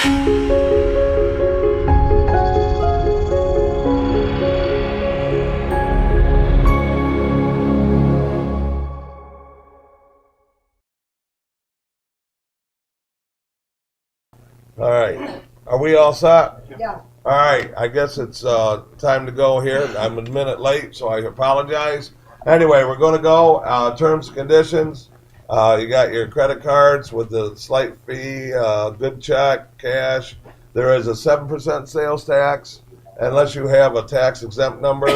All right. Are we all set? Yeah. All right. I guess it's time to go here. I'm a minute late, so I apologize. Anyway, we're going to go. Terms and conditions. You got your credit cards with the slight fee, good check, cash. There is a 7% sales tax unless you have a tax exempt number.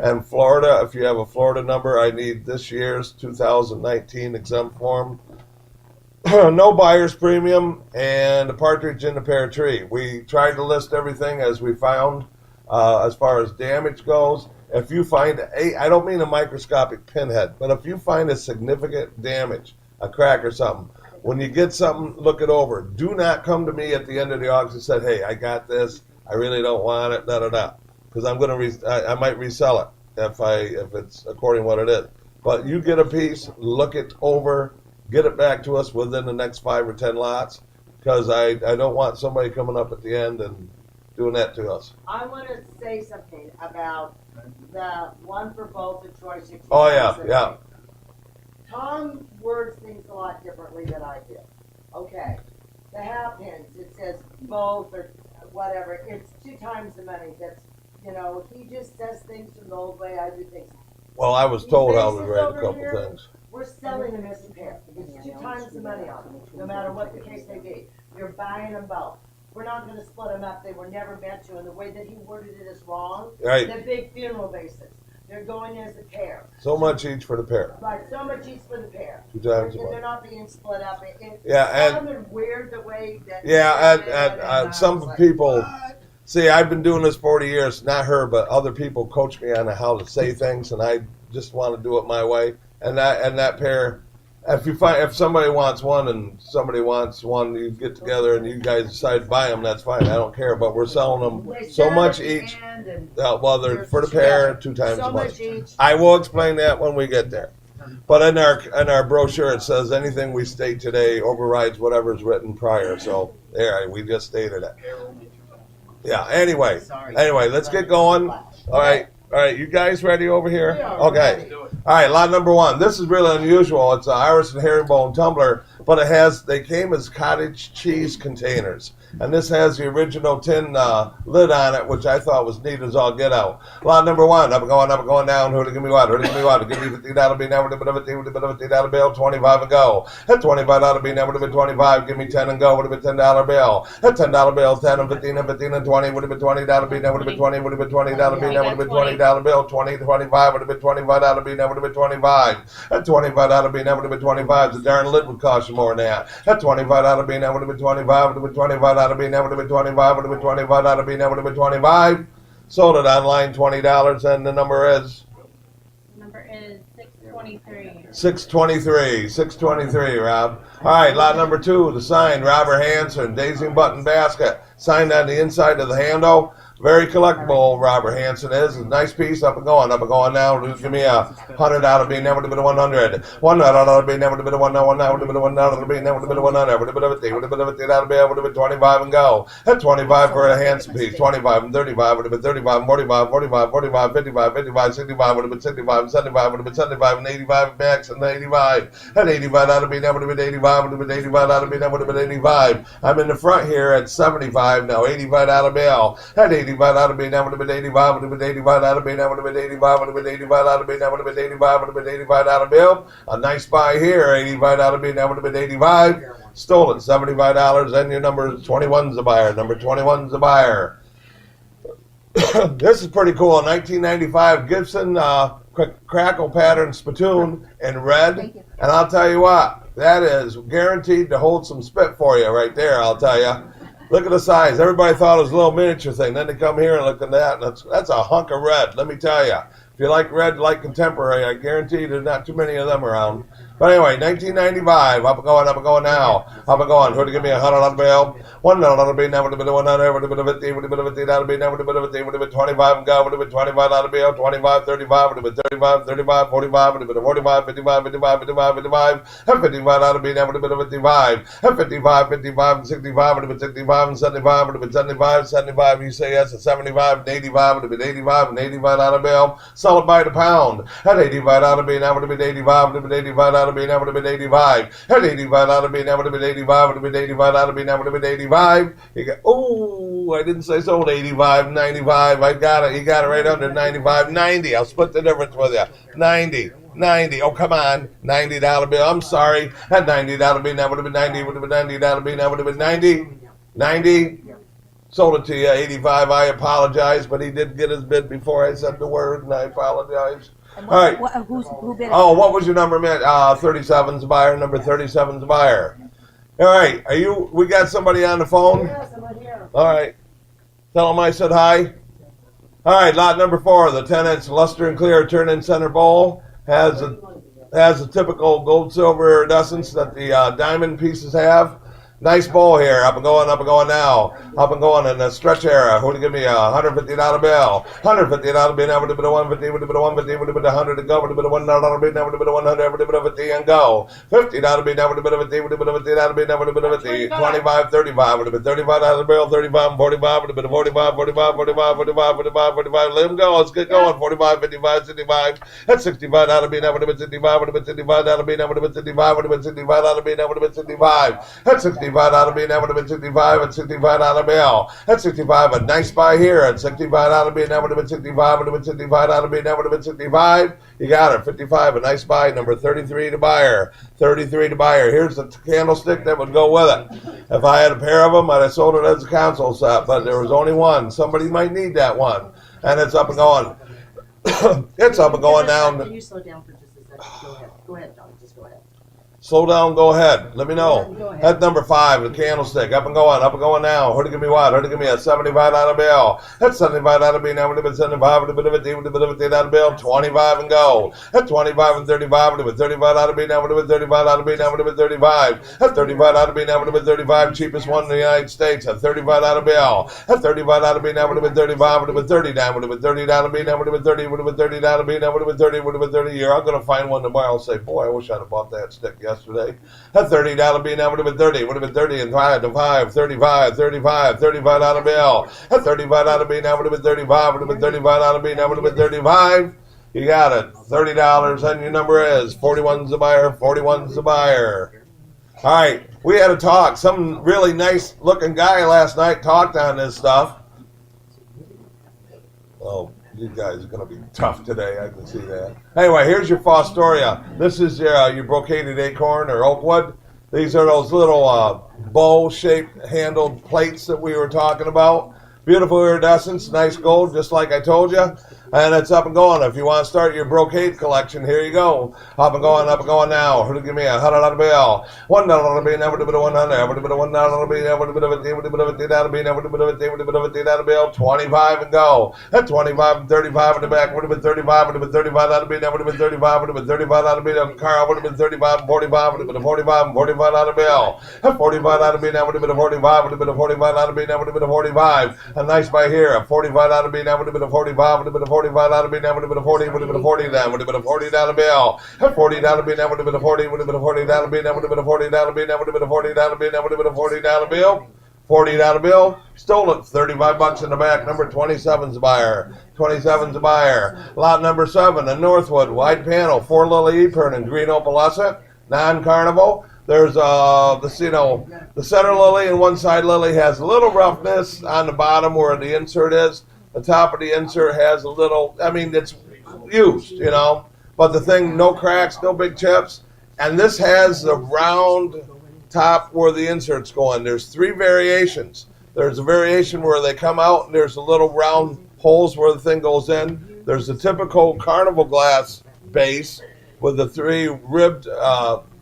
And Florida, if you have a Florida number, I need this year's 2019 exempt form. No buyer's premium, and a partridge in the pear tree. We tried to list everything as we found as far as damage goes. If you find I don't mean a microscopic pinhead, but if you find a significant damage, a crack or something, when you get something, look it over. Do not come to me at the end of the auction and say, hey, I got this, I really don't want it, da-da-da. Because I'm going to, I might resell it if it's according to what it is. But you get a piece, look it over, get it back to us within the next 5 or 10 lots, because I don't want somebody coming up at the end and doing that to us. I want to say something about the one for both the Troy 60. Oh, yeah. Tom words things a lot differently than I do. Okay. The half pins, it says both or whatever. It's 2 times the money. That's, he just says things from the old way I do things. Well, I was told how to write a couple things. We're selling them as a pair. It's 2 times the money on them, no matter what the case may be. You're buying them both. We're not going to split them up. They were never meant to, and the way that he worded it is wrong. Right. The big funeral basis. They're going as a pair. So much each for the pair. Right, so much each for the pair. 2 times the They're money. not being split up. It sounded weird the way that. And some people. See, I've been doing this 40 years. Not her, but other people coach me on how to say things, and I just want to do it my way. And that pair, if somebody wants one and somebody wants one, you get together and you guys decide to buy them. That's fine. I don't care. But we're selling them so much each. Well, they're for the pair, 2 times so as much each. I will explain that when we get there. But in our brochure, it says anything we state today overrides whatever's written prior. So there, we just stated it. Yeah. Anyway, let's get going. All right, you guys ready over here? Okay. All right, lot number 1. This is really unusual. It's an Irish and herringbone tumbler, but they came as cottage cheese containers. And this has the original tin lid on it, which I thought was neat as all get out. Lot number 1, up and going down. Who to give me what? Give me $50 be now with a bit of a $50 bill, 25 and go. At $25 be now with a bit 25, give me 10 and go with a bit $10 bill. At $10 bill, 10 and 15 and 15 and 20 with a bit $20 be now with a bit 20 with a bit $20 be now with a bit $20 bill, 20 to 25 with a bit $25 be now with a bit 25. At $25 be now with a bit 25, the darn lid would cost you more than that. At $25 be now with a bit 25 with a bit $25 be now with a bit 25 with a bit $25 be now with a bit 25. Sold it online $20, and the number is. Number is 623. 623, Rob. All right, lot number 2, the sign, Robert Hanson, Daisy Button Basket, signed on the inside of the handle. Very collectible, Robert Hanson is. A nice piece, up and going now. Give me a $100 be now with a bit of 100. $100 be now with a bit of $1 now with a bit of $1 be now with a bit of 100. With a bit of a $30 with a bit 25 and go. At 25 for a Hanson piece, 25 and 35 with a bit 35 and 45, 55, 55, 65 with a bit 65 75 with a bit 75 and 85 max and 85. At $85 be now with a bit 85 with a bit $85 be now with a bit 85. I'm in the front here at 75 now, $85 bill. At $85 be now with a bit 85 with a bit $85 be now with a bit 85 with a bit $85 be now with a bit 85 with a bit $85 bill. A nice buy here, $85 be now with a bit 85. Stole it, $75, and your number 21's the buyer. Number 21's the buyer. This is pretty cool. 1995 Gibson crackle pattern spittoon in red. And I'll tell you what, that is guaranteed to hold some spit for you right there, I'll tell you. Look at the size. Everybody thought it was a little miniature thing. Then they come here and look at that, and that's a hunk of red, let me tell you. If you like red, like contemporary, I guarantee there's not too many of them around. But anyway, 1995, up and going now. Up and going. Who to give me $100 bill? $1 bill, never been 100, would have been 50, would have been $50 bill, never been 50, would have been 25 and go, would have been $25 bill, 25, 35, would have been 35, 35, 45, would have been 45, 55, 55, 55, 55, and $55 bill, never would have been 55, and 55, 55, and 65, would have been 65, and 75, would have been 75, 75, you say yes, and 75, and 85, would have been 85, and $85 bill, sell it by the pound, and $85 bill, now would have been 85, would have been $85 bill, now would have been 85, and $85 bill, now would have been 85, would have been $85 bill, now would have been 85, you got, oh, I didn't say sold 85, 95, I got it, you got it right under 95, 90, I'll split the difference with you, 90, 90, oh come on, $90 bill, I'm sorry, that $90 bill, that would have been 90, would have been $90 bill, that would have been 90, 90, sold it to you, 85, I apologize, but he did get his bid before I said the word, and I apologize. All right. Who bid it? Oh, what was your number, man? 37's the buyer, number 37's the buyer. All right, we got somebody on the phone? Yes, I'm here. All right. Tell them I said hi. All right, lot number 4, the 10-inch luster and clear turn-in center bowl has a typical gold silver iridescence that the diamond pieces have. Nice bowl here, up and going now. Up and going in the stretch era. Who to give me a $150 bill? $150 bill, now would have been a 150, would have been a 150, would have been a 100 to go, would have been a $1 bill, now would have been a 100, would have been a 50 and go. $50 bill, now would have been a 50, would have been a $50 bill, now would have been a 50. 25, 35, would have been $35 bill, 35 and 45, would have been a 45, 45, 45, 45, 45, 45. Let them go, let's get going. 45, 55, 65. That's $65 bill, now would have been 65, would have been $65 bill, now would have been 65, would have been $65 bill, now would have been 65. That's $65 bill, now would have been 65 and $65 bill. That's 65, a nice buy here at $65 bill, now would have been 65, would have been $65 bill, now would have been 65. You got it, 55, a nice buy, number 33 to buyer. 33 to buyer. Here's the candlestick that would go with it. If I had a pair of them, I'd have sold it as a console set, but there was only one. Somebody might need that one. And it's up and going. It's up and going down. Can you slow down for just a second? Go ahead. Go ahead, John. Just go ahead. Slow down, go ahead. Let me know. Go ahead. That's number 5, the candlestick. Up and going now. Who to give me what? Who to give me a $75 bill? That's $75 bill. Now would have been 75, would have been a 50, would have been a $50 bill. 25 and go. That's 25 and 35, would have been $35 bill. Now would have been $35 bill. Now would have been 35. That's $35 bill. Now would have been 35. Cheapest one in the United States. That's $35 bill. That's $35 bill. Now would have been 35. Would have been 30. Now would have been $30 bill. Now would have been 30. Would have been $30 bill. Now would have been 30. Would have been 30 a year. I'm going to find one tomorrow and say, boy, I wish I'd have bought that stick yesterday. That $30 bill, now would have been 30, would have been 30 and 5 to 5, 35, 35, $35 bill. That $35 bill, now would have been 35, would have been $35 bill, now would have been 35. You got it, $30, and your number is 41's the buyer, 41's the buyer. All right, we had a talk. Some really nice looking guy last night talked on this stuff. Oh, you guys are going to be tough today, I can see that. Anyway, here's your Fostoria. This is your brocaded acorn or oak wood. These are those little bow-shaped handled plates that we were talking about. Beautiful iridescence, nice gold, just like I told you. And it's up and going. If you want to start your brocade collection, here you go. Up and going now. Who to give me a $100 bill? $1 bill, now would have been a 100. Would have been a $1 bill, now would have been a 50, would have been a $50 bill, now would have been a 50, would have been a $50 bill. 25 and go. At 25 and 35 in the back, would have been 35, would have been $35 bill, now would have been 35, would have been $35 bill. Carl would have been 35 and 45, would have been a 45 and $45 bill. At $45 bill, now would have been a 45, would have been a $45 bill, now would have been a 45. A nice buy here. A $45 bill, now would have been a 45, would have been a $45 bill, now would have been a 40, would have been a 40 then, would have been a $40 bill. A $40 bill, now would have been a 40, would have been a $40 bill, now would have been a $40 bill, now would have been a $40 bill, now would have been a $40 bill. $40 bill, stole it, 35 bucks in the back, number 27's a buyer. 27's a buyer. Lot number 7, the Northwood, wide panel, 4 lily epern and green opalescent, non-carnival. There's the center lily and one side lily has a little roughness on the bottom where the insert is. The top of the insert has a little, I mean, it's used, you know, but the thing, no cracks, no big chips. And this has the round top where the inserts go in. There's 3 variations. There's a variation where they come out and there's a little round holes where the thing goes in. There's the typical Carnival glass base with the 3 ribbed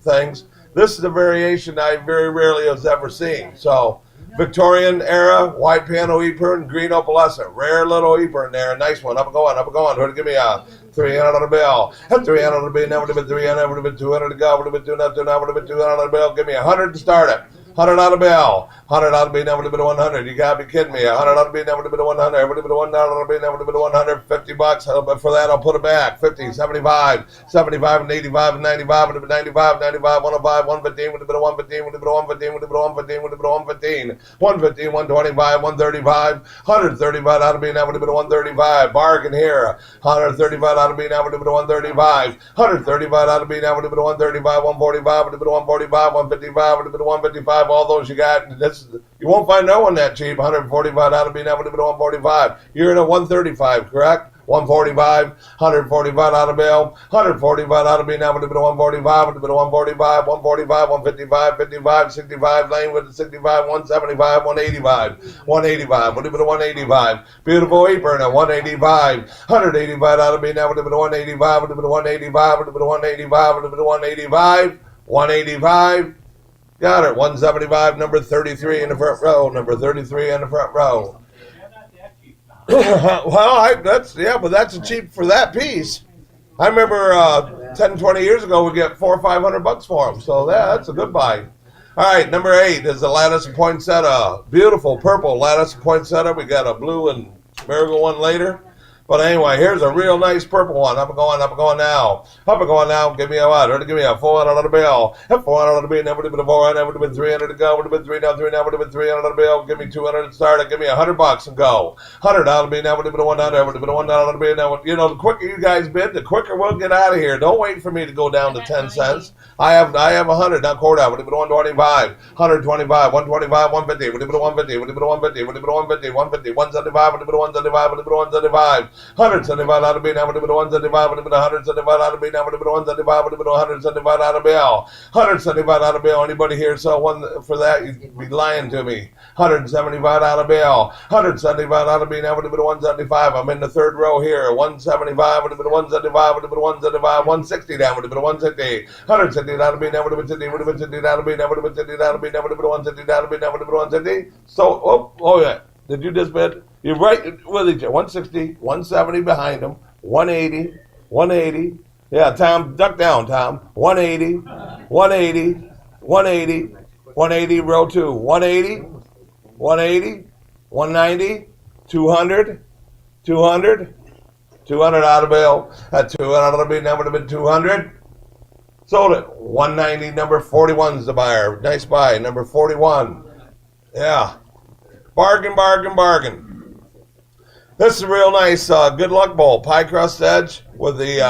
things. This is a variation I very rarely have ever seen. So, Victorian era, wide panel epern, green opalescent. Rare little epern there, a nice one. Up and going. Who to give me a 300 on the bill. At 300 on the bill, now would have been 300, would have been 200 to go, would have been 200, would have been 200 on the bill. Give me 100 to start it. 100 on the bill. 100 on the bill, now would have been 100. You gotta be kidding me. 100 on the bill, now would have been 100. Would have been $1 on the bill, now would have been 100. 50 bucks. But for that, I'll put it back. 50, 75, 75 and 85 and 95. Would have been 95, 95, 105, 115. Would have been 115. Would have been 115. Would have been 115. Would have been 115. 115, 125, 135. 135 out of me, now would have been 135. Bargain here. 135 out of me, now would have been 135. 135 out of me, now would have been 135. 145 would have been 145. 155 would have been 155. All those you got. You won't find no one that cheap. 145 out of me, now would have been 145. You're in a 135, correct? 145, 145 out of bill, 145 out of me, now would have been 145, would have been 145, 145, 155, 55, 65, lane with the 65, 175, 185, 185, would have been 185, beautiful apron at 185, 185 out of me, now would have been 185, would have been 185, would have been 185, would have been 185, 185, got it, 175, number 33 in the front row, number 33 in the front row. Well, but that's cheap for that piece. I remember 10, 20 years ago we get $400 or $500 for them, so that's a good buy. All right, number 8 is the lattice and poinsettia, beautiful purple lattice and poinsettia. We got a blue and marigold one later. But anyway, here's a real nice purple one. Up and going now. Up and going now. Give me a what? Give me a 400 on the bill. 400 on the bill. Never would have been a 400. Never would have been 300 to go. Would have been 3 now. 3 now. Would have been 300 on the bill. Give me 200 to start it. Give me $100 and go. $100 on the bill. Now would have been a 100. Would have been a $1 on the bill. Now, the quicker you guys bid, the quicker we'll get out of here. Don't wait for me to go down to 10 cents. I have 100. Now quarter out. Would have been 125. 125. 125. 150. Would have been 150. Would have been 150. Would have been 150. 150. 175. Would have been 175. Would have been 175. 175 out of me, now would have been 175, would have been 175 out of me, now would have been 175, would have been 175 out of bill. 175 out of bill. Anybody here saw one for that? You'd be lying to me. 175 out of bill. 175 out of me, now would have been 175. I'm in the third row here. 175 would have been 175, would have been 175, 160 down would have been 160. 160 out of me, now would have been 60, would have been 60 out of me, now would have been 60 out of me, now would have been 160 out of me, now would have been 160. So, oh yeah. Did you just bid? You're right with each other. 160, 170 behind them, 180, 180. Yeah, Tom, duck down, Tom. 180, 180, 180, 180, row 2. 180, 180, 190, 200, 200, 200 out of bill. At 200 out of bill, now would have been 200. Sold it. 190, number 41's the buyer. Nice buy, number 41. Yeah. Bargain, bargain, bargain. This is a real nice good luck bowl, pie crust edge with the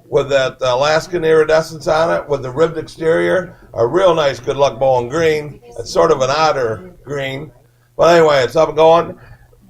with that Alaskan iridescence on it, with the ribbed exterior. A real nice good luck bowl in green. It's sort of an odder green, but anyway, it's up and going.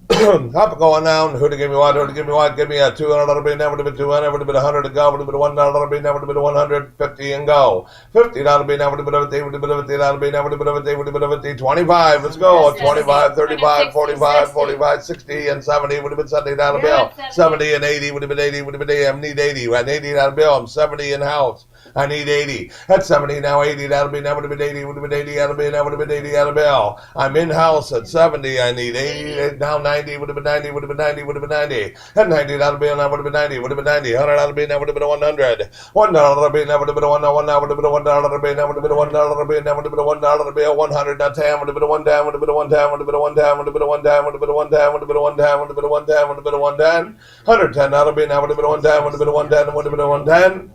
Up and going down. Who to give me what? Who to give me what? Give me a 200 on the bill. Now would have been 200. Would have been 100 to go. Would have been $1 on the bill. Now would have been 150 and go. 50 on the bill. Now would have been 50. Would have been 50 on the bill. Now would have been 50. Would have been 50. 25. Let's go. 25, 35, 45, 45, 60, and 70. Would have been 70 on the bill. 70 and 80. Would have been 80. Would have been 80. I need 80. I need 80 on the bill. I'm 70 in house. I need 80. At 70, now 80. That'll be, now would have been 80. Would have been 80 out of bill. Now would have been 80 out of bill. I'm in house at 70. I need 80. Now 90. Would have been 90. Would have been 90. Would have been 90. At 90 out of bill. Now would have been 90. Would have been 90. 100 out of bill. Now would have been 100. $1 out of bill. Now would have been a 1. Now would have been a $1 out of bill. Now would have been a $1 out of bill. Now would have been a $1 out of bill. 100. Now 10. Would have been a 1 down. Would have been a 1 down. Would have been a 1 down. Would have been a 1 down. Would have been a 1 down. Would have been a 1 down. Would have been a 1 down. Would have been a 1 down. 110 out of bill. Now would have been a 1 down. Would have been a 1 down. Would have been a 1 down.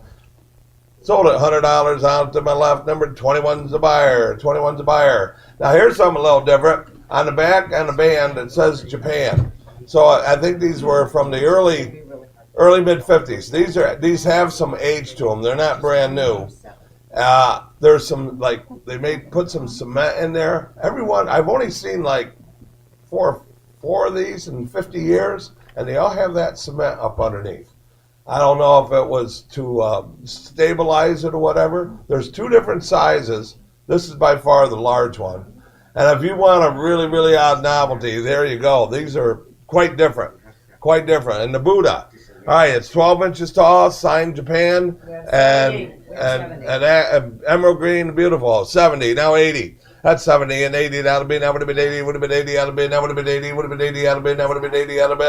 Sold it $100 out to my left. Number 21's the buyer. 21's the buyer. Now here's something a little different. On the back on the band it says Japan. So I think these were from the early mid 50s. These have some age to them. They're not brand new. There's some put some cement in there. Everyone I've only seen like four of these in 50 years, and they all have that cement up underneath. I don't know if it was to stabilize it or whatever. There's 2 different sizes. This is by far the large one. And if you want a really, really odd novelty, there you go. These are quite different. Quite different. And the Buddha. All right, it's 12 inches tall, signed Japan, and emerald green, beautiful. 70, now 80. That's 70 and 80. That'll be, that would have been 80, would have been 80, that'll be, that would have been 80, would have been 80, that'll be, that would have been 80, that'll be,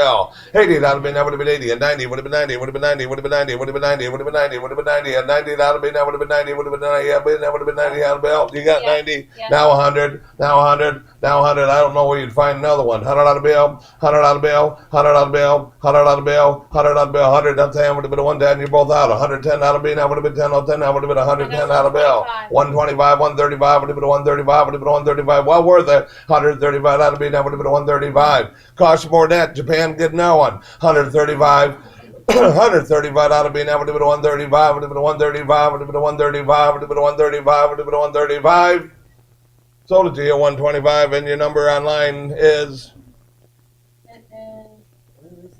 80, that'll be, that would have been 80, and 90, would have been 90, would have been 90, would have been 90, would have been 90, would have been 90, would have been 90, and 90, that'll be, that would have been 90, would have been 90, that would have been 90, that'll be, you got 90, now 100, now 100, now 100, I don't know where you'd find another one, 100 out of bill, 100 out of bill, 100 out of bill, 100 out of bill, 100 out of bill, 100, that's 10, would have been a 110, you're both out, 110 out of bill, that would have been 10, 10, that would have been 110 out of bill, 125, 135, would have been a 135, would have been a 135, well worth it, 135 out of bill, that would have been a 135, cost more than that, Japan get no one, 135, 135 out of being that would have been a 135, would have been a 135, would have been a 135, would have been a 135, would have been a 135. Sold it to you 125, and your number online is It is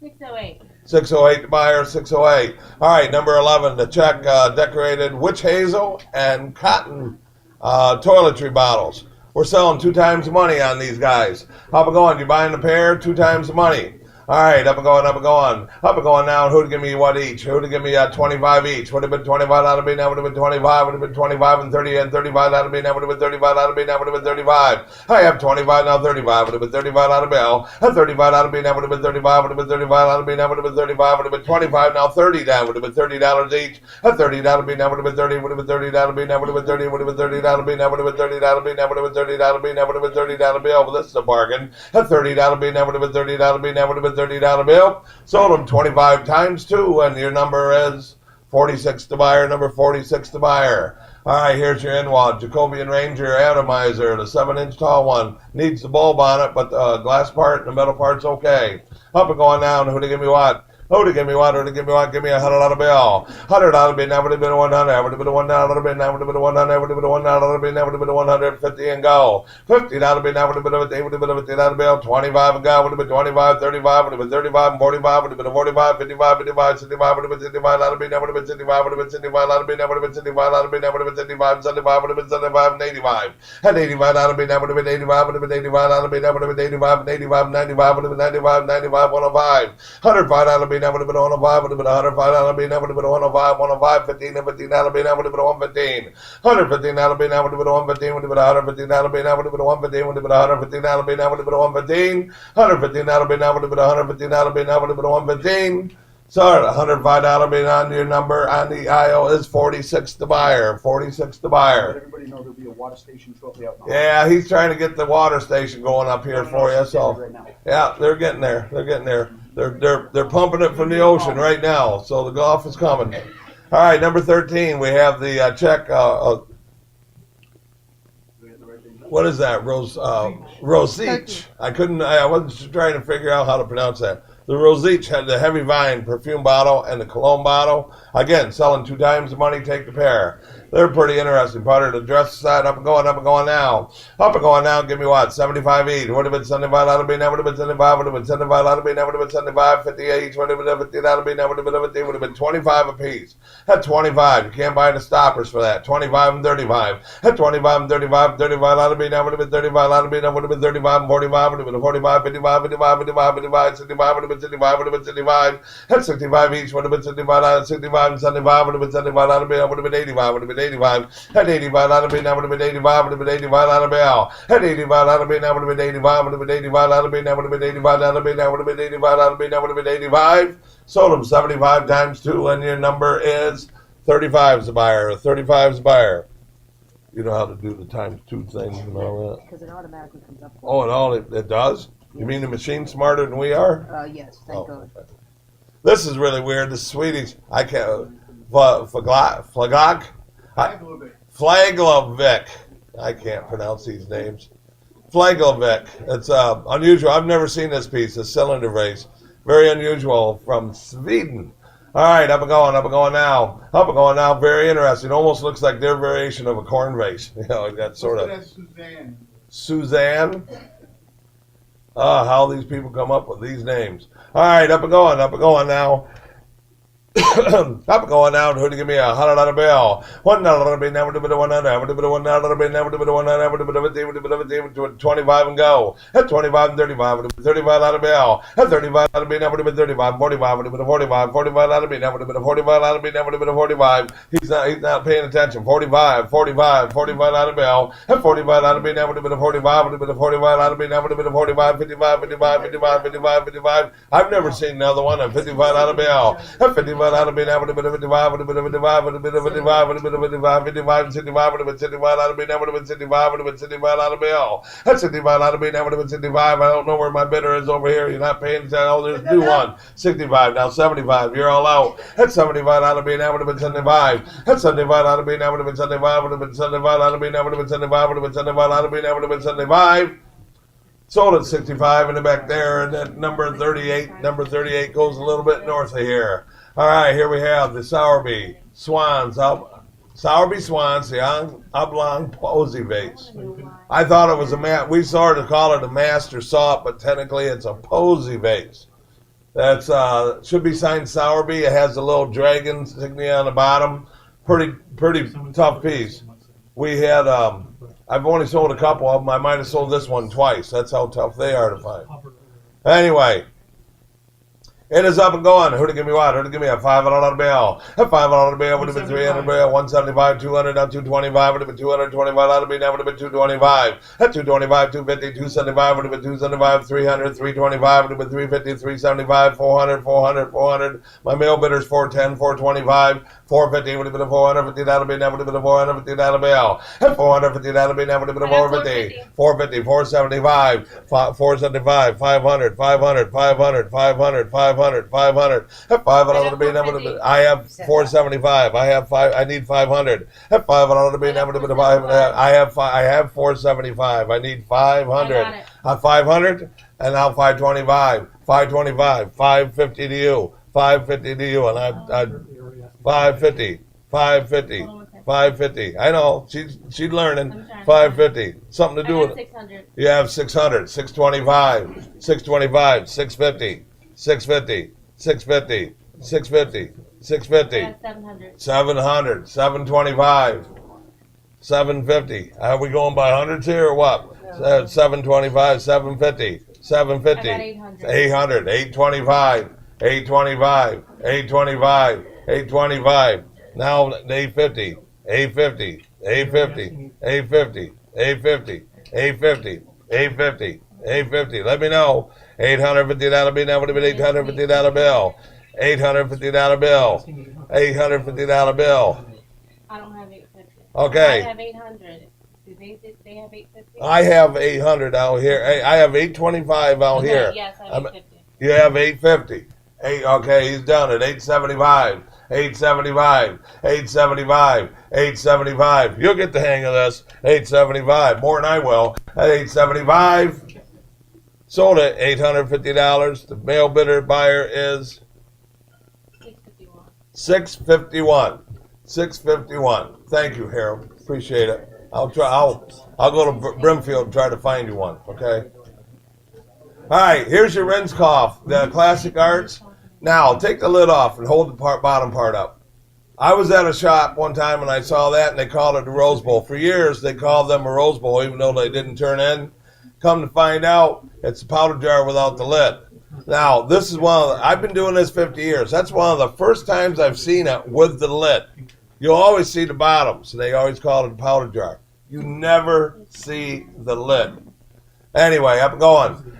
608. 608 to buyer 608. All right, number 11 to check decorated witch hazel and cotton toiletry bottles. We're selling 2 times the money on these guys. How it going? You buying a pair? 2 times the money. All right, up and going, up and going. Up and going now. Who'd give me what each? Who'd give me 25 each? Would have been 25 out of me. That would have been 25. Would have been 25 and 30 and 35 out of me. That would have been 35 out of me. That would have been 35. I have 25 now. 35 would have been 35 out of bill. 35 out of me. That would have been 35. Would have been 35 out of me. That would have been 35. Would have been 25 now. 30 down. Would have been $30 each. 30 out of me. That would have been 30. Would have been 30 out of me. That would have been 30. Would have been 30 out of me. That would have been 30 out of me. That would have been 30 out of me. That would have been 30 out of bill. But this is a bargain. 30 out of me. That would have been 30 out of me. That would have been 30 out of bill. Sold them 25 times 2, and your number is 46 to buyer, number 46 to buyer. All right, here's your in-wad, Jacobian Ranger Atomizer, the 7-inch tall one. Needs the bulb on it, but the glass part and the metal part's okay. Up and going down, who to give me what? Who to give me what? Who to give me what? Give me $100 bill. $100 bill. That would have been a 100. That would have been a $1 bill. That would have been a 100. That would have been a $1 bill. That would have been a 150 and go. $50 bill. That would have been a $50. Would have been a $50 bill. 25 and go. Would have been 25. 35. Would have been 35 and 45. Would have been a 45. 55. 55. 65. Would have been 65. That would have been 65. Would have been 65. That would have been 65. That would have been 65. 75. Would have been 75 and 85. And 85. That would have been 85. Would have been 85. That would have been 85 and 85 and 95. Would have been 95. 95. 105. 105. That would have been 105. Would have been 105, that'll be, that would have been 105, 105, 15, and 15, that'll be, that would have been 115. 115, that'll be, that would have been 115, would have been 115, that'll be, that would have been 115, would have been 115, that'll be, that would have been 115. 115, that'll be, that would have been 115, that'll be, that would have been 115. Sorry, $105 bid on your number on the aisle is 46 to buyer. 46 to buyer. Let everybody know there'll be a water station shortly out now. Yeah, he's trying to get the water station going up here for you. So yeah, they're getting there. They're getting there. They're pumping it from the ocean right now. So the Gulf is coming. All right, number 13. We have the check. What is that? Rosich. I wasn't trying to figure out how to pronounce that. The Rosich had the heavy vine perfume bottle and the cologne bottle. Again, selling 2 times the money, take the pair. They're pretty interesting. Part of the dress side, up and going now. Up and going now, give me what? 75 each. Would have been 75 out of me, that would have been 75, would have been 75 out of me, that would have been 75, 50 each, would have been 50 out of me, that would have been 50, would have been 25 apiece. At 25, you can't buy the stoppers for that. 25 and 35. At 25 and 35, 35 out of me, that would have been 35 out of me, that would have been 35 and 45, would have been 45, 55, 55, 55, 55, 65, would have been 65, would have been 65. At 65 each, would have been 65 out of 65 and 75, would have been 75 out of me, that would have been 85, would have been 85. At 85 out of me, that would have been 85, would have been 85 out of Bell. At 85 out of me, that would have been 85, would have been 85 out of me, that would have been 85 out of me, that would have been 85 out of me, that would have been 85. Sold them 75 times 2, and your number is 35 is a buyer. 35 is a buyer. You know how to do the times 2 things and all that. Because it automatically comes up. Oh, it does? You mean the machine's smarter than we are? Yes, thank God. Okay. This is really weird. The Swedish, I can't, Flagog? Flaglovic. I can't pronounce these names. Flaglovic. It's unusual. I've never seen this piece, a cylinder vase. Very unusual from Sweden. All right, up and going now. Up and going now. Very interesting. Almost looks like their variation of a corn vase. You know, that sort of. Suzanne. How these people come up with these names. All right, up and going now. I'm going down. Who to give me $100 bill? $1 bill. Never do it. $100 bill. Never do it. $100. 25 and go. At 25 and 35. $35 bill. At 35 bill. Never do it. 35. 45. 45. 45 bill. Never do it. 45 bill. Never do it. 45. He's not paying attention. 45. 45. 45 bill. At 45 bill. Never do it. 45. 45 bill. Never do it. 45. 55. 55. 55. 55. 55. I've never seen another one. A $55 bill. At 55 bill. Never do it. 55. 55. 55. 55. 55. 65. 65 bill. Never do it. 65. 65 bill. At 65 bill. Never do it. 65. I don't know where my bidder is over here. You're not paying attention. Oh, there's a new one. 65. Now 75. You're all out. At 75 bill. Never do it. 75. At 75 bill. Never do it. 75. 75 bill. Never do it. 75. 75 bill. Never do it. 75. Sold at 65 in the back there, and then number 38. Number 38 goes a little bit north of here. All right, here we have the Sowerby Swans. Sowerby Swans, the oblong posy vase. I thought it was we sort of call it a master salt, but technically it's a posy vase. That's should be signed Sowerby. It has a little dragon insignia on the bottom. Pretty tough piece. We had I've only sold a couple of them. I might have sold this one twice. That's how tough they are to find. Anyway, it is up and going. Who to give me what? Who to give me a $500 bill? A $500 bill would have been $300 bill, 175, 200, now 225 would have been $225 bill, now would have been 225. At 225, 250, 275 would have been 275, 300, 325 would have been 350, 375, 400, 400, 400. My mail bidder's 410, 425. 450 would have been a $450 bill, never would have been a $450 bill. At $450 bill, never would have been a $450. 450, 475, 475, 500, 500, 500, 500, 500, 500. At $500 bill, never would have been. I have 475. I need 500. At $500 bill, never would have been a 500. I have 475. I need 500. 500 and now 525. 525. 550 to you. 550 to you, and I 550, 550, 550. I know she's learning. 550, something to do with it. 600. You have 600, 625, 625, 650, 650, 650, 650, 650, 700, 725, 750. Are we going by hundreds here or what? 725, 750, 750, 800, 825, 825, 825. 825. Now 850. 850. 850. 850. 850. 850. 850. 850. Let me know. $850 bill. That would have been $850 bill. $850 bill. $850 bill. I don't have 850. Okay. I have 800. Do they have 850? I have 800 out here. I have 825 out here. Yes, I have 850. You have 850. Okay, he's done it. 875. 875, 875, 875. You'll get the hang of this. 875, more than I will. At 875, sold it. $850. The mail bidder buyer is 651. 651. Thank you, Harold. Appreciate it. I'll go to Brimfield and try to find you one. Okay. All right. Here's your Rinskoff, the Classic Arts. Now, take the lid off and hold the bottom part up. I was at a shop one time and I saw that and they called it a Rose Bowl. For years, they called them a Rose Bowl even though they didn't turn in. Come to find out, it's a powder jar without the lid. Now, this is I've been doing this 50 years. That's one of the first times I've seen it with the lid. You'll always see the bottom, so they always call it a powder jar. You never see the lid. Anyway, up and going.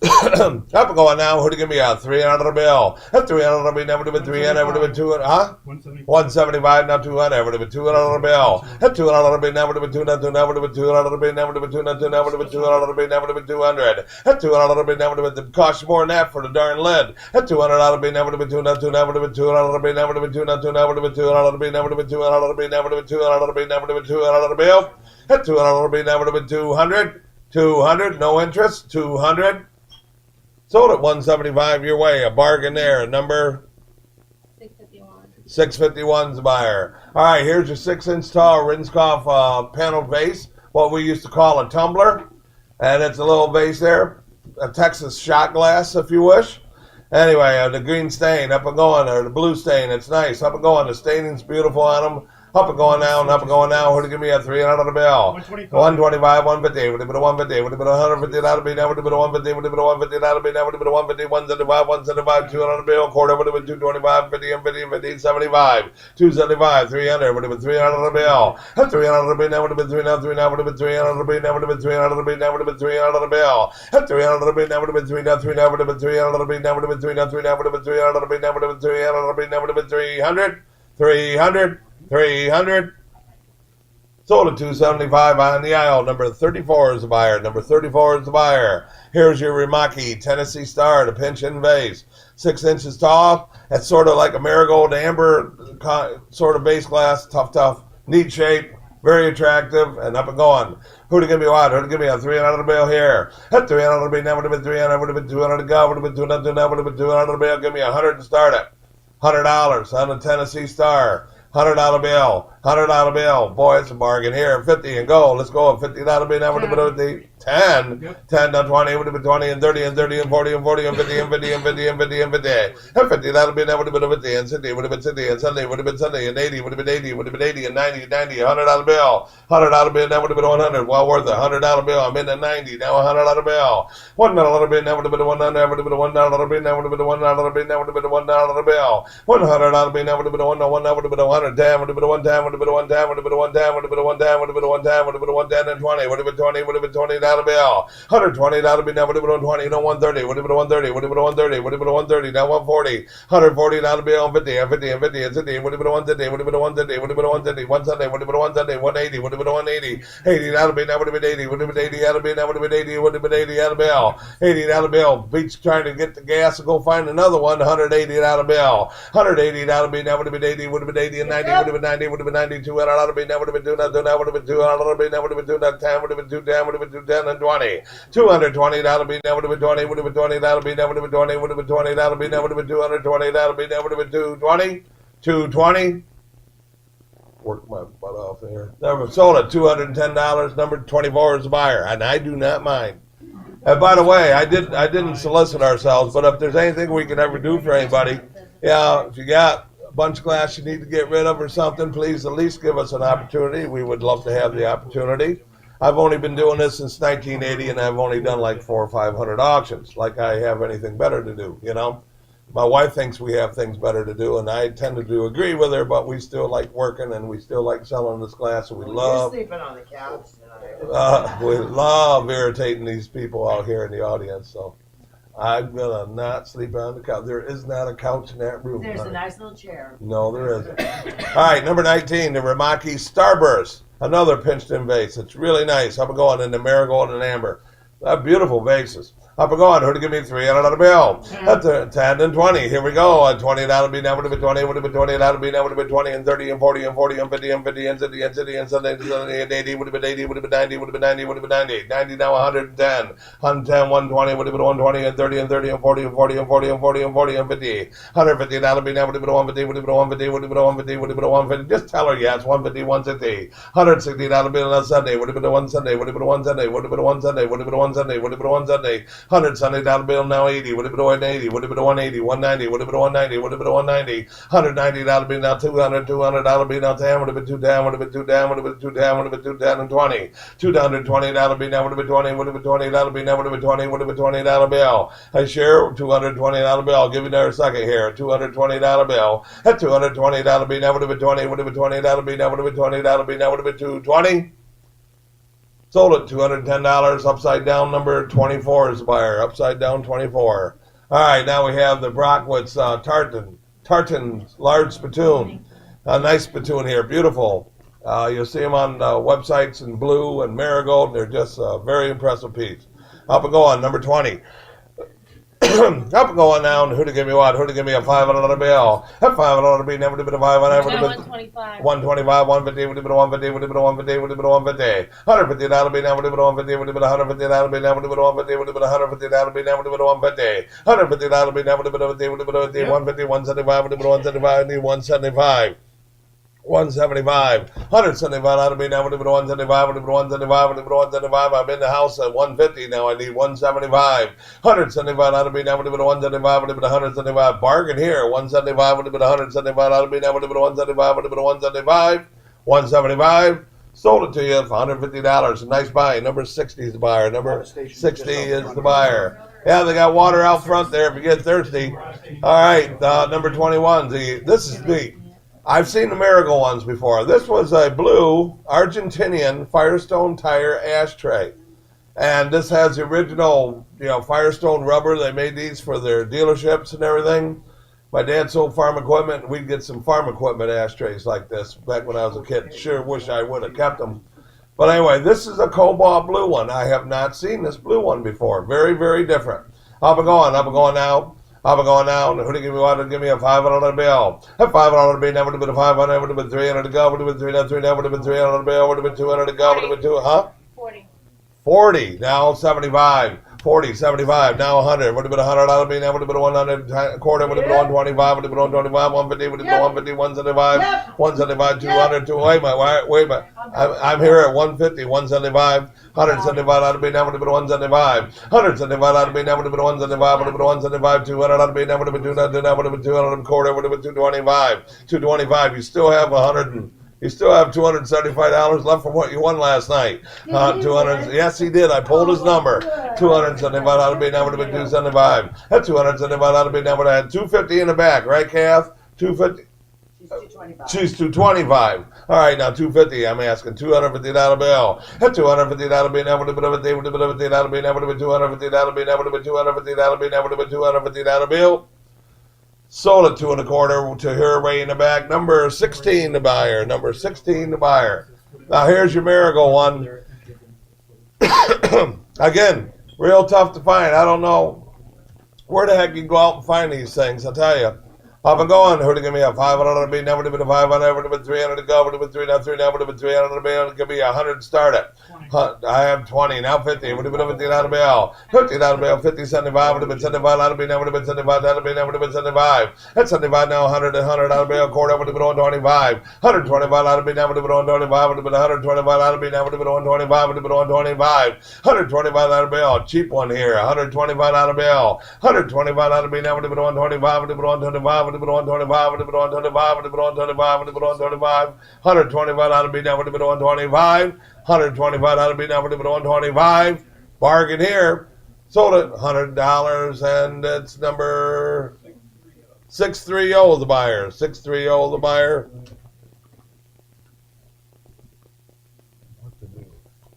Up and going now. Who to give me a $300 bill? A $300 bill, never do it 300, never do it 200, huh? 175, not 200, never do it $200 bill. A $200 bill, never do it 200, never do it 200 bill, never do it 200, never do it 200 bill, never do it 200. A $200 bill, never do it. It costs you more than that for the darn lid. A $200 bill, never do it 200, never do it 200 bill, never do it 200, never do it 200 bill, never do it 200 bill, never do it 200 bill, never do it 200 bill. A $200 bill, never do it 200, 200, no interest, 200. Sold at 175 your way. A bargain there. A number 651. 651's the buyer. All right, here's your 6-inch tall Rinskoff paneled vase, what we used to call a tumbler. And it's a little vase there, a Texas shot glass, if you wish. Anyway, the green stain, up and going, or the blue stain, it's nice. Up and going, the staining's beautiful on them. Up and going down, up and going down. Who to give me a 300 on the bill? 125. 125, 150, would have been a 150, would have been a 150, that'll be now, would have been a 150, would have been a 150, that'll be now, would have been a 150, 175, 175, 200 on the bill, quarter would have been 225, 50 and 50 and 50, 75, 275, 300, would have been 300 on the bill. 300 on the bill, now would have been 300, 300, would have been 300 on the bill, now would have been 300 on the bill, now would have been 300 on the bill. 300 on the bill, now would have been 300, 300, would have been 300 on the bill, now would have been 300, 300, would have been 300 on the bill, now would have been 300 on the bill, now would have been 300, 300, 300. Sold at $275 on the aisle. Number 34 is the buyer. Number 34 is the buyer. Here's your Rimaki Tennessee Star, the pinch-in vase. 6 inches tall. That's sort of like a marigold amber sort of base glass. Tough. Neat shape. Very attractive and up and going. Who to give me what? Who to give me a 300 bill here? At 300 bill, now would have been 300, would have been 200 to go, would have been 200, now would have been 200 bill. Give me 100 to start it. $100 on the Tennessee Star. $100 bill, $100 bill. Boy, it's a bargain here. 50 and go. Let's go. $50 bill. Now would have been 50. 10. Yep. 10 to 20 would have been 20 and 30 and 30 and 40 and 40 and 50 and 50 and 50 and 50 and 50. And 50, that would have been 50 and 60 would have been 60 and Sunday would have been Sunday and 80 would have been 80 would have been 80 and 90, $100 bill. $100 bill. That would have been 100. Well worth it. $100 bill. I'm in at 90. Now $100 bill. $1 bill. That would have been 100. That would have been $1 bill. That would have been $1 bill. That would have been $1 bill. $100 bill. That would have been $1. That would have been $110. Would have been $110. Would have been $110. Would have been $110. Would have been $110. Would have been $110. Would have been $110 and 20. Would have been 20. Would have been $20 bill. $120 bill. Now would have been 120. No 130. Would have been 130. Would have been 130. Would have been 130. Now 140. $140 bill. 50 and 50 and 50 and 50. Would have been 150. Would have been 150. Would have been 150. 170. Would have been 170. 180. Would have been 180. $80 bill. Now would have been 80. Would have been 80 out of bill. Now would have been 80. Would have been 80 out of bill. $80 bill. Beach trying to get the gas and go find another one. $180 bill. $180 bill. Now would have been 80. Would have been 80 and 90. Would have been 90. Would have been 90. $200 bill. Now would have been 200. Now would have been 200 bill. Now would have been 210. Would have been 210. Would have been 210 and 20. $220 bill. Now would have been 20. Would have been 20 bill. Now would have been 20. Would have been 20 bill. Now would have been 220 bill. Now would have been 220. 220. Work my butt off there. Number sold at $210. Number 24 is the buyer, and I do not mind. And by the way, I didn't solicit ourselves, but if there's anything we can ever do for anybody, if you got a bunch of glass you need to get rid of or something, please at least give us an opportunity. We would love to have the opportunity. I've only been doing this since 1980, and I've only done like 400 or 500 auctions. Like I have anything better to do, you know. My wife thinks we have things better to do, and I tend to agree with her, but we still like working, and we still like selling this glass, and we love... You're sleeping on the couch tonight. we love irritating these people out here in the audience, so I'm going to not sleep on the couch. There is not a couch in that room. There's a nice little chair. No, there isn't. All right, number 19, the Rimaki Starburst, another pinched-in vase. It's really nice. Up and going in the marigold and amber. Beautiful vases. Up and going. Who to give me $300 bill? That's 10 and 20. Here we go. $20 bill. Now would have been 20. Would have been $20 bill. Now would have been 20 and 30 and 40 and 40 and 50 and 50 and 60 and 60 and 70 and 80. Would have been 80. Would have been 90. Would have been 90. Would have been 90. 90 now 110. 110. 120. Would have been 120 and 30 and 30 and 40 and 40 and 40 and 40 and 40 and 50. $150 bill. Now would have been 150. Would have been 150. Would have been 150. Would have been 150. Just tell her yes. 150. 160. $160 bill on Sunday. Would have been one Sunday. Would have been one Sunday. Would have been one Sunday. Would have been one Sunday. Would have been one Sunday. $100 bill now 80, would have been 180, would have been 180, 190, would have been 190, would have been 190, $190 bill now 200, $200 bill now 10, would have been 210, would have been 210, would have been 210, would have been 210 and 20, $220 bill now would have been 20, would have been $20 bill now would have been 20, would have been $20 bill. I share $220 bill. I'll give you another second here. $220 bill. At $220 bill now would have been 20, would have been $20 bill now would have been $20 bill now would have been 220. Sold at $210, upside down number 24 is the buyer, upside down 24. All right, now we have the Brockwitz Tartan large spittoon. A nice spittoon here, beautiful. You'll see them on websites in blue and marigold. They're just a very impressive piece. Up and going, number 20. Up and going down. Who to give me what? Who to give me a $500 bill? A $500 bill. Never would have been a 500. Would have been 125. 125, 150. Would have been 150. Would have been 150. Would have been 150. $150 bill. Now would have been 150. Would have been $150 bill. Now would have been 150. Would have been $150 bill. Now would have been 150. $150 bill. Now would have been 150. Would have been 150. 150. 175. Would have been 175. 175. 175. 175 out of me now. 175. 175. I'm in the house at 150 now. I need 175. 175 out of me now. 175. 175. Bargain here. 175. 175 out of me now. 175. 175. 175. Sold it to you for $150. A nice buy. Number 60 is the buyer. Number 60 is the buyer. Yeah, they got water out front there if you get thirsty. All right, number 21. This is neat. I've seen the Miracle ones before. This was a blue Argentinian Firestone tire ashtray. And this has the original, Firestone rubber. They made these for their dealerships and everything. My dad sold farm equipment, and we'd get some farm equipment ashtrays like this back when I was a kid. Sure wish I would have kept them. But anyway, this is a cobalt blue one. I have not seen this blue one before. Very, very different. Up and going now. Who do you give me one? Give me a $500 bill. A $500 bill, never would have been a 500, would have been 300 to go, would have been 300, would have been 300 bill, would have been 200 to go, would have been 200, 40, now 75. 40, 75, now 100. Would have been 100 out of me, now would have been 100, a quarter, would have been 125, would have been 125, 150, would have been 150, 175, 175, 200, wait a minute. I'm here at 150, 175, 175 out of me, now would have been 175, 175 out of me, now would have been 175, would have been 175, 200 out of me, now would have been 200, now would have been 200, a quarter, would have been 225, 225, you still have You still have $275 left from what you won last night. 200. Yes, he did. I pulled his number. 275 out of me. Now would have been 275. That 275 out of me. Now would have had 250 in the back, right, Kath? 250. She's 225. All right, now 250. I'm asking $250 bill. That $250 bill. Now would have been $250 bill. Now would have been $250 bill. Now would have been $250 bill. Now would have been $250 bill. Sold it 2 1/4 to her way in the back. Number 16, the buyer. Number 16, the buyer. Now here's your Miracle one. Again, real tough to find. I don't know where the heck you go out and find these things. I'll tell you. Up and going. Who'd give me a 500 to be? Never would have been a 500. Would have been 300 to go. Would have been 300. Now would have been 300 to be. Give me 100 to start it. I have 20. Now 50. Would have been 50 out of bill. 50 out of bill. 50, 75. Would have been 75 out of bill. Now would have been 75 out of bill. Now would have been 75. That's 75 now. 100 out of bill. Quarter would have been 125. 125 out of bill. Now would have been 125. Would have been 125 out of bill. Now would have been 125. Would have been 125. 125 out of bill. Cheap one here. 125 out of bill. 125 out of bill. Now would have been 125. Would have been 125. Would have been 125, would have been 125, would have been 125, would have been 125, 125 out of me now would have been 125, 125 out of me now would have been 125. Bargain here. Sold it $100, and it's number 630, the buyer. 630, the buyer. What to do?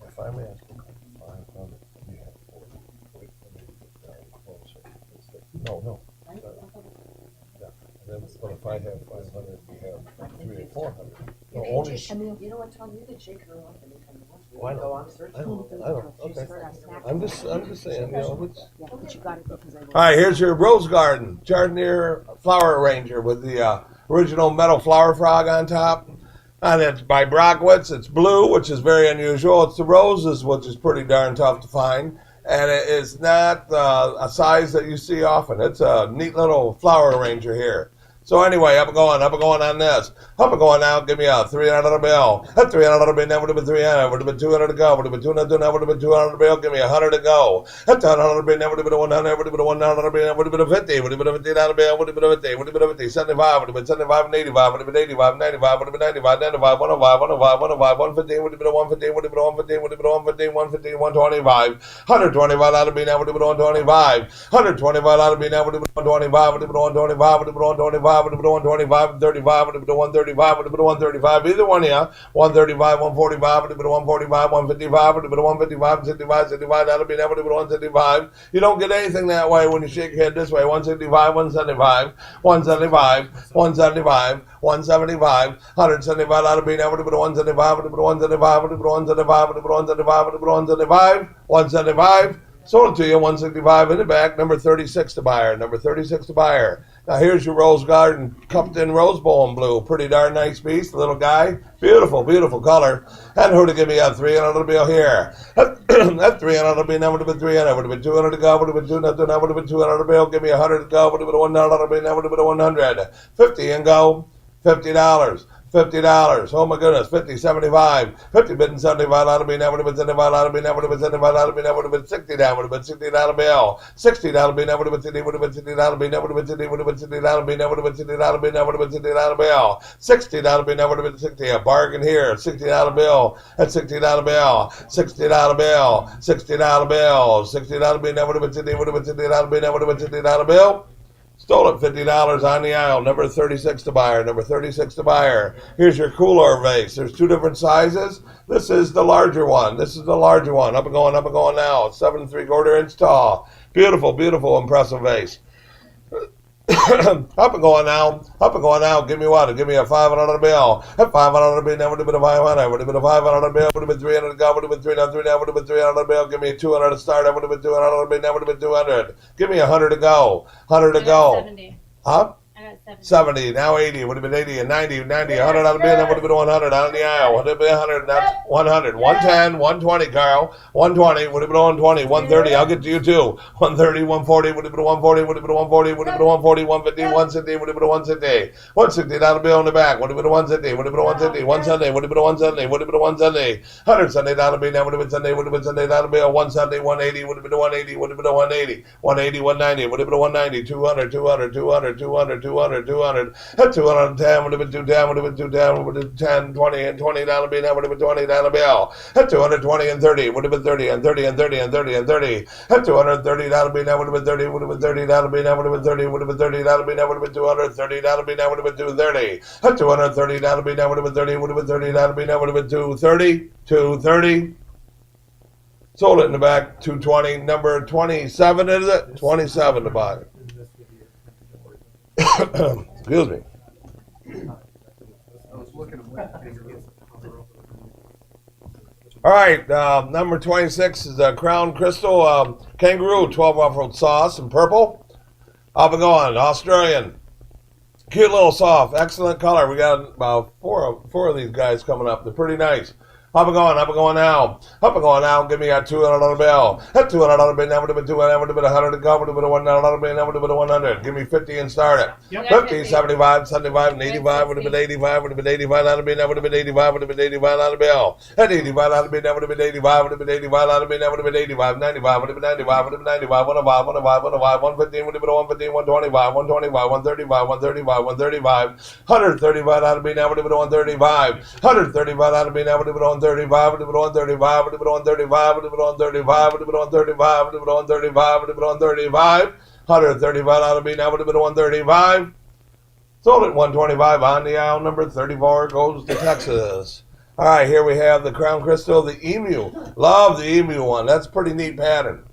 If I'm asking 500, you have 40. Wait, let me get closer. No. But if I have 500, we have 300 or 400. No, only. You know what, Tom? You can shake her off anytime you want to. Why not? Go on search. I don't. Okay. I'm just saying. It's... Yeah, but you got it because I. All right, here's your rose garden, Jardinier flower arranger with the original metal flower frog on top. And it's by Brockwitz. It's blue, which is very unusual. It's the roses, which is pretty darn tough to find. And it is not a size that you see often. It's a neat little flower arranger here. So anyway, up and going on this. Up and going now, give me a $300 bill. That $300 bill, now would have been 300, would have been 200 to go, would have been 200, now would have been 200 bill, give me 100 to go. That $100 bill, now would have been 100, would have been 100 bill, would have been a 50, would have been a $50 bill, would have been a 50, would have been a 50, 75, would have been 75 and 85, would have been 85, 95, would have been 95, 95, 105, 105, 105, 115, would have been a 115, would have been a 115, would have been a 115, 115, 125, 125 out of me, now would have been 125, 125 out of me, now would have been 125, would have been 125, would have been 125, would have been 125, 35, would have been 135, would have been 135, either one of you. 135, 145, would have been 145, 155, would have been 155, 65, 65, that would be that would have been 165. You don't get anything that way when you shake your head this way. 165, 175, 175, 175, 175, 175, that would be that would have been 175, would have been 175, would have been 175, would have been 175, would have been 175, 175. Sold it to you, 165 in the back, number 36 to buyer, number 36 to buyer. Now here's your rose garden, cupped in rose bowl in blue. Pretty darn nice piece, little guy. Beautiful, beautiful color. And who to give me a $300 bill here? That $300 bill, that would have been 300, would have been 200 to go, would have been 200, that would have been 200 bill, give me 100 to go, would have been $100 bill, that would have been 100. 50 and go. $50. $50. Oh my goodness, 50, 75. 50 bid 75 out of me, now would have been 75 out of me, now would have been 75 out of me, now would have been 60 down, would have been 60 dollar bill. 60 dollar bill, now would have been 60, would have been 60 dollar bill, now would have been 60, would have been 60 dollar bill, now would have been 60 dollar bill, now would have been 60 dollar bill. 60 dollar bill, now would have been 60. A bargain here. 60 dollar bill, at 60 dollar bill, 60 dollar bill, 60 dollar bill, 60 dollar bill, now would have been 60, would have been 60 dollar bill, now would have been 60 dollar bill. Stole it, $50 on the aisle. Number 36 to buyer. Number 36 to buyer. Here's your cooler vase. There's two different sizes. This is the larger one. This is the larger one. Up and going now. 7 3/4 inch tall. Beautiful, beautiful, impressive vase. Up and going now. Give me what? Give me a $500 bill. A $500 bill, now would have been a 500. Would have been a $500 bill, would have been 300 to go, would have been 300 now, would have been 300 bill. Give me a 200 to start, I would have been 200 bill, now would have been 200. Give me 100 to go. 100 to go. 70. Huh? I got 70. 70, now 80, would have been 80, and 90, 100 out of bid, that would have been 100 on the aisle, would have been 100, that's 100, 110, 120, Carl, 120, would have been 120, 130, I'll get to you too, 130, 140, would have been 140, would have been 140, would have been 140, 150, 160, would have been 160, 160, dollar bill in the back, would have been 160, would have been 160, 170, would have been 170, would have been 170, 170 dollar bill, now would have been Sunday, would have been Sunday dollar bill, 170, 180, would have been 180, would have been 180, 180, 190, would have been 190, 200, 200, 200, 200, 200, 200, at 210, would have been 210, would have been 210, would have been 10, 20, and $20 bill, now would have been $20 bill. At 220 and 30, would have been 30, and 30, and 30, and 30, and 30. At $230 bill, now would have been 30, would have been $30 bill, now would have been 30, would have been $30 bill, now would have been $230 bill, now would have been 230. At $230 bill, now would have been 30, would have been $30 bill, now would have been 230, 230. Sold it in the back, 220. Number 27, is it? 27 to buy. Excuse me. All right, number 26 is the Crown Crystal Kangaroo 12 ruffled sauce in purple. Up and going, Australian. Cute little soft, excellent color. We got about four of these guys coming up. They're pretty nice. Up and going now. Up and going now. Give me a $200 bill. That $200 bill, now would have been 200, now would have been 100 to go, would have been a $100 bill, now would have been a 100. Give me 50 and start it. Yep. 50, 75, 75, and 85, would have been 85, would have been 85 out of bill, now would have been 85, would have been 85 out of bill. At 85 out of bill, now would have been 85, would have been 85 out of bill, now would have been 85, 95, would have been 95, would have been 95, 105, 105, 105, 115, would have been 115, 125, 125, 135, 135, 135, 135 out of bill, now would have been 135, 135 out of bill, now would have been 135, would have been 135, would have been 135, would have been 135, would have been 135, would have been 135, would have been 135, 135 out of me, now would have been 135. Sold at 125 on the aisle. Number 34 goes to Texas. All right, here we have the Crown Crystal, the Emu. Love the Emu one. That's a pretty neat pattern.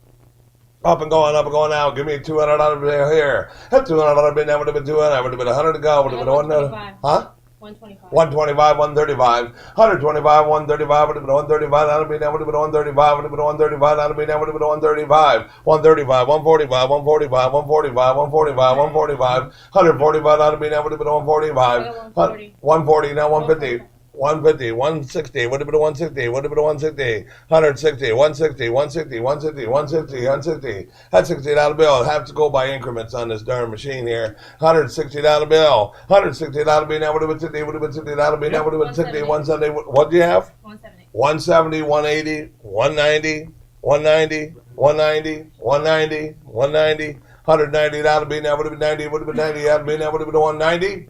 Up and going now. Give me $200 bill here. That $200 bill, now would have been 200. Would have been 100 to go. Would have been 100. Huh? 125. 125, 135, 125, 135, would have been 135, that'll be now, would have been 135, would have been 135, that'll be now, would have been 135, 135, 145, 145, 145, 145, 145, 145, that'll be now, would have been 145, 140, now 150. 150, 160, would have been 160, would have been 160, 160, 160, 160, 160, 160, 160. That $60 bill. I have to go by increments on this darn machine here. $160 bill. $160 bill, now would have been 60, would have been $60 bill, now would have been 60, 170. What do you have? 170. 170, 180, 190, 190, 190, 190, 190, $190 bill, now would have been 90, would have been 90, now would have been 190.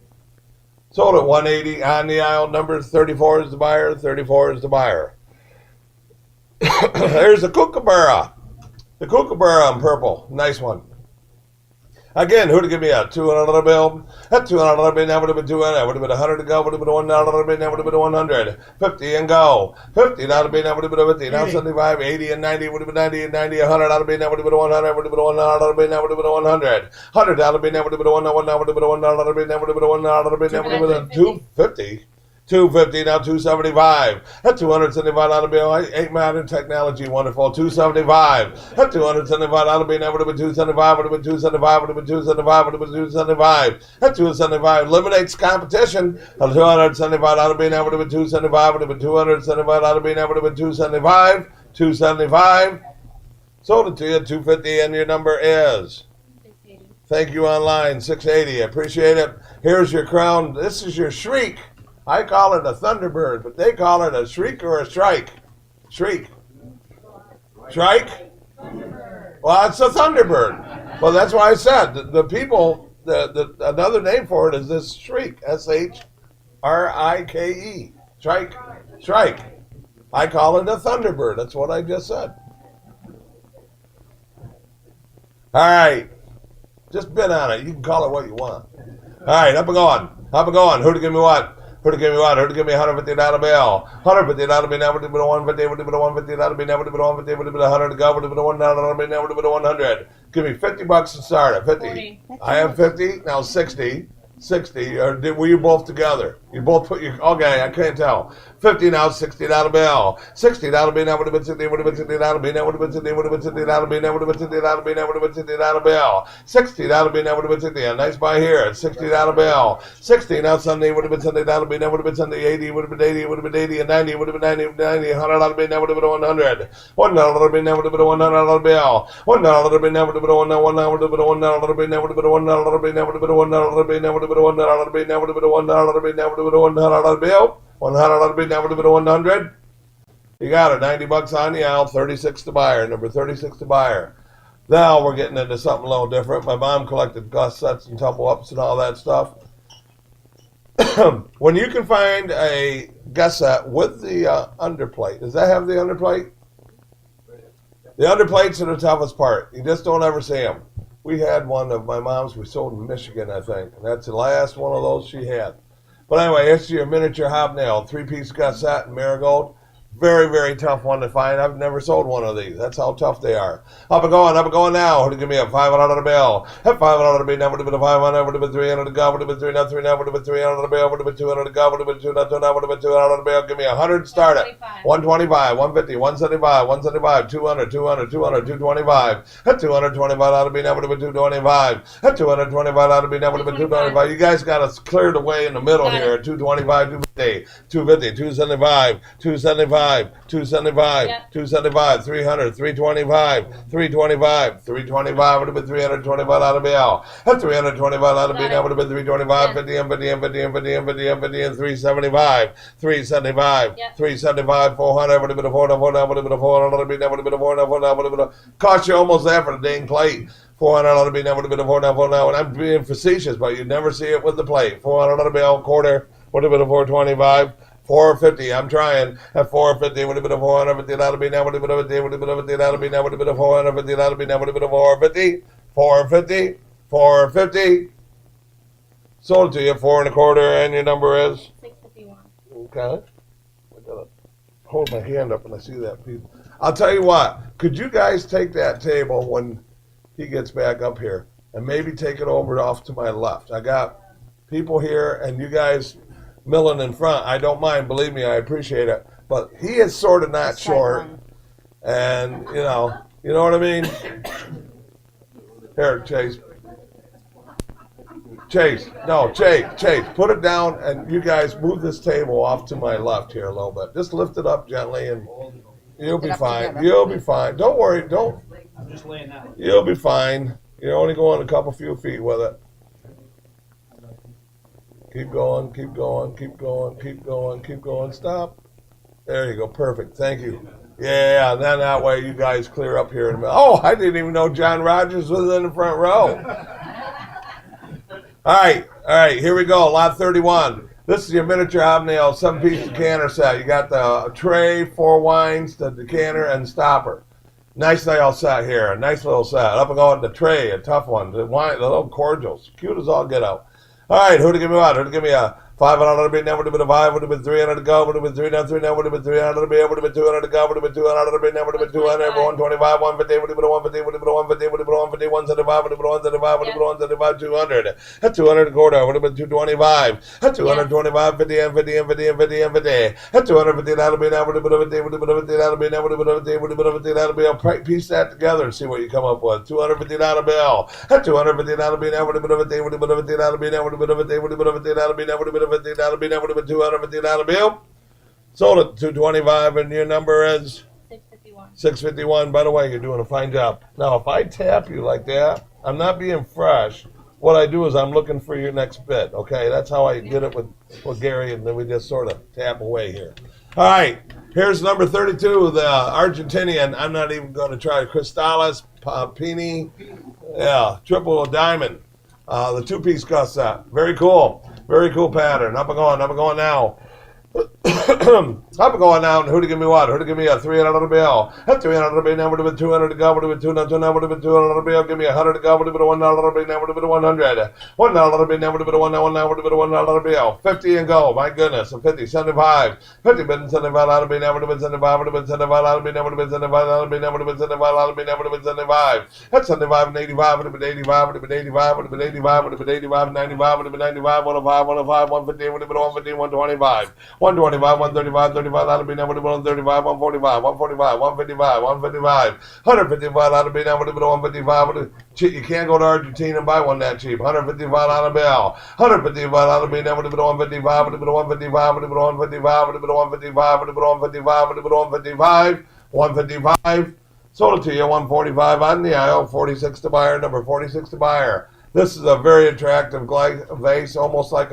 Sold at 180 on the aisle. Number 34 is the buyer. 34 is the buyer. There's the kookaburra. The kookaburra in purple. Nice one. Again, who'd give me a $200 bill? That $200 bill, now would have been 200. Would have been 100 to go. Would have been $100 bill, now would have been 100. 50 and go. $50 bill, now would have been 50. Now 75, 80 and 90. Would have been 90 and 90. $100 bill, now would have been 100. Would have been $100 bill, now would have been 100. $100 bill, now would have been 100. Now would have been $100 bill, now would have been 100 bill, now would have been 250. 250, now 275. That $275 bill, ain't modern technology wonderful. 275. That $275 bill, now would have been 275, would have been 275, would have been 275, would have been 275. That 275 eliminates competition. That $275 bill, now would have been 275, would have been $275 bill, now would have been 275. 275. Sold it to you, 250, and your number is? 680. Thank you online, 680. I appreciate it. Here's your crown. This is your Shriek. I call it a Thunderbird, but they call it a shriek or a shrike. Shriek. Shrike? Well, it's a Thunderbird. Well, that's why I said the people, another name for it is this shriek. Shrike. Shrike. Shrike. I call it a Thunderbird. That's what I just said. All right. Just bid on it. You can call it what you want. All right, up and going. Up and going. Who to give me what? Who to give me what? Who to give me $150 bill? $150 be never to be $150, would be $150 be never to be $150, would be $100 to go, would be $100 be never to be $100. Give me $50 to start at 50. 40. I have 50, now 60. 60, or were you both together? You both put your, okay, I can't tell. 50 now, $60 bill. $60 bill, now would have been 60, would have been $60 bill, now would have been 60, would have been $60 bill, now would have been $60 bill, now would have been $60 bill. $60 bill, now would have been 60, a nice buy here, it's $60 bill. 60 now Sunday, would have been $70 bill, now would have been Sunday, 80, would have been 80, would have been 80, and 90, would have been 90, $100 bill, now would have been 100. $1 bill, now would have been $100 bill. $1 bill, now would have been $1, $1 would have been $1 bill, now would have been $1 bill, now would have been $1 bill, now would have been $1 bill, now would have been $1 bill, now would have been $1 bill, now would have been $1 bill. $100 bill, now would have been 100. You got it. $90 on the owl, 36 to buyer. Number 36 to buyer. Now we're getting into something a little different. My mom collected gust sets and tumble ups and all that stuff. When you can find a gust set with the underplate, does that have the underplate? The underplates are the toughest part. You just don't ever see them. We had one of my mom's we sold in Michigan, I think. And that's the last one of those she had. But anyway, it's your miniature hobnail, 3-piece gust set in marigold. Very, very tough one to find. I've never sold one of these. That's how tough they are. Up and going now. Who to give me a $500 bill? That $500 bill, now would have been a 500, would have been 300 to go, would have been 300, 300, would have been 300 bill, would have been 200 to go, would have been 200, would have been 200 bill. Give me 100, start it. 125, 150, 175, 175, 200, 200, 200, 225. That $225 ought to be now would have been 225. That $225 ought to be now would have been 225. You guys got us cleared away in the middle here at 225, 250, 250, 275, 275. 275, Yep. 275, 300, 325, 325, 325 would have been $325 out of bill. That $325 out of bill now would have been 325, 50 and 50 and 50 and 50 and 50 and 50 and 375, 375, Yep. 375, 400 would have been a 400, would have been a 400, would have been a 400, would have been a cost you almost that for the dang plate. 400 ought to be now would have been a 400, and I'm being facetious, but you'd never see it with the plate. 400 ought to be a quarter, would have been a 425. 450, I'm trying. At 450, would have been a 450, that'll be now, would have been a 50, would have been a 50, that'll be now, would have been a 450, that'll be now, would have been a 450, 450, 450. Sold it to you, 4 1/4, and your number is? 651. Okay. I gotta hold my hand up when I see that, people. I'll tell you what, could you guys take that table when he gets back up here and maybe take it over off to my left? I got people here, and you guys milling in front. I don't mind, believe me, I appreciate it. But he is sort of not short, and you know what I mean. Here, Chase. Chase, put it down, and you guys move this table off to my left here a little bit. Just lift it up gently, and you'll be fine. You'll be fine. Don't worry. I'm just laying down. You'll be fine. You're only going a few feet with it. Keep going, keep going, keep going, keep going, keep going. Stop. There you go. Perfect. Thank you. Yeah, and then that way you guys clear up here in a minute. Oh, I didn't even know John Rogers was in the front row. All right, here we go. Lot 31. This is your miniature hobnail 7-piece decanter set. You got the tray, 4 wines, the decanter, and stopper. Nice little set here. A nice little set. Up and going the tray, a tough one. The wine, the little cordials. Cute as all get out. All right, who to give me what? Who to give me a 500 to be now, would have been a 5, would have been 300 to go, would have been 300, 300, would have been 300 to be, would have been 200 to go, would have been 200 to be now, would have been 200, 125, 150, would have been 150, would have been 150, would have been 150, 175, would have been 175, would have been 175, 200. At 200 quarter, would have been 225. At 225, 50 and 50 and 50 and 50 and 50. At 250, that'll be now, would have been a 50, would have been a 50, that'll be now, would have been a 50, would have been a 50, that'll be. I'll piece that together and see what you come up with. $250 bill. At 250, that'll be now, would have been a 50, would have been a 50, that'll be now, would have been a 50, would have been a 50, that'll be now, would have been a 50, that'll be now. Would have been $250 bill. Sold it $225, and your number is 651. 651. By the way, you're doing a fine job. Now, if I tap you like that, I'm not being fresh. what I do is I'm looking for your next bid. Okay, that's how I did it with Gary, and then we just sort of tap away here. All right, here's number 32, the Argentinian. I'm not even going to try Cristales Papini. Yeah, triple diamond. The two-piece gusset. Very cool. Very cool pattern. Up and going now. Up and going now. Who to give me what? Who to give me a $300 bill? At $300 bill, now would have been $200 to go. Would have been $200. Now would have been $200 bill. Give me $100 to go. Would have been $1 bill. Now would have been $100. $1 bill. Now would have been $1. Now would have been $1 bill. 50 and go. My goodness. A 50. 75. 50 been 75 out of me. Now would have been 75. Would have been 75 out of me. Now would have been 75 out of me. Now would have been 75 out of me. Now would have been 75. That's 75 and 85. Would have been 85. Would have been 85. Would have been 85. Would have been 85. 95. Would have been 95. 105. 105. 115. Would have been 115. 125. 125. 135. 35 out of me. Now would have been 135. 145. 145. 155. 155. 155 out of me. Now would have been 155. You can't go to Argentina and buy one that cheap. 155 out of bill. 155 out of me. Now would have been 155. Would have been 155. Would have been 155. Would have been 155. Would have been 155. Would have been 155. 155. Sold it to you. 145 on the aisle. 46 to buyer. Number 46 to buyer. This is a very attractive vase, almost like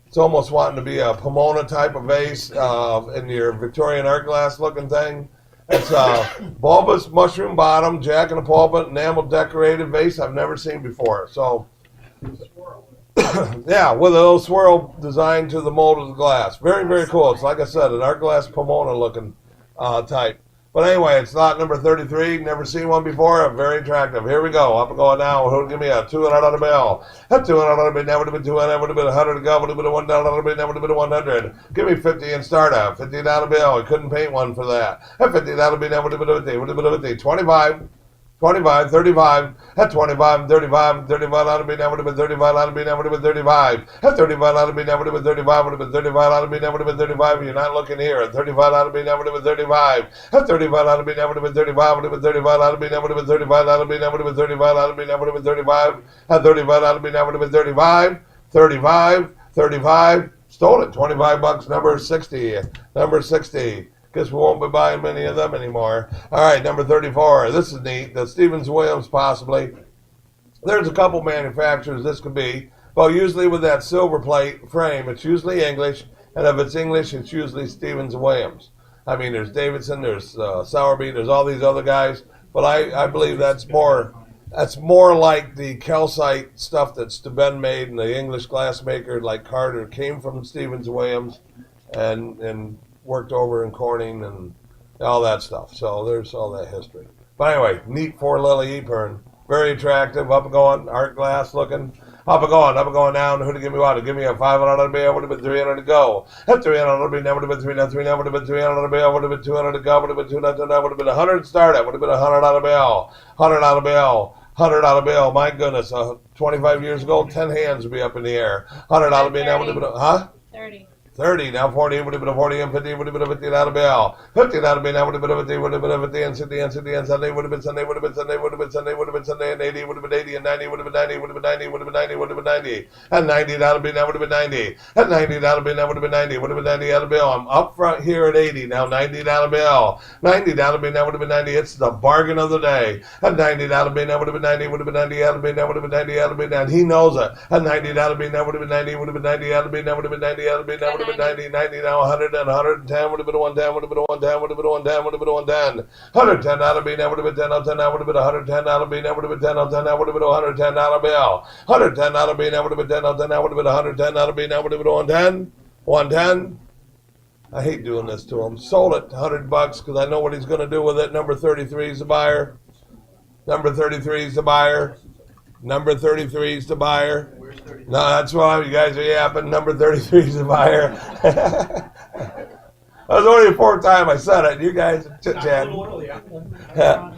it's almost wanting to be a Pomona type of vase in your Victorian art glass looking thing. It's a bulbous mushroom bottom, jack in the pulpit, enamel decorated vase I've never seen before. So, yeah, with a little swirl designed to the mold of the glass. Very, very cool. It's like I said, an art glass Pomona looking type. But anyway, it's lot number 33. Never seen one before. Very attractive. Here we go. Up and going now. Who'll give me a $200 bill? That $200 bill. That would have been 200. That would have been 100 to go. Would have been a $1 bill. That would have been 100. Give me 50 and start out. $50 bill. I couldn't paint one for that. That $50 bill. That would have been 50. Would have been 50. 25. 25, 35, at 25, 35, 35 out of me, that would have been 35 out of me, that would have been 35. At 35 out of me, that would have been 35, would have been 35 out of me, that would have been 35. You're not looking here. At 35 out of me, that would have been 35. At 35 out of me, that would have been 35, would have been 35 out of me, that would have been 35 out of me, that would have been 35 out of me, that would have been 35. At 35 out of me, that would have been 35, 35, 35. Stole it. $25, number 60. Number 60. Guess we won't be buying many of them anymore. All right, number 34. This is neat. The Stevens-Williams, possibly. There's a couple manufacturers this could be. Well, usually with that silver plate frame, it's usually English. And if it's English, it's usually Stevens-Williams. I mean, there's Davidson, there's Sowerby, there's all these other guys. But I believe that's more like the calcite stuff that's been made, and the English glassmaker like Carter came from Stevens-Williams and worked over in Corning and all that stuff. So there's all that history. But anyway, neat for Lily Epearn. Very attractive, up and going, art glass looking. Up and going down. Who to give me what? To give me a $500 bill, would have been 300 to go. At 300 bill, would have been 300, would have been 300 bill, would have been 200 to go, would have been 200, would have been 100 start at, would have been $100 bill. $100 bill. $100 bill. My goodness, 25 years ago, 10 hands would be up in the air. $100 bill, now would have been, 30. 30, now 40, would have been a 40 and 50, would have been a $50 bill. $50 bill, now would have been a 50, would have been a 50 and 60 and 60 and Sunday, would have been Sunday, would have been Sunday, would have been Sunday, would have been Sunday and 80, would have been 80 and 90, would have been 90, would have been 90, would have been 90, would have been 90. And $90 bill, now would have been 90. And $90 bill, now would have been 90, would have been 90 out of bill. I'm up front here at 80, now $90 bill. $90 bill, now would have been 90. It's the bargain of the day. And $90 bill, now would have been 90, would have been 90 out of bill, now would have been 90 out of bill. And he knows it. And $90 bill, now would have been 90, would have been 90 out of bill, now would have been 90 out of bill, now would have been 90, 90. Now 100 and 110 would have been 110, would have been 110, would have been 110, would have been 110. 110 out of me, that would have been 10 out of 10, that would have been 110 out of me, that would have been 10 out of 10, that would have been 110 out of bill. 110 out of me, that would have been 10 out of 10, that would have been 110 out of me, that would have been 110. 110. I hate doing this to him. Sold it $100 because I know what he's going to do with it. Number 33 is the buyer. Number 33 is the buyer. Number 33 is the buyer. No, that's why you guys are yapping. Number 33 is the buyer. That was only the fourth time I said it. You guys chit-chatting. Yeah,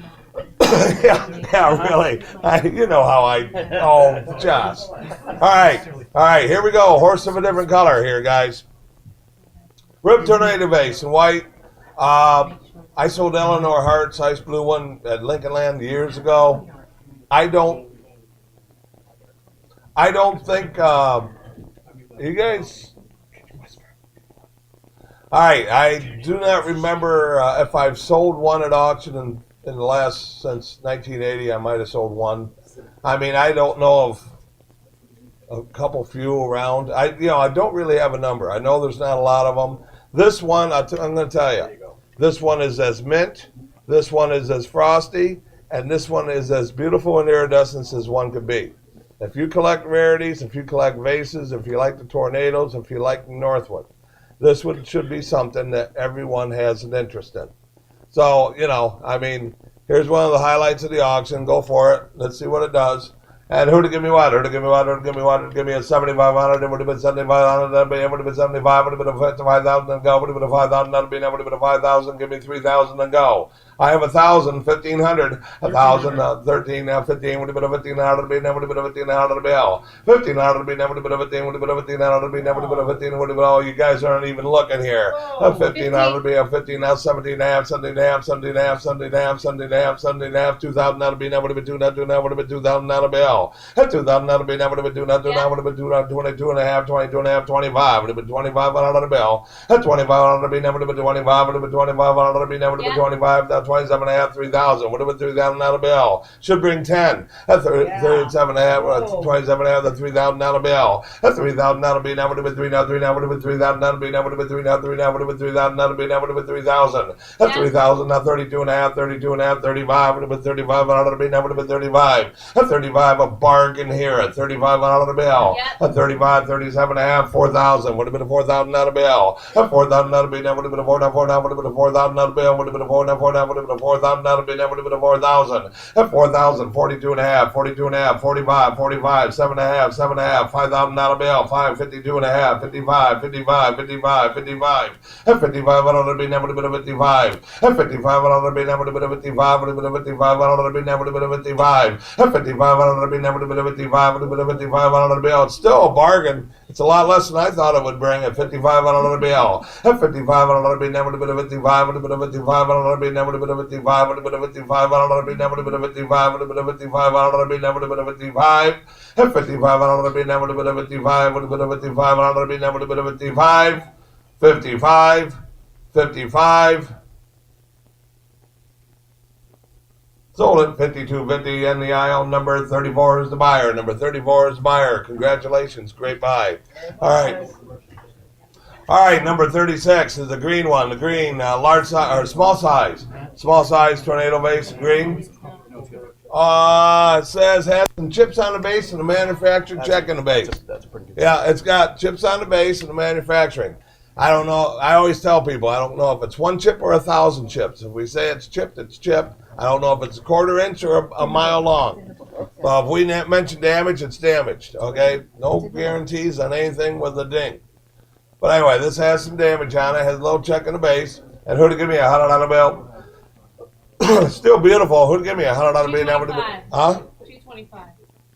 really. You know how Josh. All right, here we go. Horse of a different color here, guys. Rib Tornado Vase in white. I sold Eleanor Hart's ice blue one at Lincoln Land years ago. I don't think you guys. All right, I do not remember if I've sold one at auction in the last since 1980. I might have sold one. I mean, I don't know a couple few around. I don't really have a number. I know there's not a lot of them. This one, I'm going to tell you, this one is as mint, this one is as frosty, and this one is as beautiful in iridescence as one could be. If you collect rarities, if you collect vases, if you like the tornadoes, if you like the Northwood, this should be something that everyone has an interest in. So, here's one of the highlights of the auction. Go for it. Let's see what it does. And who to give me what? Who to give me what? Who to give me what? Who to give me a 7,500? It would have been 7,500. It would have been 75. It would have been 5,000 and go. Would have been 5,000. That would have been 5,000. Give me 3,000 and go. I have 1,000, 1,500, 1,000, 13, 15. Would have been a 1,500. Would have been a 1,500 bill. 1,500. Would have been a 15. Would have been a 1,500. Would have been a 15. Would have been. Oh, you guys aren't even looking here. A 1,500 would be a 15. Now 17 and a half, 17 and a half, 17 and a half, 17 and a half, 17 and a half, 17 and a half. 2,000. That would be. That would have been 2. That would have been 2,000. That would bill. 2,000. That would be. That would have been 2. That would have been 22 and a half, 22 and a half, 25. Would have been 2,500 bill. 2,500 would be. That would have been 25. Would have been 2,500 would be. That would have been 25. That's 27 and a half, 3,000. Would have been 3,000 dollar bill. Should bring 10. That's 37 and a half. 27 and a half. That's 3,000 dollar bill. That's 3,000 dollar bill. That would have been 3 now. 3 now would have been 3,000 dollar bill. That would have been 3 now. 3 now would have been 3,000 dollar bill. That would have been 3,000. That's 3,000. Now 32 and a half. 32 and a half. 35 would have been 35 dollar bill. That would have been 35. That's 35. A bargain here at 35 dollar bill. At 35, 37 and a half. 4,000 would have been a 4,000 dollar bill. At 4,000 dollar bill. That would have been a 4 now. 4 now would have been a 4,000 dollar bill. Would have been a 4 now. 4 now would have been a 4,000 dollar bill. That would have been a 4,000. At 4,000, 42 and a half, 42 and a half, 45, 45, 7 and a half, 7 and a half, $5,000 bill, 5, 52 and a half, 55, 55, 55, 55. At 55, I would have been never to be a 55. At 55, I would have been never to be a 55, would have been a 55, I would have been never to be a 55. At 55, I would have been never to be a 55, would have been a 55, I would have been. It's still a bargain. It's a lot less than I thought it would bring at 55, I would have been. At 55, I would have been never to be a 55, would have been a 55, I would have been never to be a 55, would have been a 55, I would have been never to be a 55, would have been a 55, I would have been never to be a 55. At 55, I would have been never to be a 55, would have been a 55, I would have been never to be a 55. 55, 55. Sold it 52.50 in the aisle. Number 34 is the buyer. Number 34 is the buyer. Congratulations, great buy. All right. All right, number 36 is the green one. The green, large size or small size tornado vase, green. It says has some chips on the base and a manufacturing check in the base. That's pretty good. Yeah, it's got chips on the base and the manufacturing. I don't know. I always tell people I don't know if it's 1 chip or 1,000 chips. If we say it's chipped, it's chipped. I don't know if it's a quarter inch or a mile long. Well, if we mention damage, it's damaged. Okay, no guarantees on anything with a ding. But anyway, this has some damage on it. Has a little check in the base. And who to give me a $100 bill? Still beautiful. Who to give me a $100 bill? Huh? 225.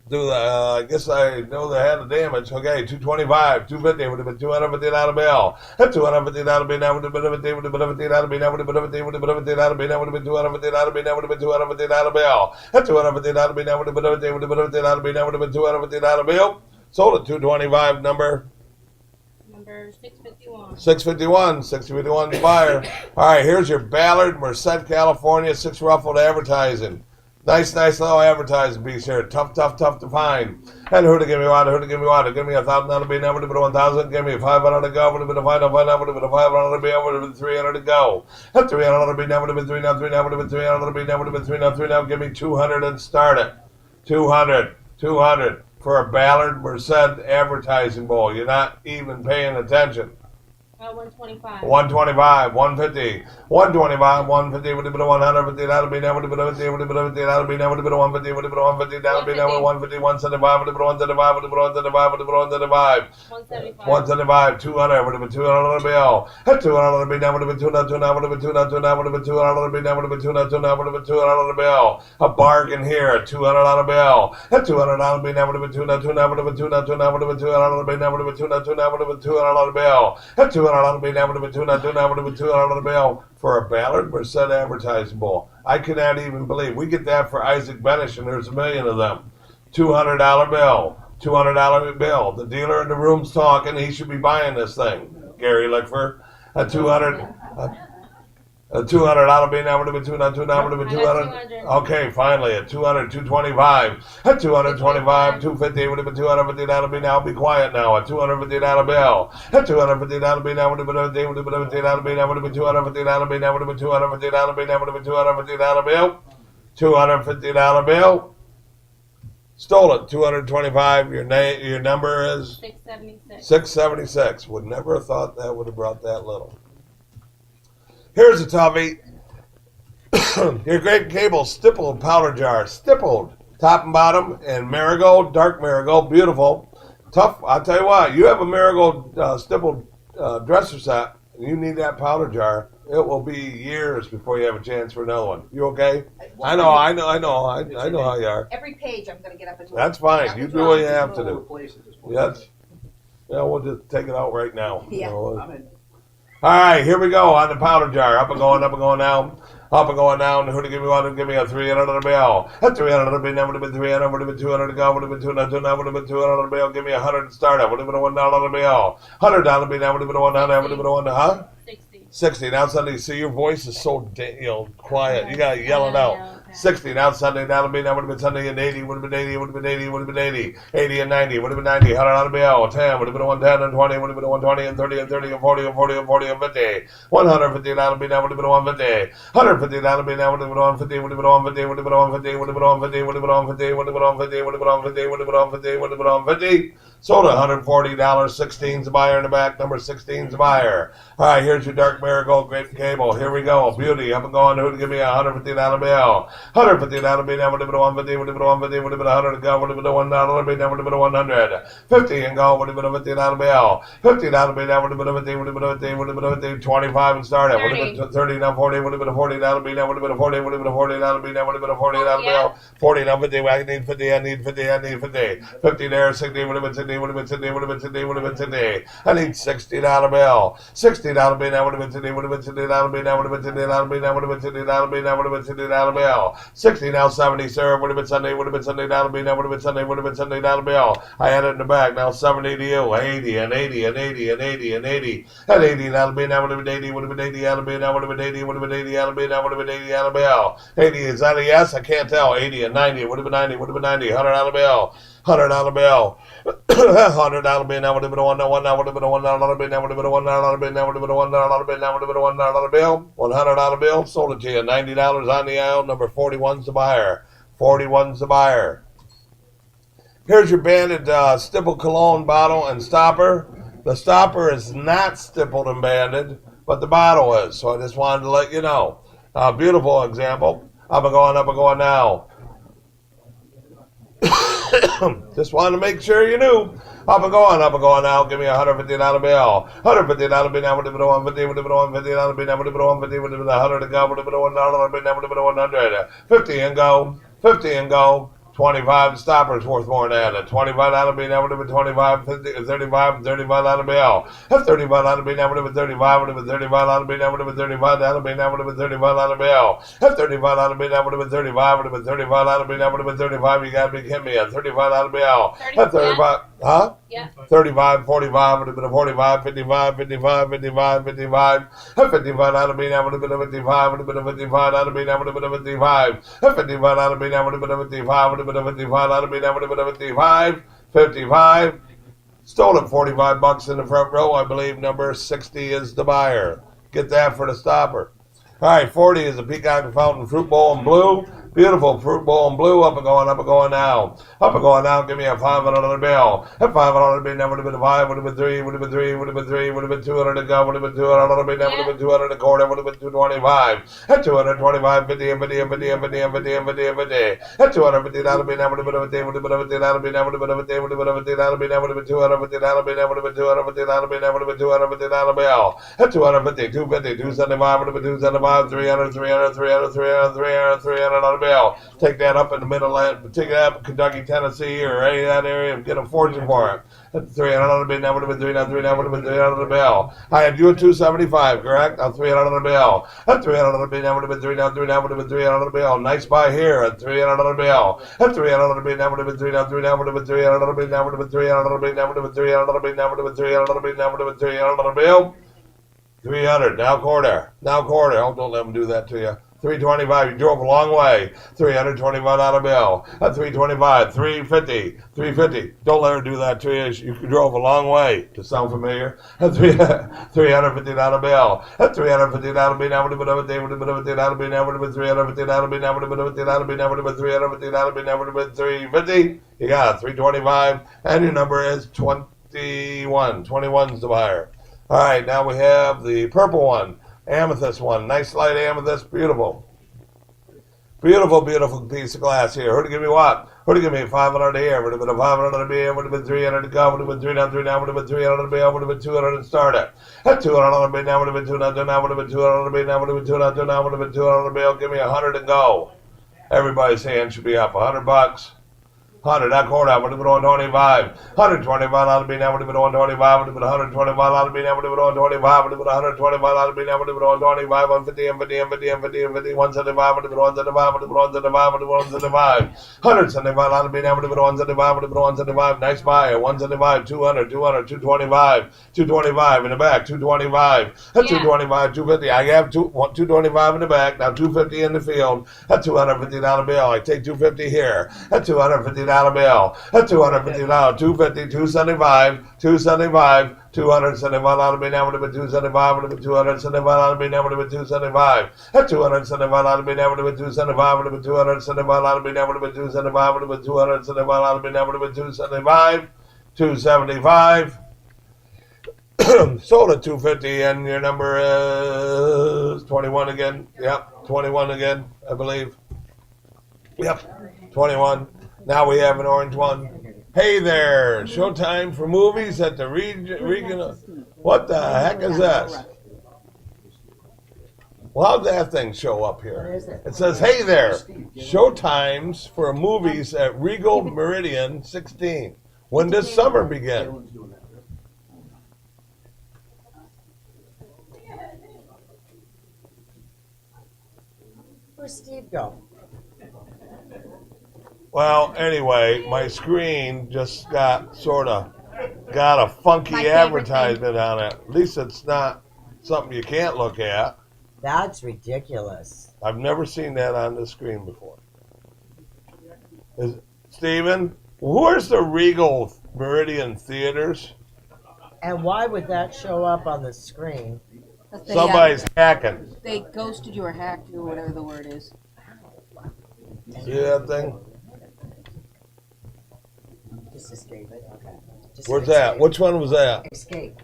I guess I know they had the damage. Okay, 225, 250 would have been $250 bill. At $250 bill, that would have been $50, would have been $50 bill, that would have been $50, would have been $50 bill, that would have been $250 bill, that would have been $250 bill. At $250 bill, that would have been $50, would have been $50 bill, that would have been $250 bill. Sold at 225, number 651. 651 buyer. All right, here's your Ballard, Merced, California, 6 ruffled advertising. Nice little advertising piece here. Tough to find. And who to give me what? Who to give me what? Give me a $1,000 bill. Would have been 1,000. Give me a $500 to go. Would have been a $500. Would have been a $500 bill. Would have been $300 to go. A $300 bill. Would have been 3 now. 3 now. Would have been $300 bill. Would have been 3 now. 3 now. Give me 200 and start it. 200 for a Ballard Merced advertising bowl. You're not even paying attention. 125. 125, 150, 125, 150 would have been a 150, that would be never to be 50, would have been 50, that would be never to be 150, would have been 150, that would be never 150, 175, would have been 175, would have been 175, would have been 175, 175, 200, would have been $200 bill. At $200 bill, would have been 200, would have been 200, would have been $200 bill, would have been 200, would have been $200 bill. A bargain here, a $200 bill. At $200 bill, would have been 200, would have been 200, would have been $200 bill, would have been 200, would have been $200 bill. At $200 bill, would have been 200, would have been $200 bill for a Ballard Merced advertising bowl. I cannot even believe we get that for Isaac Benish, and there's a million of them. $200 bill, $200 bill. The dealer in the room's talking. He should be buying this thing. Gary Lickford, a 200. A 200, that'll be now, would have been 200, I 200. got 200. Okay, finally, a 200, 225. A 225, 250, would have been 250, that'll be now, be quiet now. A 250 dollar bill. A 250 dollar bill now, would have been a day, would have been a dollar bill now, would have been 250 dollar bill now, would have been 250 dollar bill now, would have been 250 dollar bill. $250 bill. Stole it. 225. Your number is 676. 676. Would never have thought that would have brought that little. Here's a toughie. Your great cable stippled powder jar. Stippled. Top and bottom. And marigold. Dark marigold. Beautiful. Tough. I'll tell you what. You have a marigold stippled dresser set. And you need that powder jar. It will be years before you have a chance for another one. You okay? I know how you are. Every page I'm going to get up and look. That's fine. You do what you have to do. Replace at this point. Yes. Yeah, we'll just take it out right now. Yeah. I'm in. All right, here we go on the powder jar. Up and going now. Up and going down. Who to give me one? Who give me a 300 bill? A 300 bill. Now would have been 300. Would have been 200 to go. Would have been 200. Now would have been 200 bill. Give me 100 to start up. Would have been a $1 bill. $100 bill. Now would have been a $1. Would have been a $1. Huh? 60. 60. Now Sunday. See, your voice is so quiet. You gotta yell it out. Yeah, okay. 60. Now Sunday. That'll be. That would have been Sunday and 80. Would have been 80. Would have been 80. Would have been 80. 80 and 90. Would have been 90. $100 bill. 10. Would have been a 110 and 20. Would have been a 120 and 30 and 30 and 40 and 40 and 40 and 50. $150. That'll be. Now would have been a 150. $150. That'll be. Now would have been 150. Would have been 150. Would have been 150. Would have been 150. Would have been 150. Would have been 150. Would have been 150. Would have been 150. Would have been 150. Sold $140. 16's a buyer in the back. Number 16's a buyer. All right, here's your dark marigold grape cable. Here we go. Beauty. Up and going. Who to give me a $150 bill? $150 bill. Now would have been 150. Would have been 150. Would have been 100 to go. Would have been a $1 bill. Now would have been a 100. 50 and go. Would have been a $50 bill. $50 bill. Now would have been a 50. Would have been a 50. Would have been a 50. 25 and start it. Would have been 30. Now 40. Would have been a $40 bill. Now would have been a 40. Would have been a $40 bill. Now would have been a $40 bill. 40. Now 50. I need 50. I need 50. I need 50. 50 there. 60. Would have been 60. Would have been 60. Would have been 60. Would have been 60. I need $60 bill. $60 bill. Now would have been 60. Would have been $60 bill. Now would have been $60 bill. Now would have been $60 bill. Now would have been $60 bill. 60 now 70, sir. Would have been Sunday. Would have been Sunday dollar bill. Now would have been Sunday. Would have been Sunday dollar bill. I had it in the back. Now 70 to you. 80 and 80 and 80 and 80 and 80. At 80 dollar bill. Now would have been 80. Would have been 80 dollar bill. Now would have been 80. Would have been 80 dollar bill. Now would have been 80 dollar bill. 80 is that a yes? I can't tell. 80 and 90. Would have been 90. Would have been 90. $100 bill. $100 bill. $100 bill. Now would have been a $1. Now would have been a $1 bill. Now would have been a $1 bill. Now would have been a $1 bill. Now would have been a $1 bill. $100 bill. Sold it to you. $90 on the aisle. Number 41's the buyer. 41's the buyer. Here's your banded stipple cologne bottle and stopper. The stopper is not stippled and banded, but the bottle is. So I just wanted to let you know. Beautiful example. Up and going now. Just wanted to make sure you knew. Up and going now. Give me a $150 bill. $150 bill. Now would have been a $150. Would have been a $150 bill. Now would have been a $150. Would have been a $100 to go. Would have been a $1 bill. Now would have been a $100. 50 and go. 50 and go. 25 stoppers worth more than that. $25 bill. Now would have been 25. 50, 35. $35 bill. $35 bill. Now would have been 35. Would have been $35 bill. Now would have been $35 bill. Now would have been $35 bill. $35 bill. Now would have been 35. Would have been $35 bill. Now would have been 35. You gotta be kidding me. A $35 bill. 35. Huh? Yeah. 35, 45, would have been a 45, 55, 55, 55, 55. A 55 out of me, now would have been a 55, would have been a 55 out of me, now would have been a 55. A 55 out of me, now would have been a 55, would have been a 55 out of me, now would have been a 55, 55. Stole it $45 in the front row, I believe number 60 is the buyer. Get that for the stopper. All right, 40 is a peacock fountain fruit bowl in blue. Beautiful fruit bowl in blue. Up and going now. Up and going now. Give me a $500 bill. A $500 bill. Now would have been 5. Would have been 3. Would have been 3. Would have been 3. Would have been 200 to go. Would have been $200 bill. Now would have been 200 a quarter. Would have been 225. At 225, 50, and 50, and 50, and 50, and 50, and 50, and 50. At $250 bill. Now would have been a 50. Would have been a $50 bill. Now would have been a 50. Would have been a $50 bill. Now would have been $250 bill. Now would have been $250 bill. Now would have been $250 bill. At 250, 250, 275. Would have been 275. 300, 300, 300, 300, 300, $300 bill. Take that up in the middle land, take it up Kentucky, Tennessee, or any of that area and get a fortune for it. At $300 bill, now would have been 300, now would have been $300 bill. I had you at 275, correct? Now $300 bill. At $300 bill, now would have been 3 now would have been $300 bill. Nice buy here at $300 bill. At $300 bill, now would have been 3 now would have been $300 bill, now would have been $300 bill, now would have been $300 bill, now would have been $300 bill, now would have been $300 bill. 300. Now quarter. Now quarter. Oh, don't let them do that to you. 325. You drove a long way. $325 bill. At 325. 350. 350. Don't let her do that to you. You drove a long way. Does that sound familiar? At $350 bill. At $350 bill. Now would have been $350 bill. Now would have been $350 bill. Now would have been $350 bill. Now would have been $350 bill. Now would have been 350. You got it. 325. And your number is 21. 21's the buyer. All right. Now we have the purple one. Amethyst one. Nice light amethyst. Beautiful. Beautiful, beautiful piece of glass here. Who to give me what? Who to give me 500 here? Would have been a 500 here. Would have been 300 to go. Would have been 300 now. Would have been 300 to would have been 200 to start it. At 200 now. Would have been 200 now. Would have been 200 now. Would have been 200 now. Would have been 200 Give me 100 to go. Everybody's hand should be up. $100. 100, that quarter, would have been 125. 125 out of me now would have been 125, would have been 125 out of me now would have been 125, would have been 125 out of me now would have been 125, 150, 150, 175, would have been 175, would have been 175, would have been 175. 175 out of me now would have been 175, would have been 175. Nice buy, 175, 200, 200, 225, 225 in the back, 225. At 225, 250. I have 225 in the back, now 250 in the field. At $250 bill, I take 250 here. At $250 bill. At $250, 250, 275, 275, 275 out of me now would have been 275, would have been 275 out of me now would have been 275. At 275 out of me now would have been 275, would have been 275 out of me now would have been 275, would have been 275 out of me now would have been 275, 275. Sold at 250 and your number is 21 again. Yep, 21 again, I believe. Yep, 21. Now we have an orange one. Hey there, showtime for movies at the regional. What the heck is this? Well, how'd that thing show up here? It says, hey there, showtimes for movies at Regal Meridian 16. When does summer begin? Where's Steve go? Well, anyway, my screen just got a funky advertisement on it. At least it's not something you can't look at. That's ridiculous. I've never seen that on the screen before. Steven, where's the Regal Meridian Theaters? And why would that show up on the screen? Somebody's hacking. They ghosted you or hacked you or whatever the word is. See that thing? Just escape it. Okay. Just Where's escape. that? Which one was that? Escape.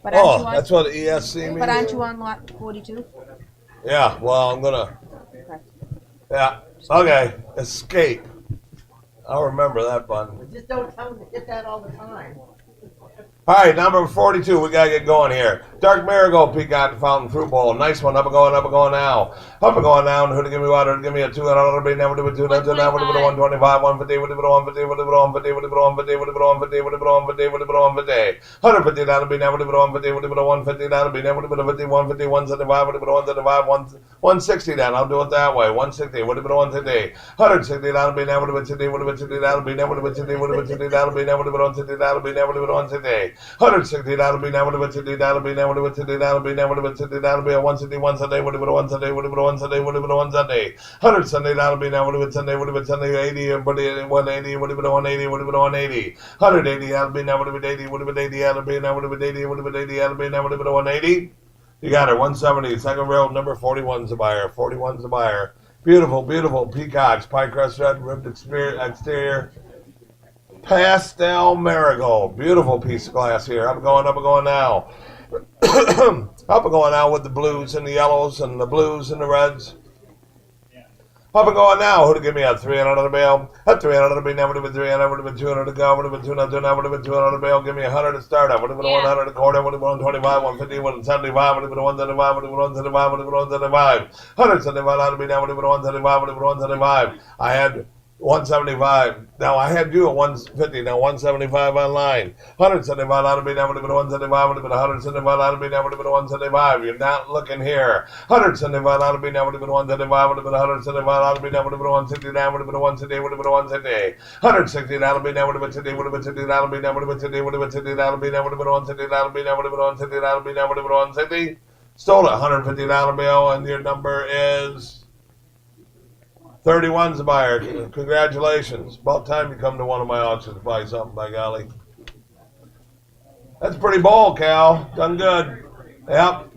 But aren't you Oh, on, that's what ESC means? But aren't you on lot 42? Yeah, well, I'm going to... Okay. Yeah, okay. Escape. I'll remember that button. Just don't tell them to hit that all the time. All right, number 42. We got to get going here. Dark Marigold Peacock Fountain Fruit Bowl. Nice one. Up and going now. Up and going now. Who to give me what? Who to give me a 200? Now would have been 200. Now would have been 125. 150. Would have been 150. Would have been 150. Would have been 150. Would have been 150. Would have been 150. Would have been 150. 150. Now would have been 150. Would have been 150. Now would have been 50. 150. 175. Would have been 175. 160. Then I'll do it that way. 160. Would have been 160. 160. Now would have been 60. Would have been 60. Now would have been 60. Would have been 60. Now would have been 160. Now would have been 160. 160 that'll be now would have been 60 that'll be now would have been 60 that'll be now would have been 60 that'll be a 160 1 Sunday would have been 1 Sunday would have been 1 Sunday would have been 1 Sunday 100 Sunday that'll be now would have been Sunday would have been Sunday 80 and 180 would have been 180 would have been 180 180 that'll be now would have been 80 would have been 80 that'll be now would have been 80 would have been 80 that'll be now would have been 180. You got her 170 second row number 41's the buyer 41's the buyer. Beautiful beautiful peacocks pie crust red ribbed exterior. Pastel marigold. Beautiful piece of glass here. Up and going now. Up and going now with the blues and the yellows and the blues and the reds. Up and going now. Who to give me a 300 on the bail? At 300 to be now would have been 300, would have been 200 to go, would have been 200 now, would have been 200 on the bail. Give me 100 to start up. Would have been 100 a quarter, would have been 125, 150, 175, would have been 175, would have been 175, would have been 175. 175 out of me now would have been 175, would have been 175. I had 175. Now I had you at 150. Now 175 online. 175 ought to be now. Would have been 175. Would have been 175 ought to be now. Would have been 175. You're not looking here. 175 ought to be now. Would have been 175. Would have been 175 ought to be now. Would have been 169. Would have been 160. Would have been 160. 160 ought to be now. Would have been 60. Would have been 60. Ought to be now. Would have been 60. Would have been 60. Ought to be now. Would have been 160. Ought to be now. Would have been 160. Ought to be now. Would have been 160. Stole it. $150 bill, and your number is 31's a buyer. Congratulations. About time you come to one of my auctions to buy something, by golly. That's pretty bold, Cal. Done good. Yep.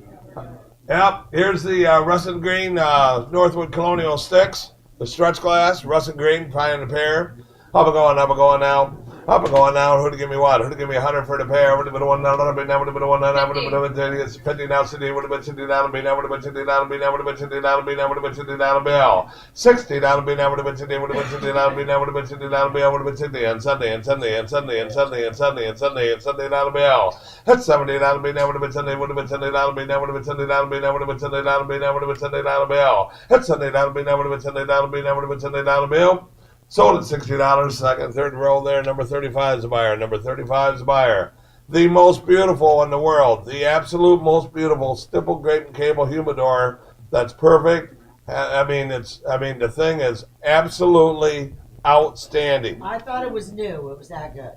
Yep. Here's the russet green Northwood Colonial Sticks. The stretch glass, russet green, pie in the pair. Up and going now. Up and going now. Who'd give me what? Who'd give me 100 for the pair? Would have been one now. Would have been now. Would have been one now. Would have been 50. It's 50 now. City would have been 50 now. Would have been 50 now. Would have been 50 now. Would have been 50 now. Bill 60 now. Would have been 50. Would have been 50 now. Would have been 50 now. Bill would have been 60 and Sunday and Sunday and Sunday and Sunday and Sunday and Sunday and Sunday now. Bill that's 70 now. Would have been Sunday. Would have been Sunday now. Would have been Sunday now. Would have been Sunday now. Would have been Sunday now. Bill that's Sunday now. Would have been Sunday now. Would have been Sunday now. Bill. Sold at $60. Second, third row there. Number 35 is a buyer. Number 35 is a buyer. The most beautiful in the world. The absolute most beautiful stipple grape and cable humidor. That's perfect. I mean, the thing is absolutely outstanding. I thought it was new. It was that good.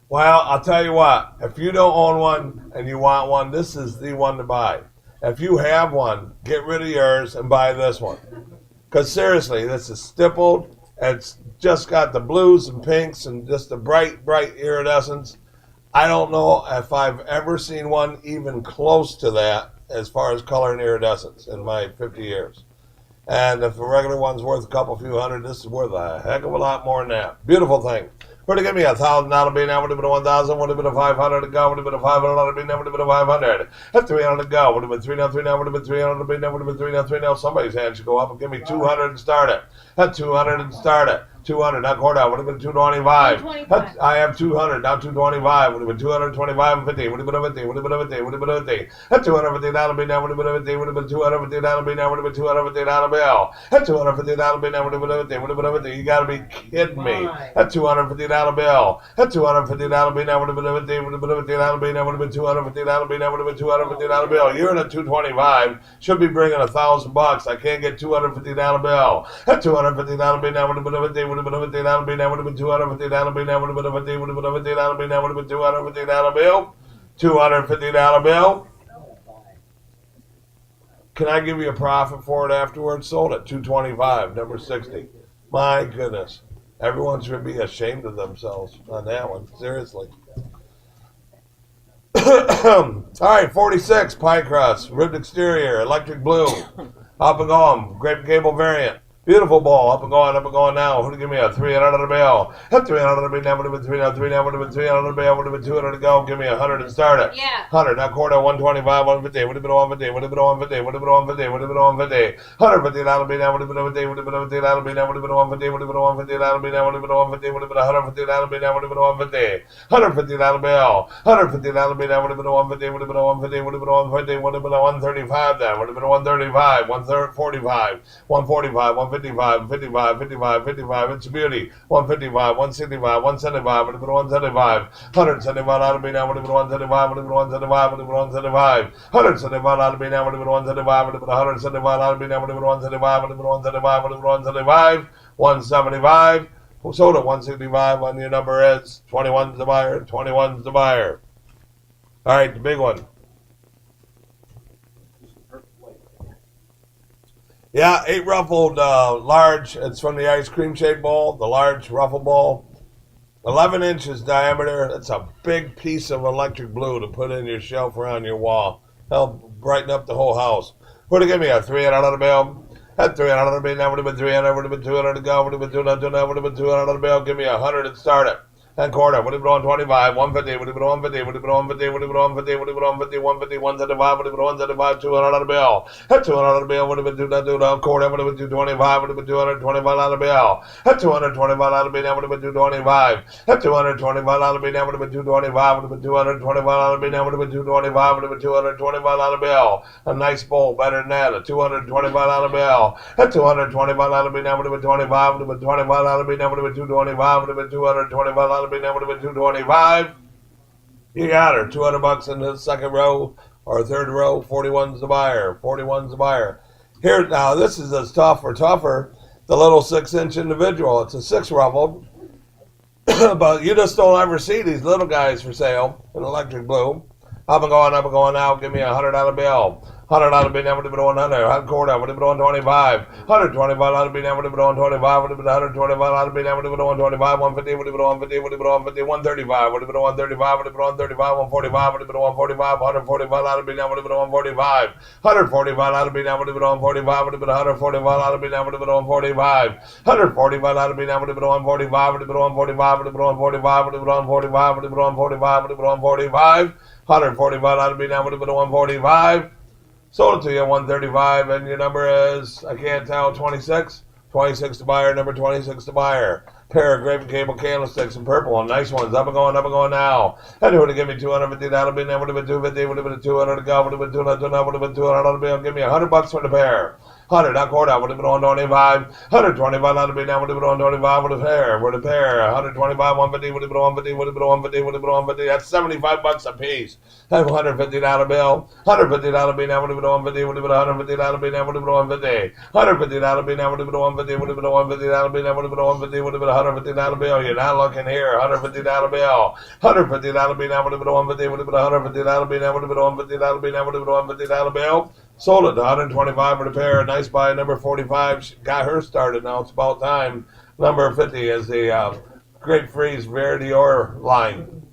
Well, I'll tell you what. If you don't own one and you want one, this is the one to buy. If you have one, get rid of yours and buy this one. Because seriously, this is stippled. It's just got the blues and pinks and just the bright iridescence. I don't know if I've ever seen one even close to that as far as color and iridescence in my 50 years. And if a regular one's worth a couple few hundred, this is worth a heck of a lot more than that. Beautiful thing. Would have given me $1,000 be now, would have been 1,000, would have been 500 to go, would have been 500 be now, would have been 500. At 300 to go, would have been 3 now, would have been 300 be now, would have been 3 now. Somebody's hand should go up and give me 200 and start it. At 200 and start it. 200, not quarter out, would have been 225. 225. I have 200, now 225, would have been 225 and 50, would have been 50, would have been 50, would have been 50. At 250 be now, would have been 50, would have been 250 be now, would have been 250 bill. At 250 be now, would have been 50, would have been 50. You gotta be kidding me. At $250 bill. At $250 be now, would have been 50, would have been 50 be now, would have been 250 be now, would have been 250 bill. You're in a 225, should be bringing $1,000. I can't get $250 bill. At $250 be now, would have been 50. Would have been $50 be now, would have been $250 be now, would have been 50, would have been $50 be now, would have been $250 bill. $250 bill. Can I give you a profit for it afterwards? Sold at $225, number 60. My goodness. Everyone should be ashamed of themselves on that one. Seriously. All right, 46, pie crust, ribbed exterior, electric blue. Up and going, grape cable variant. Beautiful ball, up and going now. Who'd give me a $300 bill? At $300 bill, now would have been 3 now, would have been $300 bill, would have been 200 to go. Give me 100 and start it. Yeah. 100, now quarter, 125, 150, would have been 150, would have been 150, would have been 150, would have been 150. $150 bill, now would have been 50, would have been $50 bill, now would have been 150, would have been $150 bill, now would have been 150, would have been $150 bill, now would have been 150. $150 bill, $150 bill, now would have been 150, would have been 150, would have been 150, would have been 135 then, would have been 135, 145, 145, 155, 55, 55, 55, it's a beauty. 155, 165, 175, would have been 175. 175 out of me now, would have been 175, would have been 175, would have been 175. 175 out of me now, would have been 175, would have been 175 out of me now, would have been 175, would have been 175, would have been 175, 175. Sold at 165 on your number is 21's the buyer, 21's the buyer. All right, the big one. Yeah, 8 ruffled large. It's from the ice cream shaped bowl, the large ruffle bowl. 11 inches diameter. That's a big piece of electric blue to put in your shelf around your wall. Help brighten up the whole house. Would have given me a $300 bill. At $300 bill, now would have been 300, would have been 200 to go, would have been 200, would have been 200 bill. Give me 100 and start it. and quarter, would it be on 25, 150, would it be on 50, would it be on 50, would it be on 50, would it be on 50, 150, 175, would it be 175, 200 dollar bill. At 200 dollar bill, would it be 2 quarter, would it be 225, would it be 225 dollar bill. At 225 dollar bill, would it be 225. At 225 dollar bill, would it be 225, would it be 225 dollar bill, would it be 225, would it be 225 dollar bill. A nice bowl, better than that, a 225 dollar bill. At 225 dollar bill, would it be 25, would it be 25 dollar bill, would it be 225, would it be 225 dollar bill, would it be 225. You got her. $200 in the second row or third row. 41's the buyer. 41's the buyer. Here now, this is as tougher. The little 6-inch individual. It's a 6 ruffled, but you just don't ever see these little guys for sale in electric blue. Up and going out. Give me a $100 bill. $100 bill, never to be on 100. Hot quarter, would it be on 25? $125 bill, never to be on 25. Would it be $125 bill, never to be on 25? 150, would it be on 50? Would it be on 50? 135, would it be on 35? Would it be on 35? 145, would it be on 45? $145 bill, never to be on 45. $145 bill, never to be on 45. Would it be $145 bill, never to be on 45? $145 bill, never to be on 45. Would it be on 45? Would it be on 45? Would it be on 45? Would it be on 45? Would it be on 45? $145 bill, never to be on 45. Sold it to you at 135, and your number is, I can't tell, 26. 26 to buyer, number 26 to buyer. Pair of grape cable candlesticks in purple, and nice ones. Up and going now. And who would have given me $250 bill, would have been 250, would have been 200 to go, would have been 200, would have been 200 bill. Give me $100 for the pair. 100, not quarter, would have been on 25. $125 bill, would have been on 25 with a pair. With a pair. 125, 150, would have been on 50, would have been on 50, would have been on 50. That's $75 a piece. That's $150 bill. $150 bill, would have been on 50, would have been $150 bill, would have been on 50. $150 bill, would have been on 50, would have been $150 bill, would have been on 50, would have been $150 bill. You're not looking here. $150 bill. $150 bill, would have been on 50, would have been $150 bill, would have been on $50 bill, would have been on $50 bill. Sold it to 125 for the pair. Nice buy. Number 45 she got her started. Now it's about time. Number 50 is the Grape Freeze Verdior line.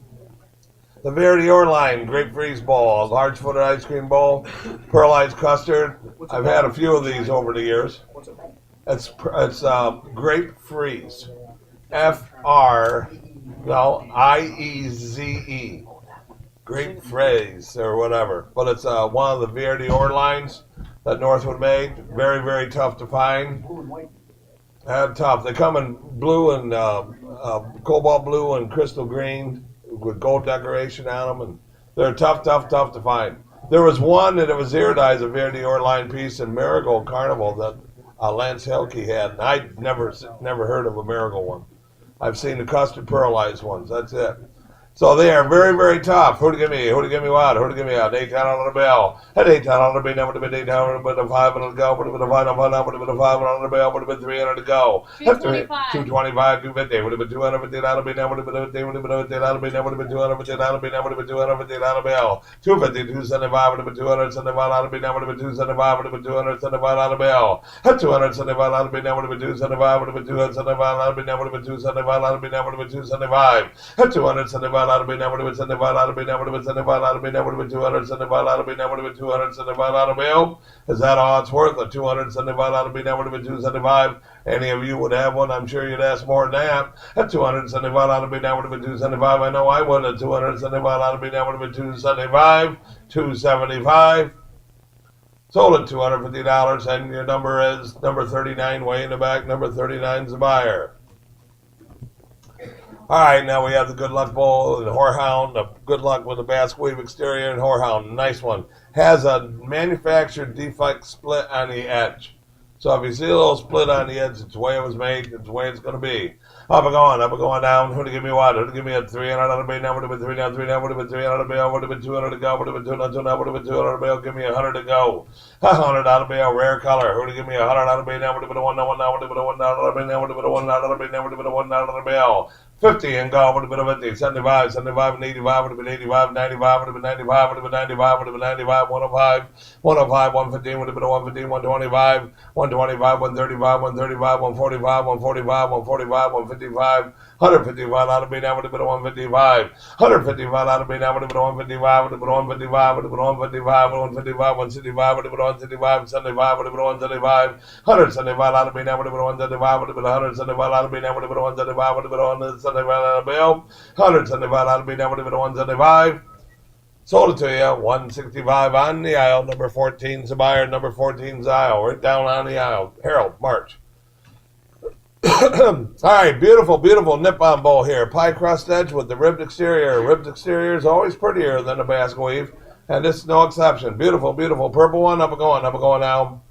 The Verdior line, Grape Freeze bowl, a large footed ice cream bowl, pearlized custard. I've had a few of these over the years. It's Grape Freeze, IEZE. Grape Freeze or whatever, but it's one of the Verdior lines that Northwood made. Very, very tough to find. Tough. They come in blue and cobalt blue and crystal green with gold decoration on them, and they're tough to find. There was one that it was iridized, a Verdior line piece in Marigold Carnival that Lance Hilke had, and I'd never heard of a Marigold one. I've seen the custard pearlized ones. That's it. So they are very, very tough. Who to give me? Who to give me what? Who to give me out? $8 bill. At $8 bill, never to be $800, but a $500 to go. Would have been a $500, would have been a $500 bill. Would have been $300 to go. $225, $250. Would have been $250 bill. Never would have been $50. Would have been $50 bill. Never would have been $250 bill. Never would have been $250 bill. $250, $275. Would have been $275 bill. Never would have been $275. Would have been $275 bill. At $275 bill. Never would have been $275. Would have been $275 bill. Never would have been $275 bill. Never would have been $275. At $275. Out of me, never would have been $75 out of me, never would have been $75 out of me, never would have been $275 out of me, never would have been $275 out of me. Is that all it's worth? A $275 out of me, never would have been $275. Any of you would have one, I'm sure you'd ask more than that. At $275 out of me, never would have been $275. I know I would. At $275 out of me, never would have been $275. $275. Sold at $250, and your number is number 39, way in the back. Number 39 is the buyer. All right, now we have the Good Luck Bowl and Whorehound. The Good Luck with the Basque Weave exterior and Whorehound. Nice one. Has a manufactured defect split on the edge. So if you see a little split on the edge, it's the way it was made. It's the way it's going to be. Up and going down. Who to give me what? Who to give me a $300 bill? Now would have been $300 would have been $300 bill. Would have been $200 to go. Would have been $200 would have been $200 bill. Give me $100 to go. $100 bill, rare color. Who to give me $100 bill? Now would have been a $1 bill. Now would have been a $1 bill. Now would have been a $1 bill. Now would have been a $1 bill. 50 and go, would have been a 50, 75 and 85, would have been 85, 95, would have been 95, would have been 95, would have been 95, 105, 105, 115, would have been a 115, 125, 125, 135, 135, 145, 145, 145, 155, 155 out of me, now would have been a 155, 155 out of me, now would have been a 155, would have been 155, would have been 155, 155, 165, would have been 165, 75, would have been 175, 175 out of me, now would have been 175, would have been 175 out of me, now would have been 175, would have been 175, $175 bill. $175 be now would have been 175. Sold it to you, 165 on the aisle. Number 14's the buyer. Number 14's the aisle. Right down on the aisle. Harold, March. All right, beautiful, beautiful Nippon bowl here. Pie crust edge with the ribbed exterior. Ribbed exterior is always prettier than a basket weave, and this is no exception. Beautiful, beautiful purple one. Up and going now.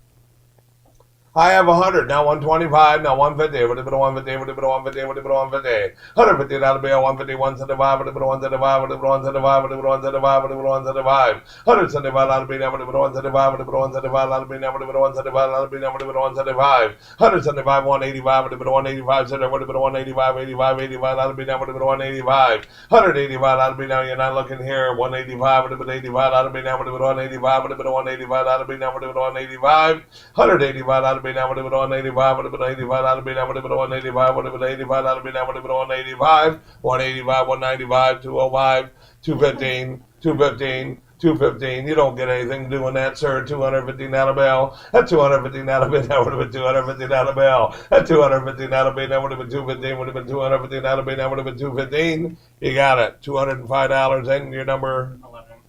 I have 100, now 125, now 150, would have been a 150, would have been a 150, would have been a 150. $150 bill, 150, 175, would have been a 175, would have been a 175, would have been a 175, would have been a 175. $175 bill, would have been a 175, would have been a 175, bill, would have been a 175, bill, would have been a 175. $175, 185, would have been a 185, center, would have been a 185, 85, $85 bill, would have been a 185. $185 bill, now you're not looking here, 185, would have been $85 bill, would have been 185, would have been a 185 bill, would have been 185. $185 be now would have been 185, would have been 85, be now would have been 185, would have been 85, be now would have been 185, 185, 195, 205, 215, 215, 215. You don't get anything doing that, sir. $250 bill. At $250 bill, that would have been $250 bill. At $250 bill, that would have been 215, would have been $250 bill, that would have been 215. You got it. $205 and your number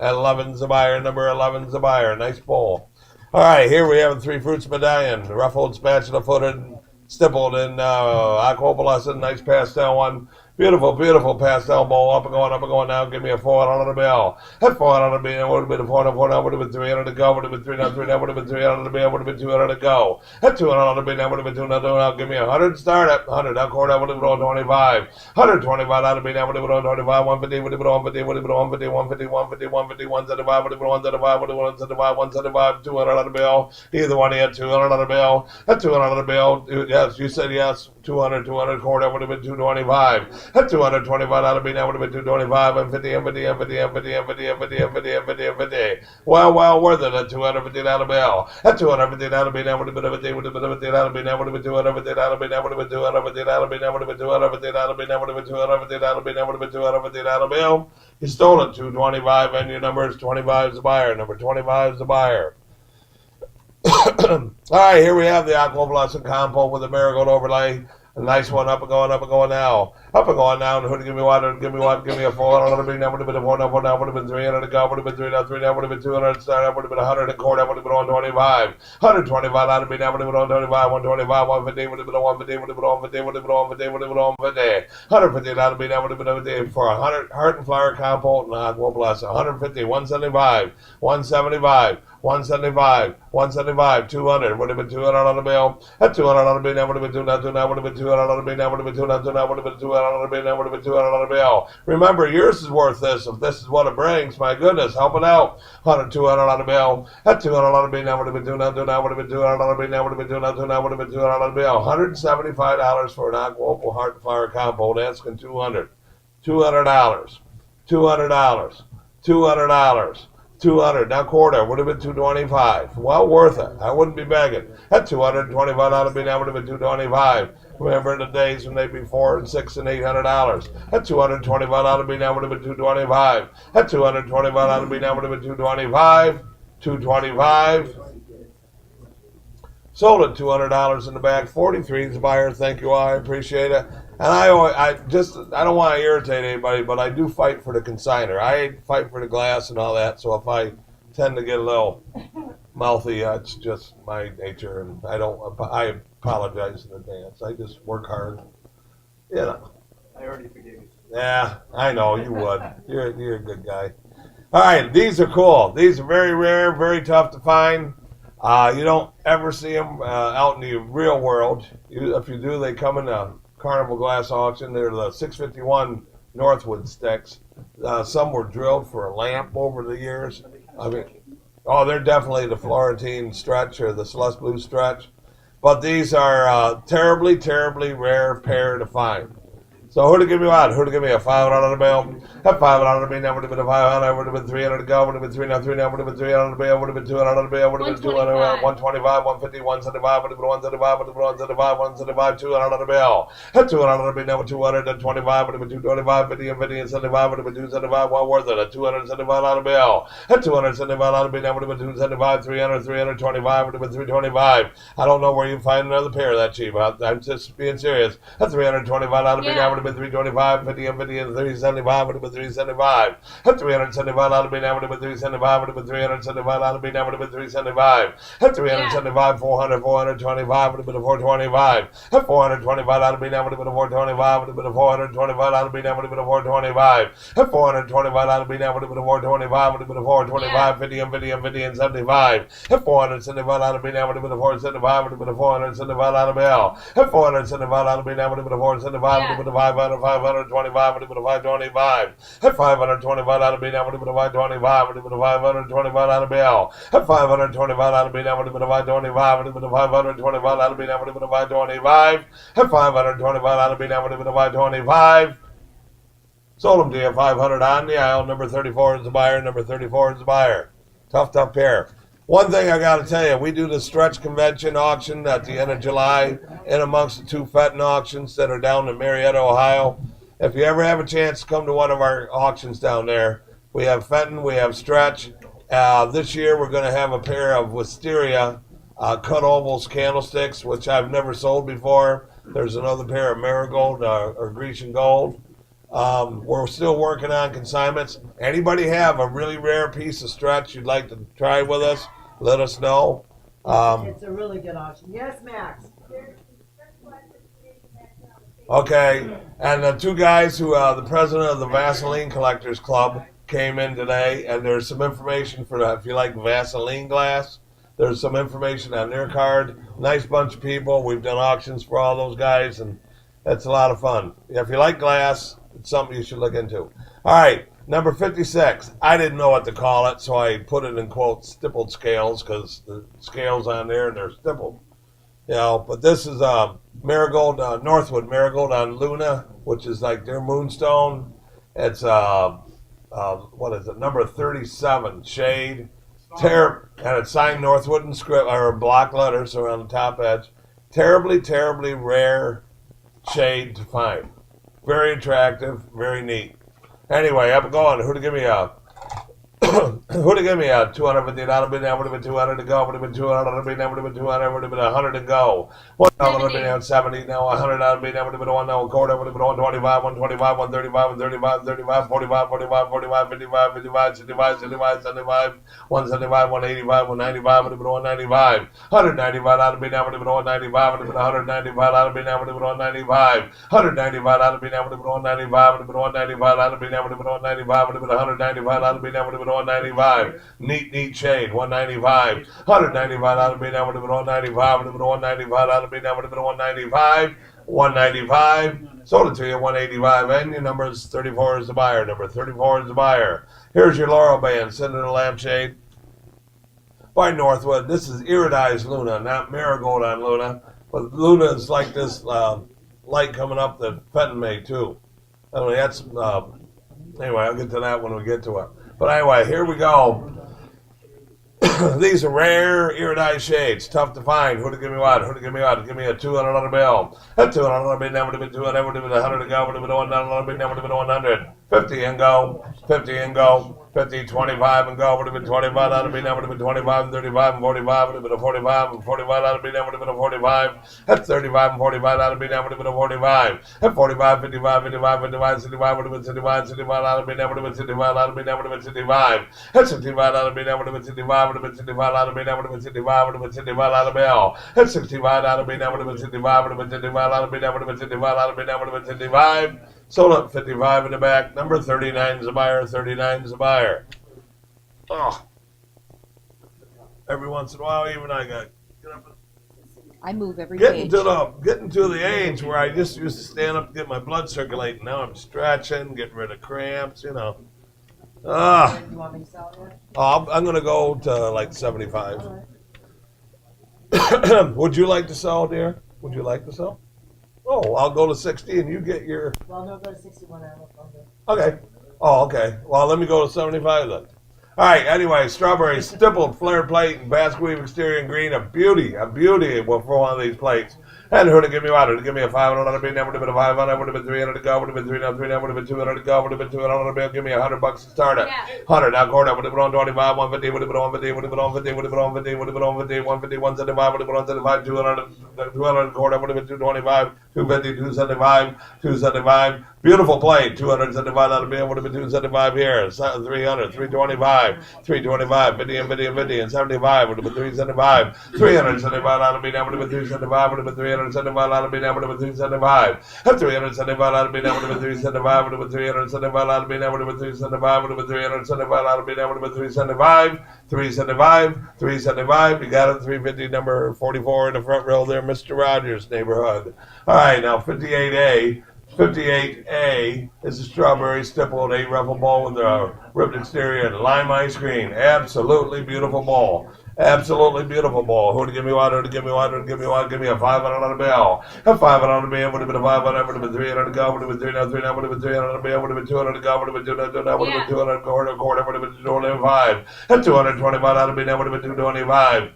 11's the buyer. Number 11's the buyer. Nice bowl. All right, here we have a three fruits medallion, ruffled, spatula footed, stippled in aquopalescent, nice pastel one. Beautiful, beautiful pastel bowl. Up and going now. Give me a $400 bill. At $400 bill, would have been a $400, would have been $300 to go. Would have been $300, would have been $300 bill. Would have been $200 to go. At $200 bill, would have been $200 now. Give me a $100. Start at $100. Now quarter would have been $125. $125 bill, would have been $125. $150, would have been $150. Would have been $150. $150. $150. $175. Would have been $175. Would have been $175. $175. $200 bill. Either one, he had $200 bill. At $200 bill, yes, you said yes. $200 quarter would have been $225. At $225 be now would have been $225 and $50. Well worth it at $250 bill. At $250 be now would have been $50, would have been $50 be now would have been $250 be now would have been $250 be now would have been $250 be now would have been $250 be now would have been $250 bill. You stole it, $225, and your number is 25 is the buyer. Number 25 is the buyer. All right, here we have the aquapalescent compo with the marigold overlay. A nice one, up and going now. Up and going now, and who to give me what, give me a $400, that would have been a $400, would have been $300 to go, would have been $300, would have been $200, start up, would have been $100 a quarter, would have been $125. $125 out of me now would have been $125, $125, $150, would have been $150, would have been $150, would have been $150, would have been $150. $150 out of me now would have been $150 for a heart and flower compote, and God bless. $150, $175, $175. $175, $175, $200, would have been $200 on the bill. At $200 on the bill, now would have been $200, now would have been $200 on the bill, now would have been $200, now would have been $200 on the bill, now would have been $200 on the bill. Remember, yours is worth this. If this is what it brings, my goodness, help it out. $100, $200 on the bill. At $200 on the bill, now would have been $200, now would have been $200 on the bill, now would have been $200, now would have been $200 on the bill. $175 for an aqua opal heart and flower compote, asking $200. $200. $200. $200. 200, now quarter, would have been 225. Well worth it. I wouldn't be begging. At 225 out of me now would have been 225. Remember the days when they'd be $400 and $600 and $800. At 225 out of me now would have been 225. At 225 out of me now would have been 225. 225. Sold at $200 in the bag. 43 is the buyer. Thank you all. I appreciate it. And I don't want to irritate anybody, but I do fight for the consignor. I fight for the glass and all that. So if I tend to get a little mouthy, it's just my nature, and I apologize in advance. I just work hard. You know. I already forgave you. Yeah, I know you would. You're a good guy. All right, these are cool. These are very rare, very tough to find. You don't ever see them out in the real world. If you do, they come in a Carnival glass auction. They're the 651 Northwood sticks. Some were drilled for a lamp over the years. I mean, they're definitely the Florentine stretch or the Celeste Blue stretch. But these are terribly, terribly rare pair to find. So who to give me what? Who to give me a $500 bill? At $500 bill, now would have been a $500, would have been $300 to go, would have been $300, would have been $300 bill, would have been $200 bill, would have been $200, $125, $150, $175, would have been $175, would have been $175, $175, $200 bill. At $200 bill, now with $200 and $25, would have been $225, $50 and $50 and $75, would have been $275, well worth it. At $275 bill. At $275 bill, now would have been $275, $300, $325, would have been $325. I don't know where you find another pair that cheap. I'm just being serious. At $325 bill, now would have have been 325, 50 and 50 and 375 would have been 375. At 375 out of being would have been 375 would have been 375 out of being would have been 375. At 375, 400, 425 would have been a 425. At 425 out of being would have been a 425 would have been a 425 out of being would have been a 425. At 425 out of being would have been a 425 would have been a 425, 50 and 50 and 50 and 75. At 475 out of being would have been a 475 would have been a 475 out of bill. At 475 out of being would have been a 475 would have been a 500, 525 would have been a 525. At 525 out of being would have been a 525 would have been a 525 out of bill. At 525 out of being would have been a 525 would have been a 525 out of being would have been a 525. At 525 out of being would have been a 525. Sold them to you, 500 on the aisle. Number 34 is the buyer. Number 34 is the buyer. Tough pair. One thing I got to tell you, we do the Stretch Convention auction at the end of July in amongst the two Fenton auctions that are down in Marietta, Ohio. If you ever have a chance to come to one of our auctions down there, we have Fenton, we have Stretch. This year we're going to have a pair of Wisteria cut ovals candlesticks, which I've never sold before. There's another pair of Marigold or Grecian Gold. We're still working on consignments. Anybody have a really rare piece of Stretch you'd like to try with us? Let us know. It's a really good auction. Yes, Max. Okay, and the two guys who, the president of the Vaseline Collectors Club, came in today, and there's some information for if you like Vaseline glass. There's some information on their card. Nice bunch of people. We've done auctions for all those guys, and it's a lot of fun. If you like glass, it's something you should look into. All right, number 56. I didn't know what to call it, so I put it in quotes, stippled scales, because the scales on there, and they're stippled. You know, but this is Marigold, Northwood Marigold on Luna, which is like their moonstone. It's, what is it, number 37 shade. And it's signed Northwood in script, or block letters around the top edge. Terribly rare shade to find. Very attractive, very neat. Anyway, I'm going. Who to give me a $250 bid? That would have been 200 to go. Would have been 200 bid. That would have been 200. Would have been 100 to go. $1 would have been down 70. Now 100 bid. That would have been $1 now a quarter. Would have been 125, 125, 135, 135, 35, 45, 45, 45, 55, 55, 65, 65, 75, 175, 185, 195. Would have been 195. 195 out of bid. That would have been 195. Would have been 195 out of bid. That would have been 195. 195 out of bid. That would have been 195. Would have been 195 out of bid. That would have been 195. Would have been 195 out of bid. That would have been 195. Neat shade. 195. 195 out of bid. That would have been 195. Would have been 195 out of bid. That would have been 195. 195. Sold it to you. 185. And your number is 34 is the buyer. Number 34 is the buyer. Here's your Laurel Band. Cinnamon Lampshade by Northwood. This is iridized Luna, not Marigold on Luna. But Luna is like this light coming up that Fenton made too. I mean, that's anyway. I'll get to that when we get to it. But anyway, here we go. These are rare iridized shades, tough to find. Who to give me what? Who to give me what? Give me a $200 bill. A $200 bill, that would have been 200, would have been 100 to go, would have been $100 bill, that would have been 100. 50 and go, 50 and go, 50, 25 and go, would have been 25 out of me, that would have been 25 and 35 and 45, would have been a 45 and 45 out of me, that would have been a 45. At 35 and 45 out of me, that would have been a 45. At 45, 55, 55, 55, 65, would have been 65, 65 out of me, that would have been 65 out of me, that would have been 65. At 65 out of me, that would have been 65, would have been 65 out of me, that would have been 65, would have been 65 out of Bill. At 65 out of me, that would have been 65, would have been 65 out of me, that would have been 65 out of me, that would have been 65. Sold up 55 in the back. Number 39 is a buyer, 39 is a buyer. Oh. Every once in a while, even I got get up. I move every Getting page. to the age where I just used to stand up to get my blood circulating. Now I'm stretching, getting rid of cramps, you know. You want me to sell it? I'm going to go to like 75. Would you like to sell, dear? Would you like to sell? Oh, I'll go to 60 and you get your... Well, no, go to 61. I will. Okay. Oh, okay. Well, let me go to 75 then. All right, anyway, strawberry stippled flare plate and basket weave exterior in green. A beauty for one of these plates. And who to give me what? Who to give me a 500 would have been 500, would have been 300 to go, would have been 300, would have been 200 to go, would have been 200 to give me $100 to start it. 100, now quarter, would have been on 25, 150, would have been on 50, would have been on 50, would have been on 50, would have been on 50, 150, 175, would have been on 75, 200. 200 and quarter would have been 225, 250, 275, 275. Beautiful play. 275 out of being would have been 275 here. 300, 325, 325, 50 and 50 and 50 and 75 would have been 375. 375 out of being would have been 375 would have been 375 out of being would have been 375. 375 out of being would have been 375 would have been 375 out of being would have been 375 would have been 375 out of being would have been 375. 375, 375. You got it. 350, number 44 in the front row there, Mr. Rogers' neighborhood. All right, now 58A. 58A is a strawberry stippled 8 ruffle ball with a ribbed exterior and lime ice cream. Absolutely beautiful ball. Absolutely beautiful ball. Who to give me one? Who to give me one? Who to give me one? Give me a 500 bill. A 500 bill would have been a 500. Would have been 300 to go. Would have been 300. Would have been 300 bill. Would have been 200 to go. Would have been 200. Would have been 200 quarter. Would have been 225. At 225 out of me, that would have been 225.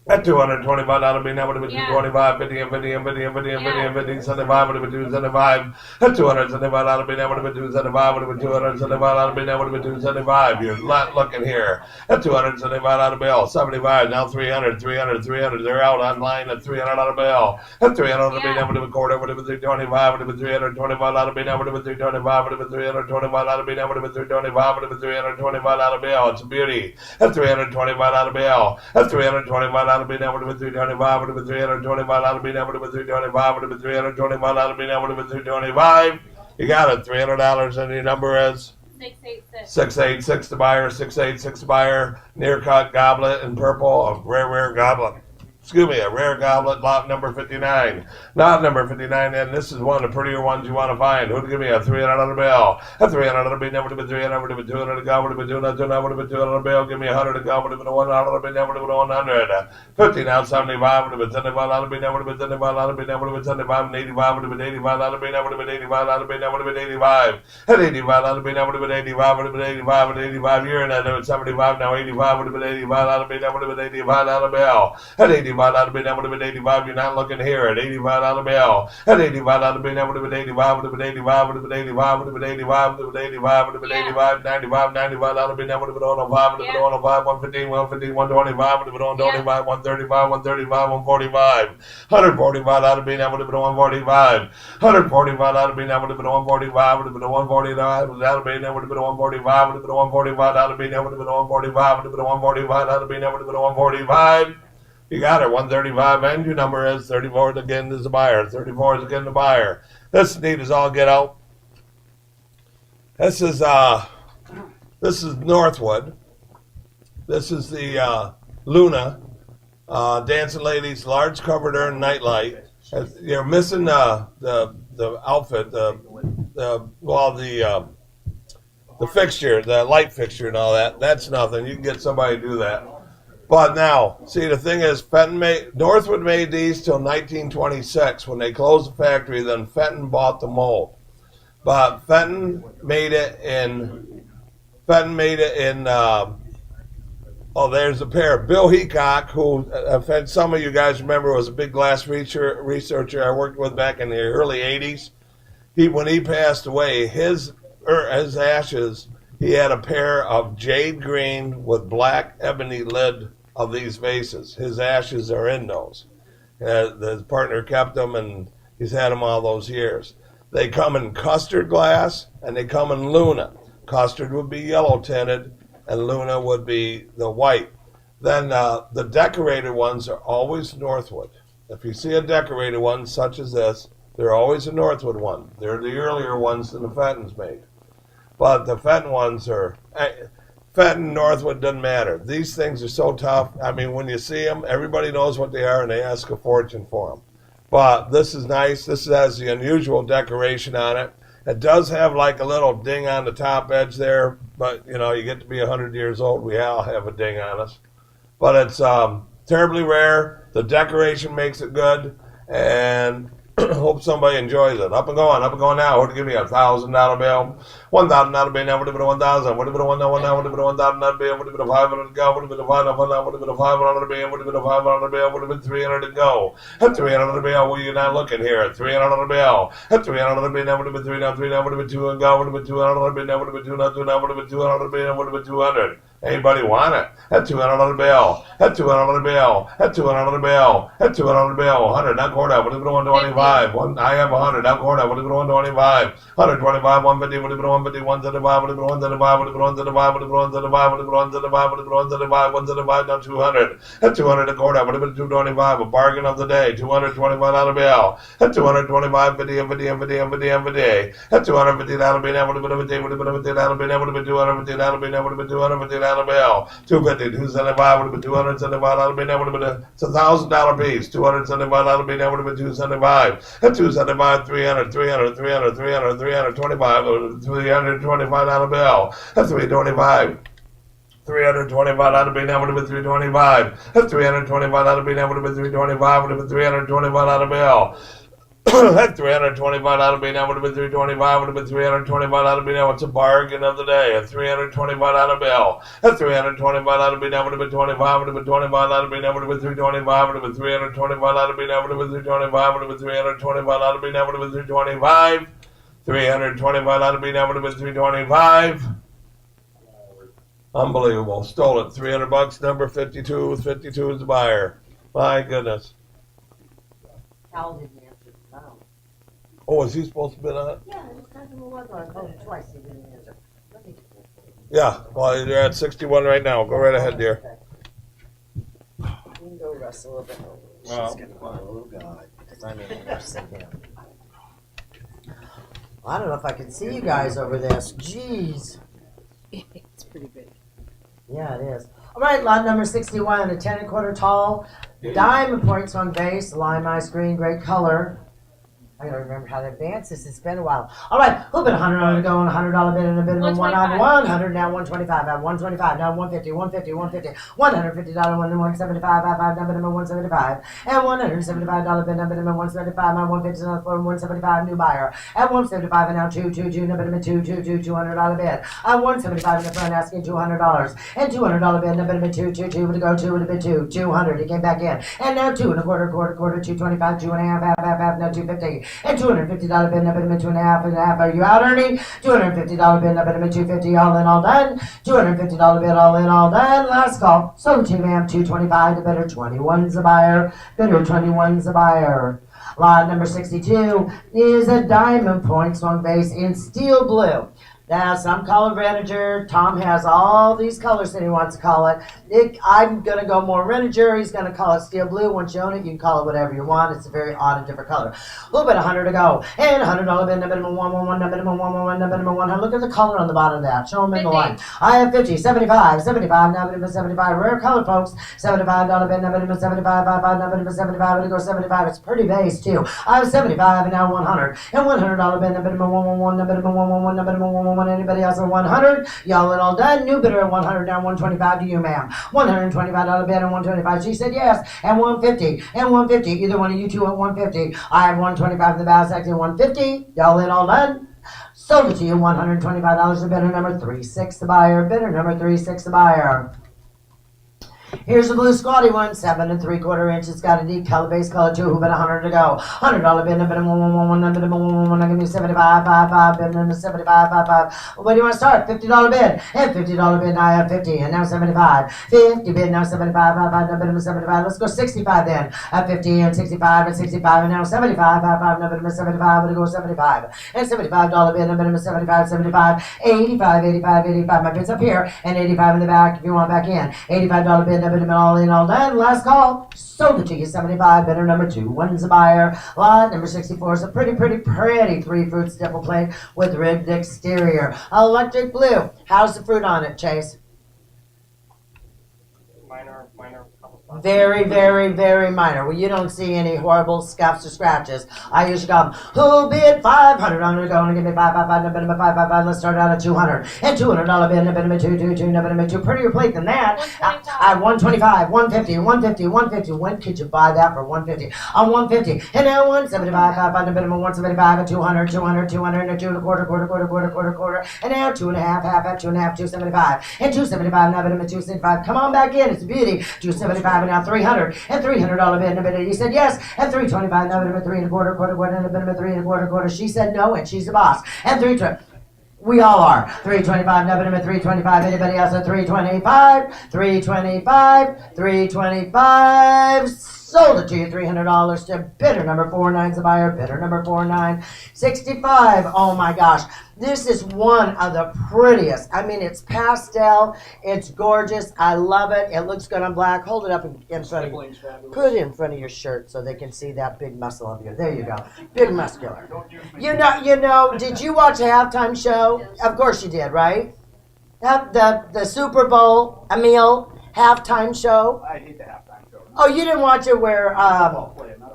At 225 out of me, that would have been 225, 50 and 50 and 50 and 50 and 50 and 50, 75 would have been 275. At 275 out of me, that would have been 275, would have been 275 out of me, that would have been 275. You're not looking here. At 275 out of bill, 75, now 300, 300, 300. They're out online at 300 out of bill. At 300 out of me, that would have been quarter, would have been 325, would have been 325 out of me, that would have been 325, would have been 325 out of me, that would have been 325, would have been 325 out of bill. It's a beauty. At 325 out of bill. At 325 out of me, that would have been 325, would have been 325 out of me, that would have been 325, would have been 325 out of me, that would have been 325. You got it, $300, and your number is 686. 686 to buyer, 686 to buyer, near cut goblet in purple, a rare goblet. Excuse me, a rare goblet, lot number 59. Lot number 59, and this is one of the prettier ones you want to find. Who to give me a 300 bill? A 300 bill, never would have been 300, would have been 200 to go, would have been 200, would have been 200 bill. Give me 100 to go, would have been 100 bill, never would have been 100. 50 now, 75, would have been 75 out of me, never would have been 75 out of me, never would have been 75, and 85 would have been 85 out of me, never would have been 85 out of me, never would have been 85. At 85 out of me, never would have been 85, would have been 85, and 85 year, and then it was 75, now 85 would have been 85 out of me, never would have been 85 out of bill. At 85 out of me, never would have been 85, you're not looking here. At 85 out of bill. At 85 out of bill, that would have been 85, would have been 85, would have been 85, would have been 85, would have been 85, would have been 85, 95, 95 out of bill, that would have been 105, would have been 105, 115, 115, 125, would have been 125, 135, 135, 145. 145 out of bill, that would have been 145. 145 out of bill, that would have been 145, would have been 145 out of bill, that would have been 145, would have been 145 out of bill, that would have been 145, would have been 145 out of bill, that would have been 145. You got it, 135, and your number is 34 again is the buyer. 34 is again the buyer. This neat as all get out. This is Northwood. This is the Luna Dancing Ladies large covered urn nightlight. You're missing the outfit, the fixture, the light fixture and all that. That's nothing. You can get somebody to do that. But now, see, the thing is, Northwood made these till 1926 when they closed the factory. Then Fenton bought the mold. But Fenton made it in. There's a pair. Bill Heacock, who some of you guys remember was a big glass researcher I worked with back in the early 80s. When he passed away, his ashes, he had a pair of jade green with black ebony lid of these vases. His ashes are in those. His partner kept them, and he's had them all those years. They come in custard glass, and they come in Luna. Custard would be yellow tinted, and Luna would be the white. Then the decorated ones are always Northwood. If you see a decorated one such as this, they're always a Northwood one. They're the earlier ones than the Fentons made. But the Fenton ones are... Fenton, Northwood, doesn't matter. These things are so tough. I mean, when you see them, everybody knows what they are, and they ask a fortune for them. But this is nice. This has the unusual decoration on it. It does have like a little ding on the top edge there, but, you get to be 100 years old. We all have a ding on us. But it's terribly rare. The decoration makes it good, and hope somebody enjoys it. Up and going now. Would give me $1,000 bill, $1,000 bill. Now would have been 1,000. Would have been a 1 now. Would have been a $1,000 bill. Would have been a 500 to go. Would have been a 500. Would have been a 500 bill. Would have been a 500 bill. Would have been 300 to go. At 300 bill, well, you're not looking here. At 300 bill. At 300 bill, now would have been 3 now. 3 now would have been 2 and go. Would have been 200 bill. Now would have been 2 now. 2 now would have been 200 bill. Would have been 200. Anybody want it? At $200 bill. At $200 bill. At $200 bill. At $200 bill. 100, not quarter. What is it? 125. I have 100, not quarter. What is it? 125. 125, 150. What is it? 150. 175. What is it? 175. What is it? 175. What is it? 175. What is it? 175. What is it? 175. 175. Now 200. At 200 a quarter. What is it? 225. A bargain of the day. $225 bill. At 225. 50 and 50 and 50 and 50 and 50. At $250 bill. What is it? $50? What is it? $50 bill. What is it? $250 bill. What is it? $250 bill. 250, 275 would have been $275 bill. That would have been it's $1,000 piece. $275 bill. That would have been 275. At 275, 300, 300, 300, 300, 325, $325 bill. That's 325. $325 bill. That would have been 325. That's $325 bill. That would have been 325. Would have been $325 bill. That $325 bill. That would have been 325. Would have been $325 bill. It's a bargain of the day. A $325 bill. That $325 bill. That would have been 25. Would have been $25 bill. That would have been 325. Would have been $325 bill. That would have been 325. Would have been $325 bill. That would have been 325. $325 bill. That would have been 325. Unbelievable. Stole it. $300. Number 52. 52 is the buyer. My goodness. Al didn't answer the phone. Oh, is he supposed to bid on it? Yeah, I was talking to him I called him twice, he didn't answer. Let me- Yeah. Well, you're at 61 right now. Go right ahead, dear. You can go wrestle a bit. Well, Oh, God, because I'm even worse than him. I don't know if I can see you guys over this. Jeez. It's pretty big. Yeah, it is. All right, lot number 61, a 10 1/4 tall, diamond points on base, lime ice green, great color. I gotta remember how to advance this. It's been a while. All right, who bid $100 to go on $100 bid and a bid of one on 100 now 125 at 125 now 150 150 150 $150 175 55 now bid 175 and $175 bid now bid 175 now 150 now for 175 new buyer at 175 and now 222 now bid $200 bid at 175 in the front asking $200 and $200 bid now bid 222 to go 2 and a bid 200. He came back in and now 2 1/4 225 2 and a half now 250. And $250 bid, number 2.5 and a half. Are you out, Ernie? $250 bid, number 250, all in, all done. $250 bid, all in, all done. Last call. So 2 ma'am, 225 to bidder 21's a buyer. Bidder 21's a buyer. Lot number 62 is a diamond point swung base in steel blue. Now, some call it Reniger. Tom has all these colors that he wants to call it. I'm going to go more Reniger. He's going to call it steel blue. Once you own it, you can call it whatever you want. It's a very odd and different color. A little bit, $100 to go. And $100 bid, minimum 111, minimum 111, minimum 100. Look at the color on the bottom of that. Show them in the line. I have 50, 75, 75, now minimum 75. Rare color, folks. $75 bid, minimum 75, 55, now minimum 75. I'm going to go 75. It's pretty base, too. I have 75 and now 100. And $100 bid, minimum 111, minimum 111, minimum 111. Anybody else at 100? Y'all it all done. New bidder at 100 now 125 to you, ma'am. $125 bid and 125. She said yes. And 150 and 150. Either one of you two at 150. I have 125 in the bow section. 150. Y'all it all done. Sold it to you. $125 the bidder number 36 the buyer. Bidder number 36 the buyer. Here's the blue squatty one, 7 3/4 inches. It's got a deep color, base color too. Who bet $100 to go? $100 bid, bid, 111, I give you 75, 55, bid, 75, 55. Where do you want to start? $50 bid, and $50 bid. Now I have 50, and now 75. 50 bid, now 75, 55, now bid, 75. Let's go 65 then. At 50 and 65 and 65, and now 75, 55, now bid, 75. We're going to go 75 and $75 bid, and bid, 75, 75, 85, 85, 85. My bid's up here, and 85 in the back if you want back in. $85 bid. All in, all done. Last call. Sold it to you. 75. Bidder number 2. One's a buyer. Lot number 64 is a pretty 3-fruit stipple plate with ribbed exterior. Electric blue. How's the fruit on it, Chase? Minor. Very minor. Well, you don't see any horrible scuffs or scratches. I usually go, who bid $500? I'm going to go and give me 555. Let's start out at 200. And $200 bid, bid, 2. Prettier plate than that. At 125, 150, 150, 150. When could you buy that for 150? On 150. And now 175, 5, bid, 175, and 200, 200, 200, and 2 1/4. And now 2 1/2, half at 2 1/2, 275. And 275, now bid, 275. Come on back in. It's a beauty. 275 and now 300 and $300 bid and a bid. He said yes. And 325 now bid, 3 1/4, and a bid, 3 1/4. She said no, and she's the boss. And We all are. 325, nubbing at 325. Anybody else at 325? 325, 325. Sold it to you, $300 to bidder number 49's the buyer, bidder number 4965. Oh my gosh. This is one of the prettiest. I mean, it's pastel. It's gorgeous. I love it. It looks good on black. Hold it up in front of you. Put it in front of your shirt so they can see that big muscle of you. There you go. Big muscular. You know, did you watch a halftime show? Of course you did, right? The Super Bowl, Emil, halftime show. I hate the halftime show. Oh, you didn't watch it where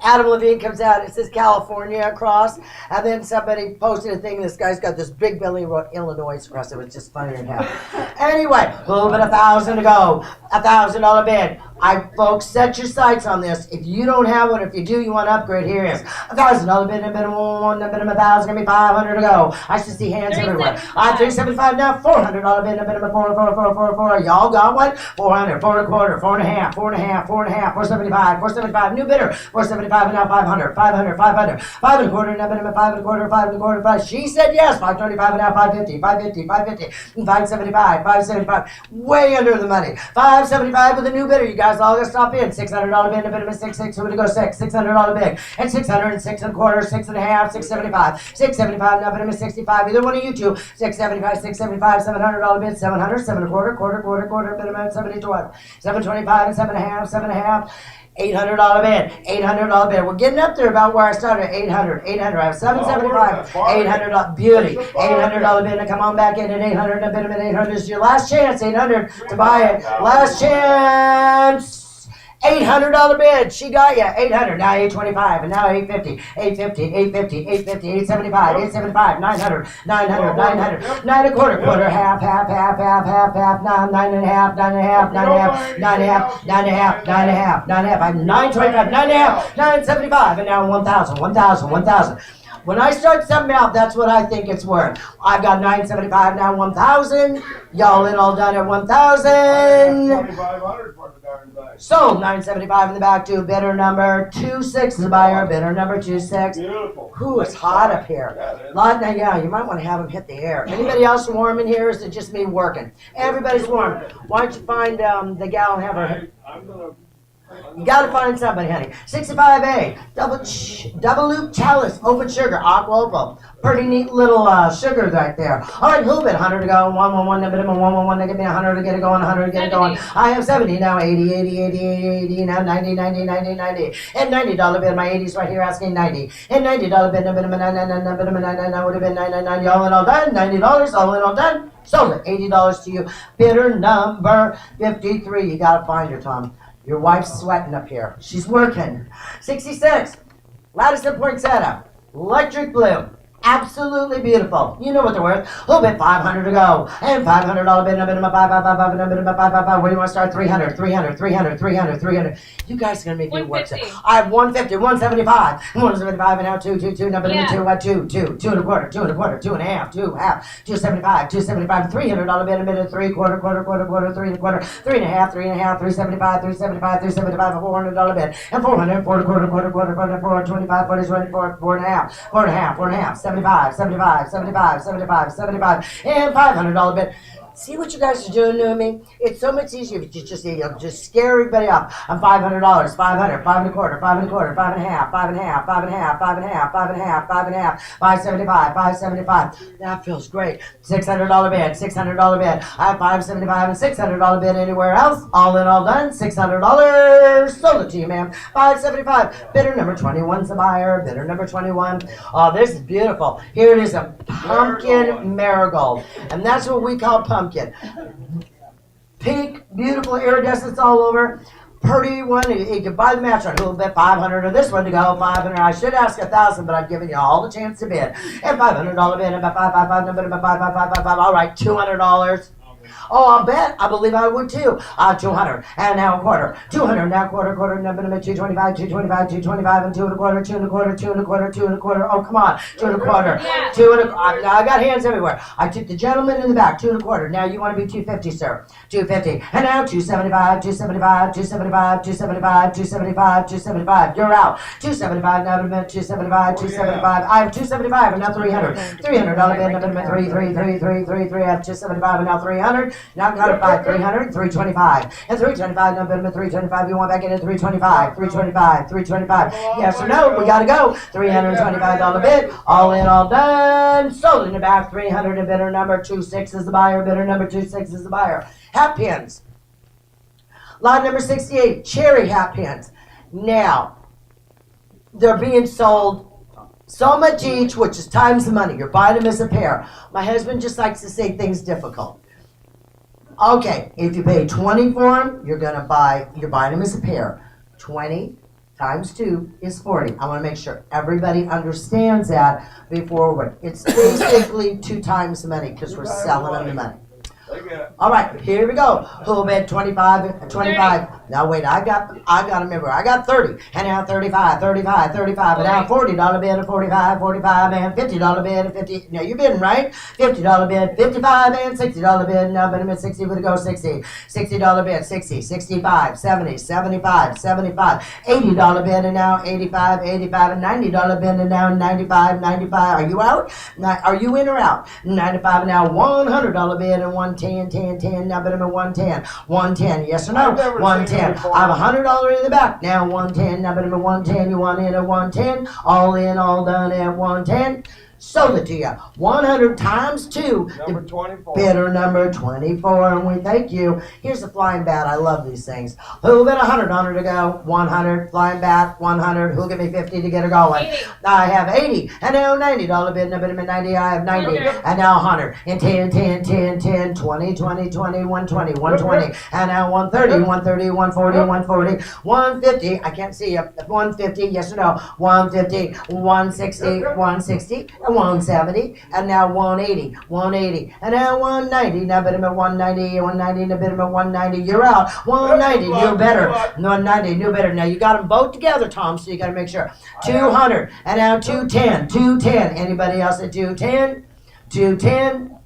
Adam Levine comes out, it says California across, and then somebody posted a thing, this guy's got this big belly, wrote Illinois across it. Was just funny and hell. Anyway, a little bit, 1,000 to go, $1,000 bid. Folks, set your sights on this. If you don't have one, if you do, you want to upgrade, here is $1,000 bid, a bid of 1,000, gonna be 500 to go. I should see hands everywhere. 375 now, $400 bid, a bid of 4. Y'all got one? 400, 4 and a quarter, 4 and a half, 4 and a half, 4 and a half, 475, 475, new bidder, 475 and now 500, 500, 500, 5 and a quarter, now bid of 5 and a quarter, 5 and a quarter, 5. She said yes, 525 and now 550, 550, 550, 575, 575, way under the money. 575 with a new bidder, you guys all gotta stop in. $600 bid, a bid of a 6, who would go 6? $600 bid, and 600, 6 and a quarter, 6 and a half, 675, 675, now bid of a 65. Either one of you two, 675, 675, $700 bid, 700, 7 and a quarter, quarter, bid of 72, 725 and 7 and a half, 7 and a half. $800 bid, $800 bid. We're getting up there about where I started. 800. I have 775, $800 beauty, $800 bid. Now come on back in at 800. A bid of 800 is your last chance. 800 to buy it. Last chance. $800 bid. She got you. 800. Now 825. And now 850. 875. 900. 900. 9 and a quarter. Half. 9 and a half. 9 and a half. 9 and a half. 9 and a half. 9 and a half. 9 and a half. 9 and a half. 925. 9 and a half. 975. And now 1,000. When I start something out, that's what I think it's worth. I've got 975 now, 1,000. Y'all in all done at 1,000. 2,500 for the darn thing. Sold 975 in the back too. Bidder number 26 is the buyer. Bidder number 26. Beautiful. Who is hot up here? Yeah, you might want to have them hit the air. Anybody else warm in here? Or is it just me working? Everybody's warm. Why don't you find the gal and have her? I'm gonna. You gotta find somebody, honey. 65A, double loop chalice, open sugar, aqua opal. Pretty neat little sugar right there. All right, who bid? 100 to go, 111, to 111, to give me 100 to get it going, 100 to get it going. I have 70 now, 80, now 90, and $90 bid. My 80's right here asking 90, and $90 bid, no bid, 99, would have been 999. Y'all in all done? $90, all in all done. Sold it, $80 to you. Bidder number 53. You gotta find her, Tom. Your wife's sweating up here. She's working. 66. Ladison poinsettia. Electric blue. Absolutely beautiful. You know what they're worth. Who bid? 500 to go. And $500 bid. Where do you want to start? 300. You guys are going to make me work. I have 150, 175. 175 and now 222. Number 2 at 2 and a quarter, 2 and a half, 275, $300 bid. A minute, 3 quarter, 3 and a quarter, 3 and a half, 375, $400 bid. And 400, quarter, 425, 4 and a half, 75, and $500 bid. See what you guys are doing to me? It's so much easier if you just scare everybody off. I'm $500, 500, 5 and a quarter, 5 and a quarter, 5 and a half, 5 and a half, 5 and a half, 5 and a half, 5 and a half, 5 and a half, 575. That feels great. $600 bid, $600 bid. I have 575 and $600 bid anywhere else. All in, all done. $600. Sold it to you, ma'am. 575. Bidder number 21's the buyer. Bidder number 21. Oh, this is beautiful. Here it is, a pumpkin marigold, and that's what we call pumpkin. Pink, beautiful iridescence all over. Pretty one. You can buy the match on who'll bid 500 or this one to go 500. I should ask 1,000, but I've given you all the chance to bid. And $500 bid. And $555. All right, $200. Oh, I'll bet. I believe I would too. 200. And now a quarter. 200. Now quarter. Number 225. 225. And 2 and a quarter. 2 and a quarter. 2 and a quarter. 2 and a quarter. Oh, come on. 2 and a quarter. Yeah. 2 and a quarter. Now I got hands everywhere. I took the gentleman in the back. 2 and a quarter. Now you want to be 250, sir. 250. And now 275. 275. 275. 275. 275. 275. You're out. 275. Now 275. 275. I have 275. And now 300. $300 bid. Number 3. I have 275. And now 300. Now I've got it by 300, 325. And 325, number 325, you want back in at 325, 325, 325. Yes or no? We gotta go. $325 bid. All in, all done. Sold in the back. 300 and bidder number 26 is the buyer. Bidder number 26 is the buyer. Hat pins. Lot number 68, cherry hat pins. Now, they're being sold so much each, which is times the money. You're buying them as a pair. My husband just likes to say things difficult. Okay, if you pay 20 for them, you're buying them as a pair. 20 times 2 is 40. I want to make sure everybody understands that before it's basically 2 times the money because we're selling them the money. All right, here we go. Who'll bid 25, 25. Now wait, I got to remember, I got 30, and now 35, 35, 35, and now $40 bid at 45, 45, and $50 bid at 50. Now you're bidding, right? $50 bid, 55, and $60 bid. Now bid at 60, would go 60. $60 bid, 60, 65, 70, 75, 75, $80 bid, and now 85, 85, and $90 bid, and now 95, 95. Are you out? Are you in or out? 95, and now $100 bid, and 110, 10, 10. Now bid at 110, 110. Yes or no? 110. I have $100 in the back. Now 110. Now bid at 110. You want in at 110? All in, all done at 110. Sold it to you. 100 times 2. Number 24. Bidder number 24, and we thank you. Here's the flying bat. I love these things. Who'll bid 100 on her to go? 100. Flying bat, 100. Who'll give me 50 to get her going? 80. I have 80. And now $90 bid. Number 90. I have 90. Okay. And now 100. And 10, 10, 10, 10, 20, 20, 20, 120, 120. And now 130, 130, 140, 140, 150. I can't see you. 150. Yes or no? 150, 160, 160. 170, and now 180, 180, and now 190. Now bid him at 190, 190, now bid him at 190. You're out. 190, new better. 190, new better. Now you got them both together, Tom, so you got to make sure. 200, and now 210, 210. Anybody else at 210? 210.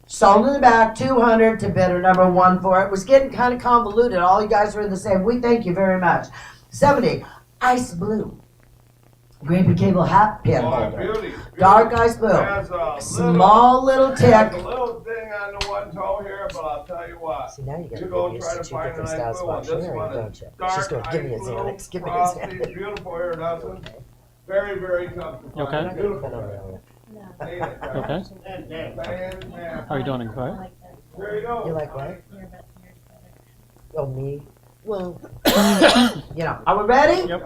Sold in the back, 200 to bidder number 14. It was getting kind of convoluted. All you guys were in the same. We thank you very much. 70, ice blue. Green cable hat pin holder. Beauty. Dark ice blue. Has a Small little Has tick. a little thing on the one toe here, but I'll tell you what. See, now you got You to go get try used to to 2 find a different nice styles blue of one. This auctioneering, one don't is you? dark She's going to give me a ice blue, Xanax. Give me a frosty, Xanax. beautiful iridescent. Very, very tough to find. Okay. Beautiful. Ain't it, right? Okay. Fantastic. How are you doing, Claire? There you go. You like what? Oh, me? Well, are we ready? Yep.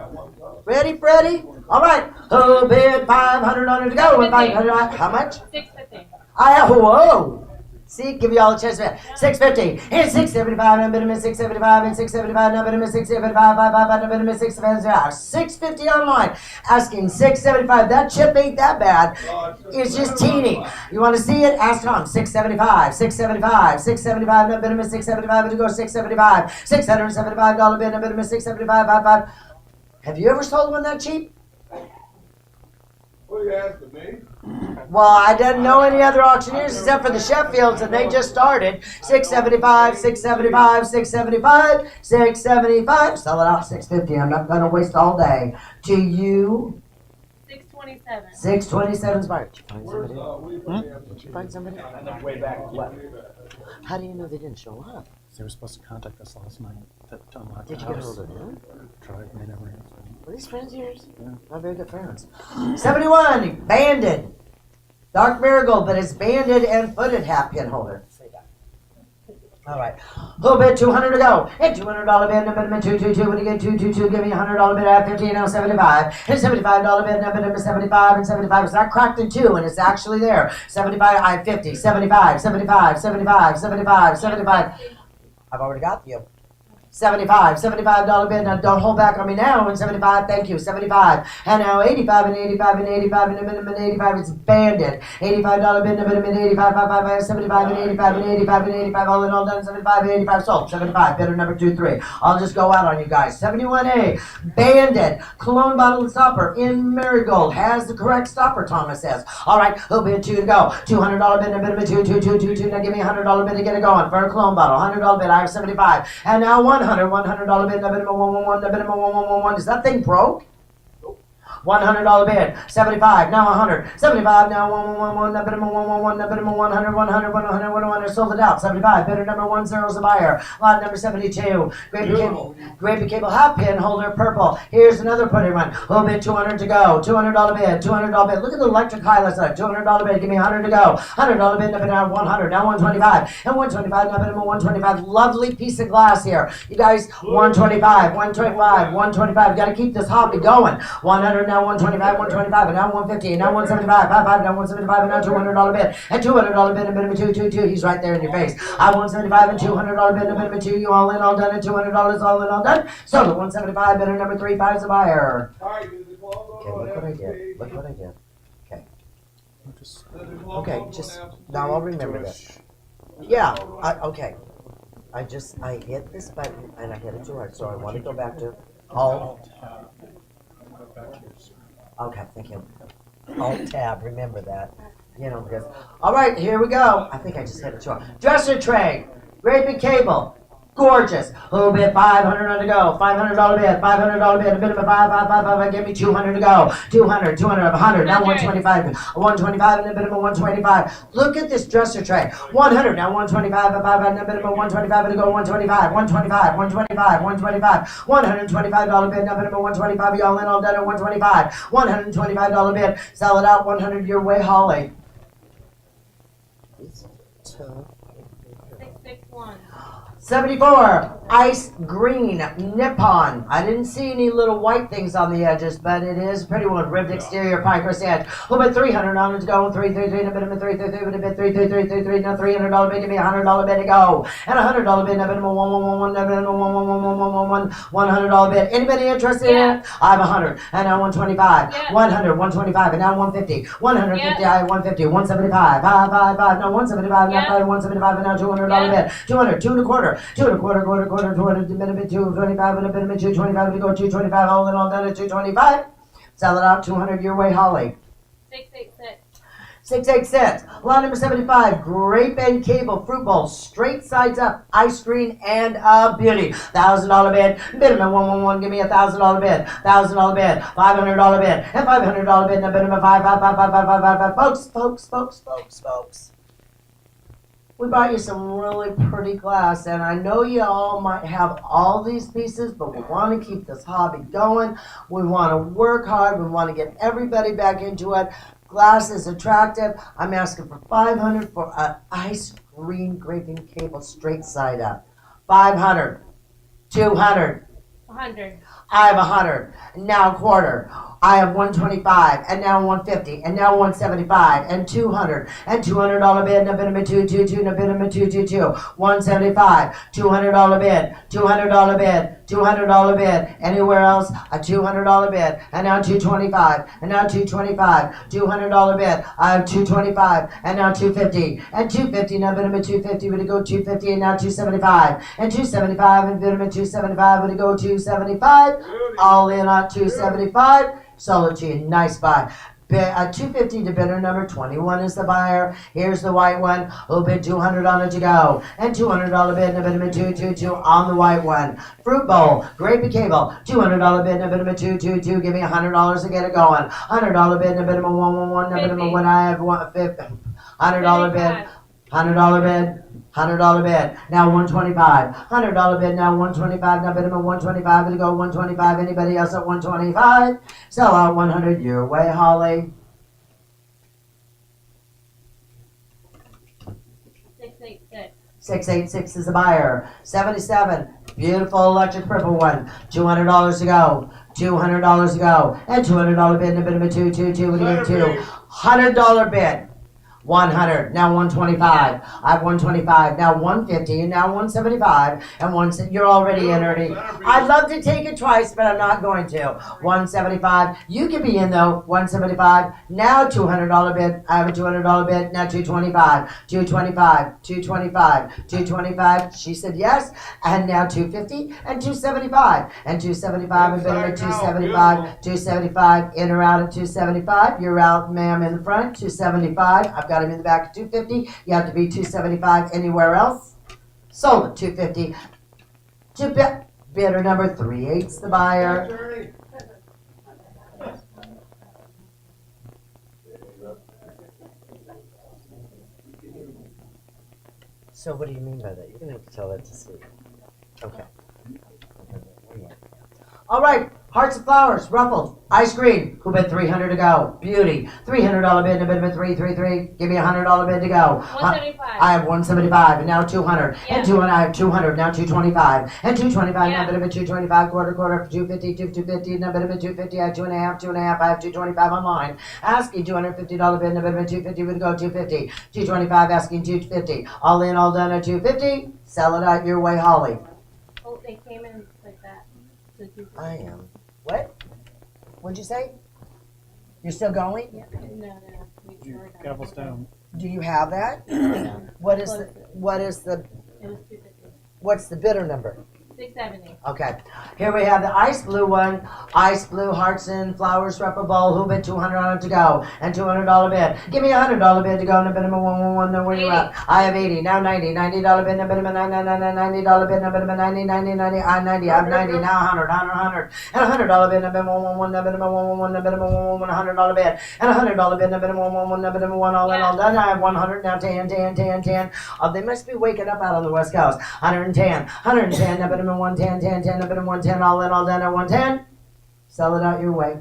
Ready, Freddie? All right. Who bid 500 on it to go? 500. How much? 650. Whoa. See, give you all a chance to bid. 650 and 675. And bid him at 675 and 675. And bid him at 675. 555. And bid him at 675. 650 online. Asking 675. That chip ain't that bad. It's just teeny. You want to see it? Ask Tom. 675. 675. 675. And bid him at 675. And to go 675. $675 bid. And bid him at 675. 55. Have you ever sold one that cheap? What are you asking me? Well, I didn't know any other auctioneers except for the Sheffields, and they just started. 675, 675, 675, 675. Sell it out 650. I'm not going to waste all day. To you, 627. 627's buyer. Did you find Where's somebody? Did you find somebody? Way back. What? How do you know they didn't show up? They were supposed to contact us last night to unlock the Did you get a house. hold of them? Tried, and they never answered. Were these friends of yours? Yeah. Not very good friends. 71, banded. Dark marigold, but it's banded and footed hat pin holder. All right. Who bid 200 to go? And $200 bid, number 222. When you get 222, give me $100 bid at 50, and now 75. And $75 bid, number 75, and 75. It's not cracked in two, and it's actually there. 75, I have 50, 75, 75, 75, 75, 75. I've already got you. 75, $75 bid. Now don't hold back on me now. And 75, thank you, 75. And now 85 and 85 and 85 and a minimum 85. It's banded. $85 bid and a minimum 85, 75 and 85 and 85 and 85. All in all done, 75 and 85 sold. 75, bidder number 2, 3. I'll just go out on you guys. 71A, banded. Cologne bottle and stopper in marigold. Has the correct stopper, Thomas says. All right, who'll bid 2 to go? $200 bid and a minimum 2, 2, 2, 2, 2. Now give me a $100 bid to get it going. For a cologne bottle, $100 bid. I have 75. And now $100 bid, the minimum 111, the minimum 1111. Is that thing broke? $100 bid, 75, now 100, 75, now 111, the minimum 111, the minimum 100, 100, 100, 100, sold it out, 75, bidder number 10 is a buyer, lot number 72, Grape Cable half pin holder purple, here's another pretty one, who bid 200 to go, $200 bid, $200 bid, look at the electric highlights on it, $200 bid, give me 100 to go, $100 bid, now 100, now 125, and 125, now minimum 125, lovely piece of glass here, you guys, 125, 125, 125, gotta keep this hobby going, 100, now 125, 125, and now 150, and now 175, 55, now 175, and now $200 bid, and $200 bid, and minimum 222. He's right there in your face. I 175 and $200 bid, and minimum 2. You all in, all done, and $200 all in, all done. So the 175 bidder number 3, 5 is a buyer. Okay, look what I did. Look what I did. Okay. Okay, just now I'll remember this. Yeah. Okay. I hit this button and I hit it too hard, so I want to go back to Alt. Okay, thank you. Alt tab, remember that. You know, because. All right, here we go. I think I just hit it too hard. Dresser tray, great big cable. Gorgeous. Who bid 500 on to go? $500 bid. $500 bid. A minimum 5. Give me 200 to go. 200. 100. Now 125. 125 and a minimum 125. Look at this dresser tray. 100. Now 125. 5 and a minimum 125 and to go 125. 125. 125. 125. $125 bid. Now minimum 125. Y'all in, all done at 125. $125 bid. Sell it out. 100 your way, Holly. 661. 74, ice green, Nippon. I didn't see any little white things on the edges, but it is pretty one. Ribbed exterior, Picos edge. A little bit 300 on it to go. 333, a minimum 333, with a bit 333, now $300 bid, give me a $100 bid to go. And a $100 bid, a minimum 111, a minimum 111, $100 bid. Anybody interested in it? I have 100, and now 125, 100, 125, and now 150, 150, I have 150, 175, 5, now 175, now 175, and now $200 bid, 200, 2 and a quarter. 2 and a quarter, 200, minimum 225, and a minimum 225 to go, 225, all in all done at 225. Sell it out, 200 your way, Holly. 686. 686. Lot number 75, grape and cable, fruit bowl, straight sides up, ice cream, and a beauty. $1,000 bid, minimum 111, give me a $1,000 bid, $1,000 bid, $500 bid, and $500 bid, and a minimum 5. Folks. We bought you some really pretty glass, and I know you all might have all these pieces, but we want to keep this hobby going. We want to work hard. We want to get everybody back into it. Glass is attractive. I'm asking for $500 for an ice green graping cable straight side up. $500, $200. 100. I have 100, now a quarter. I have 125, and now 150, and now 175, and 200, and $200 bid, and a minimum 222, and a minimum 222, 175, $200 bid, $200 bid, $200 bid. Anywhere else, a $200 bid, and now 225, and now 225, $200 bid. I have 225, and now 250, and 250, now minimum 250, we're to go 250, and now 275, and 275, and minimum 275, we're to go 275. All in on 275. Sold it to you. Nice buy. 250 to bidder number 21 is the buyer. Here's the white one. Who bid 200 on it to go. And $200 bid and a minimum 222 on the white one. Fruit bowl, grape and cable, $200 bid and a minimum 222. Give me $100 to get it going. $100 bid and a minimum 111. A minimum when I have 150. $100 bid. $100 bid. $100 bid, now 125. $100 bid, now 125. Now minimum 125 to go 125. Anybody else at 125? Sell out 100 your way, Holly. 686. 686 is a buyer. 77, beautiful electric purple one. $200 to go. $200 to go. And $200 bid, and a minimum 222. What do you get? $100 bid. 100, now 125. I have 125, now 150, and now 175, and you're already in, Ernie. I'd love to take it twice, but I'm not going to. 175, you can be in though. 175, now $200 bid. I have a $200 bid, now 225, 225, 225, 225. She said yes, and now 250 and 275, and 275. I've been at 275, 275, in or out at 275. You're out, ma'am, in the front. 275. I've got him in the back at 250. You have to be 275 anywhere else. Sold at 250. Bidder number 38's the buyer. So what do you mean by that? You're gonna have to tell that to Steve. Okay. All right, hearts and flowers, ruffled, ice cream. Who bid 300 to go? Beauty, $300 bid, and a bid of 333. Give me a $100 bid to go. 175. I have 175, and now 200, Yeah. and 200. I have 200, now 225, and 225. Now Yeah. bid of 225, quarter, 250, 250, now bid of 250. I have 2.5. I have 225 online. Asking $250 bid, and a bid of 250 would go 250. 225, asking 250. All in, all done at 250. Sell it out your way, Holly. Oh, they came in like that. So you- I am. What? What'd you say? You're still going? Yeah, no. We were done. Gavel's down. Do you have that? No. What is Close the, it. what is the, It was 250. what's the bidder number? 670. Okay. Here we have the ice blue one. Ice blue hearts and flowers ruffle bowl. Who bid 200 on it to go? And $200 bid. Give me a $100 bid to go. And a bid of 111. Know where you're at. I have 80. Now 90. $90 bid. And a bid of $90 bid. And a bid of 90. I 90. I have 90. Now 100. And a $100 bid. And a bid of 111. And a bid of 111. And a bid of 111. $100 bid. And a $100 bid. And a bid of 111. And a bid of 1 all in all done. I have 100. Now 10. Oh, they must be waking up out on the West Coast. 110. And a bid of 110. A bit of 110, all in, all done at 110. Sell it out your way.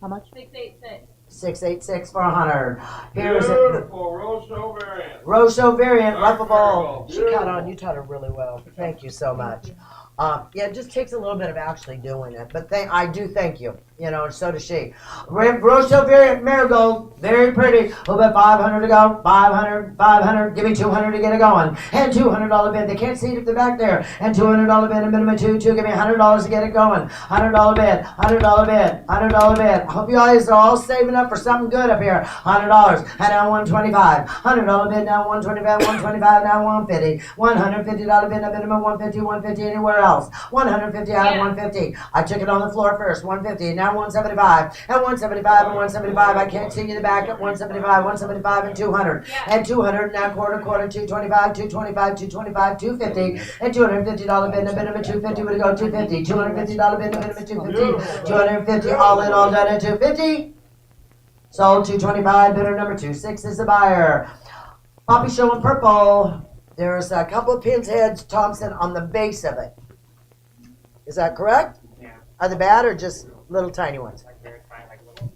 How much? 686. 686 for 100. Here is it. Beautiful Rosso variant. Rosso variant, ruffable. Carnival. She caught on. You taught her really well. Thank you so much. Yeah, it just takes a little bit of actually doing it, but I do thank you. You know, and so does she. Rosso variant marigold, very pretty. Who bet 500 to go? 500. Give me 200 to get it going. And $200 bid. They can't see it if they're back there. And $200 bid. A minimum two. Give me $100 to get it going. $100 bid. $100 bid. I hope you guys are all saving up for something good up here. $100. And now 125. $100 bid. Now 125. 125. Now 150. $150 bid. A minimum 150 anywhere else. 150. I have 150. I took it on the floor first. 150. Now 175. And 175 and 175. I can't see you in the back at 175. 175 and 200. Yeah. And 200. Now quarter. 225. 250. And $250 bid. A bid of a 250 would go 250. $250 bid. A bid of a 250. 250. All in, all done at 250. Sold 225. Bidder number 26 is the buyer. Poppy show in purple. There's a couple of pins heads, Thompson, on the base of it. Is that correct? Yeah. Are they bad or just little tiny ones? Like very fine, like little.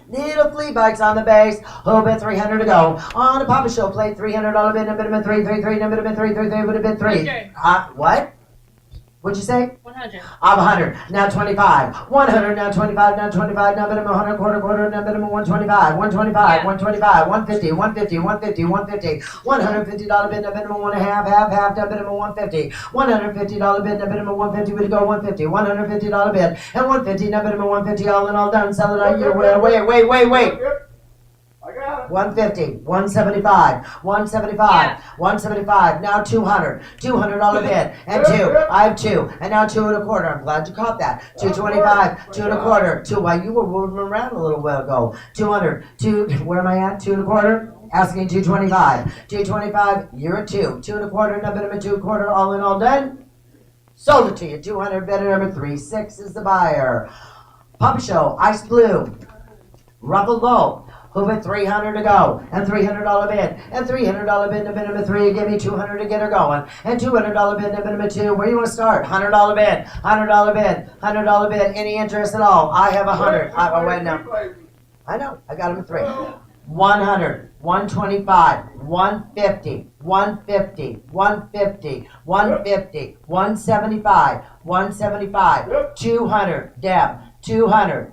Little flea bikes on the base. Who bid 300 to go? On a Papa Show plate, $300 bid, a bid of 333, a bid of 333, would have been 3. 100. What? What'd you say? 100. I'm 100. Now 25. 100. Now 25. Now 25. Now minimum 100. Quarter. Now minimum 125. 125. 125. 150. 150. 150. 150. $150 bid. Now minimum 1.5. Half. Now minimum 150. $150 bid. Now minimum 150. We go 150. $150 bid. And 150. Now minimum 150. All in, all done. Sell it out your way. Wait. I got it. 150, 175, 175, 175, now 200, $200 bid, and 2, I have 2, and now 2 and a quarter, I'm glad you caught that, 225, 2 and a quarter, 2, why you were moving around a little while ago, 200, 2, where am I at, 2 and a quarter, asking 225, 225, you're at 2, 2 and a quarter, now bid of a 2 quarter, all in, all done, sold it to you, 200, bidder number 36 is the buyer, Papa Show, ice blue, ruffled low, who bid 300 to go, and $300 bid, and $300 bid, and a bid of 3, give me 200 to get her going, and $200 bid, and a bid of 2, where do you want to start? $100 bid, $100 bid, any interest at all? I have 100, wait, no, I know, I got him at 3, 100, 125, 150, 150, 150, 150, 175, 175, 200, Deb, 200,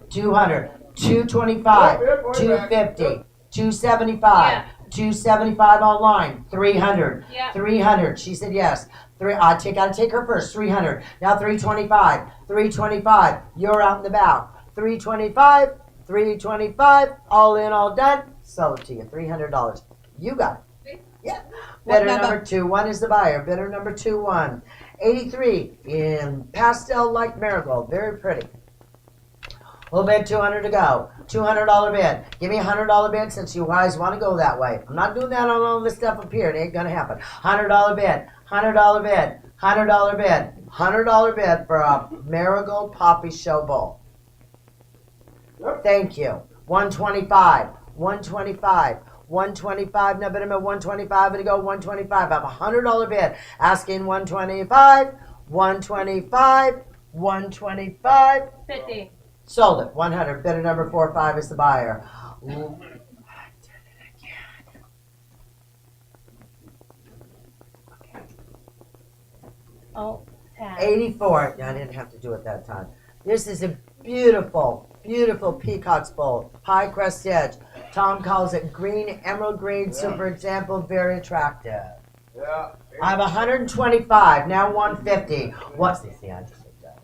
225, 250, 275. Yeah. 275 online. 300. Yeah. 300. She said yes. Gotta take her first. 300. Now 325. 325. You're out and about. 325. 325. All in, all done. Sell it to you. $300. You got it. Yeah. What Bidder number? number 2-1 is the buyer. Bidder number 2-1. 83 in pastel like marigold. Very pretty. We'll bid 200 to go. $200 bid. Give me a $100 bid since you guys want to go that way. I'm not doing that on all this stuff up here. It ain't gonna happen. $100 bid. $100 bid. $100 bid. $100 bid for a marigold poppy show bowl. Thank you. 125. 125. 125. Now bid him at 125 and to go 125. I have a $100 bid. Asking 125. 125. 125. 50. Sold it. 100. Bidder number 45 is the buyer. Ooh. Oh, tab. 84. I didn't have to do it that time. This is a beautiful, beautiful peacock's bowl. Pie crust edge. Tom calls it green, emerald green, super example, very attractive. Yeah. I have 125, now 150. What's this? See, I just looked down.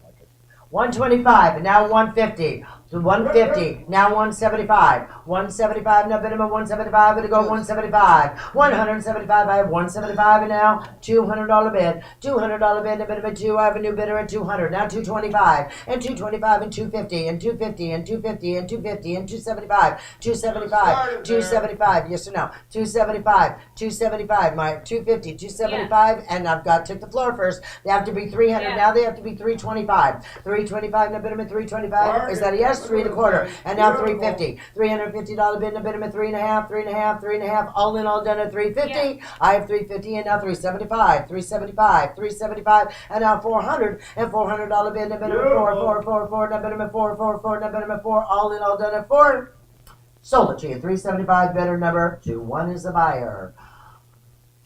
125, and now 150. So 150, now 175. 175, now bid him at 175, and to go 175. 175, I have 175, and now $200 bid. $200 bid, and bid him at 2. I have a new bidder at 200. Now 225, and 225, and 250, and 250, and 250, and 250, and 275. 275, 275, yes or no? 275, 275, my 250, 275, and I've got to take the floor first. They have to be 300, Yeah. now they have to be 325. 325, now bid him at 325. Is that a yes? 3 1/4, and now 350. $350 bid, and bid him at 3.5, 3.5, 3.5. All in, all done at 350. I have 350, and now 375, 375, 375, and now 400, and $400 bid, and bid him at 4, now bid him at 4, now bid him at 4. All in, all done at 4. Sold it to you. 375. Bidder number 2-1 is the buyer.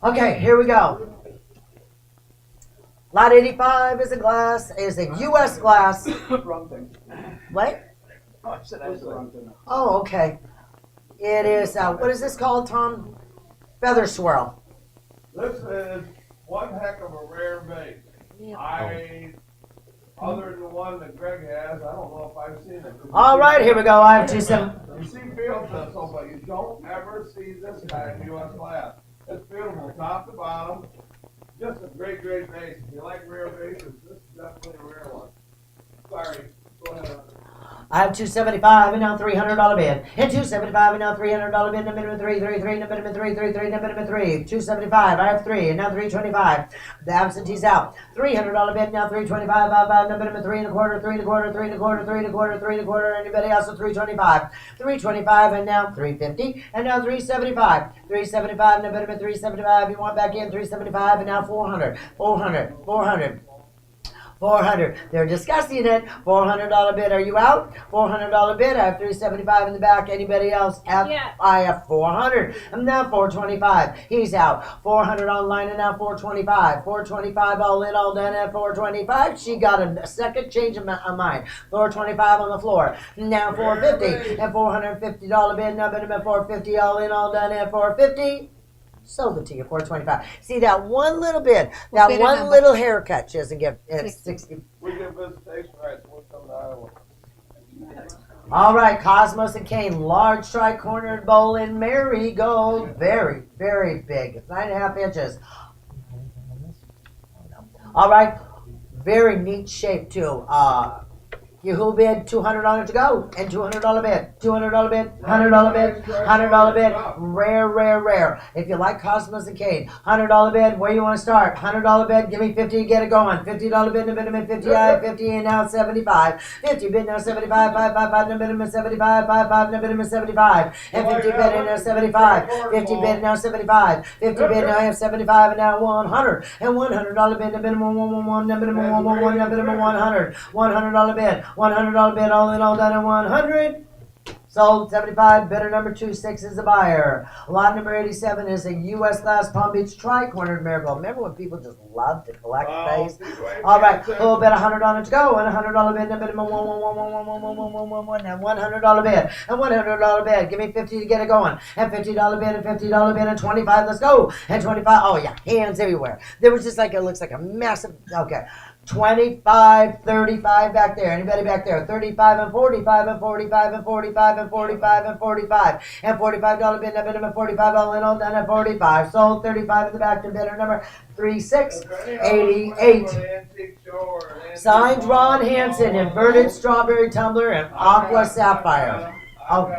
Okay, here we go. Lot 85 is a U.S. glass. Wrong thing. What? Oh, I said I was the wrong thing. Oh, okay. It is, what is this called, Tom? Feather swirl. This is one heck of a rare vase. Other than the one that Greg has, I don't know if I've seen it. All right, here we go. I have 27. You see field thistle, but you don't ever see this kind of U.S. glass. It's beautiful, top to bottom. Just a great, great vase. If you like rare vases, this is definitely a rare one. Sorry, go ahead. I have 275 and now $300 bid. And 275 and now $300 bid. And a minimum 333. And a minimum 333. And a minimum 3. 275. I have 3 and now 325. The absentee's out. $300 bid. Now 325. And a minimum 3 1/4. 3 1/4. 3 1/4. 3 1/4. 3 1/4. Anybody else at 325? 325 and now 350. And now 375. 375 and a minimum 375. You want back in 375 and now 400. 400. 400. 400. They're discussing it. $400 bid. Are you out? $400 bid. I have 375 in the back. Anybody else? Yeah. I have 400. I'm now 425. He's out. 400 online and now 425. 425 all in, all done at 425. She got a second change of mind. 425 on the floor. Now 450 and $450 bid. Now bid him at 450 all in, all done at 450. Sold it to you, 425. See that one little bit, that bidder one number? little haircut she doesn't give. It's 60. We get visitation rights. We'll come to Iowa. All right, Cosmos and Kane, large tri-cornered bowl in marigold. Very, very big. It's 9.5 inches. All right, very neat shape too. Who bid $200 to go and $200 bid, $200 bid, $100 bid, $100 bid. Rare, rare, rare. If you like Cosmos and Kane, $100 bid. Where you want to start? $100 bid. Give me 50 to get it going. $50 bid. Bid him at 50. I have 50 and now 75. 50 bid now 75. 5. Bid him at 75. 5. Bid him at 75. And 50 bid and now 75. 50 bid now 75. 50 bid now I have 75 and now 100. And $100 bid. Bid him 111. Bid him 111. Bid him 100. $100 bid. $100 bid, all in, all done at 100. Sold 75, bidder number 26 is a buyer. Lot number 87 is a U.S. Glass Palm Beach tri-cornered marble. Remember when people just love to collect things? All right, we'll bet $100 on it to go, and $100 bid, and a minimum one, and $100 bid, and $100 bid. Give me 50 to get it going, and $50 bid, and $50 bid, and 25. Let's go, and 25. Oh yeah, hands everywhere. There was just like it looks like a massive. Okay. 25, 35 back there. Anybody back there? 35 and 45 and 45 and 45 and 45 and 45 and $45 bid, and minimum 45 all in, all done at 45. Sold 35 in the back to bidder number 3688. Signed Ron Hansen, inverted strawberry tumbler and aqua sapphire. Oh,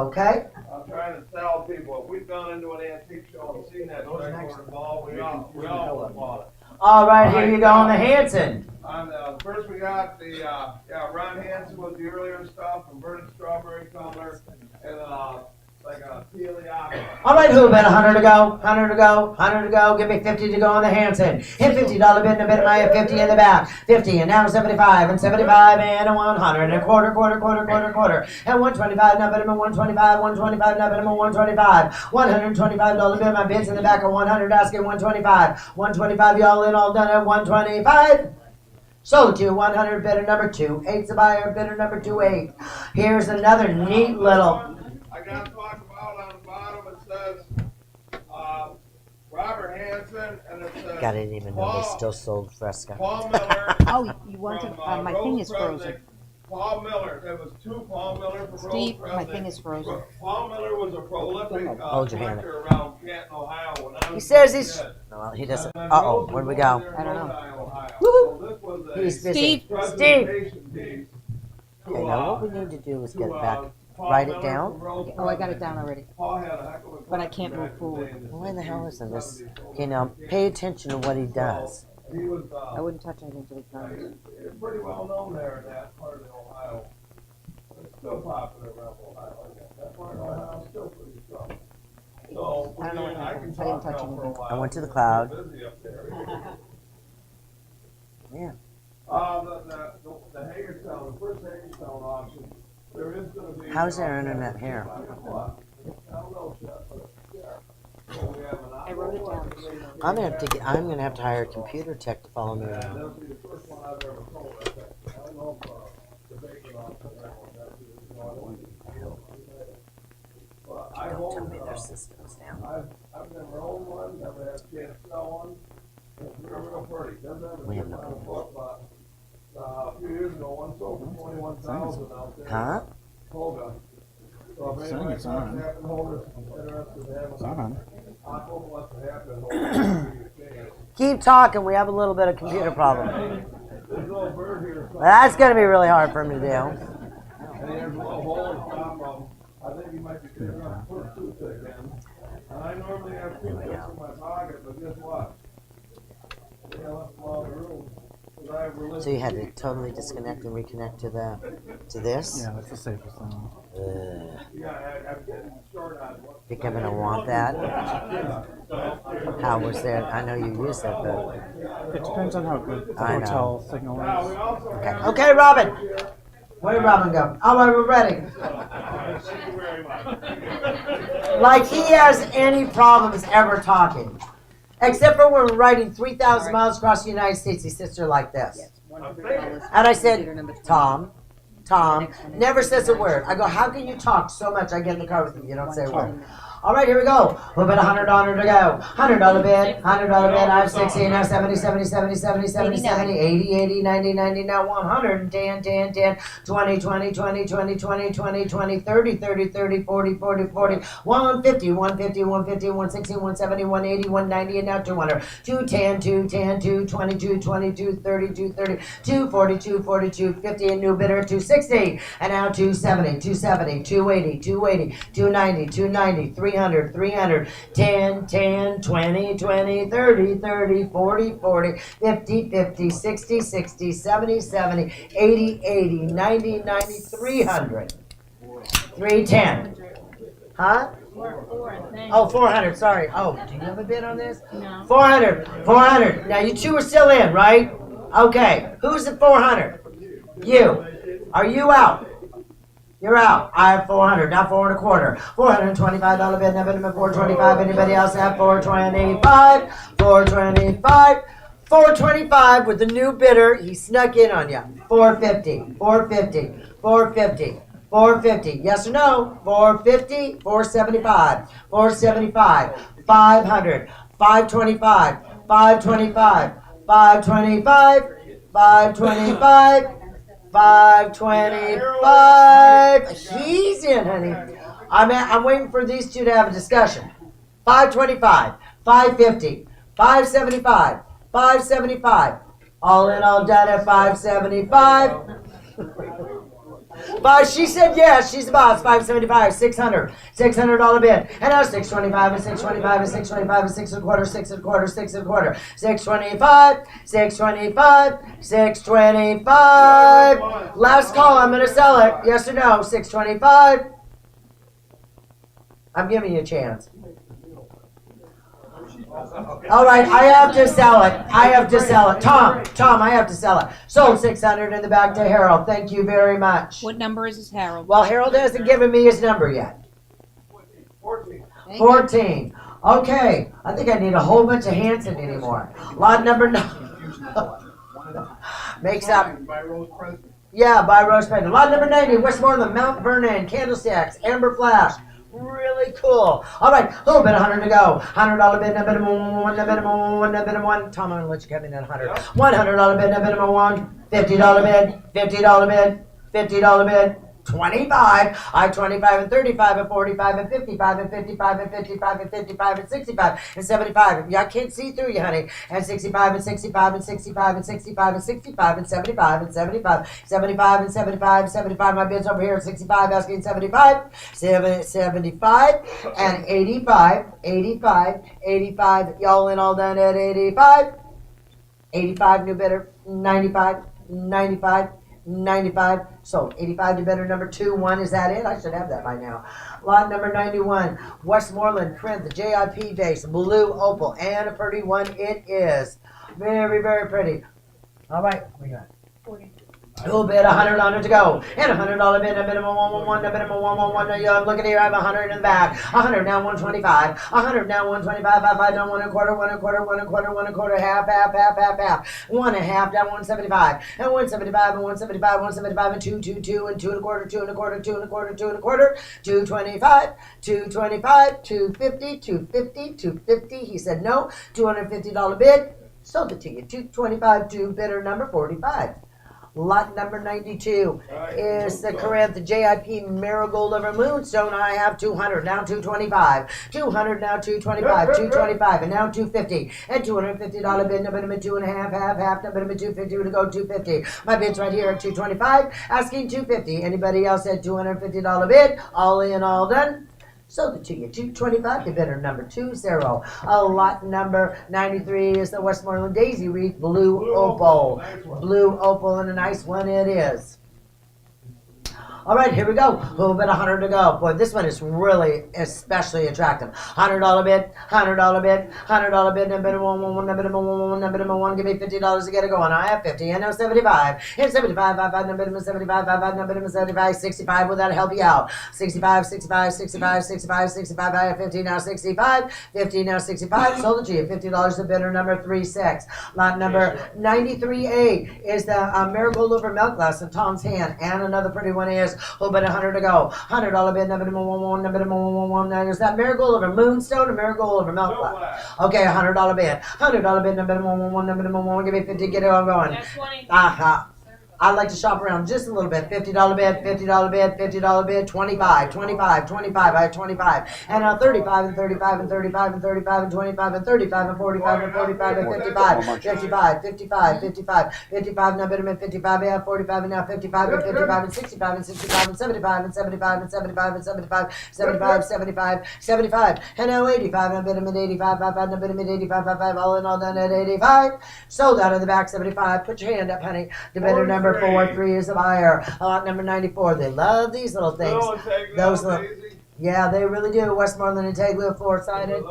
okay. I'm trying to tell people, if we've gone into an antique show and seen that tri-corner ball, we all bought it. All right, here you go on the Hansen. First we got the, Ron Hansen was the earlier stuff, inverted strawberry tumbler, and like a Telia. All right, who bet 100 to go, 100 to go, 100 to go. Give me 50 to go on the Hansen. Hit $50 bid, and a bid my 50 in the back. 50 and now 75 and 75 and a 100 and a quarter, and 125. Now bid him a 125, 125. Now bid him a 125. $125 bid, my bids in the back of 100, asking 125. 125, y'all in, all done at 125. Sold to 100, bidder number 28's a buyer, bidder number 28. Here's another neat little. I got to talk about on the bottom, it says Robert Hansen, and it says I didn't even know they still sold Fresca. Paul Miller. Oh, you want to, my thing is frozen. Paul Miller. There was two Paul Miller for Steve, Rose my President. thing is frozen. Paul Miller was a prolific Hold your hand. collector around Canton, Ohio. When I was He says a he's. kid. No, he doesn't. And then Uh-oh, Rose where'd we was go? there in I don't know. Ohio. Woo-hoo. So this was a He's busy. Steve. presentation piece to, Okay, now what we need to do is get to, back. Paul Write it Miller down? from Rose Oh, I got it President. down already. Paul had a heck of a But I collection can't move back forward. in the day. Why the hell isn't this? Okay, now pay attention to what he does. He was I wouldn't touch anything till it's done. he's pretty well known there in that part of Ohio. It's still popular around Ohio. That part of Ohio is still pretty strong. So, I don't know what I happened. can I didn't talk touch now for a anything. while. I went to the cloud. It's busy up there. Yeah. The Hagerstown, the first Hagerstown auction, there is gonna be. How's our internet here? I don't know, Jeff, but, yeah. So we have an I wrote it down. I'm gonna have to hire a computer tech to follow me Yeah, around. that'll be the first one I've ever sold, I think. I don't know if, the bacon auction, that one, Well, I Don't tell hold, me their system's down. I've never owned one, never had a chance to sell one. It's real pretty. Doesn't have a We have good no amount of book, but, a few years ago, one sold for 21,000 out there. Huh? Holga. So if Saying anybody it's on. contacts holders interested in having It's on. I hope less than half that holder. Keep talking. We have a little bit of computer problem. There's a little bird here. Well, that's gonna be really hard for him to do. And there's a little hole in top of him. I think he might be taking up the first toothpick in. And I normally have toothpicks in my pocket, but guess what? I left them all in the room. 'Cause I have religious So you had to teeth. totally disconnect and reconnect to this. Yeah, that's the safest thing. Yeah, I'm getting short on what. Think I'm gonna want that? How was that? I know you used that, but It depends on how good the I know. hotel signal Now, we is. also okay. have. Okay, Robin. Where did Robin go? All right, we're ready. Thank you very much. Like he has any problems ever talking. Except for when we're riding 3,000 miles across the United States, he sits there like this. And I said, Tom, never says a word. I go, how can you talk so much? I get in the car with you. You don't say a word. All right, here we go. We'll bet $100 to go. $100 bid, $100 bid. I have 60, now 70, 70, 70, 70, 70, 70, 80, 80, 90, 90, now 100, 10, 10, 10, 20, 20, 20, 20, 20, 20, 20, 30, 30, 30, 40, 40, 40, 150, 150, 150, 160, 170, 180, 190, and now 200, 210, 210, 222, 22, 30, 230, 240, 240, 250, a new bidder, 260, and now 270, 270, 280, 280, 290, 290, 300, 300, 10, 10, 20, 20, 30, 30, 40, 40, 50, 50, 60, 60, 70, 70, 80, 80, 90, 90, 300, 310. Huh? Oh, 400, sorry. Oh, do you have a bid on this? No. 400, 400. Now you two are still in, right? Okay, who's at 400? You. Are you out? You're out. I have 400. Now 425. $425 bid. Now minimum 425. Anybody else have 425? 425. 425 with the new bidder. He snuck in on you. 450. 450. 450. 450. Yes or no? 450. 475. 475. 500. 525. 525. 525. 525. 525. He's in, honey. I'm waiting for these two to have a discussion. 525. 550. 575. 575. All in, all done at 575. But she said yes, she's the boss. 575, 600, $600 bid. And now 625 and 625 and 625 and 6 and a quarter, 6 and a quarter, 6 and a quarter, 625, 625, 625. Last call, I'm gonna sell it. Yes or no? 625. I'm giving you a chance. All right, I have to sell it. I have to sell it. Tom, I have to sell it. Sold 600 in the back to Harold. Thank you very much. What number is this, Harold? Well, Harold hasn't given me his number yet. 14. 14. Okay, I think I need a whole bunch of Hanson anymore. Lot number 9. Makes up. Yeah, by Rose Pender. Lot number 90, Westmoreland, Mount Vernon, Candlesticks, Amber Flash. Really cool. All right, a little bit, 100 to go. $100 bid, no minimum one, no minimum one, no minimum one. Tom, I'm gonna let you come in at 100. $100 bid, no minimum one. $50 bid, $50 bid, $50 bid. 25. I 25 and 35 and 45 and 55 and 55 and 55 and 55 and 65 and 75. Yeah, I can't see through you, honey. And 65 and 65 and 65 and 65 and 65 and 75 and 75, 75 and 75, 75. My bid's over here at 65, asking 75, 75 and 85, 85, 85. Y'all in all done at 85, 85 new bidder, 95, 95. 95, sold. 85 to bidder number 2. 1, is that it? I should have that by now. Lot number 91, Westmoreland, Print, the JIP base, blue opal, and a pretty one it is. Very, very pretty. All right, we got 40. Who bid $100 to go? And $100 bid, a minimum 111, a minimum 111. Look at here, I have 100 in the back. 100 now 125. 100 now 125. 5 down 1 and a quarter, 1 and a quarter, 1 and a quarter, 1 and a quarter, half, half, half, half, half. 1 and a half down 175. And 175 and 175, 175 and 2, 2, 2 and 2 and a quarter, 2 and a quarter, 2 and a quarter, 2 and a quarter, 225, 225, 250, 250, 250. He said no. $250 bid. Sold it to you. 225 to bidder number 45. Lot number 92 is the Corinth JIP Marigold over Moonstone. I have 200, now 225. 200, now 225. 225, and now 250. And $250 bid, no minimum 2 and a half, half, no minimum 250 to go 250. My bid's right here at 225, asking 250. Anybody else at $250 bid? All in, all done. Sold it to you. 225 to bidder number 20. Lot number 93 is the Westmoreland Daisy Wreath Blue Opal. Blue Opal, and a nice one it is. All right, here we go. A little bit, 100 to go. Boy, this one is really especially attractive. $100 bid, $100 bid, $100 bid, no minimum one, no minimum one, no minimum one. Give me $50 to get it going. I have 50, and now 75. And 75, 5, no minimum 75, 5, no minimum 75, 65. Will that help you out? 65, 65, 65, 65, 65. I have 50, now 65. 50, now 65. Sold it to you. $50 to bidder number 36. Lot number 93A is the Marigold over Milk Glass in Tom's hand. And another pretty one is a little bit, 100 to go. $100 bid, no minimum one, no minimum one. There's that Marigold over Moonstone and Marigold over Milk Glass. Okay, $100 bid. $100 bid, no minimum one, no minimum one. Give me 50, get it all going. That's 20. Aha. I'd like to shop around just a little bit. $50 bid, $50 bid, $50 bid, 25, 25, 25, I have 25. And now 35 and 35 and 35 and 35 and 25 and 35 and 45 and 45 and 55, 55, 55, 55, 55, now bid them at 55, I have 45 and now 55 and 55 and 65 and 65 and 75 and 75 and 75 and 75, 75, 75, 75. And now 85, now bid them at 85, 55, now bid them at 85, 55, all in all done at 85. Sold out of the back 75. Put your hand up, honey. The bidder number 43 is a buyer. Lot number 94. They love these little things. Those little, yeah, they really do. Westmoreland and Taglio, four-sided.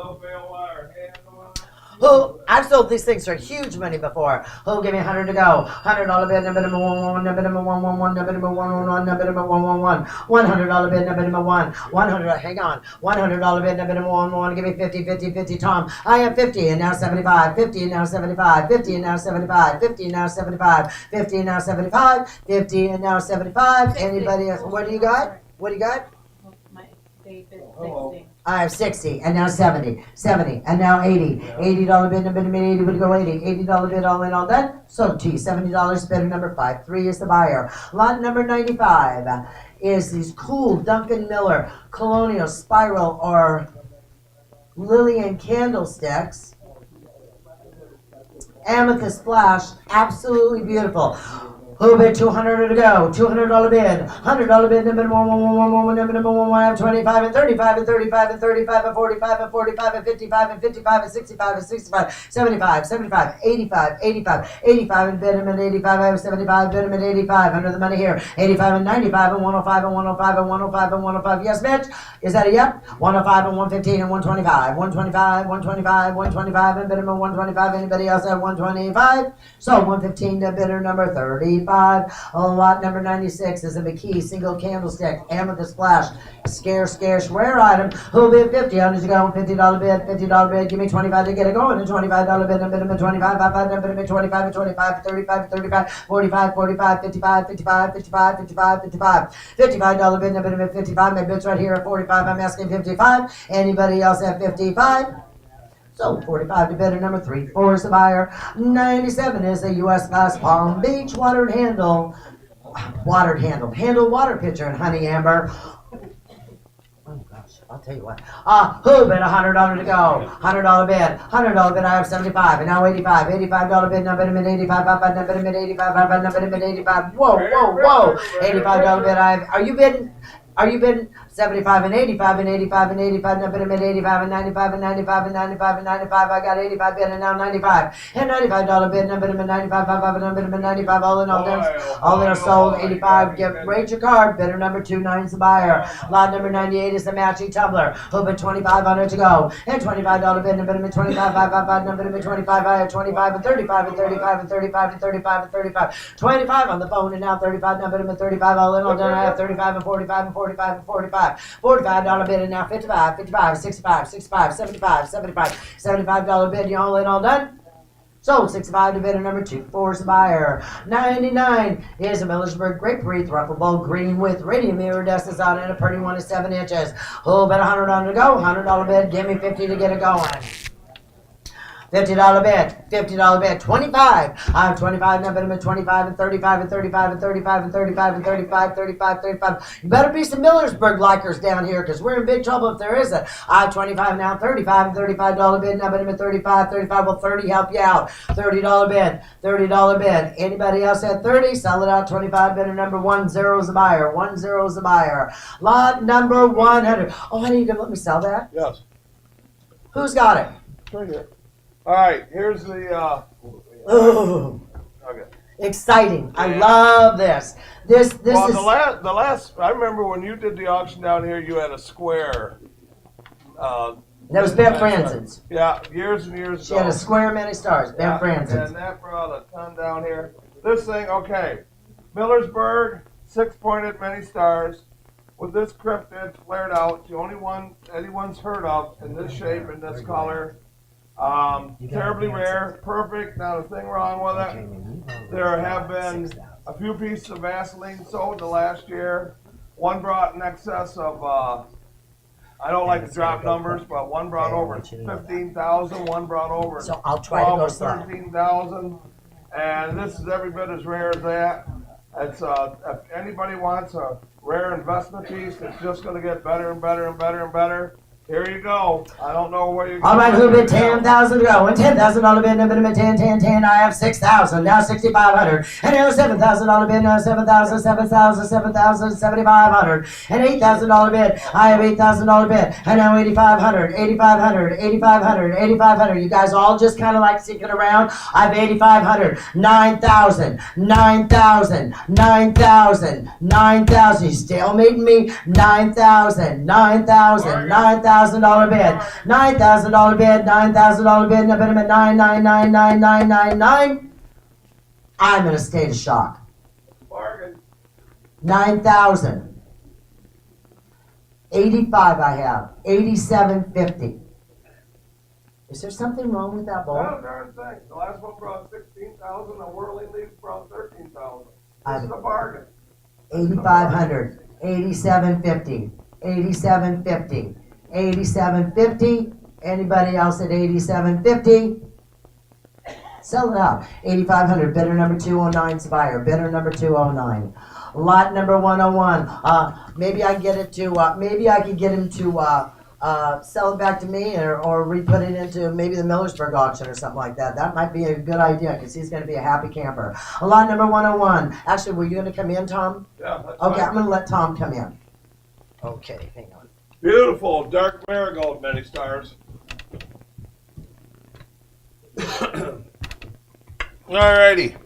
Who, I've sold these things for huge money before. Who'll give me 100 to go? $100 bid, number 111, number 111, number 111, number 111, $100 bid, number 1, 100, hang on, $100 bid, number 111, give me 50, 50, 50, Tom. I have 50 and now 75, 50 and now 75, 50 and now 75, 50 and now 75, 50 and now 75, 50 and now 75. Anybody else? What do you got? What do you got? My, they bid Hello. 60. I have 60 and now 70, 70 and now 80. $80 bid, number 80 would go 80. $80 bid, all in, all done. Sold to you. $70 bidder number 5. 3 is the buyer. Lot number 95 is these cool Duncan Miller Colonial Spiral or Lillian candlesticks. Amethyst flash, absolutely beautiful. Who bid 200 to go? $200 bid. $100 bid. Number 111. Number 1. I have 25 and 35 and 35 and 35 and 45 and 45 and 55 and 55 and 65 and 65, 75, 75, 85, 85, 85 and bid him at 85. I have 75. Bid him at 85. Under the money here. 85 and 95 and 105 and 105 and 105 and 105. Yes, Mitch. Is that a yep? 105 and 115 and 125. 125, 125, 125 and bid him at 125. Anybody else at 125? So 115 to bidder number 35. Lot number 96 is a McKee single candlestick, amethyst flash, scarce, rare item. Who bid 50? $100 to go. $50 bid. $50 bid. Give me 25 to get it going. And $25 bid. And bid him at 25. 55. And bid him at 25 and 25. 35 and 35. 45. 45. 55. 55. 55. 55. 55. $55 bid. And bid him at 55. My bid's right here at 45. I'm asking 55. Anybody else at 55? So 45 to bidder number 3. 4 is the buyer. 97 is a U.S. class Palm Beach watered handle water pitcher in honey amber. Oh gosh, I'll tell you what. Who bid $100 to go? $100 bid. $100 bid. I have 75 and now 85. $85 bid. Now bid him at 85. Now bid him at 85. Now bid him at 85. Whoa. $85 bid. Are you bidding? Are you bidding 75 and 85 and 85 and 85? Now bid him at 85 and 95 and 95 and 95 and 95. I got 85 bid and now 95. And $95 bid. Now bid him at 95. 55 and now bid him at 95. All in all, all that are sold. 85. Rate your card. Bidder number 2. 9 is the buyer. Lot number 98 is the matching tumbler. Who bid 25 to go? And $25 bid. Now bid him at 25. 55. Now bid him at 25. I have 25 and 35 and 35 and 35 and 35 and 35. 25 on the phone and now 35. Now bid him at 35. All in all done. I have 35 and 45 and 45 and 45. $45 bid and now 55, 55, 65, 65, 75, 75, $75 bid. You all in, all done? Sold. 65 to bidder number 2. 4 is the buyer. 99 is a Millersburg Grape Wreath Ruffable Green with radium iridescence on it. A pretty one is 7 inches. Who bid $100 to go? $100 bid. Give me 50 to get it going. $50 bid, $50 bid, 25. I have 25, now bid him at 25 and 35 and 35 and 35 and 35 and 35, 35, 35. You better be some Millersburg likers down here because we're in big trouble if there isn't. I have 25 now, 35 and $35 bid, now bid him at 35, 35. Will 30 help you out? $30 bid, $30 bid. Anybody else at 30? Sell it out. 25 bidder number 1. 0 is the buyer. 1 0 is the buyer. Lot number 100. Oh, honey, you gonna let me sell that? Yes. Who's got it? Right here. All right, here's the, Ooh. okay. Exciting. I Yeah. love this. This Well, is the last, I remember when you did the auction down here, you had a square. that was Ben Franzen's. Yeah, years and years She ago. had a square many stars. Ben Yeah, Franzen's. and that brought a ton down here. This thing, okay. Millersburg, 6-pointed many stars. With this cryptid flared out, the only one anyone's heard of in this shape and this color. Terribly rare, perfect, not a thing wrong with it. There have been a few pieces of Vaseline sold in the last year. One brought in excess of, I don't like to drop numbers, but one brought over 15,000, one brought over So I'll try to 12 go or slow. 13,000. And this is every bit as rare as that. It's if anybody wants a rare investment piece, it's just going to get better and better and better and better. Here you go. I don't know where you're going. All right, who bid 10,000 to go? And $10,000 bid, now bid him at 10, 10, 10. I have 6,000, now 6,500. And now $7,000 bid, now 7,000, 7,000, 7,000, 7,500. And $8,000 bid, I have $8,000 bid. And now 8,500, 8,500, 8,500, 8,500. You guys all just kind of like sticking around. I have 8,500, 9,000, 9,000, 9,000, 9,000. You stalemating me? 9,000, 9,000, 9,000. $9,000 bid. $9,000 bid. $9,000 bid. Now bid him at 9,999,999. I'm in a state of shock. Bargain. 9,000. 85 I have. 87.50. Is there something wrong with that No, bowl? darn thing. The last one brought 16,000. The Whirling Leaf brought 13,000. I- This is a bargain. 8,500. 87.50. 87.50. 87.50. Anybody else at 87.50? Sell it out. 8,500. Bidder number 209's buyer. Bidder number 209. Lot number 101. Maybe I can get it to. Maybe I could get him to sell it back to me, or re-put it into maybe the Millersburg auction or something like that. That might be a good idea because he's going to be a happy camper. Lot number 101. Actually, were you going to come in, Tom? Yeah, that's Okay, fine. I'm going to let Tom come in. Okay, hang on. Beautiful dark marigold, many stars. Alrighty.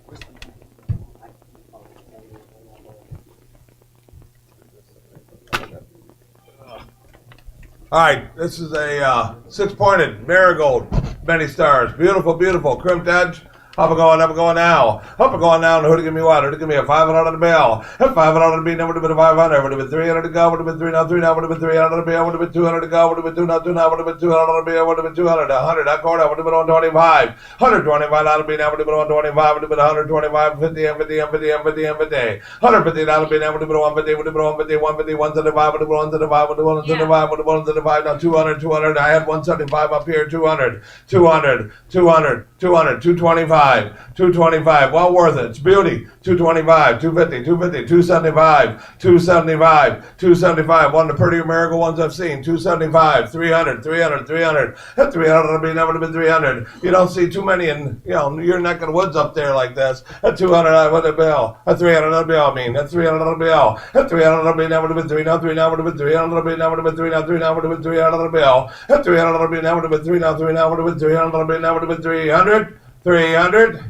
Alright, this is a six-pointed marigold, many stars. Beautiful, beautiful. Crimped edge. Up and going now. Up and going now, and who to give me what? Who to give me a 500 on the bill? At 500 to be, now would have been a 500. Would have been 300 to go, would have been 3 now, 3 now, would have been 300 to be, would have been 200 to go, would have been 2 now, 2 now, would have been 200 to be, would have been 200, 100, that quarter, would have been 125. 125 now to be, now would have been 125, would have been 125, 50, and 50, and 50, and 50, and 50. 150 now to be, now would have been 150, would have been 150, 150, 175, would have been 175, would have been 175, would have been 175, now 200, 200, I had 175 up here, 200, 200, 200, 200, 225, 225, well worth it. It's beauty. 225, 250, 250, 275, 275, 275. One of the prettier marigold ones I've seen. 275, 300, 300, 300. At 300, it'll be never to be 300. You don't see too many in, your neck of the woods up there like this. At 200, I would have bill. At 300, it'll be all mean. At 300, it'll be all. At 300, it'll be never to be 3 now, 3 now, would have been 300, it'll be never to be 3 now, 3 now, would have been 300, it'll be all. At 300, it'll be never to be 3 now, 3 now, would have been 300, it'll be never to be 300, 300.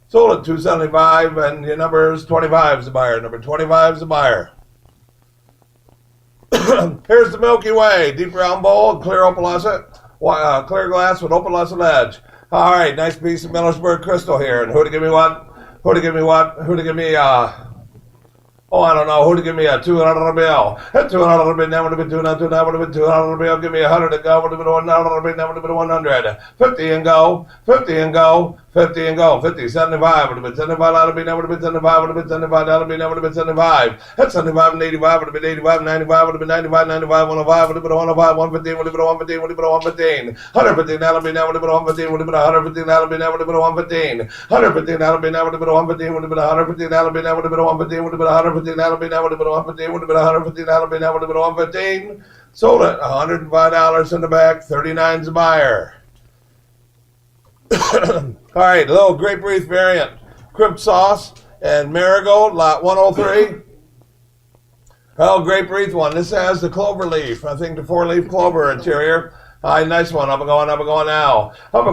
Sold at 275, and your number is 25 is the buyer. Number 25 is the buyer. Here's the Milky Way. Deep round bowl, clear opalescent, clear glass with opalescent edge. All right, nice piece of Millersburg crystal here. And who to give me what? Who to give me what? Who to give me, I don't know. Who to give me a 200 bill? At 200 bill, now would have been 200, now would have been 200 bill. Give me 100 to go. Would have been 100 bill, now would have been 100. 50 and go. 50 and go. 50 and go. 50, 75. Would have been 75 out of me, now would have been 75. Would have been 75 out of me, now would have been 75. At 75 and 85. Would have been 85, 95. Would have been 95, 95, 105. Would have been 105, 115. Would have been 115. Would have been 115. 115 out of me, now would have been 115. Would have been 115 out of me, now would have been 115. 115 out of me, now would have been 115. Would have been 115 out of me, now would have been 115. Would have been 115 out of me, now would have been 115, would have been 115 out of me, now would have been 115. Sold it, $105 in the back, 39's the buyer. All right, a little grape wreath variant, crimped sauce and marigold, lot 103. Well, grape wreath one. This has the clover leaf. I think the 4-leaf clover interior. Hi, nice one. Up and going now. Up and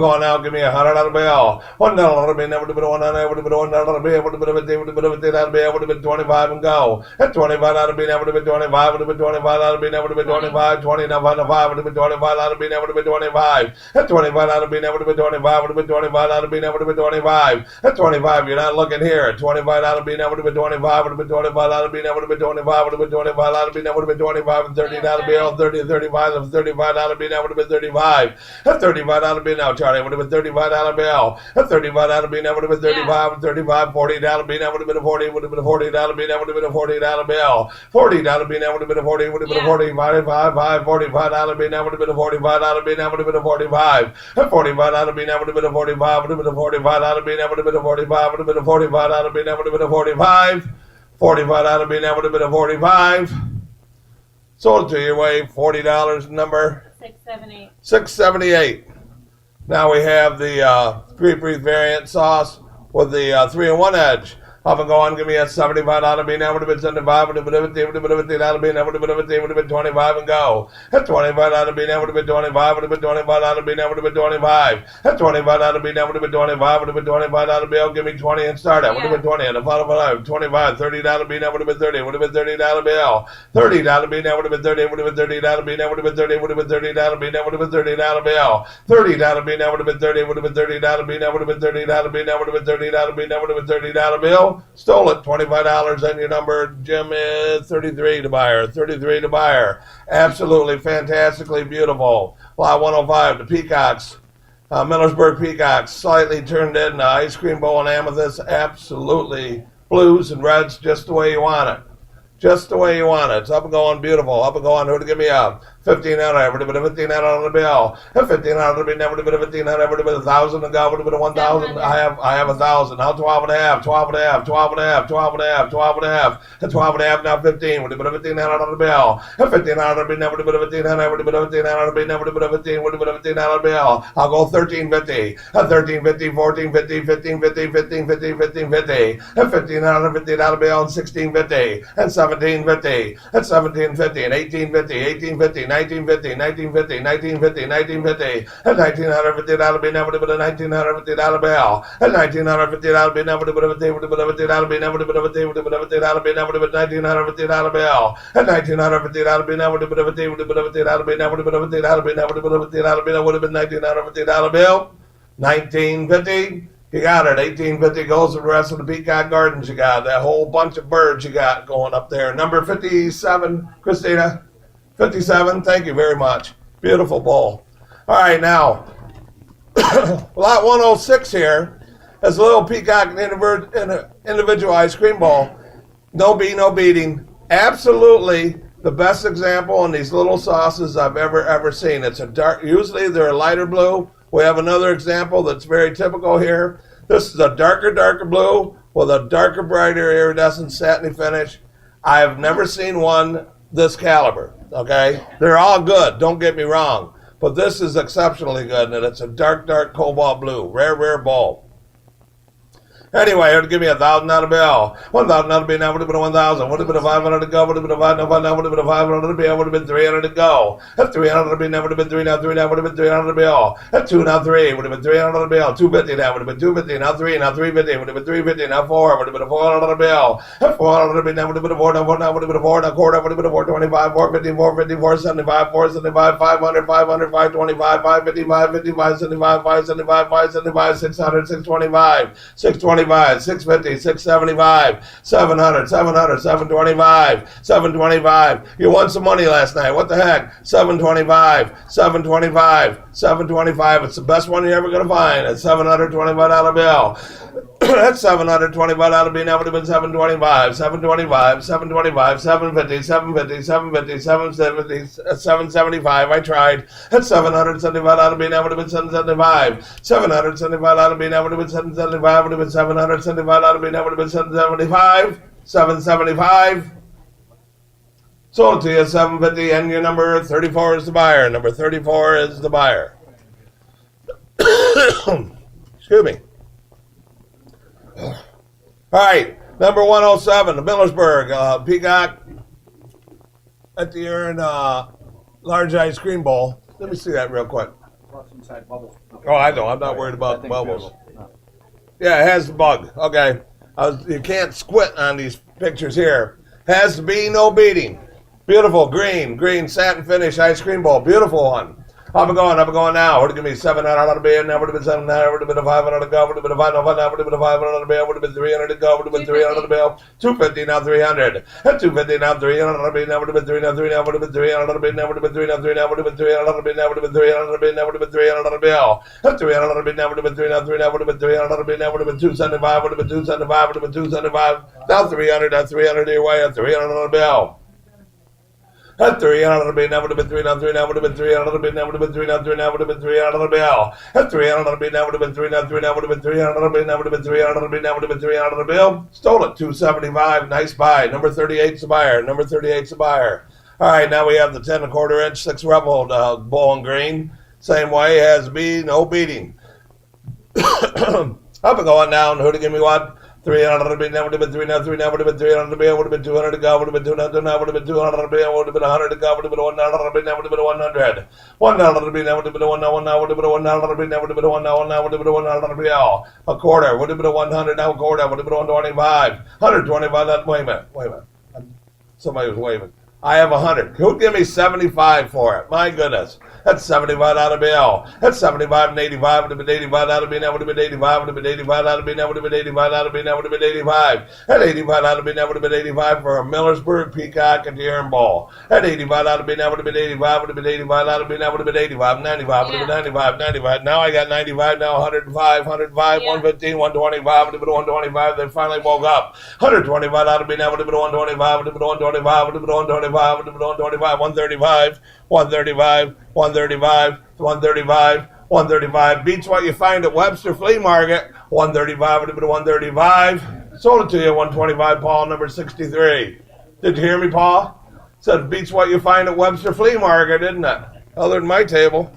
going now. Give me $100 bill. $1 bill. Never would have been $100. Would have been $1 bill. Would have been $50. Would have been $50 bill. Would have been 25 and go. At 25 out of me, never would have been 25. Would have been 25 out of me, never would have been 25. 20 now, 5 would have been 25 out of me, never would have been 25. At 25 out of me, never would have been 25. Would have been 25 out of me, never would have been 25. At 25, you're not looking here. At 25 out of me, never would have been 25. Would have been 25 out of me, never would have been 25. Would have been 25 out of me, never would have been 25. And 30 out of me, 30 and 35. 35 out of me, never would have been 35. At 35 out of me now, Charlie, would have been 35 out of me now. At 35 out of me now, would have been 35. 35, 40 out of me now, would have been a 40. Would have been a 40 out of me now, would have been a 40 out of me now. 40 out of me now, would have been a 40. Would have been a 45, 45 out of me now, would have been a 45 out of me now, would have been a 45. At 45 out of me now, would have been a 45. Would have been a 45 out of me now, would have been a 45. Would have been a 45 out of me now, would have been a 45. 45 out of me now, would have been a 45. Sold it to your way, $40 number. 678. 678. Now we have the grape wreath variant sauce with the 3-in-1 edge. Up and going, give me a 75 out of me now, would have been 75, would have been 50, would have been 50 out of me now, would have been 50, would have been 25 and go. At 25 out of me now, would have been 25, would have been 25 out of me now, would have been 25. At 25 out of me now, would have been 25, would have been 25 out of me, give me 20 and start it. Would have been 20 and a final 5, 25, 30 out of me now, would have been 30, would have been 30 out of me, 30 out of me now, would have been 30, would have been 30 out of me now, would have been 30, would have been 30 out of me now, would have been 30 out of me, 30 out of me now, would have been 30, would have been 30 out of me now, would have been 30 out of me now, would have been 30 out of me now, would have been 30 out of me, stole it, $25, and your number, Jim, is 33 to buyer, 33 to buyer. Absolutely fantastically beautiful. Lot 105, the Peacocks, Millersburg Peacocks, slightly turned in ice cream bowl and amethyst, absolutely blues and reds, just the way you want it. Just the way you want it. It's up and going, beautiful. Up and going. Who to give me a 15 out of? Would have been a 15 out on the bill. A 15 out of the bill. Would have been a 15 out. Would have been 1,000 and go. Would have been a 1,000. I have 1,000. Now 12 and a half. 12 and a half. 12 and a half. 12 and a half. 12 and a half. And 12 and a half. Now 15. Would have been a 15 out on the bill. A 15 out of the bill. Would have been a 15 out. Would have been a 15 out on the bill. Would have been a 15. Would have been a 15 out on the bill. I'll go 13.50. A 13.50. 14.50. 15.50. 15.50. 15.50. A 15 out of 15 out of the bill. And 16.50. And 17.50. At 17.50 and 18.50, 18.50, 19.50, 19.50, 19.50, 19.50, at 1950 that'll be never to be 1950 that'll be all. At 1950 that'll be never to be never that'll be never to be never that'll be never to be 1950 that'll be all. At 1950 that'll be never to be never that'll be never to be never that'll be never to be that'll be would have been 1950 that'll be 1950. You got it. 1850 goes with the rest of the Peacock Gardens. You got that whole bunch of birds you got going up there. Number 57, Christina. 57. Thank you very much. Beautiful bowl. All right, now, lot 106 here is a little Peacock individual ice cream bowl. No beating. Absolutely the best example in these little sauces I've ever seen. It's a dark, usually they're a lighter blue. We have another example that's very typical here. This is a darker blue with a darker, brighter iridescent satiny finish. I've never seen one this caliber, okay? They're all good, don't get me wrong. But this is exceptionally good, and it's a dark cobalt blue. Rare bowl. Anyway, it would give me 1,000 out of bill. 1,000 out of bill now would have been 1,000. Would have been a 500 to go. Would have been a 500 now would have been a 500 to bill. Would have been 300 to go. At 300 to bill now would have been 3 now 3 now would have been 300 to bill. At 2 now 3 would have been 300 to bill. 250 now would have been 250 now 3 now 350 would have been 350 now 4 would have been a 400 to bill. At 400 to bill now would have been a 4 now 4 now would have been a 4 now quarter would have been a 425 450 450 475 475 500 500 525 550 555 75 575 575 600 625 625 650 675 700 700 725 725. You won some money last night. What the heck? 725 725 725. It's the best one you're ever going to find. It's $725 bill. That's $725 bill. Now would have been 725 725 725 750 750 750 770 775. I tried. That's $775 bill. Now would have been 775 $775 bill. Now would have been 775 would have been $775 bill. Now would have been 775 775. Sold to you 750, and your number 34 is the buyer. Number 34 is the buyer. Excuse me. All right, number 107, the Millersburg Peacock at the urn large ice cream bowl. Let me see that real quick. Inside bubbles. Oh, I know. I'm not worried about the bubbles. Yeah, it has the bug. Okay. You can't squint on these pictures here. Has to be no beating. Beautiful green satin finish ice cream bowl. Beautiful one. Up and going now. Would have given me 700 out of bed. Now would have been 700. Would have been a 500 to go. Would have been a 500. Now would have been a 500 on the bill. Would have been 300 to go. Would have been 300 on the bill. 250 now 300. At 250 now 300 on the bill. Now would have been 3 now 3 now would have been 300 on the bill. Now would have been 3 now 3 now would have been 300 on the bill. Now would have been 300 on the bill. Now would have been 300 on the bill. At 300 on the bill. Now would have been 3 now 3 now would have been 300 on the bill. Now would have been 275. Would have been 275. Would have been 275. Now 300. Now 300 your way. At 300 on the bill. At 300 bill, now would have been 3 now 3 now would have been 300 bill. Now would have been 3 now 3 now would have been 300 bill. At 300 bill, now would have been 3 now 3 now would have been 300 bill. Now would have been 300 bill. Now would have been 300 bill. Stole it. 275. Nice buy. Number 38's the buyer. Number 38's the buyer. All right, now we have the 10 1/4 inch 6 Rebel bowl and green. Same way, has be no beating. Up and going down. Who to give me what? 300 to be now would have been 3 now 3 now would have been 300 to be would have been 200 to go would have been 200 now would have been 200 to be would have been 100 to go would have been 100 to be now would have been 100 $1 to be now would have been 1 now would have been $1 to be now would have been 1 now would have been 100 to be all a quarter would have been 100 now a quarter would have been 125 125 that wait a minute somebody was waving. I have 100. Who'd give me 75 for it? My goodness. That's 75 out of bill. That's 75 and 85 would have been 85 out of me now would have been 85 would have been 85 out of me now would have been 85 out of me now would have been 85. At 85 out of me now would have been 85 for a Millersburg Peacock and Deer and Ball. At 85 out of me now would have been 85 would have been 85 out of me now would have been 85 95 would have been 95. Now I got 95 now 105 115 125 would have been 125 then finally woke up 125 out of me now would have been 125 would have been 125 would have been 125 would have been 125 135 135 135 135 135 beats what you find at Webster Flea Market 135 would have been 135 sold it to you 125 Paul number 63 did you hear me Paul said beats what you find at Webster Flea Market isn't it other than my table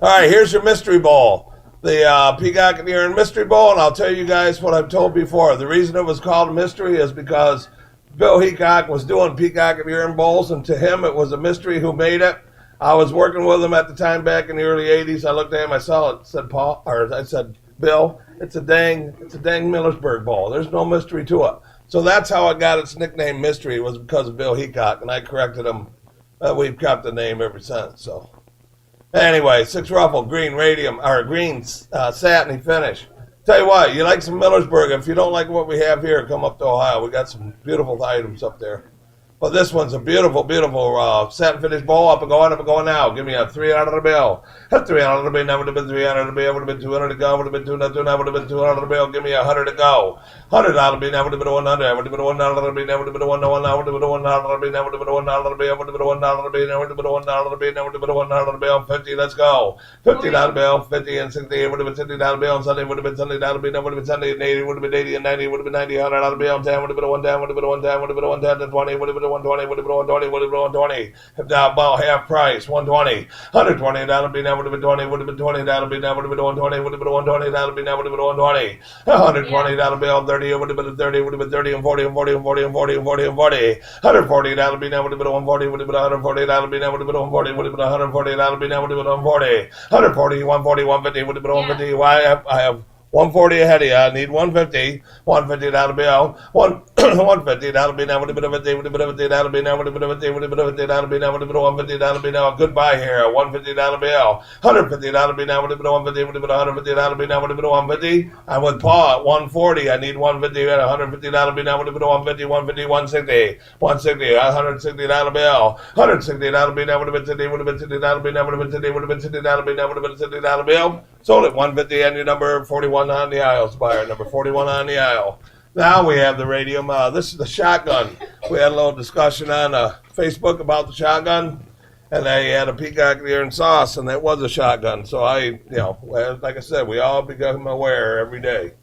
alright here's your mystery bowl the Peacock and Deer Mystery Bowl and I'll tell you guys what I've told before the reason it was called a mystery is because Bill Heacock was doing Peacock and Deer Bowls, and to him it was a mystery who made it. I was working with him at the time back in the early '80s. I looked at him, I saw it, said Paul, or I said Bill, it's a dang Millersburg bowl. There's no mystery to it. So that's how it got its nickname Mystery was because of Bill Heacock, and I corrected him. We've kept the name ever since. So anyway, 6 ruffle green radium or green satiny finish. Tell you what, you like some Millersburg. If you don't like what we have here, come up to Ohio. We got some beautiful items up there. But this one's a beautiful, beautiful satin finish bowl. Up and going now. Give me a 300 to bill. That's 300 to bill. Now would have been 300 to bill. Would have been 200 to go. Would have been 200 now would have been 200 to bill. Give me 100 to go. $100 to be now would have been 100. Would have been $1 to be now would have been $1 now would have been $1 to be now would have been $1 to be would have been $1 to be now would have been $1 to be now would have been $1 to bill. 50. Let's go. $50 bill. 50 and 60. Would have been $60 bill. On Sunday would have been $70 to be now would have been Sunday and 80. Would have been 80 and 90. Would have been 90. $100 to be on 10. Would have been 110. Would have been 110. Would have been 110 to 20. Would have been 120. Would have been 120. Would have been 120. If now about half price, 120. 120 that'll be now would have been 20. Would have been 20 that'll be now would have been 120. Would have been 120 that'll be now would have been 120. 120 that'll be on 30. It would have been 30. Would have been 30 and 40 and 40 and 40 and 40 and 40 and 40. 140 that'll be now would have been 140. Would have been 140 that'll be now would have been 140. Would have been 140 that'll be now would have been 140. 140 140 150 would have been 150. Why I have 140 ahead of you. I need 150. 150 that'll be out. 150 that'll be now. Would have been a 50. Would have been a 50. That'll be now. Would have been a 50. Would have been a 50. That'll be now. Would have been a 150. That'll be now. Goodbye here. 150 that'll be out. 150 that'll be now. Would have been a 150. Would have been a 150. That'll be now. Would have been a 150. I'm with Paul at 140. I need 150 at 150. That'll be now. Would have been a 150. 150. 160. 160. 160 that'll be out. 160 that'll be now. Would have been 60. Would have been 60. That'll be now. Would have been 60. Would have been 60. That'll be now. Would have been 60. That'll be out. Sold it 150 and your number 41 on the aisles. Number 41 on the aisle. Now we have the radium. This is the shotgun. We had a little discussion on Facebook about the shotgun, and they had a Peacock Deer and sauce, and it was a shotgun. So like I said, we all become aware every day.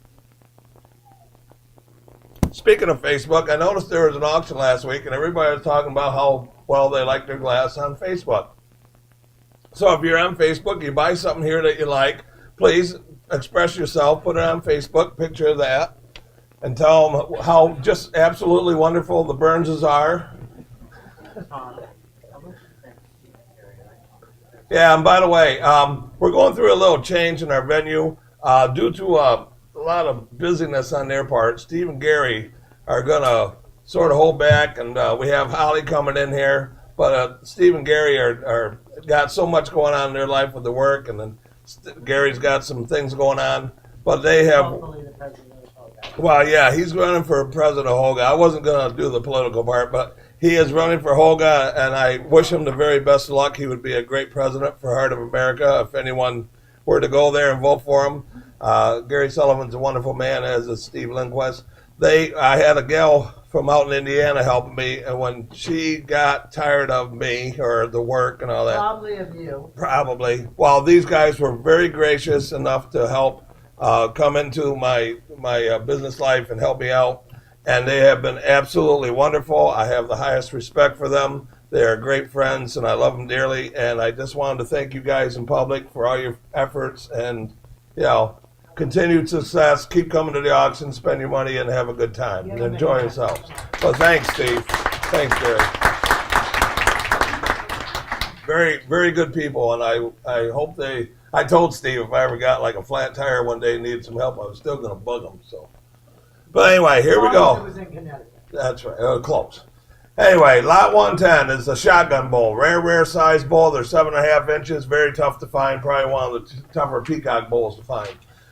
Speaking of Facebook, I noticed there was an auction last week, and everybody was talking about how well they like their glass on Facebook. So if you're on Facebook, you buy something here that you like, please express yourself, put it on Facebook, picture of that, and tell them how just absolutely wonderful the Burnses are. Yeah, and by the way, we're going through a little change in our venue due to a lot of busyness on their part. Steve and Gary are going to sort of hold back, and we have Holly coming in here, but Steve and Gary are got so much going on in their life with the work, and then Gary's got some things going on, but they have. Well, yeah, he's running for president of Holga. I wasn't going to do the political part, but he is running for Holga, and I wish him the very best of luck. He would be a great president for Heart of America if anyone were to go there and vote for him. Gary Sullivan's a wonderful man, as is Steve Lindquist. I had a gal from out in Indiana helping me, and when she got tired of me or the work and all that, Probably of you. probably. Well, these guys were very gracious enough to help come into my business life and help me out, and they have been absolutely wonderful. I have the highest respect for them. They are great friends, and I love them dearly. And I just wanted to thank you guys in public for all your efforts and continued success. Keep coming to the auction, spend your money, and have a good time. And enjoy yourselves. Well, thanks, Steve. Thanks, Gary. Very, very good people, and I hope I told Steve if I ever got like a flat tire one day and needed some help, I was still going to bug him. So, but anyway, here we It go. was in Connecticut. That's right, close. Anyway, lot 110 is the shotgun bull. Rare size bull. They're 7.5 inches. Very tough to find. Probably one of the tougher peacock bulls to find.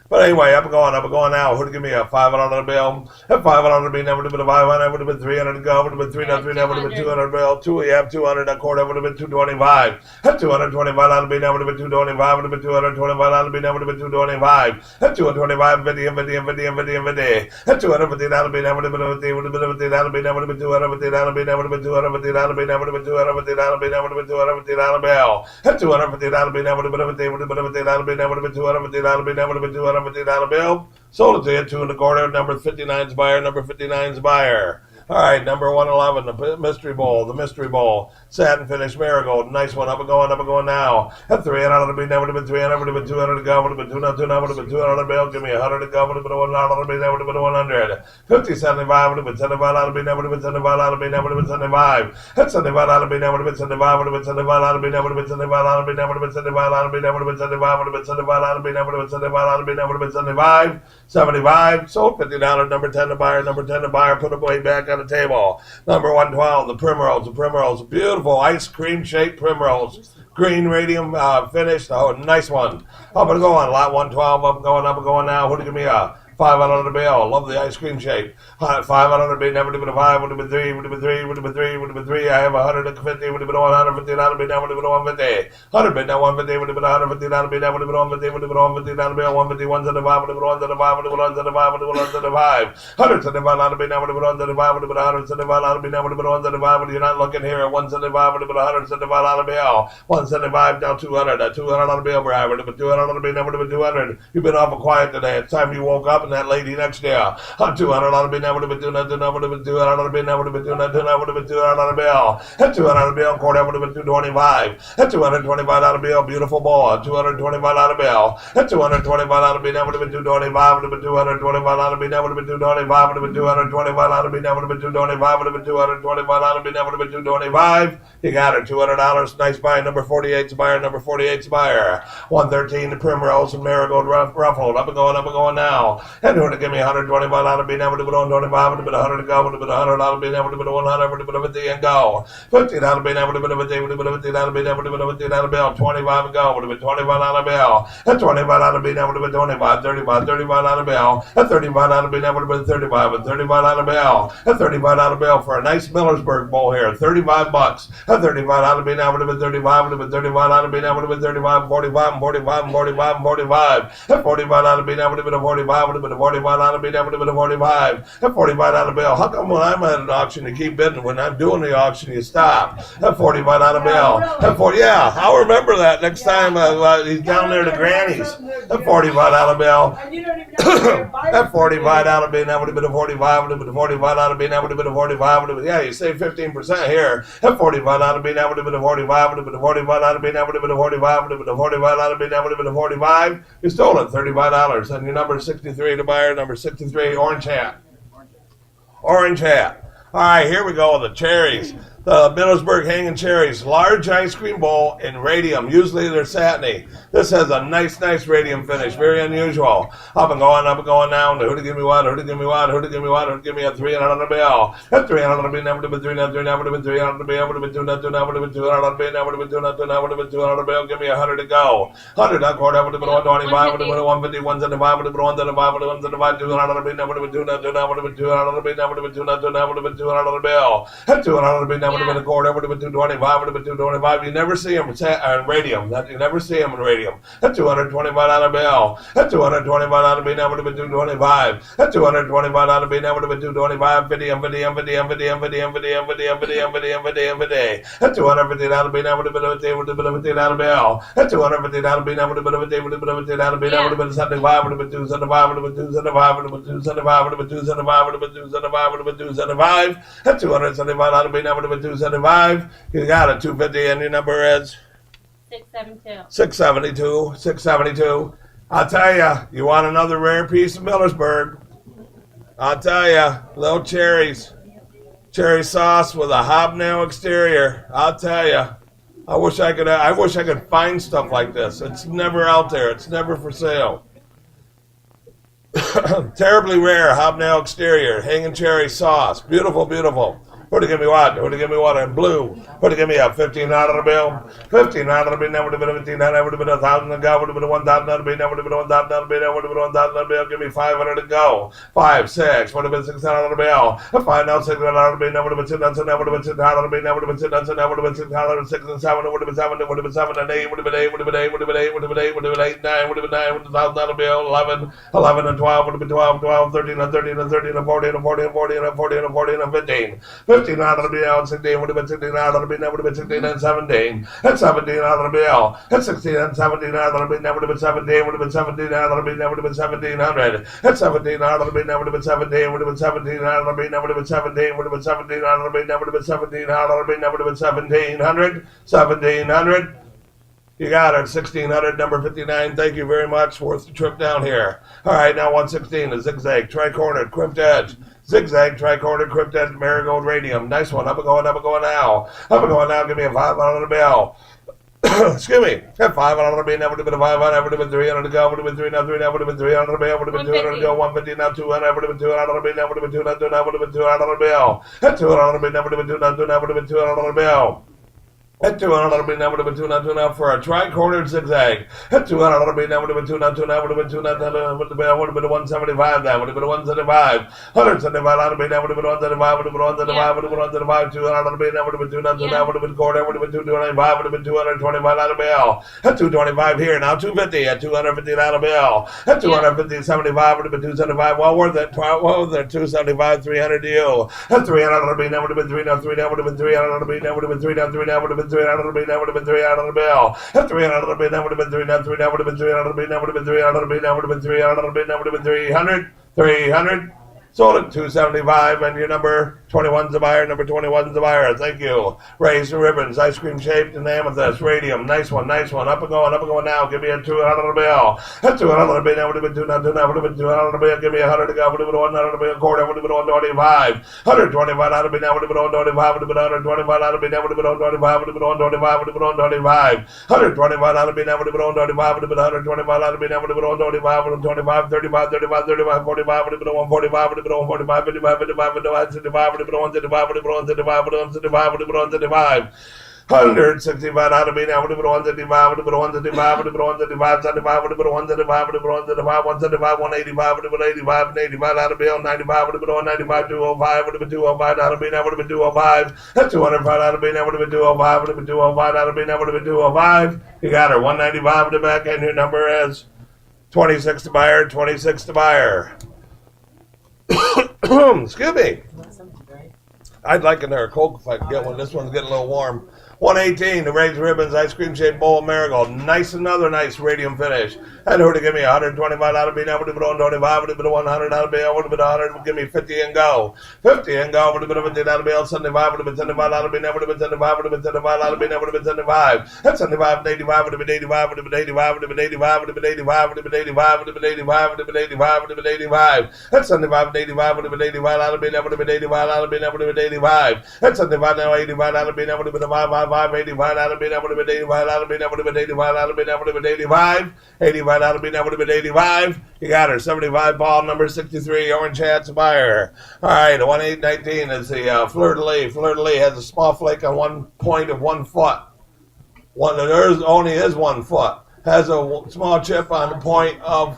But anyway, up and going now. Who'd give me a 500 bill? At 500 be never would have been 500, would have been 300 to go, would have been 300, would have been 200 bill. Two, we have 200 a quarter, would have been 225. At 225 be never would have been 225, would have been 225 be never would have been 225. At 225, 50 and 50 and 50 and 50 and 50. At 250 that'll be never would have been 50, would have been 50, that'll be never would have been 250, that'll be never would have been 250, that'll be never would have been 250, that'll be never would have been 250, that'll bill. At 250 that'll be never would have been 50, would have been 50, that'll be never would have been 250, that'll be never would have been 250, that'll bill. Sold it to you, 2 1/4. Number 59's buyer. Number 59's buyer. All right, number 111, the mystery bowl. The mystery bowl. Satin finish marigold. Nice one. Up and going now. At 300, be never would have been 300, would have been 200 to go, would have been 200, would have been 200 bill. Give me 100 to go, would have been 100, be never would have been 100. 50, 75, would have been 75, be never would have been 75, be never would have been 75. At 75, be never would have been 75, would have been 75, be never would have been 75, be never would have been 75, be never would have been 75, would have been 75, be never would have been 75, be never would have been 75. 75, sold $50. Number 10 to buyer. Number 10 to buyer. Put it way back on the table. Number 112, the primrose. The primrose, beautiful ice cream shaped primrose. Green radium finish. Oh, nice one. Up and going. Lot 112. Up and going now. Who to give me a 500 bill? Love the ice cream shape. 500 be never would have been 5. Would have been 3. Would have been 3. Would have been 3. Would have been 3. I have 150. Would have been 150. That'll be never would have been 150. 100 be now 150. Would have been 150. That'll be never would have been 150. Would have been 150. That'll be 150. 175. Would have been 175. Would have been 175. Would have been 175. 175. That'll be never would have been 175. Would have been 175. That'll be never would have been 175. But you're not looking here at 175. Would have been 175. That'll be all. 175 down 200. At 200 that'll be over. Would have been 200. That'll be never would have been 200. You've been awful quiet today. It's time you woke up and that lady next to you. On 200 ought to be never would have been 200. Would have been 200. Ought to be never would have been 200. Would have been 200 bill. At 200 bill, quarter would have been 225. At 225 out of bill, beautiful ball. At 225 out of bill. At 225 out of be never would have been 225. Would have been 225 out of be never would have been 225. Would have been 225 out of be never would have been 225. Would have been 225 out of be never would have been 225. You got it. $200. Nice buy. Number 48's buyer. Number 48's buyer. 113 the primrose and marigold ruffled. Up and going now. And who to give me 125 out of be never would have been 125. Would have been 100 to go. Would have been 100 out of be never would have been 100. Would have been 50 and go. 50 out of be never would have been 50. Would have been 50 out of be never would have been 50 out of bill. 25 and go. Would have been 25 out of bill. At 25 out of be never would have been 25. 35 out of bill. At 35 out of be never would have been 35. At 35 out of bill. At 35 out of bill for a nice Millersburg bowl here. $35. At 35 out of be never would have been 35. Would have been 35 out of be never would have been 35. 45 and 45 and 45 and 45. At 45 out of be never would have been a 45. Would have been a 45 out of be never would have been a 45. At 45 out of bill. How come when I'm at an auction you keep bidding? When I'm doing the auction you stop? At 45 out of bill. At 40, yeah, I'll remember that next time he's down there to Granny's. At 45 out of bill. And you don't even know At 45 out of being that would have been a 45, would have been a 45 out of being that would have been a 45, would have been, yeah, you save 15% here. At 45 out of being that would have been a 45, would have been a 45 out of being that would have been a 45, would have been a 45 out of being that would have been a 45. You stole it, $35. And your number 63 to buyer, number 63, orange hat. Orange hat. All right, here we go with the cherries. The Middlesburg Hanging Cherries, large ice cream bowl in radium. Usually they're satiny. This has a nice radium finish, very unusual. Up and going now. Who to give me what? Who to give me what? Who to give me what? Who to give me a 300 bill? At 300 bill, never to be 300, never to be 300 bill, would have been 200, never to be 200 bill, never to be 200, never to be 200 bill. Give me 100 to go. 100 that quarter would have been 125, would have been 150, 175, would have been 175, would have been 175, 200 bill, never to be 200, never to be 200 bill, never to be 200, never to be 200 bill. At 200 bill, never to be a quarter, would have been 225, would have been 225. You never see them in radium. You never see them in radium. At 225 out of bill. At 225 out of bill, never to be 225. At 225 out of bill, never to be 225. 50 and 50 and 50 and 50 and 50 and 50 and 50 and 50 and 50 and 50 and 50. At 250 out of bill, never to be 50, would have been 50 out of bill. At 250 out of bill, never to be 50, would have been 50 out of bill, never to be 75, would have been 275, would have been 275, would have been 275, would have been 275, would have been 275, would have been 275. At 275 out of bill, never to be 275. You got it, 250, and your number is? 672. 672. I'll tell ya, you want another rare piece of Millersburg? I'll tell ya, little cherries. Cherry sauce with a hobnail exterior. I'll tell ya. I wish I could find stuff like this. It's never out there. It's never for sale. Terribly rare hobnail exterior, hanging cherry sauce. Beautiful, beautiful. Who'd give me what? Who'd give me what in blue? Who'd give me a $15 bill? $15 bill, never would have been $1,500, would have been $1,000 to go, would have been $1,000 bill, never would have been $1,000 bill, never would have been $1,000 bill, give me $500 to go. 5, 6, would have been $600 bill. $5, now $600 bill, never would have been $600, never would have been $600 bill, never would have been $600, never would have been $600, 6 and 7, would have been 7, would have been 7 and 8, would have been 8, would have been 8, would have been 8, would have been 8, would have been 8, 9, would have been 9, would have been $1,000 bill, 11, 11 and 12, would have been 12, 12, 13 and 13 and 13 and 14 and 14 and 14 and 14 and 14 and 15. $15 bill. 16 would have been 16 out of the bill, would have been 16 and 17. And 17 out of the bill. And 16 and 17 out of the bill, would have been 17, would have been 17 out of the bill, would have been 1700. And 17 out of the bill, would have been 17, would have been 17 out of the bill, would have been 17, would have been 17 out of the bill, would have been 17 out of the bill, would have been 1700. 1700. You got it, 1600, number 59. Thank you very much. Worth the trip down here. All right, now 116, a zigzag, tri-cornered, crimped edge. Zigzag, tri-cornered, crimped edge, marigold radium. Nice one. Up and going now. Up and going now. Give me a $5 bill. Excuse me. At $5 bill, never would have been a 500, would have been 300 to go, would have been 3 now, 3 now, would have been 300 bill, would have been 200 to go, 150 now, 200, would have been 200 bill, now would have been 200, now would have been 200 bill. At 200 bill, never would have been 200, now would have been 200 bill. At 200 bill, now would have been 200 now for a tri-cornered zigzag. At 200 bill, now would have been 200 now would have been 200, would have been 175 now, would have been 175. 175 out of bill, now would have been 175, would have been 175, would have been 175. 200 bill, now would have been 200 now would have been quarter, would have been 225, would have been 225 out of bill. At 225 here, now 250 at 250 out of bill. At 250, 75 would have been 275. Well worth it. Well worth it. 275, 300 to you. At 300 bill, now would have been 3 now, 3 now would have been 300 bill, now would have been 3 now, 3 now would have been 300 bill, now would have been 300 bill. At 300 bill, now would have been 3 now, 3 now would have been 300 bill, now would have been 300 bill, now would have been 300 bill, now would have been 300. 300. Sold at 275, and your number 21's a buyer, number 21's a buyer. Thank you. Raised ribbons, ice cream shaped and amethyst, radium. Nice one, nice one. Up and going now. Give me a $200 bill. At $200 bill, now would have been 200, now would have been 200 bill. Give me 100 to go. Would have been 100 bill. Quarter would have been 125. 125 out of bill, now would have been 125. Would have been 125 out of bill, now would have been 125. Would have been 125. Would have been 125. 125 out of bill, now would have been 125. Would have been 125 out of bill, now would have been 125. 125, 35, 35, 35, 45. Would have been 145. 45, 55, 55, 55, 65, 165, 165, 165, 165. 165 out of me now, would have been 165, would have been 165, would have been 165, 75, would have been 175, would have been 175, 175, 185, would have been 85, and 85 out of bill, 95, would have been 195, 205, would have been 205 out of me now, would have been 205, at 205 out of me now, would have been 205, would have been 205 out of me now, would have been 205. You got her, 195 in the back, and your number is 26 to buyer, 26 to buyer. Excuse me. I'd like another Coke if I could get one. This one's getting a little warm. 118, the raised ribbons, ice cream shaped bowl, marigold. Nice, another nice radium finish. And who to give me 125 out of me now, would have been 125, would have been 100 out of me, would have been 100, would give me 50 and go. 50 and go, would have been 50 out of me, 75, would have been 75 out of me, now would have been 75, would have been 75 out of me, now would have been 75. At 75 and 85, would have been 85, would have been 85, would have been 85, would have been 85, would have been 85, would have been 85, would have been 85, would have been 85. At 75 and 85, would have been 85 out of me, now would have been 85 out of me, now would have been 85. At 75 now 85 out of me, now would have been 555, 85 out of me, now would have been 85 out of me, now would have been 85 out of me, now would have been 85. 85 out of me, now would have been 85. You got her. 75 ball, number 63, orange hat's a buyer. All right, 1819 is the fleur de lis. Fleur de lis has a small flake on one point of 1 foot. Theirs only is 1 foot. Has a small chip on the point of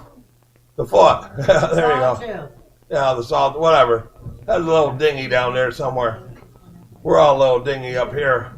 the foot. There you go. Yeah, the salt, whatever. Has a little dingy down there somewhere. We're all a little dingy up here.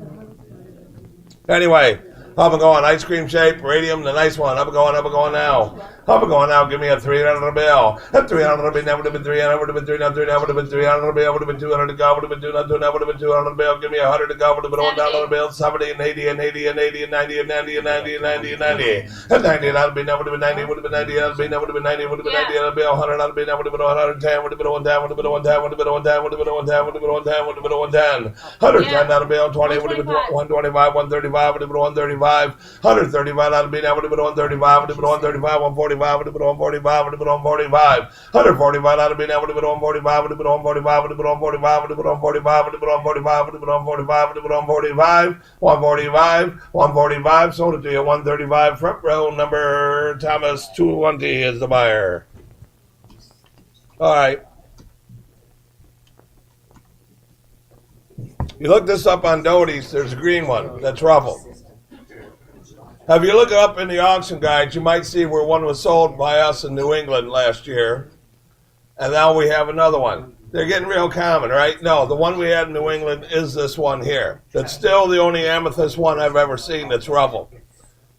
Anyway, up and going, ice cream shape, radium, the nice one. Up and going now. Up and going now, give me a $300 bill. At $300 bill, now would have been 300, would have been 300, would have been 300 bill, would have been 200 to go, would have been 200, would have been 200 bill, give me 100 to go, would have been $1 bill, 70 and 80 and 80 and 80 and 90 and 90 and 90 and 90 and 90. At 90 out of bill, now would have been 90, would have been 90 out of bill, now would have been 90, would have been 90 out of bill, 100 out of bill, now would have been 110, would have been 110, would have been 110, would have been 110, would have been 110, would have been 110, would have been 110. 110 out of bill, 20 would have been 125, 135, would have been 135. 135 out of bill, now would have been 135, would have been 135, 140. 145, would have been 145, would have been 145. 145 out of being able to be 145, would have been 145, would have been 145, would have been 145, would have been 145, would have been 145, would have been 145, 145, 145, sold it to you, 135, front row, number Thomas 220 is the buyer. All right. You look this up on Doty's, there's a green one that's ruffled. If you look it up in the auction guides, you might see where one was sold by us in New England last year. And now we have another one. They're getting real common, right? No, the one we had in New England is this one here. That's still the only amethyst one I've ever seen that's ruffled.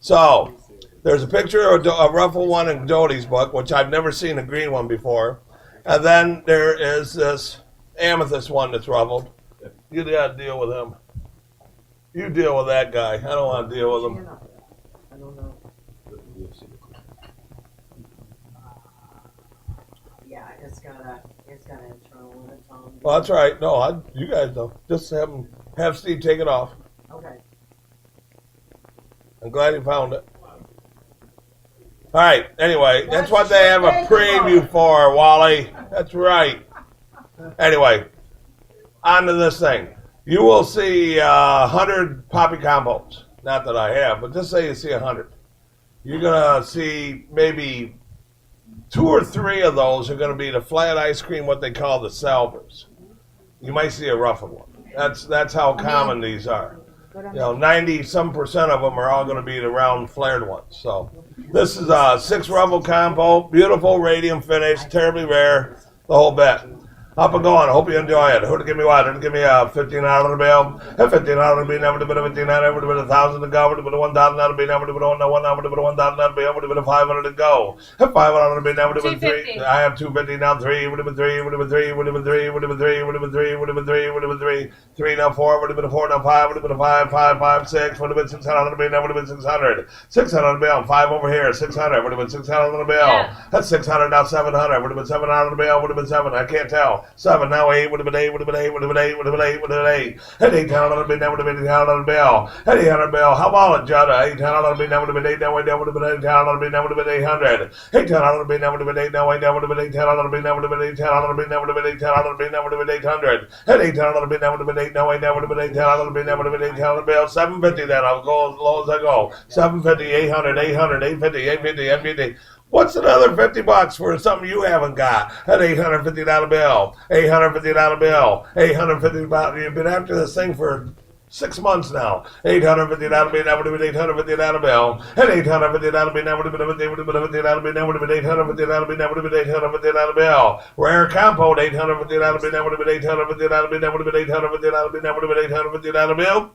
So, there's a picture of a ruffled one in Doty's book, which I've never seen a green one before. And then there is this amethyst one that's ruffled. You got to deal with him. You deal with that guy. I don't want to deal with him. I don't know. Yeah, it's got an internal in it, Tom. Well, that's right. No, you guys don't. Just have Steve take it off. Okay. I'm glad he found it. All right. Anyway, that's what they have a preview for, Wally. That's right. Anyway, on to this thing. You will see 100 poppy combos. Not that I have, but just say you see 100. You're going to see maybe 2 or 3 of those are going to be the flat ice cream, what they call the salvers. You might see a ruffled one. That's how common these are. 90-some% of them are all going to be the round flared ones. So this is a 6 ruffled combo, beautiful radium finish, terribly rare, the whole bit. Up and going. I hope you enjoy it. Who to give me what? Who to give me a $15 bill? A $15 bill never would have been a $15, would have been 1,000 to go. Would have been a $1,000 bill never would have been a $1,000 bill. Would have been a 500 to go. A $500 bill never would have been 3. I have 250 now. 3 would have been 3. Would have been 3. Would have been 3. Would have been 3. Would have been 3. Would have been 3. Would have been 3. 3 now 4. Would have been a 4 now 5. Would have been a 5. 5 5 6. Would have been 600 bill. Never would have been 600. 600 bill. 5 over here. 600. Would have been 600 bill. That's 600 now 700. Would have been 700 bill. Would have been 7. I can't tell. 7 now 8. Would have been 8, would have been 8, would have been 8, would have been 8, would have been 8. At 800 bill, would have been 800 bill. At 800 bill, how about it, Jutta? 800 bill, would have been 8, now 8, would have been 800 bill, would have been 800. 800 bill, would have been 8, now 8, would have been 800 bill, would have been 800 bill, would have been 800 bill, would have been 800. At 800 bill, would have been 8, now 8, would have been 800 bill, would have been 800 bill. 750 then, I'll go as low as I go. 750, 800, 800, 850, 850, 850. What's another $50 for something you haven't got? An $850 bill, $850 bill, $850. You've been after this thing for 6 months now. $850 bill, that would have been $850 bill. An $850 bill, that would have been $850 bill, that would have been $850 bill, that would have been $850 bill. Rare compound, $850 bill, that would have been $850 bill, that would have been $850 bill, that would have been $850 bill.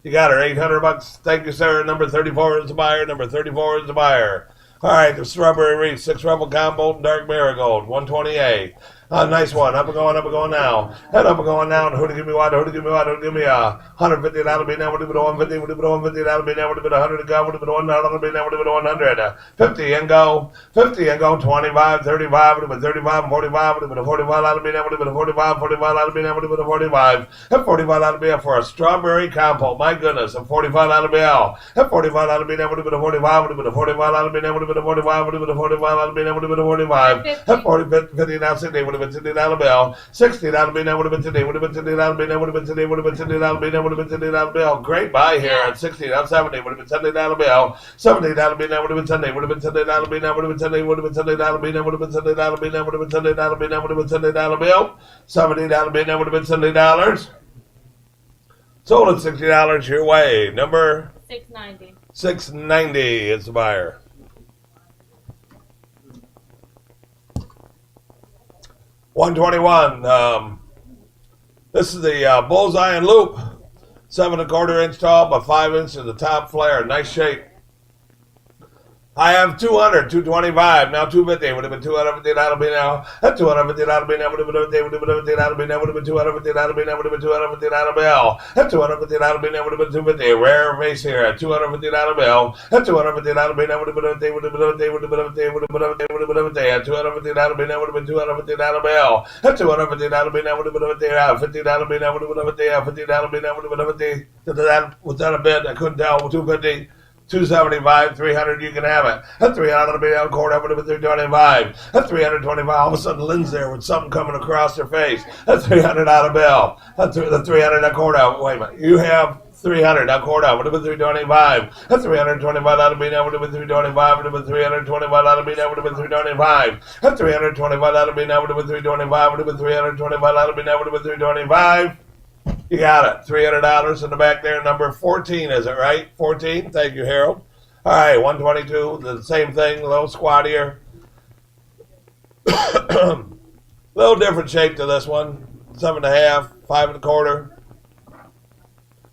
You got her, $800. Thank you, sir. Number 34 is the buyer. Number 34 is the buyer. All right, the strawberry wreath, 6 ruffled combo, dark marigold, 120A. Nice one. Up and going now. Head up and going now. And who to give me what? Who to give me what? Who to give me a $150 bill now? Would have been 150. Would have been $150 bill now? Would have been 100 to go. Would have been $1 bill now? Would have been 100. 50 and go. 50 and go. 25, 35. Would have been 35 and 45. Would have been a $45 bill now? Would have been a 45. $45 bill now? Would have been a 45. A $45 bill for a strawberry combo. My goodness, a $45 bill. A $45 bill now? Would have been a 45. Would have been a $45 bill now? Would have been a 45. Would have been a $45 bill now? Would have been a 45. A 40, 50 now 60. Would have been $60 bill, $60 bill, that would have been today, would have been $60 bill, that would have been today, would have been $60 bill, that would have been $60 bill. Great buy here at 60, now 70, would have been $70 bill, $70 bill, that would have been Sunday, would have been $70 bill, that would have been Sunday, would have been $70 bill, that would have been $70 bill, that would have been $70 bill, that would have been $70 bill, $70 bill, that would have been $70. Sold at $60 your way. Number 690. 690 is the buyer. 121. This is the bullseye and loop. 7 1/4 inch tall, but 5 inches at the top flare. Nice shape. I have 200, 225, now 250, would have been $250 bill now. At $250 bill now, would have been $250 bill now, would have been $250 bill now, would have been $250 bill. At $250 bill now, would have been $250. Rare face here at $250 bill. At $250 bill now, would have been $250, would have been $250, would have been $250, would have been $250, would have been $250. At $250 bill now, would have been $250 bill. At $250 bill now, would have been $50 bill now, would have been $50, $50 bill now, would have been $50. Was that a bid? I couldn't tell. $250. 275, 300, you can have it. At 300, it'll be down quarter, up to 325. At 325, all of a sudden Lynn's there with something coming across her face. At 300 out of bill. At the 300 a quarter. Wait a minute. You have 300 a quarter. What about 325? At 325 out of being able to be 325. What about 325 out of being able to be 325? At 325 out of being able to be 325. What about 325 out of being able to be 325? You got it. $300 in the back there. Number 14, is it right? 14. Thank you, Harold. All right, 122. The same thing. A little squattier. Little different shape to this one. 7.5, 5 1/4.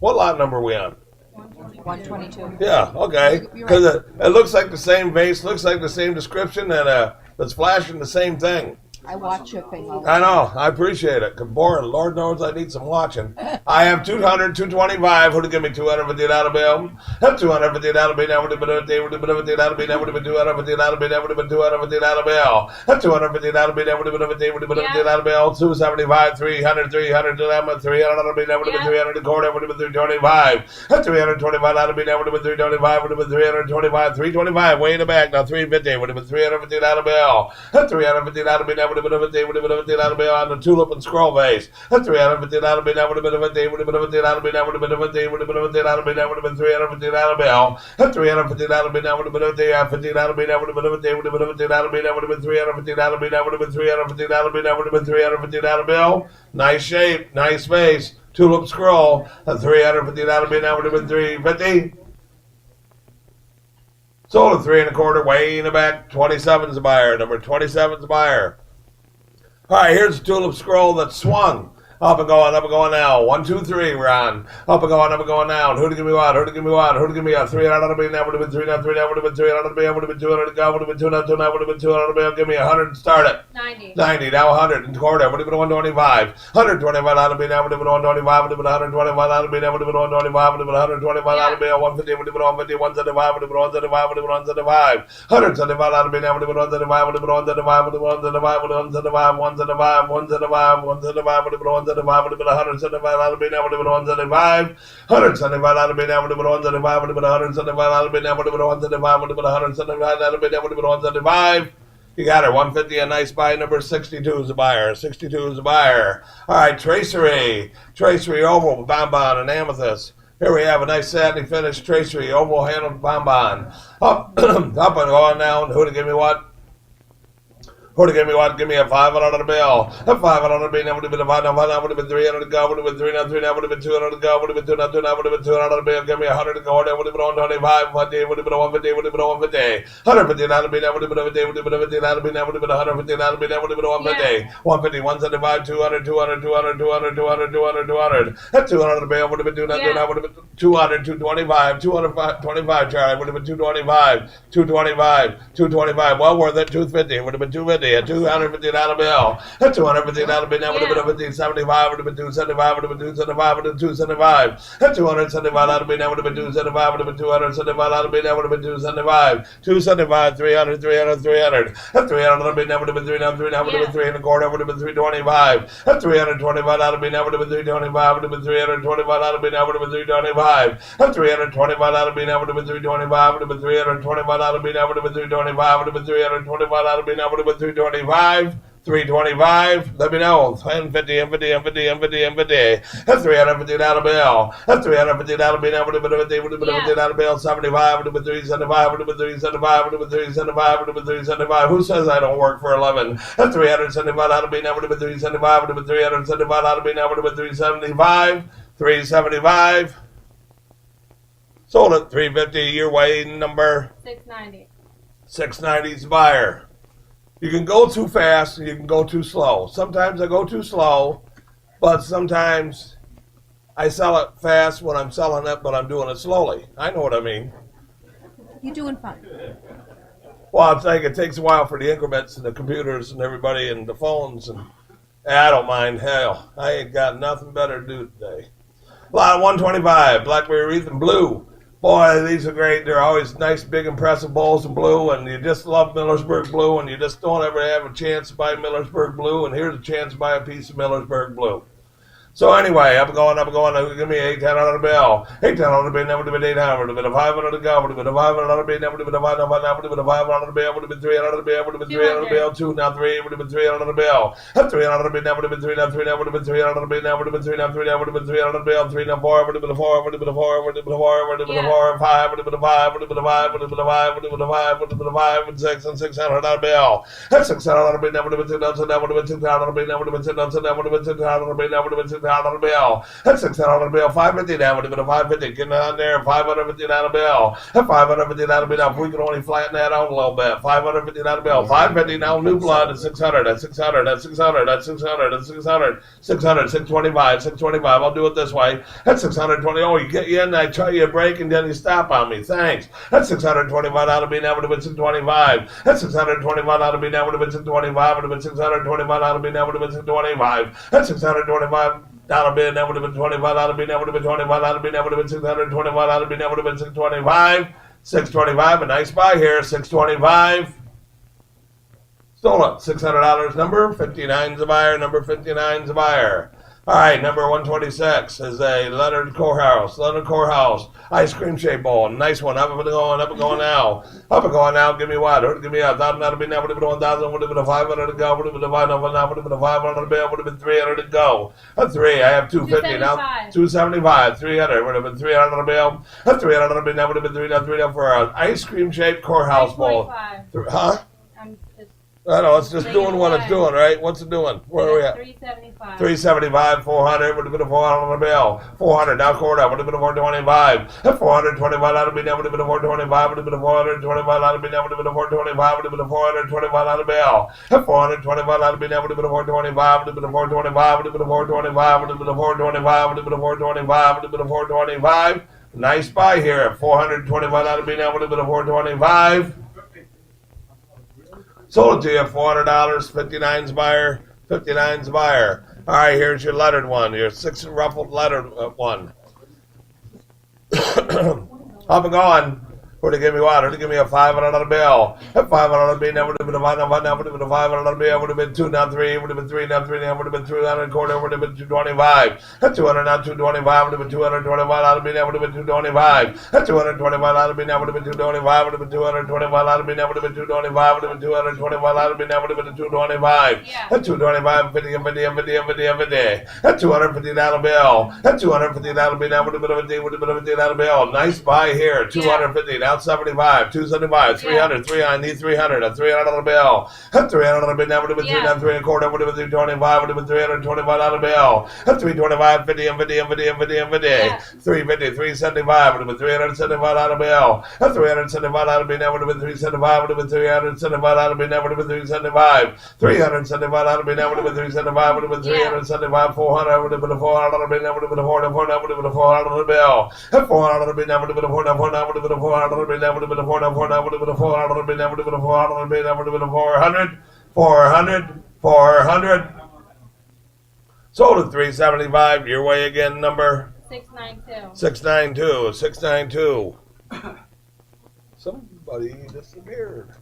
What lot number are we on? 122. Yeah, okay. Because it looks like the same vase, looks like the same description, and it's flashing the same thing. I watch shipping all the I time. know. I appreciate it. Cause boy, Lord knows I need some watching. I have 200, 225. Who'd give me 250 dollar bill? Have 250 dollar bill. Now would have been a day. Would have been a dollar bill. Now would have been 250 dollar bill. Now would have been 250 dollar bill. Have 250 dollar bill. Now would have been a day. Would have been a dollar bill. 275, 300, 300 dollar 300 dollar bill. Now would have been 300 a quarter. Would have been 325. Have 325 dollar bill. Now would have been 325. Would have been 325. 325. Way in the back. Now 350. Would have been 350 dollar bill. Have 350 dollar bill. Now would have been a day. Would have been $50 bill on the tulip and scroll vase. That's $350 bill. That would have been a day. Would have been $50 bill. That would have been a day. Would have been $50 bill. That would have been $350 bill. That's $350 bill. That would have been a day. $50 bill. That would have been a day. Would have been $50 bill. That would have been $350 bill. That would have been $350 bill. That would have been $350 bill. Nice shape, nice vase. Tulip scroll. That's $350 bill. That would have been $350. Sold at 3 1/4. Way in the back. 27's a buyer. Number 27's a buyer. All right, here's the tulip scroll that swung. Up and going now. 1, 2, 3, we're on. Up and going now. Who to give me what? Who to give me what? Who to give me a 300 bill? That would have been 300, 300, would have been 300 bill. Would have been 200 to go. Would have been 200, 200, would have been 200 bill. Give me 100 and start it. 90. 90, now 100 and quarter. Would have been 125. 125 out of me. Now would have been 125. Would have been 125 out of me. Now would have been 125. Would have been 125 out of me. 150 would have been 150. 175 would have been 175. Would have been 175. 175 out of me. Now would have been 175. Would have been 175. Would have been 175. Would have been 175. 175. 175. 175. Would have been 175. Would have been 175 out of me. Now would have been 175. 175 out of me. Now would have been 175. Would have been 175 out of me. Now would have been 175. Would have been 175 out of me. Now would have been 175. You got her. 150, a nice buy. Number 62 is a buyer. 62 is a buyer. All right, tracery. Tracery oval, bonbon, and amethyst. Here we have a nice satiny finish tracery oval handled bonbon. Up, up and going down. Who to give me what? Who to give me what? Give me a 500 bill. A 500 bill. That would have been a 500. That would have been 300 to go. Would have been 300. That would have been 200 to go. Would have been 200. That would have been 200 bill. Give me 100 to go. That would have been 125. 150. Would have been 150. Would have been 150. 150. That would have been. That would have been 150. Would have been 150. That would have been. That would have been 150. That would have been. That would have been 150. 150. 175. 200. 200. 200. 200. 200. 200. 200. That 200 bill would have been 200. That would have been 200. 225. 225. Charlie would have been 225. 225. 225. Well worth it. 250. Would have been 250. A 250 dollar bill. A 250 dollar bill. That would have been a 1575. Would have been 275. Would have been 275. Would have been 275. A 275 dollar bill. That would have been 275. Would have been 275 dollar bill. That would have been 275. 275. 300. 300. 300. A 300 dollar bill. That would have been 300. 300. Would have been 3 1/4. Would have been 325. A 325 dollar bill. That would have been 325. Would have been 325 dollar bill. That would have been 325. A 325 dollar bill. That would have been 325. Would have been 325 dollar bill. That would have been 325. Would have been 325 dollar bill. That would have been 325. 325. Let me know. 50 and 50 and 50 and 50 and 50. That's $350 bill. That's $350 bill. That would have been a day. Would have been a $50 bill. 75. Would have been 375. Would have been 375. Would have been 375. Would have been 375. Who says I don't work for 11? That's $375 bill. That would have been 375. Would have been 375 bill. That would have been 375. 375. Sold at 350. Your way number 690. 690's buyer. You can go too fast and you can go too slow. Sometimes I go too slow, but sometimes I sell it fast when I'm selling it, but I'm doing it slowly. I know what I mean. You're doing fine. Well, I'm saying it takes a while for the increments and the computers and everybody and the phones, and I don't mind. Hell, I ain't got nothing better to do today. Lot 125, Blackberry Wreath and Blue. Boy, these are great. They're always nice, big, impressive bowls of blue, and you just love Millersburg Blue, and you just don't ever have a chance to buy Millersburg Blue, and here's a chance to buy a piece of Millersburg Blue. So anyway, up going. Give me 810 on the bill. 810 on the bill, never to be 800. Would have been a 500 to go. Would have been a 500 on the bill, never to be a 500. Would have been a 500 on the bill. Would have been 300 on the bill. Would have been 300 on the bill. 2 now 3. Would have been 300 on the bill. 300 on the bill. Now would have been 3 now 3. Now would have been 300 on the bill. Now would have been 3 now 3. Now would have been 300 on the bill. 3 now 4. Would have been a 4. Would have been a 4. Would have been a 4. Would have been a 4. 5. Would have been a 5. Would have been a 5. Would have been a 5. Would have been a 5. Would have been a 5. And 6 and 600 on the bill. 600 on the bill. Now would have been 2 down. So that would have been 2 down on the bill. Now would have been 2 down. So that would have been 2 down on the bill. Now would have been 2 down on the bill. 600 on the bill. 550 down would have been a 550. Getting on there. 550 down the bill. 550 down the bill. Now if we could only flatten that out a little bit. 550 down the bill. 550 now. New blood is 600. That's 600. That's 600. That's 600. That's 600. 600. 625. 625. I'll do it this way. That's 620. Oh, you get you in. I try you a break and then you stop on me. Thanks. That's 625 out of me. Now would have been 625. That's 625 out of me. Now would have been 625. Would have been 625 out of me. Now would have been 625. That's 625. Dollar bid, that would have been 25 dollar bid, that would have been 25 dollar bid, that would have been 625 dollar bid, that would have been 625. 625, a nice buy here, 625. Stolen, $600 number, 59's a buyer, number 59's a buyer. All right, number 126 is a Leonard Courthouse. Leonard Courthouse ice cream shaped bowl. Nice one. Up and going now. Up and going now. Give me what? Give me a 1,000. That'll be now. Would have been 1,000. Would have been a 500 to go. Would have been a 500. Now would have been a 500 to bill. Would have been 300 to go. A 3. I have 250 now. 275. 300. Would have been 300 to bill. A 300 to bill. Now would have been 3 now. 3 now for an ice cream shaped courthouse bowl. Huh? I'm just I know, it's just doing what it's doing, right? What's it doing? Where are we at? 375. 375, 400, would have been a 400 on the bill. 400, now quarter, would have been a 425. 425, that would have been, that would have been a 425, would have been a 425, that would have been, that would have been a 425, would have been a 425 on the bill. 425, that would have been, that would have been a 425, would have been a 425, would have been a 425, would have been a 425, would have been a 425, would have been a 425. Nice buy here. 425, that would have been, that would have been a 425. Sold it to you, $400, 59's buyer, 59's buyer. All right, here's your lettered one, your 6 ruffled lettered one. Up and going. Would have given me what? Would have given me a $500 bill. A $500 bill, that would have been a 500, that would have been a $500 bill, would have been 2, now 3, would have been 3, now 3, now would have been 300 and quarter, would have been 225. A 200, now 225, would have been 225, out of me, that would have been 225. A 225, out of me, that would have been 225, would have been 225, out of me, that would have been 225, would have been 225, out of me, that would have been 225. A 225, 50, and 50, and 50, and 50, and 50. A $250 bill. A $250 bill, that would have been a 50, would have been a $50 bill. Nice buy here, 250, now 75, 275, 300, 300, I need 300, a $300 bill. A $300 bill, that would have been 3, now 3 and a quarter, would have been 325, would have been $325 bill. A 325, 50, and 50, and 50, and 50, and 50. 350, 375, would have been $375 bill. A $375 bill, that would have been 375, would have been $375 bill, that would have been 375. $375 bill, that would have been 375, would have been 375, 400, would have been a $400 bill, that would have been a $400, that would have been a $400 bill. A $400 bill, that would have been a $400, that would have been a $400 bill, that would have been a $400, that would have been a $400 bill, that would have been a $400 bill, that would have been a 400, 400, 400. Sold at 375. Your way again, number 692. 692. 692. Somebody disappeared.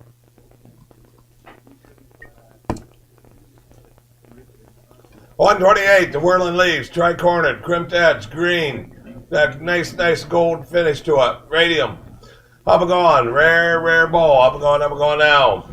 $128. The whirling leaves, tri-cornered, crimped edge, green. That nice gold finish to it. Radium. Up and going. Rare ball. Up and going now.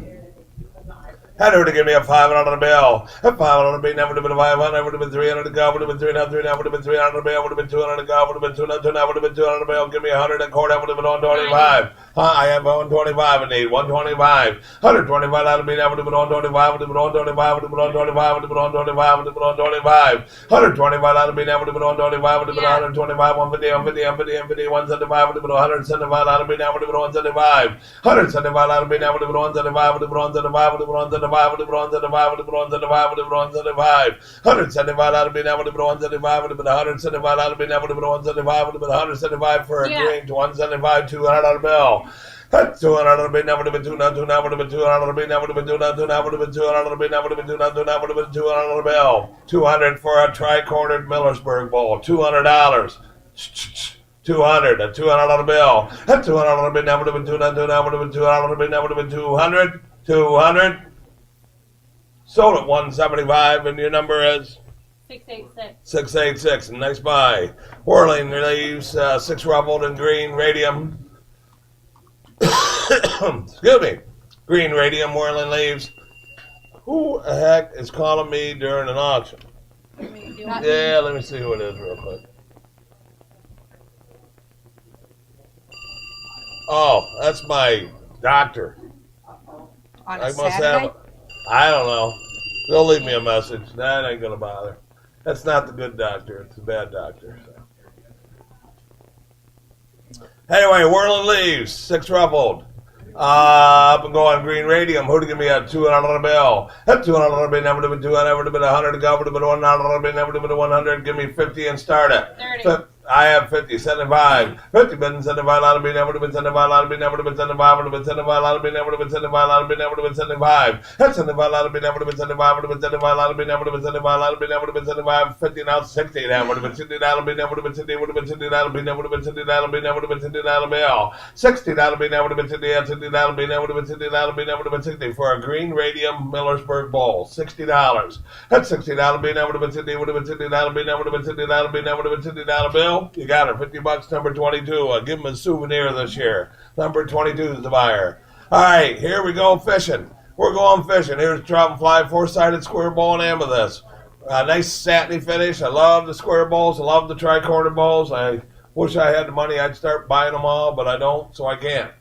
Had her to give me a $500 bill. A $500 bill, never would have been a 500, would have been 300 to go, would have been 300, 300, would have been 300 bill, would have been 200 to go, would have been 200, would have been 200 bill, give me 100 and quarter, would have been 125. I have 125 I need, 125. 125 out of me, that would have been 125, would have been 125, would have been 125, would have been 125, would have been 125. 125 out of me, that would have been 125, would have been 125, 150, 150, 150, 175, would have been 175 out of me, that would have been 175. 175 out of me, that would have been 175, would have been 175, would have been 175. 175, would have been 175, would have been 175, would have been 175. 175 out of me, that would have been 175, would have been 175 out of me, that would have been 175, would have been 175 for agreeing to 175, $200 bill. 200 bill, that would have been 200, that would have been 200 bill, that would have been 200, that would have been 200 bill, that would have been 200, that would have been 200 bill. 200 for a tri-cornered Millersburg bowl, $200. 200, a $200 bill. A $200 bill, that would have been 200, that would have been 200 bill, that would have been 200, 200. Sold at 175, and your number is 686. 686, nice buy. Whirling leaves, 6 ruffled and green radium. Excuse me. Green radium, whirling leaves. Who the heck is calling me during an auction? Yeah, let me see who it is real quick. Oh, that's my doctor. On I a must Saturday? have. I don't know. They'll leave me a message. That ain't gonna bother. That's not the good doctor. It's the bad doctor. So. Anyway, whirling leaves, 6 ruffled. Up and going green radium. Who to give me a $200 bill? That $200 bill never to be 200, never to be 100, never to be $100 bill, never to be 100. Give me 50 and start it. 30. I have 50, 75. 50 been 75, lot of be never to be 75, lot of be never to be 75, would have been 75, lot of be never to be 75, lot of be never to be 75. That's 75, lot of be never to be 75, would have been 75, lot of be never to be 75, lot of be never to be 75, 50 now 60, that would have been 60, that'll be never to be 60, would have been 60, that'll be never to be 60, that'll be never to be 60, that'll be all. 60, that'll be never to be 60, and 60, that'll be never to be 60, that'll be never to be 60 for a green radium Millersburg bowl, $60. That's 60, that'll be never to be 60, would have been 60, that'll be never to be 60, that'll be never to be 60, that'll bill. You got it, $50, number 22. I'll give him a souvenir this year. Number 22 is the buyer. All right, here we go fishing. We're going fishing. Here's trout and fly, 4-sided square bowl and amethyst. Nice satiny finish. I love the square bowls. I love the tricorner bowls. I wish I had the money. I'd start buying them all, but I don't, so I can't.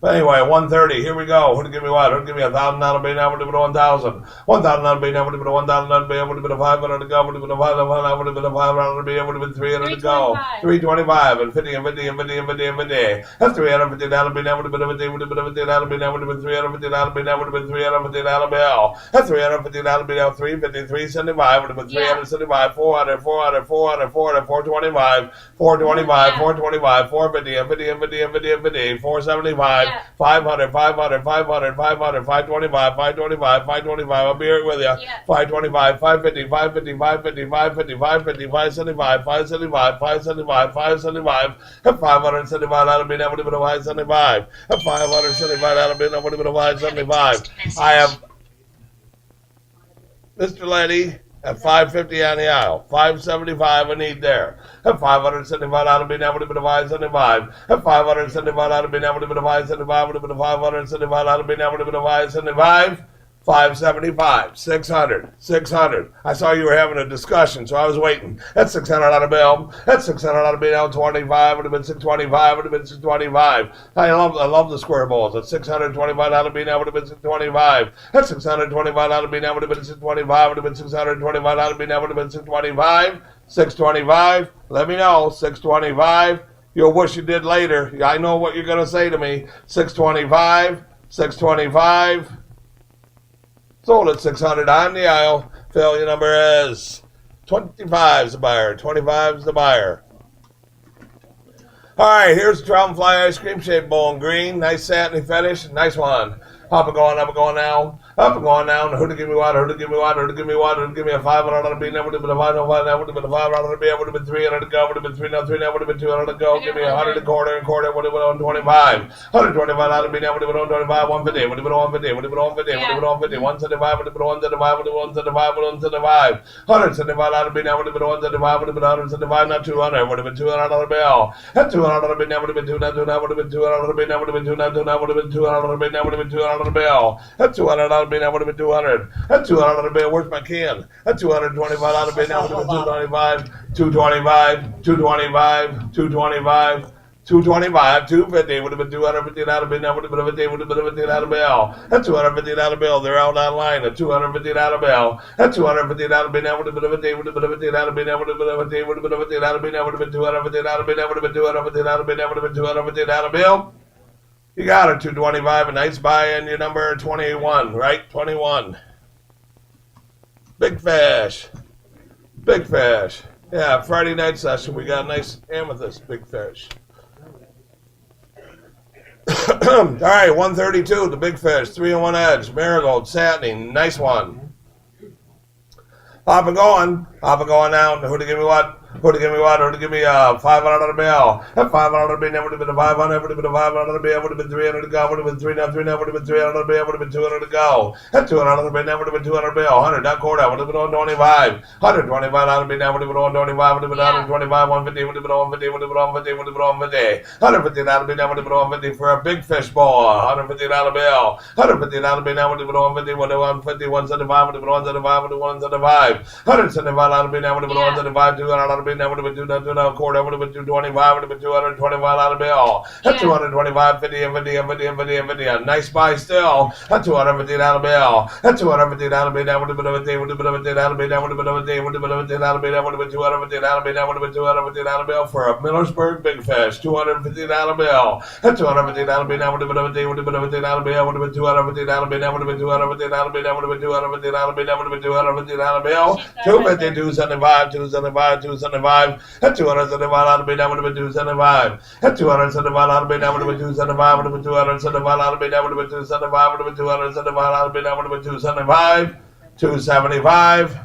But anyway, 130. Here we go. Who'd give me what? Who'd give me $1,000? Be never to be 1,000. $1,000 be never to be 1,000. Be able to be 500 to go. Would have been 500. Would have been 500. Be able to be 300 to go. 325 and 50 and 50 and 50 and 50 and 50. That's $350. Be never to be 50. Would have been $50. Be never to be $350. Be never to be $350 bill. That's $350. Be now 350. 375. Would have been 375. 400. 400. 400. 400. 425. 425. 425. 450 and 50 and 50 and 50 and 50. 475. 500, 500, 500, 500, 525, 525, 525. I'll be here with you. 525, 550, 550, 550, 550, 550, 575, 575, 575, 575. At 575, that'll be never to be 575. At 575, that'll be never to be 575. I have Mr. Letty at 550 on the aisle. 575 I need there. At 575 out of being able to be 575. At 575 out of being able to be 575 would have been 575 out of being able to be 575. 575, 600, 600. I saw you were having a discussion, so I was waiting. That's 600 out of bill. That's 600 out of bill. 25 would have been 625. Would have been 625. I love the square balls. That's 625 out of being able to be 625. That's 625 out of being able to be 625. Would have been 625 out of being able to be 625. 625. Let me know. 625. You'll wish you did later. I know what you're gonna say to me. 625. 625. Sold at 600 on the aisle. Phil, your number is 25 is the buyer. 25 is the buyer. All right, here's the trout and fly ice cream shaped bowl in green. Nice satiny finish. Nice one. Up and going now. Up and going now. Who to give me what? Who to give me what? Who to give me what? Who to give me a 500 be never to be a 500, never to be a 500 be able to be 300 to go. Would have been 303, never to be 200 to go. Give me 100 a quarter and quarter. Would have been 125. 125 out of be never to be 125. 150. Would have been 150. Would have been 150. Would have been 150. 175. Would have been 175. Would have been 175. 175. 175 out of be never to be 175. Would have been 175. Not 200. Would have been $200 bill. That 200 be never to be 200. Would have been 200 be never to be 200. Would have been 200 be never to be 200 bill. That 200 out of being able to be 200. That 200 out of being, where's my can? That 225 out of being able to be 225, 225, 225, 225, 225, 250 would have been 250 out of being able to be 50, would have been 50 out of bill. That 250 out of bill, they're out online. At 250 out of bill. That 250 out of being able to be 50, would have been 50 out of being able to be 50, would have been 50 out of being able to be 250 out of being able to be 250 out of being able to be 250 out of bill. You got it, 225, a nice buy, and your number 21, right? 21. Big fish. Big fish. Yeah, Friday night session, we got a nice amethyst big fish. All right, 132, the big fish, 3-in-1 edge, marigold, satiny, nice one. Up and going now. Who to give me what? Who Who to give me what? Who to give me $500 bill? That $500 bill never would have been a 500. Would have been a $500 bill. Would have been 300 to go. Would have been 300 would have been 300 bill. Would have been 200 to go. That $200 bill never would have been 200 bill. 100 that quarter would have been 125. $125 bill never would have been 125. Would have been 125. 150 would have been 150. Would have been 150. Would have been 150. $150 bill never would have been 150 for a big fish bowl. $150 bill. $150 bill never would have been 150. Would have been 150. 175 would have been 175. Would have been 175. $175 bill never would have been 175. $200 bill never would have been 200 quarter. Would have been 225. Would have been $225 bill. That's 225, 50, and 50, and 50, and 50, and 50. A nice buy still. That's $250 bill. That's $250 bill. That would have been a day. Would have been a day. That would have been a day. Would have been a day. That would have been $250 bill. That would have been $250 bill for a Millersburg big fish. $250 bill. That's $250 bill. That would have been a day. Would have been a day. Bill. Would have been $250 bill. That would have been $250 bill. That would have been $250 bill. That would have been $250 bill. 250, 275, 275, 275. That's $275 bill. That would have been 275. That's $275 bill. That would have been 275. Would have been $275 bill. That would have been 275. Would have been $275 bill. That would have been 275. 275.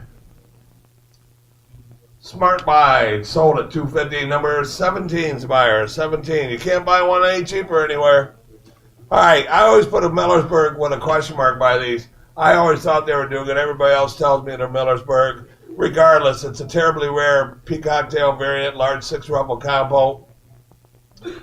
Smart buy sold at 250. Number 17's buyer. 17. You can't buy one any cheaper anywhere. All right. I always put a Millersburg with a question mark by these. I always thought they were doing it. Everybody else tells me they're Millersburg. Regardless, it's a terribly rare peacock tail variant, large 6-ruffle combo.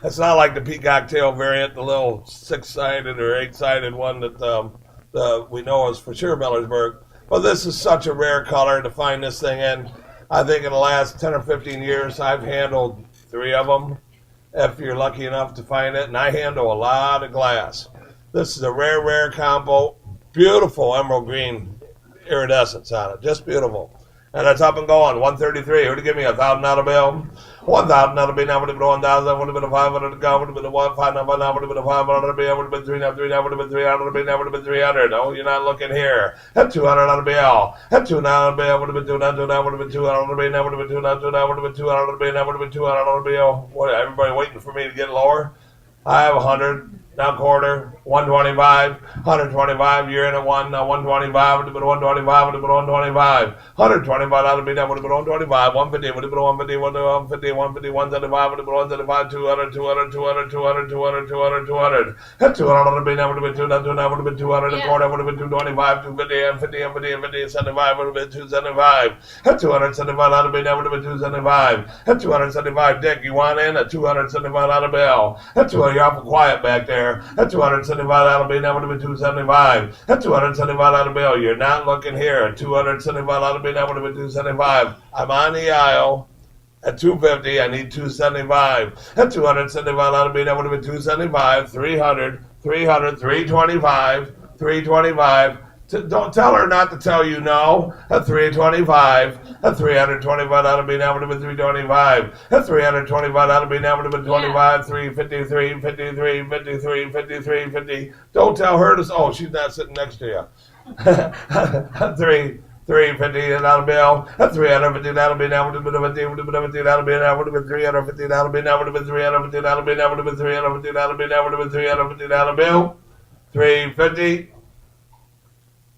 It's not like the peacock tail variant, the little 6-sided or 8-sided one that we know is for sure Millersburg. But this is such a rare color to find this thing in. I think in the last 10 or 15 years, I've handled 3 of them, if you're lucky enough to find it. And I handle a lot of glass. This is a rare, rare combo. Beautiful emerald green iridescence on it. Just beautiful. And it's up and going. 133. Who to give me a $1,000 bill? $1,000 bill. Now would have been 1,000. Would have been a 500 to go. Would have been a 1,500. Now would have been a 500 bill. Would have been 300. Now would have been 300 bill. Now would have been 300. Oh, you're not looking here. That $200 bill. That $200 bill would have been 200. Now would have been 200 bill. Now would have been 200. Now would have been 200 bill. Now would have been 200 bill. What? Everybody waiting for me to get lower? I have 100. Now quarter, 125, 125, you're in at 125, would have been 125, would have been 125, $125 bill, that would have been 125, 150, would have been 150, 150, 150, 175, would have been 175, 200, 200, 200, 200, 200, 200, 200. That $200 bill, that would have been 200, that would have been 200, a quarter would have been 225, 250, and 50, and 50, and 50, and 75, would have been 275. That $275 bill, that would have been 275. That 275, Dick, you want in? A $275 bill. That 200, you're awful quiet back there. That $275 bill, that would have been 275. That $275 bill, you're not looking here. A $275 bill, that would have been 275. I'm on the aisle at 250. I need 275. That $275 bill, that would have been 275. 300, 300, 325, 325. Don't tell her not to tell you no. At 325, at $325 bill, that would have been 325. At $325 bill, that would have been 25, 353, 53, 53, 53, 50. Don't tell her to. Oh, she's not sitting next to you. $350 bill. At $350 bill, that would have been $50. Would have been $50 bill. That would have been $350 bill. That would have been $350 bill. That would have been $350 bill. That would have been $350 bill. 350.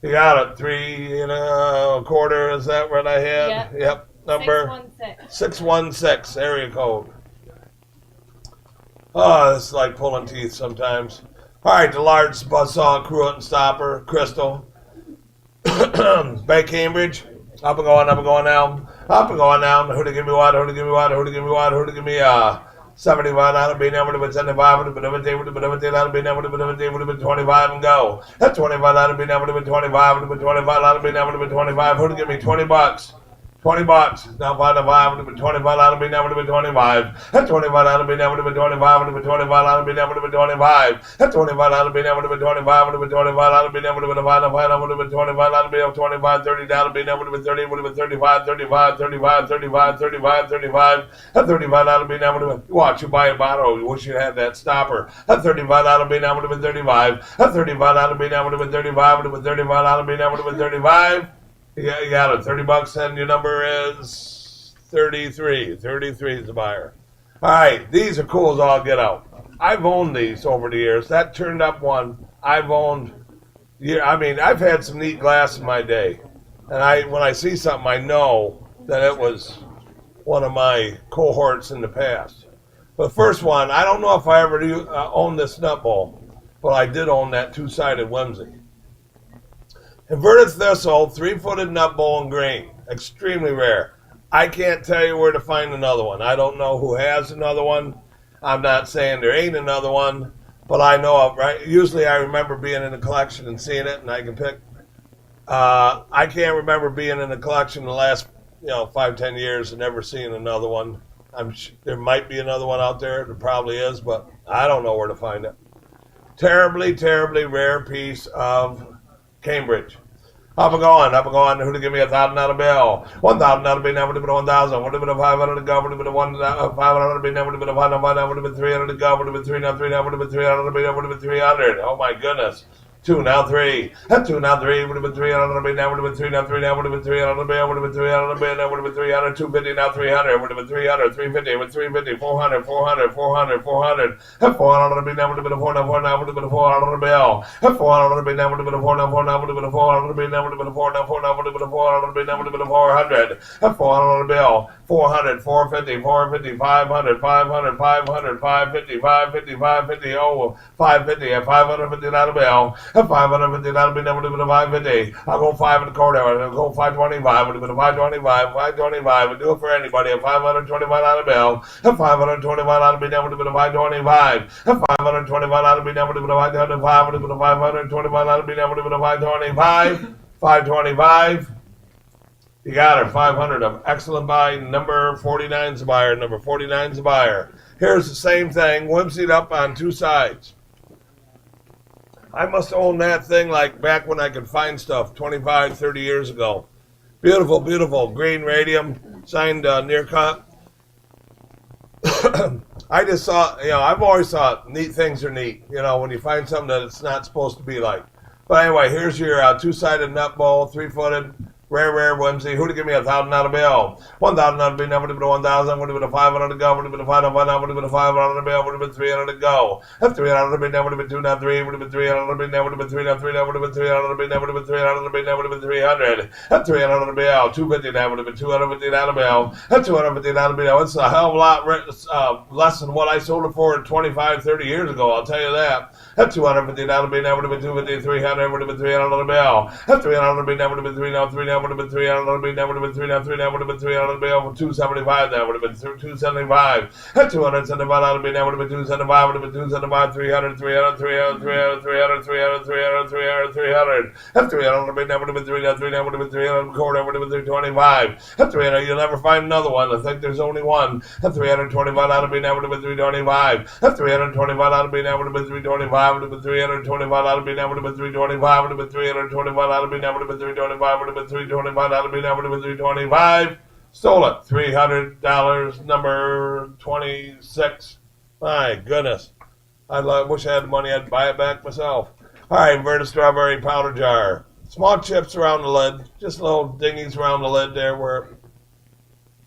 You got it. 3 1/4. Is that what I had? Yep. Number 616. Area code. Oh, this is like pulling teeth sometimes. All right, the large buzzsaw, cruet and stopper, crystal. Bay Cambridge. Up and going now. Up and going now. Who to give me what? Who to give me what? Who to give me what? Who to give me $75 bill, would have been 75, would have been $50, would have been $50 bill, would have been $50, would have been 25 and go. That $25 bill, would have been 25, would have been $25 bill, would have been 25. Who to give me $20? $20. Now 5 to 5 would have been $25 bill, would have been 25. That $25 bill, would have been 25, would have been $25 bill, would have been 25. That $25 bill, would have been 25, would have been $25 bill, would have been a 5 to 5, would have been $25 bill, 25, $30 bill, would have been 30, would have been 35, 35, 35, 35, 35, 35. That $35 bill, would have been, watch, you buy a bottle, you wish you had that stopper. That $35 bill, would have been 35. That $35 bill, would have been 35, would have been $35 bill, would have been 35. You got it. $30 and your number is 33. 33 is the buyer. All right, these are cool as all get out. I've owned these over the years. That turned up one I've owned. Yeah, I mean, I've had some neat glass in my day, and when I see something, I know that it was one of my cohorts in the past. The first one, I don't know if I ever owned this nut bowl, but I did own that two-sided Whimsy. Inverted thistle, 3-footed nut bowl and grain. Extremely rare. I can't tell you where to find another one. I don't know who has another one. I'm not saying there ain't another one, but I know of, right? Usually I remember being in a collection and seeing it, and I can pick. I can't remember being in a collection the last 5-10 years and never seeing another one. There might be another one out there. There probably is, but I don't know where to find it. Terribly, terribly rare piece of Cambridge. Up and going. Who to give me $1,000 bill? $1,000 be never to be 1,000. Would have been 500 to go. Would have been 500 be never to be 500. Would have been 300 to go. Would have been 3 now 3 now. Would have been 300 be never to be 300. Oh my goodness. 2 now 3. 2 now 3 would have been 300 be now would have been 3 now 3 now would have been 300 be would have been 300 be now would have been 300 250 now 300 would have been 300 350 with 350 400 400 400 400 400 be now would have been a 4 now 4 now would have been a 400 bill 400 be now would have been a 4 now 4 now would have been a 400 be now would have been a 4 now 4 now would have been a 400 be now would have been a 400 400 bill 400 450 450 500 500 500 550 550 550 oh 550 at 550 not a bill. 550, that'll be never to be 550. I'll go 5 and a quarter. I'll go 525. Would have been a 525. 525. I'll do it for anybody. A 525 out of bill. A 525 out of be never to be a 525. A 525 out of be never to be a 525. Would have been a 525 out of be never to be a 525. 525. You got her. 500 of excellent buy. Number 49's a buyer. Number 49's a buyer. Here's the same thing. Whimsied up on two sides. I must own that thing like back when I could find stuff 25, 30 years ago. Beautiful, beautiful. Green radium, signed near cut. I just saw, I've always thought neat things are neat, when you find something that it's not supposed to be like. But anyway, here's your two-sided nut bowl, 3-footed. Rare Whimsy. Who to give me $1,000 bill? $1,000 be never to be 1,000. Would have been a 500 to go. Would have been a 500. Would have been a 500 bill. Would have been 300 to go. 300 be never to be 2 now 3. Would have been 300 be never to be 3 now 3 now. Would have been 300 be never to be 300 be never to be 300. 300 bill. 250 now would have been 250 bill. 250 bill. It's a hell of a lot less than what I sold it for 25, 30 years ago. I'll tell you that. 250 be never to be 250. 300 would have been 300 bill. 300 be never to be 3 now 3 now. Would have been 300 be never would have been 3 now 3 now would have been 300 be over 275 now would have been 275 275 be now would have been 275 would have been 275 300 300 300 300 300 300 300 300 300 300 be now would have been 3 now 3 now would have been 300 quarter would have been 325 300 you'll never find another one. I think there's only one. 325 out of be now would have been 325 325 out of be now would have been 325 would have been 325 out of be now would have been 325 would have been 325 out of be now would have been 325 would have been 325 out of be now would have been 325. Stole it. $300. Number 26. My goodness. I wish I had the money. I'd buy it back myself. All right, inverted strawberry powder jar. Small chips around the lid. Just little dingies around the lid there where it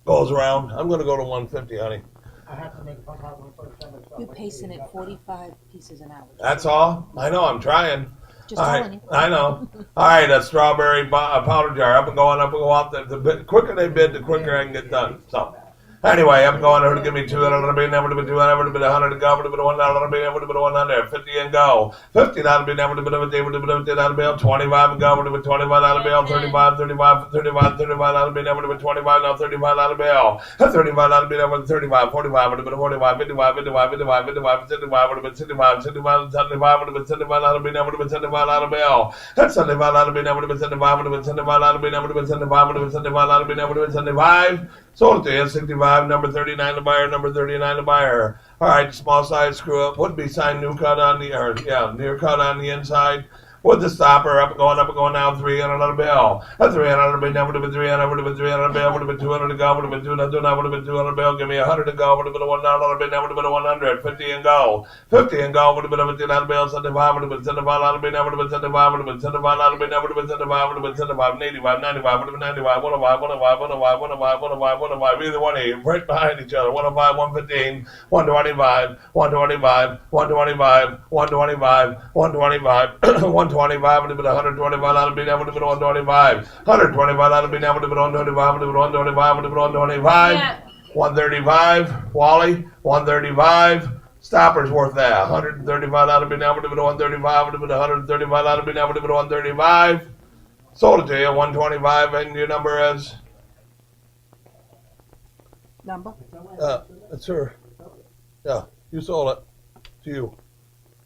goes around. I'm going to go to 150, honey. I have to make a phone call when first time I You're pacing at 45 pieces an hour. That's all? I know. I'm trying. Just All telling right, you. I know. All right, a strawberry powder jar. Up and going, up and go up. The quicker they bid, the quicker I can get done. So, anyway, I'm going to give me 200. I'll be never to be 200. Would have been 100 to go. Would have been $1. I'll be never to be 100. 50 and go. 50. That'll be never to be 50. Would have been 50. That'll be 25 and go. Would have been 25. That'll be 35. 35. 35. 35. That'll be never to be 25. Now 35. That'll be 35. That'll be never 35. 45. Would have been 45. 55. 55. 55. 55. 65. Would have been 65. 65. 75. Would have been 75. That'll be never to be 75. That'll be 75. That'll be never to be 75. Would have been 75. That'll be never to be 75. Would have been 75. That'll be never to be 75. Sold it to you. 65. Number 39 to buyer. Number 39 to buyer. All right, small size screw up. Would be signed new cut on the, near cut on the inside. With the stopper up and going now, 300 on a bill. 300 be never to be 300, would have been 300 bill, would have been 200 to go, would have been 200, would have been 200 bill, give me 100 to go, would have been a $1 bill, never would have been a 100, 50 and go. 50 and go, would have been a $15 bill, 75, would have been 75, out of be never would have been 75, would have been 75, out of be never would have been 75, would have been 75, 85, 95, would have been 95, 105, 105, 105, 105, 105, 105, either one of you, right behind each other, 105, 115, 125, 125, 125, 125, 125, 125, 125, would have been 125, that'll be now, would have been 125. 125, that'll be now, would have been 125, would have been 125, would have been 125. Yeah. 135, Wally, 135. Stopper's worth that. 135, that'll be now, would have been 135, would have been 135, that'll be now, would have been 135. Sold it to you, 125, and your number is? Number? That's her. Yeah, you sold it. To you.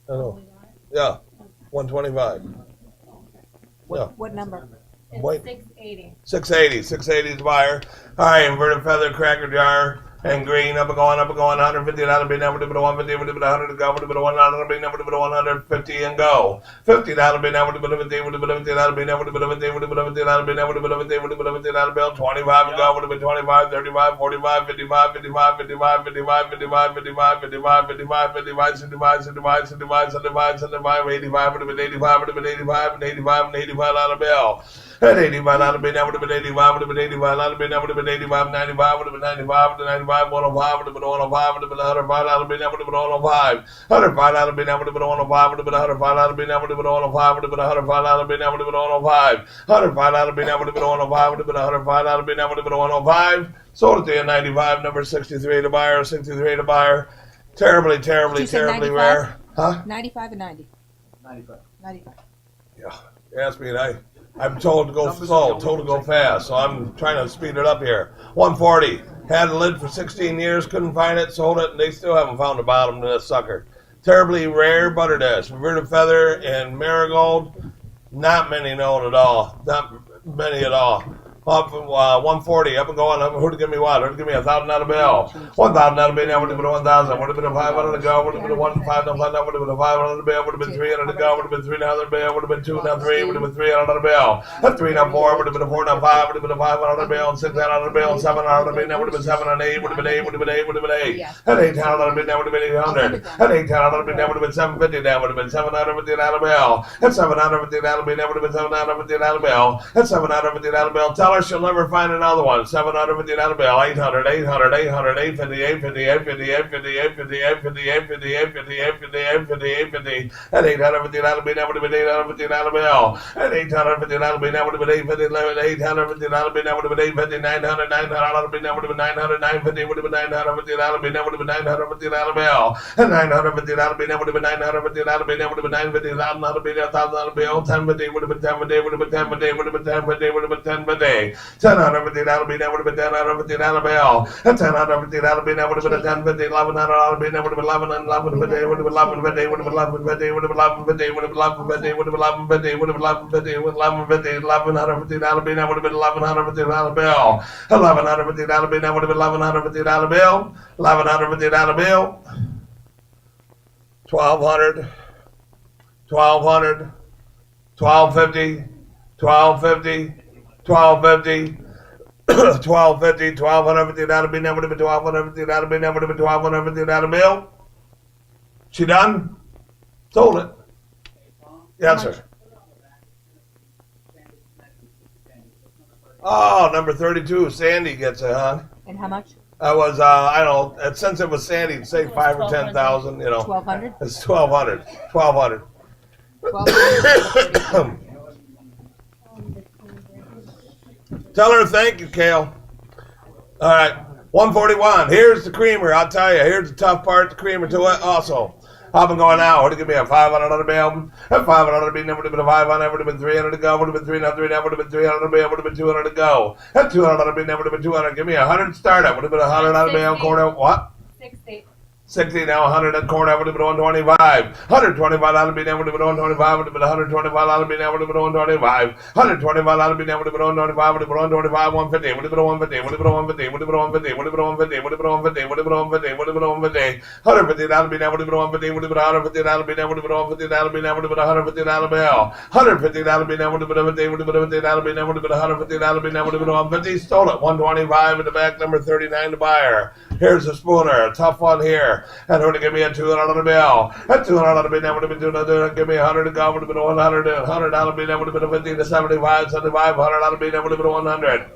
I know. Yeah, 125. Yeah. What number? It's Wait. 680. 680. 680 is the buyer. All right, inverted feather, cracker jar, and green. Up and going, up and going. 150. That'll be number to 150. Would have been 100 to go. Would have been 100. Be number to 150 and go. 50. That'll be number to 50. Would have been 50. That'll be number to 50. Would have been 50. That'll be number to 50. Would have been 50. That'll be 25 and go. Would have been 25, 35, 45, 55, 55, 55, 55, 55, 55, 55, 55, 55, 75, 75, 75, 75, 75, 85. Would have been 85. Would have been 85 and 85 and 85 dollar bill. At 85, that'll be now, would have been 85, would have been 85, that'll be now, would have been 85, 95, would have been 95, 95, 105, would have been 105, would have been 105, that'll be now, would have been 105. 105, that'll be now, would have been 105, would have been 105, that'll be now, would have been 105, would have been 105, that'll be now, would have been 105. 105, that'll be now, would have been 105, would have been 105, that'll be now, would have been 105. Sold it to you, 95, number 63 to buyer, 63 to buyer. Terribly, terribly, Did you say terribly 95? rare. Huh? 95 or 90? 95. 95. Yeah, you asked me, and I'm told to go slow, told to go fast, so I'm trying to speed it up here. 140. Had a lid for 16 years, couldn't find it, sold it, and they still haven't found the bottom to this sucker. Terribly rare butter dish, reverted feather and marigold. Not many known at all. Not many at all. Up 140, up and going. Who to give me what? Who to give me $1,000 bill? 1,000 out of bill. Now would have been 1,000. Would have been a 500 to go. Would have been a 1,500. Would have been a 500 bill. Would have been 300 to go. Would have been 300 bill. Would have been 2 now 3. Would have been 300 bill. A 3 now 4. Would have been a 4 now 5. Would have been a 500 bill. And 600 bill. And 700 bill. Now would have been 7 and 8. Would have been 8. Would have been 8. Would have been 8. At 800 bill. Now would have been 800. At 800 bill. Now would have been 750. Now would have been 750 bill. At 750 bill. Now would have been 750 bill. At 750 bill. Tell her she'll never find another one. 750 bill. 800, 800, 800, 850, 850, 850, 850, 850, 850, 850, 850, 850, 850. At 850 bill. Now would have been 850 bill. At 850 bill. Now would have been 850, 850 bill. Now would have been 850, 900, 900 bill. Now would have been 900, 950. Would have been 950 bill. Now would have been 950 bill. At 950 bill. Now would have been 950 bill. Now would have been 950, 1,000 bill, 1,000 bill. 1050 would have been 1050. Would have been 1050. Would have been 1050. Would have been 1050. 1050 that'll be now would have been 1050 bill. And 1050 that'll be now would have been 1050. 1100 be now would have been 11 and 1150. Would have been 1150. Would have been 1150. Would have been 1150. Would have been 1150. Would have been 1150. Would have been 1150. Would 1150. 1150 that'll be now would have been 1150 bill. 1150 that'll be now would have been 1150 bill. 1150 bill. 1200. 1200. 1250. 1250. 1250. 1250, 1250, that'll be never to be 1250, that'll be never to be 1250, that'll bill. She done? Sold it. Yes, sir. Oh, number 32, Sandy gets it, huh? And how much? I was, I don't know, since it was Sandy, say 5 or 10,000, you know. 1,200? It's 1,200. 1,200. 1,200. Tell her thank you, Kale. All right, 141. Here's the creamer. I'll tell you. Here's the tough part. The creamer to it. Also, I've been going out. Would it give me a 500 bill? A 500 bill. Never would have been a 500. Would have been 300 to go. Would have been 300. Never would have been 300 bill. Would have been 200 to go. A 200 bill. Never would have been 200. Give me 100 startup. Would have been 100 bill. Quarter. What? 60. 60 now, 100 at corner would have been 125. 125 out of be now would have been 125, would have been 125 out of be now would have been 125. 125 out of be now would have been 125, would have been 125, 150, would have been 150, would have been 150, would have been 150, would have been 150, would have been 150, would have been 150, would have been 150. 150 out of be now would have been 150, would have been 150 out of be now would have been 150 out of be now would have been 150 out of bill. 150 out of be now would have been 150, would have been 150 out of be now would have been 150 out of be now would have been 150. Stole it. 125 in the back, number 39 to buyer. Here's a spooner, a tough one here. And who to give me a 200 bill? A 200 bill, that would have been 200. Give me 100 to go, would have been 100. 100 out of me, that would have been a 50 to 75, 75. 100 out of me, that would have been 100.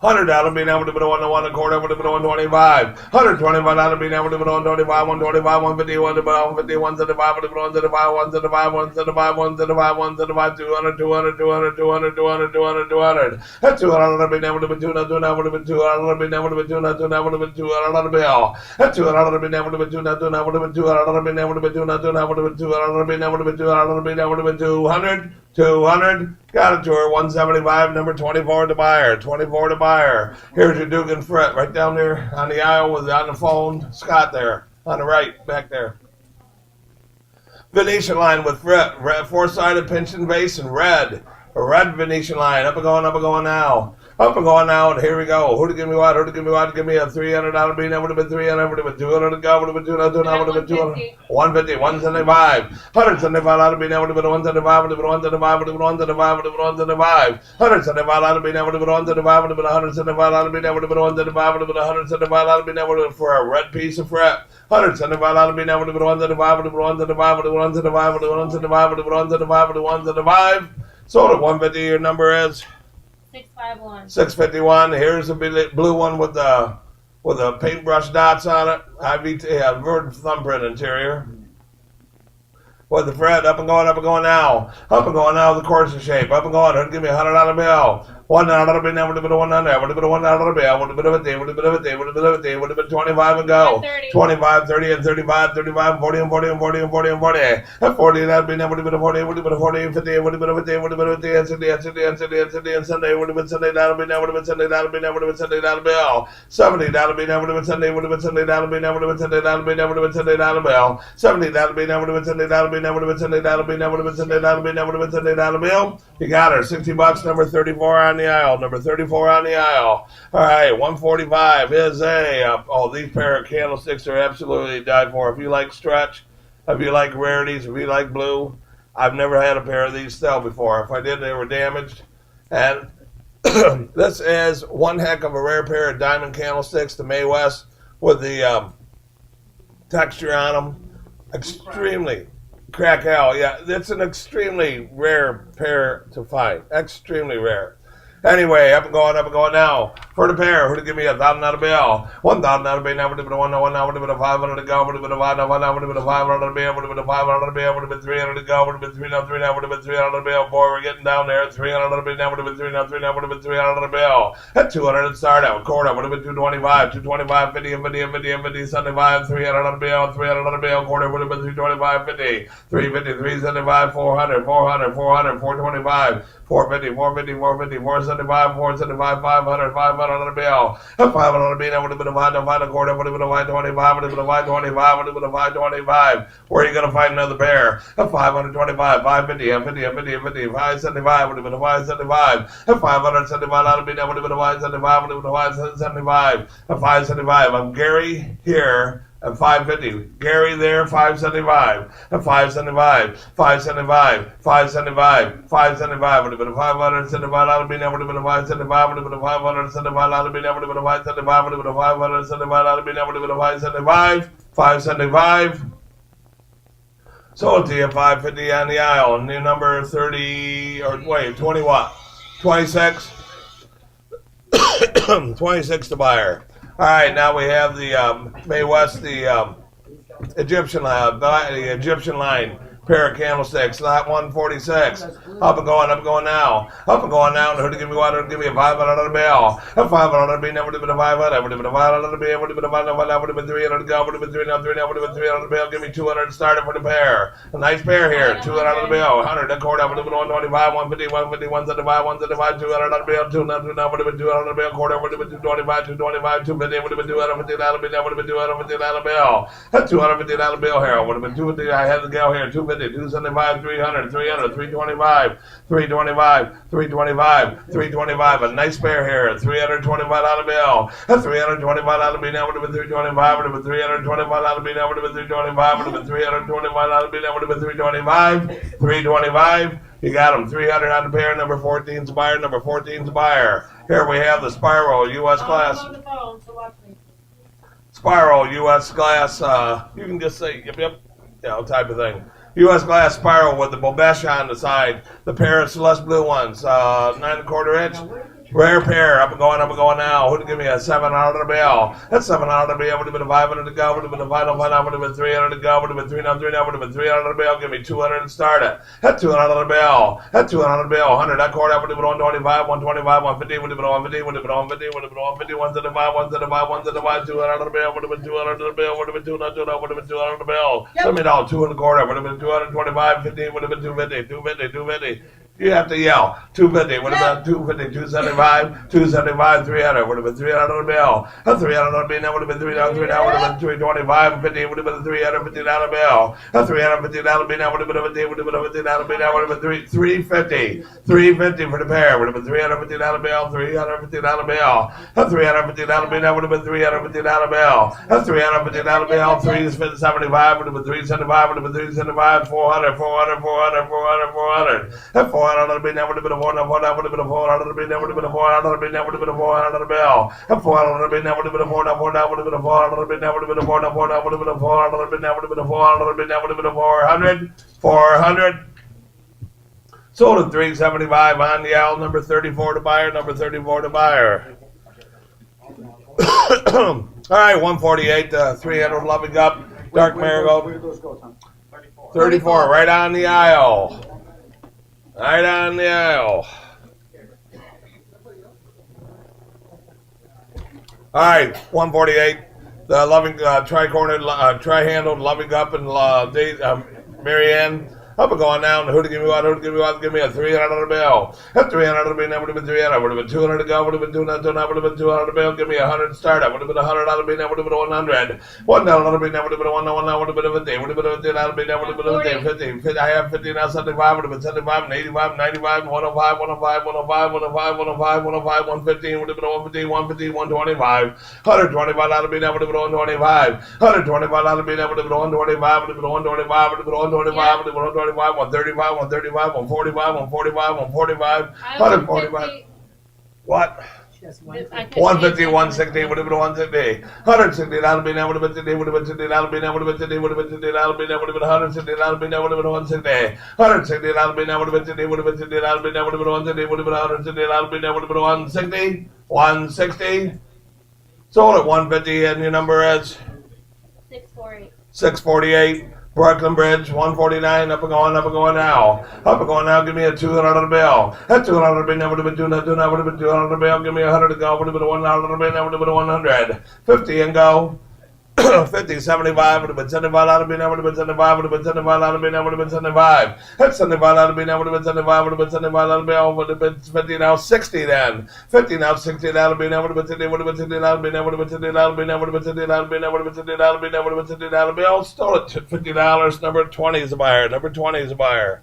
$100 being able to be one to one a quarter would have been 125. $125 being able to be 125, 125, 150, 150, 175, 175, 175, 175, 175, 200, 200, 200, 200, 200, 200, 200. That's 200 being able to be 200, 200 would have been 200 being able to be 200, 200 would have been 200 bill. That's 200 being able to be 200, 200 would have been 200 being able to be 200, 200 would have been 200 being able to be 200 being able to be 200. 200, got it to her, 175, number 24 to buyer, 24 to buyer. Here's your Duke and Fret right down there on the aisle with on the phone. Scott there, on the right, back there. Venetian line with Fret, red, four-sided pinching vase in red. A red Venetian line, up and going now. Up and going now, and here we go. Who to give me what? Who to give me what? Give me a $300 bean. That would have been 300. Would have been 200 to go. Would have been 200. Would have been 200. 150. 175. $175 bean. That would have been 175. Would have been 175. Would have been 175. Would have been 175. $175 bean. That would have been 175. Would have been 175 bean. That would have been 175. Would have been 175 bean. That would have been for a red piece of fret. $175 bean. That would have been 175. Would have been 175. Would have been 175. Would have been 175. Would have been 175. Would have been 175. Sold at 150. Your number is 651. 651. Here's a blue one with the paintbrush dots on it. IVT, Vert thumbprint interior. With the Fred, up and going now. Up and going now, the course shape. Up and going. Give me $100 bill. $1 bill. Now would have been $100. Would have been $1 bill. Would have been a day. Would have been a day. Would have been a day. Would have been 25 and go. 25, 30, and 35, 35, 40, and 40, and 40, and 40, and 40. At 40, that would have been a 40. Would have been a 40, and 50. Would have been a 50. Would have been a 50. And Sunday, and Sunday, and Sunday, and Sunday, and Sunday. Would have been Sunday. That'll be now. Would have been Sunday. That'll be now. Would have been Sunday. That'll bill. 70. That'll be now. Would have been Sunday. Would have been Sunday. That'll be now. Would have been Sunday. That'll be now. Would have been Sunday. That'll bill. 70. That'll be now. Would have been Sunday. That'll be now. Would have been Sunday. That'll be now. Would have been Sunday. That'll be now. Would have been Sunday. That'll bill. You got her. $60. Number 34 on the aisle. Number 34 on the aisle. All right, 145 is these pair of candlesticks are absolutely died for. If you like stretch, if you like rarities, if you like blue, I've never had a pair of these sell before. If I did, they were damaged. And this is one heck of a rare pair of diamond candlesticks, the May West, with the texture on them. Extremely crack out. Yeah, it's an extremely rare pair to find. Extremely rare. Anyway, up and going now. For the pair, who to give me $1,000 bill? $1,000 bill. Now would have been a $1, now would have been a $500 to go. Would have been a $5, now would have been a $500 bill. Would have been a $500 bill. Would have been $300 to go. Would have been $300 now. Would have been $300 bill. Boy, we're getting down there. $300 bill. Now would have been $300 now. Would have been $300 bill. At 200 at start out. Quarter would have been 225. 225, 50, and 50, and 50, and 50, 75. $300 bill. $300 bill. Quarter would have been 325, 50, 350, 375, 400, 400, 400, 425. 450, 450, 450, 475, 475, 500, 500 bill. A $500 bill, that would have been a $5, a quarter, would have been a $525, would have been a $525, would have been a $525. Where are you going to find another pair? A $525, $550, a $50, a $50, a $50, $575, would have been a $575. A $575 bill, that would have been a $575, would have been a $575. A $575. I'm Gary here. At 550, Gary there, 575, at 575, 575, 575, 575, would have been a $575 bean, would have been a $575, would have been a $575 bean, would have been a $575, would have been a $575 bean, would have been a $575, 575. Sold to you, 550 on the aisle, new number 30, or wait, 20 what? 26? 26 to buyer. All right, now we have the May West, the Egyptian line, pair of candlesticks, lot 146. Up and going now. Up and going now. And who to give me what? Who to give me a $500 bill? A $500 bill, that would have been a $500. Would have been a $500 bill. Would have been a $500. Would have been $300 to go. Would have been $300. Would have been $300 bill. Give me $200 to start it for the pair. A nice pair here. $200 bill. $100 a quarter. Would have been $125, $150, $150, $175, $175, $200 bill. $200 would have been $200 bill. Quarter would have been $225, $225, $250. Would have been $250 bill. That would have been $250 bill. A $250 bill here. Would have been $250. I had the gal here. $250, $275, $300, $300, $325, $325, $325, $325. A nice pair here. A $325 bill. A $325 bill. Now would have been $325. Would have been $325 bill. Now would have been $325. Would have been $325 bill. Now would have been $325. $325. You got them. $300 on the pair. Number 14's buyer. Number 14's buyer. Here we have the Spiral U.S. class. I'm on the phone, so watch me. Spiral U.S. glass. You can just say yep, you know, type of thing. U.S. glass spiral with the Bobesh on the side. The pair of Celeste blue ones, 9 1/4 inch. Rare pair, up and going now. Who'd give me a $7 bill? That's $7 bill. Would have been a 500 to go. Would have been a final one. Would have been 300 to go. Would have been 300 now. Would have been 300 bill. Give me 200 and start it. That $200 bill. That $200 bill. 100. That quarter. Would have been 125, 125, 150. Would have been 150. Would have been 150. Would have been 150. 175, 175, 175. 200 bill. Would have been 200 bill. Would have been 200. Would have been 200 bill. Let me know. 2 and a quarter. Would have been 225. 15. Would have been 250. 250. 250. You have to yell. 250 would have been 250, 275, 275, 300 would have been 300 bill. A 300 bill would have been 300, would have been 325, 50 would have been $350 bill. A $350 bill would have been a 50, would have been a $50 bill, would have been 350, 350 for the pair, would have been $350 bill, $350 bill. A $350 bill would have been $350 bill. A $350 bill, 375 would have been 375, would have been 375, 400, 400, 400, 400, 400. That 400 bill, that would have been a 400, that would have been a 400 bill, that would have been a 400 bill, that would have been a 400 bill. That 400 bill, that would have been a 400, that would have been a 400 bill, that would have been a 400, that would have been a 400 bill, that would have been a 400 bill, that would have been a 400, 400. Sold at 375 on the owl, number 34 to buyer, number 34 to buyer. All right, 148, 300 loving up, dark marigold. Where those go, Tom? 34, right on the aisle. Right on the aisle. All right, 148. The loving tri-cornered, tri-handled loving up and Marianne. Up and going down. Who to give me what? Who to give me what? Give me a $300 bill. That $300 bill, that would have been 300. Would have been 200 to go. Would have been 200. Would have been 200 bill. Give me a 100 startup. Would have been a $100 bill. That would have been 100. $1 bill. That would have been 1. That would have been a 50. Would have been a $50 bill. That would have been a 50. I have 50 now. 75. Would have been 75 and 85, 95, 105, 105, 105, 105, 105, 105, 115. Would have been 150, 150, 125. $125 bill. That would have been 125. $125 bill. That would have been 125. Would have been 125. Would have been 125. Would have been 125. 135, 135, 145, 145, 145, 145. What? 150, 160, would have been 160. $160 bill, that would have been 60, would have been $60 bill, that would have been 60, would have been $60 bill, that would have been $160 bill, that would have been 160. $160 bill, that would have been 60, would have been $60 bill, that would have been 160, would have been $160 bill, that would have been 160. 160. Sold at 150, and your number is 648. 648. Brooklyn Bridge, 149, up and going now. Up and going now, give me a $200 bill. That $200 bill, that would have been 200, that would have been $200 bill. Give me a $100 to go, would have been a $100 bill, that would have been a 100. 50 and go. 50, 75, would have been 75 out of me, that would have been 75, would have been 75 out of me, that would have been 75. That's 75 out of me, that would have been 75, would have been 75 out of me, would have been 50 now, 60 then. 50 now, 60 out of me, that would have been 60, would have been 60 out of me, that would have been 60 out of me, that would have been 60 out of me, that would have been 60 out of me, that would have been 60 out of me. Oh, stole it, $50. Number 20 is a buyer. Number 20 is a buyer.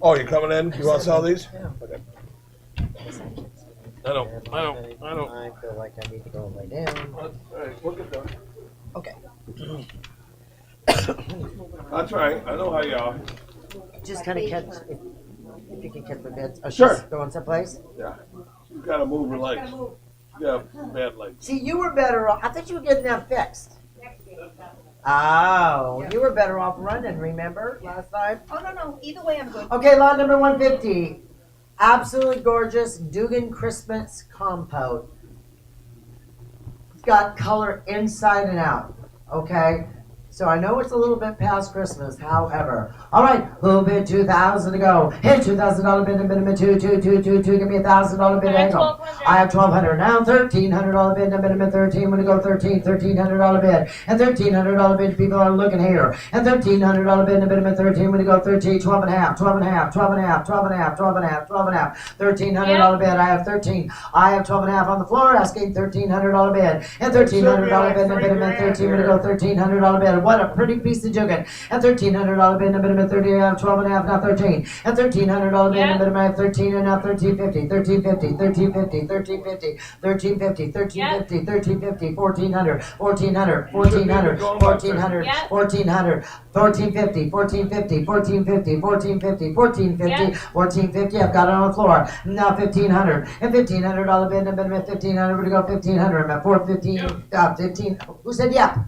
Oh, you're coming in? You want to sell these? Yeah. Okay. I don't. I feel like I need to go lay down. All right, we'll get done. Okay. That's right. I know how you are. Just kind of catch, if you can catch my bed. Oh, Sure. she's going someplace? Yeah. You gotta move your legs. You got bad legs. See, you were better off. I thought you were getting that fixed. Oh, you were better off running, remember, last time? Oh, no. Either way, I'm good. Okay, lot number 150. Absolutely gorgeous Dugan Christmas compote. It's got color inside and out. Okay? So I know it's a little bit past Christmas, however. All right, little bit 2,000 to go. Hey, $2,000 bid, give me a $1,000 bid, angle. I have 1,200 now, $1,300 bid, minimum 13. When to go $1,300 bid, and $1,300 bid. People are looking here, and $1,300 bid, minimum 13. When to go 13, 12 and a half, 12 and a half, 12 and a half, 12 and a half, 12 and a half, 12 and a half. $1,300 bid. I have 13. I have 12 and a half on the floor, asking $1,300 bid, and $1,300 bid, minimum 13. When to go $1,300 bid. What a pretty piece of jugging. And $1,300 bid, minimum 30. I have 12 and a half, now 13. And $1,300 bid, minimum I have 13, and now 1350, 1350, 1350, 1350, 1350, 1350, 1350, 1400, 1400, 1400, 1400, 1400, 1450, 1450, 1450, 1450, 1450, 1450. I've got it on the floor. Now 1,500. And $1,500 bid, and minimum 1,500. We're going to go 1,500. I'm at 415. 15. Who said yeah?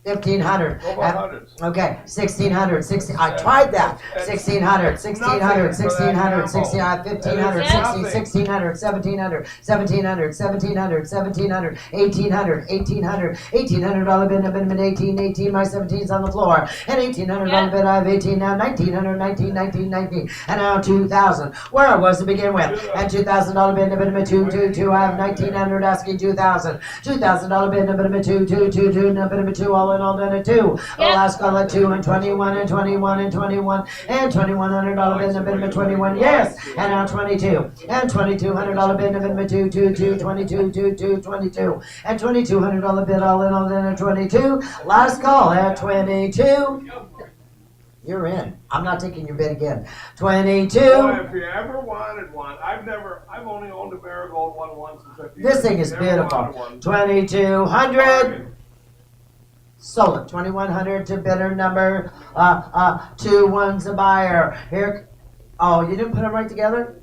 1,500. Go about hundreds. Okay, 1,600, 16, I tried that. 1,600, 1,600, 1,600, 1,600, 1,500, 1,600, 1,700, 1,700, 1,700, 1,700, 1,800, 1,800, $1,800 bid, amendment 18, 18, my 17's on the floor. And $1,800 bid, I have 18 now, 1,900, 19, 19, 19, and now 2,000, where I was to begin with. And $2,000 bid, amendment 2, 2, 2, I have 1,900, asking 2,000. $2,000 bid, amendment 2, 2, 2, 2, amendment 2, all in all done at 2. Last call at 2 and 21 and 21 and 21 and $2,100 bid, amendment 21, yes. And now 22 and $2,200 bid, amendment 2, 2, 2, 22, 2, 2, 22 and $2,200 bid, all in all done at 22. Last call at 22. You're in. I'm not taking your bid again. 22. Boy, if you ever wanted one, I've only owned a marigold one once in 50 years. This thing is Never beautiful. wanted one. 2,200. Sold it. 2,100 to bidder number 2. One's a buyer. Here. Oh, you didn't put them right together?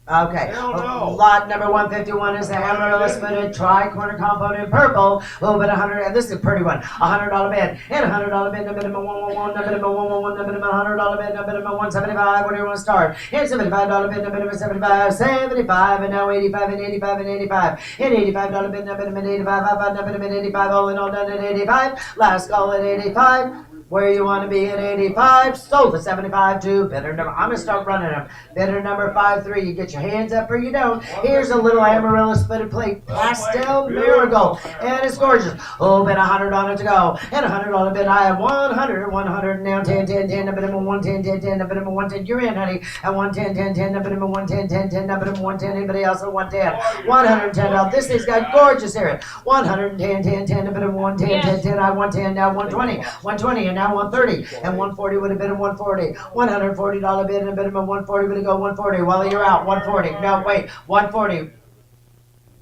Okay. Hell no. Lot number 151 is the amaryllis footed tri-corner compound in purple. Oh, but 100, and this is a pretty one. $100 bid. And $100 bid, no minimum 111, no minimum 111, no minimum $100 bid, no minimum 175. Where do you want to start? And $75 bid, no minimum 75, 75, and now 85 and 85 and 85. And $85 bid, no minimum 85, no minimum 85, all in all done at 85. Last call at 85. Where you want to be at 85, sold at 75 to bidder number, I'm going to start running them. Bidder number 53, you get your hands up or you don't. Here's a little amaryllis footed plate, pastel marigold, and it's gorgeous. Oh, bid 100 on it to go, and $100 bid, I have 100, 100, now 10, 10, 10, the minimum 110, 10, 10, the minimum 110, you're in, honey, and 110, 10, 10, the minimum 110, 10, 10, the minimum 110, anybody else at 110, $110, this thing's got gorgeous area, 110, 10, 10, the minimum 110, 10, 10, I 110, now 120, 120, and now 130, and 140 would have been a 140, $140 bid, and a minimum 140 would have go 140, well, you're out, 140, no, wait, 140,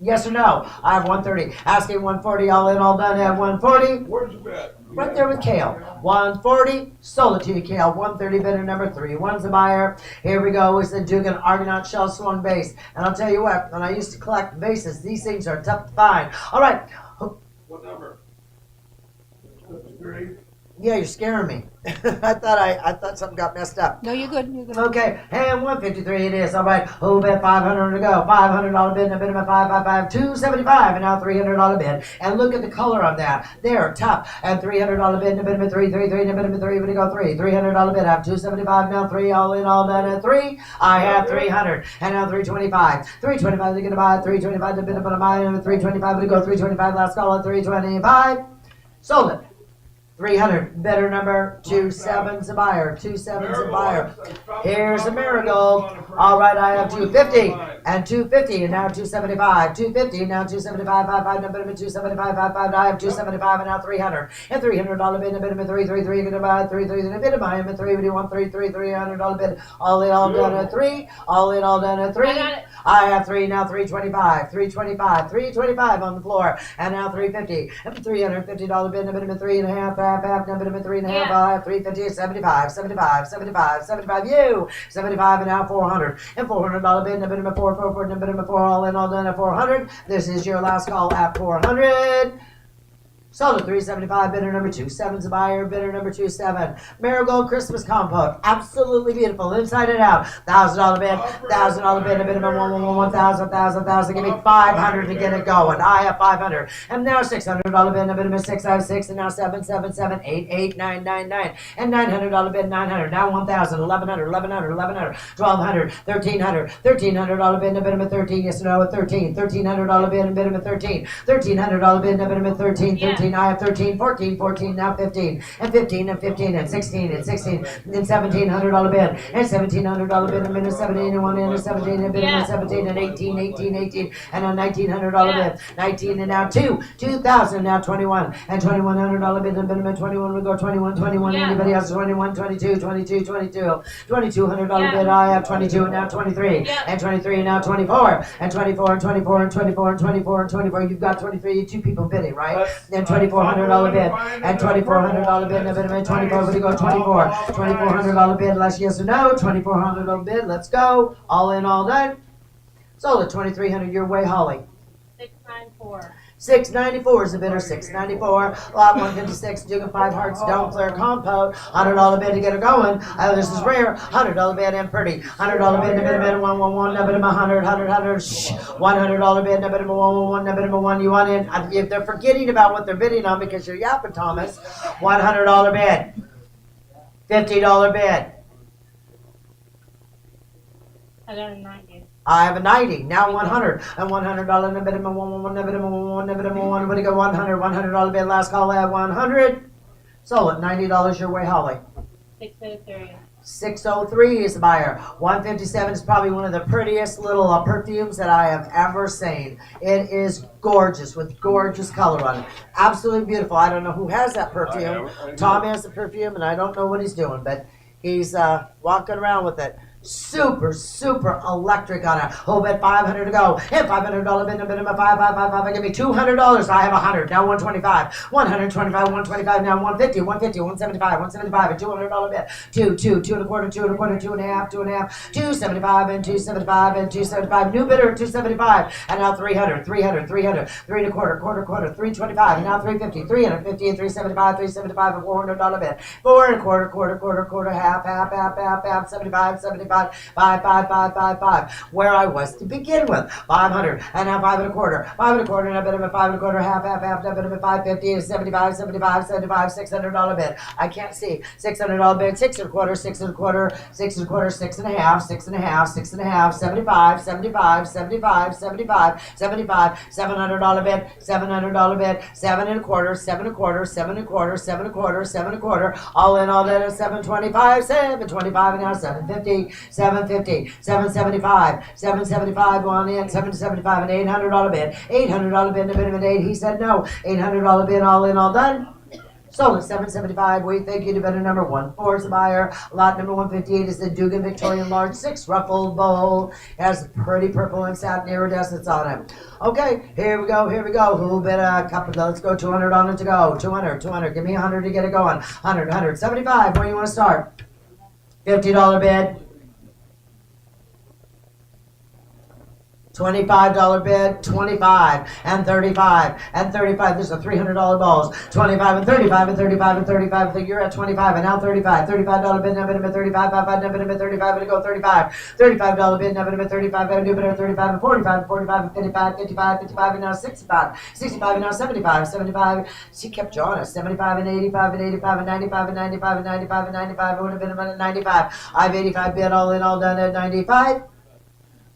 yes or no, I have 130, asking 140, all in, all done at 140, Where's your bet? right there with Kale, 140, sold it to you, Kale, 130 bidder number 3, one's the buyer, here we go, it's the Dugan Argonaut Shell Swung Base, and I'll tell you what, when I used to collect bases, these things are tough to find, alright, What number? 53? yeah, you're scaring me, I thought something got messed up. No, you're good. You're good. Okay, and 153 it is. All right, who bet 500 to go? $500 bid, and a bid of 555, 275, and now $300 bid. And look at the color on that. They're tough. And $300 bid, and a bid of 333, and a bid of 3. Would go 3? $300 bid. I have 275 now. 3 all in, all done at 3. I have 300, and now 325. 325 they're gonna buy. 325 to bid up on a buy, and 325 to go. 325 last call at 325. Sold it. 300, bidder number 27's a buyer, 27's a buyer. Here's a marigold. All right, I have 250 and 250 and now 275, 250 and now 275, 55, no minimum 275, 55. I have 275 and now 300 and $300 bid, a minimum 333. Gonna buy 333 and a bid of buy him at 3. What do you want? $300 bid. All in, all done at 3. All in, all done at 3. I have 3 now. 325, 325, 325 on the floor, and now 350 and $350 bid, a minimum 3.5. Half, number 3.5, I have 350, 75, 75, 75, 75, you, 75, and now 400, and $400 bid, number 4, number 4, all in, all done at 400. This is your last call at 400. Sold at 375, bidder number 27's a buyer, bidder number 27. Marigold Christmas compote, absolutely beautiful, inside and out. $1,000 bid, $1,000 bid, a bid of 1,000, give me 500 to get it going. I have 500, and now $600 bid, a bid of 6, I have 6, and now 7, 7, 7, 8, 8, 9, 9, 9, and $900 bid, 900, now 1,000, 1,100, 1,100, 1,100, 1,200, 1,300, $1,300 bid, a bid of 13, yes or no, at 13, $1,300 bid, a bid of 13, $1,300 bid, a bid of 13, 13. I have 13, 14, 14, now 15, and 15, and 15, and 16, and 16, and $1,700 bid, and $1,700 bid, and a bid of 17, and 1, and 17, and a bid of 17, and 18, 18, 18, and a $1,900 bid, 19, and now 2, 2,000, now 21, and $2,100 bid, and a bid of 21, we go 21, 21, anybody else 21, 22, 22, 22, $2,200 bid, I have 22, and now 23, and 23, and now 24, and 24, and 24, and 24, and 24, and 24, you've got 23, 2 people bidding, right? And $2,400 bid, and $2,400 bid, and a bid of 24, we go 24, $2,400 bid, last yes or no, $2,400 bid, let's go, all in, all done. Sold at 2,300 your way, Holly. 694. $6.94 is the bidder, $6.94. Lot 156, Duke and 5 Hearts, don't clear compote. $100 bid to get her going. This is rare. $100 bid and pretty. $100 bid, number 111, number 100, $100 bid, number 111, number 1. You want in? If they're forgetting about what they're bidding on because you're yapping, Thomas. $100 bid. $50 bid. I got a 90. I have a 90, now 100, and $100, number 111, number 1, what do you go, 100, $100 bid, last call at 100. Sold at $90 your way, Holly. 603. 603 is the buyer. 157 is probably one of the prettiest little perfumes that I have ever seen. It is gorgeous with gorgeous color on it. Absolutely beautiful. I don't know who has that perfume. Tom has the perfume, and I don't know what he's doing, but he's walking around with it. Super, super electric on it. Whole bid, $500 to go. And $500 bid, minimum 5. Give me $200. I have 100. Now 125. 125, 125. Now 150, 150, 175, 175. A $200 bid. Two and a quarter, 2.5, 275 and 275 and 275. New bidder 275. And now 300, 3 and a quarter, 325. And now 350, 350 and 375, 375 and $400 bid. 4 and a quarter, half, 75. 5. Where I was to begin with. 500. And now 5 and a quarter. 5 and a quarter. And a bit of a 5 and a quarter. Half. A bit of a 550 and 75. $600 bid. I can't see. $600 bid. 6 and a quarter. 6 and a quarter. 6 and a quarter. 6 and a half. 6 and a half. 6 and a half. 75. $700 bid. $700 bid. 7 and a quarter. 7 and a quarter. 7 and a quarter. 7 and a quarter. 7 and a quarter. All in all that is 725. 725 and now 750. 750, 775, 775 one in, 775 and $800 bid. $800 bid, a bit of an 8. He said no. $800 bid, all in, all done. Sold at 775. We think you'd better number 14 is the buyer. Lot number 158 is the Dugan Victorian Large 6 ruffled bowl. It has pretty purple and satin iridescence on it. Okay, here we go. Who bid a couple? Let's go 200 on it to go. 200. Give me 100 to get it going. 100. 75. Where you want to start? $50 bid. $25 bid, 25 and 35 and 35. This is a $300 balls. 25 and 35 and 35 and 35. So you're at 25 and now 35. $35 bid, now bid, 35, 35 to go 35. $35 bid, now bid, 35. Gotta do better. 35 and 45 and 45 and 55 and now 65. 65 and now 75. She kept drawing us. 75 and 85 and 85 and 95 and 95 and 95 and 95. It would have been about 95. I have 85 bid, all in, all done at 95.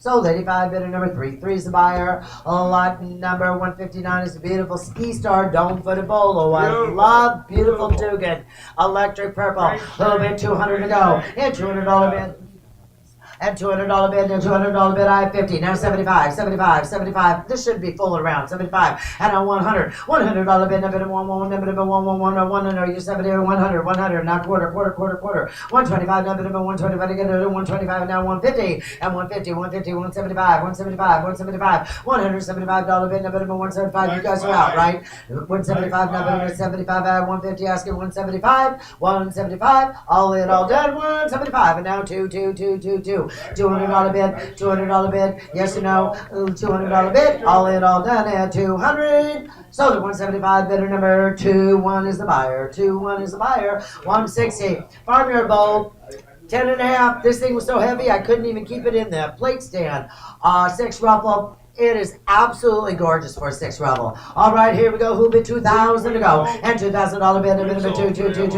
Sold 85, bidder number 3. 3 is the buyer. Lot number 159 is a beautiful Ski Star Dome Footed Bolo. I love beautiful Dugan. Electric purple. A little bit, 200 to go. And $200 bid. And $200 bid, and $200 bid, I have 50. Now 75. This should be full around. 75. And now 100. $100 bid, number 111, you 70, 100. Now quarter. 125, number 125, to get it, 125, and now 150. And 150, 175. $175 bid, number 175. You guys are out, right? 175, number 75, I have 150, asking 175. 175, all in, all done, 175. And now 2. $200 bid, yes or no? $200 bid, all in, all done at 200. Sold at 175, bidder number 2. 1 is the buyer. 160, Farmyard Bowl. 10 and a half. This thing was so heavy I couldn't even keep it in the plate stand. 6 ruffle. It is absolutely gorgeous for a 6 ruffle. All right, here we go. Who bid 2,000 to go? And $2,000 bid, number 2.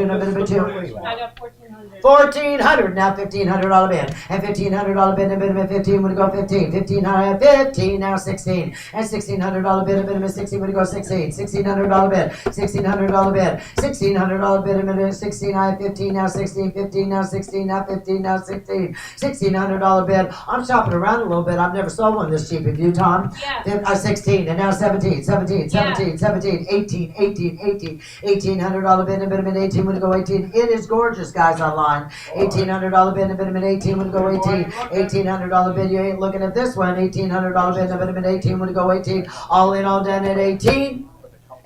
Number 2. I got 1,400. 1,400. Now $1,500 bid. And $1,500 bid, number 15 would go 15. 1500, 15, now 16. And $1,600 bid, number 16 would go 16. $1,600 bid. $1,600 bid. $1,600 bid, number 16. I have 15, now 16. 15, now 16. Now 15, now 16. $1,600 bid. I'm shopping around a little bit. I've never sold one this cheap. Have you, Tom? Yeah. 16, and now 17. 18. $1,800 bid, number 18 would go 18. It is gorgeous, guys, online. $1,800 bid, number 18 would go 18. $1,800 bid, you ain't looking at this one. $1,800 bid, number 18 would go 18. All in, all done at 18.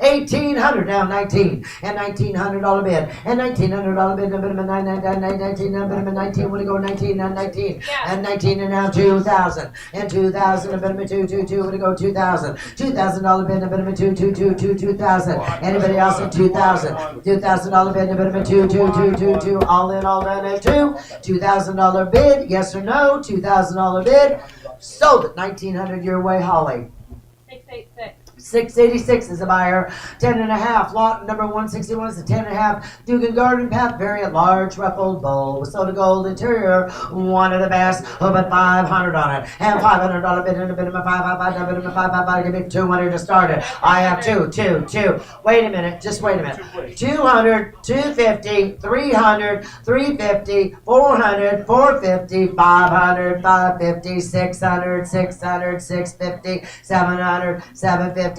$1,800 now 19 and $1,900 bid and $1,900 bid and minimum 19 minimum 19 would go 19 and 19 and 19 and now 2,000 and 2,000 and minimum 2 would go 2,000 $2,000 bid and minimum 2,000 anybody else at 2,000 $2,000 bid and minimum 2 all in all done at $2,000 bid yes or no $2,000 bid sold at 1,900 your way Holly. 686. 686 is a buyer. 10 and a half. Lot number 161 is a 10 and a half. Dugan Garden Path, variant large ruffled bowl with soda gold interior. One of the best. But $500 on it. And $500 bid and a bid of $5. Give me 200 to start it. I have two. Wait a minute. Just wait a minute. 200, 250, 300, 350, 400, 450, 500, 550, 600, 650, 700, 750.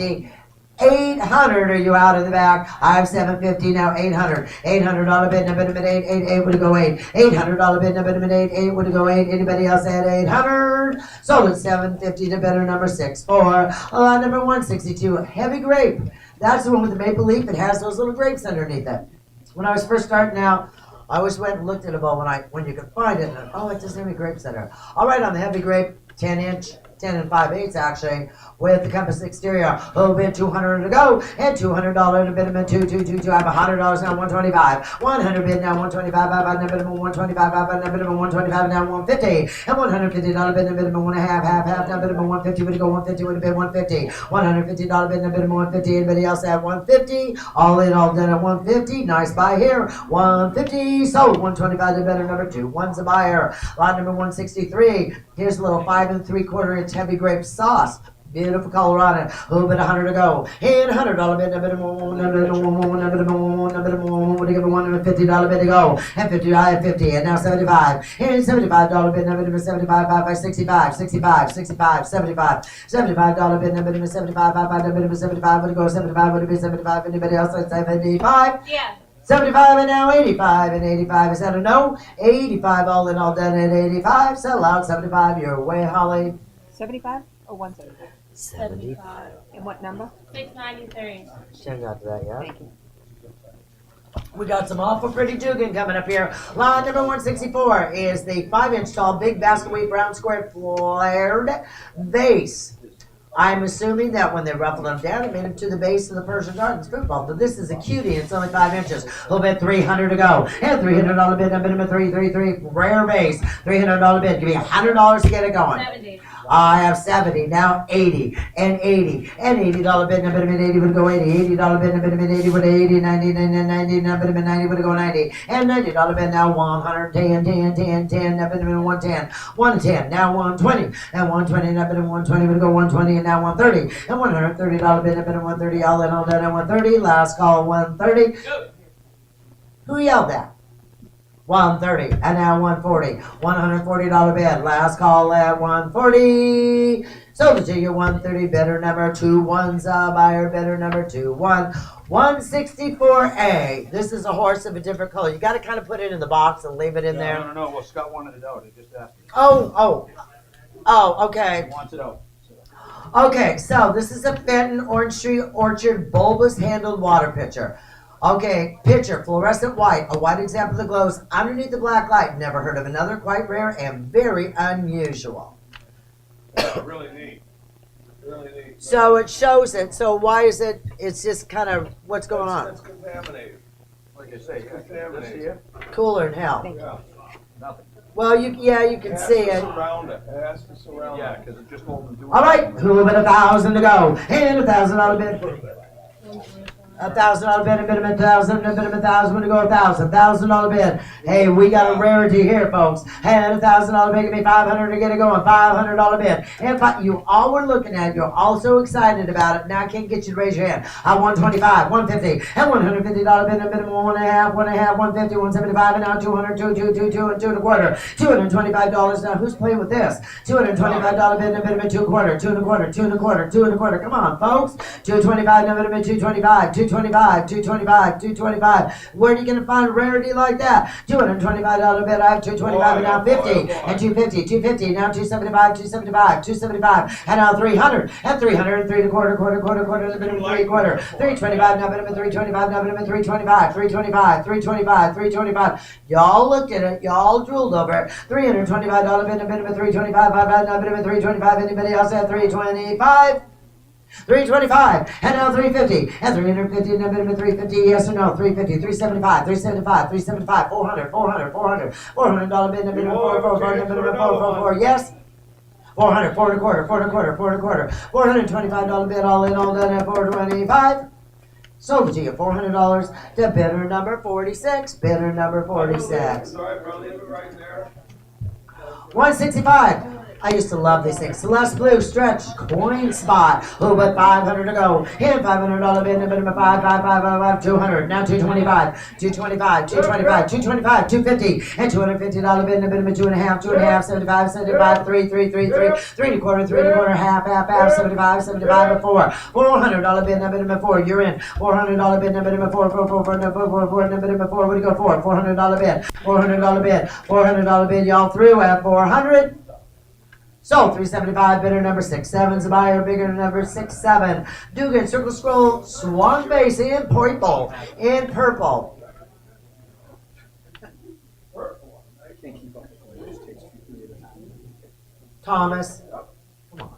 800, are you out of the back? I have 750 now, 800. $800 bid, number 8 would go 8. $800 bid, number 8 would go 8. Anybody else at 800? Sold at 750 to bidder number 64. Number 162, heavy grape. That's the one with the maple leaf. It has those little grapes underneath it. When I was first starting out, I always went and looked at a bowl when you could find it. And, oh, it doesn't have any grapes in there. All right, on the heavy grape, 10-inch. 10 and 5/8 actually, with the compass exterior. Oh, bid 200 to go, and $200 to bid of 2. I have $100 now, 125. 100 bid now, 125. I have bid of 125. I have bid of 125 now, 150. And $150 bid and bid of 1 half. Now bid of 150 would go 150 would have been 150. $150 bid and bid of 150. Anybody else at 150? All in, all done at 150. Nice buy here. 150 sold. 125 to bidder number 2. One's a buyer. Lot number 163. Here's a little 5 3/4 inch heavy grape sauce. Beautiful color on it. A little bit, 100 to go. And $100 bid, number $150 bid to go. And 50, I have 50, and now 75. And $75 bid, number 75, 65, 65, 65, 75. $75 bid, number 75, number 75 would go 75, would it be 75? Anybody else at 75? Yeah. 75 and now 85, and 85 is that a no? 85 all in all done at 85. Settle out 75 your way, Holly. 75 or 175? 75. And what number? 693. She hasn't got to that yet. Thank you. We got some awful pretty Dugan coming up here. Lot number 164 is the 5-inch tall, big basket weave, brown square flared vase. I'm assuming that when they ruffled them down, it made them to the base of the Persian Gardens football. But this is a cutie. It's only 5 inches. A little bit, 300 to go. And $300 bid, number 333, rare base. $300 bid. Give me $100 to get it going. 70. I have 70, now 80, and 80, and $80 bid, number 80 would go 80, $80 bid, number 80 would 80, 90, 90, number 90 would go 90, and $90 bid, now 110, 10, number 110, 110, now 120, and 120, number 120 would go 120, and now 130, and $130 bid, number 130, all in all done at 130, last call 130. Who yelled that? 130, and now 140. $140 bid. Last call at 140. Sold it to you, 130. Bidder number 2. One's a buyer. Bidder number 2. 164A. This is a horse of a different color. You got to kind of put it in the box and leave it in there. No. Well, Scott wanted it out. He just asked me. Oh, okay. He wants it out. Okay, so this is a Fenton Orange Tree Orchard bulbous handled water pitcher. Okay, pitcher, fluorescent white, a white example that glows underneath the black light. Never heard of another, quite rare and very unusual. Really neat. Really neat. So it shows it, so why is it, it's just kind of, what's going on? It's contaminated. Like I say, Contaminated. this here, Cooler than hell. Yeah. nothing. Well, you can It has see to it. surround it. It has to surround Yeah, it. because it just won't do it. All right, who bid 1,000 to go? And $1,000 bid. $1,000 bid, a bid of 1,000, a bid of 1,000 to go 1,000. $1,000 bid. Hey, we got a rarity here, folks. And $1,000 bid, give me 500 to get it going. $500 bid. And you all were looking at, you're all so excited about it. Now I can't get you to raise your hand. 125, 150, and $150 bid, a bid of 1.5, 150, 175, and now 200, 2, and 2.25. $225. Now who's playing with this? $225 bid, a bid of 2.25, 2.25. Come on, folks. 225, no bid of 225, 2. 225, 225, 225. Where are you going to find a rarity like that? $225 bid. I have 225 and now 50 and 250, 250, now 275, 275, 275, and now 300 and 300 and 3 and a quarter, quarter, the minimum 3 quarter, 325, now minimum 325, now minimum 325, 325, 325, 325. Y'all looked at it, y'all drooled over it. $325 bid, minimum 325, now minimum 325. Anybody else at 325? 325 and now 350 and 350 and minimum 350. Yes or no? 350, 375, 375, 375, 400, 400, 400, $400 bid, minimum 444, minimum 444. Yes. 400, 4 and a quarter, 4 and a quarter, 4 and a quarter, $425 bid, all in, all done at 425. Sold it to you, $400 to bidder number 46. Bidder number 46. 165. I used to love these things. Celeste Blue Stretch Coin Spot. Who but 500 to go. Hit $500 bid, a minimum 5, 200. Now 225, 225, 225, 225, 250, and $250 bid, a minimum 2.5, 2.5, 75, 75, 3, 3, 3, 3, 3 and a quarter, 3 and a quarter, half, 75, 75, and 4. $400 bid, a minimum 4. You're in. $400 bid, a minimum 4, 4, 4, 4, 4, 4, 4, a minimum 4. What do you go for? $400 bid, $400 bid, $400 bid. Y'all through at 400. So 375, bidder number 67's a buyer, bigger number 67. Dugan, circle scroll, swan base in purple, in purple. Thomas. Come on.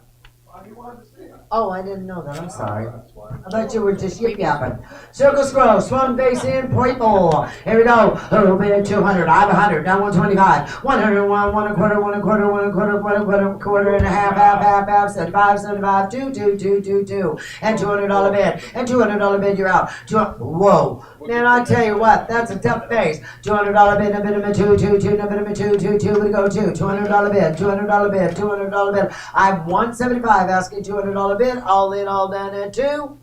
Oh, I didn't know that. I'm sorry. I thought you were just yip yapping. Circle scroll, swan base in purple. Here we go. Who bid 200? I have 100. Now 125. 101, 1 and a quarter, 1 and a quarter, 1 and a quarter, 1 and a quarter, quarter and a half, 75, 75, 2, 2, 2, 2, 2. And $200 bid. And $200 bid, you're out. Whoa. Man, I tell you what, that's a tough face. $200 bid, a minimum 2, 2, 2, a minimum 2, 2, 2. We go 2. $200 bid, $200 bid, $200 bid. I have 175 asking $200 bid. All in, all done at 2.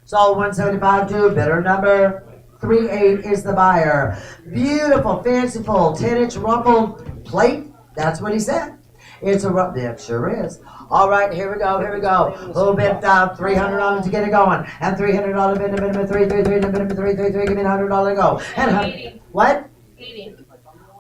Sold 175 to bidder number 38 is the buyer. Beautiful, fanciful, 10-inch rumpled plate. That's what he said. It's a rump. It sure is. All right, here we go, here we go. A little bit, 300 on it to get it going. And $300 bid, a minimum 3, 3, 3, a minimum 3, 3, 3. Give me $100 to go. And what? 80.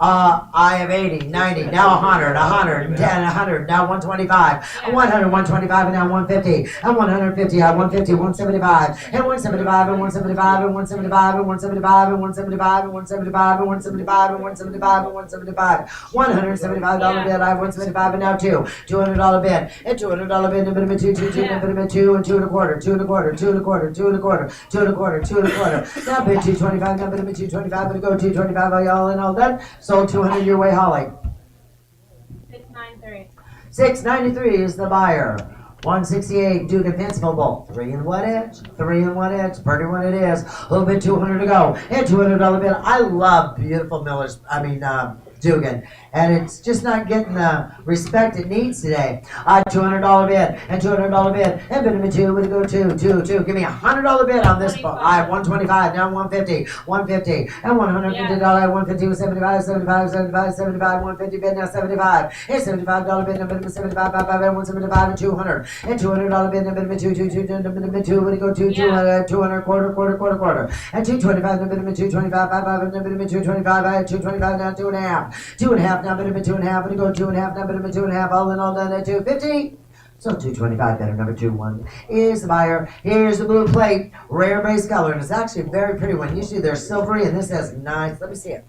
I have 80, 90, now 100, 110, 100, now 125, 100, 125, and now 150, and 150, 150, 175, and 175, and 175, and 175, and 175, and 175, and 175, and 175, and 175, and 175, $175 bid, I have 175, and now 2, $200 bid, and $200 bid, and minimum 2, 2, 2, and minimum 2, and 2 and a quarter, 2 and a quarter, 2 and a quarter, 2 and a quarter, 2 and a quarter, 2 and a quarter, now bid 225, now minimum 225, but go 225, are y'all in all done? Sold 200 your way, Holly. 693. 693 is the buyer. 168, Duke and Fanciful Bowl. 3 and 1 inch. 3 and 1 inch. Pretty one it is. A little bit 200 to go. And $200 bid. I love beautiful Miller's. Dugan. And it's just not getting the respect it needs today. $200 bid. And $200 bid. And bid number 2. Would go 2, 2, 2. Give me $100 bid on this. I have 125. Now 150. 150. And $150. 150 was 75, 75, 75, 75. 150 bid. Now 75. And $75 bid. And bid number 75, 175, and 200. And $200 bid. And bid number 2, 2, 2, 2. And bid number 2. Would go 2, 200, 200, quarter, quarter, quarter, quarter. And 225. And bid number 225, 5, and bid number 225. I had 225. Now 2.5. 2.5. Now bid number 2.5. And go 2.5. Now bid number 2.5. All in, all done at 250. So 225, bidder number 21 is the buyer. Here's the blue plate, rare base color, and it's actually a very pretty one. Usually they're silvery, and this has nice. Let me see it.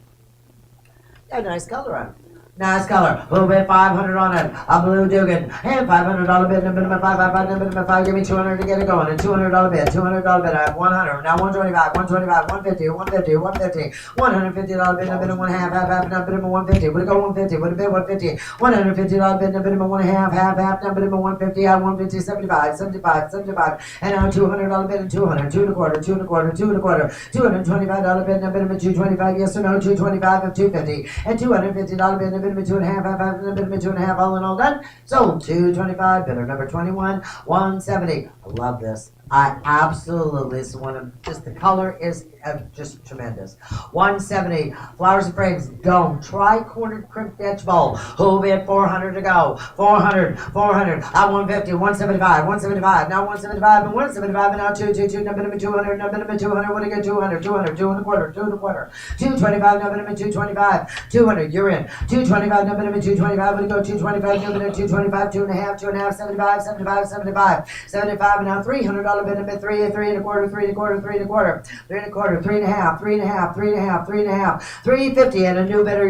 Got a nice color on it. Nice color. A little bit 500 on it. A blue Dugan. And $500 bid. And minimum 5, minimum 5. Give me 200 to get it going. And $200 bid. $200 bid. I have 100. Now 125, 125, 150, 150, 150. $150 bid. And minimum 1 half. Now minimum 150. Would it go 150? Would it bid 150? $150 bid. And minimum 1 half. Now minimum 150. I have 150, 75, 75, 75. And now $200 bid. And 200. 2 and a quarter. 2 and a quarter. 2 and a quarter. $225 bid. And minimum 225. Yes or no? 225 of 250. And $250 bid. Minimum 2.5, minimum 2.5, all in, all done. Sold 225, bidder number 21, 170. I love this. I absolutely, it's one of, just the color is just tremendous. 170, Flowers and Frames, Dome, tri-cornered crimped edge bowl. Who bid 400 to go? 400, 400, at 150, 175, 175, now 175 and 175, and now 222, number 200, number 200, what do you get? 200, 200, 2 and a quarter, 2 and a quarter, 225, number 225, 200, you're in. 225, number 225, what do you go? 225, number 225, 2 and a half, 2 and a half, 75, 75, 75, 75, and now $300 bid, number 3, 3 and a quarter, 3 and a quarter, 3 and a quarter, 3 and a quarter, 3 and a half, 3 and a half, 3 and a half, 3 and a half, 350, and a new bidder,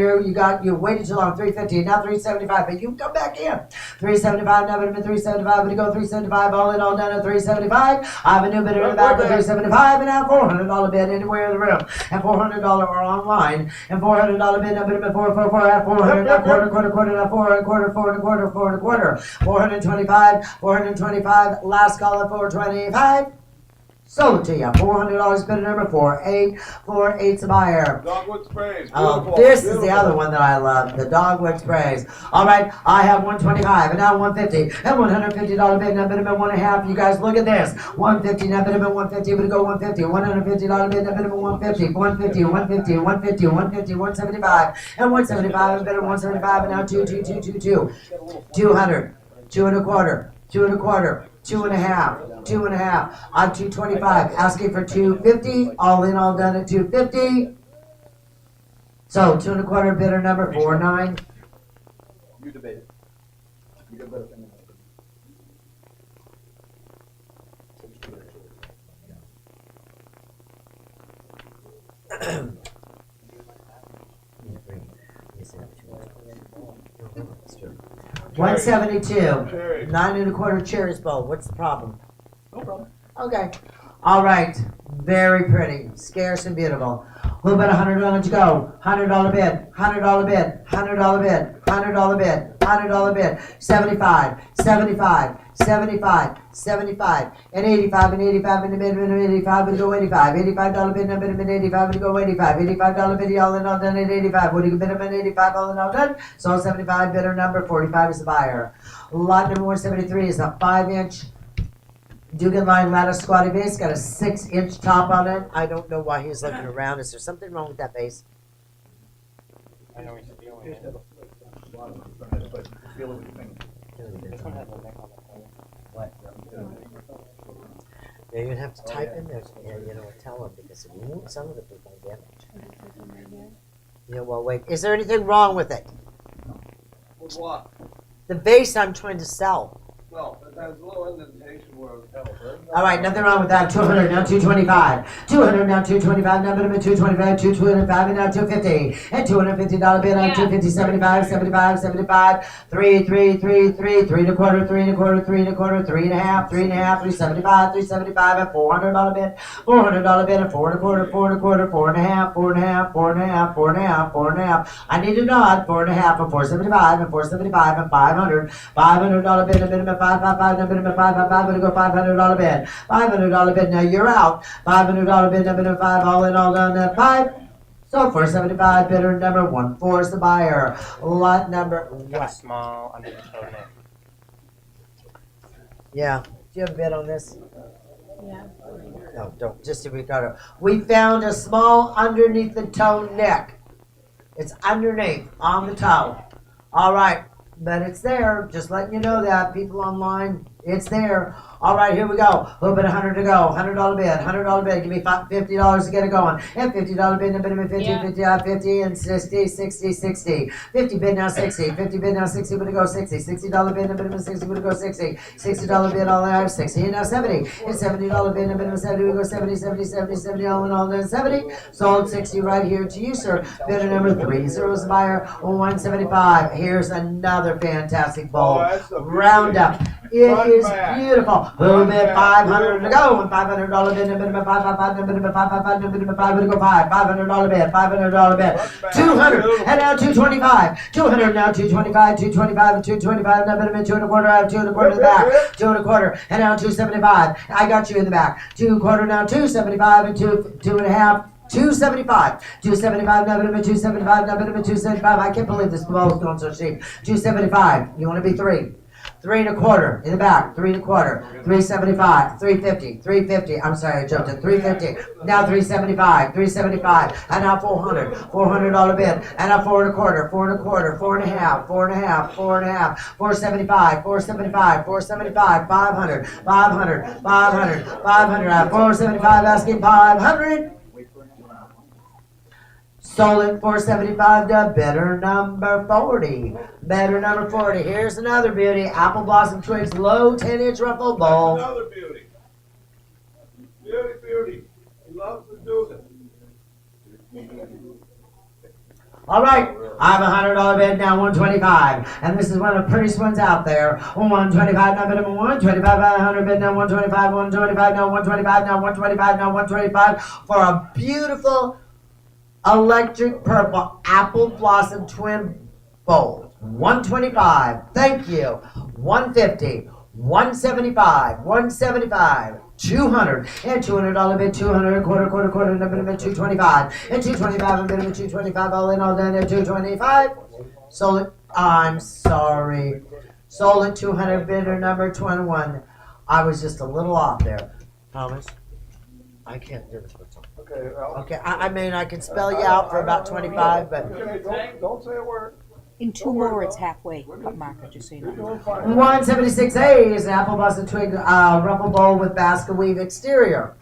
you waited too long, 350, now 375, but you can come back in. 375, now bid 375, we go 375, all in, all done at 375. I have a new bidder in the back of 375, and now $400 bid anywhere in the room, and $400 or online, and $400 bid, now bid 444 at 400, now quarter, now 4 and a quarter, 4 and a quarter, 4 and a quarter, 425, 425, last call at 425. Sold to you. $400 bid number 4848's a buyer. Dogwood sprays. Oh, Beautiful. this is Beautiful. the other one that I love, the dogwood sprays. All right, I have 125 and now 150 and $150 bid, now bid about 1.5. You guys look at this. 150, now bid about 150, but go 150, $150 bid, now bid about 150, 150, 150, 150, 150, 175, and 175, and bid at 175, and now 200, 2 and a quarter, 2 and a quarter, 2 and a half, 2 and a half, on 225, asking for 250, all in, all done at 250. So 2 and a quarter bidder number 49. You debate it. You got better opinion. One 172, Cherry. 9 and a quarter cherries bowl. What's the problem? No problem. Okay. All right. Very pretty, scarce and beautiful. Who bet $100 to go? $100 bid, $100 bid, $100 bid, $100 bid, $100 bid, 75, 75, 75, 75, and 85, and 85, and the bid, and 85, and go 85, $85 bid, and bid, 85, and go 85, $85 bid, all in all done at 85. What do you bid, and 85, all in all done? So 75, bidder number 45 is the buyer. Lot number 173 is a 5-inch Dugan line lattice squatty base, got a 6-inch top on it. I don't know why he's looking around. Is there something wrong with that base? I know he's feeling Just it. have a lot of them, but you can feel it with your fingers. This one has a neck on the corner. Yeah, you're gonna have to type in there, tell them, because if you won't, some of it will be damaged. Yeah, well, wait, is there anything wrong with it? With what? The base I'm trying to sell. No, it has a little indentation where it tells, right? All right, nothing wrong with that. 200, now 225. 200, now 225, now minimum 225, 225, and now 250. And $250 bid on 250, 75, 75, 75, 3, 3, 3, 3, 3 and a quarter, 3 and a quarter, 3 and a quarter, 3 and a half, 3 and a half, 375, 375, and $400 bid, $400 bid, and 4 and a quarter, 4 and a quarter, 4 and a half, 4 and a half, 4 and a half, 4 and a half, 4 and a half. I need a nod, 4 and a half, and 475, and 475, and 500, $500 bid, and minimum 555, and minimum 555, and go $500 bid, $500 bid. Now you're out. $500 bid, number 5, all in, all done at 5. So 475, bidder number 14 is the buyer. Lot number Got a what? small under the toe neck. Yeah. Do you have a bid on this? Yeah. No, don't. Just if we got it. We found a small underneath the toe neck. It's underneath on the toe. All right. But it's there. Just letting you know that. People online, it's there. All right, here we go. Who bid 100 to go? $100 bid. $100 bid. Give me $50 to get it going. And $50 bid. Bid 50, Yeah. 50, 50, and 60, 60, 60. 50 bid now 60. 50 bid now 60. Would it go 60? $60 bid. Bid 60. Would it go 60? $60 bid. All out 60. And now 70. And $70 bid. Bid 70. Would go 70, 70, 70, 70. All in all, then 70. Sold 60 right here to you, sir. Bidder number 30 is the buyer. 175. Here's another fantastic bowl. Oh, that's a beauty. Roundup. It Front is back. beautiful. Who Front bid back. 500 to go? And $500 bid. Minimum 555. Minimum 555. Minimum 5 would go 5. $500 bid. $500 bid. Front back. 200 Beautiful. and now 225. 200 now 225. 225 and 225. Now minimum 2 and a quarter. I have 2 and a quarter in the back. 2 and a quarter and now 275. I got you in the back. 2 quarter now 275 and 2 and a half. 275, 275, now minimum 275, now minimum 275. I can't believe this ball is going so cheap. 275. You want to be 3. 3.25 in the back, 3.25, 375, 350, 350. I'm sorry, I jumped at 350. Now 375, 375, and now 400, $400 bid, and now 4.25, 4.25, 4.5, 4.5, 4.5, 475, 475, 475, 500, 500, 500, 500, 475, asking 500. Sold it for 75 to bidder number 40. Bidder number 40. Here's another beauty. Apple Blossom Twigs low 10-inch ruffle bowl. Another beauty. Beauty. He loves to do this. All right, I have $100 bid now, 125, and this is one of the prettiest ones out there. 125 now, bid number 125, 100 bid now, 125, 125 now, 125 now, 125 now, 125 for a beautiful electric purple apple blossom twin bowl. 125. Thank you. 150. 175. 175. 200 and $200 bid, 200 quarter, and a bit of 225 and 225 and a bit of 225 all in all done at 225. Sold it. I'm sorry. Sold it 200 bidder number 21. I was just a little off there. Thomas, I can't do this with something. Okay, Ralph. Okay, I mean I can spell you out for about 25, but Okay, don't say a word. In two more, it's halfway cut marker, just so you You're know. doing fine. 176A is an apple blossom twig ruffle bowl with basket weave exterior.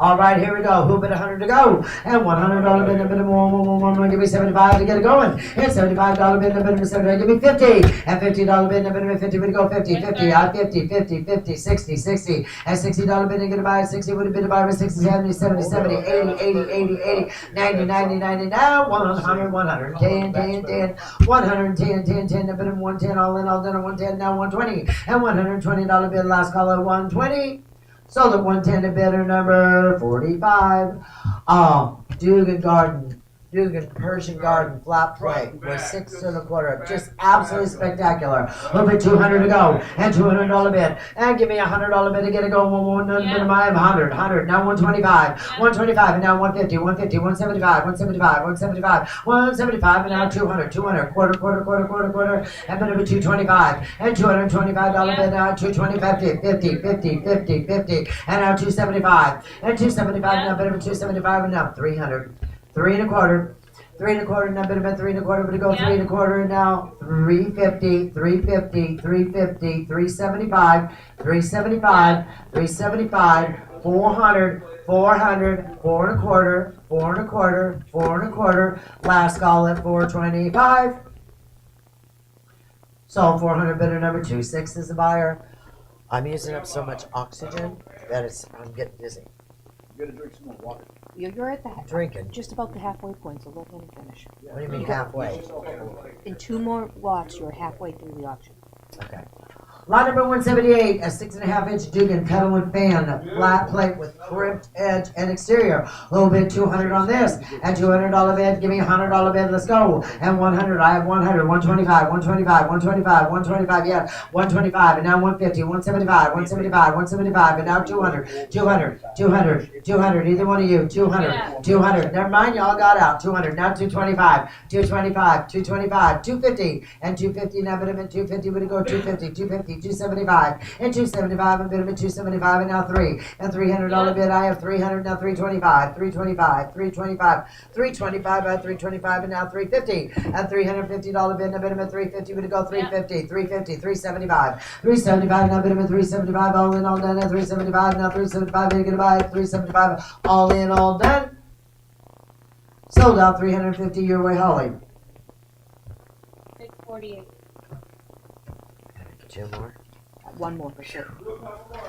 All right, here we go. Who bid 100 to go? And $100 bid, a bit more, give me 75 to get it going. And $75 bid, a bit of 75, give me 50. And $50 bid, a bit of 50, we go 50, 50, 50, 60, 60. And $60 bid, and get a buy, 60, would have been a buy, 60, 70, 70, 70, 80, 80, 80, 80, 90, 90, 90, now 100, 110, 10, 10, 110, 10, 10, a bit of 110, all in, all done at 110, now 120. And $120 bid, last call at 120. Sold at 110 to bidder number 45. Dugan Persian Garden flat plate with 6 1/4. Just absolutely spectacular. A little bit 200 to go and $200 bid. And give me $100 bid to get it going. One bid of my 100, now 125, 125 and now 150, 150, 175, 175, 175, 175 and now 200, quarter, and bid of 225 and $225 bid now 225, 50, and now 275 and 275 now bid of 275 and now 300. 3.25, 3.25, now bit of 3.25, but to go 3.25 now 350, 350, 350, 375, 375, 375, 400, 400, 4.25, 4.25, 4.25, last call at 425. Sold 400 bidder number 26 is the buyer. I'm using up so much oxygen that I'm getting dizzy. You gotta drink some more water. You're at the Drinking. just about the halfway point, so let him finish. What do you mean halfway? In two more lots, you're halfway through the auction. Okay. Lot number 178, a 6.5-inch Dugan Petalwood fan, flat plate with crimped edge and exterior. A little bit 200 on this, and $200 bid. Give me $100 bid. Let's go. And 100. I have 100, 125, 125, 125, 125. Yeah, 125, and now 150, 175, 175, 175, and now 200, 200, 200, 200. Either one of you, 200, 200. Never mind, y'all got out. 200. Now 225, 225, 225, 250, and 250. Now bid him at 250. We're gonna go 250, 250. 275 and 275 and bid of 275 and now 3 and $300 bid. I have 300 now 325, 325, 325, 325 by 325 and now 350 and $350 bid. Now bid of 350. We're gonna go 350, 350, 375, 375 now bid of 375 all in all done at 375 now 375. Bid gonna buy 375 all in all done. Sold out 350 your way, Holly. 648. Two more. One more for sure.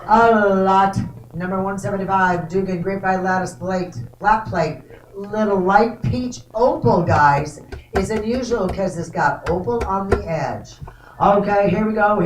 A lot. Number 175, Dugan Grapevine Lattice Plate, flat plate, little light peach opal, guys. It's unusual because it's got opal on the edge. Okay, here we go.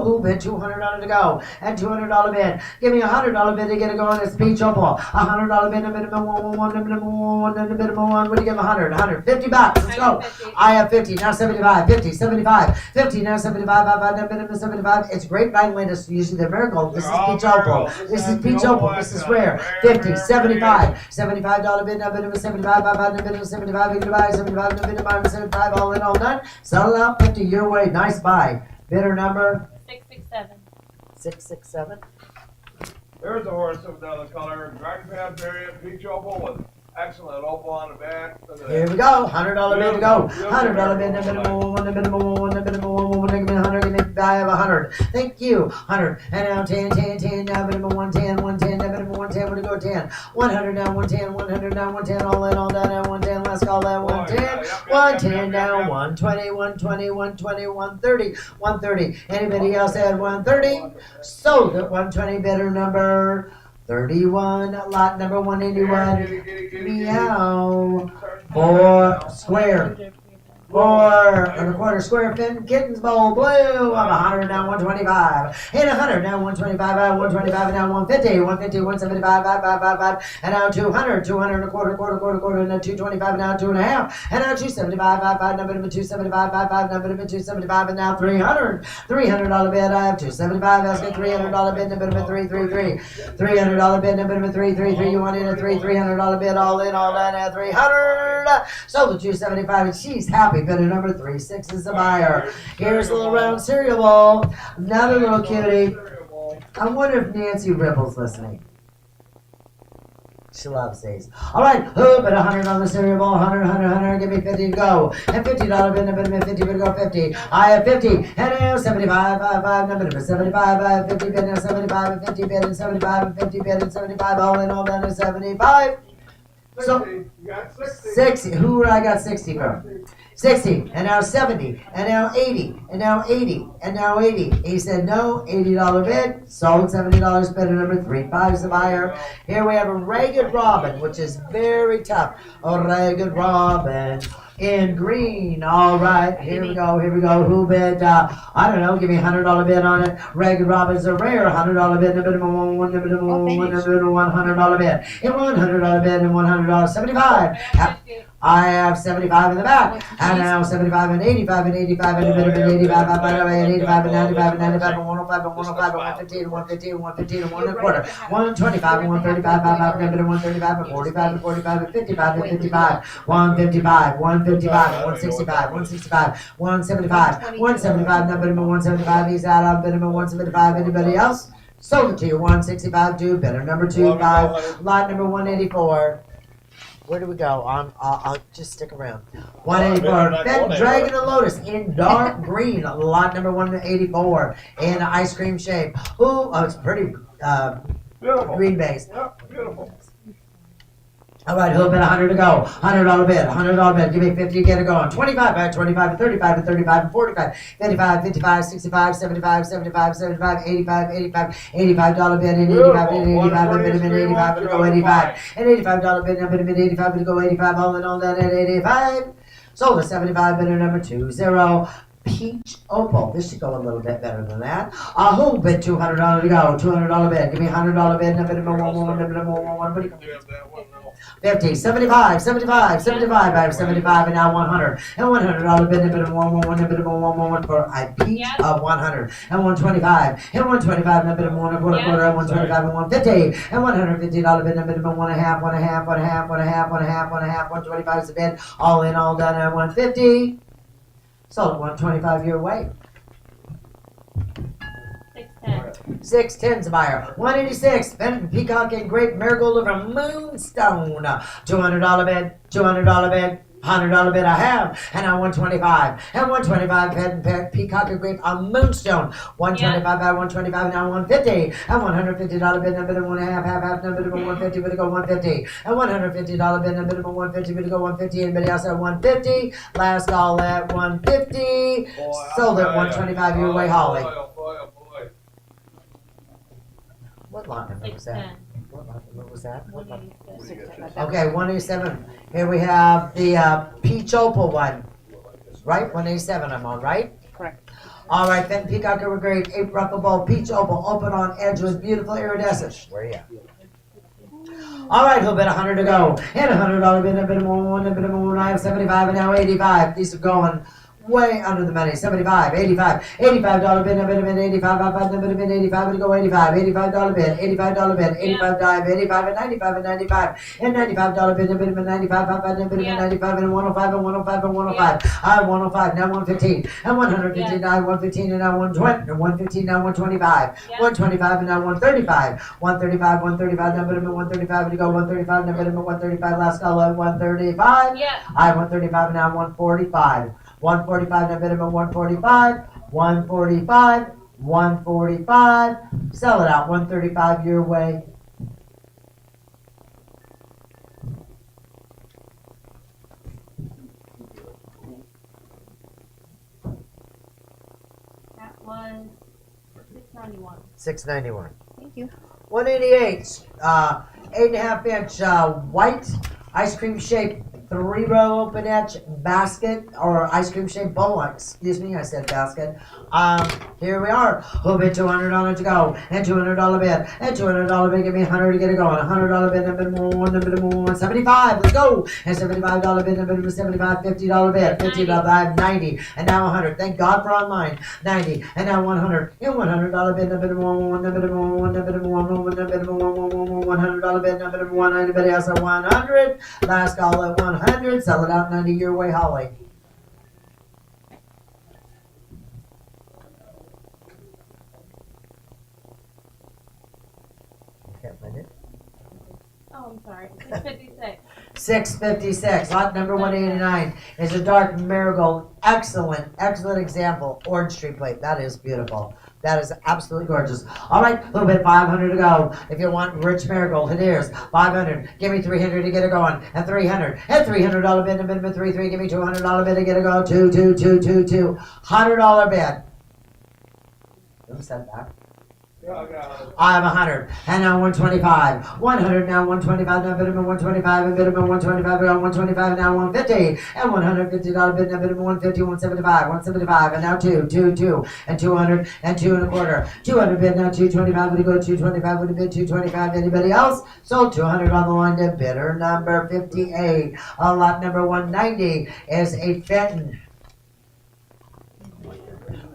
Who bid 200 on it to go? And $200 bid. Give me $100 bid to get it going. It's peach opal. $100 bid, a minimum one, a minimum one. What do you give 100? 150 bucks. Let's go. I have 50, now 75, 50, 75, 50, now 75, now minimum 75. It's grapevine lettuce, usually the miracle. This is peach opal. This is peach opal. This is rare. 50, 75, $75 bid, now minimum 75, now minimum 75, bid buy 75, now minimum 75, all in, all done. Sell it out 50 your way. Nice buy. Bidder number 667. 667. There's a horse of another color, Dragon Path variant, peach opal with excellent opal on the back. Look at Here that. we go. $100 bid to go. Beautiful, $100 bid, beautiful. the minimum one, the minimum one, the minimum one, give me 100, give me 100. Thank you. 100. And now 10, 10, 10, now minimum 110, 110, now minimum 110, we're to go 10. 100 now 110, 100 now 110, all in, all down at 110, let's call that 110. 110 now 120, 120, 120, 130, 130. Anybody else at 130? Sold at 120, bidder number 31, lot number 181. Meow. 4 square. 4 1/4 square fin kittens bowl blue of 100 now 125 and 100 now 125 125 now 150 150 175 5 and now 200 200 and a quarter and now 225 now 2.5 and now 275 5 number 275 5 number 275 and now 300 $300 bid. I have 275 asking $300 bid number 333 $300 bid number 333. You want in a $300 bid all in all done at 300. So the 275 and she's happy. Bidder number 36 is the buyer. Here's a little round cereal bowl. Another little cutie. I wonder if Nancy Ripple's listening. She loves these. All right, who bet 100 on the cereal bowl? 100, 100, 100. Give me 50 to go. And $50 bid number 50 bid to go 50. I have 50. And now 75, 5 number 75. I have 50 bid and 75 and 50 bid and 75 and 50 bid and 75. All in all done is 75. So, You got 60. 60. Who I got 60 from? 60, and now 70, and now 80, and now 80, and now 80. He said no, $80 bid, sold $70, bidder number 35 is the buyer. Here we have a Ragged Robin, which is very tough. A Ragged Robin in green. All right, here we go. Who bid? I don't know. Give me $100 bid on it. Ragged Robin's a rare $100 bid. The minimum one, the minimum one, the minimum $100 bid. And $100 bid and $100. 75. 50. I have 75 in the back, and now 75 and 85 and 85 and a bit of an 85, and 85 and 95 and 95 and 105 and 105 and 115 and 115 and 115 and 1 1/4, 125 and 135, 5 and a bit of 135 and 45 and 45 and 55 and 55, 155, 155, 165, 165, 175, 175, number 175, he's out of bit of 175, anybody else? Sold it to you, 165, do bidder number 25, lot number 184. Where do we go? I'll just stick around. 184. Then Dragon and Lotus in dark green. Lot number 184 in ice cream shape. Ooh, oh, it's pretty Beautiful. green base. Yep, beautiful. All right, a little bit, 100 to go. $100 bid, $100 bid. Give me 50 to get it going. 25, 25, 35, 35, 45, 55, 55, 65, 75, 75, 75, 85, 85, $85 bid, and 85, and 85, and 85, and go 85, and $85 bid, and 85, and go 85, all in all that at 85. Sold a 75 bidder number 20. Peach Opal. This should go a little bit better than that. Who bid $200 to go? $200 bid. Give me $100 bid. Number 1. What do you 50, 75, 75, 75, I have 75, and now 100. And $100 bid, number 1 for a peach of 100. And 125, and 125, number 1 1/4, and 125, and 150. And $150 bid, number 1.5, 1.5, 1.5, 1.5, 1.5, 1.5, 125 is the bid. All in, all done at 150. Sold at 125 your way. 610. 610's a buyer. 186, Fenton Peacock and Great Marigold over Moonstone. $200 bid, $200 bid, $100 bid I have. And now 125. And 125, Fenton Peacock and Great on Moonstone. 125 by 125, now 150. And $150 bid, number 1.5, half, number 150, but to go 150. And $150 bid, number 150, but to go 150. Anybody else at 150? Last call at 150. Sold at 125 your way, Holly. What lot number was that? 610. What lot number was that? 186. Okay, 187. Here we have the Peach Opal one. Right? 187 I'm on, right? Correct. All right, then Peacock River Grape, April Bowl, Peach Opal, open on edge with beautiful iridescent. Where are you at? All right, who'll bid 100 to go? And $100 bid, a bit more, a bit more. I have 75 and now 85. These are going way under the money. 75, 85, $85 bid, number bid, 85, number bid, 85, to go 85, $85 bid, $85 bid, 85 dive, 85 and 95 and 95, and $95 bid, number bid, 95, number bid, 95 and 105 and 105 and 105, 105, now 115, and 115, now 115, and now 120, and 115, now 125, 125, and now 135, 135, 135, number bid, 135, to go 135, number bid, 135, last call at 135, I have 135, and now 145. 145, now minimum 145, 145, 145, sell it out, 135 your way. That was 691. 691. Thank you. 188, 8.5 inch white ice cream shaped 3-row open edge basket or ice cream shaped bowl. Excuse me, I said basket. Here we are. Who bid $200 to go? And $200 bid. And $200 bid. Give me $100 to get it going. $100 bid. Number one. 75. Let's go. And $75 bid. Number 75. $50 bid. $50. 90. And now 100. Thank God for online. 90. And now 100. And $100 bid. Number one. $100 bid. Number one. Anybody else at 100? Last call at 100. Sell it out 90 your way, Holly. Can't find it. Oh, I'm sorry. 656. 656. Lot number 189 is a dark marigold. Excellent example. Orange Street plate. That is beautiful. That is absolutely gorgeous. All right, a little bit, 500 to go. If you want rich marigold, it is 500. Give me 300 to get it going. And 300. And $300 bid, minimum 33. Give me $200 bid to get it going. $2. $100 bid. Let me send it back. I have 100, and now 125. 100 now 125, now minimum 125, and minimum 125, and 125, now 150, and $150 bid, now minimum 150, 175, 175, and now 2, and 200, and 2 and a quarter. 200 bid, now 225, would you go 225, would you bid 225, anybody else? Sold 200 on the line to bidder number 58. Lot number 190 is a Fenton.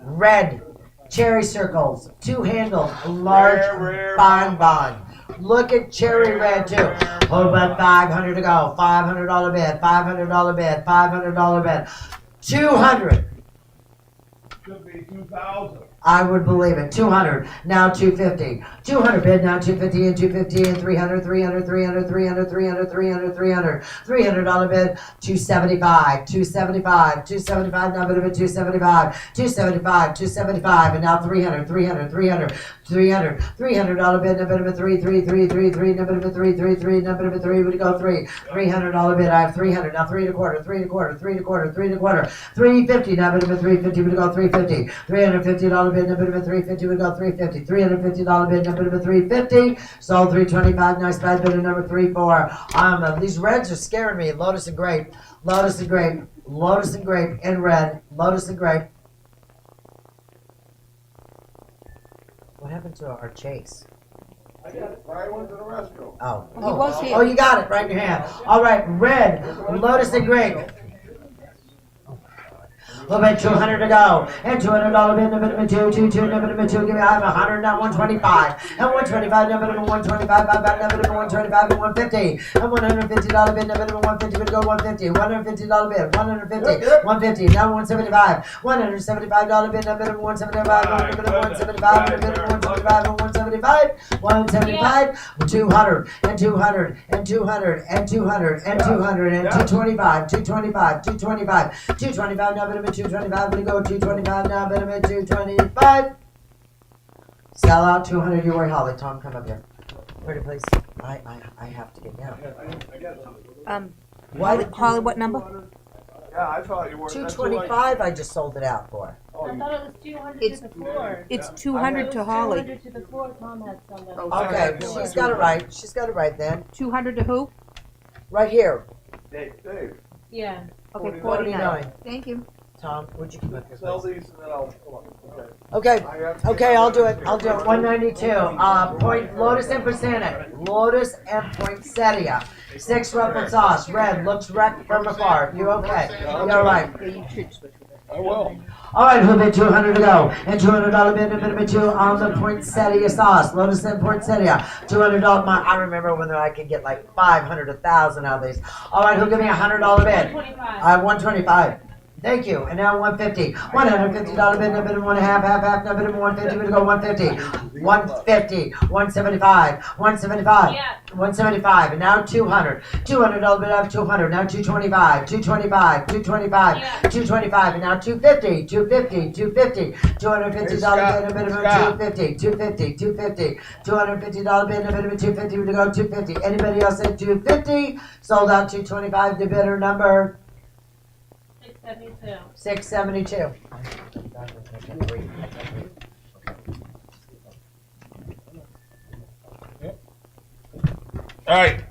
Red. Cherry circles, 2-handled, large bonbon. Look at cherry red too. Oh, but 500 to go. $500 bid. $500 bid. $500 bid. 200. Should be 2,000. I would believe it. 200. Now 250. 200 bid. Now 250 and 250 and 300. $300 bid. 275. 275 now bid of it. 275. 275 and now 300 bid. Now bid of it. 3 number of it. 3 number of it. 3 would go 3. $300 bid. I have 300 now. 3 and a quarter. 350 now bid of it. 350 would go 350. $350 bid. Number of it. 350 would go 350. $350 bid. Number of it. 350. Sold 325. Nice price bid of number 34. These reds are scaring me. Lotus and grape. Lotus and grape in red. Lotus and grape. What happened to our chase? I got it. Brian went to the restroom. Oh. He was here. Oh, you got it right in your hand. All right, red. Lotus and grape. We'll bet 200 to go. And $200 bid, number 2, number 2. Give me, I have 100, now 125. And 125, number 125, number 125, and 150. And $150 bid, number 150 would go 150. $150 bid, 150, 150, now 175. $175 bid, number 175, number 175, number 175, and 175. 175, 200, and 200, and 200, and 200, and 200, and 225, 225, number 225, we go 225 now, minimum 225. Sell out 200 your way, Holly. Tom, come up here. Pretty please. I have to get down. What? Holly, what number? Yeah, I thought you were. 225 I just sold it out for. I thought it was 200 It's- to the floor. It's 200 to Holly. 200 to the floor. Tom had some that. Okay, she's got it right. She's got it right then. 200 to who? Right here. Dave, Yeah. Okay, 49. 49. Thank you. Tom, would you come up here, sell please? these and then I'll. Okay. Okay, I'll do it. 192. Point Lotus and poinsettia. 6 ruffled sauce. Red looks wrecked from afar. You okay? You're right. Yeah, you should switch with it. I will. All right, who bid 200 to go? And $200 bid, and bid 2 on the poinsettia sauce. Lotus and poinsettia. $200. I remember when I could get like 500, 1,000 out of these. All right, who'll give me a $100 bid? 125. 125. Thank you. And now 150. $150 bid, no bid, one half, no bid, 150. We go 150. 150. 175. 175. Yeah. 175. And now 200. $200 bid, I have 200. Now 225. 225. 225. Yeah. 225. And now 250. 250. 250. $250 bid, a bid, Scott. 250. 250. 250. $250 bid, a bid, 250. We go 250. Anybody else at 250? Sold out 225. The bidder number 672. 672. All right.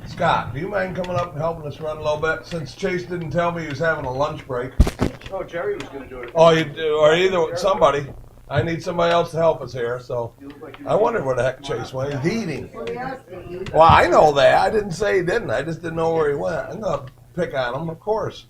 Scott, do you mind coming up and helping us run a little bit? Since Chase didn't tell me he was having a lunch break. Oh, Jerry was gonna do it. Oh, you do, or either somebody. I need somebody else to help us here, so You look like you- I wondered where the heck Chase went. He's eating. Well, he has to eat. Well, I know that. I didn't say he didn't. I just didn't know where he went. I'm gonna pick on him, of course.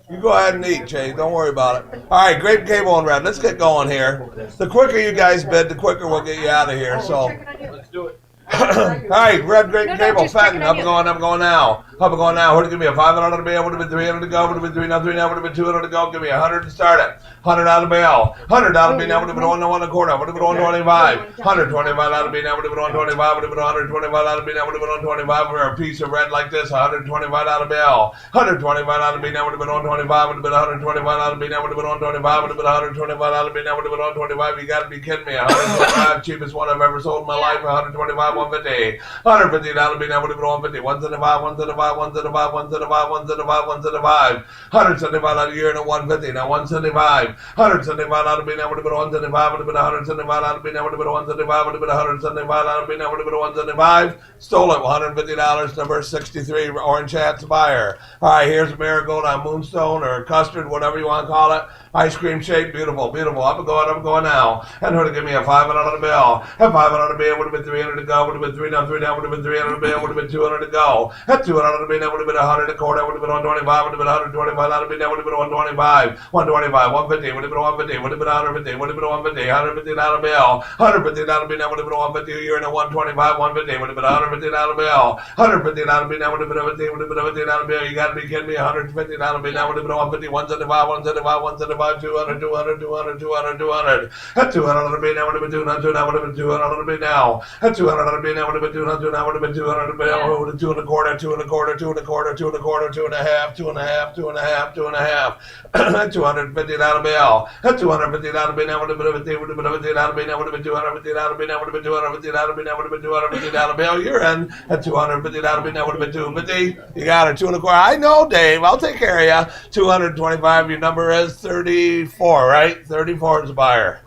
You go ahead and eat, Chase. Don't worry about it. All right, grape, cable, and red. Let's get going here. The quicker you guys bid, the quicker we'll get you out of here. So. Let's do it. All right, red, grape, No, cable, just checking fatten. on Up you. going, up going now. Up going now. Who'd give me a 500 to bail? Would have been 300 to go. Would have been 300 now. Would have been 200 to go. Give me 100 to start it. 100 out of bail. 100 out of bail now. Would have been 1 to 1 a quarter. Would have been 125. 125 out of bail now. Would have been 125. Would have been 125 out of bail now. Would have been 125 for a piece of red like this. 125 out of bail. 125 out of bail now. Would have been 125. Would have been 125 out of bail now. Would have been 125. Would have been 125 out of bail now. Would have been 125. You got to be kidding me. 125, cheapest one I've ever sold in my life. 125, 150. 150 out of bail now. Would have been 150. 175, 175, 175, 175, 175, 175. 175 out of year and a 150. Now 175. 175 out of bail now. Would have been 175. Would have been 175 out of bail now. Would have been 175. Would have been 175 out of bail now. Would have been 175. Stole it. $150. Number 63. Orange Hat's buyer. All right. Here's a marigold on moonstone or custard, whatever you want to call it. Ice cream shape. Beautiful. Beautiful. Up and going now. And who to give me a 500 on the bill? A 500 on the bill would have been 300 to go. Would have been 3 down, 3 down. Would have been 300 on the bill. Would have been 200 to go. At 200 on the bill, would have been 100 a quarter. Would have been 125. Would have been 125 on the bill. Would have been 125. 125. 150. Would have been 150. Would have been 150. Would have been 150. 150 on the bill. 150 on the bill. Would have been 150 a year and a 125. 150. Would have been 150 on the bill. 150 on the bill. Would have been 150. Would have been 150 on the bill. You got to be kidding me. 150 on the bill. Would have been 150. 175. 175. 175. 200. 200. 200. 200. 200. At 200 on the bill. Would have been 200. Now would have been 200 on the bill now. At 200 on the bill. Would have been 200. Now would have been 200 on the bill. Would have been 2 and a quarter. 2 and a quarter. 2 and a quarter. 2 and a quarter. 2 and a half. 2 and a half. 2 and a half. 2 and a half. At 250 on the bill. At 250 on the bill. Now would have been 50. Would have been 50 on the bill. Now would have been 250 on the bill. Now would have been 250 on the bill. Now would have been 250 on the bill. You're in. At 250 on the bill. Now would have been 250. You got it. 2 and a quarter. I know, Dave. I'll take care of you. 225. Your number is 34, right? 34 is the buyer.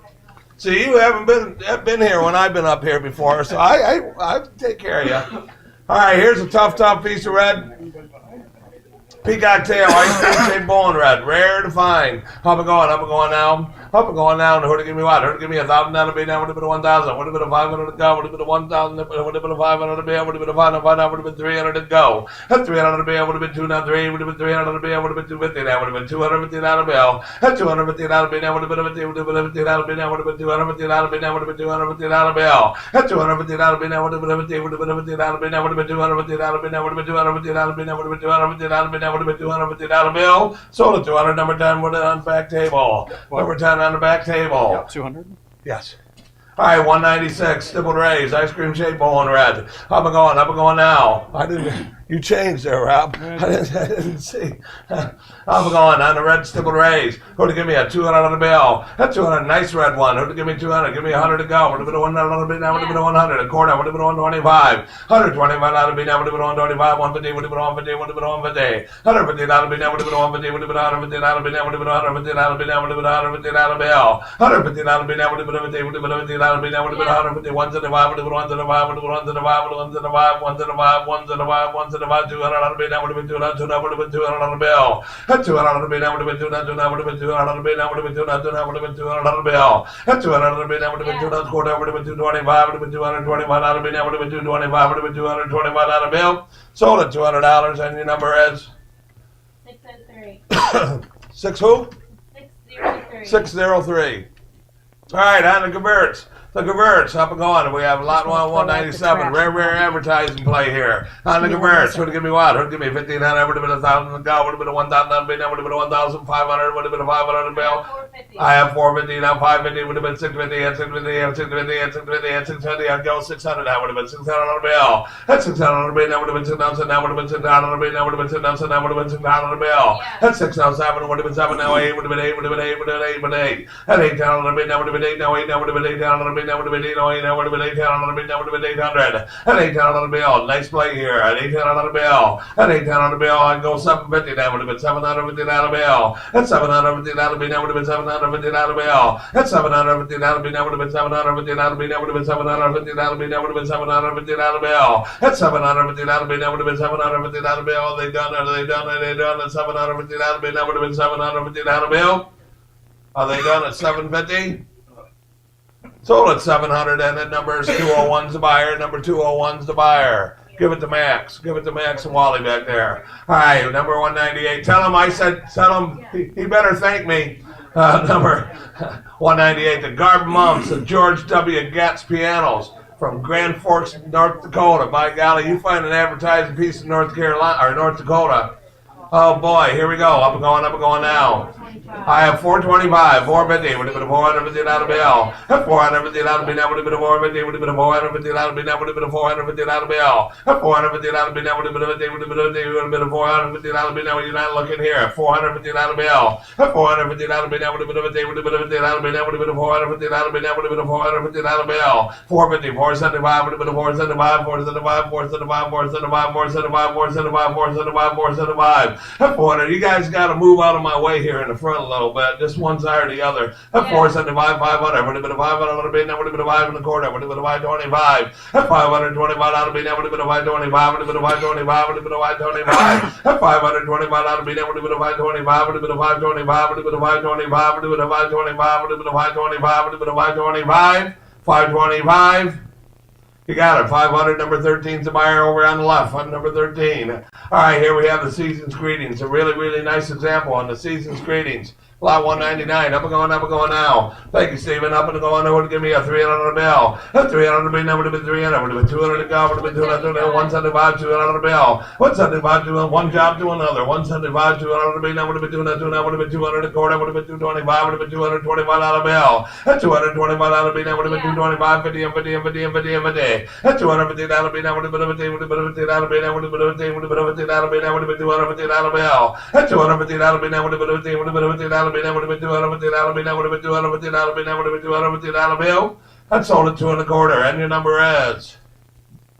See, you haven't been here when I've been up here before, so I take care of you. All right, here's a tough piece of red. Peacock tail, ice cream shaped bowling red, rare to find. Up and going now. Up and going now. And who to give me what? Who to give me 1,000 down to be now? Would have been a 1,000. Would have been a 500 to go. Would have been a 1,000. Would have been a 500 to be. Would have been a 500. Would have been 300 to go. At 300 to be. Would have been 2 now 3. Would have been 300 to be. Would have been 250 now. Would have been 250 down to bill. At 250 down to be now. Would have been 50. Would have been 50 down to be now. Would have been 250 down to be now. Would have been 250 down to bill. At 250 down to be now. Would have been 50. Would have been 50 down to be now. Would have been 250 down to be now. Would have been 250 down to be now. Would have been 250 down to be now. Would have been 250 down to bill. Sold at 200. Number 10 with it on the back table. Number 10 on the back table. Yep, 200. Yes. All right, 196, stippled rays, ice cream shaped bowling red. Up and going now. I didn't. You changed there, Rob. I didn't see. Up and going on the red stippled rays. Who to give me a 200 on the bill? That 200, nice red one. Who to give me 200? Give me 100 to go. Would have been a 100 on the bill now. Would have been a 100. A quarter. Would have been 125. 125 on the bill now. Would have been 125. 150. Would have been 150. Would have been 150. 150 on the bill now. Would have been 150. Would have been 150 on the bill now. Would have been 150 on the bill now. Would have been 150 on the bill. 150 on the bill now. Would have been 150. Would have been 150 on the bill now. Would have been 150. 175. Would have been 175. Would have been 175. Would have been 175. 175. 175. 200 on the bill now. Would have been 200. 200. Would have been 200 on the bill. 200 on the bill now. Would have been 200. 200. Would have been 200 on the bill now. Would have been 200. 200. Would have been 200 on the bill. 200 on the bill now. Would have been 200. Quarter. Would have been 225. Would have been 225 on the bill now. Would have been 225. Would have been 225 on the bill. Sold at $200, and your number is 603. 6 who? 603. 603. All right, on the converts. The converts, up and going. We have lot 197. Rare advertising play here. On the converts, would have given me what? Would have given me 1,500, would have been 1,000 to go, would have been 1,000, would have been 1,500, would have been 500 bill. 450. I have 450, now 550, would have been 650, and 650, and 650, and 650, and 650, I'd go 600, that would have been 600 on a bill. That's 600 on a bill, that would have been 6,000, that would have been 600 on a bill, that would have been 6,000, that would have been 600 on a bill. That's 6,007, would have been 7, now 8, would have been 8, would have been 8, would have been 8, would have been 8. At 8 down on a bill, that would have been 8, now 8, that would have been 8 down on a bill, that would have been 8, now 8, that would have been 8 down on a bill, that would have been 800. At 8 down on a bill, nice play here. At 8 down on a bill, at 8 down on a bill, I'd go 750, that would have been 750 down a bill. At 750 down a bill, that would have been 750 down a bill. At 750 down a bill, that would have been 750 down a bill, that would have been 750 down a bill, that would have been 750 down a bill. At 750 down a bill, that would have been 750 down a bill. Are they done? Are they done? Are they done? At 750 down a bill, that would have been 750 down a bill. Are they done at 750? Sold at 700, and that number is 201's the buyer. Number 201's the buyer. Give it to Max. Give it to Max and Wally back there. All right, number 198. Tell him I said, tell him he better thank me. Number 198, the Garden Mums of George W. Gatz Pianos from Grand Forks, North Dakota. By golly, you find an advertising piece in North Carolina or North Dakota. Oh boy, here we go. Up and going now. I have 425, 450, would have been a 450 out of bill. 450 out of bill, that would have been a 450, would have been a 450 out of bill, that would have been a 450 out of bill. 450 out of bill, that would have been a 50, would have been a 50, would have been a 450 out of bill, now you're not looking here. 450 out of bill. 450 out of bill, that would have been a 50, would have been a 50 out of bill, that would have been a 450 out of bill, that would have been a 450 out of bill. 450, 475, would have been a 475, 475, 475, 475, 475, 475, 475, 475. 400. You guys got to move out of my way here in the front a little bit. Just one side or the other. 475, 500. Would have been a 500 on a bid. That would have been a 5 and a quarter. Would have been a 525. 525 out of bid. That would have been a 525. Would have been a 525. Would have been a 525. 525 out of bid. That would have been a 525. Would have been a 525. Would have been a 525. Would have been a 525. Would have been a 525. Would have been a 525. 525. You got it. 500, number 13's the buyer over on the left on number 13. All right, here we have the season's greetings. A really, really nice example on the season's greetings. Lot 199, up and going now. Thank you, Stephen. Up and going, would give me a 300 on a bill. A 300 on a bill, that would have been 300. Would have been 200 to go, would have been 200, 175, 200 on a bill. 175, 200, one job to another. 175, 200 on a bill, that would have been 200, 200, would have been 200 a quarter, would have been 225, would have been 225 on a bill. A 225 on a bill, that would have been 225, 50 and 50 and 50 and 50 and 50. A 250 on a bill, that would have been a 50, would have been a 50 on a bill, that would have been a 50, would have been a 50 on a bill, that would have been 250 on a bill. A 250 on a bill, that would have been a 50, would have been a 50 on a bill, that would have been 200. That would have been $250, that would have been $250 bill. That's sold at 2 and a quarter, and your number is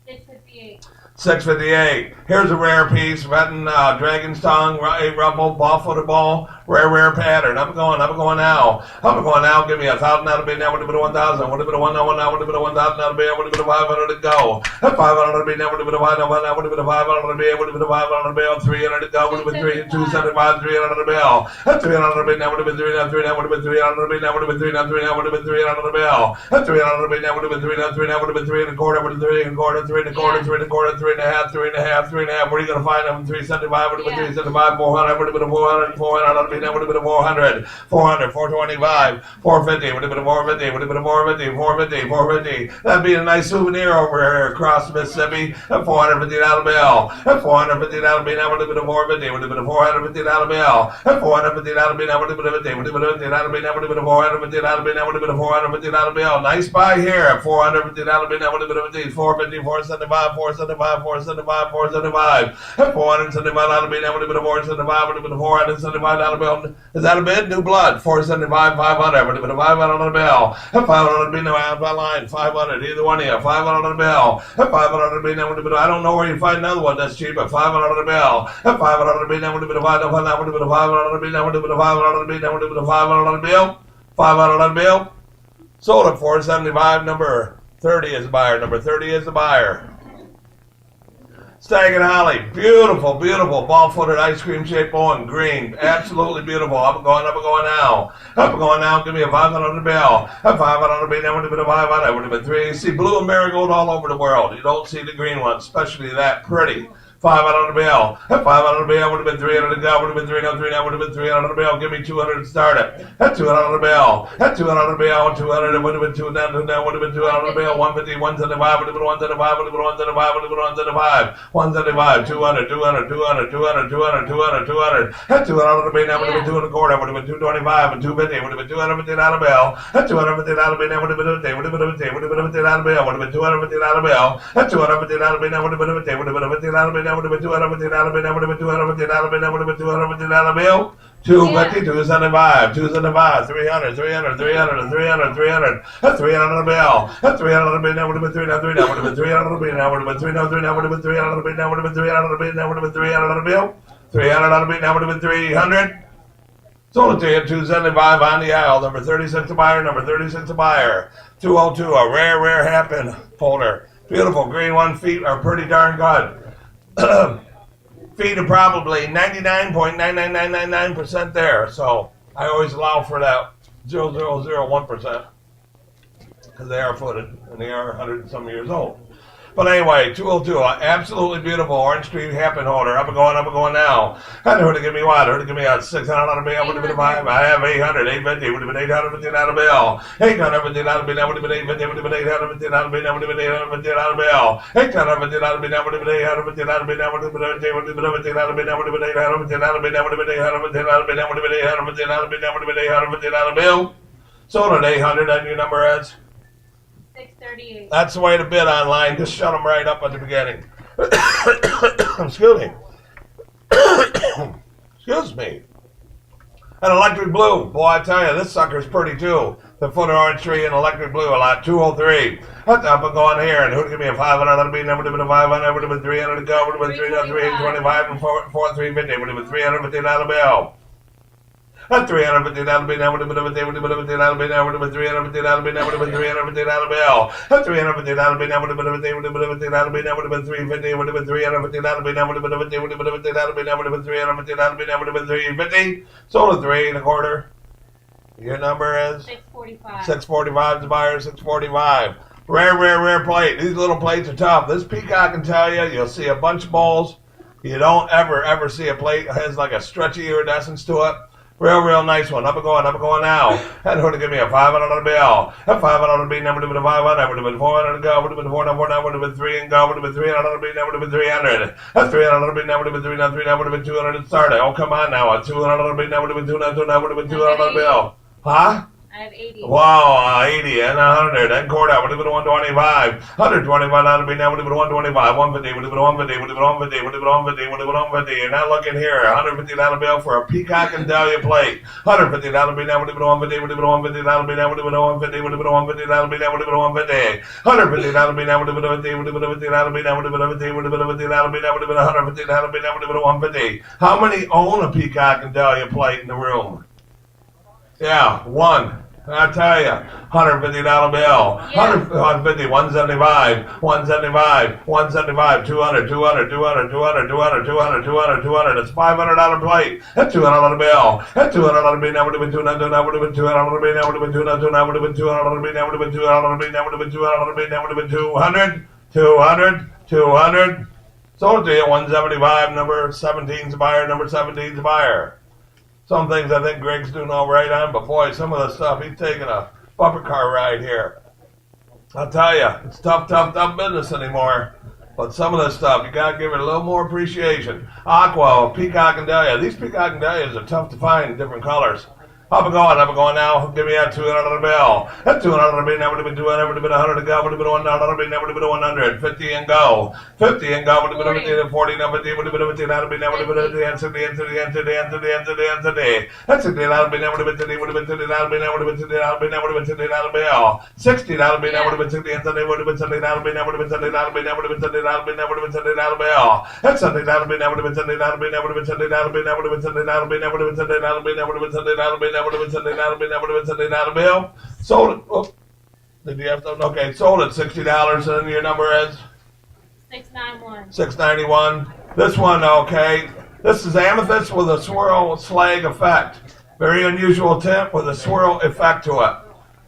658. 658. Here's a rare piece, Veton, Dragon's Tongue, a Rumble, Ball-footed ball, rare pattern. Up and going now. Up and going now. Give me 1,000 out of bid. That would have been 1,000. Would have been a 1,000. Would have been a 1,000 out of bid. Would have been a 500 to go. 500 out of bid. That would have been a 500. That would have been a 500 out of bid. Would have been a 500 out of bid. 300 to go. Would have been 275. 300 out of bill. 300 out of bid. That would have been 300. 300 would have been 300 out of bid. That would have been 300. 300 would have been 300 out of the bill. 300 out of bid. That would have been 300. 300 would have been 3 and a quarter. Would have been 3 and a quarter. 3 and a quarter. 3 and a quarter. 3 and a half. 3 and a half. 3 and a half. Where are you going to find them? 375. Would have been 375. 400. Would have been a 400. 400 out of bid. That would have been a 400. 400, 425, 450, would have been a 450, would have been a 450, 450, 450. That'd be a nice souvenir over here across Mississippi. A $450 bill. A $450 bill, that would have been a 450, would have been a $450 bill. A $450 bill, that would have been a 50, would have been a $50 bill, that would have been a $450 bill, that would have been a $450 bill. Nice buy here. A $450 bill, that would have been a 50, 450, 475, 475, 475, 475. A $475 bill, that would have been a 475, would have been a $475 bill. Is that a bid? New blood. 475, 500. Would have been a 500 on the bill. A 500 bill, no out by line. 500. Either one of you. 500 on the bill. A 500 bill, that would have been. I don't know where you find another one that's cheap. A 500 on the bill. A 500 bill, that would have been a 500. That would have been a 500 on the bill. That would have been a 500 on the bill. That would have been a 500 on the bill. 500 on the bill. Sold at 475. Number 30 is the buyer. Number 30 is the buyer. Stag and Holly, beautiful, beautiful, ball-footed, ice-cream-shaped bowling, green, absolutely beautiful. Up and going now. Up and going now, give me a 500 bill. A 500 bill, that would have been a 500, that would have been 3. You see blue and marigold all over the world. You don't see the green ones, especially that pretty. 500 on the bill. At 500 on the bill would have been 300 to go. Would have been 303. Now would have been 300 on the bill. Give me 200 to start it. At 200 on the bill. At 200 on the bill. 200. It would have been 200. Now would have been 200 on the bill. 150. 175. Would have been 175. Would have been 175. Would have been 175. 175. 200. 200. 200. 200. 200. 200. 200. At 200 on the bill. Now would have been 2 and a quarter. Would have been 225 and 250. Would have been 250 on the bill. At 250 on the bill. Now would have been 50. Would have been 50. Would have been 50 on the bill. Would have been 250 on the bill. At 250 on the bill. Now would have been 50. Would have been 50 on the bill. Now would have been 250 on the bill. Now would have been 250 on the bill. Now would have been 250 on the bill. 250, 275, 275, 300, 300, 300, 300, 300. That's 300 on the bill. That's 300 on the bill. Now would have been 300, 300. Now would have been 300 on the bill. Now would have been 300, 300. Now would have been 300 on the bill. Now would have been 300 on the bill. Now would have been 300 on the bill. 300 on the bill. Now would have been 300. Sold it to you at 275 on the aisle. Number 36 a buyer. Number 36 a buyer. 202, a rare happen folder. Beautiful green one. Feet are pretty darn good. Feet are probably 99.99999% there. So I always allow for that 0.0001% because they are footed and they are 100 and some years old. But anyway, 202, absolutely beautiful orange tree happen holder. Up and going now. I know to give me what? Or to give me a 600 on a bill. Would have been a 5. I have 800, 850. Would have been 850 on a bill. 850 on a bill. That would have been 850. Would have been 850 on a bill. That would have been 850 on a bill. 850 on a bill. That would have been 850 on a bill. That would have been 850 on a bill. That would have been 850 on a bill. That would have been 850 on a bill. That would have been 850 on a bill. That would have been 850 on a bill. Sold at 800 on your number is. 638. That's the way to bid online. Just shut them right up at the beginning. Excuse me. Excuse me. An electric blue. Boy, I tell you, this sucker's pretty too. The footer orange tree and electric blue a lot. 203. That's up and going here. And who'd give me a 500 on the beat? That would have been a 500. Would have been 300 to go. Would have been 325 and 4 350. Would have been 350 on the bill. At 350 dollars bill, that would have been $50, would have been $50 bill, that would have been $350 bill, that would have been $350 bill. At $350 bill, that would have been $50, would have been $50 bill, that would have been $350, would have been $350 bill, that would have been $50, would have been $50 bill, that would have been $350 bill, that would have been $350. Sold at 3 1/4. Your number is 645. 645 to buyer, 645. Rare plate. These little plates are tough. This peacock can tell you, you'll see a bunch of balls. You don't ever see a plate that has like a stretchy iridescence to it. Real nice one. Up and going now. Had her to give me a 500 on the bill. A 500 on the bill, that would have been a 500. Would have been 400 to go. Would have been 400, would have been 3 and go. Would have been 300 on the bill, that would have been 300. A 300 on the bill, that would have been 300. That would have been 200 to start it. Oh, come on now. A 200 on the bill, that would have been 200. That would have been 200 on the bill. Huh? I have 80. Wow, 80 and 100 and quarter would have been 125. 125 on the beat, now would have been 125. 150 would have been 150, would have been 150, would have been 150, would have been 150. You're not looking here. $150 bill for a peacock and dahlia plate. $150 bill, now would have been 150, would have been 150 bill, now would have been 150, would have been 150 bill, now would have been 150. $150 bill, now would have been 50, would have been 50 bill, now would have been 50, would have been 50 bill, now would have been 150 bill, now would have been 150. How many own a peacock and dahlia plate in the room? Yeah, one. I tell you, $150 bill, 150, 175, 175, 175, 200, 200, 200, 200, 200, 200, 200, 200. It's $500 plate. That's $200 bill. That $200 bill. That would have been 200. That would have been $200 bill. That would have been 200. That would have been $200 bill. That would have been $200 bill. That would have been $200 bill. That would have been 200, 200, 200. Sold it to you. 175. Number 17's a buyer. Number 17's a buyer. Some things I think Greg's doing all right on, but boy, some of the stuff, he's taking a bumper car ride here. I'll tell you, it's tough business anymore. But some of this stuff, you got to give it a little more appreciation. Aqua, peacock and dahlia. These peacock and dahlias are tough to find in different colors. Up and going now. Give me that $200 bill. That $200 bill, that would have been 200, would have been 100 to go, would have been $100 bill, that would have been 100. 50 and go. 50 and go, would have been 50, 40, now 50, would have been 50, that would have been 50, and 60, and 60, and 60, and 60, and 60, and 60. That's $60 bill, that would have been 60, would have been 60, that would have been 60, that would have been 60 bill. $60 bill, that would have been 60, and 60, would have been 60 bill, that would have been 60 bill, that would have been 60 bill, that would have been 60 bill. That's $60 bill, that would have been 60 bill, that would have been 60 bill, that would have been 60 bill, that would have been 60 bill, that would have been 60 bill, that would have been 60 bill, that would have been 60 bill. That would have been $70 bill. Sold it. Oh, did you have to? Okay, sold it $60. And your number is 691. 691. This one, okay. This is amethyst with a swirl slag effect. Very unusual tint with a swirl effect to it.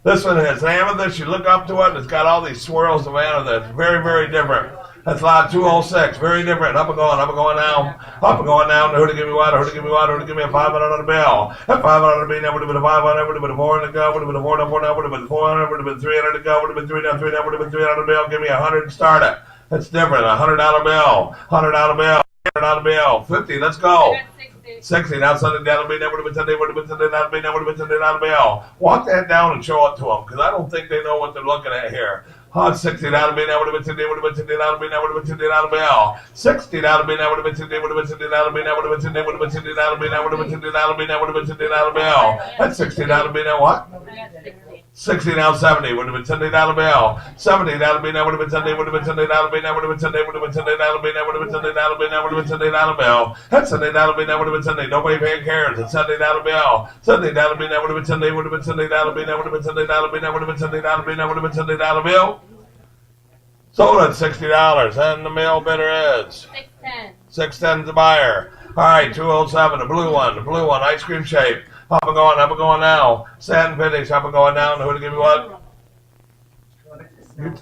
This one has amethyst. You look up to it, and it's got all these swirls of amethyst. Very different. That's lot 206. Very different. Up and going now. Up and going now. Who to give me what? Who to give me what? Who to give me a 500 on the bill? That 500 would have been a 500. Would have been a 400 to go. Would have been a 4 now. Would have been 400. Would have been 300 to go. Would have been 3 now. 3 now. Would have been 300 bill. Give me 100 and start it. That's different. $100 bill. $100 bill. $100 bill. 50. Let's go. 60. Now Sunday that'll be never been Sunday. Would have been Sunday. That'll be never been Sunday. That'll be all. Walk that down and show it to them because I don't think they know what they're looking at here. 60. That'll be never been Sunday. Would have been Sunday. That'll be never been Sunday. That'll be all. 60. That'll be never been Sunday. Would have been Sunday. That'll be never been Sunday. Would have been Sunday. That'll be never been Sunday. That'll be never been Sunday. That'll be all. That's 60. That'll be now what? 60 now 70 would have been Sunday. That'll be all. 70 that'll be now would have been Sunday. Would have been Sunday. That'll be now would have been Sunday. Would have been Sunday. That'll be now would have been Sunday. That'll be now would have been Sunday. That'll be all. That's Sunday. That'll be now would have been Sunday. Nobody paying cares. It's Sunday. That'll be all. Sunday. That'll be now would have been Sunday. Would have been Sunday. That'll be now would have been Sunday. That'll be now would have been Sunday. That'll be now would have been Sunday. That'll be all. Sold at $60, and the male bidder is 610. 610's the buyer. All right, 207, the blue one, ice cream shape. Up and going now. Satin finish, up and going down. Who to give me what?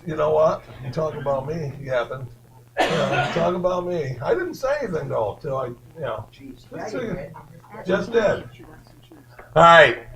You know what? You talk about me, you happen. You talk about me. I didn't say anything though, till I, just did. All right,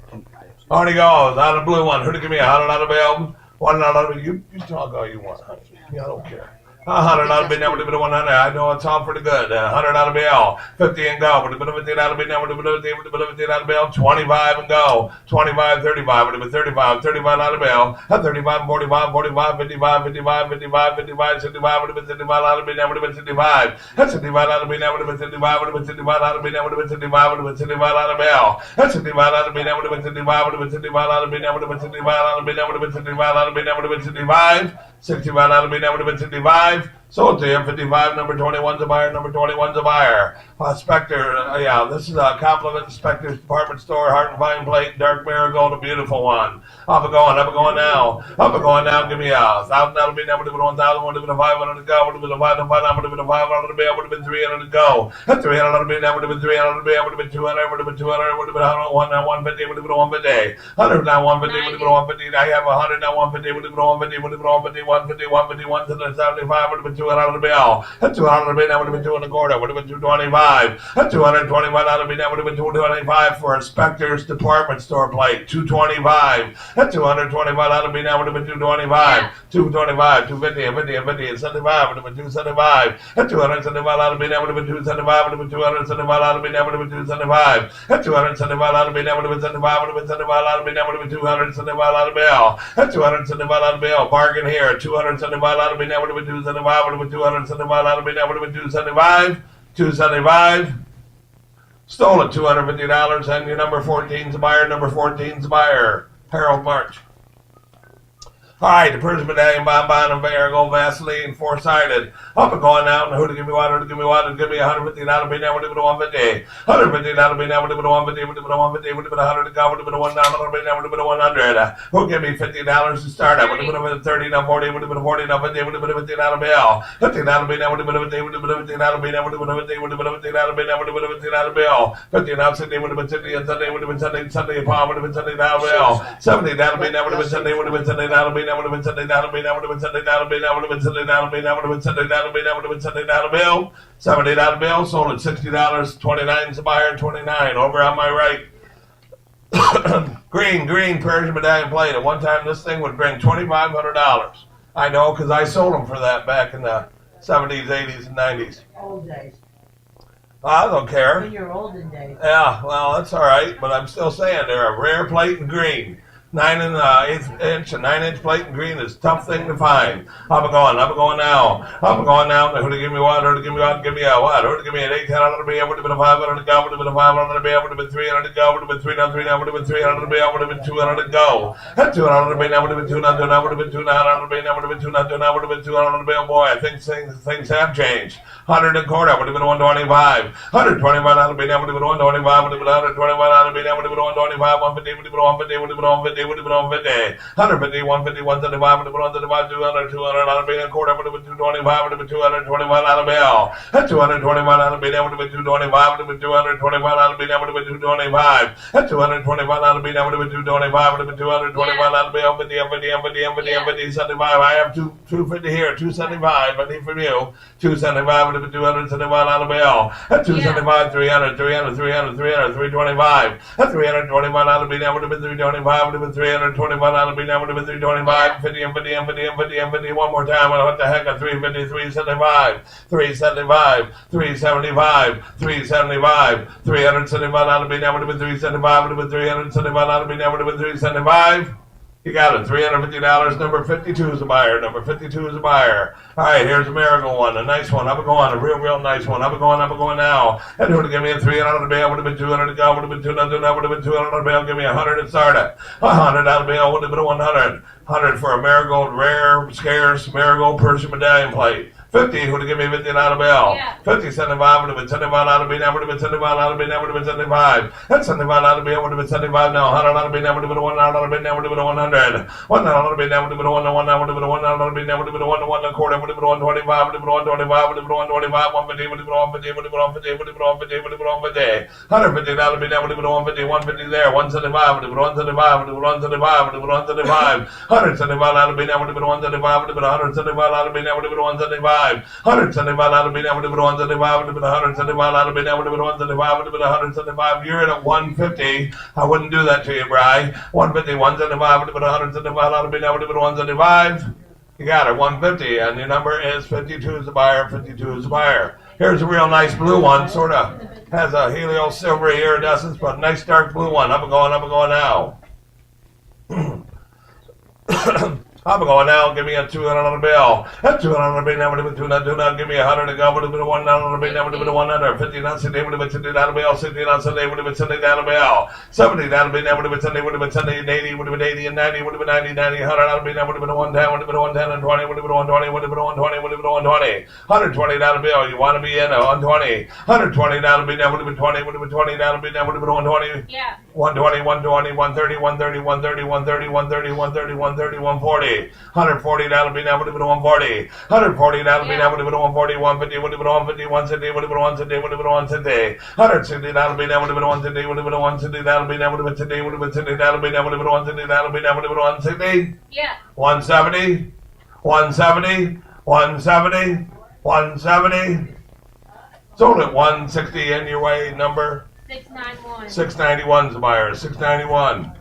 on he goes. On the blue one. Who to give me $100 bill? $100. You talk all you want. I don't care. $100 be never to be 100. I know it's all pretty good. $100 bill. 50 and go. Would have been $50 be never to be $50 bill. 25 and go. 25, 35. Would have been 35. $35 bill. 35, 45, 45, 55, 55, 55, 55, 65. Would have been $65 be never to be 65. That's $65 be never to be 65. Would have been $65 be never to be 65. Would have been $65 bill. That's $65 be never to be 65. Would have been $65 be never to be 65. Be never to be 65. Be never to be 65. $65 be never to be 65. Sold to you, 55, number 21's a buyer, number 21's a buyer. Spectre, yeah, this is a compliment to Spectre's department store, Heart and Fine Plate, Dark Marigold, a beautiful one. Up and going now. Up and going now, give me a $1,000, that'll be never to be 1,000, would have been a 500 to go, would have been a 500, would have been a 500 to be, would have been 300 to go. At 300 to be, never would have been 300 to be, would have been 200, would have been 200, would have been 150, would have been 150. 100 now 150, would have been 150. I have 100 now 150, would have been 150, would have been 150, 150, 150, 175, would have been 200 to be all. At 200 to be, that would have been 200 quarter, would have been 225. At 225 to be, that would have been 225 for a Spectre's department store plate. 225. At 225 to be, that would have been 225. 225, 250, 50, 50, 75 would have been 275. At 275 to be, that would have been 275. Would have been 275 to be, that would have been 275. At 275 to be, that would have been 75. Would have been 75 to be, that would have been 275 to bill. At 275 to bill, bargain here. 275 to be, that would have been 275. Would have been 275 to be, that would have been 275. 275. Stole at $250, and your number 14's a buyer. Number 14's a buyer. Harold March. All right, the Persian Medallion, Bonbon, and Varigo, Vaseline, four-sided. Up and going out, and who to give me what, who to give me what, and give me $150, be now, would have been 150. $150, be now, would have been 150, would have been 150, would have been 100 to go, would have been $1, be now, would have been 100. Who give me $50 to start at? Would have been 30, now 40, would have been 40, now 50, would have been a $50 bill. $50 be now, would have been 50, would have been $50 be now, would have been 50, would have been $50 be now, would have been $50 bill. 50 now, Sunday, would have been Sunday, and Sunday, would have been Sunday, Sunday upon, would have been Sunday, now bill. 70 that'll be now, would have been Sunday, would have been Sunday, that'll be now, would have been Sunday, that'll be now, would have been Sunday, that'll be now, would have been Sunday, that'll be now, would have been Sunday, that'll be now, would have been Sunday, that'll bill. $70 bill, sold at $60, 29's the buyer, 29. Over on my right. green Persian Medallion plate. At one time, this thing would bring $2,500. I know, because I sold them for that back in the 70s, 80s, and 90s. Old days. I don't care. In your olden days. Yeah, well, that's all right, but I'm still saying they're a rare plate in green. 9 and 1/8 inch, a 9-inch plate in green is a tough thing to find. Up and going now. Up and going now. Who to give me what? Who to give me what? Give me a what? Who to give me an 800 to be? Would have been a 500 to go. Would have been a 500 to be. Would have been 300 to go. Would have been 300 would have been 300 to be. Would have been 200 to go. At 200 to be, now would have been 200 now would have been 200 to be. Now would have been 200 now would have been 200 to be. Oh boy, I think things have changed. 100 and quarter would have been 125. 125 to be. Now would have been 125. Would have been 125 to be. Now would have been 125. 150 would have been 150. Would have been 150. 150, would have been 150, 150, 150, 175, would have been 175, 200, 200, out of being a quarter, would have been 225, would have been 225 out of bill. At 225 out of being able to be 225, would have been 225 out of being able to be 225. At 225 out of being able to be 225, would have been 225 out of being 50, 50, 75. I have 250 here, 275. I need from you. 275 would have been 275 out of bill. At 275, 300, 300, 300, 300, 325. At 325 out of being able to be 325, would have been 325 out of being able to be 325. 50, 50, 50, 50, 50. One more time. What the heck? 350, 375. 375, 375, 375, 375 out of being able to be 375, would have been 375 out of being able to be 375. You got it, $350. Number 52 is a buyer. Number 52 is a buyer. All right, here's a miracle one, a nice one. Up and going, a real nice one. Up and going now. And who would give me a 300 bill? Would have been 200 to go. Would have been 200. Would have been 200 bill. Give me 100 and start it. 100 out of bill. Would have been 100. 100 for a marigold, rare, scarce marigold Persian medallion plate. 50 would have given me 50 out of bill. 50, 75 would have been 75 out of being able to be 75 out of being able to be 75. That's 75 out of being able to be 75 now. 100 out of being able to be 1 out of being able to be 100. 1 out of being able to be 1 out of being able to be 1 out of being able to be 1 1 a quarter would have been 125 would have been 125 would have been 125 150 would have been 150 would have been 150 would have been 150 would have been 150 150 out of being able to be 150 150 there 175 would have been 175 would have been 175 would have been 175 175 out of being able to be 175 would have been 175 out of being able to be 175 175 out of being able to be 175 would have been 175 out of being able to be 175 would have been 175. You're in at 150. I wouldn't do that to you, Bri. 150, 175 would have been 175 out of being able to be 175. You got it, 150, and your number is 52 is the buyer, 52 is the buyer. Here's a real nice blue one, sort of has a helio silvery iridescence, but nice dark blue one. Up and going now. I'm going now. Give me a 200 bill. At 200 being able to be 200, give me 100 to go. Would have been 100 being able to be 100. 50 not Sunday would have been 50 down bill. 60 not Sunday would have been Sunday down bill. 70 down being able to be Sunday would have been Sunday. And 80 would have been 80 and 90 would have been 90, 90, 100 out of being able to be 110 would have been 110 and 20 would have been 120 would have been 120 would have been 120. 120 down bill. You want to be in a 120. 120 down being able to be 20 would have been 20 down being able to be 120. 120, 120, 130, 130, 130, 130, 130, 130, 130, 140. 140 down being able to be 140. 140 down being able to be 140. 150 would have been 150. 160 would have been 160. Would have been 160. 160 down being able to be 160. Would have been 160 down being able to be 60. Would have been 60 down being able to be 160 down being able to be 160. 170. 170. 170. 170. Sold at 160 in your way. Number 691. 691 is the buyer. 691.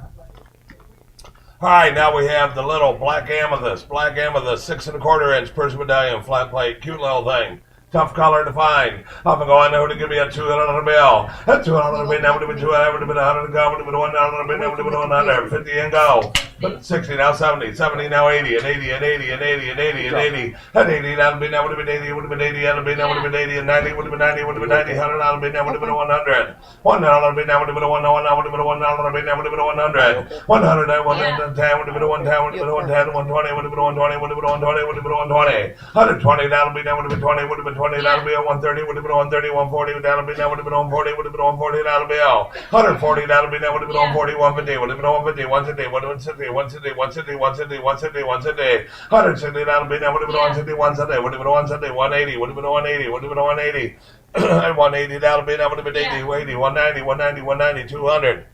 All right, now we have the little black amethyst. Black amethyst, 6 1/4 inch Persian medallion, flat plate, cute little thing. Tough color to find. Up and go. I know to give me a 200 bill. At 200 been able to be 200 would have been 100 to go. Would have been 100 been able to be 100. 50 and go. But 60 now 70. 70 now 80 and 80 and 80 and 80 and 80 and 80. At 80 now been able to be 80 would have been 80 and been able to be 80 and 90 would have been 90 would have been 90. 100 now been able to be 100. 100 been able to be 1 now would have been 100 been able to be 100. 100 now 110 would have been 110 would have been 110 120 would have been 120 would have been 120 would have been 120. 120 now been able to be 20 would have been 20 that'll be a 130 would have been 130 140 that'll be now would have been 140 would have been 140 that'll be a 140 that'll be now would have been 140 150 would have been 150 160 160 160 160 160 160 160 that'll be now would have been 160 160 would have been 160 180 would have been 180 would have been 180 and 180 that'll be now would have been 80 180 190 190 190 200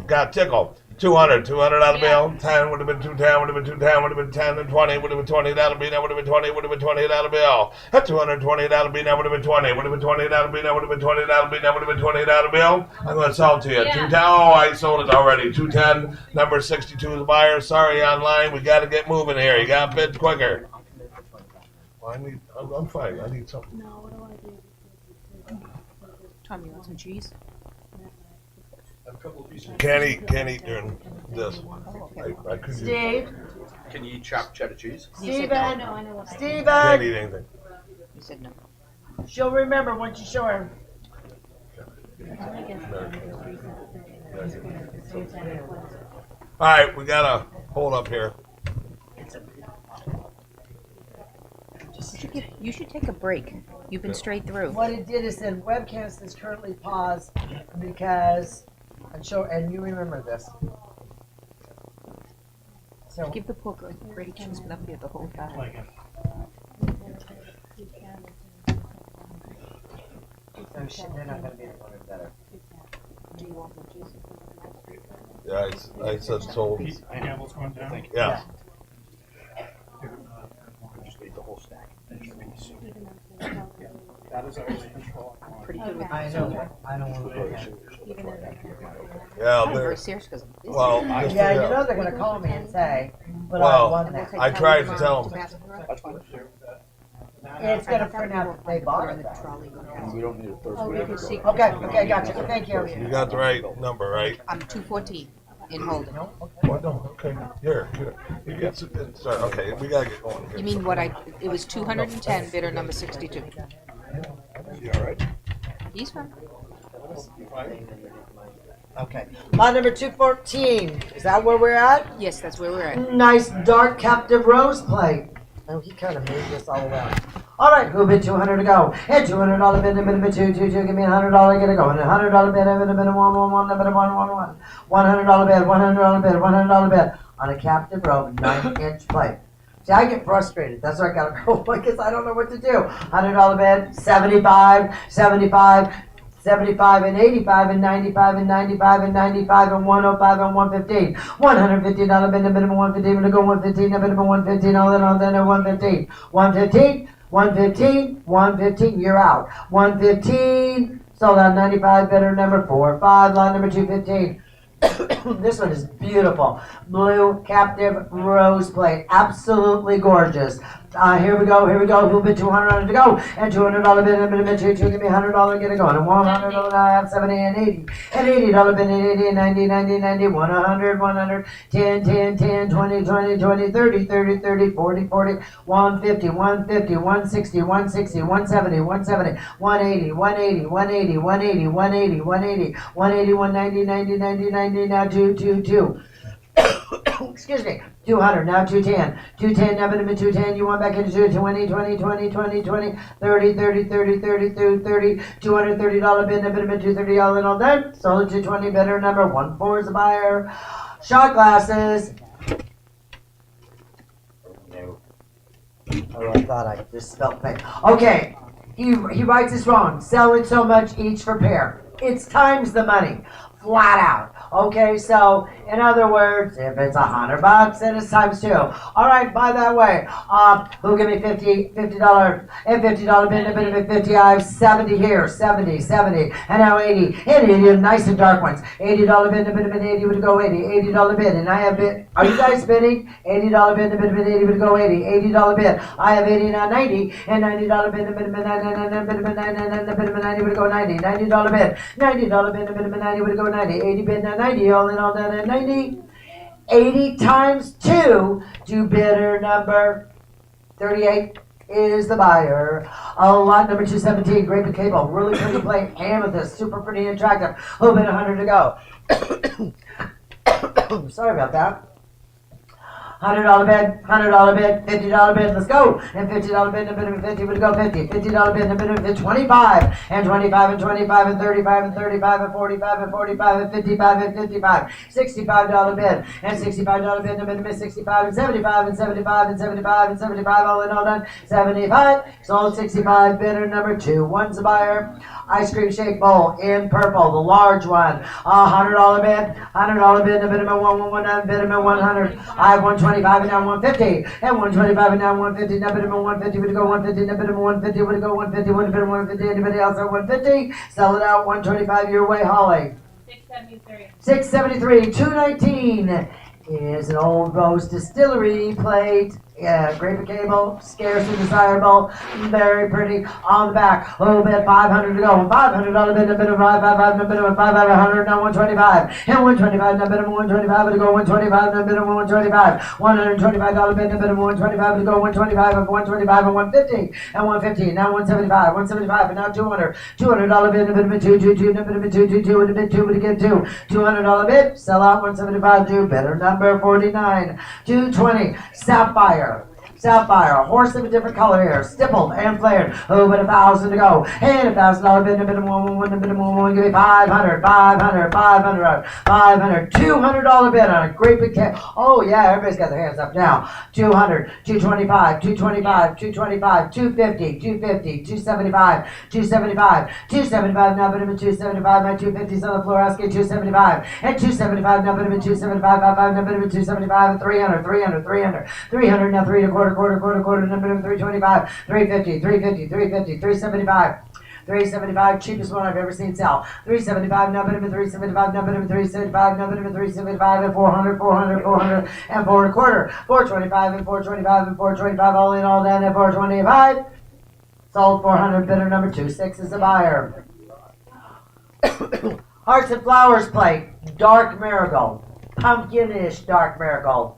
got tickled. 200 out of bill. 10 would have been 210, would have been 210, would have been 10 and 20, would have been 20, that'll be now, would have been 20, would have been 20 out of bill. At 220, that'll be now, would have been 20, would have been 20, that'll be now, would have been 20, that'll be now, would have been 20 out of bill. I'm going to sell it to you. 210, oh, I sold it already. 210, number 62 is the buyer. Sorry, online, we got to get moving here. You got to bid quicker. Well, I'm fine. I need something. No, what do I do? Tom, you want some cheese? Can't eat during this. I couldn't Steve, Can you eat chopped cheddar cheese? Steven, I know what I do. can't Steven, eat anything. You said no. she'll remember once you show her. All right, we got to hold up here. You should take a break. You've been straight through. What it did is that webcast is currently paused because And you remember this. So Give the poor girl a break. She's been up here the whole time. they're not gonna be able to better. Yeah, I said sold. Campbell's going down. Yeah. Just ate the whole stack. That is always control. I'm pretty good with I know. I don't want to go there. Yeah, I'm they're, very serious because I'm busy. well, just, Yeah, you know they're gonna call me and say, but Well, I won And we'll that. take I Kelly tried to tomorrow tell 'em. Bassett. That's fine. It's gonna print out that they bought Put her in it. the trolley, go to We Bassett. don't need a third. Oh, you can see. Okay, gotcha. Thank you. you got the right number, right? I'm 214 in Holden. What? No, okay. Here. You get some, sorry, okay, we gotta get going here. You mean what it was 210, bidder number 62. You all right? He's fine. Okay. Lot number 214. Is that where we're at? Yes, that's where we're at. Nice dark captive rose plate. Oh, he kind of made this all around. All right, who bid 200 to go? And $200 bid, a bid, a bid, two, give me $100, get it going. $100 bid, a bid, a bid, one, a bid, $111. $100 bid, $100 bid, $100 bid on a captive rope 9-inch plate. See, I get frustrated. That's why I gotta go because I don't know what to do. $100 bid, 75, 75, 75 and 85 and 95 and 95 and 95 and 105 and 115. $150 bid, a minimum 115, to go 115, a minimum 115, all in all, then 115. 115, 115, 115, you're out. 115, sold out 95, bidder number 45, lot number 215. This one is beautiful. Blue captive rose plate. Absolutely gorgeous. Here we go. Who bid 200 to go? And $200 bid, a bid, two, give me $100, get it going. And $100, I have 70 and 80. And $80 bid, 80 and 90, 90, 90, 100, 100, 10, 10, 10, 20, 20, 20, 30, 30, 30, 40, 40, 150, 150, 160, 160, 170, 170, 180, 180, 180, 180, 180, 180, 180, 190, 90, 90, 90, now 222. Excuse me, 200, now 210, 210, now bid 210, you want back into 220, 20, 20, 20, 20, 30, 30, 30, 30, 30, $230 bid, now bid 230, all in all done, sold at 220, bidder number 14 is the buyer. Shot glasses. No. Oh, I thought I just spelled fake. Okay, he writes this wrong, selling so much each for pair. It's times the money. Flat out. Okay, so in other words, if it's $100, then it's times 2. All right, by that way, who give me $50 and $50 bid, 50. I have 70 here, 70, and now 80. 80, nice and dark ones. $80 bid, 80 would go 80. $80 bid, and I have bid. Are you guys bidding? $80 bid, 80 would go 80. $80 bid. I have 80 now 90, and $90 bid, 90 would go 90. $90 bid, $90 bid, 90 would go 90. 80 bid now 90, all in all done at 90. 80 times 2 to bidder number 38 is the buyer. Lot number 217, Grape and Cable, really pretty plate, amethyst, super pretty and attractive. A little bit 100 to go. Sorry about that. $100 bid, $50 bid, let's go. And $50 bid, and a bid of 50 would go 50. $50 bid, and a bid of 50, 25, and 25, and 25, and 35, and 35, and 45, and 45, and 55, and 55. $65 bid, and $65 bid, and a bid of 65, and 75, and 75, and 75, and 75, all in all done. 75, sold 65, bidder number 2. One's a buyer. Ice cream shake bowl in purple, the large one. $100 bid, $100 bid, and a bid of 119, bid of 100. I have 125 and now 150, and 125 and now 150. Now bid of 150 would go 150. Now bid of 150 would go 150. Would have been 150. Anybody else at 150? Sell it out. 125 your way, Holly. 673. 673, 219 is an old Rose Distillery plate. Yeah, Grape and Cable, scarce and desirable, very pretty. On the back, a little bit, 500 to go. $500 bid, a bit of 555, a bit of 500, now 125. And 125, now bid of 125 to go 125, now bid of 125. $125 bid, a bit of 125 to go 125, and 125 and 150. And 150, now 175, 175, and now 200. $200 bid, a bit of a 222, a bit of a 222, and a bit 2, but again 2. $200 bid, sell out 175 to bidder number 49. 220, Sapphire. Sapphire, horse of a different color here, stippled and flared. Oh, but 1,000 to go. And $1,000 bid, a bit of one, give me 500, 500, 500, 500, $200 bid on a great big cat. Oh yeah, everybody's got their hands up now. 200, 225, 225, 225, 250, 250, 275, 275, 275, now bid him at 275, my 250's on the floor, asking 275, and 275, now bid him at 275, 55, now bid him at 275, and 300, 300, 300, 300, now 3 and a quarter, now bid him 325, 350, 350, 350, 375. 375, cheapest one I've ever seen sell. 375, now bid him at 375, now bid him at 375, now bid him at 375, and 400, 400, 400, and 4 and a quarter. 425 and 425 and 425, all in, all down at 425. Sold 400, bidder number 26 is a buyer. Hearts and Flowers plate, dark marigold. Pumpkinish dark marigold.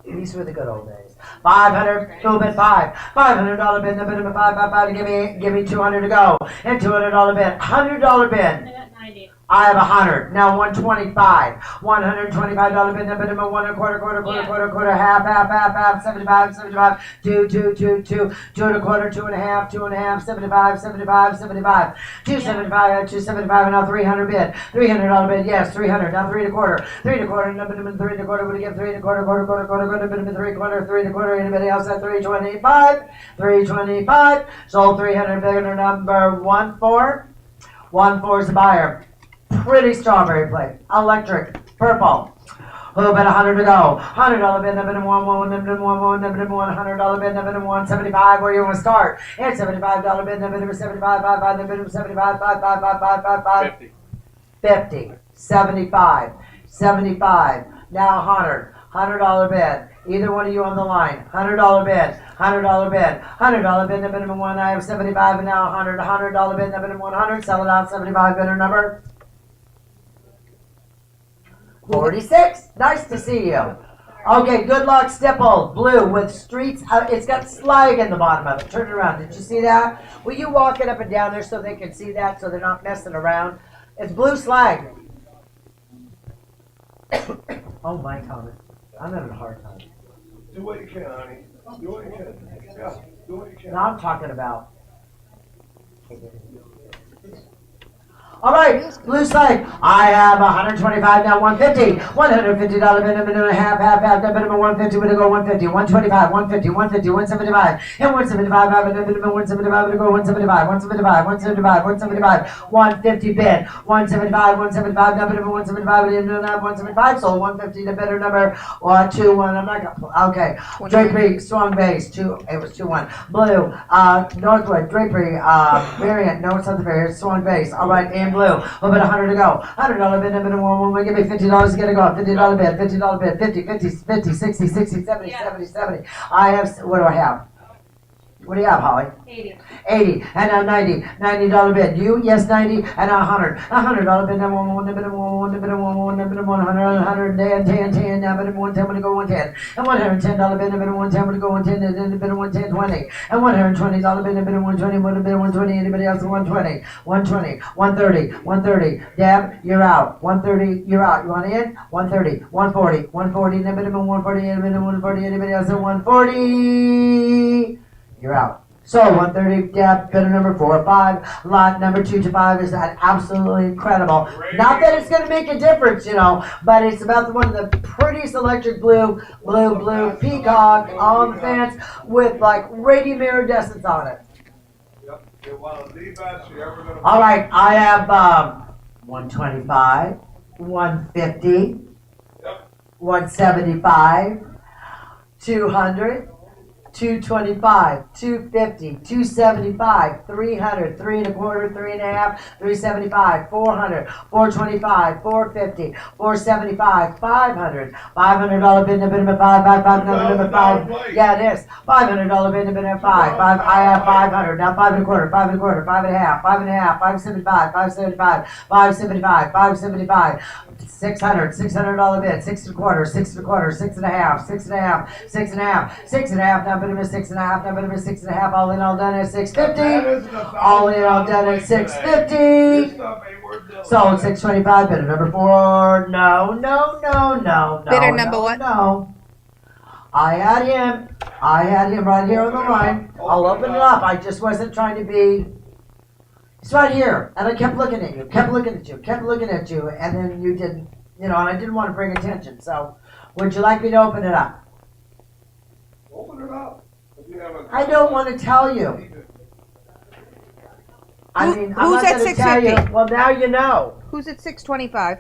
These were the good old days. 500, boom at 5. $500 bid, the bid of 555 to give me 200 to go. And $200 bid, $100 bid. I got 90. I have 100. Now 125. $125 bid, the bid of 1 and a quarter, half, 75, 2 and a quarter, 2 and a half, 75, 275, and now 300 bid. $300 bid, yes, 300. Now 3 and a quarter, now bid of 3 and a quarter, would give 3 and a quarter, bid of 3 and a quarter, anybody else at 325? 325. Sold 300, bidder number 14. 14 is the buyer. Pretty strawberry plate. Electric. Purple. Who bid 100 to go? $100 bid, $1, $100 bid, $175. Where you want to start? And $75 bid, $75, 75, 5, 50. 75. 75. Now 100. $100 bid. Either one of you on the line. $100 bid. $100 bid. $100 bid, the minimum one. I have 75 and now 100. $100 bid, the minimum 100. Sell it out. 75 bidder number 46. Nice to see you. Okay, good luck, stippled, blue with streets. It's got slag in the bottom of it. Turn it around. Did you see that? Will you walk it up and down there so they can see that, so they're not messing around? It's blue slag. Oh my God, I'm having a hard time. Do what you can, honey. Do what you can. Yeah, do what you can. Now I'm talking about. All right, blue slag. I have 125 now, 150. $150 minimum, half, minimum 150, we're gonna go 150, 125, 150, 150, 175, and 175, minimum 175, we're gonna go 175, 175, 175, 175, 150 bid, 175, 175, now minimum 175, we didn't have 175, so 150 the bidder number 2-1. I'm not gonna, okay. Drapery, strong base, it was 2-1. Blue, Northwood, drapery, variant, no, it's not the variant, strong base. All right, and blue. A little bit, 100 to go. $100 bid, $1, give me $50 to get it going. $50 bid, $50 bid, 50, 60, 70, 70. I have, what do I have? What do you have, Holly? 80. 80, and now 90. $90 bid. You, yes, 90, and now 100. $100 bid, number 1, number 110, now bid 110, when to go 110. And $110 bid, number 110, when to go 110, and bid 110, 20. And $120 bid, number 120, when to bid 120, anybody else 120, 120, 130, 130. Deb, you're out. 130, you're out. You want in? 130, 140, 140, and bid 140, and bid 140, anybody else at 140. You're out. So 130, yeah, bidder number 4 or 5. Lot number 2 to 5 is that absolutely incredible. Not that it's going to make a difference, you know, but it's about one of the prettiest electric blue peacock on the fence with like radium iridescence on it. Yep. You're one of the best you're ever gonna. All right, I have 125, 150, 175, 200. 225, 250, 275, 300, 3 and a quarter, 3 and a half, 375, 400, 425, 450, 475, 500, $500 bid, number 5, number 5. Yeah, it is. $500 bid, number 5. I have 500. Now 5 and a quarter, 5 and a quarter, 5 and a half, 575, 575, 575, 575. $600 bid, 6 and a quarter, 6 and a quarter, 6 and a half, 6 and a half, 6 and a half, 6 and a half, now bid him 6 and a half, now bid him 6 and a half, all in, all done at 650. All in, all done at 650. Sold 625, bidder number 4. No. Bidder number what? No. I had him right here on the line. I'll open it up. I just wasn't trying to be. It's right here, and I kept looking at you, kept looking at you, and then you didn't, and I didn't want to bring attention. So, would you like me to open it up? Open it up. If you have a- I don't want to tell you. I Who- mean, I'm who's not at going to tell you. 650? Well, now you know. Who's at 625?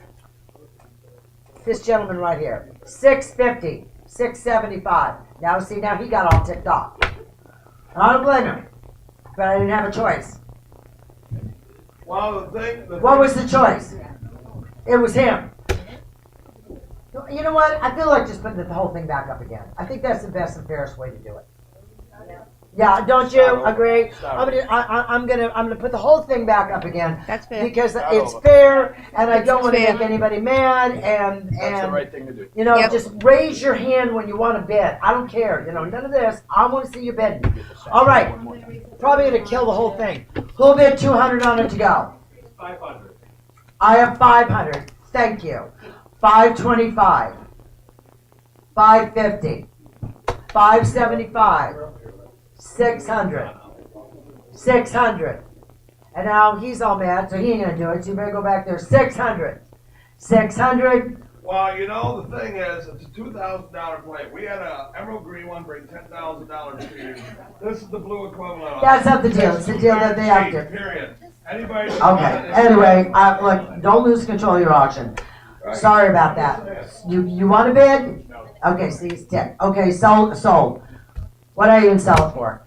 This gentleman right here. 650, 675. Now, see, now he got all ticked off. And I don't blame him, but I didn't have a choice. Well, What was the choice? It was him. You know what? I feel like just putting the whole thing back up again. I think that's the best and fairest way to do it. Yeah, don't you agree? I'm gonna put the whole thing back up again That's fair. because it's fair, and I don't want to fair. make anybody mad. And That's the right thing to do. Yep. just raise your hand when you want to bid. I don't care. None of this. I want to see you bidding. All right. Probably gonna kill the whole thing. Who'll bid 200 on it to go? 500. I have 500. Thank you. 525. 550. 575. 600. 600. And now he's all mad, so he ain't gonna do it. So you better go back there. 600. 600. Well, the thing is, it's a $2,000 plate. We had a emerald green one bring $10,000 to you. This is the blue equivalent. That's not the deal. It's the deal that they have to. Period. Anybody? Okay. Anyway, look, don't lose control of your auction. Sorry about that. You want to bid? Okay, see, it's ticked. Okay, sold. What are you gonna sell it for?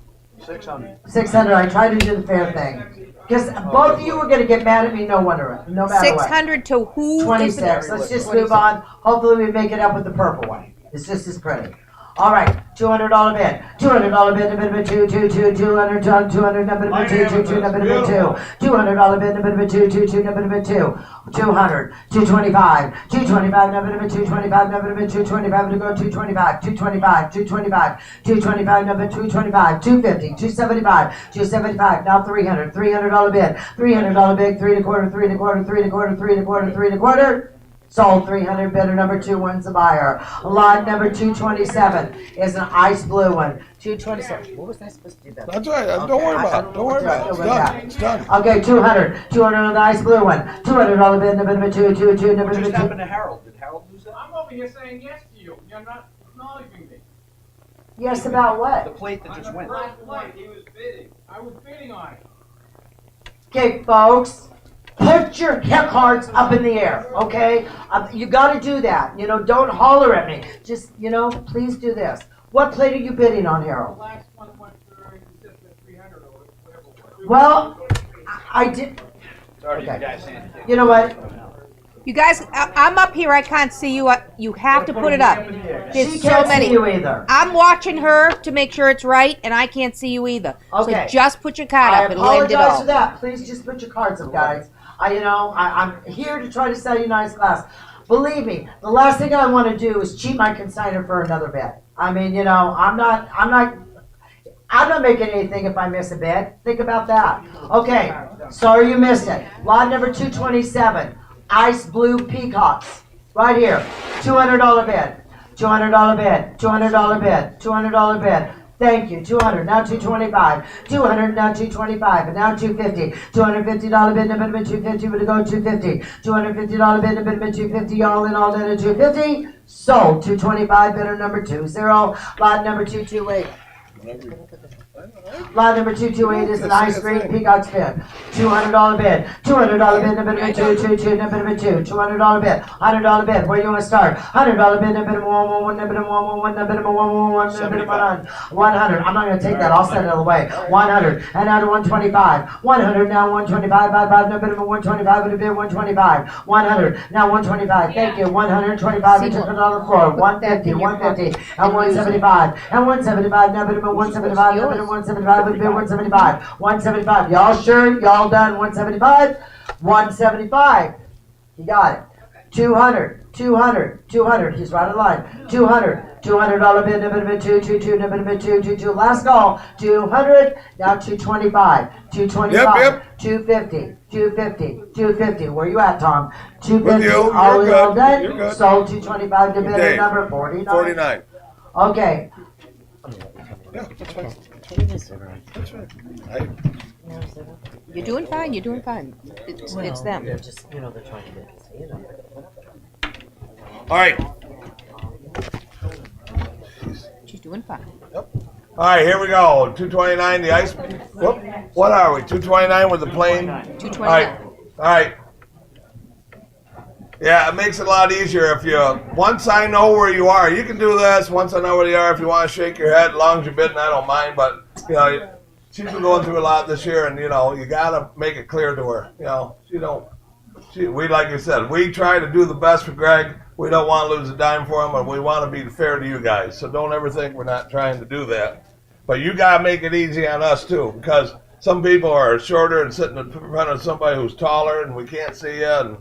600. 600. I tried to do the fair thing. Because both of you were gonna get mad at me no matter what. 600 to who? 26. Let's just move on. Hopefully we make it up with the purple one. It's just as pretty. All right, $200 bid. $200 bid. Number two. 200. Number two. Number two. $200 bid. Number two. Number two. 200. 225. 225. Number 225. Number 225 to go. 225. 225. 225. 225. Number 225. 250. 275. 275. Now 300. $300 bid. $300 bid. 3 1/4. 3 1/4. 3 1/4. 3 1/4. 3 1/4. Sold. 300. Bidder number 2 wins the buyer. Lot number 227 is an ice blue one. 227. What was I supposed to do that? That's right. Don't worry about it. Don't worry about it. It's done. It's done. Okay, 200. 200 on the ice blue one. $200 bid. Number 2. Number What just 2. happened to Harold? Did Harold lose that? I'm over here saying yes to you. You're not acknowledging me. Yes, about The what? plate that just went. Last night, he was bidding. I was bidding on it. Okay, folks. Put your cards up in the air, okay? You got to do that. Don't holler at me. Just, please do this. What plate are you bidding on, The Harold? last one went for, he said for 300 or whatever it was. Well, I did. Sorry, Okay. you guys saying. You know what? You guys, I'm up here. I can't see you. You have to put it up. There's She so can't many. see you either. I'm watching her to make sure it's right, and I can't see you either. Okay. So just put your card I up. It'll end it apologize all. for that. Please just put your cards up, guys. I'm here to try to sell you nice glass. Believe me, the last thing I want to do is cheat my consignor for another bet. I'm not making anything if I miss a bet. Think about that. Okay, sorry you missed it. Lot number 227, ice blue peacocks, right here. $200 bid. $200 bid. $200 bid. $200 bid. Thank you. 200. Now 225. 200. Now 225. And now 250. $250 bid. Number 250. We're going to go 250. $250 bid. Number 250. All in all in at 250. Sold. 225. Bidder number 20. Lot number 228. Lot number 228 is an ice green peacock's bid. $200 bid. $200 bid. Number 222. Number 2. $200 bid. $100 bid. Where you want to start? $100 bid. Number 111. Number 111. Number 111. Number 100. I'm not going to take that. I'll send it away. 100. And now to 125. 100. Now 125. By number 125. Would have been 125. 100. Now 125. Thank you. 125. I took it on the floor. 150. 150. And 175. And 175. Number 175. Number 175 would be 175. 175. Y'all sure? Y'all done? 175? 175. You got it. 200. 200. 200. He's right in line. 200. $200 bid. Number 222. Number 222. Last call. 200. Now 225. 225. Yep. 250. 250. 250. Where you at, Tom? With 250. you. All You're in all good. done. You're good. Sold 225 to bidder Dave. number 49. 49. Okay. You're doing fine, you're doing fine. It's them. They're just, they're trying to get this, All right. She's doing fine. All right, here we go. 229, the ice. Whoop. What are we? 229 with the plane? 229. All right. All right. Yeah, it makes it a lot easier if you, once I know where you are, you can do this. Once I know where you are, if you want to shake your head, as long as you're bidding, I don't mind. But, she's been going through a lot this year, and, you got to make it clear to her. We, like you said, we try to do the best for Greg. We don't want to lose a dime for him, and we want to be fair to you guys. So don't ever think we're not trying to do that. But you got to make it easy on us, too, because some people are shorter and sitting in front of somebody who's taller, and we can't see you, and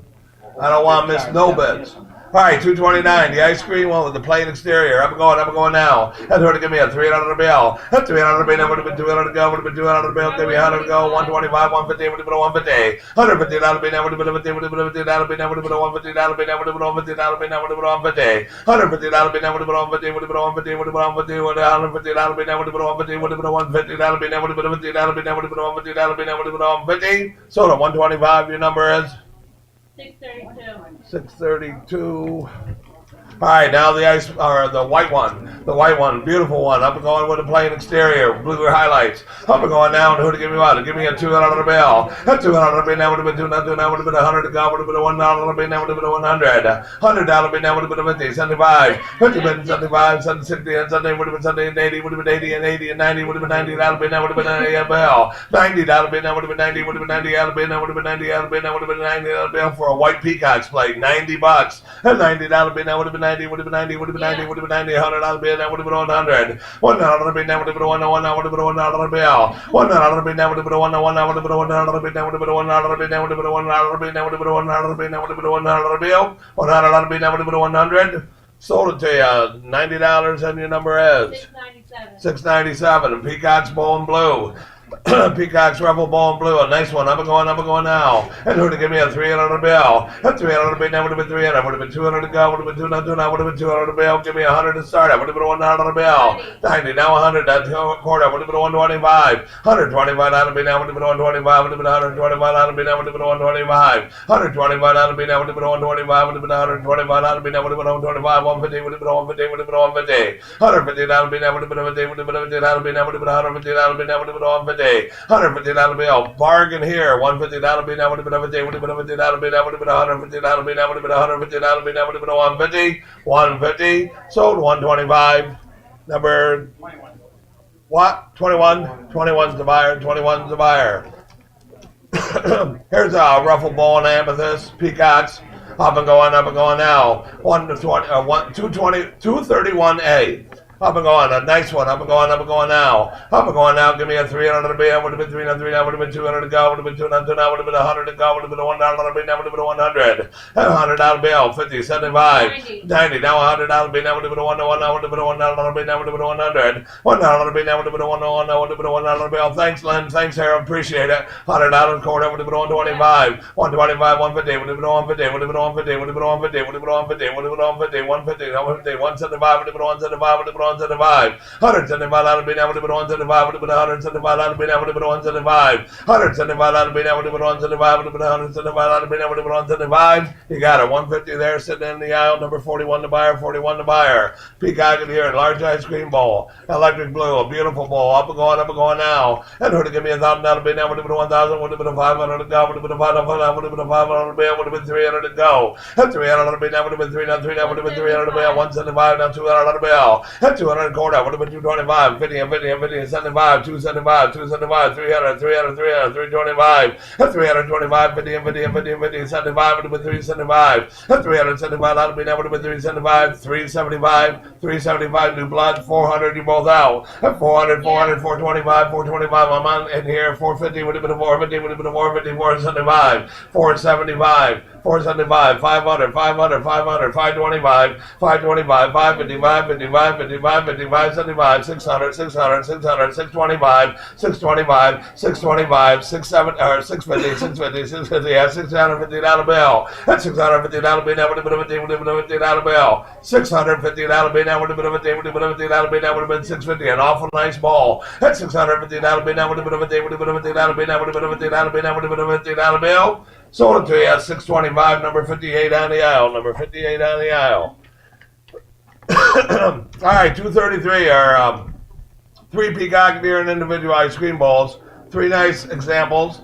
I don't want to miss no bids. All right, 229, the ice cream one with the plain exterior. I'm going now. That's going to give me a 300 bill. 300 bill, that would have been 200 to go, would have been 200 bill, give me 100 to go, 125, 150, would have been 150. 150, that would have been, that would have been 50, would have been 50, that would have been, that would have been 150, that would have been, that would have been 150, that would have been, that would have been 150. 150, that would have been, that would have been 150, would have been 150, would have been 150, would have been 150, that would have been, that would have been 150, would have been 150, that would have been, that would have been 50, that would have been, that would have been 150, that would have been, that would have been 150. So the 125, your number is? 632. 632. All right, now the white one, beautiful one. Up and going with a plain exterior, blue highlights. Up and going now, and who to give me what? Give me a $200 bill. A $200 bill, that would have been $200, that would have been $100 to go, would have been a $1 bill, that would have been $100. $100 bill, that would have been a 50, 75. 50 been 75, 60, and Sunday would have been Sunday and 80, would have been 80 and 80 and 90, would have been $90 bill, that would have been $90 bill. $90 bill, that would have been 90, would have been $90 bill, that would have been $90 bill, that would have been $90 bill for a white Peacock's plate, $90. A $90 bill, that would have been 90, would have been 90, would have been 90, would have been 90, $100 bill, that would have been 100. $1 bill, that would have been $1, that would have been $1 bill. $1 bill, that would have been $1, that would have been $1, that would have been $1 bill, that would have been $1 bill, that would have been $1 bill, that would have been $1 bill, that would have been $1 bill, that would have been $1 bill. $100 bill, that would have been 100. Sold it to you, $90, and your number is? 697. 697, and Peacock's Bow and Blue. Peacock's Rebel Ball and Blue, a nice one. Up and going now. And who to give me a $300 bill? A $300 bill, that would have been 300. Would have been 200 to go. Would have been 200. Would have been 200 bill. Give me 100 to start. Would have been $100 bill. 90. Now 100. That's quarter. Would have been 125. 125. That would be now. Would have been 125. Would have been 125. That would be now. Would have been 125. 125. That would be now. Would have been 125. Would have been 125. That would be now. Would have been 125. 150. Would have been 150. Would have been 150. 150. That would be now. Would have been 150. Would have been 150. That would be now. Would have been 150. That would be now. Would have been 150. $150 bill, bargain here. $150 bill, that would have been 150, would have been $150 bill, that would have been $150 bill, that would have been $150 bill, that would have been 150. 150, sold 125. Number what? 21. 21's the buyer. 21's the buyer. Here's a ruffle ball and amethyst, peacocks. Up and going now. 231A. Up and going, a nice one. Up and going now. Up and going now. Give me a $300 bill. Would have been 300. That would have been 200 to go. Would have been 200. That would have been 100 to go. Would have been a $1 bill. That would have been 100. $100 bill. 50, 75, 90. Now $100 bill. That would have been a $1. That would have been a $1 bill. That would have been a 100. $1 bill. That would have been a $1. That would have been a $1 bill. Thanks, Lynn. Thanks, Harold. Appreciate it. $100 quarter. Would have been 125. 125. 150. Would have been 150. Would have been 150. Would have been 150. Would have been 150. Would have been 150. 150. 150. 175. Would have been 175. Would have been 175. 175 out of being able to be 175 would have been 175 out of being able to be 175. 175 out of being able to be 175 would have been 175 out of being able to be 175. You got it. 150 there sitting in the aisle. Number 41 to buyer. 41 to buyer. Peacock in here. Large ice cream bowl. Electric blue. A beautiful bowl. Up and going now. And who to give me $1,000 out of being able to be 1,000 would have been a 500 to go. Would have been a 500 would have been a 500 bill. Would have been 300 to go. And 300 to be now would have been 300. Would have been 300 to bill. 175 now 200 bill. And 200 quarter. Would have been 225, 50, 75, 275, 275, 300, 325, 325, 50, 75, would have been 375, 375, out of being able to be 375, 375, new blood, 400, you both out, 400, 425, 425, I'm on in here, 450, would have been a 450, would have been a 450, 475, 475, 475, 500, 500, 500, 525, 525, 555, 55, 55, 55, 75, 600, 600, 600, 625, 625, 625, 650, 650, 650, yeah, $650 bill. That's $650 bill now would have been $50 bill. $650 bill now would have been $50 bill now would have been $650. An awful nice ball. That's $650 bill now would have been $50 bill now would have been $50 bill now would have been $50 bill. Sold it to you at $625, number 58 on the aisle. Number 58 on the aisle. All right, 233 are 3 peacock deer and individual ice cream bowls. 3 nice examples.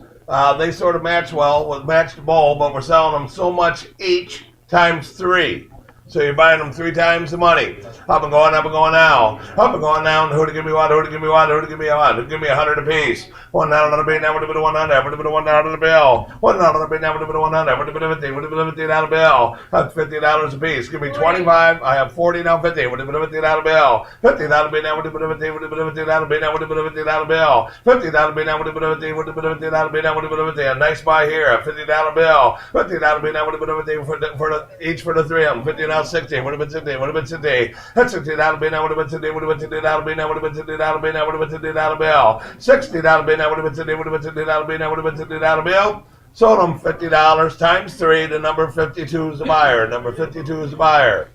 They sort of match well with matched bowl, but we're selling them so much each times 3. So you're buying them 3 times the money. Up and going now. Up and going now. And who to give me what? Who to give me what? Who to give me what? Who to give me 100 apiece? $1 on the bill. Now would have been $100. Would have been $1 on the bill. $1 on the bill. Now would have been $100. Would have been 50. Would have been $50 bill. That's $50 a piece. Give me 25. I have 40 now. 50. Would have been $50 bill. $50 bill. Now would have been 50. Would have been $50 bill. Now would have been $50 bill. $50 bill. Now would have been 50. Would have been $50 bill. Now would have been 50. A nice buy here. A $50 bill. $50 bill. Now would have been 50 each for the 3 of them. 50 now 60. Would have been 60. Would have been 60. That's $60 bill. Now would have been 60. Would have been $60 bill. Now would have been $60 bill. Now would have been $60 bill. $60 bill. Now would have been 60. Would have been $60 bill. Now would have been $60 bill. Sold them $50 times 3. The number 52 is the buyer. Number 52 is the buyer.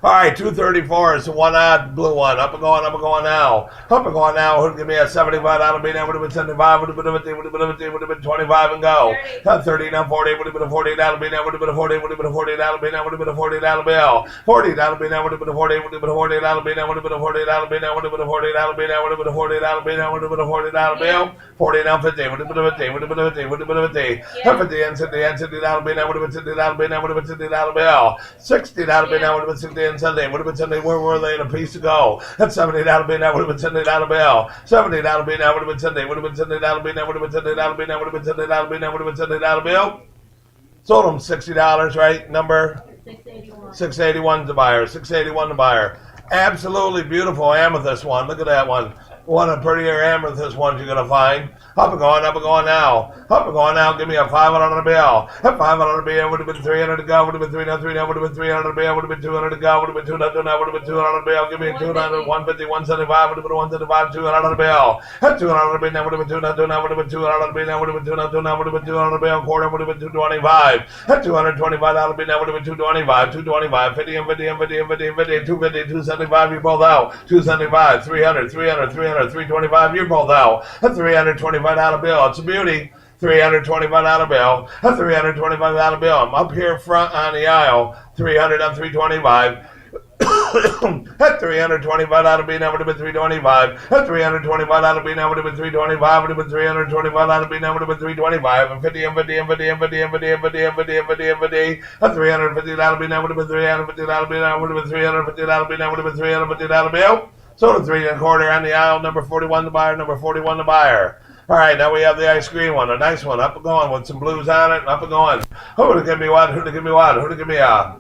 All right, 234 is the one odd blue one. Up and going now. Up and going now. Who'd give me a $75 bill? Now would have been 75. Would have been 50. Would have been 50. Would have been 25 and go. 30 now 40. Would have been a $40 bill. Now would have been a 40. Would have been a $40 bill. Now would have been a $40 bill. $40 bill. Now would have been a 40. Would have been a $40 bill. Now would have been a $40 bill. Now would have been a $40 bill. Now would have been a $40 bill. Now would have been a $40 bill. 40 now 50. Would have been a 50. Would have been a 50. Would have been a 50. 50 and 60 and $60 bill. Now would have been $60 bill. Now would have been $60 bill. $60 bill. Now would have been 60 and 70. Would have been 70. Where were they in a piece to go? That's $70 bill. Now would have been $70 bill. $70 bill. Now would have been 70. Would have been $70 bill. Now would have been $70 bill. Now would have been $70 bill. Now would have been $70 bill. Sold them $60, right? Number 681. 681 to buyer. 681 to buyer. Absolutely beautiful amethyst one. Look at that one. One of the prettier amethyst ones you're gonna find. Up and going now. Up and going now. Give me a $500 bill. A $500 bill would have been 300 to go. Would have been 300 now. Would have been 300 bill. Would have been 200 to go. Would have been 200 now. Would have been 200 bill. Give me a 200, 150, 175. Would have been 175, 200 bill. A 200 bill now. Would have been 200 now. Would have been 200 bill. Now would have been 200 now. Would have been 200 bill. Quarter would have been 225. A $225 bill now would have been 225. 225. 50 and 50 and 50 and 50 and 50. 250, 275. You're both out. 275. 300, 300, 300, 325. You're both out. A $325 bill. It's a beauty. $325 bill. A $325 bill. I'm up here front on the aisle. 300 on 325. At $325 bill now would have been 325. At $325 bill now would have been 325. Would have been $325 bill now would have been 325. And 50 and 50 and 50 and 50 and 50 and 50 and 50 and 50 and 50. At $350 bill now would have been $350 bill now would have been $350 bill now would have been $350 bill. Sold a 3 1/4 on the aisle. Number 41 the buyer. Number 41 the buyer. All right, now we have the ice cream one, a nice one, up and going with some blues on it, up and going. Who to give me what? Who to give me what? Who to give me a?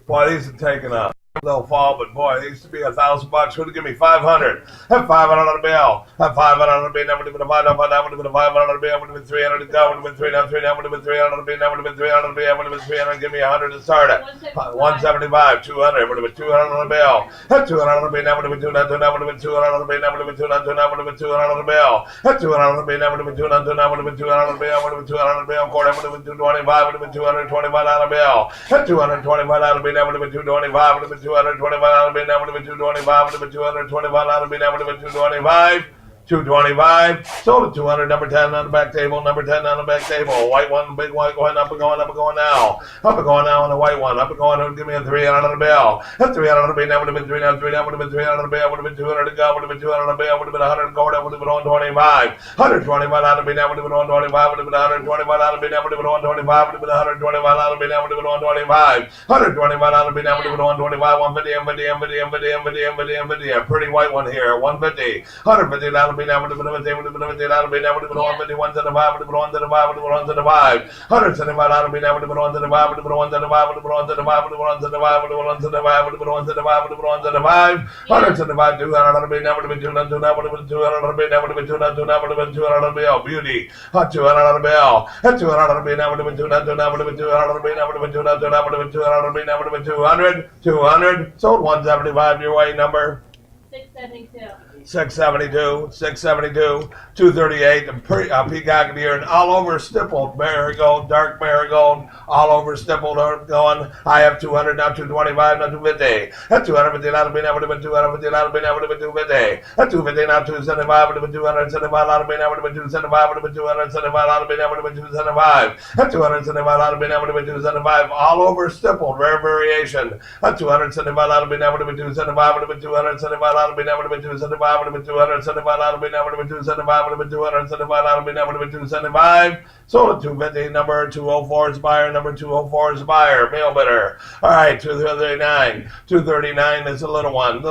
Boy, these are taking a little fall, but boy, they used to be $1,000. Who to give me 500? Have 500 on the bill. Have 500 on the bill. That would have been a 500. That would have been a 500 on the bill. Would have been 300 to go. Would have been 300. Would have been 300 on the bill. That would have been 300 on the bill. Would have been 300. Give me 100 to start it. 175. 200. Would have been 200 on the bill. Have 200 on the bill. That would have been 200. That would have been 200 on the bill. That would have been 200. That would have been 200 on the bill. Have 200 on the bill. That would have been 200. That would have been 200 on the bill. Would have been 200 on the bill. Quarter would have been 225. Would have been 225 on the bill. Have 225 on the bill. That would have been 225. Would have been 225 on the bill. That would have been 225. Would have been 225 on the bill. That would have been 225. 225. Sold at 200. Number 10 on the back table. Number 10 on the back table. White one, big white one. Up and going now. Up and going now on the white one. Up and going. Give me a 300 on the bill. At 300 on the bill. That would have been 300. That would have been 300 on the bill. Would have been 200 to go. Would have been 200 on the bill. Would have been 100 to go. That would have been 125. 125 on the bill. That would have been 125. Would have been 125 on the bill. That would have been 125. Would have been 125 on the bill. That would have been 125. 125 on the bill. That would have been 125. 150 and 50 and 50 and 50 and 50 and 50 and 50. A pretty white one here. 150. 150 on the be now, would have been 50, would have been 50, that'll be now, would have been 151 to the 5, would have been 1 to the 5, would have been 1 to the 5. 175, that'll be now, would have been 1 to the 5, would have been 1 to the 5, would have been 1 to the 5, would have been 1 to the 5, would have been 1 to the 5, would have been 1 to the 5, would have been 1 to the 5. 175, 200, that'll be now, would have been 200, would have been 200, that'll be now, would have been 200, would have been 200, that'll be all beauty. 200, that'll be all. 200, that'll be now, would have been 200, would have been 200, that'll be now, would have been 200, would have been 200, that'll be now, would have been 200. 200, sold 175 your way, number 672. 672, 672, 238, peacock deer, and all over stippled marigold, dark marigold, all over stippled going. I have 200, now 225, now 250. At 250, that'll be now, would have been 250, that'll be now, would have been 250. At 250, now 275, would have been 275, that'll be now, would have been 275, would have been 275, that'll be now, would have been 275. At 275, that'll be now, would have been 275, all over stippled, rare variation. At 275, that'll be now, would have been 275, would have been 275, that'll be now, would have been 275. Would have been 275, that'll be now, would have been 275, would have been 275, that'll be now, would have been 275. Sold at 250, number 204 is buyer, number 204 is buyer, mail bidder. All right, 239, 239 is a little one,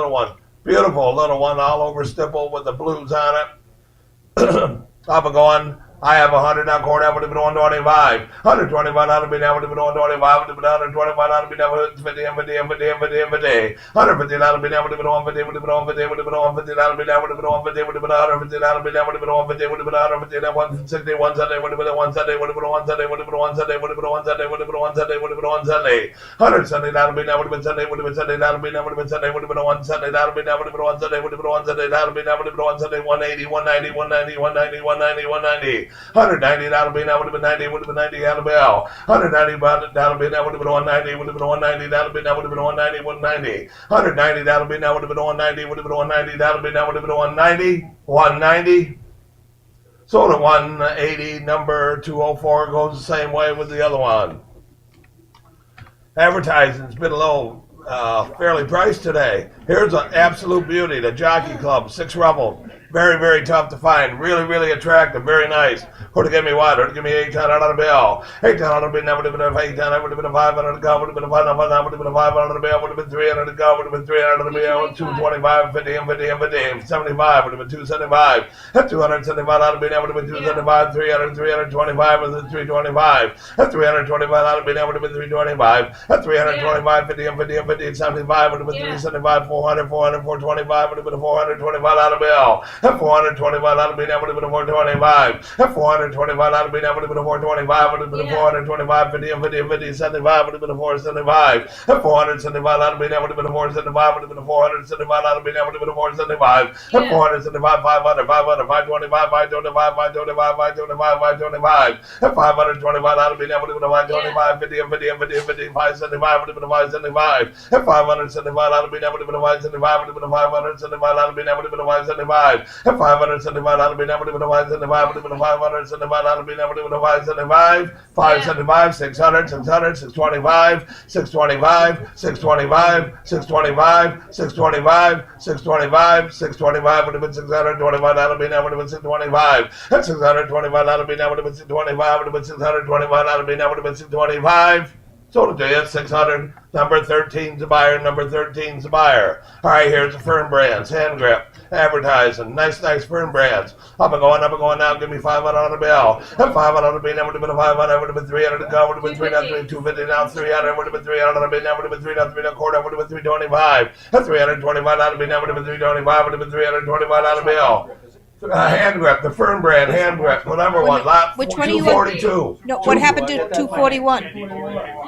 beautiful little one, all over stipple with the blues on it. Up and going. I have 100 now, Cornell would have been 125. 125, that'll be now, would have been 125, would have been 125, that'll be now, 50, 50. 150, that'll be now, would have been 150, would have been 150, would have been 150, that'll be now, would have been 150, would have been 150, that'll be now, would have been 150, would have been 150, now 160, 170, would have been 170, would have been 170, would have been 170, would have been 170, would have been 170, would have been 170. 170, that'll be now, would have been 70, would have been 70, that'll be now, would have been 70, would have been 170, that'll be now, would have been 170, would have been 170, that'll be now, would have been 170, 180, 190, 190, 190, 190, 190. 190, that'll be now, would have been 90, would have been 90, that'll be all. 190, that'll be now, would have been 190, would have been 190, that'll be now, would have been 190, 190. 190, that'll be now, would have been 190, would have been 190, that'll be now, would have been 190, 190. Sold at 180, number 204 goes the same way with the other one. Advertising's been a little fairly priced today. Here's an absolute beauty, the Jockey Club, 6 ruffled. Very, very tough to find. Really, really attractive. Very nice. Who'd have given me what? Who'd have given me 800 on a bill? 800 would have been 800, would have been a 500 to go, would have been a 500, would have been a 500 on a bill, would have been 300 to go, would have been 300 on a bill, 225, 50, and 50, and 50, 75, would have been 275. At 275, that would have been, would have been 275, 300, 325, would have been 325. At 325, that would have been, would have been 325. At 325, 50, and 50, and 50, and 75, would have been 375, 400, 400, 425, would have been a 425 on a bill. At 425, that'll be now, would have been a 425. At 425, that'll be now, would have been a 425, would have been a 425, 50 and 50 and 50 and 75, would have been a 475. At 475, that'll be now, would have been a 475, would have been a 475, that'll be now, would have been a 475. At 475, 500, 500, 525, 525, 525, 525, 525. At 525, that'll be now, would have been a 525, 50 and 50 and 50 and 50, 575, would have been a 575. At 575, that'll be now, would have been a 575, would have been a 575, that'll be now, would have been a 575. At 575, that'll be now, would have been a 575, would have been a 575, that'll be now, would have been a 575, 575, 600, 600, 625, 625, 625, 625, 625, 625, 625, would have been 625, that'll be now, would have been 625. At 625, that'll be now, would have been 625, would have been 625, that'll be now, would have been 625. Sold it to you, 600. Number 13's a buyer, number 13's a buyer. All right, here's the Fern Brands, hand grip, advertising, nice Fern Brands. Up and going now, give me 500 on the bill. At 500 on the bill, now would have been a 500, would have been 300 to go, would have been 300, 250 now, 300, would have been 300 on the bill, now would have been 300, 300 quarter, would have been 325. At 325 on the bill, now would have been 325, would have been 325 on the bill. Hand grip, the Fern Brand hand grip, whatever one, lot Which one are you on? 242. No, what happened to 241?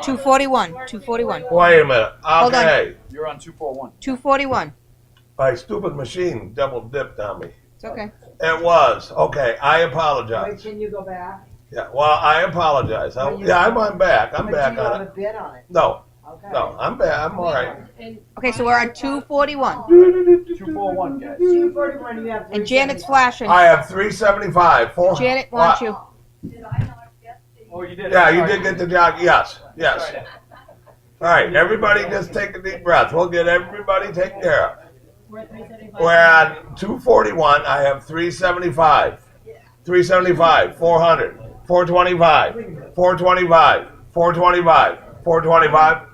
241. 241. Wait a minute, Hold on. okay. You're on 241. 241. My stupid machine double dipped on me. It's okay. It was. Okay, I Wait, apologize. can you go back? Yeah, well, I apologize. I'm back. I'm But back do you have on a it. bid on it? No, Okay. no, I'm back. I'm all right. And Okay, so we're on 241. 241, guys. 241, you have. And Janet's flashing. I have 375. Janet wants you. Oh, you did. Yeah, you did get the job. Yes, yes. All right, everybody just take a deep breath. We'll get everybody taken care of. we're at 375. We're on 241. I have 375. 375, 400, 425, 425, 425, 425.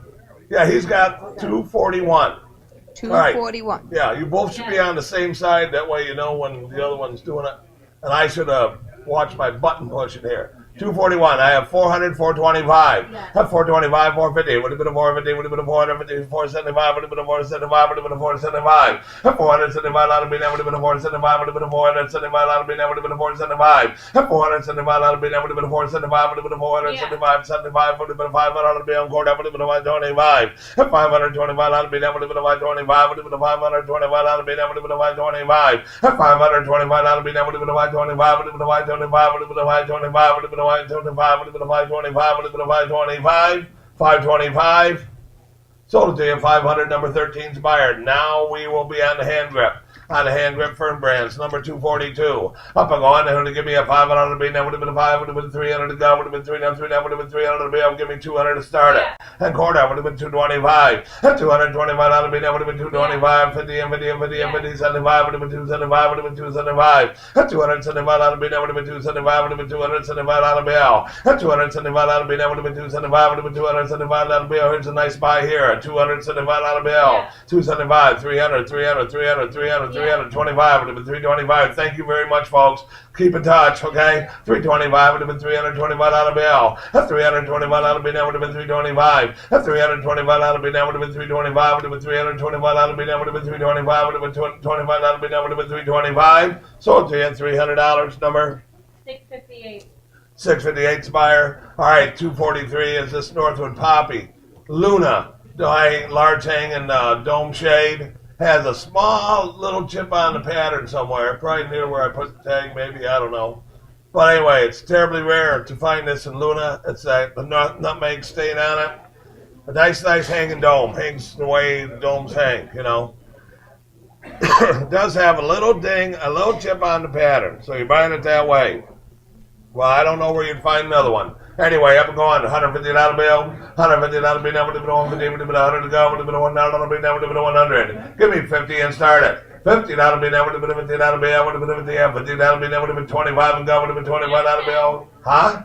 Yeah, he's got 241. 241. Yeah, you both should be on the same side. That way you know when the other one's doing it. And I should watch my button pushing here. 241. I have 400, 425. Have 425, 450. Would have been a 450. Would have been a 450. 475. Would have been a 475. Would have been a 475. Have 475 out of being. Would have been a 475. Would have been a 475 out of being. Would have been a 475. Have 475 out of being. Would have been a 475. Would have been a 475. 75. Would have been a 500 out of being on court. Would have been a 525. Have 525 out of being. Would have been a 525. Would have been a 525 out of being. Would have been a 525. Have 525 out of being. Would have been a 525. Would have been a 525. Would have been a 525. Would have been a 525, would have been a 525, would have been a 525, 525. Sold it to you, 500, number 13's buyer. Now we will be on the hand grip. On the hand grip Fern Brands, number 242. Up and going, and to give me a 500 to be, that would have been a 5, would have been 300 to go, would have been 300, that would have been 300 to be, give me 200 to start it. And quarter would have been 225. And 225 out of me, that would have been 225, 50 and 50 and 50 and 50, 75, would have been 275, would have been 275. And 275 out of me, that would have been 275, would have been 275 out of bill. And 275 out of me, that would have been 275, would have been 275 out of bill. Here's a nice buy here, 275 out of bill. 275, 300, 300, 300, 300, 325, would have been 325. Thank you very much, folks. Keep in touch, okay? 325 would have been 325 out of bill. That's 325 out of bill, that would have been 325. That's 325 out of bill, that would have been 325. Would have been 325 out of bill, that would have been 325. Would have been 25 out of bill, that would have been 325. Sold to you at $300. Number 658. 658 buyer. All right, 243 is this Northwood Poppy. Luna, large hanging dome shade. Has a small little chip on the pattern somewhere, probably near where I put the tag, maybe, I don't know. But anyway, it's terribly rare to find this in Luna. It's the nutmeg stain on it. A nice hanging dome. Hangs the way the domes hang, you know. It does have a little ding, a little chip on the pattern, so you're buying it that way. Well, I don't know where you'd find another one. Anyway, up and going, $150 bill, $150 bill, that would have been 150, would have been 100 to go, would have been $1 bill, that would have been 100. Give me 50 and start it. $50 bill, that would have been $50 bill, that would have been $50 bill, that would have been 25 and go, would have been $25 bill. Huh?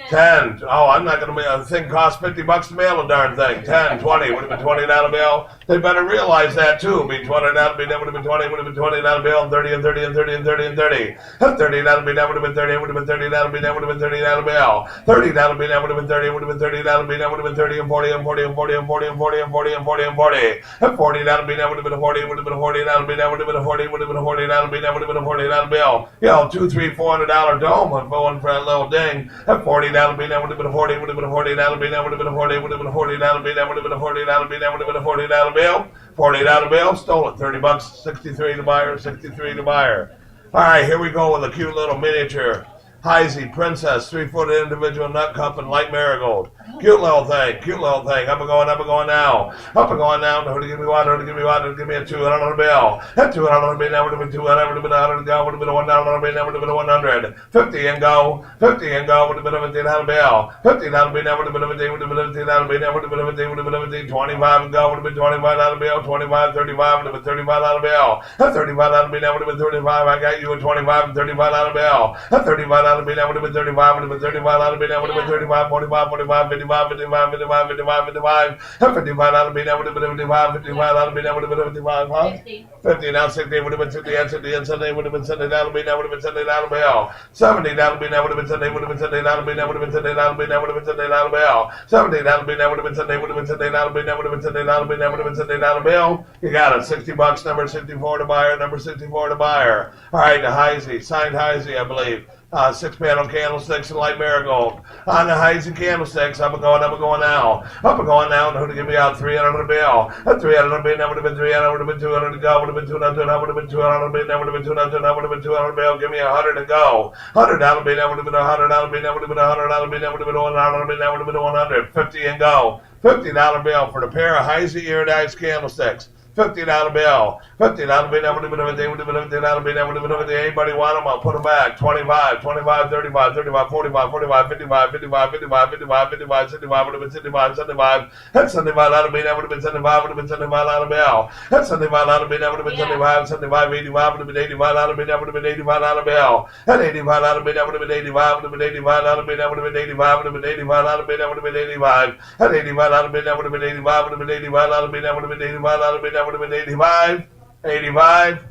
10. Oh, I'm not going to be, a thing costs $50 to mail a darn thing. 10, 20, would have been $20 bill. They better realize that too. Be $20 bill, that would have been 20, would have been $20 bill, and 30 and 30 and 30 and 30 and 30. $30 bill, that would have been 30, would have been $30 bill, that would have been $30 bill. $30 bill, that would have been 30, would have been $30 bill, that would have been 30 and 40 and 40 and 40 and 40 and 40 and 40 and 40 and 40. $40 bill, that would have been a 40, would have been a $40 bill, that would have been a 40, would have been a $40 bill, that would have been a $40 bill. You know, $200, $300, $400 dome on going for that little ding. $40 bill, that would have been a 40, would have been a $40 bill, that would have been a 40, would have been a $40 bill, that would have been a $40 bill, that would have been a $40 bill. $40 bill, stole it. $30, 63 to buyer, 63 to buyer. All right, here we go with a cute little miniature Heisey Princess, 3-foot individual nut cup and light marigold. Cute little thing, cute little thing. Up and going now. Up and going now. Who to give me one, who to give me one, who to give me a $200 bill. That $200 bill, that would have been 200, would have been 100 to go, would have been a $1 bill, that would have been a 100. 50 and go, 50 and go, would have been a $15 bill. $15 bill, that would have been a 50, would have been a $15 bill, that would have been a 50, would have been a 50. 25 and go, would have been $25 bill. 25, 35, would have been $35 bill. That $35 bill, that would have been 35. I got you a 25 and $35 bill. That $35 bill, that would have been 35, would have been $35 bill, that would have been 35, 45, 45, 55, 55, 55, 55, 55. That $55 bill, that would have been 55, $55 bill, that would have been 55, huh? 50. 50, now 60 would have been 60, and 60, and 70 would have been $70 bill, that would have been $70 bill. $70 bill, that would have been 70, would have been $70 bill, that would have been $70 bill, that would have been $70 bill. $70 bill, that would have been 70, would have been $70 bill, that would have been $70 bill, that would have been $70 bill. You got it, $60, number 64 to buyer, number 64 to buyer. All right, the Heisey, signed Heisey, I believe. 6-panel candlesticks and light marigold. On the Heisey candlesticks, up and going now. Up and going now, and who to give me out $300 bill. A $300 bill, that would have been 300, would have been 200 to go, would have been 200, that would have been 200 bill, that would have been 200, that would have been 200 bill, give me 100 to go. $100 bill, that would have been $100 bill, that would have been $100 bill, that would have been $100 bill, that would have been 100. 50 and go. $50 bill for the pair of Heisey iridized candlesticks. $50 bill. $50 bill, that would have been a day, would have been a $50 bill, that would have been a day. Anybody want them? I'll put them back. 25, 25, 35, 35, 45, 45, 55, 55, 55, 55, 55, 65, would have been 65, 75. That's $75 bill, that would have been 75, would have been $75 bill. That's $75 bill, that would have been 75, 75, 85, would have been $85 bill, that would have been $85 bill. That $85 bill, that would have been 85, would have been $85 bill, that would have been 85, would have been $85 bill, that would have been 85. That $85 bill, that would have been 85, would have been $85 bill, that would have been $85 bill, that that would have been 85. 85.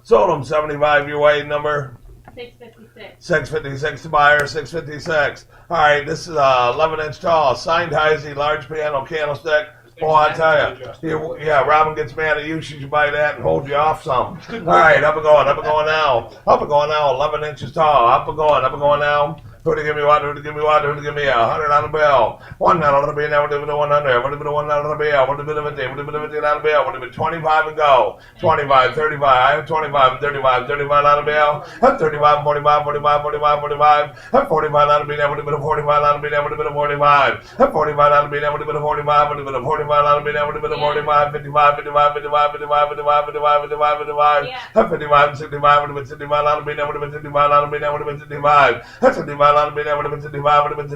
Sold them 75 your way, number 656. 656 to buyer, 656. All right, this is 11-inch tall, signed Heisey, large piano candlestick. Oh, I tell you, yeah, Robin gets mad at you. She should buy that and hold you off some. All right, up and going now. Up and going now, 11 inches tall. Up and going now. Who to give me what? Who to give me what? Who to give me a $100 bill? $1 bill. Now we're doing 100. What a bit of $1 bill. What a bit of a day. What a bit of a $10 bill. What a bit 25 and go. 25, 35. I have 25 and 35. $35 bill. Have 35, 45, 45, 45, 45. Have 45 bill. Now what a bit of 45 bill. Now what a bit of 45. Have 45 bill. Now what a bit of 45. What a bit of 45 bill. Now what a bit of 45. 55, 55, 55, 55, 55, 55, 55, 55. Have 55 and 65. What a bit 65 bill. Now what a bit 65 bill. Now what a bit 65. Have 65. Would have been 65, would have been 65, would have been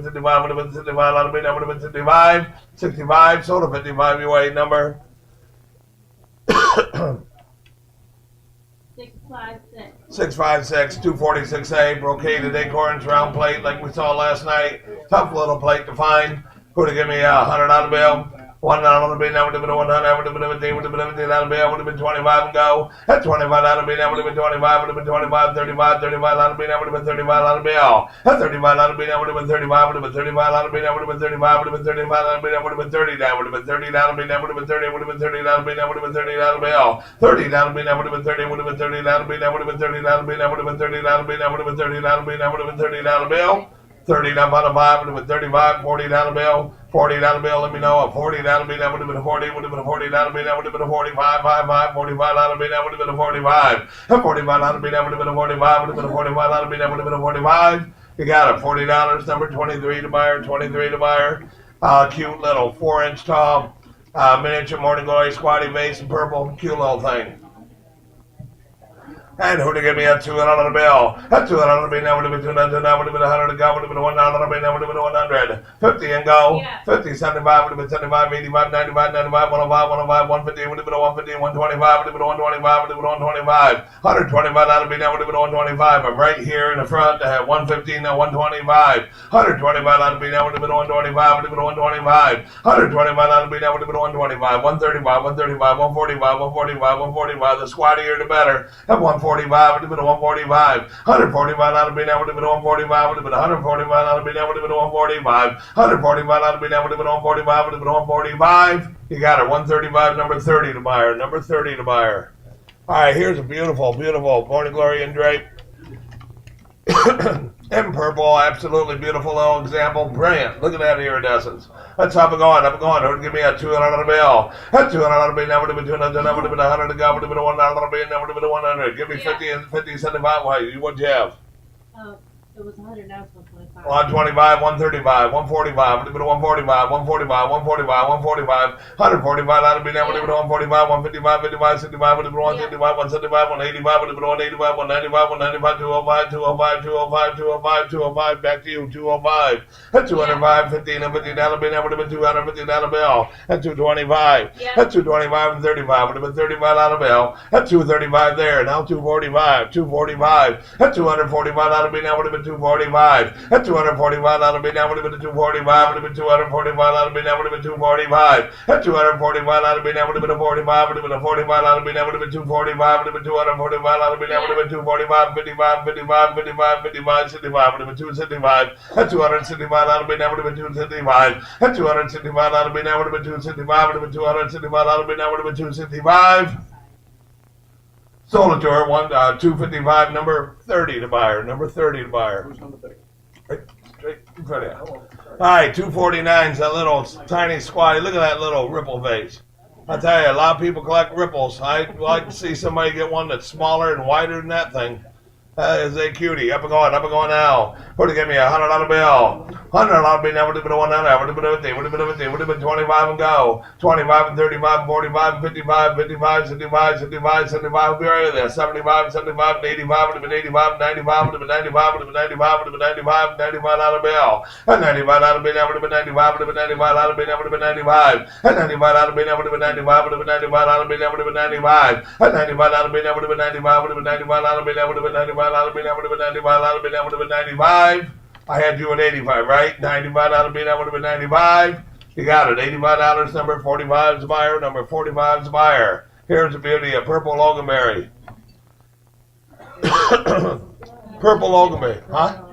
65, would have been 65, would have been 65, 65, sold a 55 your way, number 656. 656, 246A, brocaded acorns, round plate like we saw last night. Tough little plate to find. Who to give me a $100 bill? $1 bill, now would have been 100, would have been a day, would have been a $10 bill, would have been 25 and go. At $25 bill, now would have been 25, would have been 25, 35, $35 bill, now would have been $35 bill. At $35 bill, now would have been 35, would have been $35 bill, now would have been 35, would have been $35 bill, now would have been 30, now would have been $30 bill, now would have been 30, would have been $30 bill, now would have been $30 bill. $30 bill, now would have been 30, would have been $30 bill, now would have been $30 bill, now would have been $30 bill, now would have been $30 bill, now would have been $30 bill. 30 down on the 5 would have been 35, $40 bill, $40 bill, let me know, a $40 bill, that would have been a 40, would have been a $40 bill, that would have been a 45, $45 bill, that would have been a 45, a $45 bill, that would have been a 45, would have been a $45 bill, that would have been a 45, you got it, $40, number 23 to buyer, 23 to buyer, cute little 4-inch tall, miniature morning glory, squatty vase in purple, cute little thing. And who to give me a $200 bill? A $200 bill, now would have been 200, now would have been 100 to go, would have been $1 bill, now would have been 100. 50 and go. 50, 75, would have been 75, 85, 95, 95, 105, 105, 150, would have been a 150, 125, would have been a 125, would have been 125. $125 bill, now would have been 125. I'm right here in the front. I have 115, now 125. $125 bill, now would have been 125, would have been 125. $125 bill, now would have been 125, 135, 135, 145, 145, 145. The squattier the better. At 145, would have been a 145. $145 bill, now would have been a 145, would have been $145 bill, now would have been a 145. $145 bill, now would have been a 145, would have been a 145. You got it, 135, number 30 to buyer, number 30 to buyer. All right, here's a beautiful, beautiful morning glory and drape. In purple, absolutely beautiful little example. Brilliant. Look at that iridescence. That's up and going, up and going. Who would give me a $200 bill? A $200 bill, now would have been 200, now would have been 100 to go, would have been a $1 bill, now would have been a 100. Give me 50 and 50, 75. What'd you have? It was 100, now it's 125. 125, 135, 145, would have been a 145, 145, 145, 145, 145, that would be now, would have been a 145, 155, 55, 65, would have been 165, 175, 185, would have been 185, 195, 195, 205, 205, 205, 205, 205, back to you, 205. At 205, 15 and $50 bill, that would have been $250 bill. At 225, at 225 and 35, would have been $35 bill. At 235 there, now 245, 245. At 245 bill, now would have been 245. At 245 bill, now would have been 245. Would have been 245 bill, now would have been 245. At 245 bill, now would have been a 45. Would have been a 45 bill, now would have been 245. Would have been 245 bill, now would have been 245. 55, 55, 55, 55, 65. Would have been 265. At 265 bill, now would have been 265. At 265 bill, now would have been 265. Would have been 265 bill, now would have been 265. Sold it to her, 255, number 30 to buyer, number 30 to buyer. Who's number 30? Right in front of you. All right, 249's that little tiny squatty. Look at that little ripple vase. I tell you, a lot of people collect ripples. I'd like to see somebody get one that's smaller and wider than that thing. That is a cutie. Up and going now. Who to give me a $100 bill? $100 bill, now would have been a 100, would have been a 50, would have been a 50, would have been 25 and go. 25 and 35 and 45 and 55, 55, 65, 65, 75, we'll be right there. 75, 75 and 85, would have been 85 and 95, would have been 95, would have been 95, would have been 95, $95 bill. A $95 bill, now would have been 95, would have been $95 bill, now would have been 95. A $95 bill, now would have been 95, would have been $95 bill, now would have been 95. A $95 bill, now would have been 95, would have been $95 bill, now would have been 95. That would have been 95, that would have been 95. I had you at 85, right? 95 bill, that would have been 95. You got it. $85, number 45 is the buyer. Number 45 is the buyer. Here's the beauty of purple loganberry. Purple loganberry, huh?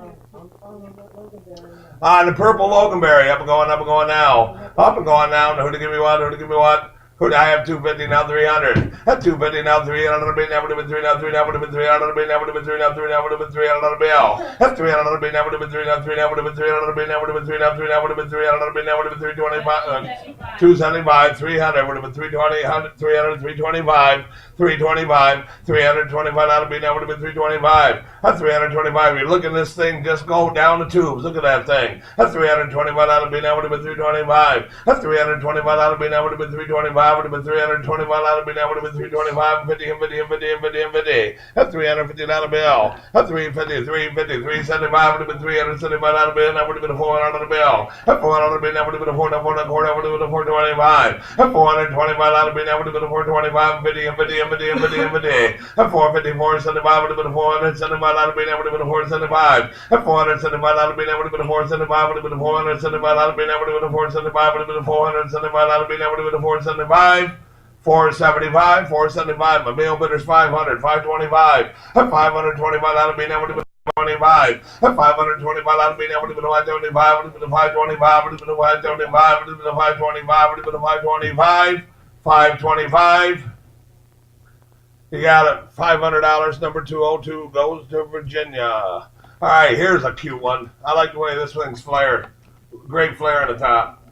The purple loganberry, up and going now. Up and going now. Who to give me what? Who to give me what? Who I have 250 now 300. At 250 now 300 be never to be 3 now 3 now would have been 300 be never to be 3 now 3 now would have been 300 bill. At 300 be never to be 3 now 3 now would have been 300 be never to be 3 now 3 now would have been 300 be never to be 325 275 300 would have been 320 100 300 325 325 325 out of be never to be 325. At 325 you're looking at this thing just go down the tubes. Look at that thing. At 325 out of be never to be 325. At 325 out of be never to be 325 would have been 325 out of be now would have been 325 50 and 50 and 50 and 50 and 50. At 350 dollar bill. At 350 350 375 would have been 375 out of bill. That would have been a 400 dollar bill. At 400 bill, that would have been a 4 quarter. That would have been a 425. At 425 out of bill, that would have been a 425 50 and 50 and 50 and 50 and 50. At 450 475 would have been a 475 out of bill. That would have been a 475. At 475 out of bill, that would have been a 475. Would have been a 475 out of bill. That would have been a 475. Would have been a 475 out of bill. That would have been a 475. 475, 475. My meal bidder's 500, 525. At 525 out of being able to be 25. At 525 out of being able to be 525, would have been a 525, would have been a 525, would have been a 525, would have been a 525, 525. You got it. $500, number 202 goes to Virginia. All right, here's a cute one. I like the way this thing's flared. Great flare on the top.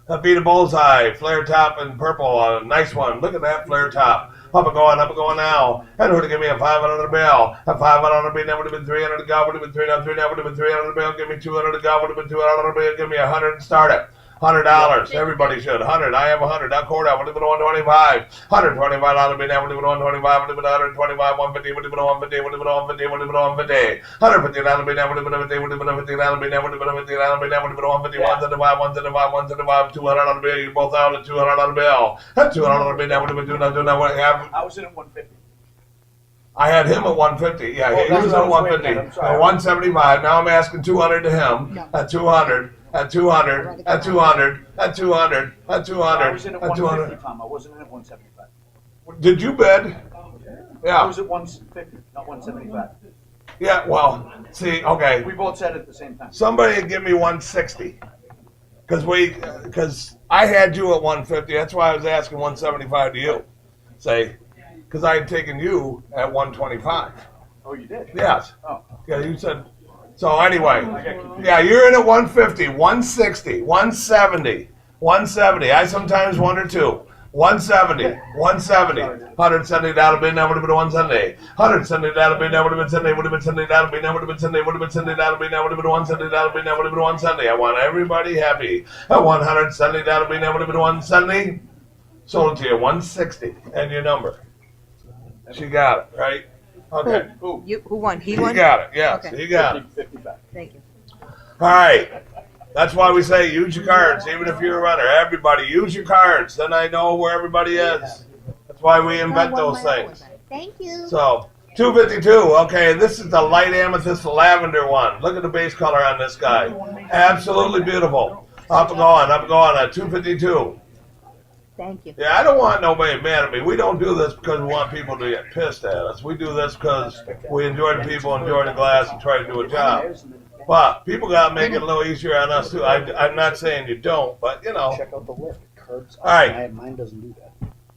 That beat a bullseye, flare top in purple, a nice one. Look at that flare top. Up and going now. And who to give me a 500 bill? A 500 bill, that would have been 300 to go, would have been 300, that would have been 300 bill. Give me 200 to go, would have been 200 bill. Give me 100 and start it. $100. Everybody should. 100. I have 100. That quarter would have been 125. 125 out of me. That would have been 125. Would have been 125. 150. Would have been 150. Would have been 150. Would have been 150. 150 out of me. That would have been 150. Would have been 150 out of me. That would have been 150 out of me. That would have been 150. 175. 175. 175. 200 out of me. You both out at 200 out of bill. At 200 out of me. That would have been 200. I was in at 150. I had him at 150. Yeah, he was at 150. At 175. Now I'm asking 200 to him. At 200. At 200, at 200, at 200, at 200, I was in at at 150, 200. Tom. I wasn't in at 175. Did you bid? I Yeah. was at 150, not 175. Yeah, well, see, okay. We both said it at the same time. Somebody give me 160. Because I had you at 150. That's why I was asking 175 to you. Say, because I had taken you at 125. Oh, you did? Yes. Oh. Yeah, you said. So anyway, yeah, you're in at 150, 160, 170, 170. I sometimes wonder too. 170, 170, 170, that'll be, that would have been 170. 170, that'll be, that would have been 70, would have been 70, that'll be, that would have been 70, would have been 70, that'll be, that would have been 170, that'll be, that would have been 170. I want everybody happy. At 170, that'll be, that would have been 170. Sold it to you, 160, and your number. She got it, right? Okay. Who? Who won? He He won? got it, yes, Okay. he got it. 50 back. Thank you. All right. That's why we say use your cards, even if you're a runner. Everybody, use your cards. Then I know where everybody is. That's why we invent those things. Thank you. So, 252. Okay, this is the light amethyst lavender one. Look at the base color on this guy. Absolutely beautiful. Up and going at 252. Thank you. Yeah, I don't want nobody mad at me. We don't do this because we want people to get pissed at us. We do this because we enjoy the people, enjoy the glass, and try to do a job. But people got to make it a little easier on us, too. I'm not saying you don't, but, you know. Check out the list. Curbs. All right. Mine doesn't do that.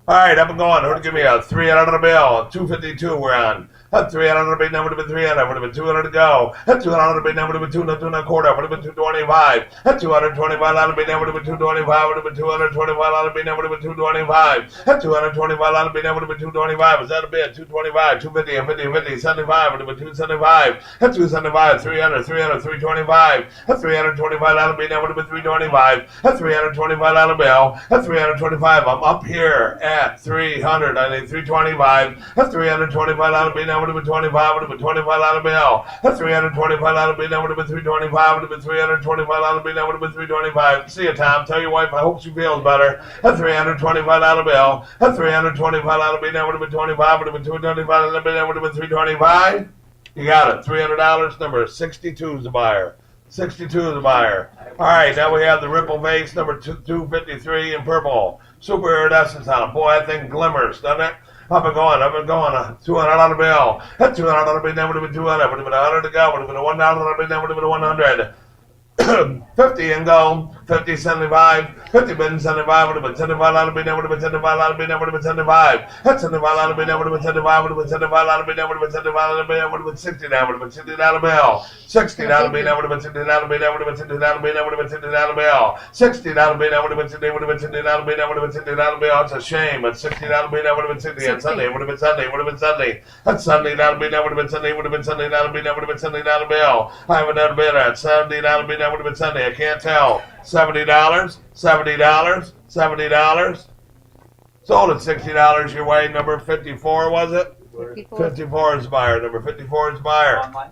All right, up and going. Who to give me a 300 bill? 252 we're on. At 300 bill, that would have been 300. Would have been 200 to go. At 200 bill, that would have been 200, 200 quarter. Would have been 225. At 225 out of bill, that would have been 225. Would have been 225 out of bill, that would have been 225. At 225 out of bill, that would have been 225. Was that a bid? 225, 250, and 50, 50, 75. Would have been 275. At 275, 300, 300, 325. At 325 out of bill, that would have been 325. At 325 out of bill. At 325, I'm up here at 300. I need 325. At 325 out of bill, that would have been 25. Would have been 25 out of bill. At 325 out of bill, that would have been 325. Would have been 325 out of bill, that would have been 325. See you, Tom. Tell your wife I hope she feels better. At 325 out of bill. At 325 out of bill, that would have been 25. Would have been 225 out of bill, that would have been 325. You got it. $300. Number 62 is the buyer. 62 is the buyer. All right, now we have the Ripple Vase, number 253 in purple. Super iridescence on it. Boy, that thing glimmers, doesn't it? Up and going, up and going. $200 bill. That $200 bill, that would have been 200. Would have been 100 to go. Would have been a $1 bill, that would have been 100. 50 and go, 50, 75, 50 been 75, would have been 75, lot of been, that would have been 75, lot of been, that would have been 75. That's 75, lot of been, that would have been 75, would have been 75, lot of been, that would have been 75, lot of been, that would have been 60, that would have been 60 bill. 60 dollar bill, that would have been 60 dollar bill, that would have been 60 dollar bill, that would have been 60 dollar bill. 60 dollar bill, that would have been 60, would have been 60 dollar bill, that would have been 60 dollar bill. It's a shame. It's 60 dollar bill, that would have been 60 on Sunday, it would have been Sunday, would have been Sunday. That's Sunday dollar bill, that would have been Sunday, would have been Sunday dollar bill, that would have been Sunday dollar bill. I have another bid at $70 bill, that would have been Sunday. I can't tell. $70, $70, $70. Sold at $60 your way. Number 54 was it? 54 is buyer. Number 54 is buyer. Online?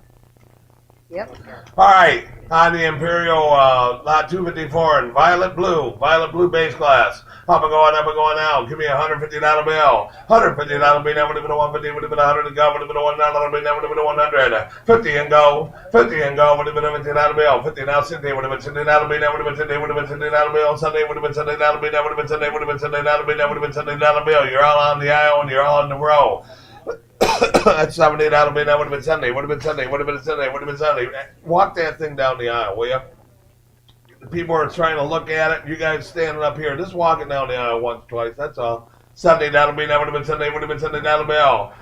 Yep. All right, on the Imperial lot 254 in violet blue base glass. Up and going out. Give me a $150 bill. $150 bill, that would have been a 150, would have been a 100 to go, would have been a $1 bill, that would have been a 100. 50 and go, 50 and go, would have been a $50 bill. 50 now Sunday, would have been $60 bill, that would have been Sunday, would have been $60 bill. Sunday would have been Sunday bill, that would have been Sunday, would have been Sunday bill, that would have been Sunday bill. You're all on the aisle and you're all in the row. That's $70 bill, that would have been Sunday, would have been Sunday, would have been Sunday, would have been Sunday. Walk that thing down the aisle, will you? The people are trying to look at it. You guys standing up here, just walking down the aisle once, twice. That's all. Sunday bill, that would have been Sunday, would have been Sunday bill.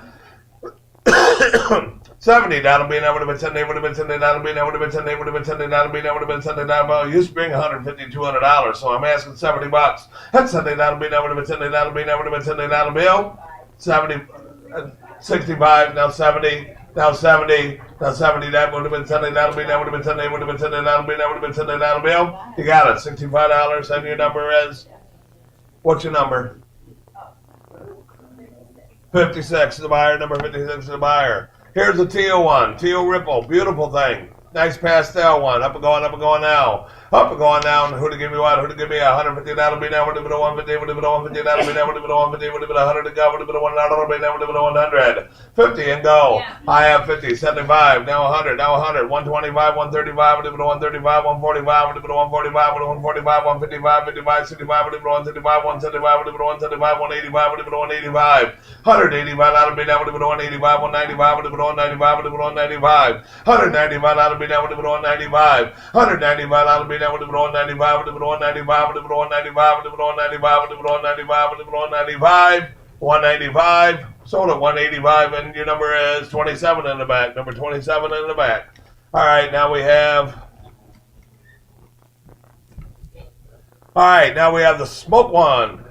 $70 bill, that would have been Sunday, would have been Sunday bill, that would have been Sunday, would have been Sunday bill, that would have been Sunday bill. You used to bring $150, $200, so I'm asking $70. That's Sunday bill, that would have been Sunday bill, that would have been Sunday bill. 70, 65, now 70. Now 70, that would have been Sunday, that'll be, that would have been Sunday, would have been Sunday, that'll be, that would have been Sunday, that'll bill. You got it, $65, and your number is, what's your number? 56 is the buyer, number 56 is the buyer. Here's the teal one, teal ripple, beautiful thing. Nice pastel one, up and going now. Up and going down, who to give me what, who to give me a $150, that'll be, that would have been a 150, would have been a 150, that'll be, that would have been a 150, would have been a 100 to go, would have been a $1, that'll be, that would have been a 100. 50 and go. Yeah. I have 50, 75, now 100, now 100, 125, 135, would have been a 135, 145, would have been a 145, would have been 145, 155, 55, 65, would have been a 135, 175, would have been a 175, 185, would have been a 185. 185, that'll be, that would have been a 185, 195, would have been a 195, would have been a 195. 195, that'll be, that would have been a 195. 195, that'll be, that would have been a 195. Would have been 195, would have been 195, would have been 195, would have been 195, would have been 195, 195, sold at 185, and your number is 27 in the back, number 27 in the back. All right, now we have, the smoke one,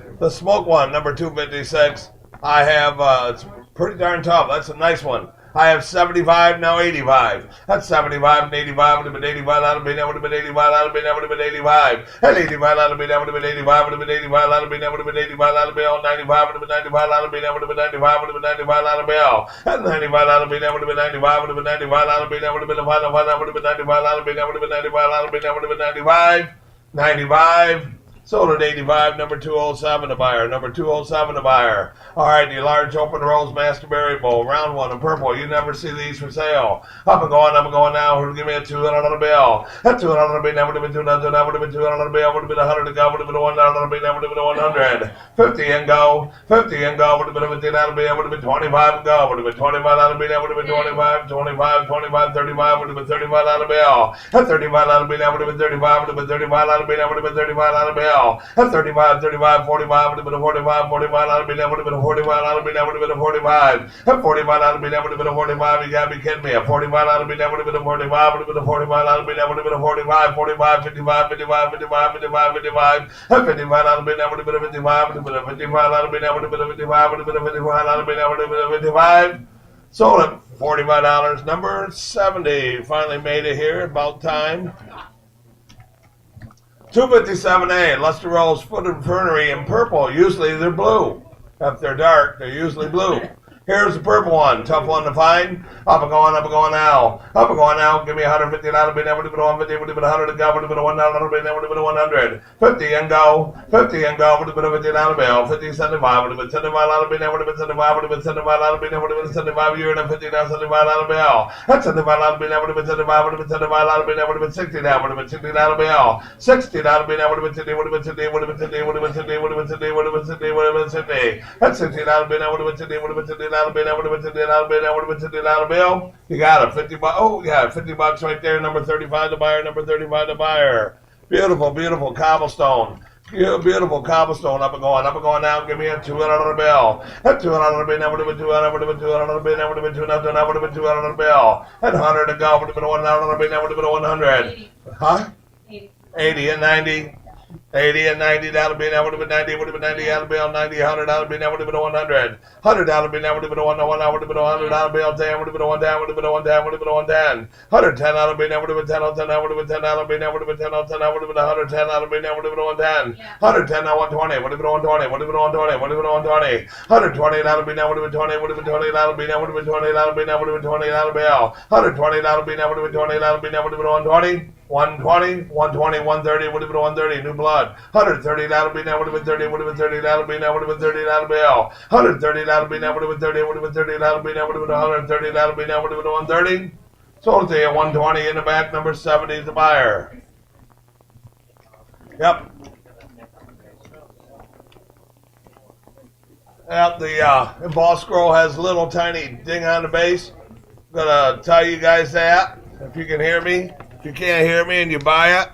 number 256. I have, it's pretty darn tough, that's a nice one. I have 75, now 85. That's 75 and 85, would have been 85, that would have been, that would have been 85, that would have been, that would have been 85. And 85, that would have been, that would have been 85, would have been 85, that would have been, that would have been 85, that would have been 95, would have been 95, that would have been, that would have been 95, would have been 95, that would have been. And 95, that would have been, that would have been 95, would have been 95, that would have been, that would have been 95, that would have been 95, that would have been, that would have been 95, that would have been, that would have been 95, 95. Sold at 85, number 207 a buyer, number 207 a buyer. All right, the large open rolls master berry bowl, round one in purple. You never see these for sale. Up and going now. Who'll give me a $200 bill? That $200 bill, that would have been 200, that would have been $200 bill, would have been 100 to go, would have been a $1 bill, that would have been a 100. 50 and go, 50 and go, would have been a $50 bill, would have been 25 and go, would have been 25 bill, that would have been 25, 25, 25, 35, would have been $35 bill. That $35 bill, that would have been 35, would have been $35 bill, that would have been $35 bill. At 35, 35, 45, would have been a 45, 45, that would have been a 45, that would have been a 45. At 45, that would have been a 45, you gotta be kidding me. At 45, that would have been a 45, would have been a 45, that would have been a 45, 45, 55, 55, 55, 55, 55. At 55, that would have been a 55, would have been a 55, that would have been a 55, would have been a 55, that would have been a 55. Sold at $45, number 70. Finally made it here, about time. 257A, Luster Rolls Footed Fernery in purple. Usually they're blue. If they're dark, they're usually blue. Here's the purple one, tough one to find. Up and going now. Up and going now. Give me 150. That'll be never to be 150. Would have been 100 to go. Would have been 100. Would have been 100. 50 and go. 50 and go. Would have been 50 dollar bill. 50 75. Would have been 75. That'll be never. Would have been 75. Would have been 75. That'll be never. Would have been 75. You're in a 50 now. 75 dollar bill. That's 75. That'll be never. Would have been 75. Would have been 75. That'll be never. Would have been 60 now. Would have been 60 dollar bill. 60. That'll be never. Would have been 60. Would have been 60. Would have been 60. Would have been 60. Would have been 60. Would have been 60. Would have been 60. That's 60. That'll be never. Would have been 60. Would have been 60. That'll be never. Would have been 60. That'll be never. Would have been 60 dollar bill. You got it. 50 bucks. Oh yeah, 50 bucks right there. Number 35 to buyer. Number 35 to buyer. Beautiful, beautiful cobblestone. Beautiful cobblestone. Up and going now. Give me a $200 bill. That $200 bill. That would have been 200. Would have been 200 bill. That would have been 200. That would have been 200 bill. That 100 to go. Would have been 100 bill. That would have been 100. Huh? 80 and 90. 80 and 90, that'll be, that would have been 90, would have been 90, that'll be on 90, 100, that'll be, that would have been 100. 100, that'll be, that would have been 1, that would have been 100, that'll be on 10, would have been 110, would have been 110, would have been 110. 110, that'll be, that would have been 10 on 10, that would have been 10, that'll be, that would have been 10 on 10, that would have been 110, that'll be, that would have been 110. 110, now 120, would have been 120, would have been 120, would have been 120. 120, that'll be, that would have been 20, would have been 20, that'll be, that would have been 20, that'll be, that would have been 20, that'll be all. 120, that'll be, that would have been 20, that'll be, that would have been 120. 120, 120, 130, would have been 130, new blood. 130, that'll be, that would have been 30, would have been 30, that'll be, that would have been 30, that'll be all. 130, that'll be, that would have been 30, would have been 30, that'll be, that would have been 130, that'll be, that would have been 130. Sold to you, 120 in the back, number 70 is the buyer. Yep. Yep, the embossed scroll has a little tiny ding on the base. I'm gonna tell you guys that. If you can hear me, if you can't hear me and you buy it,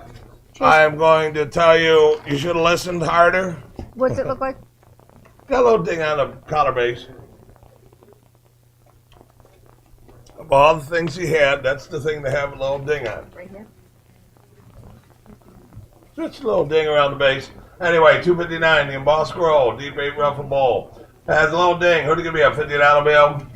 I am going to tell you, you should have listened harder. What's it look like? Got a little ding on the collar base. Of all the things he had, that's the thing to have a little ding on. Right here. Just a little ding around the base. Anyway, 259, the embossed scroll, deep 8 ruffle bowl. Has a little ding. Who'd give me a $50 bill?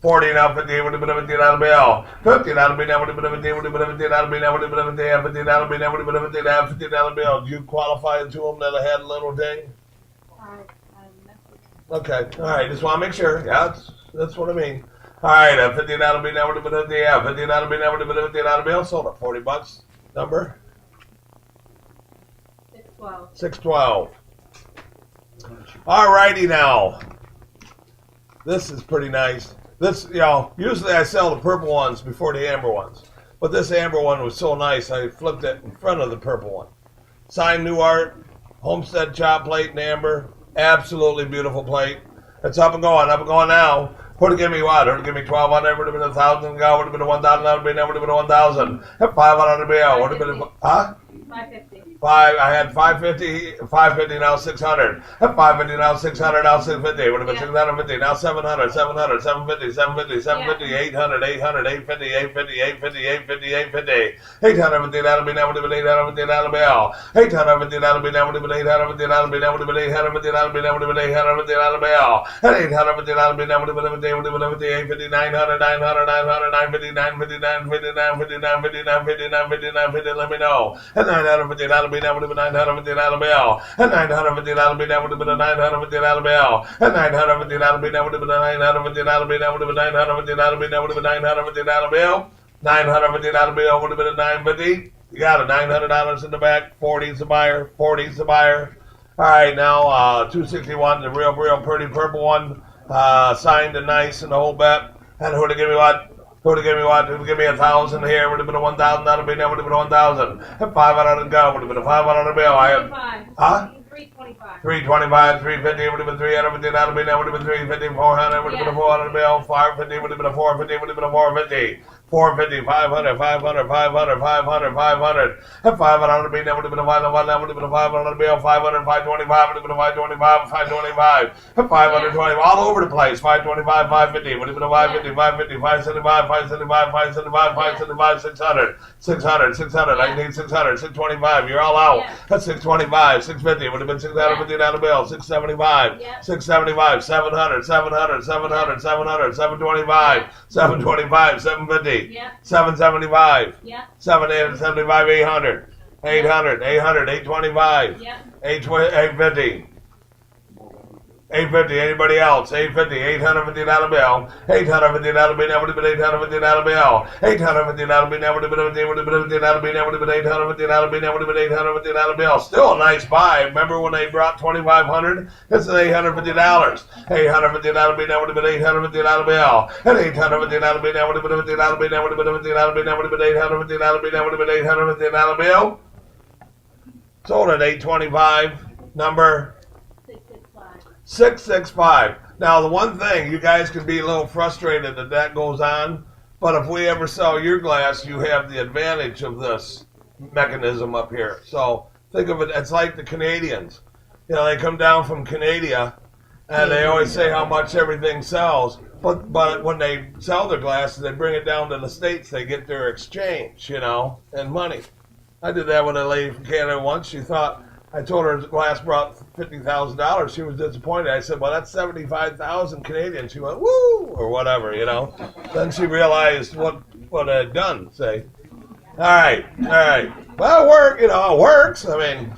40 now, 50 would have been a $50 bill. 50 that'll be, that would have been a 50, would have been a 50, that'll be, that would have been a 50, 50 that'll be, that would have been a 50, that $50 bill. Do you qualify to them that had a little ding? Okay, all right, just want to make sure. Yeah, that's what I mean. All right, 50 that'll be, that would have been a 50, yeah, 50 that'll be, that would have been a $50 bill. Sold at 40 bucks. Number? 612. 612. All righty now. This is pretty nice. This, usually I sell the purple ones before the amber ones. But this amber one was so nice, I flipped it in front of the purple one. Signed new art, homestead chop plate in amber. Absolutely beautiful plate. It's up and going now. Would have given me what? Would have given me 1,200, would have been 1,000, go, would have been 1,000, that would have been 1,000. 500 bill, would have been, huh? 550. I had 550, now 600. At 550, now 600, now 650. Would have been 650, now 700, 750, 750, 800, 850, 850, 850. That'll be, that would have been 850, that'll be all. 850, that'll be, that would have been 850, that'll be, that would have been 850, that'll be, that would have been 850, that'll be all. At 850, that'll be, that would have been 50, would have been 50, 850, 900, 900, 900, 950, 950, 950, 950, 950, 950, 950, 950, let me know. At 950, that'll be, that would have been 950, that'll be all. At 950, that'll be, that would have been a 950, that'll be all. At 950, that'll be, that would have been a 950, that'll be, that would have been 950, that'll be, that would have been 950, that'll be all. 950, that'll be all, would have been a 950. You got it, $900 in the back, 40's the buyer, 40's the buyer. All right, now 261, the real pretty purple one, signed and nice and the whole bet. And who'd have given me what? Who'd have given me what? Who'd give me 1,000 here? Would have been a 1,000. That'll be, that would have been 1,000. At 500 and go. Would have been a 500 bill. I had, 325. 325, 350. Would have been 350. That'll be, that would have been 350. 400 would have been a 400 bill. 550 would have been a 450. Would have been a 450. 450, 500, 500, 500, 500, 500. At 500 bill, that would have been a 500. That would have been a 500 bill. 500, 525. Would have been a 525. 525. At 520, all over the place. 525, 550. Would have been a 550, 550, 575, 575, 575, 575, 600, 600, 600. I need 600, 625. You're all out. That's 625, 650. Would have been 650 down the bill. 675, 675, 700, 700, 700, 700, 725, 725, 750. 775. 775, 800. 800, 800, 825. 850. $850. Anybody else? $850. $850 bill. $850 bill. Never been $850 bill. $850 bill. Never been $850 bill. Never been $850 bill. Never been $850 bill. Still a nice buy. Remember when they brought $2,500? It's an $850. $850 bill. Never been $850 bill. And $850 bill. Never been $50 bill. Never been $50 bill. Never been $850 bill. Never been $850 bill. Sold at $825. Number 665. Now, the one thing, you guys can be a little frustrated that goes on, but if we ever sell your glass, you have the advantage of this mechanism up here. So think of it, it's like the Canadians. You know, they come down from Canada, and they always say how much everything sells, but when they sell their glasses, they bring it down to the States, they get their exchange, you know, and money. I did that with a lady from Canada once. She thought, I told her the glass brought $50,000. She was disappointed. I said, well, that's 75,000 Canadian. She went, woo, or whatever, you know. Then she realized what it had done, say. All right. Well, it works. I mean,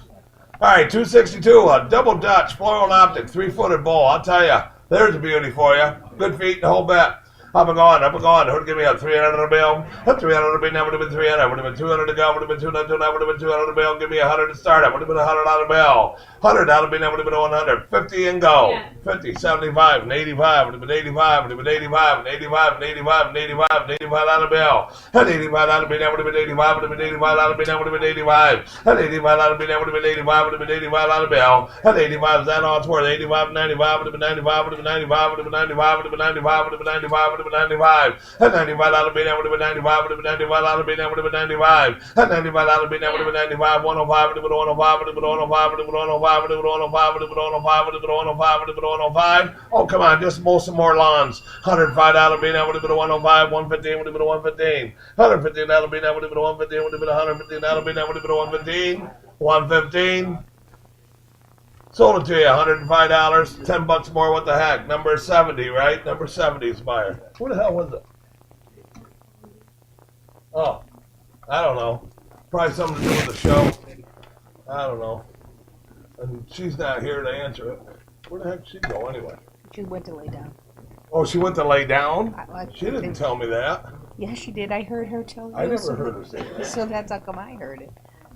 all right, 262, a double Dutch, floral optic, 3-footed bowl. I'll tell you, there's a beauty for you. Good feet, the whole bit. Up and going. Who'd give me a $300 bill? A $300 bill, never would have been $300. Would have been $200 to go. Would have been $200 to go. Would have been $200 bill. Give me $100 to start it. Would have been $100 bill. $100 bill, never would have been $100. 50 and go. Yeah. 50, 75, and 85. Would have been 85. Would have been 85, and 85, and 85, and 85, and $85 bill. And $85 bill, never would have been 85. Would have been $85 bill, never would have been 85. And $85 bill, never would have been 85. Would have been $85 bill. And 85 is that all it's worth? 85 and 95. Would have been 95. Would have been 95. Would have been 95. Would have been 95. Would have been 95. Would have been 95. And $95 bill, that would have been 95, would have been $95 bill, that would have been 95. And $95 bill, that would have been 95, 105, would have been 105, would have been 105, would have been 105, would have been 105, would have been 105, would have been 105, would have been 105. Oh, come on, just mow some more lawns. $105 bill, that would have been a 105, 115 would have been a 115. $115 bill, that would have been a 115, would have been a $115 bill, that would have been a 115. 115. Sold it to you, $105, $10 more, what the heck? Number 70, right? Number 70 is buyer. Who the hell was it? Oh, I don't know. Probably something to do with the show. I don't know. And she's not here to answer it. Where the heck did she go anyway? She went to lay down. Oh, she went to lay down? She didn't think- tell me that. Yeah, she did. I heard her tell you. I never so- heard her say that. So that's how come I heard it.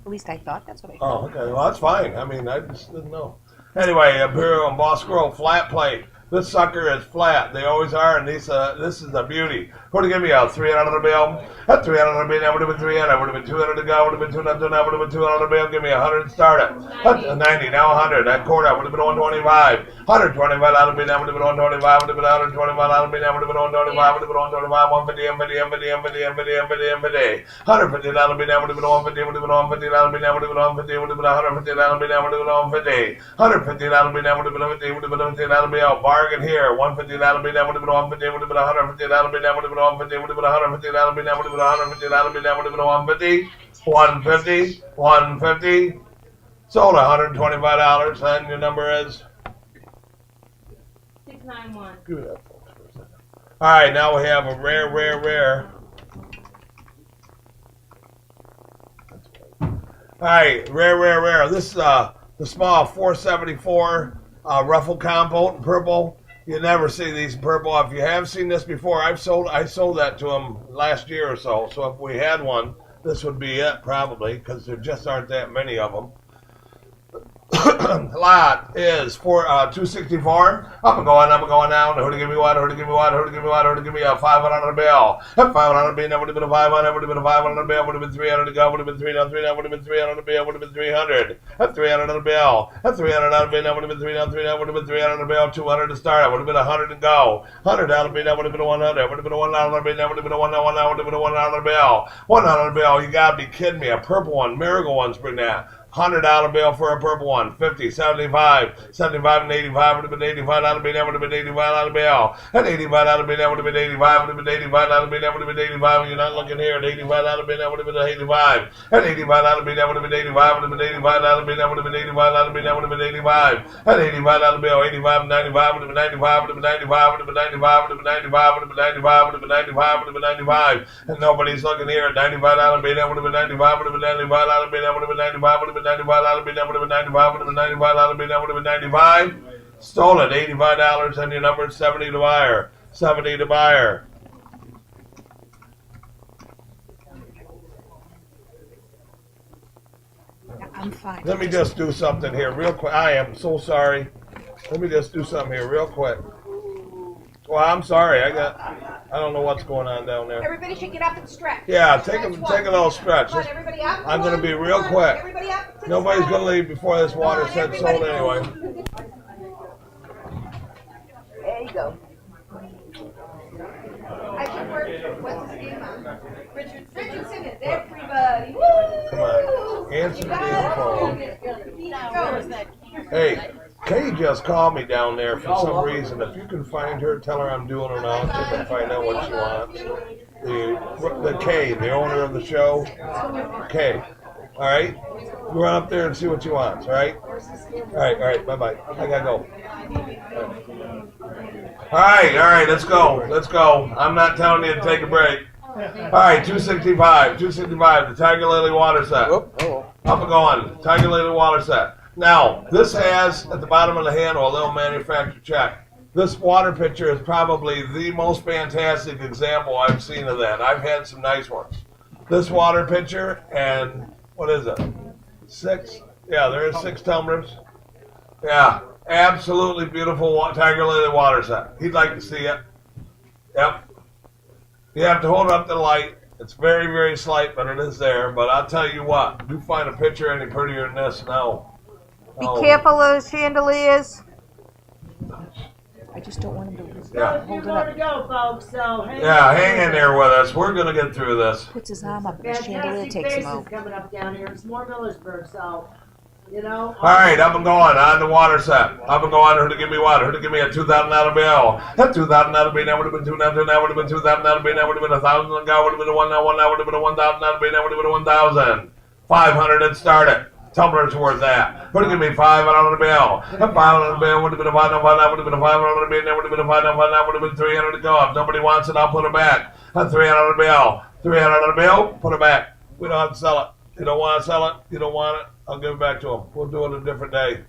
At least I thought that's what I heard. Oh, okay. Well, that's fine. I mean, I just didn't know. Anyway, Imperial and Boss Grove flat plate. This sucker is flat. They always are, and this is a beauty. Who'd give me a $300 bill? A $300 bill, that would have been 300. Would have been 200 to go. Would have been 200 to go. Would have been 200 bill. Give me 100 to start it. 90, now 100. That quarter would have been 125. $125 bill, that would have been 125. Would have been $125 bill, that would have been 125. Would have been 125. 150, $150. $150 bill, that would have been 150. Would have been $150 bill, that would have been 150. Would have been $150 bill, that would have been 150. $150 bill, that would have been 50. Would have been $50 bill. Bargain here. $150 bill, that would have been 150. Would have been $150 bill, that would have been 150. Would have been $150 bill, that would have been $150 bill, that would have been 150. 150. 150. Sold $125, and your number is? 691. Give me that, folks, for a second. All right, now we have a rare. All right, rare. This is the small 474 ruffle compote in purple. You never see these in purple. If you have seen this before, I sold that to them last year or so. So if we had one, this would be it probably, because there just aren't that many of them. Lot is for 264. Up and going down. Who to give me what? Who to give me what? Who to give me what? Who to give me a $500 bill? A $500 bill. That would have been a 500. Would have been a $500 bill. Would have been 300 to go. Would have been 300. Would have been 300 bill. Would have been 300. A $300 bill. A $300 bill. That would have been 300. Would have been 300 bill. 200 to start. Would have been 100 to go. $100 bill. That would have been 100. Would have been a $1 bill. That would have been a $1. Would have been a $1 bill. $100 bill. You gotta be kidding me. A purple one. Miracle ones bring that. $100 bill for a purple one. 50, 75, 75 and 85 would have been $85 bill. That would have been $85 bill. An $85 bill. That would have been 85. Would have been $85 bill. That would have been 85. You're not looking here. An $85 bill. That would have been 85. An $85 bill. That would have been 85. Would have been $85 bill. That would have been $85 bill. That would have been 85. An $85 bill. 85 and 95 would have been 95. Would have been 95. Would have been 95. Would have been 95. Would have been 95. Would have been 95. Would have been 95. And nobody's looking here. $95 bill. That would have been 95. Would have been $95 bill. That would have been 95. Would have been $95 bill. That would have been 95. Would have been $95. Would have been $95 bill. That would have been 95. Stolen, $85 on your number, 70 to buyer. 70 to buyer. I'm fine. Let me just do something here real quick. I am so sorry. Let me just do something here real quick. Well, I'm sorry. I don't know what's going on down there. Everybody should get up and stretch. Yeah, take a little stretch. Come on, everybody up. I'm going to be real quick. Everybody up. to the Nobody's side. going to leave before this water sets everybody sold anyway. There you go. I should work. What's his name? Richardson is everybody. Woo! Come on. Answer the damn phone. Hey, Kay just called me down there for some reason. If you can find her, tell her I'm doing an auction and find out what she wants. The Kay, the owner of the show. Kay. All right? You run up there and see what she wants, all right? All right, bye-bye. I gotta go. All right, let's go. I'm not telling you to take a break. All right, 265, the Tiger Lily water set. Up and going, Tiger Lily water set. Now, this has, at the bottom of the handle, a little manufacturer check. This water pitcher is probably the most fantastic example I've seen of that. I've had some nice ones. This water pitcher, and what is it? 6? Yeah, there is 6 tumblers. Yeah, absolutely beautiful Tiger Lily water set. He'd like to see it. Yep. You have to hold it up to the light. It's very, very slight, but it is there. But I'll tell you what, do find a picture any prettier than this? No. Be careful of those chandeliers. I just don't want him to Yeah. You're going to go, folks, so hang Hang in there with us. We're going to get through this. puts his arm up and the chandelier Fantastic takes him faces out. coming up down here. It's more Millersburg, so, you know. All right, up and going on the water set. Up and going. Who to give me what? Who to give me a $2,000 bill? That $2,000 bill that would have been $2,000. That would have been $2,000 bill. That would have been $1,000. That would have been a $1,000. That would have been a $1,000 bill. That would have been a $1,500 and started. Tumblers worth that. Who to give me $500 bill? That $500 bill would have been a $500. That would have been a $500 bill. That would have been a $500. That would have been $300 to go. If nobody wants it, I'll put it back. A $300 bill. $300 bill. Put it back. We don't have to sell it. You don't want to sell it. You don't want it. I'll give it back to him. We'll do it a different day.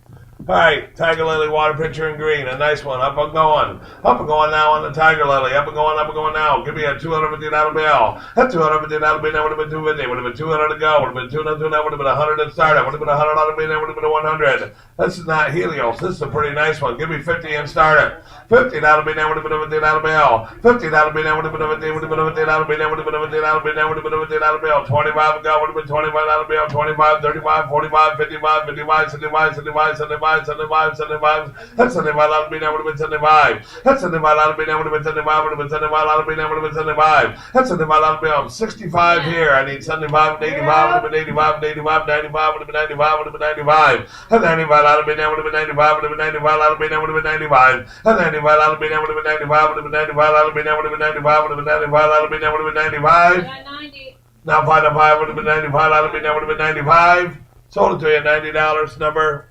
All right, Tiger Lily water pitcher in green, a nice one. Up and going now on the Tiger Lily. Up and going now. Give me a $250 bill. That $250 bill, that would have been $250. Would have been $200 to go. Would have been $200. That would have been $100 to start. That would have been $100 bill. That would have been a $100. This is not Helios. This is a pretty nice one. Give me $50 and start it. $50 bill. That would have been a $50 bill. $50 bill. That would have been a $50. Would have been a $50 bill. That would have been a $50 bill. That would have been a $50 bill. 25 ago would have been $25 bill. 25, 35, 45, 55, 55, 75, 75, 75, 75, 75. That's $75 bill. That would have been 75. That's $75 bill. That would have been 75. Would have been $75 bill. That would have been 75. That's $75 bill. I'm 65 here. I need 75 and 85. Would have been 85 and 85. 95 would have been 95. Would have been 95. That's $95 bill. That would have been 95. Would have been $95 bill. That would have been 95. That's $95 bill. That would have been 95. Would have been $95 bill. That would have been 95. Would have been $95 bill. That would have been 95. 90. Now 5 to 5 would have been 95. That would have been 95. Sold it to you $90. Number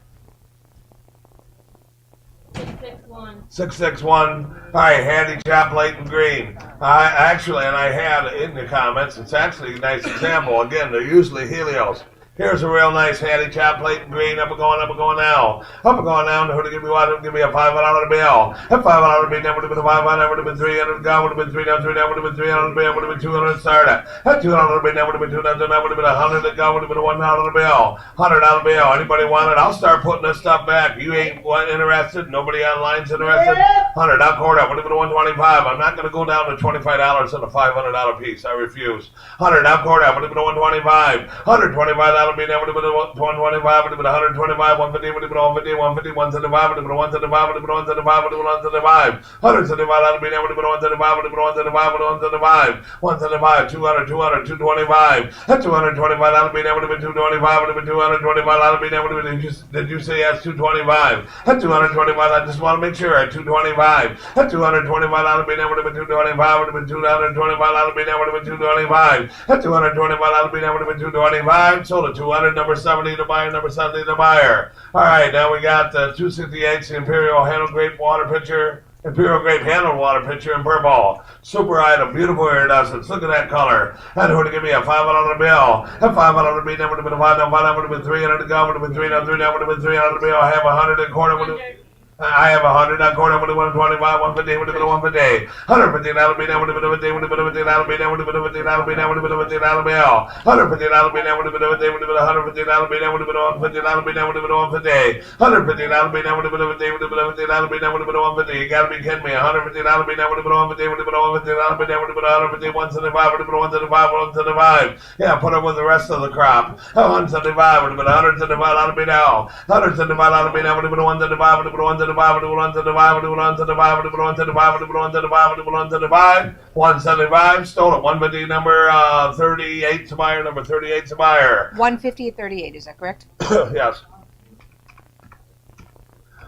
661. 661. All right, handy chop plate in green. I had in the comments, it's actually a nice example. Again, they're usually Helios. Here's a real nice handy chop plate in green. Up and going now. Up and going now. Who to give me what? Who to give me a $500 bill? That $500 bill, that would have been a $500. That would have been $300 to go. Would have been $300. That would have been $300 bill. Would have been $200 to start it. That $200 bill, that would have been $200. That would have been $100 to go. Would have been a $100 bill. $100 bill. Anybody want it? I'll start putting this stuff back. You ain't interested? Nobody online's interested? $100. I'll quarter. Would have been a $125. I'm not going to go down to $25 on a $500 piece. I refuse. $100. I'll quarter. Would have been a $125. $125 bill. That would have been a $125. Would have been a $125. $150. Would have been a $150. $150. $175. Would have been a $175. Would have been a $175. Would have been a $175. $175 bill. That would have been a $175. Would have been a $175. Would have been a $175. $175. $200. $200. $225. That $225 bill. That would have been $225. Would have been $225 bill. That would have been. Did you say yes? $225. That $225. I just want to make sure. At $225. That $225 bill. That would have been $225. Would have been $225 bill. That would have been $225. That $225 bill. That would have been $225. Sold at $200. Number 70 to buyer. Number 70 to buyer. All right, now we got the 268, the Imperial Handle Grape Water Pitcher. Imperial Grape Handle Water Pitcher in purple. Super item, beautiful iridescence. Look at that color. And who to give me a $500 bill? That $500 bill, that would have been a $500. That would have been $300 to go. Would have been $300. That would have been $300 bill. I have $100 and quarter. I have 100. I quarter would have 125, 150, would have been 150. 150 that'll be now, would have been a day, would have been a day, that'll be now, would have been a day, that'll be now, would have been a day, that'll be all. 150 that'll be now, would have been a day, would have been 150, that'll be now, would have been 150, that'll be now, would have been 150. 150 that'll be now, would have been a day, would have been a day, that'll be now, would have been 150. You gotta be kidding me. 150 that'll be now, would have been 150, would have been 150, that'll be now, would have been 150, 175, would have been 175, 175. Yeah, put it with the rest of the crop. 175 would have been 175, that'll be now. 175 that'll be now, would have been 175, would have been 175, would have been 175, would have been 175, would have been 175, would have been 175, would have been 175, 175, stole it. 150, number 38 to Meyer, number 38 to Meyer. 150 at 38, is that correct? Yes.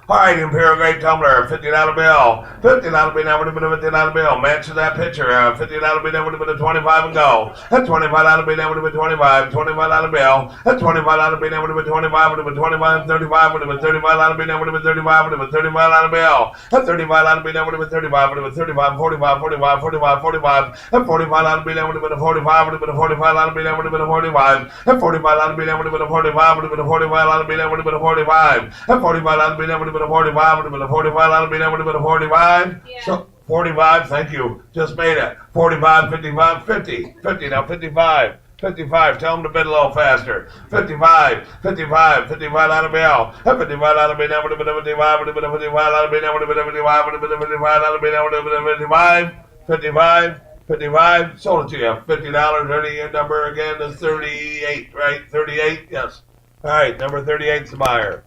All right, Imperial Grape Tumbler, $50 bill. $50 bill now would have been a $50 bill. Match to that picture. $50 bill now would have been a 25 and go. That $25 bill now would have been 25. $25 bill. That $25 bill now would have been 25. Would have been 25 and 35. Would have been $35 bill now would have been 35. Would have been $35 bill. That $35 bill now would have been 35. Would have been 35, 45, 45, 45, 45. That $45 bill now would have been a 45. Would have been a $45 bill now would have been a 45. That $45 bill now would have been a 45. Would have been a $45 bill now would have been a 45. That $45 bill now would have been a 45, would have been a 45, that'll be that would have been a 45. Yeah. So 45, thank you. Just made it. 45, 55, 50. 50 now, 55. 55, tell them to bid a little faster. 55, 55, 55 out of bill. 55 out of bill, that would have been a 55, would have been a 55 out of bill, that would have been a 55, would have been a 55 out of bill, that would have been a 55. 55, 55, sold it to you. $50, ready, your number again is 38, right? 38, yes. All right, number 38 is the buyer.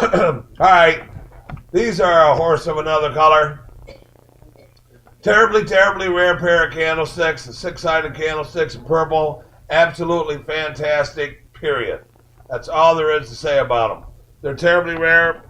All right, these are a horse of another color. Terribly, terribly rare pair of candlesticks, the six-sided candlesticks in purple. Absolutely fantastic, period. That's all there is to say about them. They're terribly rare,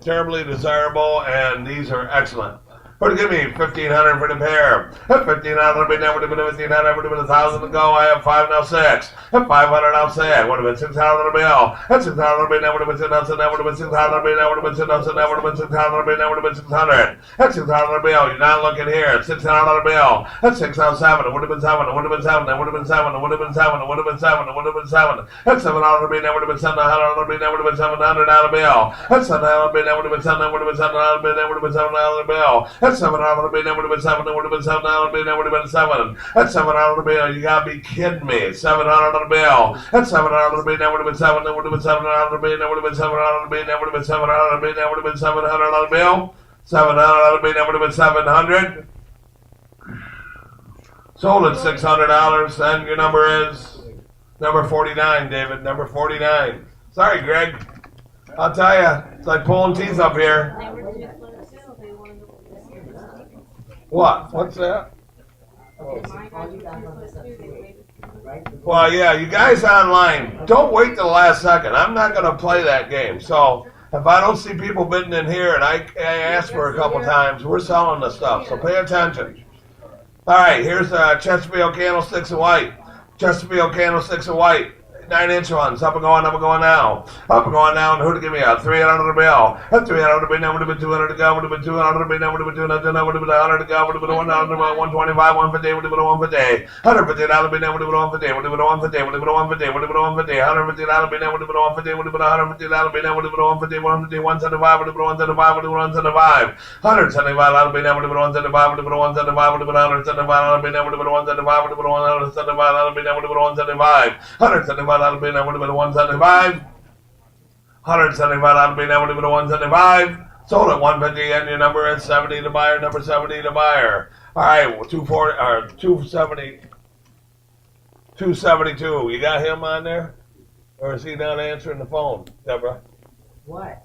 terribly desirable, and these are excellent. Give me $1,500 for the pair. $1,500 would have been $1,500, would have been $1,000 to go. I have 5 now 6. $500 now 6. Would have been $600 a bill. That $600 bill now would have been $600. That would have been $600 bill. That would have been $600. That would have been $600 bill. That would have been $600. That $600 bill. You're not looking here. $600 bill. That's 6 now 7. It would have been 7. It would have been 7. It would have been 7. It would have been 7. It would have been 7. It would have been 7. That $700 bill. That would have been $700 bill. That would have been $700 bill. That $700 bill. That would have been 7. That would have been $700 bill. That would have been $700 bill. That $700 bill. That would have been 7. That would have been $7 bill. That would have been 7. That $700 bill. You gotta be kidding me. $700 bill. That $700 bill. That would have been 7. That would have been $700 bill. That would have been $700 bill. That would have been $700 bill. That would have been $700 bill. $700 bill. That would have been 700. Sold at $600. And your number is number 49, David. Number 49. Sorry, Greg. I'll tell you, it's like pulling teeth up here. They were just let us know they wanted to. What? What's that? My guys were just let us do, they waited. Well, yeah, you guys online, don't wait till the last second. I'm not going to play that game. So if I don't see people bidding in here, and I asked for a couple times, we're selling the stuff. So pay attention. All right, here's Chesterfield candlesticks in white. Chesterfield candlesticks in white. 9-inch ones, up and going now. Up and going now, and who to give me a $300 bill? That $300 bill, now would have been $200 to go, would have been $200 bill, now would have been $200, now would have been $100 to go, would have been $100, $125, $150, would have been $150. $150 bill, now would have been $150, would have been $150, would have been $150, would have been $150, $150 bill, now would have been $150, would have been $150 bill, now would have been $150, $175, would have been $175, would have been $175. $175 bill, now would have been $175, would have been $175, would have been $175 bill, now would have been $175, would have been $175 bill, now would have been $175, $175 bill, now would have been $175. $175 bill, now would have been $175. Sold at $150, and your number is 70 to buyer. Number 70 to buyer. All right, 240 or 270, 272. You got him on there, or is he not answering the phone, Deborah? What?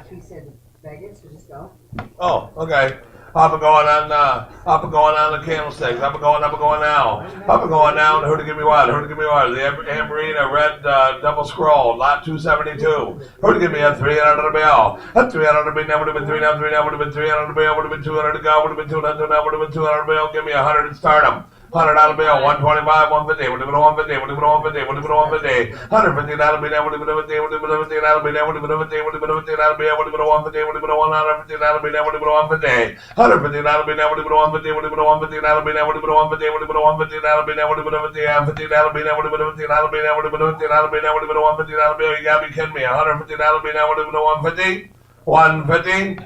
He said Vegas, so just go. Oh, okay. Up and going on the candlesticks. Up and going now. Up and going now. And who to give me what? Who to give me what? The Amberina red double scroll, lot 272. Who to give me a $300 bill? A $300 bill. That would have been $300 bill. Would have been $300 bill. Would have been $200 to go. Would have been $200 now. Would have been $200 bill. Give me $100 and start them. $100 bill, 125, 150, what do you put on 150, what do you put on 150, what do you put on 150, $150 bill, what do you put on 50, what do you put on 50, $50 bill, what do you put on 50, what do you put on 50, bill, what do you put on 150, what do you put on $150 bill, what do you put on 50, $150 bill, what do you put on 50, what do you put on 50 bill, what do you put on 50, what do you put on 50 bill, what do you put on 50, $50 bill, what do you put on 50 bill, what do you put on 50 bill, what do you put on 50 bill, what do you put on 50, you gotta be kidding me, $150 bill, what do you put on 150, 150,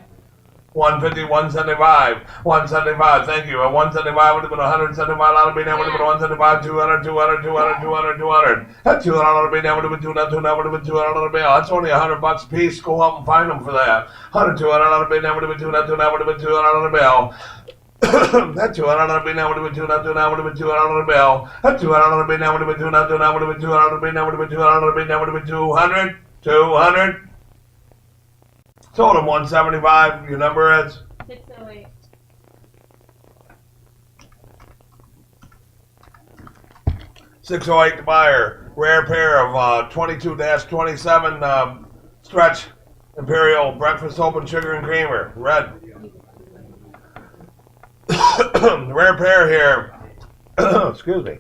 150, 175, 175, thank you. At 175, would have been 175, would have been 175, 200, 200, 200, 200, 200. At 200, would have been 200, 200, would have been 200 bill. That's only $100 a piece. Go up and find them for that. 100, 200, would have been 200, 200, would have been 200 bill. That 200 would have been 200, 200, would have been 200 bill. That 200 would have been 200, 200, would have been 200, would have been 200, 200. Told him 175. Your number is 608. 608 to buyer. Rare pair of 22-27 stretch Imperial breakfast open sugar and creamer. Red. Rare pair here. Excuse me.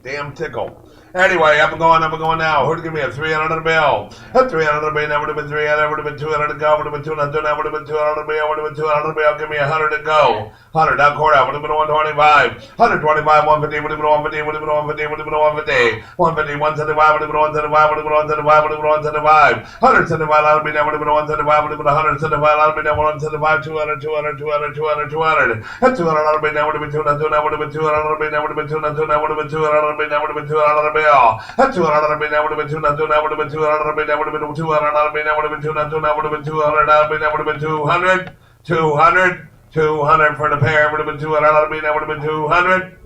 Damn tickle. Anyway, up and going now. Who'd give me a 300 bill? A 300 bill, that would have been 300, would have been 200 to go, would have been 200, that would have been 200 bill, would have been 200 bill, give me 100 to go. 100, down court out, would have been 125. 125, 150, would have been 150, would have been 150, would have been 150. 150, 175, would have been 175, would have been 175, would have been 175. 175, that would be that would have been 175, would have been 175, that would be that 175, 200, 200, 200, 200, 200. At 200, that would be that would have been 200, that would have been 200, that would have been 200, that would have been 200, that would have been 200 bill. At 200, that would have been 200, that would have been 200, that would have been 200, that would have been 200, that would have been 200, that would have been 200, 200, 200 for the pair, would have been 200, that would have been 200.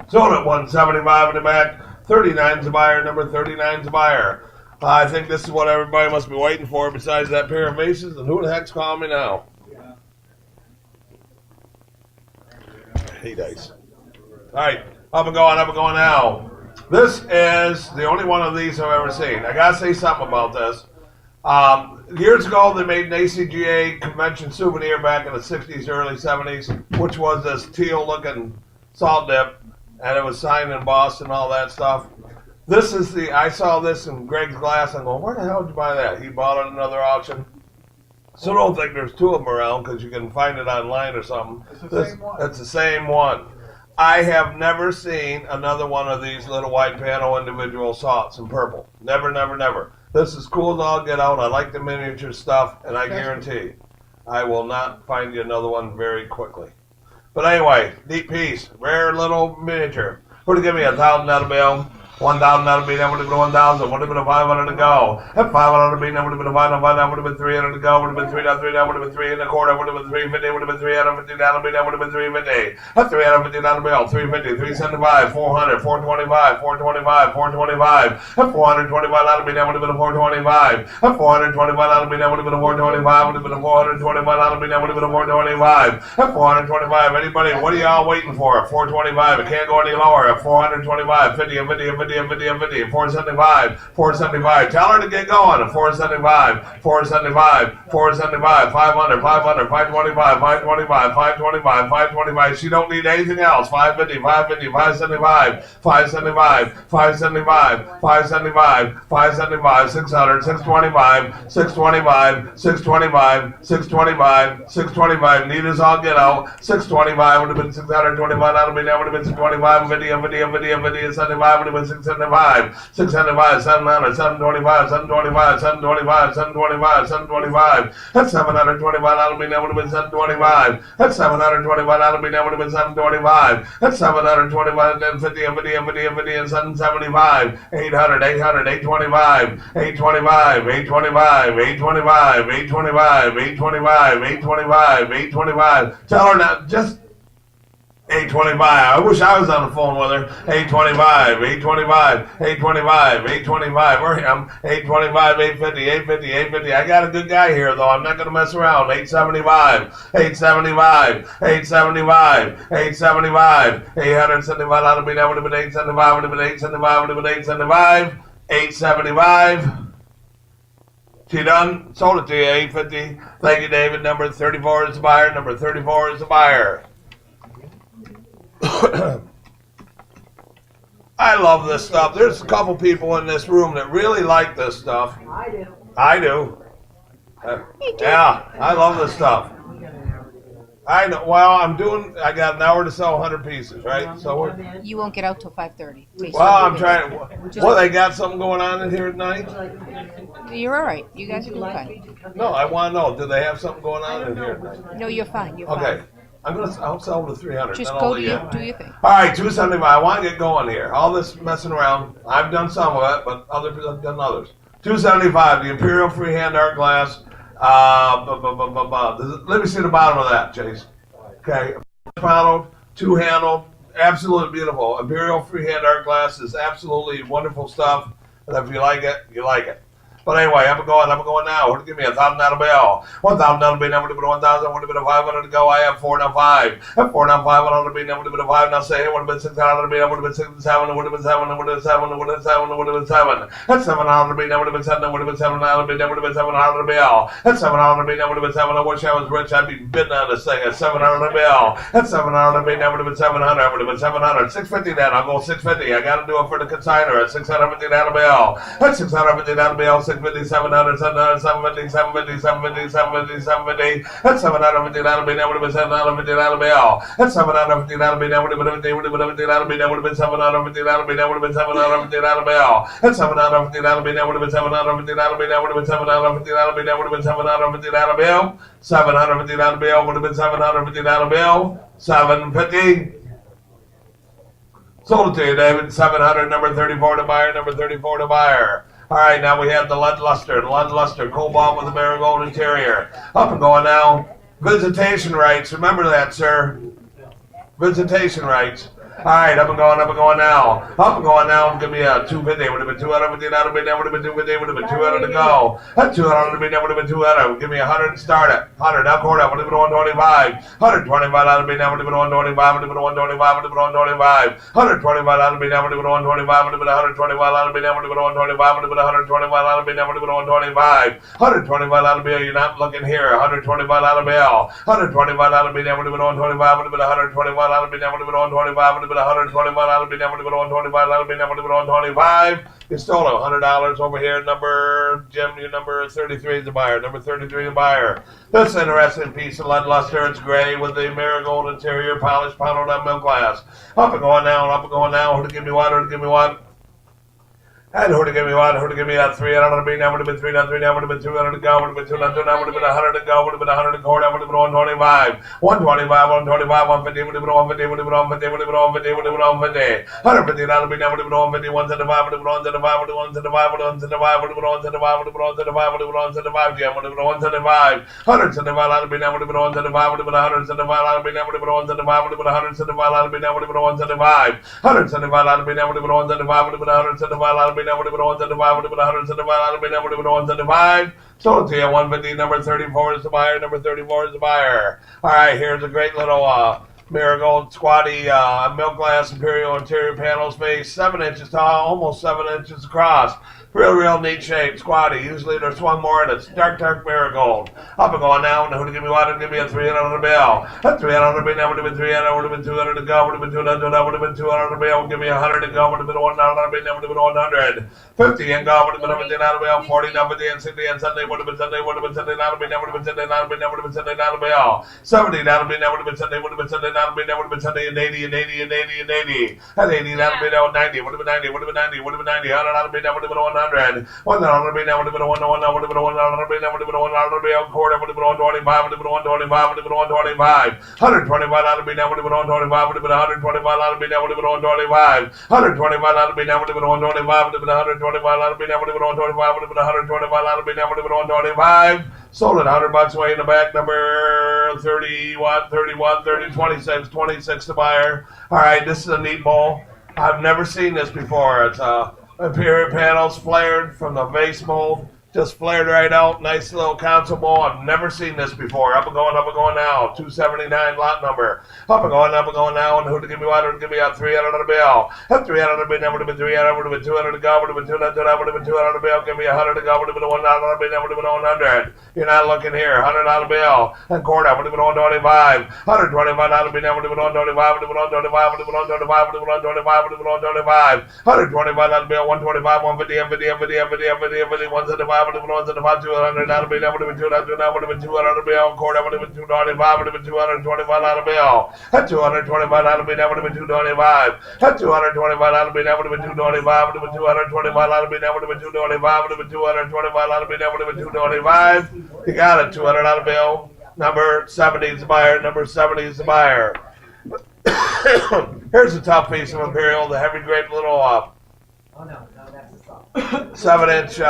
Sold at 175 in the back. 39's a buyer, number 39's a buyer. I think this is what everybody must be waiting for besides that pair of vases, and who the heck's calling me now? Hey, dice. Alright, up and going now. This is the only one of these I've ever seen. I gotta say something about this. Years ago, they made an ACGA convention souvenir back in the 60s, early 70s, which was this teal-looking salt dip, and it was signed in Boston and all that stuff. This is I saw this in Greg's glass, and I'm going, where the hell did you buy that? He bought it at another auction. So don't think there's two of them around, because you can find it online or something. It's the same one. I have never seen another one of these little white panel individual salts in purple. Never, never, never. This is cool as all get out. I like the miniature stuff, and I guarantee I will not find you another one very quickly. But anyway, neat piece. Rare little miniature. Who'd give me a $1,000 bill? 1,000, that would be, that would have been 1,000, would have been a 500 to go. At 500, that would have been a 500, that would have been 300 to go, would have been 3, that would have been 3 and a quarter, would have been 350, would have been 350, that would have been 350. At 350, that would be all 350, 375, 400, 425, 425, 425. At 425, that would be, that would have been a 425. At 425, that would be, that would have been a 425, would have been a 425, that would be, that would have been a 425. At 425, anybody, what are y'all waiting for? At 425, it can't go any lower. At 425, 50 and 50 and 50. 475, 475. Tell her to get going. 475, 475, 475, 500, 500, 525, 525, 525, 525. She don't need anything else. 550, 550, 575, 575, 575, 575, 575, 600, 625, 625, 625, 625, 625. Need us all get out. 625 would have been 625. That would have been 625. 50 and 50 and 50 and 50 and 75 would have been 675, 675, 700, 725, 725, 725, 725, 725. That's 725, that'll be that would have been 725. That's 725, that'll be that would have been 725. That's 725, and 50 and 50 and 50 and 50 and 775. 800, 800, 825, 825, 825, 825, 825, 825, 825, 825. Tell her now, just 825. I wish I was on the phone with her. 825, 825, 825, 825. Where am 825, 850, 850, 850. I got a good guy here though. I'm not gonna mess around. 875, 875, 875, 875, 875. That'll be that would have been 875, would have been 875, would have been 875, 875. She done? Sold it to you, 850. Thank you, David. Number 34 is the buyer. Number 34 is the buyer. I love this stuff. There's a couple people in this room that really like this stuff. I do. I do. Yeah, I love this stuff. I know. Well, I got an hour to sell 100 pieces, right? So You won't get out till 5:30. well, I'm trying. Well, they got something going on in here tonight? You're all right. You guys are doing fine. No, I want to know. Do they have something going on in here tonight? No, you're fine. You're Okay. fine. I'll sell them to 300. Just then go I'll do leave your, it. do your thing. All right, 275. I want to get going here. All this messing around. I've done some of it, but other people have done others. 275. The Imperial Freehand Art Glass. Let me see the bottom of that, Chase. Okay, paneled, two-handled, absolutely beautiful. Imperial Freehand Art Glass is absolutely wonderful stuff. And if you like it, you like it. But anyway, I'm going now. Give me $1,000 bill. $1,000 bill, never to be 1,000, would have been 500 to go. I have 4 now 5. Have 4 now 5, $100 bill, never to be 5. Now say it would have been 600 bill, would have been 6 7, would have been 7, would have been 7, would have been 7, would have been 7. That's $700 bill, never to be 7, would have been $700 bill, never to be 700 bill. That's $700 bill, never to be 7. I wish I was rich, I'd be bidding on this thing at $700 bill. That's $700 bill, never to be 700, would have been 700. 650 then, I'll go 650. I got to do it for the consignor at $650 bill. That's $650 bill, 650, 700. 750, 750, 750, 750, 750. That's $750 bill. That would have been $750 bill. That's $750 bill. That would have been $750 bill. That would have been $750 bill. That would have been $750 bill. That's $750 bill. That would have been $750 bill. That would have been $750 bill. That would have been $750 bill. $750 bill would have been $750 bill. 750. Sold it to you, David. 700. Number 34 to buyer. Number 34 to buyer. All right, now we have the lead luster. Cobalt with a marigold interior. Up and going now. Visitation rights. Remember that, sir. Visitation rights. All right, up and going now. Up and going now. Give me a 250. Would have been 250. That would have been 250. Would have been 200 to go. That 200 would have been 200. Give me 100 and start it. 100. Now quarter. Would have been 125. 125. That would have been 125. Would have been 125. Would have been 125. 125. That would have been 125. Would have been 125. That would have been 125. Would have been 125. That would have been 125. 125. That would be. You're not looking here. 125. That would be. 125. That would be. Would have been 125. Would have been 125. That would be. Would have been 125. 125, that'll be never to be 125, that'll be never to be 125. You stole it, $100 over here. Number, Jim, your number 33 is the buyer. Number 33 the buyer. This interesting piece of lead luster. It's gray with the marigold interior, polished, paneled on milk glass. Up and going now, up and going now. Who to give me what, who to give me what? And who to give me what? Who to give me that 300 to be? That would have been 300, that would have been 200 to go, would have been 200, that would have been 100 to go, would have been 100 to go, that would have been 125. 125, 125, 150, would have been 150, would have been 150, would have been 150, would have been 150. 150, that would be, that would have been 150, 175, would have been 175, would have been 175, would have been 175, would have been 175, would have been 175, would have been 175, Jim, would have been 175. 175, that would be, that would have been 175, would have been 175, that would be, that would have been 175, would have been 175, that would be, that would have been 175. 175, that would be, that would have been 175, would have been 175, that would be, that would have been 175. Would have been 175, would have been 175. Sold it to you, 150. Number 34 is the buyer. Number 34 is the buyer. All right, here's a great little marigold squatty milk glass imperial interior panel space, 7 inches tall, almost 7 inches across. Real neat shape, squatty. Usually there's one more and it's dark marigold. Up and going now, and who to give me what? Give me a 300 bill. A 300 bill, that would have been 300, would have been 200 to go, would have been 200, that would have been 200 bill. Give me 100 to go, would have been 100 bill, that would have been 100. 50 and go, would have been 50 bill. 40, now 50 and 60 and Sunday, would have been Sunday, would have been Sunday, that would have been Sunday, that would have been Sunday, that would have been Sunday, bill. 70, that would have been Sunday, would have been Sunday, that would have been Sunday, and 80 and 80 and 80 and 80. And 80, that would have been 90, would have been 90, would have been 90, would have been 90. 100, that would have been 100. $1 bill, that would have been $1, that would have been $1 bill, that would have been $1 bill, quarter would have been 125, would have been 125, would have been 125. 125, that would be, that would have been 125, would have been 125, that would be, that would have been 125. 125, that would be, that would have been 125, would have been 125, that would be, that would have been 125, would have been 125, that would be, that would have been 125. Sold it, $100 way in the back. Number 31, 26 to buyer. All right, this is a neat bowl. I've never seen this before. It's Imperial panels flared from the vase mold. Just flared right out. Nice little console ball. I've never seen this before. Up and going now. 279 lot number. Up and going now. And who to give me one? Who to give me a 300 on the bill? At 300 to be, never to be 300, would have been 200 to go, would have been 200 to go, would have been 200 to bill. Give me 100 to go, would have been $1 to be, never to be 100. You're not looking here. $100 bill. And quarter, would have been 125. 125 to be, never to be 125, would have been 125, would have been 125, would have been 125, would have been 125. 125 bill, 125, 150, 150, 175. Would have been 175, 200 out of bill, would have been 200, would have been 200 out of bill, quarter would have been 225, would have been 225 out of bill, at 225 out of bill, would have been 225, at 225 out of bill, would have been 225, would have been 225 out of bill, would have been 225, would have been 225 out of bill, would have been 225. You got it, 200 out of bill. Number 70 is the buyer. Number 70 is the buyer. Here's a tough piece of Imperial, the heavy grape little 7-inch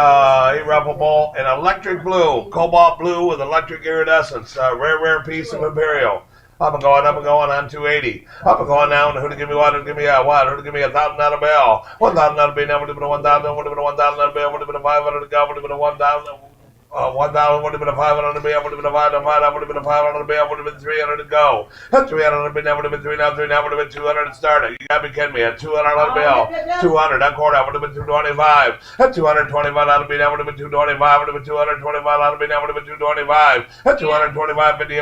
ruffle bowl, an electric blue, cobalt blue with electric iridescence, rare piece of Imperial. Up and going on 280. Up and going down. Who to give me what? Who to give me a what? Who to give me $1,000 bill? $1,000 bill. Now would have been a 1,000. Would have been a $1,000 bill. Would have been a 500 to go. Would have been a 1,000. 1,000 would have been a 500 bill, would have been a 500, would have been a 500 bill, would have been 300 to go. At 300 bill, would have been 3 now, would have been 200 to start it. You gotta be kidding me. At 200 bill, 200, that quarter would have been 225. At 225 out of bill, would have been 225, would have been 225 out of bill, would have been 225. At 225, 50,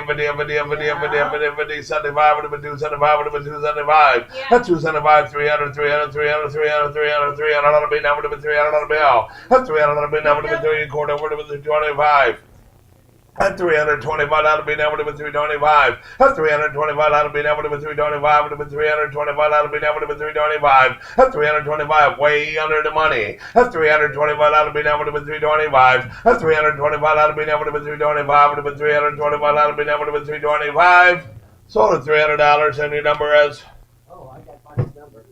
75, would have been 275, would have been 275. At 275, 300, 300, 300, 300, 300, 300 out of bill, now would have been 300 out of bill. At 300 bill, now would have been 3 quarter, would have been 25. At 325 out of being able to be 325. At 325 out of being able to be 325. Would have been 325 out of being able to be 325. At 325, way under the money. At 325 out of being able to be 325. At 325 out of being able to be 325. Would have been 325 out of being able to be 325. Sold at $300, and your number is? Oh, I got Bonnie's number.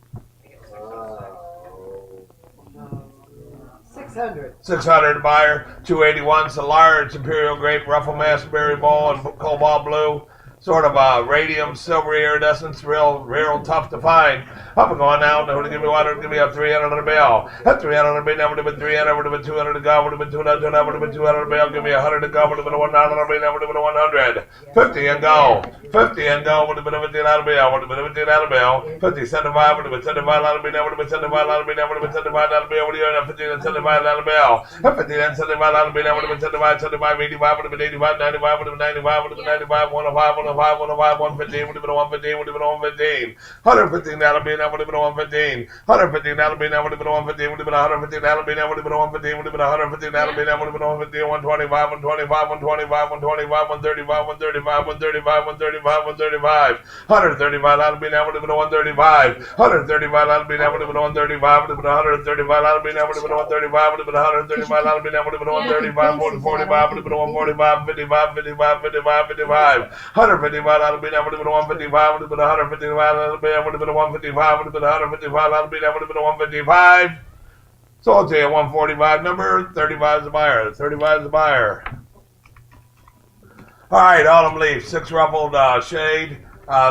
600. 600 buyer, 281. It's a large Imperial Grape Ruffle Masterberry Bowl and Cobalt Blue. Sort of a radium silver iridescence, real tough to find. Up and going now. Who to give me one? Who to give me a 300 on the bill? At 300 on the bill, would have been 300, would have been 200 to go, would have been 200, would have been 200 on the bill. Give me 100 to go, would have been $1 on the bill, would have been 100. 50 and go. 50 and go, would have been 15 out of bill, would have been 15 out of bill. 50, 75, would have been 75 out of bill, would have been 75 out of bill, would have been 75 out of bill. What do you have? 15 and 75 out of bill. At 15 and 75 out of bill, would have been 75, 75, 85, would have been 85, 95, would have been 95, would have been 95, 105, 105, 105, 115, would have been 115, would have been 115. 115 out of bill, would have been 115. 115 out of bill, would have been 115, would have been 115 out of bill, would have been 115, would have been 115 out of bill, would have been 115, 125, 125, 125, 125, 135, 135, 135, 135, 135. 135 out of bill, would have been 135. 135 out of bill, would have been 135, would have been 135 out of bill, would have been 135, would have been 135 out of bill, would have been 135, 45, would have been 145, 55, 55, 55, 55. 155 out of bill, would have been 155, would have been 155 out of bill, would have been 155, would have been 155 out of bill, would have been 155. So I'll tell you 145 number, 35 is the buyer. 35 is the buyer. All right, autumn leaf, 6 ruffled shade.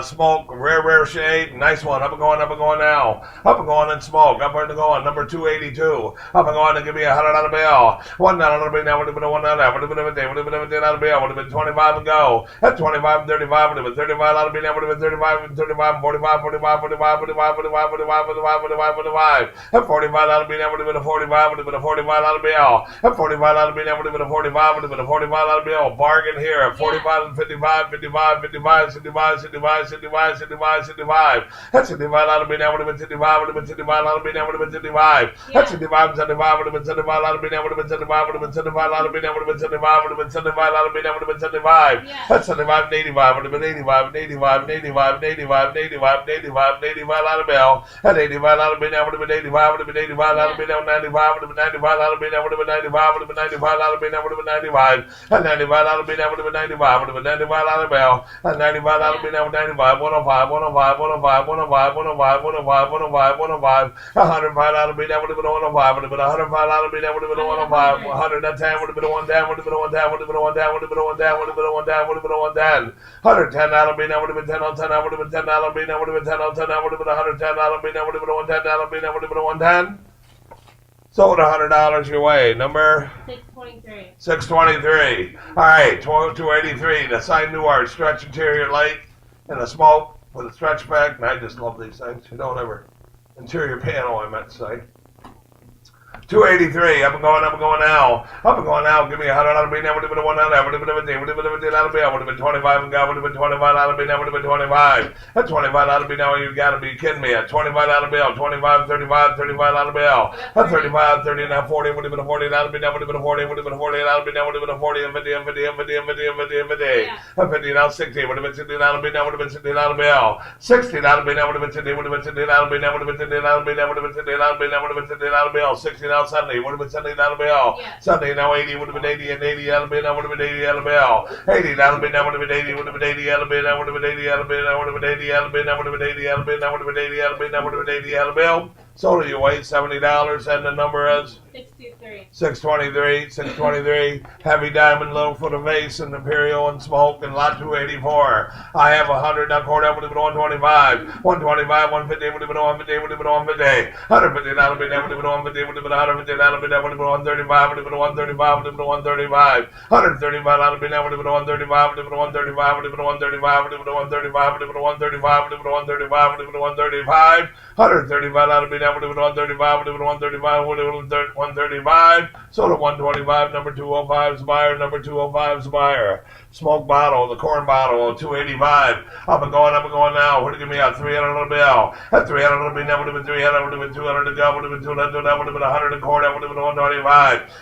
Smoke, rare shade, nice one. Up and going now. Up and going in smoke. Up and going. Number 282. Up and going to give me $100 bill. $1 bill. Now would have been a $1. Would have been a $10. Would have been a $10 bill. Would have been 25 and go. At 25 and 35. Would have been $35 bill. Now would have been 35 and 35 and 45, 45, 45, 45, 45, 45, 45, 45, 45. At 45 bill. Now would have been a 45. Would have been a $45 bill. At 45 bill. Now would have been a 45. Would have been a $45 bill. Bargain here at 45 and 55, 55, 55, 55, 55. 65, 65, 65. That's 65 out of me now would have been 65, would have been 65 out of me now would have been 65. That's 65 and 75 would have been 75 out of me now would have been 75, would have been 75 out of me now would have been 75, would have been 75 out of me now would have been 75. That's 75 and 85 would have been 85 and 85 and 85 and 85 and 85 and 85 and 85 out of bill. At 85 out of me now would have been 85, would have been 85 out of me now 95, would have been 95 out of me now would have been 95, would have been 95 out of me now would have been 95. At 95 out of me now would have been 95, would have been 95 out of bill. At 95 out of me now 95, 105, 105, 105, 105, 105, 105, 105, 105. 105 out of me that would have been 105, would have been 105 out of me that would have been 105. 110 would have been 110, would have been 110, would have been 110, would have been 110, would have been 110, would have been 110. 110 out of me that would have been 10 on 10, that would have been 10 out of me that would have been 10 on 10, that would have been 110 out of me that would have been 110 out of me that would have been 110. Sold $100 your way. Number 623. 623. All right, 283. The signed new art, stretch interior light and a smoke with a stretch back. And I just love these things. You don't ever interior panel, I meant to say. 283. Up and going now. Up and going now. Give me $100. Would have been a 100. Would have been a 15. Would have been a 15 out of bill. Would have been 25 and God would have been 25 out of bill. Would have been 25. At 25 out of bill, now you gotta be kidding me. At 25 out of bill. 25, 35, 35 out of bill. At 35, 30, now 40. Would have been a 40 out of bill. Would have been a 40. Would have been a 40 out of bill. Would have been a 40 and 50 and 50 and 50 and 50 and 50 and 50. At 50 now 60. Would have been 60 out of bill. Would have been 60 out of bill. 60 out of bill. Would have been 60. Would have been 60 out of bill. Would have been 60 out of bill. Would have been 60 out of bill. Would have been 60 out of bill. 60 now 70. Would have been 70 out of bill. Sunday now 80 would have been 80 and 80 out of bill. Now would have been 80 out of bill. 80 out of bill. Now would have been 80. Would have been 80 out of bill. Now would have been 80 out of bill. Now would have been 80 out of bill. Now would have been 80 out of bill. Now would have been 80 out of bill. Now would have been 80 out of bill. Sold you weight $70 and the number is 623. 623. 623. Heavy diamond, little foot of vase and imperial and smoke and lot 284. I have 100. Now quarter would have been 125. 125. 150 would have been 150. Would have been 150. 150 out of bill. Would have been 150. Would have been 150 out of bill. Would have been 135. Would have been 135. Would have been 135. 135 out of bill. Would have been 135. Would have been 135. Would have been 135. Would have been 135. Would have been 135. Would have been 135. Would have been 135. 135 out of bill. Would have been 135. Would have been 135. Would have been 135. Sold at 125. Number 205's buyer. Number 205's buyer. Smoke bottle, the corn bottle, 285. Up and going now. Would have given me a 300 bill. At 300 bill, that would have been 300. Would have been 200 to go. Would have been 200 to that. Would have been 100 a quarter. Would have been 125.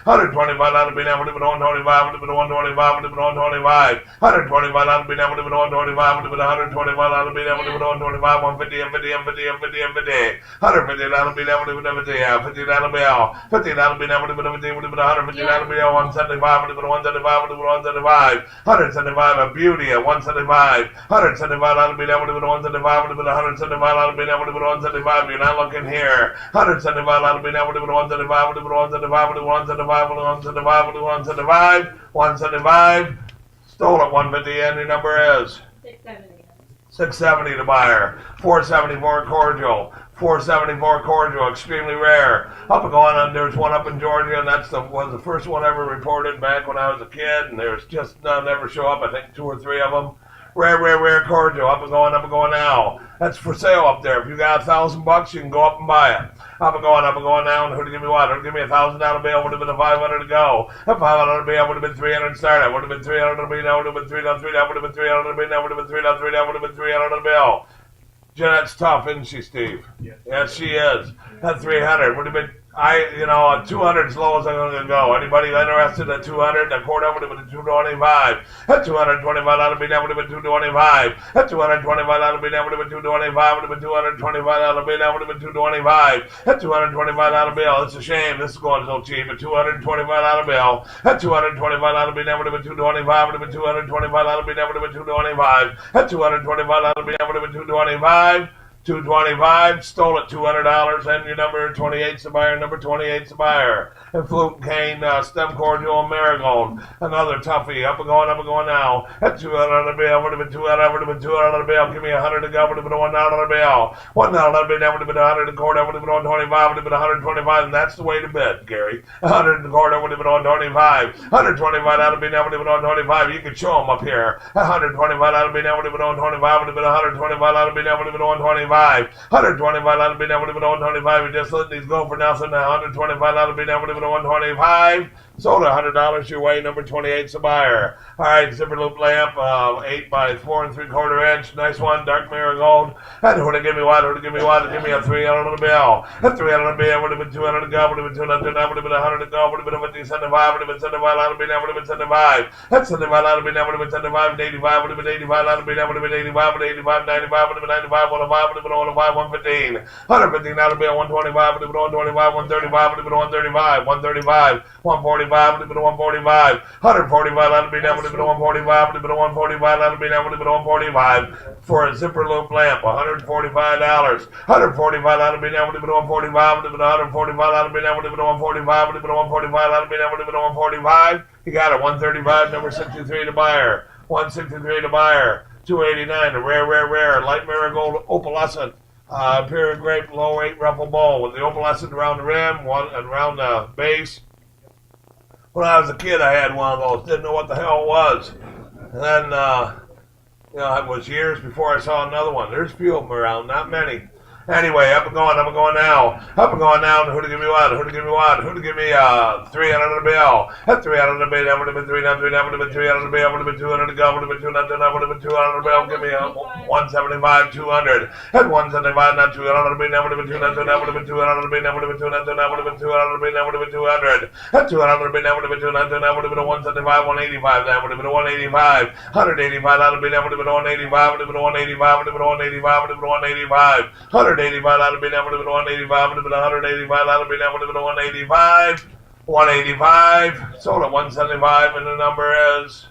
125 out of bill. That would have been 125. Would have been 125. Would have been 125. 125 out of bill. That would have been 125. Would have been 125 out of bill. That would have been 125. 150 and 50 and 50 and 50 and 50. 150 out of bill. That would have been 50. 50 out of bill. 50 out of bill. That would have been 50. Would have been 150 out of bill. 175. Would have been 175. Would have been 175. 175 a beauty at 175. 175 out of bill. That would have been 175. Would have been 175 out of bill. That would have been 175. You're not looking here. 175 out of bill. That would have been 175. Would have been 175. Would have been 175. Would have been 175. Would have been 175. 175. Stole at 150 and your number is 670. 670 to buyer. 474 cordial. 474 cordial, extremely rare. Up and going on, there's one up in Georgia, and that's was the first one ever reported back when I was a kid, and there's just none ever show up. I think 2 or 3 of them. Rare cordial. Up and going now. That's for sale up there. If you got $1,000, you can go up and buy it. Up and going now. And who'd give me what? Who'd give me $1,000 bill? Would have been a 500 to go. A 500 bill would have been 300 start. Would have been 300 to be. Now would have been 303. That would have been 300 to be. Now would have been 303. That would have been 300 bill. Jeanette's tough, isn't she, Steve? Yes, she is. That 300 would have been, 200 is low as I'm going to go. Anybody interested at 200? A quarter would have been 225. At 225, that would have been 225. At 225, that would have been 225. Would have been 225, that would have been 225. At 225 out of bill, it's a shame. This is going so cheap. At 225 out of bill. At 225 out of bill, that would have been 225. Would have been 225 out of bill, that would have been 225. At 225 out of bill, that would have been 225. 225, stole it $200, and your number 28's the buyer, number 28's the buyer. And flute cane, stem cordial, and marigold, another toughie, up and going now. At 200 bill, would have been 200, would have been 200 bill, give me 100 to go, would have been $1 bill. $1 bill, that would have been 100 a quarter, would have been 125, would have been 125, and that's the way to bid, Gary. 100 a quarter would have been 125. 125 out of bill, that would have been 125, you could show them up here. 125 out of bill, that would have been 125, would have been 125 out of bill, that would have been 125. 125 out of bill, that would have been 125. You just letting these go for nothing now. 125 out of bill, that would have been 125. Sold $100 your way. Number 28's a buyer. All right, zipper loop lamp, 8 by 4 3/4 inch. Nice one, dark marigold. And who to give me what? Who to give me what? Give me a 300 bill. A 300 bill would have been 200 to go. Would have been 200 to go. Would have been 100 to go. Would have been 50, 75. Would have been 75 out of bill. That would have been 75. That's 75 out of bill. That would have been 75. 85 would have been 85 out of bill. That would have been 85. Would have been 85. 95 would have been 95. 105 would have been 105. 115. 115 out of bill. 125 would have been 125. 135 would have been 135. 135. 145 would have been 145. 145 out of bill. That would have been 145. Would have been 145 out of bill. That would have been 145 for a zipper loop lamp. $145. 145 out of bill. That would have been 145. Would have been 145 out of bill. That would have been 145. Would have been 145 out of bill. That would have been 145. You got it. 135. Number 63 to buyer. 163 to buyer. 289. A rare. Light marigold opalescent. Imperial Grape Low Weight Ruffle Bowl with the opalescent around the rim, one and around the base. When I was a kid, I had one of those. Didn't know what the hell it was. And then, it was years before I saw another one. There's a few of them around, not many. Anyway, up and going now. Up and going now. Who to give me what? Who to give me what? Who to give me 300 on the bill? At 300 on the bill, that would have been 300, that would have been 300 on the bill, would have been 200 to go, would have been 200, that would have been 200 on the bill. Give me 175, 200. At 175, not 200 on the bill, that would have been 200, that would have been 200 on the bill, that would have been 200, that would have been 200 on the bill, that would have been 200. At 200 on the bill, that would have been 200, that would have been a 175, 185, that would have been a 185. 185 on the bill, that would have been a 185, would have been a 185, would have been a 185, would have been a 185. 185 on the bill, that would have been 185, would have been 185, that would have been 185, 185, sold at 175, and the number is,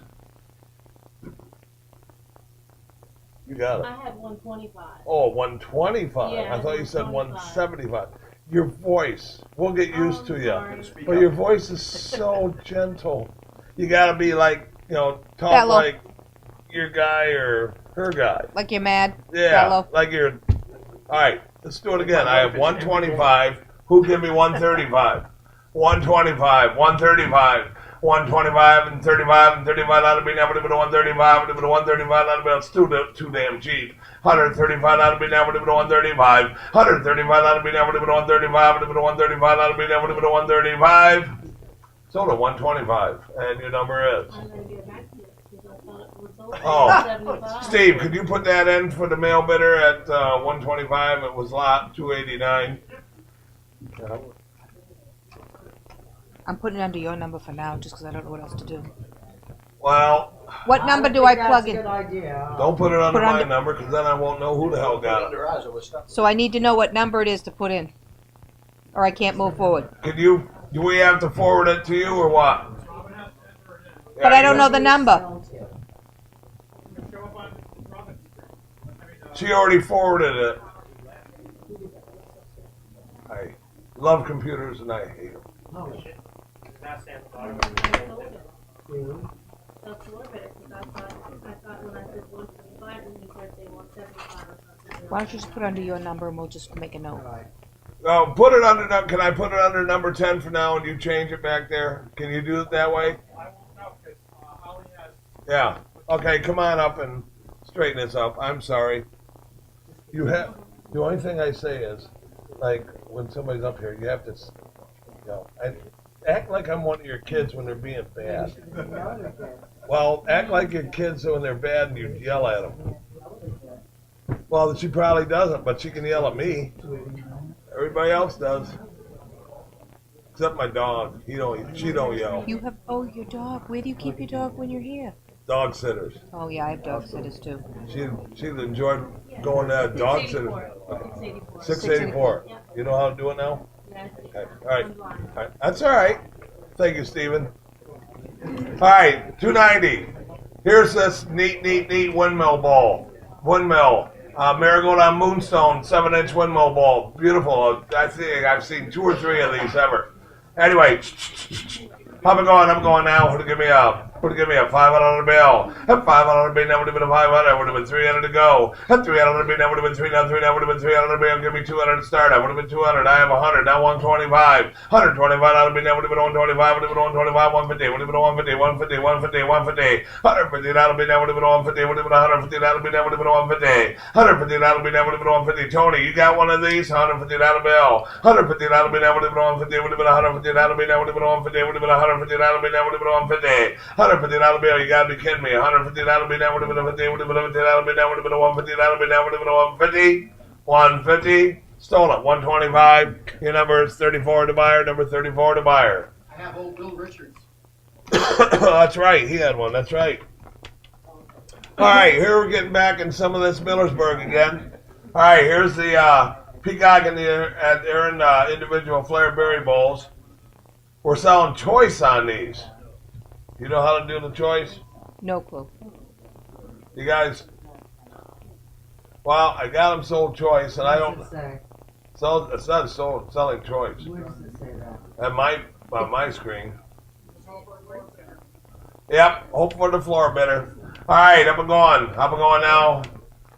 you got it. I had 125. Oh, 125. Yeah, I thought you said 125. 175. Your voice, we'll get used to you. Sorry. But your voice is so gentle. You gotta be like, talk Bellow. like your guy or her guy. Like you're mad. Yeah, Bellow. like you're. All right, let's do it again. I have 125. Who give me 135? 125, 135, 125 and 35 and 35 out of me now would have been a 135, would have been a 135 out of me. It's too damn cheap. 135 out of me now would have been a 135. 135 out of me now would have been a 135, would have been a 135 out of me now would have been a 135. Sold at 125, and your number is. I'm going to get back to you because I thought it was over Oh, 75. Steve, could you put that in for the mail bidder at 125? It was lot 289. I'm putting it under your number for now, just because I don't know what else to do. Well, What number do I plug in? That's a good idea. don't put it under Put it my under- number, because then I won't know who the hell got it. Under eyes, it was stuck. So I need to know what number it is to put in, or I can't move forward. Do we have to forward it to you or what? But I don't know the number. She already forwarded it. I love computers and I hate them. That's the bottom. That's a little bit, because I thought when I said 125, then you said say 175 or something. Why don't you just put it under your number and we'll just make a note. Put it under. Can I put it under number 10 for now and you change it back there? Can you do it that way? I won't know, because Holly has. Yeah. Okay, come on up and straighten this up. I'm sorry. You have. The only thing I say is, like, when somebody's up here, you have to, and act like I'm one of your kids when they're being bad. Well, act like your kids when they're bad and you yell at them. Well, she probably doesn't, but she can yell at me. Everybody else does. Except my dog. She don't yell. You have, your dog. Where do you keep your dog when you're here? Dog sitters. Oh, yeah, I have dog sitters too. She'd enjoy going to dog sitters. 684. 684. You know how to do it now? Yeah, Okay. All right. All right. That's all right. Thank you, Stephen. All right, 290. Here's this neat windmill ball. Windmill. Marigold on Moonstone, 7-inch windmill ball. Beautiful. I think I've seen 2 or 3 of these ever. Anyway, I'm going now. Who to give me a 500 bill? At 500 bill, that would have been a 500. Would have been 300 to go. At 300 bill, that would have been 300. That would have been 300 bill. Give me 200 to start. I would have been 200. I have 100. Now 125. 125 out of me. That would have been 125. Would have been 125. 150. Would have been 150. 150. 150. 150. 150 out of me. That would have been 150. Would have been 150 out of me. That would have been 150. 150 out of me. That would have been 150. Tony, you got one of these? 150 out of bill. 150 out of me. That would have been 150. Would have been 150 out of me. That would have been 150. Would have been 150 out of me. That would have been 150. 150 out of bill. You gotta be kidding me. 150 out of me. That would have been a 50. Would have been a 50 out of me. That would have been a 150 out of me. That would have been a 150. 150. Stolen. 125. Your number is 34 to buyer. Number 34 to buyer. I have old Bill Richards. That's right. He had one. That's right. All right. Here we're getting back in some of this Millersburg again. All right. Here's the peacock and they're in individual flare berry bowls. We're selling choice on these. You know how to do the choice? No clue. You guys? Well, I got them sold choice, and I don't. What does it say? So it's not sold selling choice. Where does it say that? At on my screen. Yep. Hope for the floor bidder. All right, up and going now.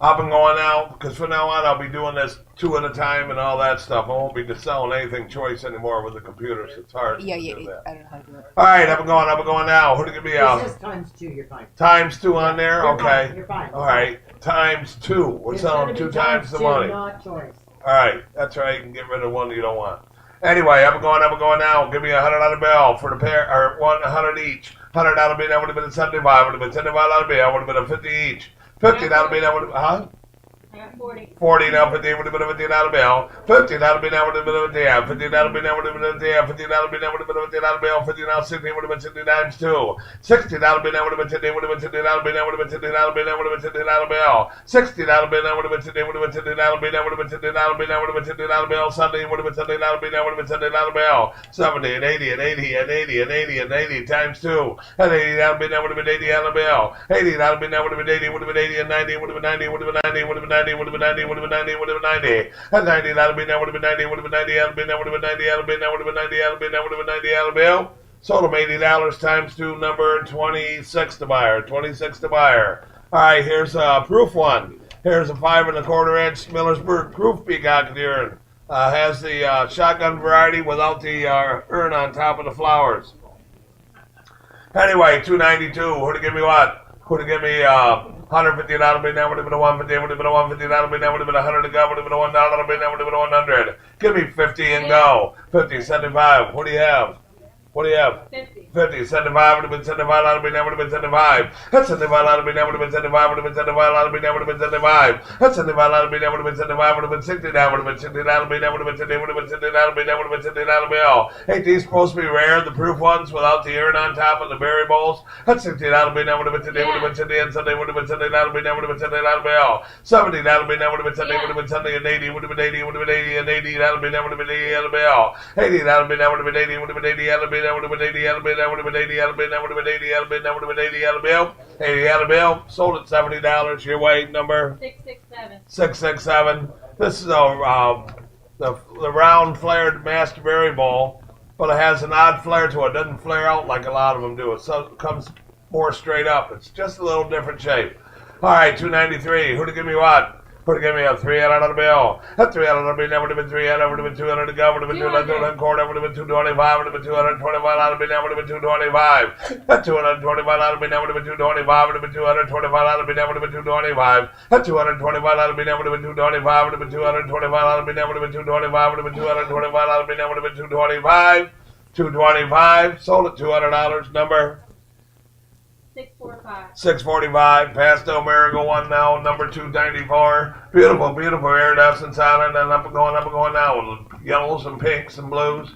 Up and going now, because from now on I'll be doing this 2 at a time and all that stuff. I won't be just selling anything choice anymore with the computers. It's hard Yeah, to yeah, do that. I don't know how to do it. All right, up and going now. Who to give me It out? says times 2, you're fine. Times 2 on there? You're Okay. fine, you're fine. All right, times 2. We're It's selling gonna 2 be times the 2, money. not choice. All right, that's right. You can get rid of one you don't want. Anyway, up and going now. Give me $100 bill for the pair, or 100 each. $100 bill, that would have been a 75. Would have been $75 bill. Would have been a 50 each. $50 bill, that would have, huh? I got 40. 40 now, 50 would have been a $50 bill. $50 bill now would have been a $50. $50 bill now would have been a $50. $50 bill now would have been a $50 bill. 50 now, 60 would have been 60 times 2. $60 bill now would have been 60. Would have been $60 bill now would have been $60 bill now would have been $60 bill. $60 bill now would have been 60. Would have been $60 bill now would have been $60 bill now would have been $60 bill. 70 would have been $70 bill now would have been $70 bill. 70 and 80 and 80 and 80 and 80 and 80 times 2. And $80 bill now would have been $80 bill. $80 bill now would have been 80. Would have been 80 and 90. Would have been 90. Would have been 90. Would have been 90. Would have been 90. Would have been 90, would have been 90, and 90, that'll be now, would have been 90, would have been 90, that'll be now, would have been 90, that'll be now, would have been 90, that'll be now, would have been 90, that'll be. Sold them $80 times 2, number 26 to buyer, 26 to buyer. All right, here's a proof one. Here's a 5 1/4 inch Millersburg proof peacock urn. Has the shotgun variety without the urn on top of the flowers. Anyway, $292. Who to give me what? Who to give me $150 bid now would have been a $150, would have been a $150 bid now would have been $100 to go, would have been a $1 bid now would have been a $100. Give me 50 and go. 50, 75. What do you have? What do you have? 50. 50, 75 would have been 75 out of me, that would have been 75. That's 75 out of me, that would have been 75, would have been 75 out of me, that would have been 75. That's 75 out of me, that would have been 75, would have been 60, that would have been 60 out of me, that would have been 60, would have been 60 out of me, that would have been 60 out of me. Oh, ain't these supposed to be rare, the proof ones without the urn on top of the berry bowls? That's 60 out of me, that would have been 60, would have been 60, and Sunday would have been 60 out of me, that would have been 60 out of me. Oh, 70 out of me, that would have been Sunday, would have been Sunday, and 80 would have been 80, would have been 80, and 80 out of me, that would have been 80 out of me. Oh, 80 out of me, that would have been 80, would have been 80 out of me, that would have been 80 out of me, that would have been 80 out of me, that would have been 80 out of me, that would have been 80 out of bill. 80 out of bill. Sold at $70. Your way number 667. 667. This is the round flared master berry bowl, but it has an odd flare to it. It doesn't flare out like a lot of them do. It comes more straight up. It's just a little different shape. All right, $293. Who to give me what? Who to give me a 300 on the bill? A 300 bill, that would have been 300, would have been 200 to go, would have been 200, 200 quarter, would have been 225, would have been 225 out of me, that would have been 225. At 225 out of me, that would have been 225, would have been 225 out of me, that would have been 225. At 225 out of me, that would have been 225, would have been 225 out of me, that would have been 225, would have been 225 out of me, that would have been 225. 225. Sold at $200. Number 645. 645, Pastel Marigold one now, number 294. Beautiful, beautiful iridescence on it, and up and going now, with yellows and pinks and blues.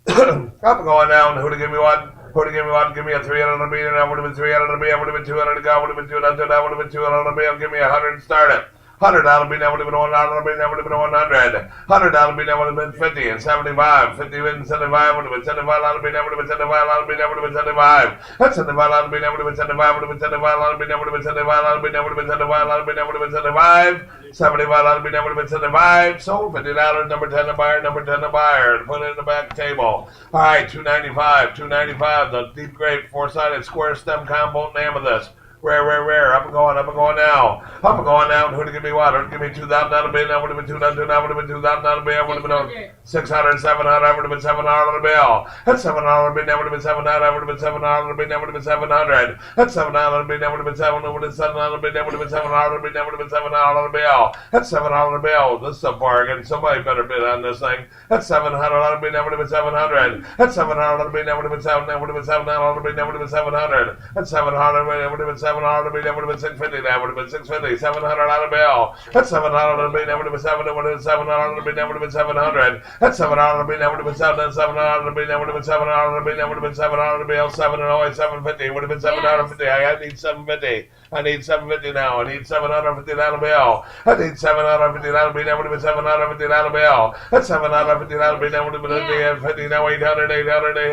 Up and going down, who to give me what? Who to give me what? Give me a 300 to be, and I would have been 300 to be, I would have been 200 to go, would have been 200 to, I would have been 200 to be, give me 100 and start it. $100 be that would have been $1 be that would have been 100. $100 be that would have been 50 and 75. 50 and 75 would have been 75 be that would have been 75 be that would have been 75. That's 75 be that would have been 75 would have been 75 be that would have been 75 be that would have been 75 be that would have been 75. 75 be that would have been 75. Sold $50. Number 10 to buyer. Number 10 to buyer. Put it in the back table. All right, 295. 295. The deep grape four-sided square stem combo name of this. Rare. Up and going now. Up and going now. Who to give me what? Who to give me 2,000 out of bill? That would have been 2,000. That would have been 2,000 out of bill. Would have been 600, 700. That would have been $7 on the bill. That's $7 bill. That would have been 700. That would have been $7 bill. That would have been 700. That's $7 bill. That would have been 700. That would have been $7 bill. That would have been $700 bill. That would have been $7 bill. That's $7 bill. This is a bargain. Somebody better bid on this thing. That's $700 bill. That would have been 700. That's $700 bill. That would have been 7. That would have been $7 bill. That would have been 700. That's $700 bill. That would have been $700 bill. That would have been 650. That would have been 650. 700 on a bill. That's 700 bill. That would have been 7. That would have been 700 bill. That would have been 700. That's 700 bill. That would have been 7. That's 700 bill. That would have been 700 bill. That would have been 700 bill. 7 and 0 750. Would have been 750. I need 750. I need 750 now. I need 750 bill. I need 750 bill. That would have been 750 bill. That's 750 bill. That would have been 50. Now 800. At 800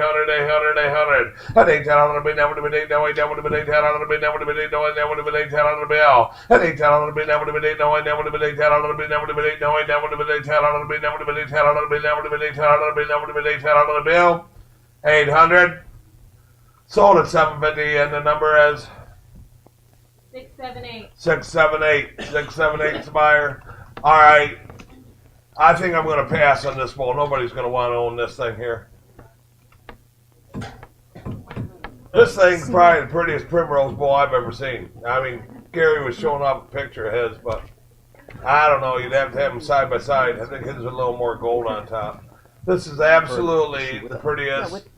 bill. That would have been 8. Now 8. That would have been 800 bill. That would have been 8. That would have been 800 bill. At 800 bill. That would have been 8. That would have been 800 bill. That would have been 8. That would have been 800 bill. That would have been 800 bill. That would have been 800 bill. That would have been 800 bill. 800. Sold at 750, and the number is 678. 678. 678 is the buyer. All right. I think I'm going to pass on this bull. Nobody's going to want to own this thing here. This thing's probably the prettiest primrose bull I've ever seen. I mean, Gary was showing off a picture of his, but I don't know. You'd have to have them side by side. I think his is a little more gold on top. This is absolutely the prettiest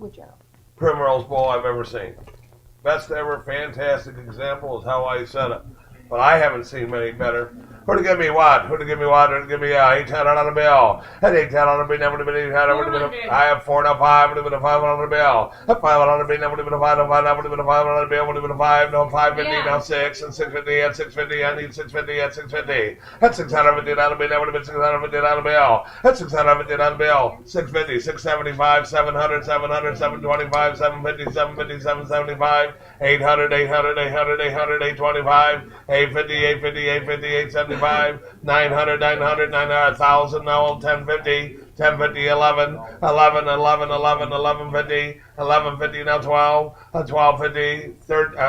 primrose bull I've ever seen. Best ever, fantastic example is how I said it. But I haven't seen many better. Who to give me what? Who to give me what? Who to give me 810 on the bill? At 810 on the bill, never been 800. I have 4 and a 5, would have been a 5 on the bill. At 5 on the bill, never would have been a 5, no 5, would have been a 5 on the bill, would have been a 5, no 550, now 6, and 650, at 650, I need 650, at 650. At 650 on the bill, never would have been 650 on the bill. At 650 on the bill, 650, 675, 700, 700, 725, 750, 750, 775, 800, 800, 800, 800, 825, 850, 850, 850, 875. 900, 900, 1,000, now 1050, 1050, 11, 11, 11, 11, 1150, 1150, now 12, 1250,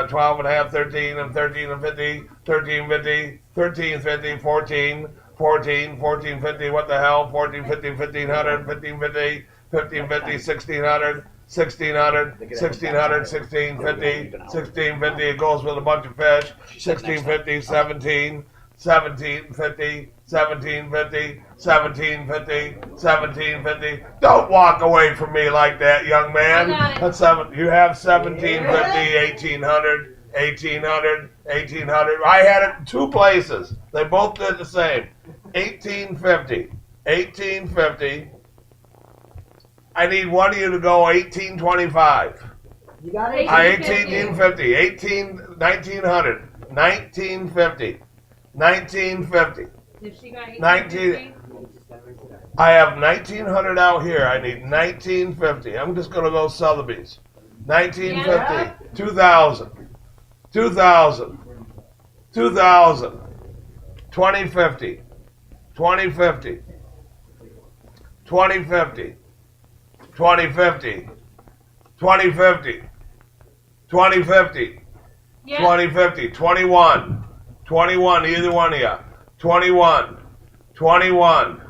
12 and a half, 13, and 13 and 50, 1350, 1350, 14, 14, 1450, what the hell, 1450, 1500, 1550, 1550, 1600, 1600, 1600, 1650, 1650, it goes with a bunch of fish, 1650, 17, 1750, 1750, 1750, 1750. Don't walk away from me like that, young man. That's you have 1750, 1800, 1800, 1800. I had it in 2 places. They both did the same. 1850, 1850. I need one of you to go 1825. You got 1850, 1900, 1950. 1950. If she got 19. I have 1900 out here. I need 1950. I'm just going to go Sotheby's. 1950. 2000. 2000. 2000. 2050. 2050. 2050. 2050. 2050. 2050. 2050. 21. 21, either one of you. 21, 21,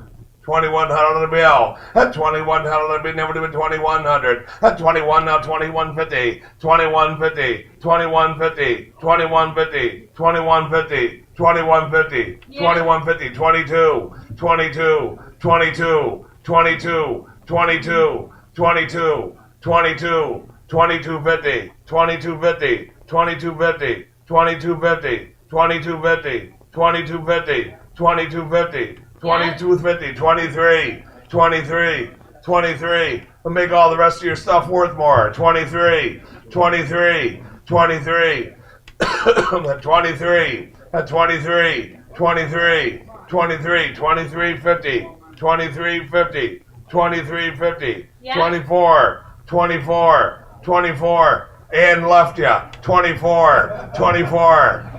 2100 on the bill. At 2100 on the bill, never do 2100. At 21 now, 2150, 2150, 2150, 2150, 2150, 2150, 2150, 22, 22, 22, 22, 22, 22, 22, 2250, 2250, 2250, 2250. 2250, 2250, 2250, 2250, 23, 23, 23. We'll make all the rest of your stuff worth more. 23, 23, 23, 23, 23, 23, 23, 2350, 2350, 2350, 24, 24, 24, and left ya. 24, 24.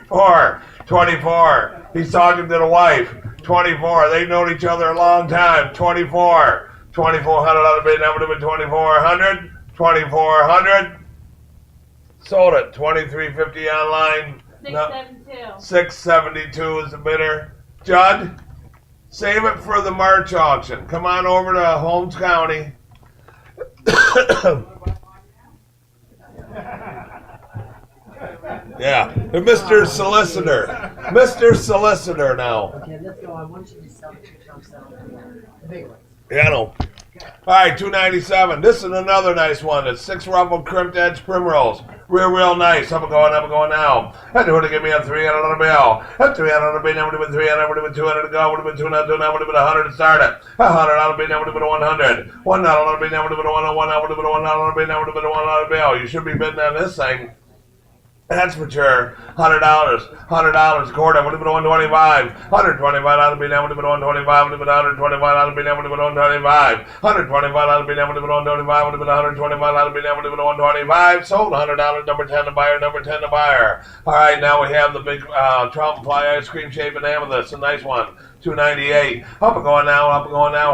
24, 24. He's talking to the wife. 24. They've known each other a long time. 24. 2400 on the bid. That would have been 2400. 2400. Sold it. 2350 online. 672. 672 is the bidder. Judd, save it for the March auction. Come on over to Holmes County. Yeah, Mr. Solicitor. Mr. Solicitor now. Okay, let's go. I want you to sell the 2 chunks down the big ones. Yeah, I know. All right, 297. This is another nice one. It's 6 ruffled crimped edge primrose. Real nice. Up and going now. I do want to give me a 300 on the bill. At 300 on the bill, that would have been 300, would have been 200 to go, would have been 200, would have been 100 to start it. 100 on the bill, that would have been 100. $1 on the bill, that would have been 101, that would have been $1 on the bill, that would have been $1 on the bill. You should be bidding on this thing. That's for sure. $100, $100, quarter would have been 125. 125 out of me, that would have been 125. Would have been 125 out of me, that would have been 125. 125 out of me, that would have been 125. Would have been 125 out of me, that would have been 125. Sold $100. Number 10 to buyer. Number 10 to buyer. All right, now we have the big Trump fly ice cream shaped amethyst. A nice one. 298. Up and going now.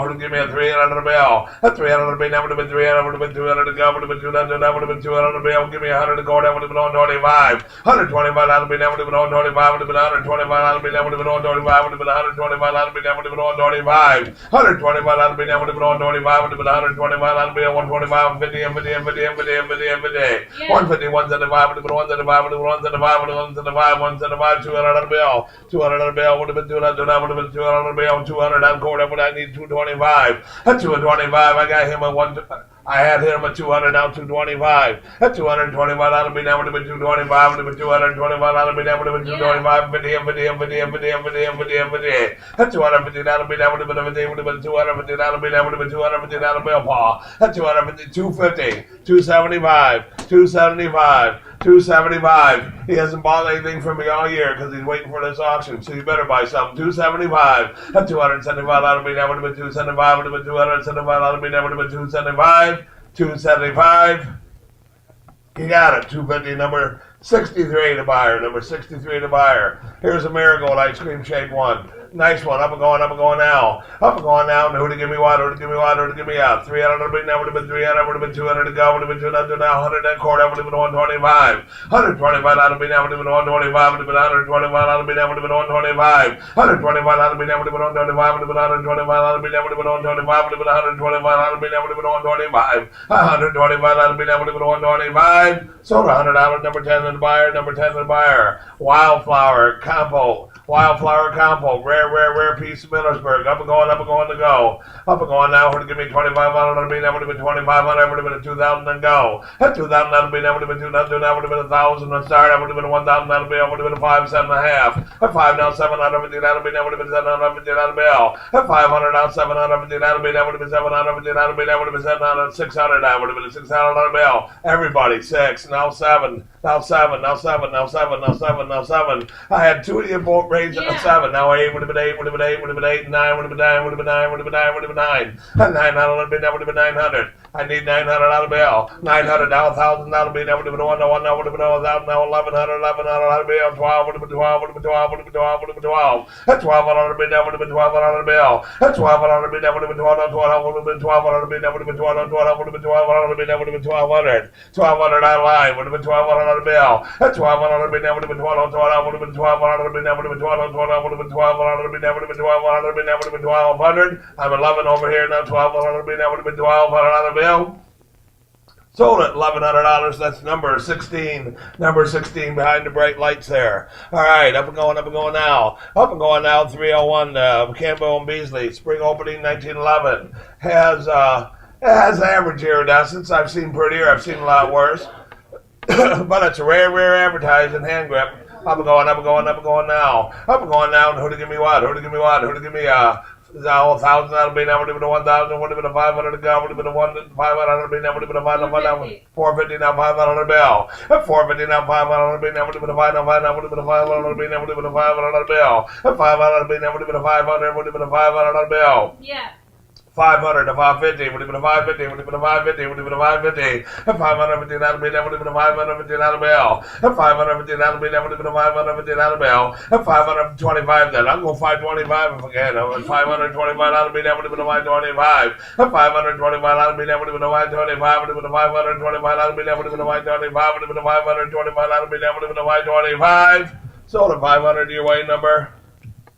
Who'll give me a 300 on the bill? A 300 on the bill, that would have been 300. Would have been 200 to go. Would have been 200. That would have been 200 on the bill. Give me 100 to go. That would have been 125. 125, that'll be never to be 125, would have been 125, that'll be never to be 125, would have been 125, that'll be never to be 125. 125, that'll be never to be 125, would have been 125, that'll be 125, 50, 150, 175, would have been 175, would have been 175, would have been 175, 175, 200 on the bill. 200 on the bill, would have been 200, would have been 200 on the bill, 200 on court, what I need 225. At 225, I got him at one. I had him at 200, now 225. At 225, that'll be down to 225, to 225, that'll be down to 225, 50, 50. At 250, that'll be down to 50, 250, that'll be down to 250, that'll be a paw. At 250, 250, 275, 275. 275. He hasn't bought anything from me all year because he's waiting for this auction. So you better buy something. 275. At 275, that'll be never to be 275. Would have been 275. That'll be never to be 275. 275. You got it. 250. Number 63 to buyer. Number 63 to buyer. Here's a marigold ice cream shake one. Nice one. Up and going now. Up and going now. Who to give me what? Who to give me what? Who to give me out? 300 would have been, would have been 300, would have been 200 to go, would have been 200 now, 100 and quarter, would have been 125. 125 out of me now, would have been 125, would have been 125 out of me now, would have been 125. 125 out of me now, would have been 125, would have been 125 out of me now, would have been 125, would have been 125 out of me now, would have been 125. 125 out of me now, would have been 125. Sold $100, number 10 to the buyer, number 10 to the buyer. Wildflower compo. Wildflower compo, rare piece of Millersburg. Up and going to go. Up and going now. Would have given me 2,500 on me. That would have been 2,500. Would have been a 2,000 and go. At 2,000, that would have been 2,000. That would have been 1,000 to start. That would have been 1,000. That would have been a 5, 7.5. At 5 now, 750. That would have been 750. That would be at 500 now, 750. That would have been 750. That would have been 700. 600. That would have been a 600 on the bill. Everybody 6. Now 7. Now 7. Now 7. Now 7. Now 7. Now 7. I had 2 of you both raised at 7. Now 8 would have been 8. Would have been 8. Would have been 8. 9 would have been 9. Would have been 9. Would have been 9. Would have been 9. And 900 would have been. That would have been 900. I need 900 out of the bill. 900 now, 1,000 that'll be. That would have been 1. Now 1 now would have been 1,000. Now 1,100. 1,100 out of the bill. 12 would have been 12. Would have been 12. Would have been 12. Would have been 12. At 1,200 been. That would have been 1,200 out of the bill. At 1,200 been. That would have been 12. 12 would have been 1,200 been. That would have been 12. 12 would have been 1,200 been. That would have been 1,200. 1,200 out of line. Would have been 1,200 out of the bill. At 1,200 been. That would have been 12. 12 would have been 1,200 been. That would have been 12. 12 would have been 1,200 been. That would have been 1,200 been. That would have been 1,200. I'm 11 over here now. 1,200 been. That would have been 1,200 out of the bill. Sold at $1,100. That's number 16. Number 16 behind the bright lights there. All right, up and going now. Up and going now. 301 Campbell and Beasley. Spring opening 1911. Has average iridescence. I've seen prettier. I've seen a lot worse. But it's a rare advertising hand grip. Up and going now. Up and going now. Who to give me what? Who to give me what? Who to give me 1,000 that'll be. That would have been a 1,000. Would have been a 500 to go. Would have been a 500. That would have been a 500. 450 now. 500 bill. At 450 now. 500. That would have been a 500. That would have been a 500. That would have been a 500 bill. At 500. That would have been a 500. Would have been a 500 bill. Yeah. 500 to 550 would have been a 550, would have been a 550, would have been a 550. At 550, that'll be, that would have been a 550, that'll bill. At 550, that'll be, that would have been a 550, that'll bill. At 525, then I'll go 525 if I can. At 525, that'll be, that would have been a 525. At 525, that'll be, that would have been a 525, would have been a 525, that'll be, that would have been a 525, would have been a 525, that'll be, that would have been a 525. Sold at 500 your way number.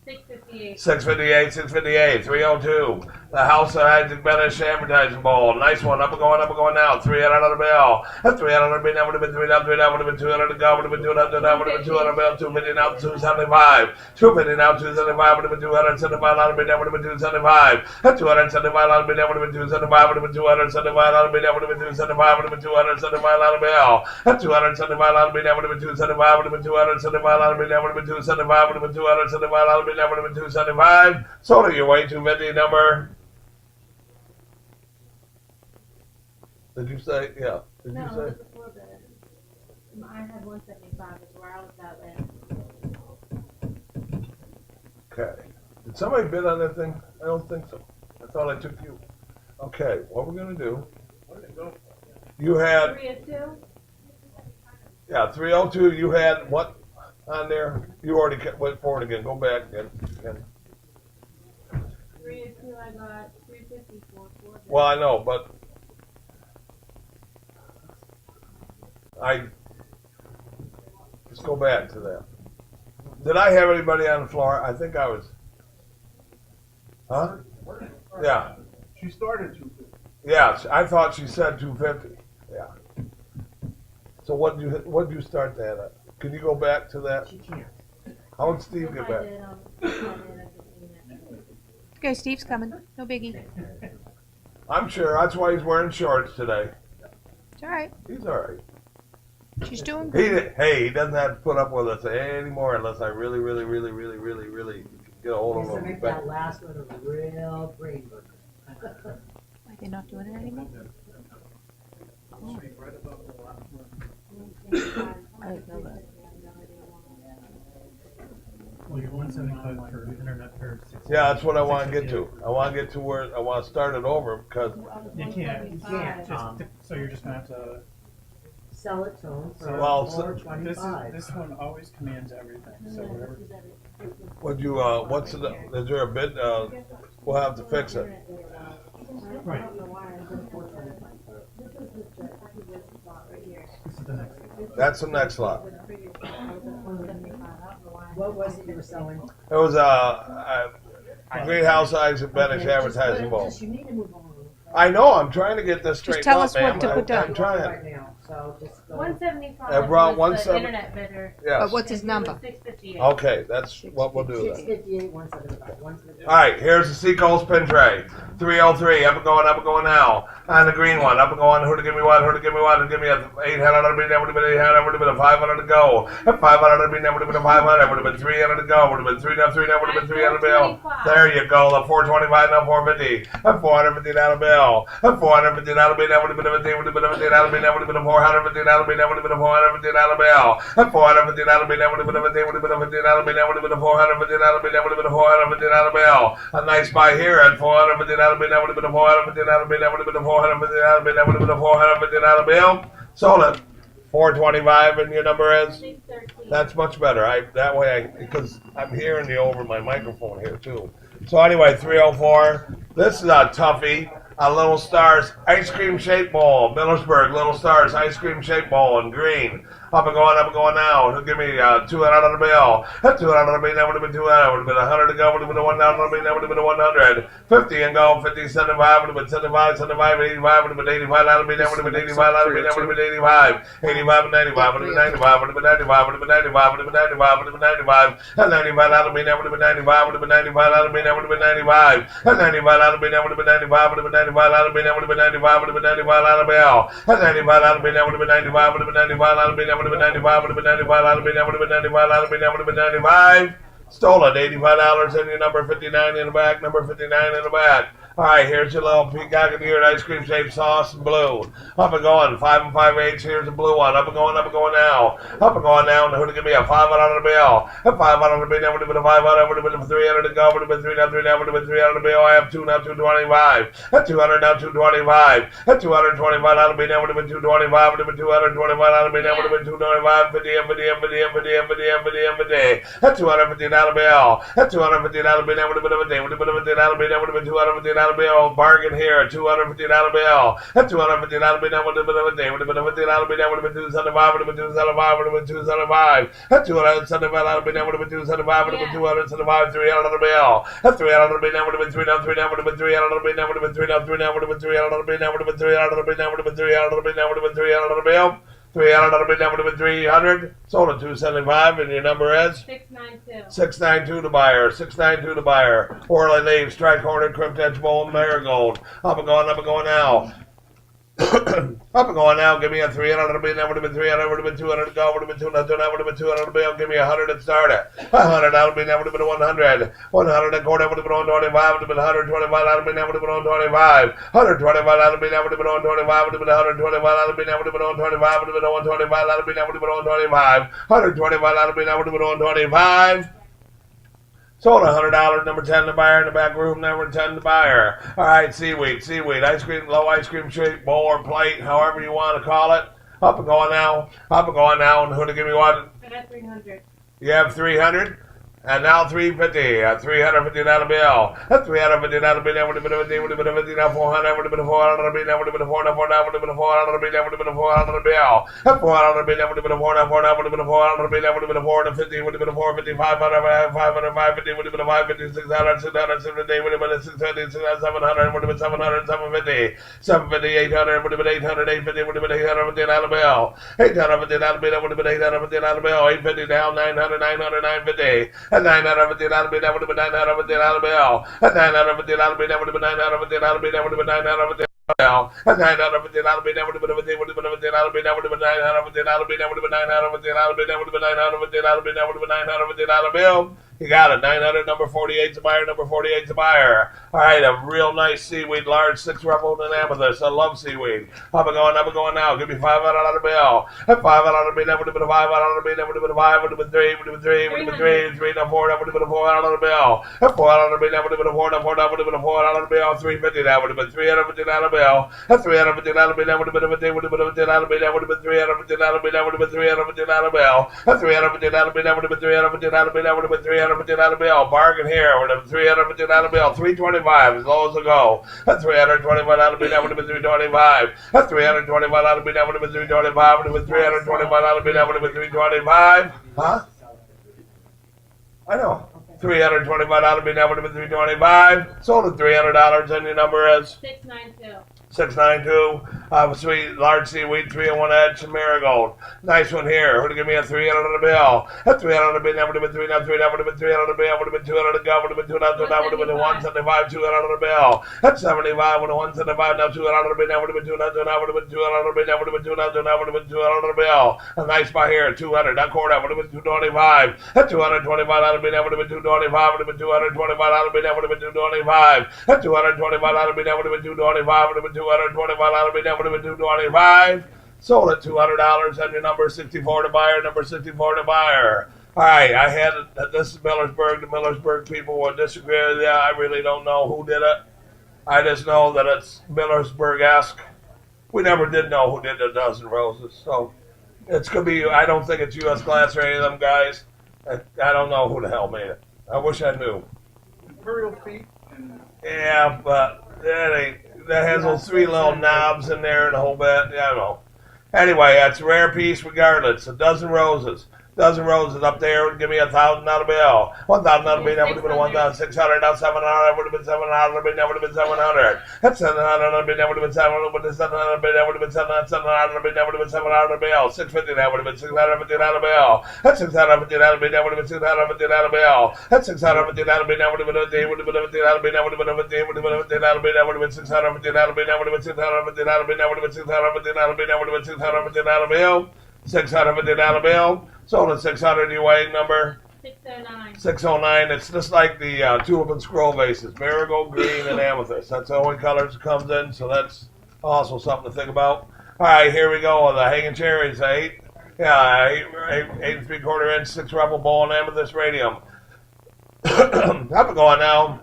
658. 658, 302. The House of Isaac Benish advertising bowl. Nice one. Up and going now. 300 on the bill. At 300 been, that would have been 300, that would have been 200 to go, would have been 200, that would have been 200 bill, 250 now, 275. 250 now, 275, would have been 275 on the bill, that would have been 275. At 275 on the bill, that would have been 275, would have been 275 on the bill, that would have been 275, would have been 275 on the bill. At 275 on the bill, that would have been 275, would have been 275 on the bill, that would have been 275, would have been 275 on the bill, that would have been 275. Sold it your way, 250 number. Did you say, yeah, did No, you it say? was before that. I had 175 is where I was at last. Okay. Did somebody bid on that thing? I don't think so. I thought I took you. Okay, what we're gonna do, you had, 302? yeah, 302, you had what on there? You already went forward again, go back again. 302, I got 354. Well, I know, but Let's go back to that. Did I have anybody on the floor? I think I was. Huh? Yeah. She started 250. Yeah, I thought she said 250. Yeah. So what did you start that at? Can you go back to that? She can't. How would Steve get back? Okay, Steve's coming. No biggie. I'm sure that's why he's wearing shorts today. It's all right. He's all right. She's doing good. He doesn't have to put up with us anymore unless I really get a hold Just to of make him. that last one a real brain burger. Why, they're not doing it anymore? I didn't know that. Well, you're 175 for internet for 60. Yeah, that's what I want to get to. I want to get to where I want to start it over because You can't. You can't. So you're just gonna have to. Sell it to them for Well, $4.25. This one always commands everything. So whatever. would you is there a bid? We'll have to fix it. Right. This is the next. That's the next lot. What was it you were selling? It was a greenhouse Isaac Benish Okay, advertising bulb. you need to move on. I know. I'm trying to get this straightened tell up, us what ma'am. to put down. I'm trying. Right now, so just go. 175 I brought was the 170 internet bidder. Yes. What's his number? 658. Okay, that's what we'll do. Then. 658, 175, 175. All right, here's the Seacoast pin tray. 303, up and going now. On the green one, up and going, who to give me what, who to give me what, and give me a 800, would have been 800, would have been a 500 to go. At 500, would have been a 500, would have been 300 to go, would have been 300, would have been 300 bill. There you go, the 425, now 450. At 450 dollar bill. At 450 dollar bill, that would have been a 50, would have been a 50 dollar bill, that would have been a 450 dollar bill, that would have been a 450 dollar bill. At 450 dollar bill, that would have been a 50, would have been a 50 dollar bill, that would have been a 450 dollar bill, that would have been a 450 dollar bill. A nice buy here at 450 dollar bill, that would have been a 450 dollar bill, that would have been a 450 dollar bill, that would have been a 450 dollar bill. Sold it. 425, and your number is? 613. That's much better. That way because I'm hearing you over my microphone here too. So anyway, 304. This is a toughie. A Little Stars ice cream shaped bowl. Millersburg Little Stars ice cream shaped bowl in green. Up and going now. He'll give me 200 on the bill. 200 on the bill, that would have been 200. Would have been 100 to go. Would have been a 1 down on the bill, that would have been a 100. 50 and go. 50, 75. Would have been 75, 75, 85. Would have been 85 on the bill, that would have been 85 on the bill, that would have been 85. 85 and 95. Would have been 95. Would have been 95. Would have been 95. Would have been 95. Would have been 95. And 95 on the bill, that would have been 95. Would have been 95 on the bill, that would have been 95. And 95 on the bill, that would have been 95. Would have been 95 on the bill, that would have been 95. Would have been 95 on the bill. And 95 on the bill, that would have been 95. Would have been 95 on the bill, that would have been 95. Would have been 95 out of me, that would have been 95 out of me, that would have been 95. Stole it, $85 in your number 59 in the back, number 59 in the back. All right, here's your little peacock and eared ice cream shaped sauce and blue. Up and going, 5 and 5/8. Here's the blue one. Up and going now. Up and going now. And who to give me a 500 on the bill? A 500 on the bill. That would have been a 500. Would have been a 300 to go. Would have been 3 now. 3 now. Would have been 300 on the bill. I have 2 now. 225. At 200 now. 225. At 225 on the bill. That would have been 225. Would have been 225 on the bill. That would have been 225. 50 and 50 and 50 and 50 and 50 and 50 and 50. At 250 on the bill. At 250 on the bill. That would have been a 50. Would have been a 50 on the bill. That would have been 250 on the bill. Bargain here, $250 bill. At $250 bill, that would have been a day. Would have been a $50 bill, that would have been 275. Would have been 275. Would have been 275. At $275 bill, that would have been 275. Would have been 275. $300 bill. At $300 bill, that would have been 3 now. 3 now. Would have been 300 bill. That would have been 3 now. 3 now. Would have been 300 bill. That would have been 300 bill. That would have been 300 bill. That would have been 300 bill. 300 bill. That would have been 300. Sold at 275, and your number is 692. 692 to buyer. 692 to buyer. Orly leaves, tri-cornered, crimped edge bowl, marigold. Up and going now. Up and going now. Give me a 300 bill. That would have been 300. Would have been 200 to go. Would have been 200. That would have been 200 bill. Give me 100 and start it. $100 bill. That would have been 100. 100 and quarter. Would have been on 25. Would have been 125 bill. That would have been on 25. 125 bill. That would have been on 25. Would have been 125 bill. That would have been on 25. Would have been on 25 bill. That would have been on 25. 125 bill. That would have been on 25. Sold $100, number 10 to buyer in the back room, number 10 to buyer. All right, seaweed, ice cream, low ice cream shape, bowl or plate, however you want to call it. Up and going now, and who to give me what? I got 300. You have 300? And now 350, a $350 bill. A $350 bill, that would have been a 50, would have been a 50, now 400, would have been a 400 bill, that would have been a 400, would have been a 400 bill, that would have been a 400 bill. A 400 bill, that would have been a 400, would have been a 400 bill, that would have been a 450, would have been a 450, 500, 500, 550, would have been a 550, 600, 600, 650, would have been a 650, 700, would have been 700, 750, 750, 800, would have been 800, 850, would have been $850 bill. $850 bill, that would have been $850 bill. 850 down, 900, 900, 950. A $950 bill, that would have been $950 bill. A $950 bill, that would have been $950 bill, that would have been $950 bill. A $950 bill, that would have been $50, would have been $50 bill, that would have been $950 bill, that would have been $950 bill, that would have been $950 bill, that would have been $950 bill. You got it. 900, number 48's a buyer, number 48's a buyer. All right, a real nice seaweed, large, 6 ruffled and amethyst. I love seaweed. Up and going now. Give me $500 bill. A $500 bill, that would have been a $500 bill, that would have been a 5, would have been 3, would have been 3, would have been 3, 3, now 4, that would have been a $400 bill. A $400 bill, that would have been a 4, now 4, that would have been a $400 bill. 350, that would have been $350 bill. A $350 bill, that would have been a 50, would have been a $50 bill, that would have been $350 bill, that would have been $350 bill. A $350 bill, that would have been $350 bill, that would have been $350 bill. Bargain here with a $350 bill, $325 as low as it go. A $325 bill, that would have been $325. A $325 bill, that would have been $325. Would have been $325 bill, that would have been $325. Huh? I know. $325 bill, that would have been $325. Sold at $300, and your number is 692. 692. Sweet, large seaweed, 301 edge, and marigold. Nice one here. Who'd give me a $300 bill? A $300 bill, that would have been $300, that would have been $300 bill, would have been $200 go, would have been $200, that would have been a $175, $200 bill. At 75 with a $175, now $200 bill, that would have been $200, that would have been $200 bill, that would have been $200, that would have been $200 bill. A nice buy here, 200, that quarter, that would have been $225. At $225 bill, that would have been $225, would have been $225 bill, that would have been $225. At $225 bill, that would have been $225, would have been $225 bill, that would have been $225. Sold at $200, and your number 64 to buyer, number 64 to buyer. All right, I had this is Millersburg. The Millersburg people will disagree with you. I really don't know who did it. I just know that it's Millersburg-esque. We never did know who did the dozen roses, so it's gonna be. I don't think it's U.S. Glass or any of them guys. I don't know who the hell made it. I wish I knew. Imperial feet. Yeah, but that ain't. That has those 3 little knobs in there and a whole bit. Yeah, I don't know. Anyway, that's a rare piece regardless. A dozen roses. Dozen roses up there would give me a $1,000 bill. $1,000 bill, that would have been 1,600. Now 700, that would have been 700. That would have been 700. That's 700 bill, that would have been 700. With the 700 bill, that would have been 700 bill, that would have been 700 bill. 650, that would have been $650 bill. That's $650 bill, that would have been $650 bill. That's $650 bill, that would have been a $50, would have been a $50 bill, that would have been a $50, would have been a $50 bill, that would have been $650 bill, that would have been $650 bill, that would have been $650 bill, that would have been $650 bill. $650 bill. Sold at 600. Your weighing number 609. 609. It's just like the tulip and scroll vases, marigold, green, and amethyst. That's the only colors it comes in. So that's also something to think about. All right, here we go. The hanging cherries. Eight and 3/4 inch, 6 ruffle ball and amethyst radium. I'm going now.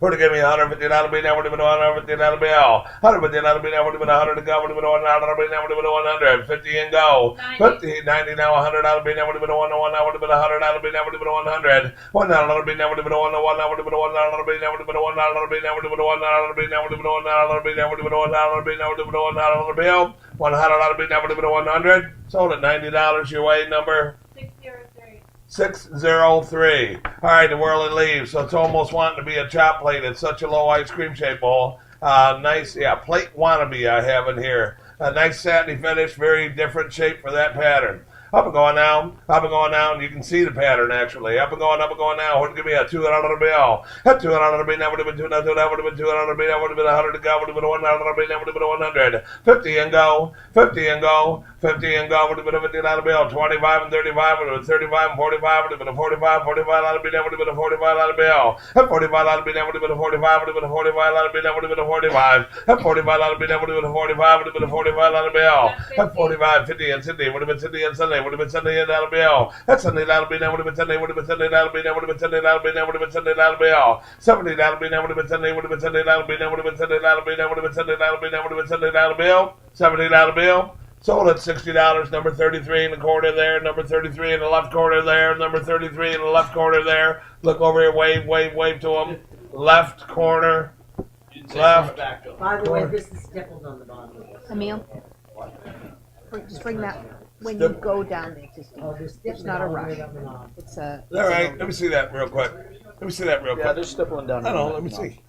Would have given me $150 bill, that would have been $150 bill. $150 bill, that would have been $100 to go, would have been $100 bill, that would have been $100. 50 and go. 50, 90 now, $100 bill, that would have been a $1 to 1, that would have been $100 bill, that would have been $100. $1 bill, that would have been a $1 to 1, that would have been $1 bill, that would have been $1 bill, that would have been $1 bill, that would have been $1 bill, that would have been $1 bill, that would have been $1 bill, that would have been $1 bill, that would have been $1 bill. $100 bill, that would have been a $100. Sold at $90. Your weight number 603. 603. All right, the whirling leaves. So it's almost wanting to be a chop plate. It's such a low ice cream shape bowl. Nice, yeah, plate wannabe I have in here. A nice satiny finish, very different shape for that pattern. Up and going now, and you can see the pattern actually. Up and going now. Would give me a $200 bill. A $200 bill, that would have been $200, that would have been $200 bill, that would have been $100 to go, would have been $100 bill, that would have been $100. 50 and go, 50 and go, 50 and go, would have been a $50 bill. 25 and 35, would have been 35 and 45, would have been a $45 bill, that would have been a $45 bill. A $45 bill, that would have been a $45, would have been a $45 bill, that would have been a $45. A $45 bill, that would have been a $45, would have been a $45 bill. A 45, 50 and Sydney, would have been Sydney and Sunday. Would have been $70 bill. That's $70 bill. That would have been $70. Would have been $70 bill. That would have been $70 bill. That would have been $70 bill. $70 bill. That would have been $70. Would have been $70 bill. That would have been $70 bill. That would have been $70 bill. That would have been $70 bill. That would have been $70 bill. $70 bill. Sold at $60. Number 33 in the corner there. Number 33 in the left corner there. Number 33 in the left corner there. Look over here. Wave, wave, wave to him. Left corner. Left. By the way, this is stippled on the bottom. Emil, just bring that when you go down there. It's not a rush. It's a. All right. Let me see that real quick. Let me see that real quick. Yeah, they're stippling down. I don't know. Let me see.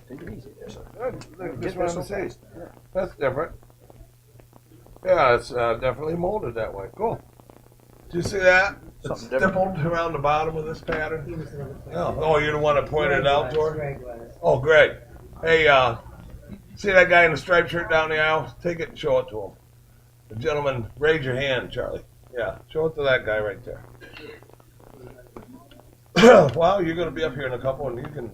Take it easy there, sir. Just want to see. That's different. Yeah, it's definitely molded that way. Cool. Do you see that? It's Something different. stippled around the bottom of this pattern. Oh, you're the one that pointed it out to her? Greg was. Oh, Greg. Hey, see that guy in the striped shirt down the aisle? Take it and show it to him. The gentleman, raise your hand, Charlie. Yeah, show it to that guy right there. Well, you're going to be up here in a couple, and you can.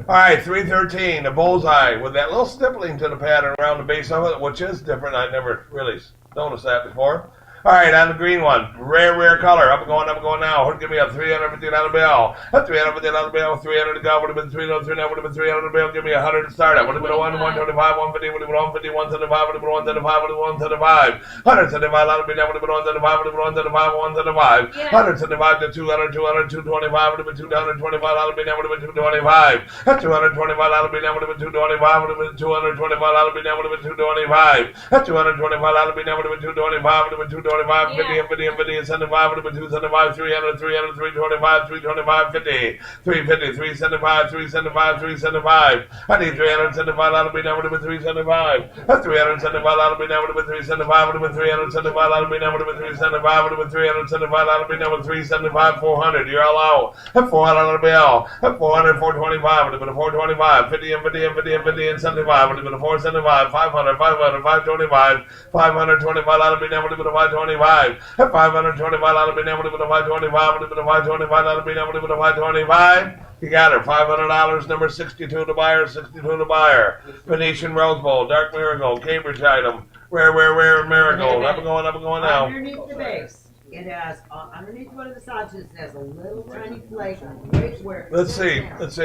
All right, 313, the bullseye with that little stippling to the pattern around the base of it, which is different. I never really noticed that before. All right, on the green one, rare color. Up and going now. Give me a $350 bill. A $350 bill, 300 to go. Would have been 303 now. Would have been 300 bill. Give me 100 to start at. Would have been 125, 150. Would have been 150, 175. Would have been 175. Would have been 175. 175. Would have been 175. Would have been 175. 175 to 200, 200, 225. Would have been 225. Would have been 225. At 225. Would have been 225. Would have been 225. Would have been 225. At 225. Would have been 225. Would have been 225. 50, 75, 275, 300, 325, 325, 50, 350, 375, 375, 375. I need 375, that'll be now, would have been 375. That's 375, that'll be now, would have been 375, would have been 375, that'll be now, would have been 375, would have been 375, that'll be now, with 375, 400. You're all out. At 400 on the bill. At 400, 425, would have been a 425, 50 and 50 and 50 and 50 and 75, would have been a 475, 500, 500, 525, 525, that'll be now, would have been a 525. At 525, that'll be now, would have been a 525, would have been a 525, that'll be now, would have been a 525. You got her. $500, number 62 to buyer, 62 to buyer. Venetian Rose Bowl, Dark Marigold, Cambridge item, rare Marigold. Up and going now. Underneath the base, it has, underneath one of the sides, it has a little tiny flake right where. Let's see it. That's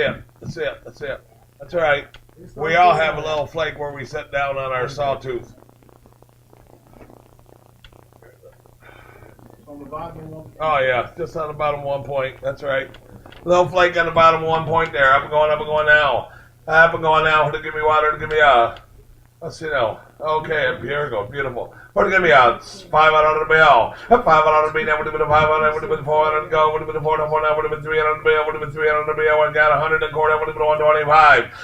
all right. We all have a little flake where we sit down on our sawtooth. On the bottom one. Oh yeah, just on the bottom 1 point. That's right. Little flake on the bottom 1 point there. Up and going now. Up and going now. To give me water. To give me let's see now. Okay, here we go. Beautiful. What to give me a 500 bill? A 500 bill. That would have been a 500. Would have been 400 to go. Would have been a 400. Would have been 300 bill. Would have been 300 bill. I got 100 and a quarter. Would have been 125.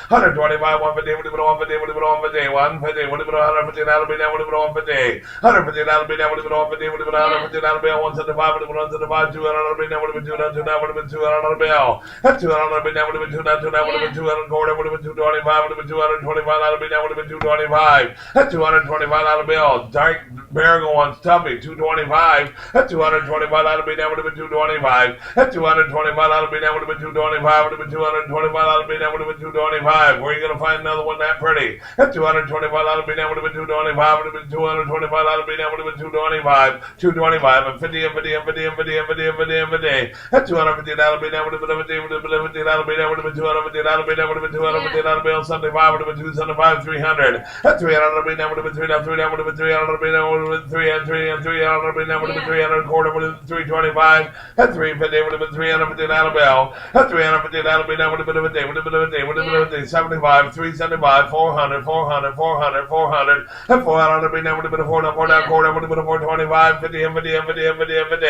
125. 150. Would have been 150. Would have been 150. 150. Would have been 150. That'll be that. Would have been 150. 150. That'll be that. Would have been 150. Would have been 150. That'll be 175. Would have been 175. 200 bill. That would have been 200. That would have been 200 bill. At 200 bill. That would have been 200. That would have been 200 quarter. Would have been 225. Would have been 225. That'll be that. Would have been 225. At 225 bill. Dark Marigold one's Tuffy, 225. At 225, that'll be that would have been 225. At 225, that'll be that would have been 225. Would have been 225, that'll be that would have been 225. Where are you gonna find another one that pretty? At 225, that'll be that would have been 225. Would have been 225, that'll be that would have been 225. 225 and 50 and 50 and 50 and 50 and 50 and 50 and 50. At 250, that'll be that would have been 50. Would have been 50. That'll be that would have been 250. That'll be that would have been 250. That'll be 75. Would have been 275. 300. At 300, that'll be that would have been 300. 300 would have been 300. Would have been 300. 300. 300 would have been 300. Quarter would have been 325. At 350 would have been 350. That'll bill. At 350, that'll be that would have been a day. Would have been a day. Would have been a day. 75. 375. 400. 400. 400. 400. At 400 would have been that would have been a 400. Quarter would have been a 425. 50 and 50 and 50 and 50 and 50.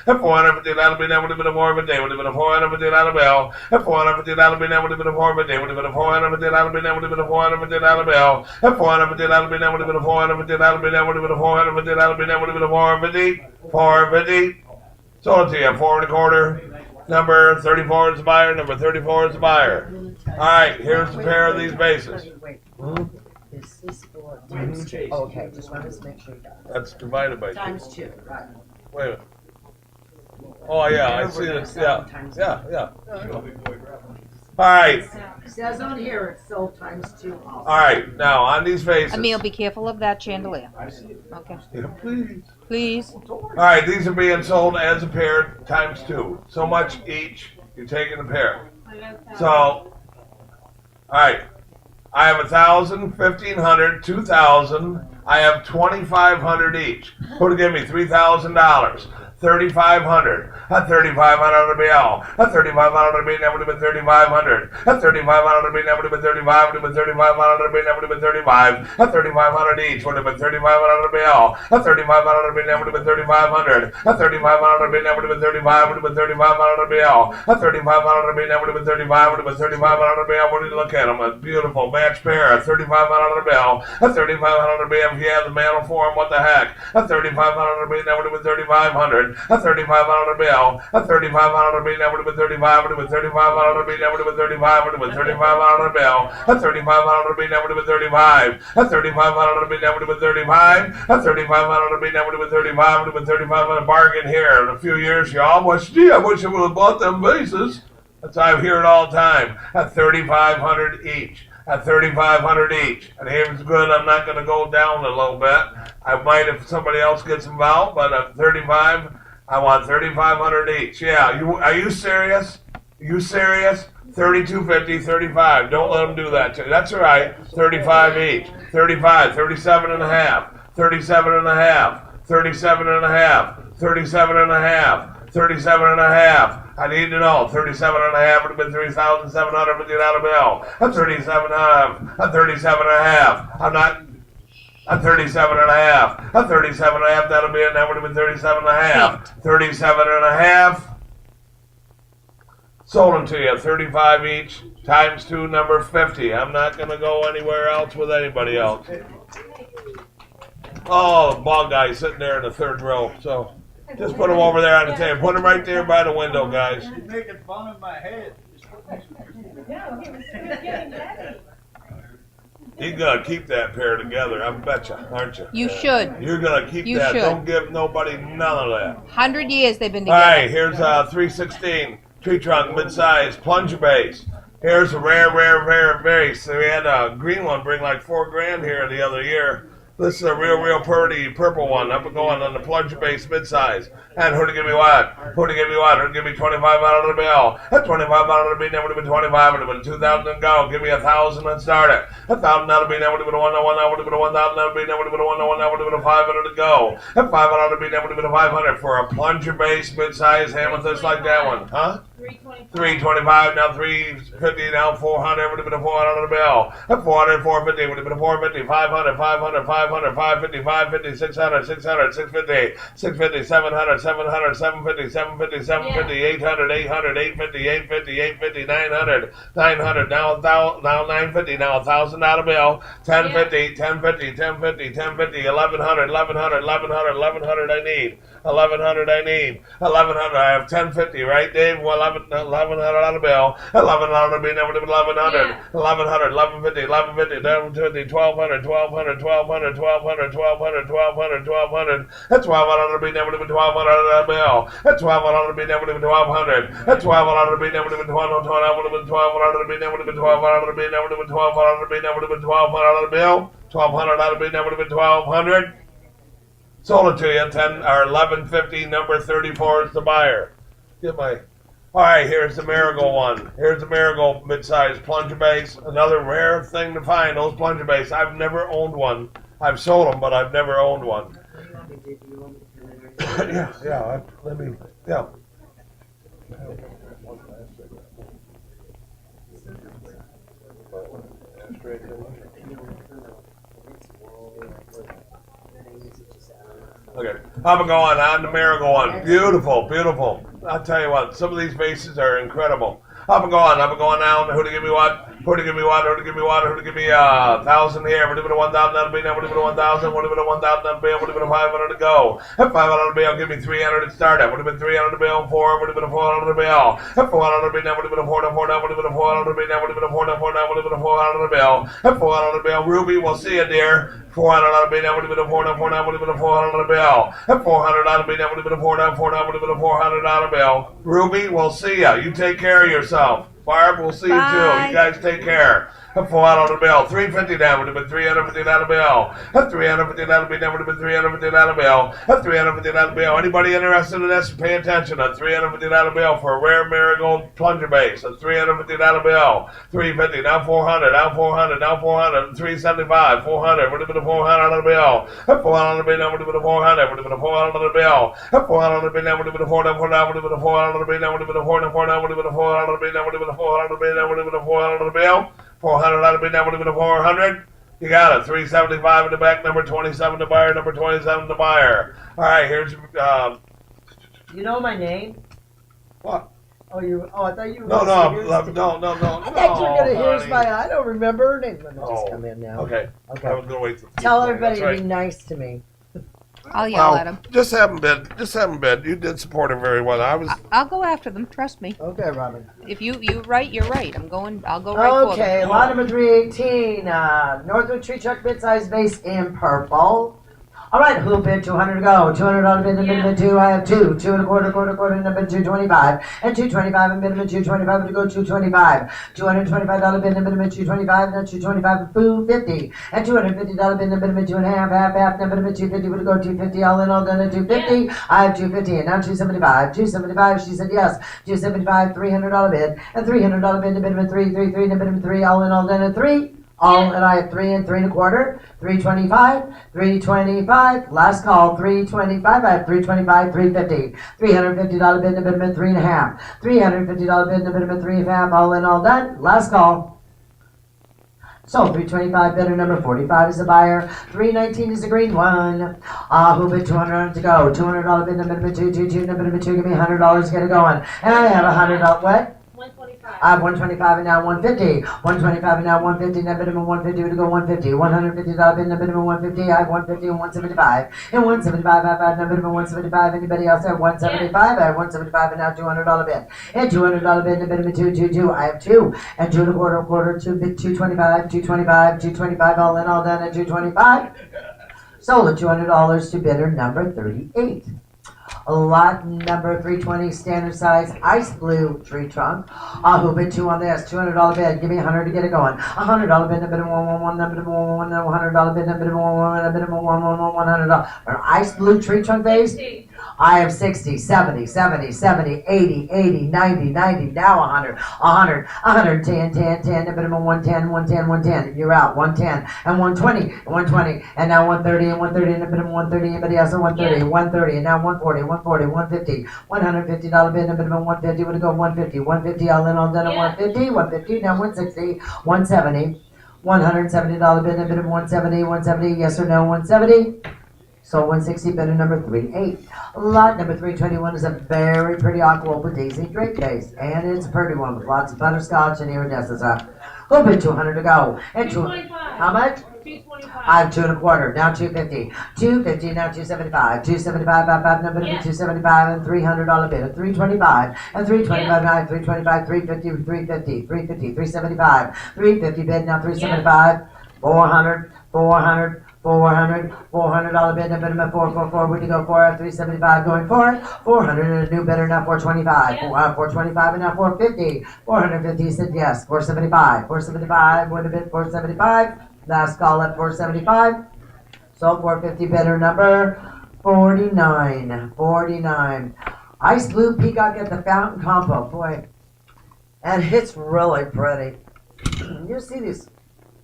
At 450, that'll be that would have been a 450. Would have been a 450. That'll bill. At 450, that'll be that would have been a 450. Would have been a 450. That'll be that would have been a 450. That'll bill. At 450, that'll be that would have been a 450. That'll be that would have been a 450. That'll be that would have been a 450. 450. Sold to you. 4 1/4. Number 34 is the buyer. Number 34 is the buyer. All right. Here's a pair of these bases. This is for times 2. Okay, just wanted to make sure you got it. That's divided by 2. Times 2, right. Wait a minute. Oh yeah, I see this. Yeah. All right. It says on here it's sold times 2 also. All right. Now on these bases. Emil, be careful of that chandelier. Okay. Yeah, please. Please. All right, these are being sold as a pair times 2. So much each. You're taking a pair. So, all right. I have 1,000, 1,500, 2,000. I have 2,500 each. Who to give me $3,000? 3,500. At 3,500 to be all. At 3,500 to be never to be 3,500. At 3,500 to be never to be 35. To be 3,500 to be never to be 35. At 3,500 each. Would have been 3,500 to be all. At 3,500 to be never to be 3,500. At 3,500 to be never to be 35. Would have been 3,500 to be all. At 3,500 to be never to be 35. Would have been 3,500 to be all. What do you look at them? A beautiful match pair. At 3,500 to be all. At 3,500 to be if he has the mantle for him. What the heck? At 3,500 to be never to be 3,500. A 3,500 bill, a 3,500 be never to be 35, with 3,500 be never to be 35, with 3,500 bill, a 3,500 be never to be 35, a 3,500 be never to be 35, a 3,500 be never to be 35, with 3,500 bargain here in a few years, y'all. Gee, I wish I would have bought them bases. That's I hear it all the time. At 3,500 each. At 3,500 each. And here's good. I'm not going to go down a little bit. I might if somebody else gets involved, but at 35. I want 3,500 each. Yeah, are you serious? You serious? 32.50, 35. Don't let them do that to you. That's all right. 35 each. 35, 37 and a half. 37 and a half. 37 and a half. 37 and a half. 37 and a half. I need to know. 37 and a half would have been $3,750 bill. A 37 and a half. A 37 and a half. I'm not. A 37 and a half. A 37 and a half, that'll be it. That would have been 37 and a half. 37 and a half. Sold them to you. 35 each. Times 2, number 50. I'm not going to go anywhere else with anybody else. Oh, the ball guy sitting there in the third row. So just put him over there on the table. Put him right there by the window, guys. You're making fun of my head. No, he was getting ready. You're going to keep that pair together, I bet you, aren't you? You should. You're going to keep You that. should. Don't give nobody none of that. 100 years they've been All together. right, here's 316 tree trunk, mid-size, plunger base. Here's a rare base. So we had a green one bring like $4,000 here the other year. This is a real pretty purple one. Up and going on the plunger base mid-size. And who to give me what? Who to give me what? Who to give me 25 out of the bill? At 25 out of the bill, never to be 25. Would have been 2,000 and go. Give me 1,000 and start it. 1,000 out of the never to be 1,000. That would have been 1,000 out of the never to be 1,000. That would have been 500 to go. At 500 out of the never to be 500 for a plunger base mid-size amethyst like that one, huh? 325, now 350, now 400, would have been a 400 on the bill. At 400, 450, would have been a 450, 500, 500, 500, 550, 550, 600, 600, 650, 650, 700, 700, 750, 750, 750, 800, 800, 850, 850, 850, 900, 900, now 950, now 1,000 out of bill. 1050, 1050, 1050, 1050, 1,100, 1,100, 1,100, 1,100 I need. 1,100 I need. 1,100, I have 1050, right, Dave? 1,100 out of bill. 1,100 be never to be 1,100. 1,100, 1,150, 1,150, 1,150, 1,200, 1,200, 1,200, 1,200, 1,200, 1,200, 1,200. That's 1,200 be never to be 1,200 out of bill. That's 1,200 be never to be 1,200. That's 1,200 be never to be 1,200. 1,200 be never to be 1,200 be never to be 1,200 be never to be 1,200 out of the bill. 1,200 out of be never to be 1,200. Sold it to you, 1150, number 34 is the buyer. Get my. All right, here's the marigold one. Here's the marigold mid-size plunger base. Another rare thing to find, those plunger base. I've never owned one. I've sold them, but I've never owned one. yeah. Let me. Yeah. Okay, I'm going on the marigold one. Beautiful, beautiful. I'll tell you what, some of these bases are incredible. Up and going down. Who to give me what? Who to give me what? Who to give me what? Who to give me 1,000 here? Would have been a 1,000. That'll be now. Would have been a 1,000. Would have been a 1,000. That'll be. Would have been a 500 to go. At 500 to be, I'll give me 300 to start. That would have been 300 to be on 4. Would have been a 400 to be all. At 400 to be, that would have been a 4 to 4. That would have been a 400 to be. That would have been a 4 to 4. That would have been a 400 to be all. At 400 to be, Ruby, we'll see you, dear. 400 out of be, that would have been a 4 to 4. That would have been a 400 to be all. At 400 out of be, that would have been a 4 to 4. That would have been a 400 out of bill. Ruby, we'll see you. You take care of yourself. Barb, we'll see you too. Bye. You guys take care. $4 on the bill. $350 down would have been $350 bill. $350 bill would have been $350 bill. $350 bill. Anybody interested in this? Pay attention. A $350 bill for a rare marigold plunger base. A $350 bill. $350 now $400. Now $400. Now $400. $375. $400 would have been a $400 bill. $400 bill now would have been a $400. Would have been a $400 bill. $400 bill now would have been a $400 bill. Would have been a $400 bill. Now would have been a $400 bill. Now would have been a $400 bill. Now would have been a $400 bill. Now would have been a $400 bill. $400 bid, that would have been a 400. You got it. 375 in the back, number 27 the buyer, number 27 the buyer. All right, here's You know my name? what? Oh, I thought you were. No. I thought you were gonna. Here's honey. my. I don't remember her name. Let me just Oh, come in now. Okay. I Okay. was gonna wait till Tell Tuesday. everybody That's to be nice to me. I'll yell at them. Just haven't been. You did support her very well. I'll go after them. Trust me. Okay, Robin. If you're right, you're right. I'll go right for Okay, them. lot number 318. Northwood Tree Truck mid-size base in purple. All right, who bid 200 to go? $200 bid, the minimum two. I have two. Two and a quarter, number 225. And 225 and minimum 225 to go 225. $225 bid, the minimum 225. Now 225 for 50. And $250 bid, the minimum two and a half, half, the minimum 250 would go 250. All in all done at 250. I have 250 and now 275. 275. She said yes. 275. $300 bid and $300 bid, the minimum 333, the minimum 3. All in all done at 3. And I have 3 and 3 and a quarter, 325, 325, last call, 325, I have 325, 350, $350 bid in the minimum 3 and a half, $350 bid in the minimum 3 and a half, all in, all done, last call. So 325 bidder number 45 is the buyer, 319 is the green one. Who bid 200 to go? $200 bid in the minimum 222, the minimum 2, give me $100 to get it going. And I have $100, what? 125. I have 125 and now 150. 125 and now 150. Net minimum 150 to go 150. $150 bid, net minimum 150. I have 150 and 175. And 175, I have net minimum 175. Anybody else have 175? I have 175 and now $200 bid. And $200 bid, net minimum 222. I have 2. And 2 and a quarter, 225, 225, 225. All in, all done at 225. Sold at $200 to bidder number 38. Lot number 320, standard size, ice blue tree trunk. Who bid 2 on this? $200 bid. Give me $100 to get it going. $100 bid, number 111, number 111, $100 bid, number 111, number 111, $100. An ice blue tree trunk base. 60. I have 60, 70, 70, 70, 80, 80, 90, 90, now 100, 100, 110, 10, 10, the minimum 110, 110, 110, you're out, 110, and 120, 120, and now 130, and 130, and the minimum 130, anybody else at 130, 130, and now 140, 140, 150, $150 bid, the minimum 150, would go 150, 150, all in, all done at 150, 150, now 160, 170, $170 bid, the minimum 170, 170, yes or no, 170. So 160 bidder number 38. Lot number 321 is a very pretty aqua with daisy drape base. And it's a pretty one with lots of butterscotch and iridescent. Who bid 200 to go? And 225. How much? 225. I have 2 and a quarter, now 250. 250, now 275. 275, I have number 275 and $300 bid. 325 and 325, now 325, 350, 350, 350, 375. 350 bid, now 375. 400, 400. $400 bid, the minimum 444, would you go for 375 going for it? 400 and a new bidder, now 425. 425 and now 450. 450 said yes. 475. 475 would have been 475. Last call at 475. So 450 bidder number 49. 49. Ice blue peacock at the fountain compo, boy. And it's really pretty. You see these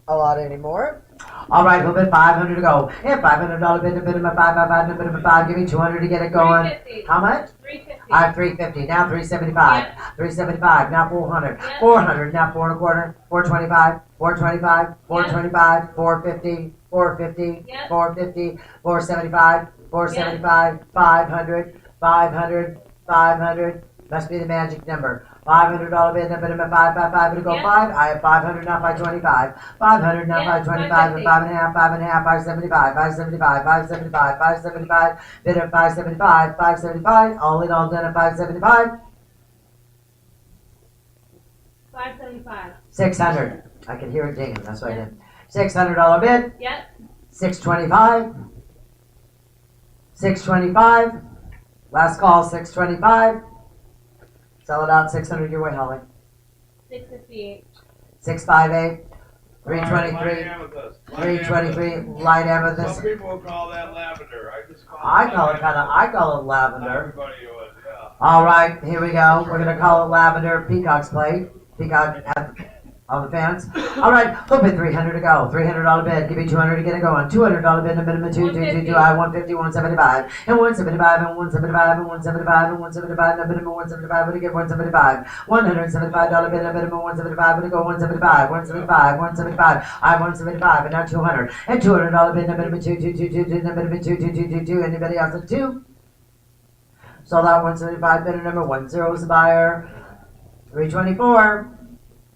a lot anymore. All right, we'll bid 500 to go. And $500 bid, the minimum 555, the minimum 5. Give me 200 to get it going. 350. How much? 350. I have 350. Now 375. 375. Now 400. 400. Now 4 and a quarter. 425. 425. 425. 450. 450. 450. 475. 475. 500. 500. 500. Must be the magic number. $500 bid, the minimum 555 to go 5. I have 500 now 525. 500 now 525 and 5 and a half, 5 and a half, 575, 575, 575, 575, bid at 575, 575, all in all done at 575. 575. 600. I can hear it dinging, that's what I did. $600 bid. Yep. 625. 625. Last call, 625. Sell it out, 600 your way, Holly. 658. 658, Light 323, amethyst. 323, light amethyst. Some people call that lavender. I just call I it call it light I call it amethyst. lavender. Everybody would, yeah. All right, here we go. We're gonna call it lavender. Peacock's plate. Peacock on the fence. All right, hoop it. 300 to go. $300 bid. Give me 200 to get it going. $200 bid. A minimum two. I 150, 175, and 175, and 175, and 175, and 175. And a minimum 175. But again 175. $175 bid. A minimum 175. But go 175. 175. 175. I 175, and now 200. And $200 bid. A minimum two. And a minimum two. Anybody else at two? Sold out 175, bidder number 10 is the buyer. 324.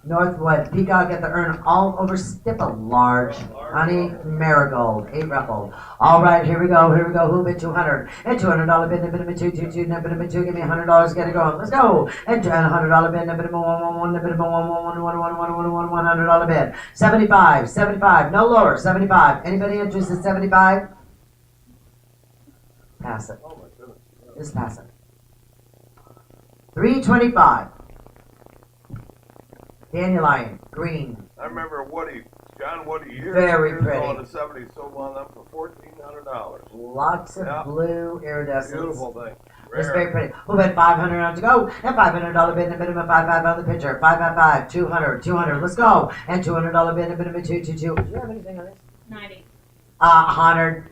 Northwood, Peacock at the urn, all over Stipple, large, honey, marigold, 8 ruffled. All right, here we go, who bid 200? And $200 bid, number 2, number 2, give me $100, get it going, let's go. And $100 bid, number 1, number 1, $100 bid. 75, no lower, 75. Anybody interested in 75? Pass it. Just pass it. 325. Dandelion, green. I remember John Woody years Very ago pretty. in the 70s sold one of them for $1,400. Lots of Yeah. blue iridescence. Beautiful thing. It's Rare. very pretty. Who bet 500 on to go? And $500 bid and a minimum 55 on the pitcher. 555, 200, let's go. And $200 bid and a minimum 222. Do you have anything on this? 90. 100,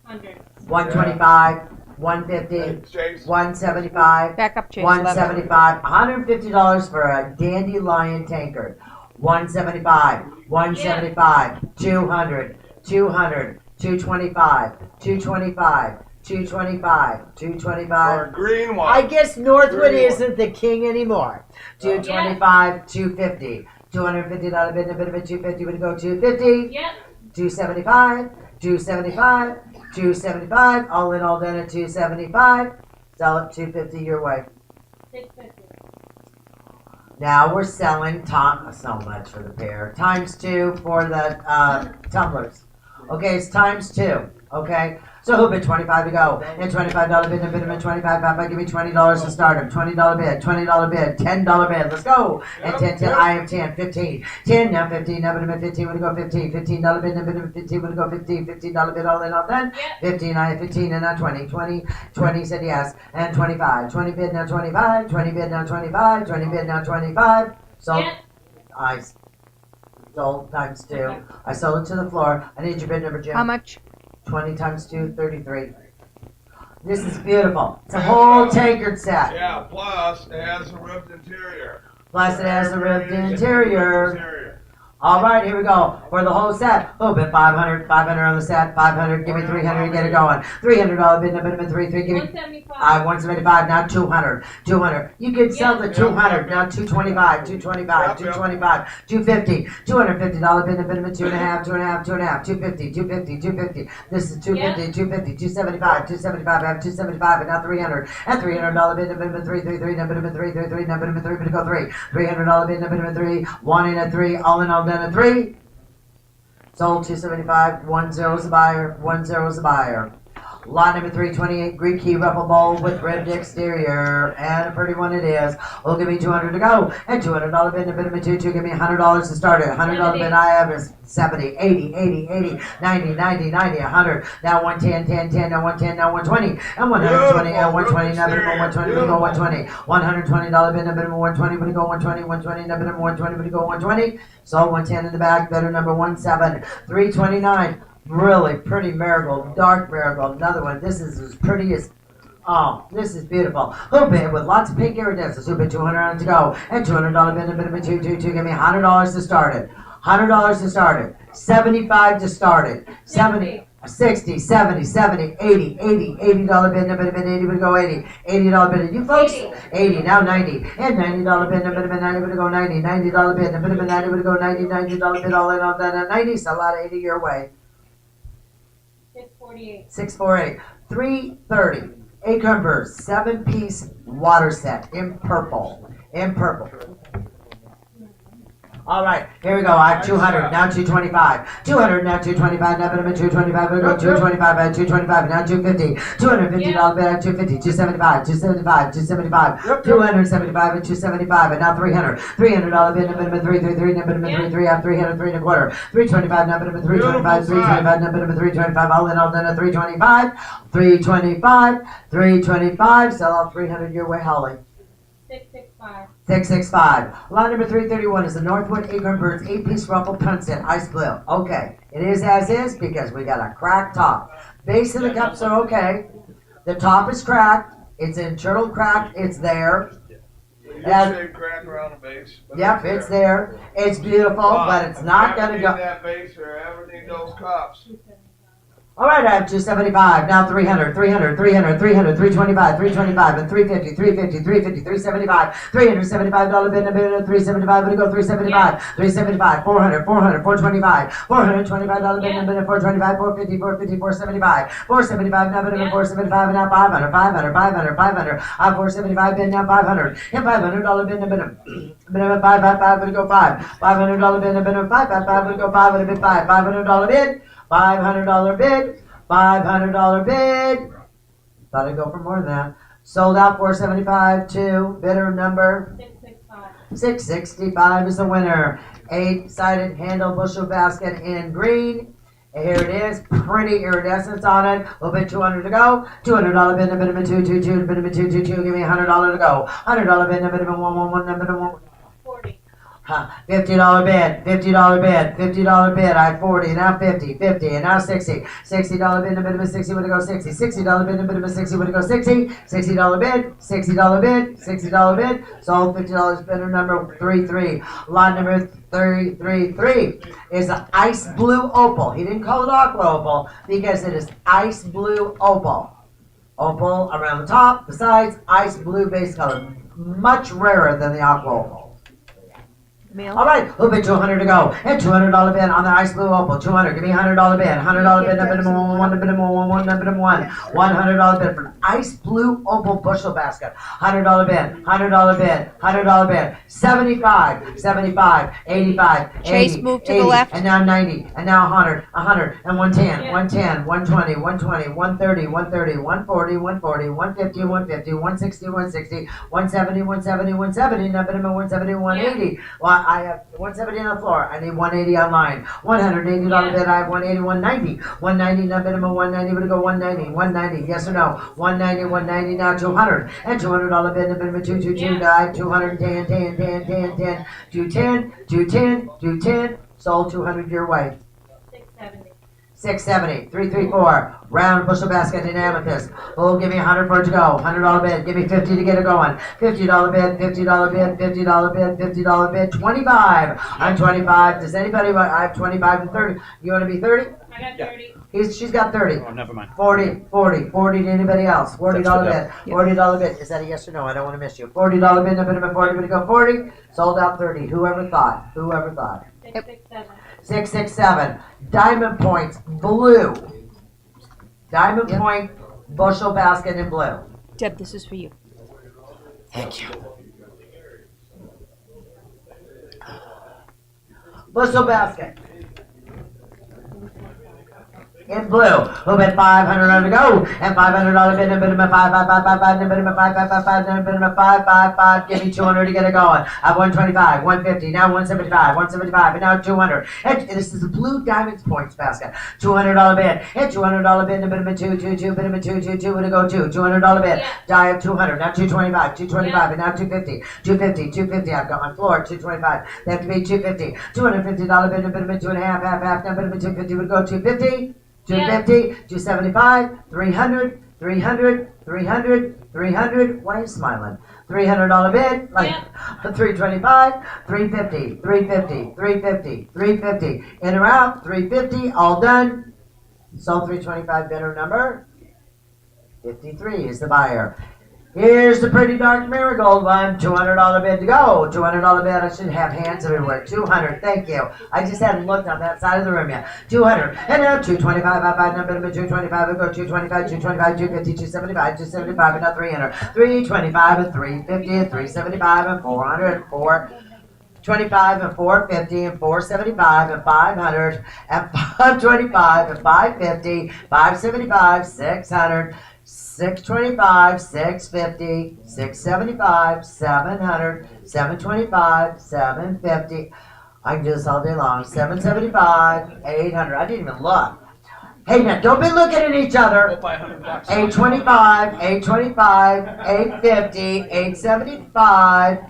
100. 125, 150, Hey, Chase, 175. Back up, Chase. 175, $150 for a dandelion tankard. 175, 175, 200, 225, 225, 225. or a green one. I guess Northwood Green one. isn't the king anymore. 225, 250, $250 bid, a bit of a 250 would go 250, Yep. 275, 275, 275, all in all done at 275. Sell it 250 your way. 650. Now we're selling so much for the pair. Times 2 for the tumblers. Okay, it's times 2. Okay, so who bid 25 to go? And $25 bid, and bid him at 25. Give me $20 to start him. $20 bid, $20 bid, $10 bid. Let's go. And 10. I have 10, 15. 10 now 15. Now bid him at 15. Would go 15. $15 bid, and bid him at 15. Would go 15. $15 bid, all in all done. 15. I have 15, and now 20. 20 said yes. And 25. 20 bid now 25. 20 bid now 25. 20 bid now 25. So Yep. I sold times 2. I sold it to the floor. I need your bid number, Jim. How much? 20 times 2, 33. This is beautiful. It's a whole tankard set. Yeah, plus it has a ribbed interior. Plus it has a ribbed interior. All right, here we go. For the whole set. Oh, bid 500 on the set. 500. Give me 300 to get it going. $300 bid, a minimum 3. Give me 175. 175. Now 200. You could sell the 200. Now 225. 225. 250. $250 bid, a minimum 2.5. 250. This is 250. 275. I have 275, and now 300. And $300 bid, a minimum 3. Now minimum 3. Now minimum 3. But go 3. $300 bid, a minimum 3. 1 and a 3. All in all done at 3. Sold 275. 10 is the buyer. 10 is the buyer. Lot number 328, Greek key ruffle bowl with ribbed exterior, and a pretty one it is. Well, give me 200 to go, and $200 bid, a bid of 2, give me $100 to start it. $100 bid I have is 70, 80, 90, 100. Now 110, now 110, now 120, and 120, and 120, now bid of 120, we go 120. $120 bid, a bid of 120, would go 120, now bid of 120, would go 120. Sold 110 in the back, bidder number 17, 329. Really pretty marigold, dark marigold. Another one. This is as pretty as. Oh, this is beautiful. Hoop it with lots of pink iridescence. Hoop it 200 on to go. And $200 bid, a bit of a 2. Give me $100 to start it. $100 to start it. 75 to start it. 70. 60, 70, 80 $80 bid, a bit of an 80 would go 80. $80 bid. You folks? 80, now 90. And $90 bid, a bit of a 90 would go 90. $90 bid, a bit of a 90 would go 90. $90 bid, all in all done at 90. Sell out 80 your way. 648. 648. 330. Acumbers 7-piece water set in purple. All right, here we go. I have 200, now 225. 200, now 225, now minimum 225. We're going to go 225, I have 225, now 250. $250 bid, I have 250. 275, 275, 275. 275 and 275, and now 300. $300 bid, now minimum 333, now minimum 33, I have 300, 3 and a quarter. 325, now minimum 325, 325, now minimum 325. All done at 325. 325, 325. Sell out 300 your way, Holly. 665. 665. Lot number 331 is the Northwood Acorn Birds 8-piece ruffle punt set, ice blue. Okay, it is as is because we got a cracked top. Base of the cups are okay. The top is cracked. It's in turtle crack. It's there. You say crack around the base. Yep, it's there. It's beautiful, but it's not going to go. That base or ever need those cups. All right, I have 275, now 300, 300, 300, 300, 325, 325, and 350, 350, 350, 375, $375 bid, a bid, 375, we go 375, 375, 400, 400, 425, $425 bid, a bid, 425, 450, 450, 475, 475, now bid, 475, and now 500, 500, 500, 500, I have 475 bid, now 500, and $500 bid, a bid, 555, we go 5, $500 bid, a bid, 555, we go 5, and a bid, $500 bid. $500 bid, $500 bid. Thought I'd go for more than that. Sold out 475 to bidder number 665. 665 is the winner. 8-sided handle bushel basket in green. And here it is, pretty iridescence on it. A little bit 200 to go. $200 bid, minimum 222, minimum 222. Give me $100 to go. $100 bid, minimum 111, minimum 40. $50 bid, $50 bid, $50 bid. I have 40, now 50, 50, and now 60. $60 bid, the minimum 60, would it go 60? $60 bid, the minimum 60, would it go 60? $60 bid, $60 bid, $60 bid. Sold $50 bidder number 33. Lot number 333 is an ice blue opal. He didn't call it aqua opal because it is ice blue opal. Opal around the top, the sides, ice blue base color. Much rarer than the aqua opal. Meal. All right, a little bit 200 to go. And $200 bid on the ice blue opal. 200. Give me $100 bid. $100 bid. Minimum one. $100 bid for an ice blue opal bushel basket. $100 bid. $100 bid. $100 bid. 75. 75. 85. Chase, 80, move to 80, the left. And now 90. And now 100. 100 and 110. 110. 120. 120. 130. 130. 140. 140. 150. 150. 160. 160. 170. 170. 170. Now minimum 170. 180. Well, I have 170 on the floor. I need 180 online. $180 bid. I have 180, 190. 190, now minimum 190. Would it go 190? 190, yes or no? 190, 190, now 200. And $200 bid, minimum 222. Now I have 210, 10, 10, 10, 10, 210, 210, 210. Sold 200 your way. 670. 670, 334, round bushel basket in amethyst. Oh, give me 100 for it to go. $100 bid. Give me 50 to get it going. $50 bid, $50 bid, $50 bid, $50 bid, 25. I'm 25. Does anybody want? I have 25 and 30. You want to be 30? I got 30. She's got 30. Oh, never mind. 40, 40, 40 to anybody else. $40 That's bid. $40 bid. Is that a yes or no? I don't want to miss you. $40 bid, minimum 40, but to go 40. Sold out 30. Whoever thought? Whoever thought? 667. 667. Diamond Points, blue. Diamond Point, bushel basket in blue. Deb, this is for you. Thank you. Bushel basket. In blue, who bid 500 to go, and $500 bid, minimum 555, minimum 555, minimum 555. Give me 200 to get it going. I have 125, 150, now 175, 175, and now 200. And this is a blue diamonds points basket. $200 bid, and $200 bid, minimum 222, minimum 222, would it go to? $200 bid. Die of 200, now 225, 225, and now 250, 250, 250. I've got my floor, 225. They have to be 250, $250 bid, minimum 2.5, half, now minimum 250 would go 250. 250, 275, 300, 300, 300, 300. Why are you smiling? $300 bid, like 325, 350, 350, 350, 350. In or out, 350, all done. Sold 325 bidder number 53 is the buyer. Here's the pretty dark marigold one. $200 bid to go. $200 bid. I should have hands everywhere. 200. Thank you. I just hadn't looked on that side of the room yet. 200. And now 225. I buy number 225. I go 225, 225, 250, 275, 275, and now 300. 325 and 350 and 375 and 400. 25 and 450 and 475 and 500 and 525 and 550, 575, 600, 625, 650, 675, 700, 725, 750. I can do this all day long. 775, 800. I didn't even look. Hey, now don't be looking at each other. 825, 825, 850, 875,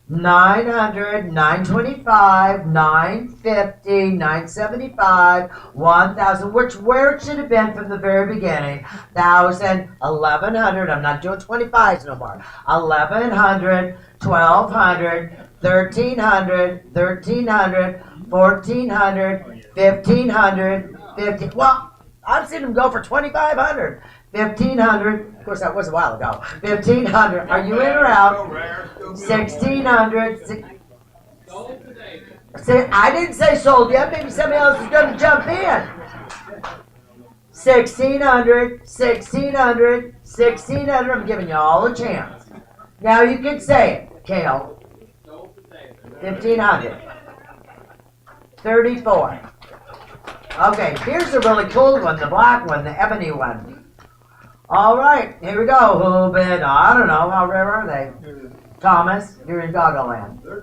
900, 925, 950, 975, 1,000, where it should have been from the very beginning. 1,000, 1,100. I'm not doing 25s no more. 1,100, 1,200, 1,300, 1,300, 1,400, 1,500, 50. Well, I've seen them go for 2,500, 1,500. Of course, that was a while ago. 1,500. Are you in or out? 1,600. See, I didn't say sold yet. Maybe somebody else is going to jump in. 1,600, 1,600, 1,600. I'm giving you all a chance. Now you can say it, Kale. 1,500. 34. Okay, here's a really cool one, the black one, the ebony one. All right, here we go. Who bid? I don't know. How rare are they? Thomas, you're in Goggle Land. They're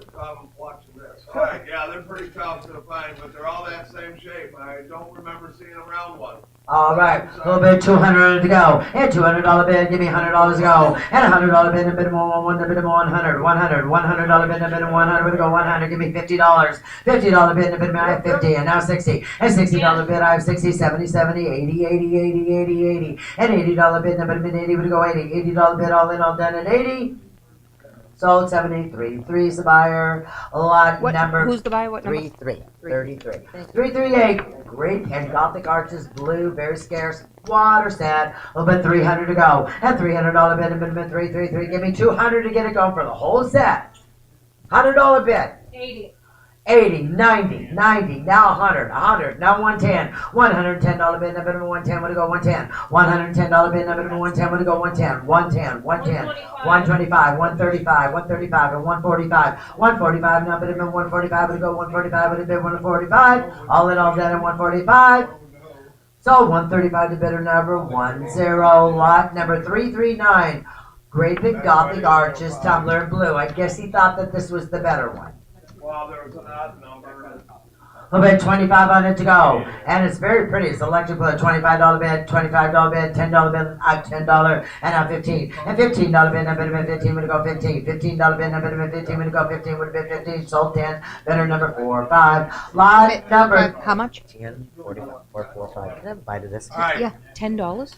watching this. All right, yeah, they're pretty tough to find, but they're all that same shape. I don't remember seeing a round one. All right, a little bit, 200 to go. And $200 bid, give me $100 to go. And $100 bid, a bit more, a bit more, 100, $100 bid, a bit more, 100 to go, 100, give me $50. $50 bid, a bit more, I have 50, and now 60. And $60 bid, I have 60, 70, 70, 80, 80, 80, 80, 80. And $80 bid, a bit, 80 to go, 80. $80 bid, all in, all done at 80. Sold 73. Three's the buyer. Lot number. Who's the buyer? What number? 33. 33. 338. Great and Gothic arches, blue, very scarce. Water sad. A little bit 300 to go. And $300 bid, a bit 333. Give me 200 to get it going for the whole set. $100 bid. 80. 80, 90, 90, now 100, 100, now 110, $110 bid, a bit of 110, would go 110, $110 bid, a bit of 110, would go 110, 110, 110, 125, 135, 135, and 145, 145, now bid of 145, would go 145, would have been 145, all in all done at 145. So 135 to bidder number 10, lot number 339, great big Gothic arches, tumbler blue. I guess he thought that this was the better one. Well, there was an odd number. A bid, 2,500 to go. And it's very pretty. It's electric blue. $25 bid, $25 bid, $10 bid, $10, and now 15. And $15 bid, and a bid of 15 would go 15. $15 bid, and a bid of 15 would go 15, would have been 15. Sold 10. Bidder number 4, 5. Lot number. How much? 10, 44, 4, 5. Can I have a bite of this? All right. Yeah, $10.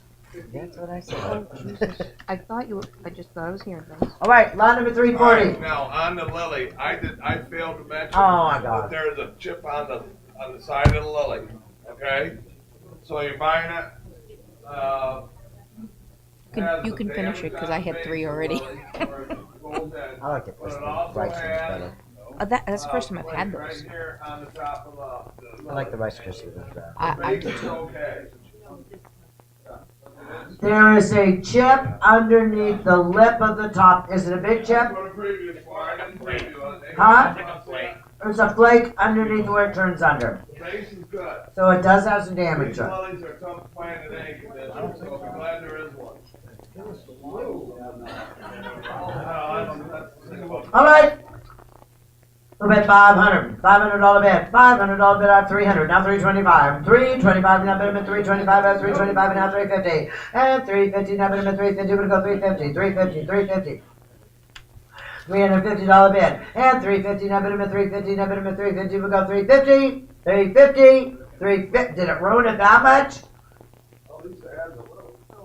That's what I said. Oh, Jesus. I thought you were, I just thought I was hearing things. All right, lot number All 340. right, now on the lily, I failed to mention Oh, my God. that there's a chip on the side of the lily. Okay, so you're buying it. You can finish it, 'cause I had 3 already. I like it this one. Rice one's better. That's the first time I've had those. Right here on the top of I like the Rice Krispies better. I do base is too. okay. There is a chip underneath the lip of the top. Is it a big chip? What a previous one, I didn't preview it. Huh? Like a flake. There's a flake underneath where it turns under. The base is good. So it does have some damage These to it. lilies are tough to find in any condition, so I'm glad there is one. All right. A bid 500. $500 bid. $500 bid out 300. Now 325. 325 now bid at 325 at 325 and now 350. And 350 now bid at 350. We're gonna go 350. 350. 350. $350 bid. And 350 now bid at 350. Now bid at 350. We'll go 350. 350. 350. Did it ruin it that much?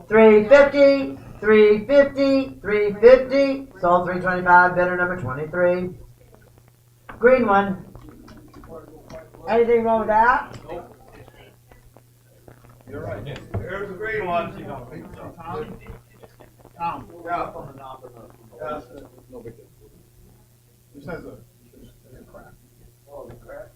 350. 350. 350. Sold 325. Bidder number 23. Green one. Anything wrong with that? You're right. Here's the green one. Tom, Yeah. on the knob of the. Yeah. No big deal. This has a crack. Oh, the crack.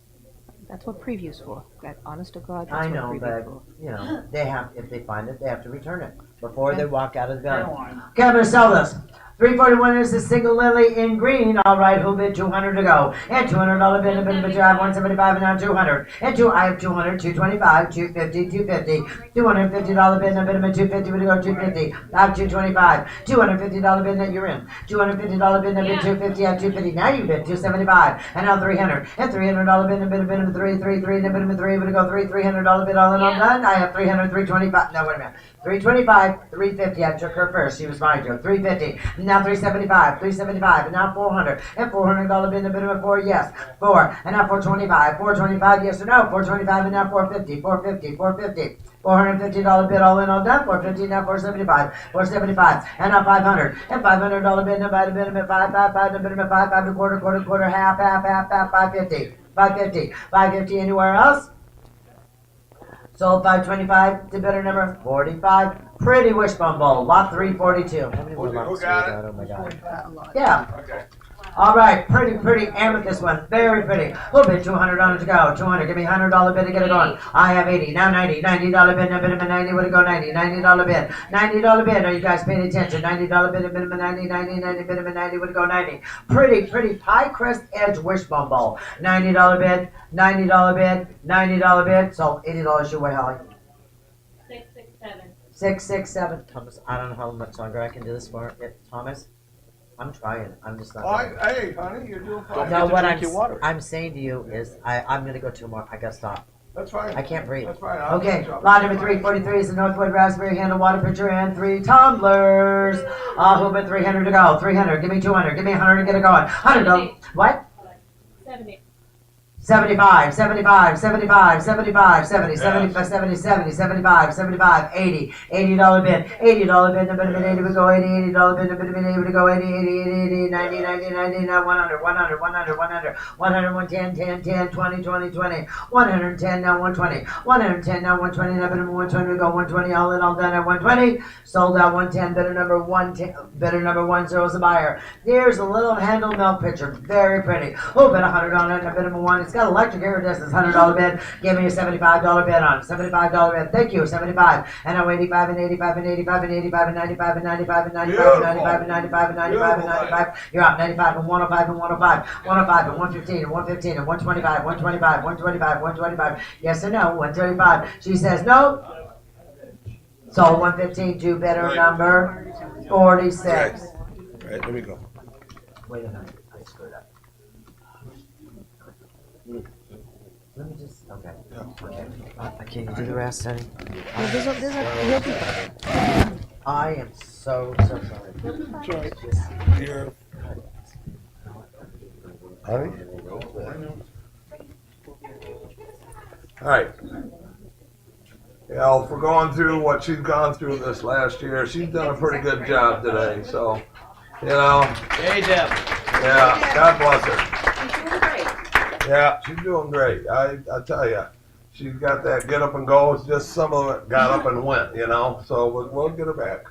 That's what preview's for. That honest to God, that's I what know, preview's but, for. you know, they have, if they find it, they have to return it before they walk out of the building. Caroline. Okay, I'm gonna sell this. 341 is the single lily in green. All right, who bid 200 to go? And $200 bid, a bid, I have 175 and now 200. And I have 200, 225, 250, 250. $250 bid, a bid, 250 to go, 250. I have 225. $250 bid, that you're in. $250 bid, a bid, 250, I have 250. Now you bid 275. And now 300. And $300 bid, a bid, 3, 3, 3, and a bid, 3, to go, $300 bid, all in all done. I have 300, 325. No, wait a minute. 325, 350. I took her first. She was mine, Joe. 350. Now 375, 375, and now 400. And $400 bid, a bid of 4, yes. 4. And now 425. 425, yes or no? 425, and now 450. 450, 450. $450 bid, all in, all done. 450, now 475. 475, and now 500. And $500 bid, a bid of 5, 5, 5, a bid of 5, 5, a quarter, quarter, quarter, half, half, half, half, 550. 550. 550, anywhere else? Sold 525 to bidder number 45. Pretty wishbone bowl, lot 342. How many more Who lots do we got got? it? Oh my god. Yeah. Okay. All right, pretty amethyst one, very pretty. Who bid $200 to go? 200. Give me $100 bid to get it going. I have 80. Now 90. $90 bid. Now bid of 90. Would it go 90? $90 bid. $90 bid. Are you guys paying attention? $90 bid. A bid of 90. 90. 90 bid of 90. Would it go 90? Pretty pie crest edge wishbone bowl. $90 bid. $90 bid. $90 bid. So $80 your way, Holly. 667. 667. Thomas, I don't know how much longer I can do this for. Thomas, I'm trying. I'm just not. Hey, honey, you're doing fine. No, what drink your water. I'm saying to you is I'm gonna go 2 more. I gotta stop. That's fine. I can't breathe. That's fine. Okay, lot number 343 is the Northwood Raspberry Handle Water Pitcher and 3 tumblers. Who bid 300 to go? 300. Give me 200. Give me 100 to get it going. $100. What? 70. 75, 75, 75, 75, 70, 70, 70, 70, 75, 75, 80, $80 bid, $80 bid, a bit of an 80 would go 80, $80 bid, a bit of an 80 would go 80, 80, 80, 80, 90, 90, 90, now 100, 100, 100, 100, 100, 110, 10, 10, 20, 20, 20, 110, now 120, 110, now 120, now bid of 120 would go 120, all in, all done at 120, sold out 110, bidder number 110, bidder number 10 is a buyer. Here's a little handle milk pitcher, very pretty. Oh, bid $100 on it, a bid of 1. It's got electric iridescence, $100 bid. Give me a $75 bid on it. $75 bid. Thank you, 75. And now 85 and 85 and 85 and 85 and 95 and 95 and 95 and 95 and 95 and 95 and 95. You're up 95 and 105 and 105. 105 and 115 and 115 and 125, 125, 125, 125. Yes or no? 135. She says no. So 115 to bidder number 46. Right, let me go. Wait a minute. I screwed up. Let me just. Okay. Can you do the rest, honey? I am so sorry. Here. Honey? All right. Yeah, if we're going through what she's gone through this last year, she's done a pretty good job today. So, you know. Hey, Deb. Yeah, God bless her. She's doing great. Yeah, she's doing great. I tell you, she's got that get up and go. It's just some of it got up and went, you know. So we'll get her back.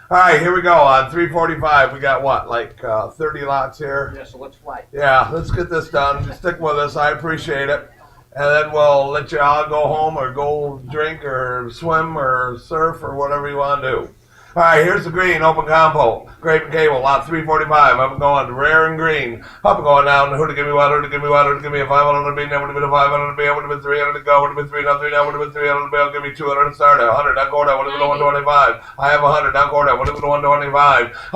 All right, here we go. On 345, we got what, like 30 lots here? Yeah, so let's fly. Yeah, let's get this done. Stick with us. I appreciate it. And then we'll let you all go home or go drink or swim or surf or whatever you want to do. All right, here's the green, open compo, grape and cable, lot 345. I'm going rare and green. Up and going down. Who to give me what? Who to give me what? Who to give me a 500 B? Now would have been a 500 B. I would have been 300 to go. Would have been 3 now 3 now. Would have been 300 B. I'll give me 200 to start at 100. Now go down. Would have been 125. I have 100. Now go down. Would have been 125.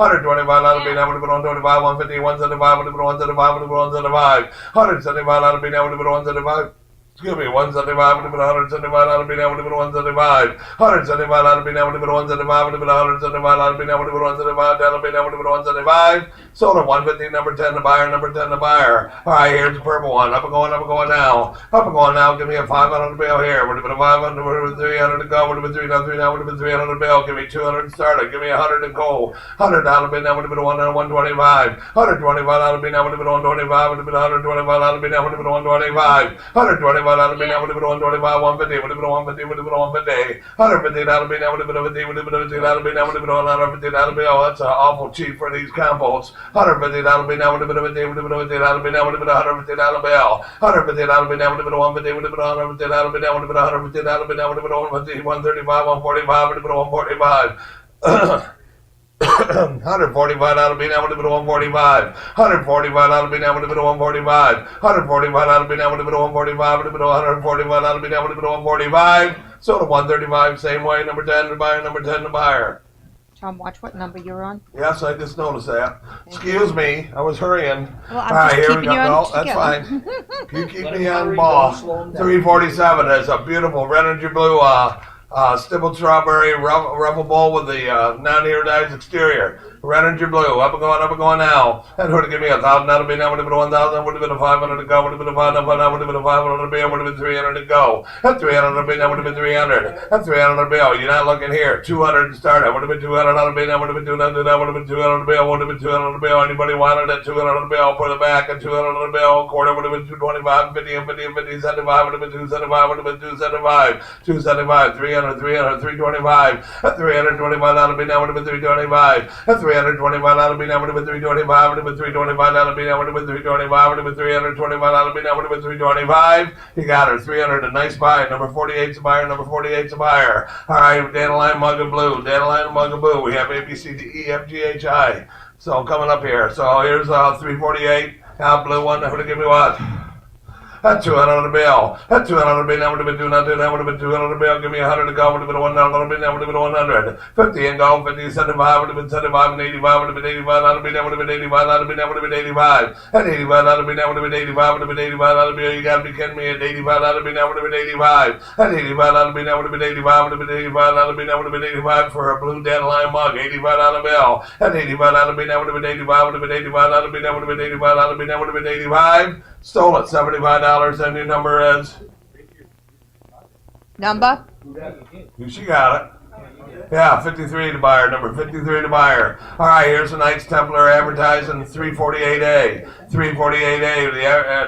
125 out of B. Now would have been 125. 150. 175. Would have been 175. Would have been 175. 175 out of B. Now would have been 175. Excuse me, 175 would have been 175 out of me, now would have been 175. 175 out of me, now would have been 175, would have been 175 out of me, now would have been 175, down of me, now would have been 175. Sold at 150, number 10 the buyer, number 10 the buyer. All right, here's the purple one. Up and going now. Up and going now, give me a 500 bill here. Would have been a 500, would have been 300 to go, would have been 3 now, 3 now, would have been 300 bill. Give me 200 to start it, give me 100 to go. 100 out of me, now would have been 125. 125 out of me, now would have been 125, would have been 125 out of me, now would have been 125. 125 out of me, now would have been 125, 150, would have been 150, would have been 150. 150 out of me, now would have been 50, would have been 50 out of me, now would have been 150 out of me. Oh, that's awful cheap for these compos. 150 out of me, now would have been 50, would have been 50 out of me, now would have been 150 out of me. 150 out of me, now would have been 150, would have been 150 out of me, now would have been 150 out of me, now would have been 150, 135, 145, would have been 145. $145 being able to bid $145. $145 being able to bid $145. $145 being able to bid $145. To bid $145 being able to bid $145. Sold at $135. Same way. Number 10 to buyer. Number 10 to buyer. Tom, watch what number you're on. Yes, I just noticed that. Excuse me, I was hurrying. Well, I'm All right, just here we keeping go. you No, on that's together. fine. You keep Let me him on hurry, ball. don't slow him down. 347 is a beautiful red energy blue stippled strawberry ruffle bowl with the non-iodized exterior. Red energy blue, up and going now. And who to give me $1,000? That'll be now. Would have been 1,000. Would have been a 500 to go. Would have been a 500. Would have been a 500 to be. Would have been 300 to go. At 300 to be now. Would have been 300. At 300 to be. Oh, you're not looking here. 200 to start. Would have been 200 to be now. Would have been 200 to would have been 200 to be. Would have been 200 to be. Anybody wanted at 200 to be? I'll put it back at 200 to be. Quarter would have been 225. 50 and 50 and 50. 75 would have been 275. Would have been 275. 275. 300. 300. 325. At 325 that'll be now. Would have been 325. At 325 that'll be now. Would have been 325. Would have been 325 that'll be now. Would have been 325. Would have been 325 that'll be now. Would have been 325. You got her. 300. A nice buy. Number 48's a buyer. Number 48's a buyer. All right. Dandelion mug of blue. Dandelion mug of blue. We have A B C D E F G H I. So coming up here. So here's 348. Now blue one. Who to give me what? At 200 a bill. At 200 a bill. Now would have been 200. Now would have been 200 a bill. Give me 100 to go. Would have been $1. Now would have been 100. 50 and go. 50 75. Would have been 75 and 85. Would have been 85. That would be now. Would have been 85. That would be now. Would have been 85. At 85. That would be now. Would have been 85. Would have been 85. That would be. You gotta be kidding me. At 85. That would be now. Would have been 85. At 85. That would be now. Would have been 85. Would have been 85. That would be now. Would have been 85 for a blue dandelion mug. 85 bill. At 85. That would be now. Would have been 85. Would have been 85. That would be now. Would have been 85. That would be now. Would have been 85. Stole it. $75. And your number is. Number? She got it. Yeah, 53 to buyer, number 53 to buyer. All right, here's a Knights Templar advertising 348A. 348A,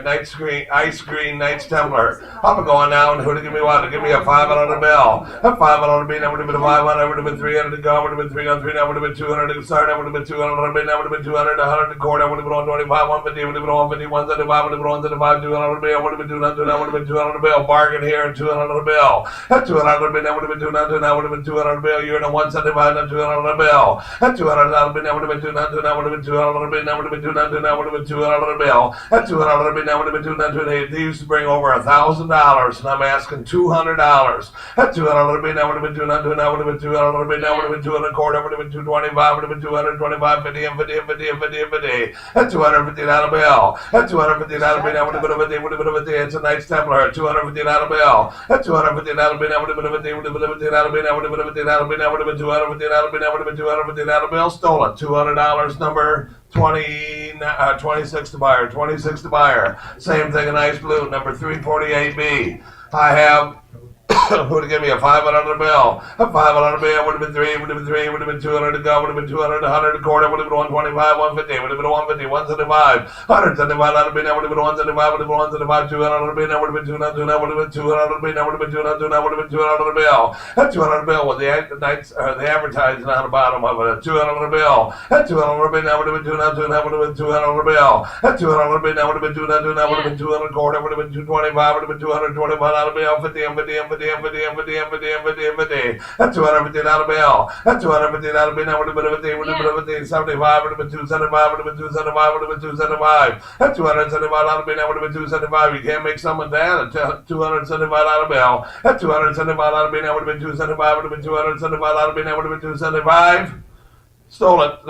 the ice green Knights Templar. Up and going down, who to give me what? To give me a 500 bill. A 500 bill, that would have been a 500, would have been 300 to go, would have been 300, that would have been 200 to start, that would have been 200, that would have been 200, 100 to core, that would have been 125, 150, would have been 150, 175, would have been 175, 200 bill, would have been 200, that would have been 200 bill. Bargain here, 200 bill. At 200 bill, that would have been 200, that would have been 200 bill. You're in a 175 and 200 bill. At 200 bill, that would have been 200, that would have been 200 bill, that would have been 200, that would have been 200 bill. At 200 bill, that would have been 200. They used to bring over $1,000, and I'm asking $200. At 200 bill, that would have been 200, that would have been 200 bill, that would have been 200 quarter, that would have been 225, would have been 225, 50 and 50 and 50 and 50 and 50. At $250 bill. At $250 bill, that would have been a 50, would have been a 50. It's a Knights Templar. At $250 bill. At $250 bill, that would have been a 50, would have been a 50, that would have been a 50, that would have been 250, that would have been 250 bill. Stolen. $200 number 26 to buyer. 26 to buyer. Same thing in ice blue. Number 348B. I have. Who to give me a 500 bill? A 500 bill would have been 3, would have been 3, would have been 200 to go, would have been 200, 100 a quarter, would have been 125, 150, would have been 150, 175, 175, that would have been, that would have been 175, would have been 175, 200 would have been, that would have been 200, that would have been 200 would have been, that would have been 200, that would have been 200 bill. That 200 bill with the advertising on the bottom of it. 200 bill. That 200 bill, that would have been 200, that would have been 200 bill. That 200 bill, that would have been 200, that would have been 200 quarter, would have been 225, would have been 225 out of bill, 50 and 50 and 50 and 50 and 50 and 50 and 50 and 50. That's $250 bill. That's $250 bill. That would have been a 50, would have been a 50, 75, would have been 275, would have been 275, would have been 275. That's $275 bill. That would have been 275. You can't make someone that at $275 bill. That's $275 bill. That would have been 275, would have been 275 bill. That would have been 275. Stole it,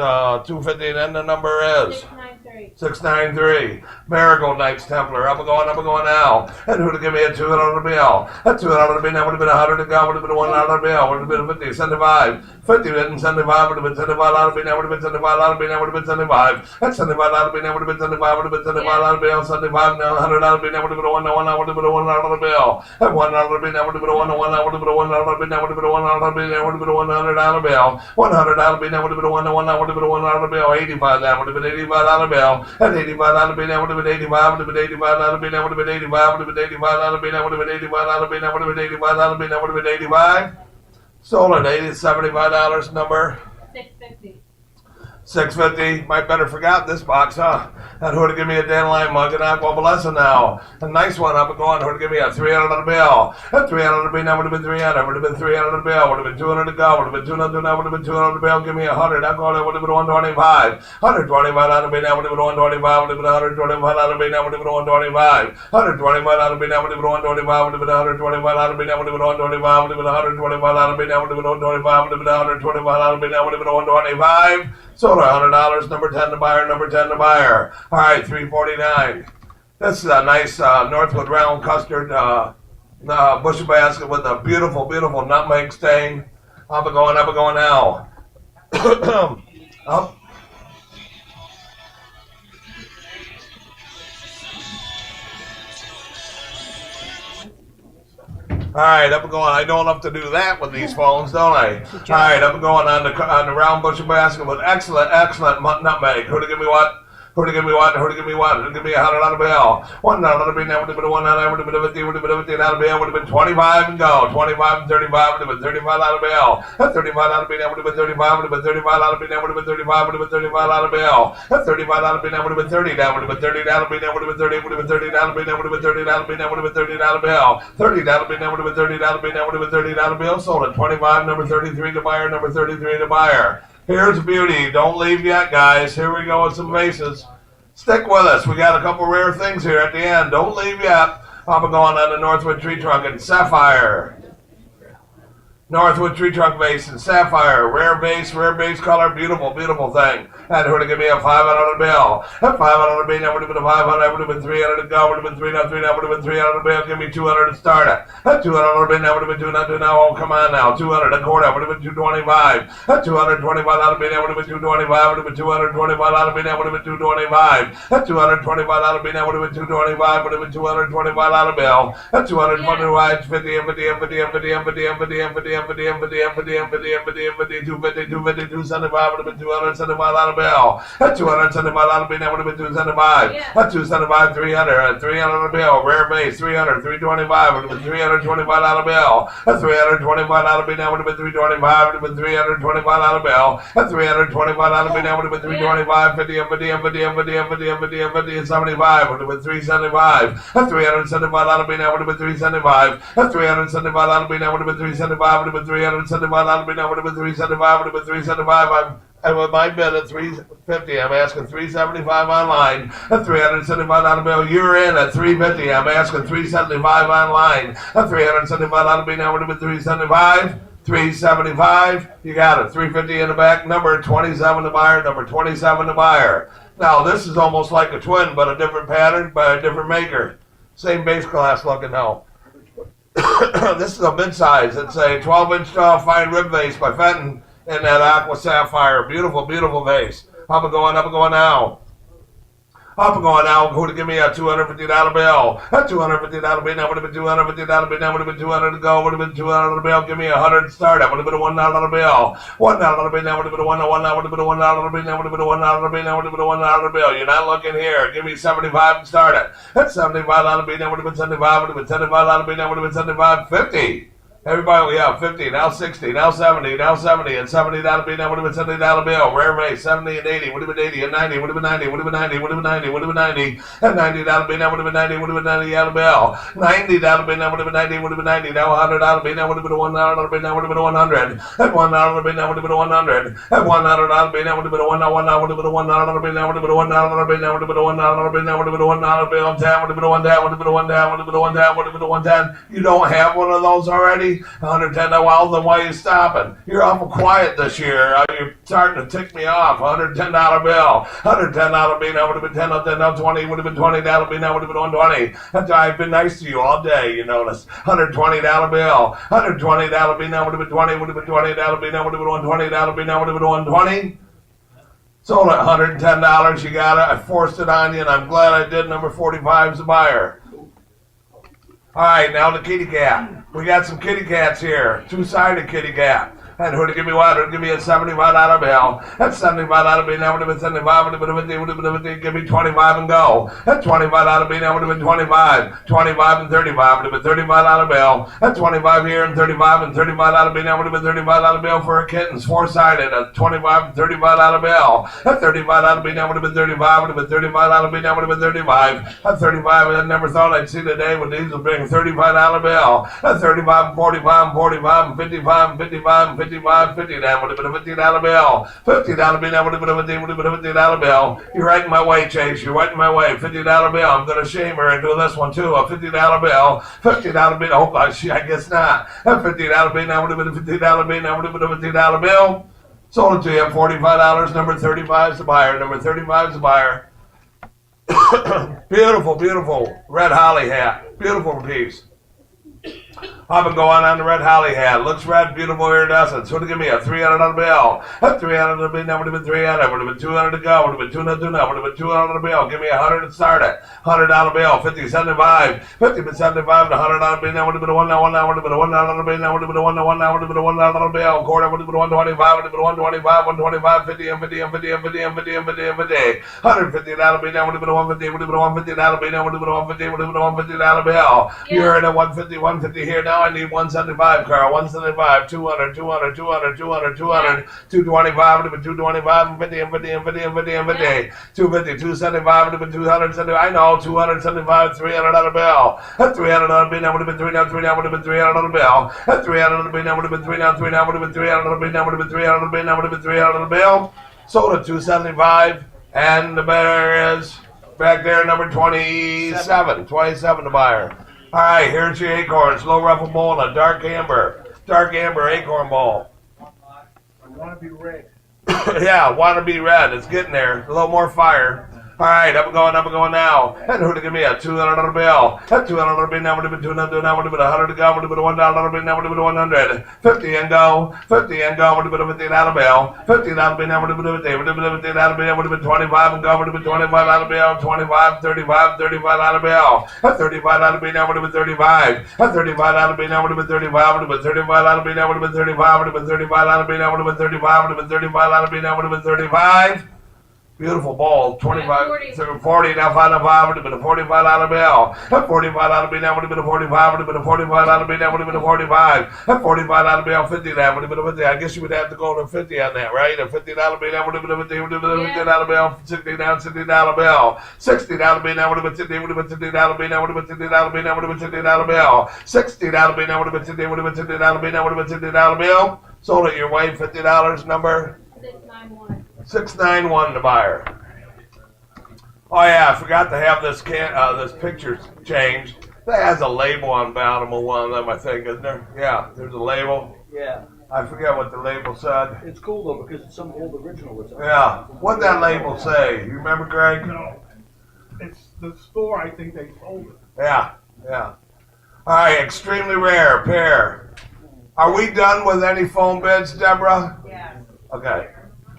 250, and then the number is 693. 693. Marigold Knights Templar. Up and going now. And who to give me a $200 bill? A $200 bill, that would have been 100 to go, would have been a $1 bill, would have been a 50, 75. 50 didn't 75, would have been 75 out of bill, that would have been 75 out of bill, that would have been 75. That's 75 out of bill, that would have been 75, would have been 75 out of bill, 75, now 100 out of bill, that would have been a 1, that would have been a $1 bill. At $1 bill, that would have been a 1, that would have been a $1 bill, that would have been a $1 bill, that would have been a $100 bill. 100 out of bill, that would have been a 1, that would have been a $1 bill. 85, that would have been 85 out of bill. At 85 out of bill, that would have been 85, would have been 85 out of bill, that would have been 85, would have been 85 out of bill, that would have been 85 out of bill, that would have been 85 out of bill, that would have been 85. Sold at $75 number 650. $6.50. Might better forgot this box, huh? And who'd give me a dandelion mug and aqua blessa now? A nice one up and going. Who'd give me a $300 bill? A $300 bill now would have been 300. Would have been $300 bill. Would have been 200 to go. Would have been 200 now. Would have been 200 bill. Give me 100. I'm going. Would have been 125. 125 out of me now. Would have been 125. Would have been 125 out of me now. Would have been 125. 125 out of me now. Would have been 125. Would have been 125 out of me now. Would have been 125. Would have been 125 out of me now. Would have been 125. Would have been 125 out of me now. Would have been 125. Sold $100. Number 10 to buyer. Number 10 to buyer. All right, $3.49. This is a nice Northwood round custard bushel basket with a beautiful, beautiful nutmeg stain. Up and going now. Up. All right, up and going. I know enough to do that with these phones, don't I? All right, up and going on the round bushel basket with excellent nutmeg. Who to give me what? Who to give me what? Who to give me what? Who to give me a $100 bill? $100 bill. Now would have been $100. Would have been 50. Would have been $50 bill. Would have been 25 and go. 25 and 35. Would have been $35 bill. That $35 bill. Now would have been 35. Would have been $35 bill. Now would have been 35. Would have been $35 bill. That $35 bill. Now would have been 30. Now would have been $30 bill. Now would have been 30. Would have been $30 bill. Now would have been $30 bill. Now would have been $30 bill. $30 bill. Now would have been $30 bill. Now would have been $30 bill. Sold at 25. Number 33 to buyer. Number 33 to buyer. Here's a beauty. Don't leave yet, guys. Here we go with some vases. Stick with us. We got a couple rare things here at the end. Don't leave yet. I'm going on the Northwood Tree Trunk and Sapphire. Northwood Tree Trunk vase and Sapphire. Rare base color. Beautiful, beautiful thing. And who to give me a $500 bill? A $500 bill. Now would have been a 500. Would have been 300 to go. Would have been 300. Would have been 300 bill. Give me 200 to start it. A $200 bill. Now would have been 200 now. Oh, come on now. 200 a quarter. Would have been 225. A $225 bill. Now would have been 225. Would have been 225 bill. Now would have been 225. A $225 bill. Now would have been 225. Would have been 225 bill. A $225 50 and 50 and 50 and 50 and 50 and 50 and 50 and 50 and 50 and 50 and 50 and 50 and 50 250 250 275 would have been $275 bill. At $275 bill, that would have been $275. At $275 300 at $300 bill. Rare base 300 325 would have been $325 bill. At $325 bill, that would have been $325 would have been $325 bill. At $325 bill, that would have been $325 50 and 50 and 50 and 50 and 50 and 50 and 50 and 75 would have been $375. At $375 bill, that would have been $375. At $375 bill, that would have been $375 would have been $375 bill, that would have been $375 would have been $375. And with my bid at $350, I'm asking $375 online. At $375 bill, you're in at $350. I'm asking $375 online. At $375 bill, now would have been $375. $375. You got it. $350 in the back. Number 27 to buyer. Number 27 to buyer. Now this is almost like a twin, but a different pattern by a different maker. Same base class looking now. This is a mid-size. It's a 12-inch fine rib vase by Fenton in that aqua sapphire. Beautiful, beautiful vase. Up and going now. Up and going now. Who to give me a $250 bill? A $250 bill. Now would have been $250 bill. Now would have been 200 to go. Would have been $200 bill. Give me 100 to start. That would have been a $1 bill. $1 bill. Now would have been a $1 bill. Now would have been a $1 bill. Now would have been a $1 bill. Now would have been a $1 bill. You're not looking here. Give me 75 and start it. That's $75 bill. Now would have been 75. Would have been $75 bill. Now would have been 75. 50. Everybody, yeah, 50, now 60, now 70, now 70, and $70 bill, now would have been $70 bill. Rare vase, 70 and 80, would have been 80 and 90, would have been 90, would have been 90, would have been 90, would have been 90, and $90 bill, now would have been 90, would have been 90 out of bill. $90 bill, now would have been 90, would have been 90, now $100 bill, now would have been a $1 bill, now would have been a 100, and $1 bill, now would have been a 100, and $100 bill, now would have been a $1, now would have been a $1 bill, now would have been a $1 bill, now would have been a $1 bill, now would have been a $1 bill, 10, would have been a 1 10, would have been a 1 10, would have been a 1 10, would have been a 1 10. You don't have one of those already? 110. Well, then why are you stopping? You're awful quiet this year. You're starting to tick me off. $110 bill. $110 bill. Now would have been 10, now 20. Would have been $20 bill. Now would have been 120. I've been nice to you all day, you notice. $120 bill. $120 bill. Now would have been 20. Would have been $20 bill. Now would have been $120 bill. Now would have been 120. Sold at $110. You got it. I forced it on you, and I'm glad I did. Number 45 is the buyer. All right, now the kitty cat. We got some kitty cats here. Two-sided kitty cat. And who to give me what? Who to give me a $75 bill? That's $75 bill. Now would have been 75. Would have been 50. Give me 25 and go. That's $25 bill. Now would have been 25. 25 and 35. Would have been $35 bill. That's 25 here and 35 and $35 bill. Now would have been $35 bill for a kittens. Four-sided. A 25 and $35 bill. That's $35 bill. Now would have been 35. Would have been $35 bill. Now would have been 35. That's 35. I never thought I'd see the day when these would bring $35 bill. That's 35 and 45 and 45 and 55 and 55 and 55, 50. That would have been a $50 bill. $50 bill. That would have been a $50 bill. You're right in my way, Chase. You're right in my way. $50 bill. I'm going to shame her and do this one too. A $50 bill. $50 bill. Oh, I guess not. A $50 bill. That would have been a $50 bill. That would have been a $50 bill. Sold it to you. $45. Number 35 is the buyer. Number 35 is the buyer. Beautiful, beautiful red holly hat. Beautiful piece. I've been going on the red holly hat. Looks red, beautiful iridescent. So to give me a $300 bill. A $300 bill. That would have been 300. Would have been 200 to go. Would have been 200 to go. Would have been 200 bill. Give me a 100 to start it. $100 bill. 50, 75. 50 to 75 to $100 bill. That would have been a $1. That would have been a $1 bill. That would have been a $1. That would have been a $1 bill. Quarter would have been 125. Would have been 125. 125. 50 and 50 and 50 and 50 and 50 and 50 and 50. $150 bill. That would have been a 150. Would have been a $150 bill. That would have been a 150. Would have been a $150 bill. You're in a 150. 150 here now. I need 175, Carl. 175, 200, 200, 200, 200, 200, 225, would have been 225, and 50, and 50, and 50, and 50, and 50, 250, 275, would have been 275. I know, 275, $300 bill. That $300 bill, that would have been 3 now, 3 now, would have been $300 bill. That $300 bill, that would have been 3 now, 3 now, would have been $300 bill, that would have been $300 bill, that would have been $300 bill. Sold at 275, and the bidder is back there, number 27, 27 the buyer. All right, here's your acorns, low ruffle bowl, and a dark amber acorn bowl. I want to be red. Yeah, want to be red. It's getting there. A little more fire. All right, up and going now. And who to give me a $200 bill? That $200 bill, now would have been 200, now would have been 100 to go, would have been a $1 bill, now would have been 100. 50 and go, 50 and go, would have been a $50 bill. $50 bill, now would have been a $50, would have been a $50 bill, would have been 25 and go, would have been $25 bill, 25, 35, $35 bill. That $35 bill, now would have been 35. That $35 bill, now would have been 35, would have been $35 bill, now would have been 35, would have been $35 bill, now would have been 35, would have been $35 bill, now would have been 35. Beautiful ball, 25, 40, now 5, would have been a $45 bill. That $45 bill, that would have been a 45, would have been a $45 bill, that would have been a 45. That $45 bill, 50, that would have been a 50. I guess you would have to go to 50 on that, right? A $50 bill, that would have been a 50, would have been a $50 bill, 60 down, $60 bill. $60 bill, that would have been 50, would have been $50 bill, that would have been $50 bill, that would have been $50 bill. $60 bill, that would have been 50, would have been $50 bill, that would have been $50 bill. Sold it your way, $50, number 691. 691 the buyer. Oh yeah, I forgot to have this this picture changed. That has a label on bottom of one of them, I think, isn't there? Yeah, there's a label. Yeah. I forget what the label said. It's cool though because it's some old original that's Yeah. What'd that label say? You remember, Greg? No, it's the store. I think they sold it. Yeah, yeah. All right, extremely rare pair. Are we done with any phone bids, Deborah? Yeah. Okay.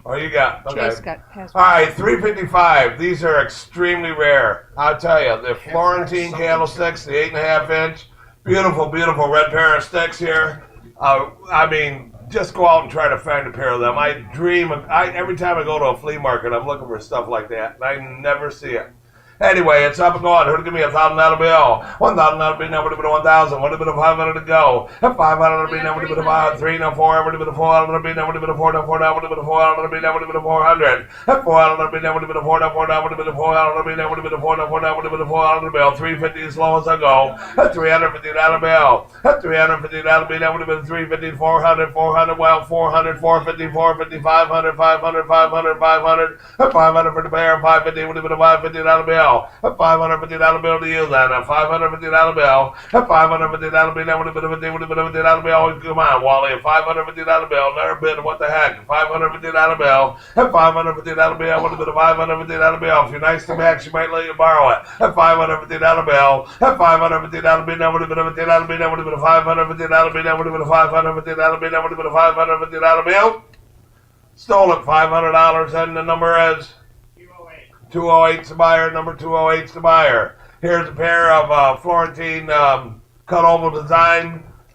Oh, you got, okay. Chase got passed. All right, 355. These are extremely rare. I'll tell you, the Florentine candlesticks, the 8.5 inch, beautiful, beautiful red pair of sticks here. I mean, just go out and try to find a pair of them. I dream of, every time I go to a flea market, I'm looking for stuff like that, and I never see it. Anyway, it's up and going. Who'd give me a $1,000 bill? $1,000 bill, now would have been a 1,000. Would have been a 500 to go. A $500 bill, now would have been a 3, now 4. Would have been a $400 bill, now would have been a 4, now 4, now would have been a $400 bill, now would have been a 400. A $400 bill, now would have been a 4, now 4, now would have been a $400 bill, now would have been a 4, now 4, now would have been a $400 bill. 350 as low as I go. A $350 bill. A $350 bill, now would have been 350, 400, 400, well, 400, 450, 450, 500, 500, 500, 500. A 500 for the pair, 550 would have been a $550 bill. A $550 bill to use that. A $550 bill. A $550 bill. That would have been a $50 bill. Always come on, Wally. A $550 bill. Never been. What the heck? A $550 bill. A $550 bill would have been a $550 bill. If you're nice to Max, you might let you borrow it. A $550 bill. A $550 bill. That would have been a $50 bill. That would have been a $550 bill. That would have been a $550 bill. That would have been a $550 bill. Stole it. $500, and the number is 208's the buyer, number 208's the buyer. Here's a pair of Florentine cut oval design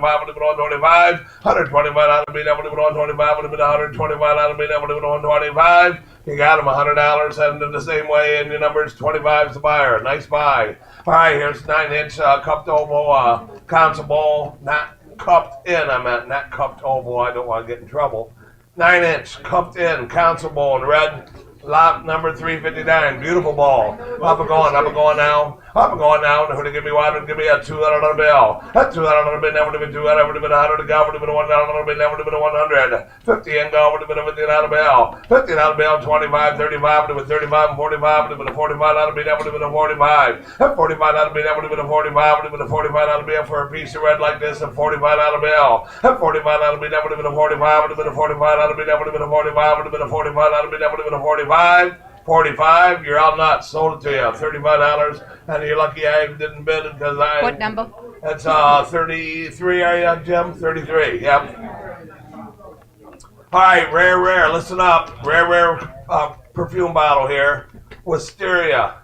125 would have been 125. 125 out of me, that would have been 125, would have been 125 out of me, that would have been 125. You got him $100 heading in the same way, and your number is 25 is the buyer. Nice buy. All right, here's 9-inch cupped oval console bowl, not cupped in. I meant not cupped oval. I don't want to get in trouble. 9-inch cupped in console bowl in red. Lot number 359, beautiful ball. Up and going now. Up and going now. Who to give me one? Give me a $2 bill. That $2 bill, that would have been 2, that would have been 100 to go, would have been $1 bill, that would have been 100. 50 and go, would have been a $50 bill. $50 bill, 25, 35, would have been 35 and 45, would have been a $45 bill, that would have been a 45. That $45 bill, that would have been a 45, would have been a $45 bill for a piece of red like this, a $45 bill. That $45 bill, that would have been a 45, would have been a $45 bill, that would have been a 45, would have been a $45 bill, that would have been a 45. 45, you're all nuts. Sold it to you, $35, and you're lucky I didn't bid it because I. What number? That's 33. Are you, Jim? 33. Yep. All right, rare. Listen up, rare perfume bottle here. Wisteria,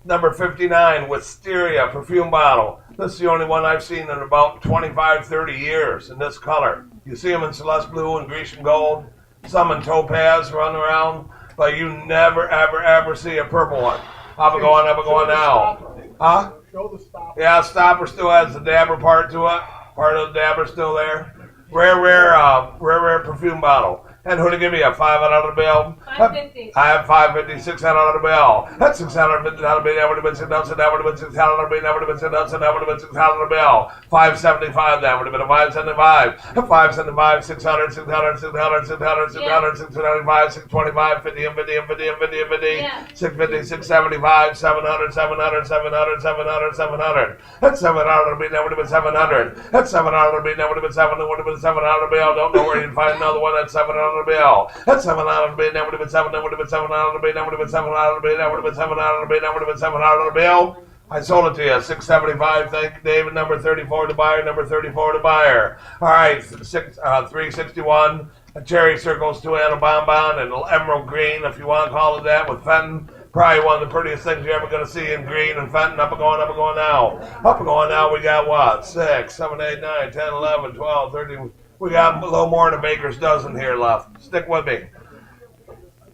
number 59. Wisteria perfume bottle. This is the only one I've seen in about 25, 30 years in this color. You see them in Celeste Blue and Grecian Gold. Some in Topaz running around. But you never, ever see a purple one. Up and going now. Huh? Show the stopper. Yeah, stopper still has the dabber part to it. Part of the dabber still there. Rare perfume bottle. And who to give me a $500 bill? $5.50. I have $5.50, $600 bill. That's $650 bill. That would have been $600. That would have been $600 bill. That would have been $600. That would have been $600 bill. $575. That would have been a $575. $575. $600. $675. $625. $50 and $50. Yeah. $650. $675. $700. $700. That's $700 bill. That would have been $700. That's $700 bill. That would have been $700 bill. Don't know where you'd find another one. That's $700 bill. That's $700 bill. That would have been $700. That would have been $700 bill. That would have been $700 bill. That would have been $700 bill. That would have been $700 bill. I sold it to you. $675. Thank you, David. Number 34 to buyer. Number 34 to buyer. All right. 361. A cherry circles, 2 and a bonbon, and emerald green, if you want to call it that, with Fenton. Probably one of the prettiest things you're ever going to see in green and Fenton. Up and going now. Up and going now. We got what? 6, 7, 8, 9, 10, 11, 12, 13. We got a little more than a baker's dozen here left. Stick with me.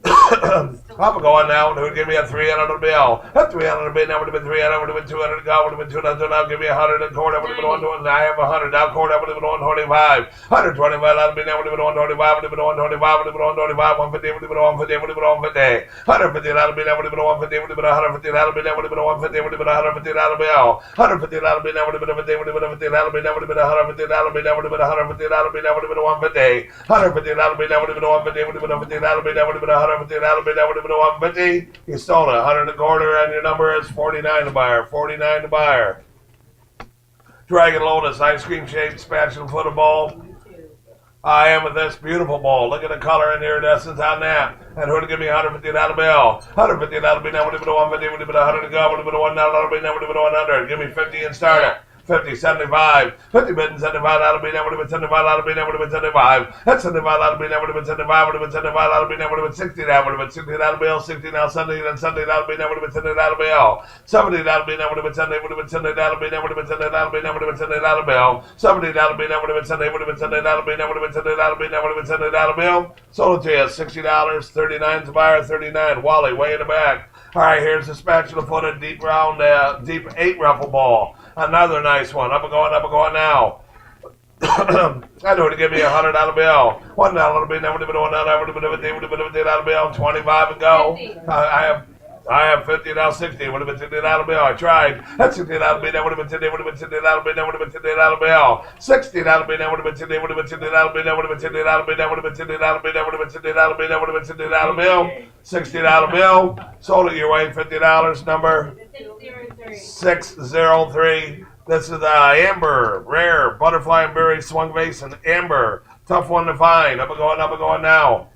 All I'm going now. Who'd give me a 300 bill? A 300 bill. Now would have been 300. Would have been 200. Go. Would have been 200. Now give me 100 and quarter. Would have been 120. I have 100. Now quarter. Would have been 125. 125. That'll be now. Would have been 125. Would have been 125. Would have been 125. 150. Would have been 150. Would have been 150. 150. That'll be now. Would have been 150. Would have been 150. That'll be now. Would have been 150. Would have been 150. That'll be all. 150. That'll be now. Would have been 50. Would have been 50. That'll be now. Would have been 150. That'll be now. Would have been 150. That'll be now. Would have been 150. 150. That'll be now. Would have been 150. Would have been 150. That'll be now. Would have been 150. That'll be now. Would have been 150. You stole it. 100 and a quarter, and your number is 49 to buyer. 49 to buyer. Dragon Lotus ice cream shaped spatula footed ball. I am with this beautiful ball. Look at the color and iridescence on that. And who to give me a $150 bill? 150 that'll be now. Would have been 150. Would have been 100 to go. Would have been $1. That'll be now. Would have been 100. Give me 50 and start it. 50, 75, 50 bid and 75, that'll be now, would have been 75, that'll be now, would have been 75, that's 75, that'll be now, would have been 75, would have been 75, that'll be now, would have been 60, that would have been 60, that'll be all 60 now, Sunday, then Sunday, that'll be now, would have been Sunday, that'll be all 70, that'll be now, would have been Sunday, would have been Sunday, that'll be now, would have been Sunday, that'll be now, would have been Sunday, that'll be all 70, that'll be now, would have been Sunday, would have been Sunday, that'll be now, would have been Sunday, that'll be now, would have been Sunday, that'll be all sold it to you, $60, 39's the buyer, 39, Wally, way in the back. All right, here's the spatula footed deep round, deep 8 ruffle ball. Another nice one. Up and going now. I know to give me a $100 bill. $1 bill. Now would have been $1. Would have been $50 bill. 25 and go. I have 50 now 60. Would have been $50 bill. I tried. That's $60 bill. That would have been $50. Would have been $50 bill. That would have been $50 bill. $60 bill. That would have been $50. Would have been $50 bill. That would have been $50 bill. That would have been $50 bill. That would have been $50 bill. That would have been $50 bill. $60 bill. Sold it your way. $50. Number 603. This is amber, rare, butterfly and berry swung vase and amber. Tough one to find. Up and going now.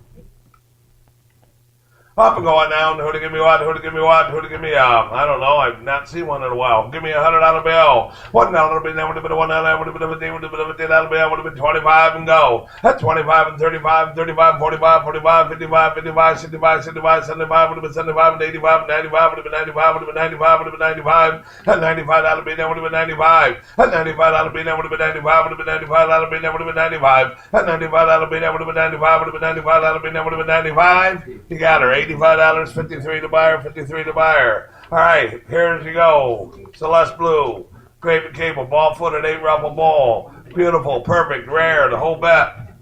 Up and going down. Who to give me what? Who to give me what? Who to give me I don't know. I've not seen one in a while. Give me a $100 bill. $1 bill. That would have been $1. Would have been $50. Would have been $50 bill. Would have been 25 and go. That's 25 and 35, 35, 45, 45, 55, 55, 65, 65, 75. Would have been 75 and 85 and 95. Would have been 95. Would have been 95. Would have been 95. At $95 bill. That would have been 95. At $95 bill. That would have been 95. Would have been $95 bill. That would have been 95. At $95 bill. That would have been 95. Would have been $95 bill. That would have been 95. You got her. $85, 53 to buyer, 53 to buyer. All right, here you go. Celeste Blue, Grape and Cable, ball-footed, 8 ruffle ball. Beautiful, perfect, rare, the whole bet.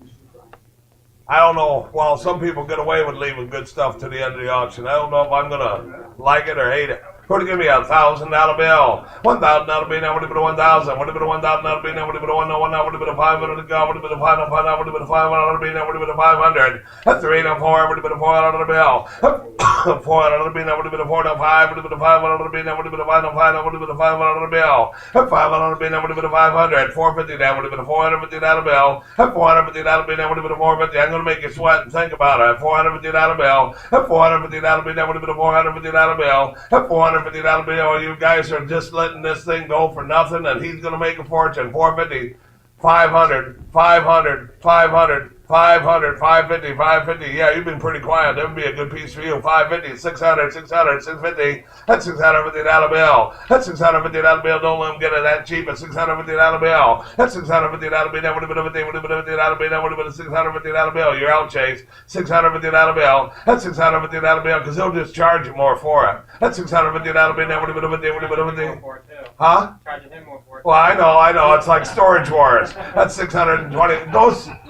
I don't know. Well, some people get away with leaving good stuff to the end of the auction. I don't know if I'm going to like it or hate it. Who to give me a $1,000 bill? $1,000 bill. Now would have been 1,000. Would have been 1,000 bill. Now would have been 1. Now would have been a 500 to go. Would have been a 500. Now would have been a 500 bill. Now would have been a 500. At 3 and 4. Would have been a $400 bill. 400 bill. Now would have been a 4 and 5. Would have been a 500 bill. Now would have been a 5 and 5. Now would have been a 500 bill. At 500 bill. Now would have been a 500. 450. Now would have been a $450 bill. At $450 bill. Now would have been a 450. I'm going to make you sweat and think about it. At $450 bill. At $450 bill. Now would have been a $450 bill. At $450 bill. You guys are just letting this thing go for nothing, and he's going to make a fortune. 450, 500, 500, 500, 500, 550, 550. Yeah, you've been pretty quiet. That would be a good piece for you. 550, 600, 600, 650. That's $650 bill. That's $650 bill. Don't let him get it that cheap. It's $650 bill. That's $650 bill. That would have been a $50. Would have been a $50 bill. That would have been a $650 bill. You're out, Chase. $650 bill. That's $650 bill because he'll just charge you more for it. That's $650 bill. That would have been a $50. Would have been a $50. Huh? Charging him more for it. Well, I know. It's like Storage Wars. That's 620.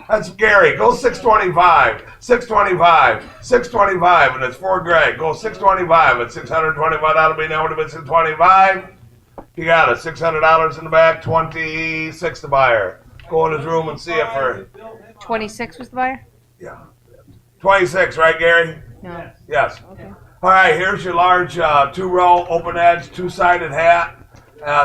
That's Gary. Go 625. 625. 625. And it's for Greg. Go 625. At $625. That'll be now would have been 625. You got it. $600 in the back. 26 the buyer. Go in his room and see it for. 26 was the buyer? Yeah. 26, right, Gary? No. Yes. Okay. All right, here's your large 2-row, open edge, 2-sided hat.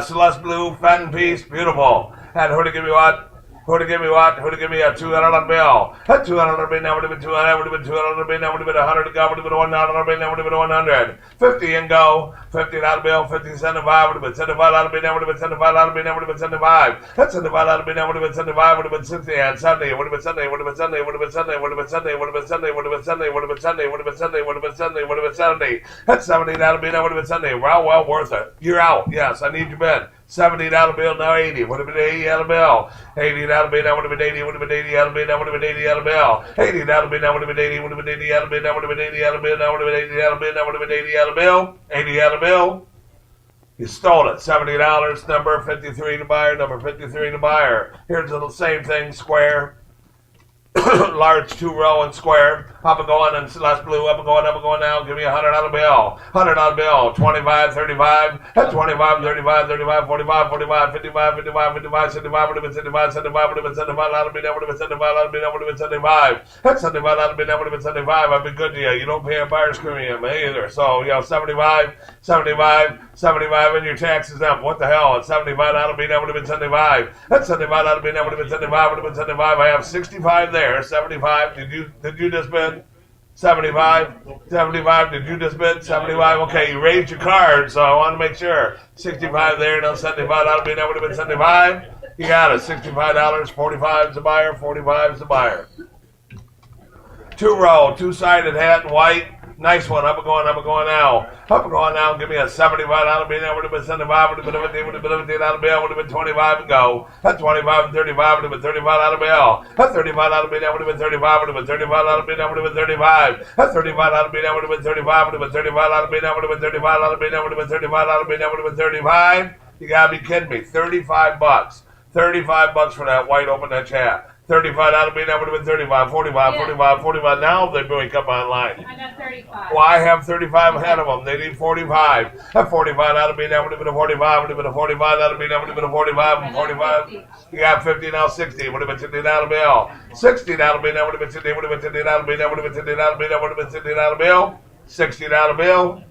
Celeste Blue, Fenton piece, beautiful. And who to give me what? Who to give me what? Who to give me a $200 bill? That $200 bill, now would have been 200, would have been $200 bill, now would have been 100 to go, would have been $100 bill, now would have been 100. 50 and go, $50 bill, 50 75, would have been $75 bill, now would have been $75 bill, now would have been 75. That $75 bill, now would have been 75, would have been 60 and Sunday, would have been Sunday, would have been Sunday, would have been Sunday, would have been Sunday, would have been Sunday, would have been Sunday, would have been Sunday, would have been Sunday, would have been Sunday, would have been Sunday. That $70 bill, now would have been Sunday. Well, worth it. You're out. Yes, I need your bid. $70 bill, now 80. Would have been $80 bill. $80 bill, now would have been 80. Would have been $80 bill, now would have been $80 bill. $80 bill, now would have been 80. Would have been $80 bill, now would have been $80 bill. Now would have been $80 bill, now would have been $80 bill. $80 bill. You stole it. $70. Number 53 to buyer. Number 53 to buyer. Here's the same thing. Square. Large 2-row and square. Up and going and less blue. Up and going now. Give me $100 bill. $100 bill. 25, 35. At 25, 35, 35, 45, 45, 55, 55, 55, 75. Would have been 75, 75. Would have been 75. Out of me. That would have been 75. Out of me. That would have been 75. At 75. Out of me. That would have been 75. I've been good to you. You don't pay a buyer's premium either. So, 75, 75, 75, and your taxes up. What the hell? At 75 out of me. That would have been 75. At 75 out of me. That would have been 75. Would have been 75. I have 65 there. 75. Did you just bid? 75. 75. Did you just bid? 75. Okay, you raised your card, so I want to make sure. 65 there. No 75 out of me. That would have been 75. You got it. $65. 45 is the buyer. 45 is the buyer. 2-row, 2-sided hat in white. Nice one. Up and going now. Up and going now. Give me a 75 out of me. That would have been 75. Would have been 50. Would have been 50 out of bill. Would have been 25 and go. At 25 and 35. Would have been 35 out of bill. At 35 out of me. That would have been 35. Would have been 35 out of me. That would have been 35. At 35 out of me. That would have been 35. Would have been 35 out of me. That would have been 35 out of me. That would have been 35 out of me. That would have been 35. You gotta be kidding me. $35. $35 for that white open that chat. 35 out of me, that would have been 35, 45, Yeah. 45, 45. Now they wake up online. I got 35. Well, I have 35 ahead of them. They need 45. At 45 out of me, that would have been a 45. Would have been a 45 out of me, that would have been a 45. And 45. You got 50, now 60. Would have been 60 out of bill. 60 out of me, that would have been 60. Would have been 60 out of me, that would have been 60 out of me, that would have been 60 out of bill. 60 out of bill.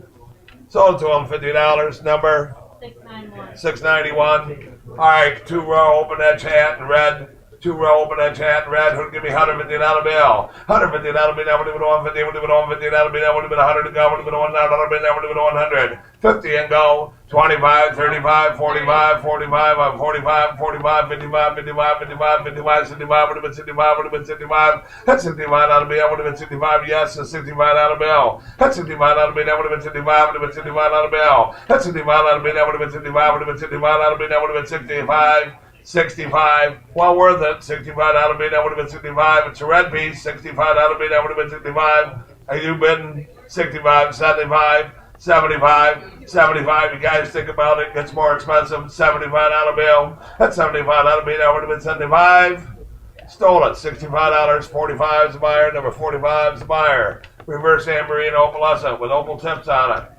Sold to them $50. Number 691. 691. All right, 2-row, open that chat in red. 2-row, open that chat in red. Who'd give me $150 bill? $150 me, that would have been 150. Would have been 150 out of me, that would have been 100 to go. Would have been 100 out of me, that would have been 100. 50 and go. 25, 35, 45, 45, I'm 45, 45, 55, 55, 55, 55, 65, would have been 65, would have been 65. That's 65 out of me, that would have been 65, yes, that's 65 out of bill. That's 65 out of me, that would have been 65, would have been 65 out of bill. That's 65 out of me, that would have been 65, would have been 65 out of me, that would have been 65. 65, well worth it. 65 out of me, that would have been 65. It's a red piece. 65 out of me, that would have been 65. Are you bidding? 65, 75, 75, 75. You guys think about it. Gets more expensive. 75 out of bill. That's 75 out of me, that would have been 75. Stole it. $65. 45 is the buyer. Number 45 is the buyer. Reverse Amberino Opalescent with opal tips on it.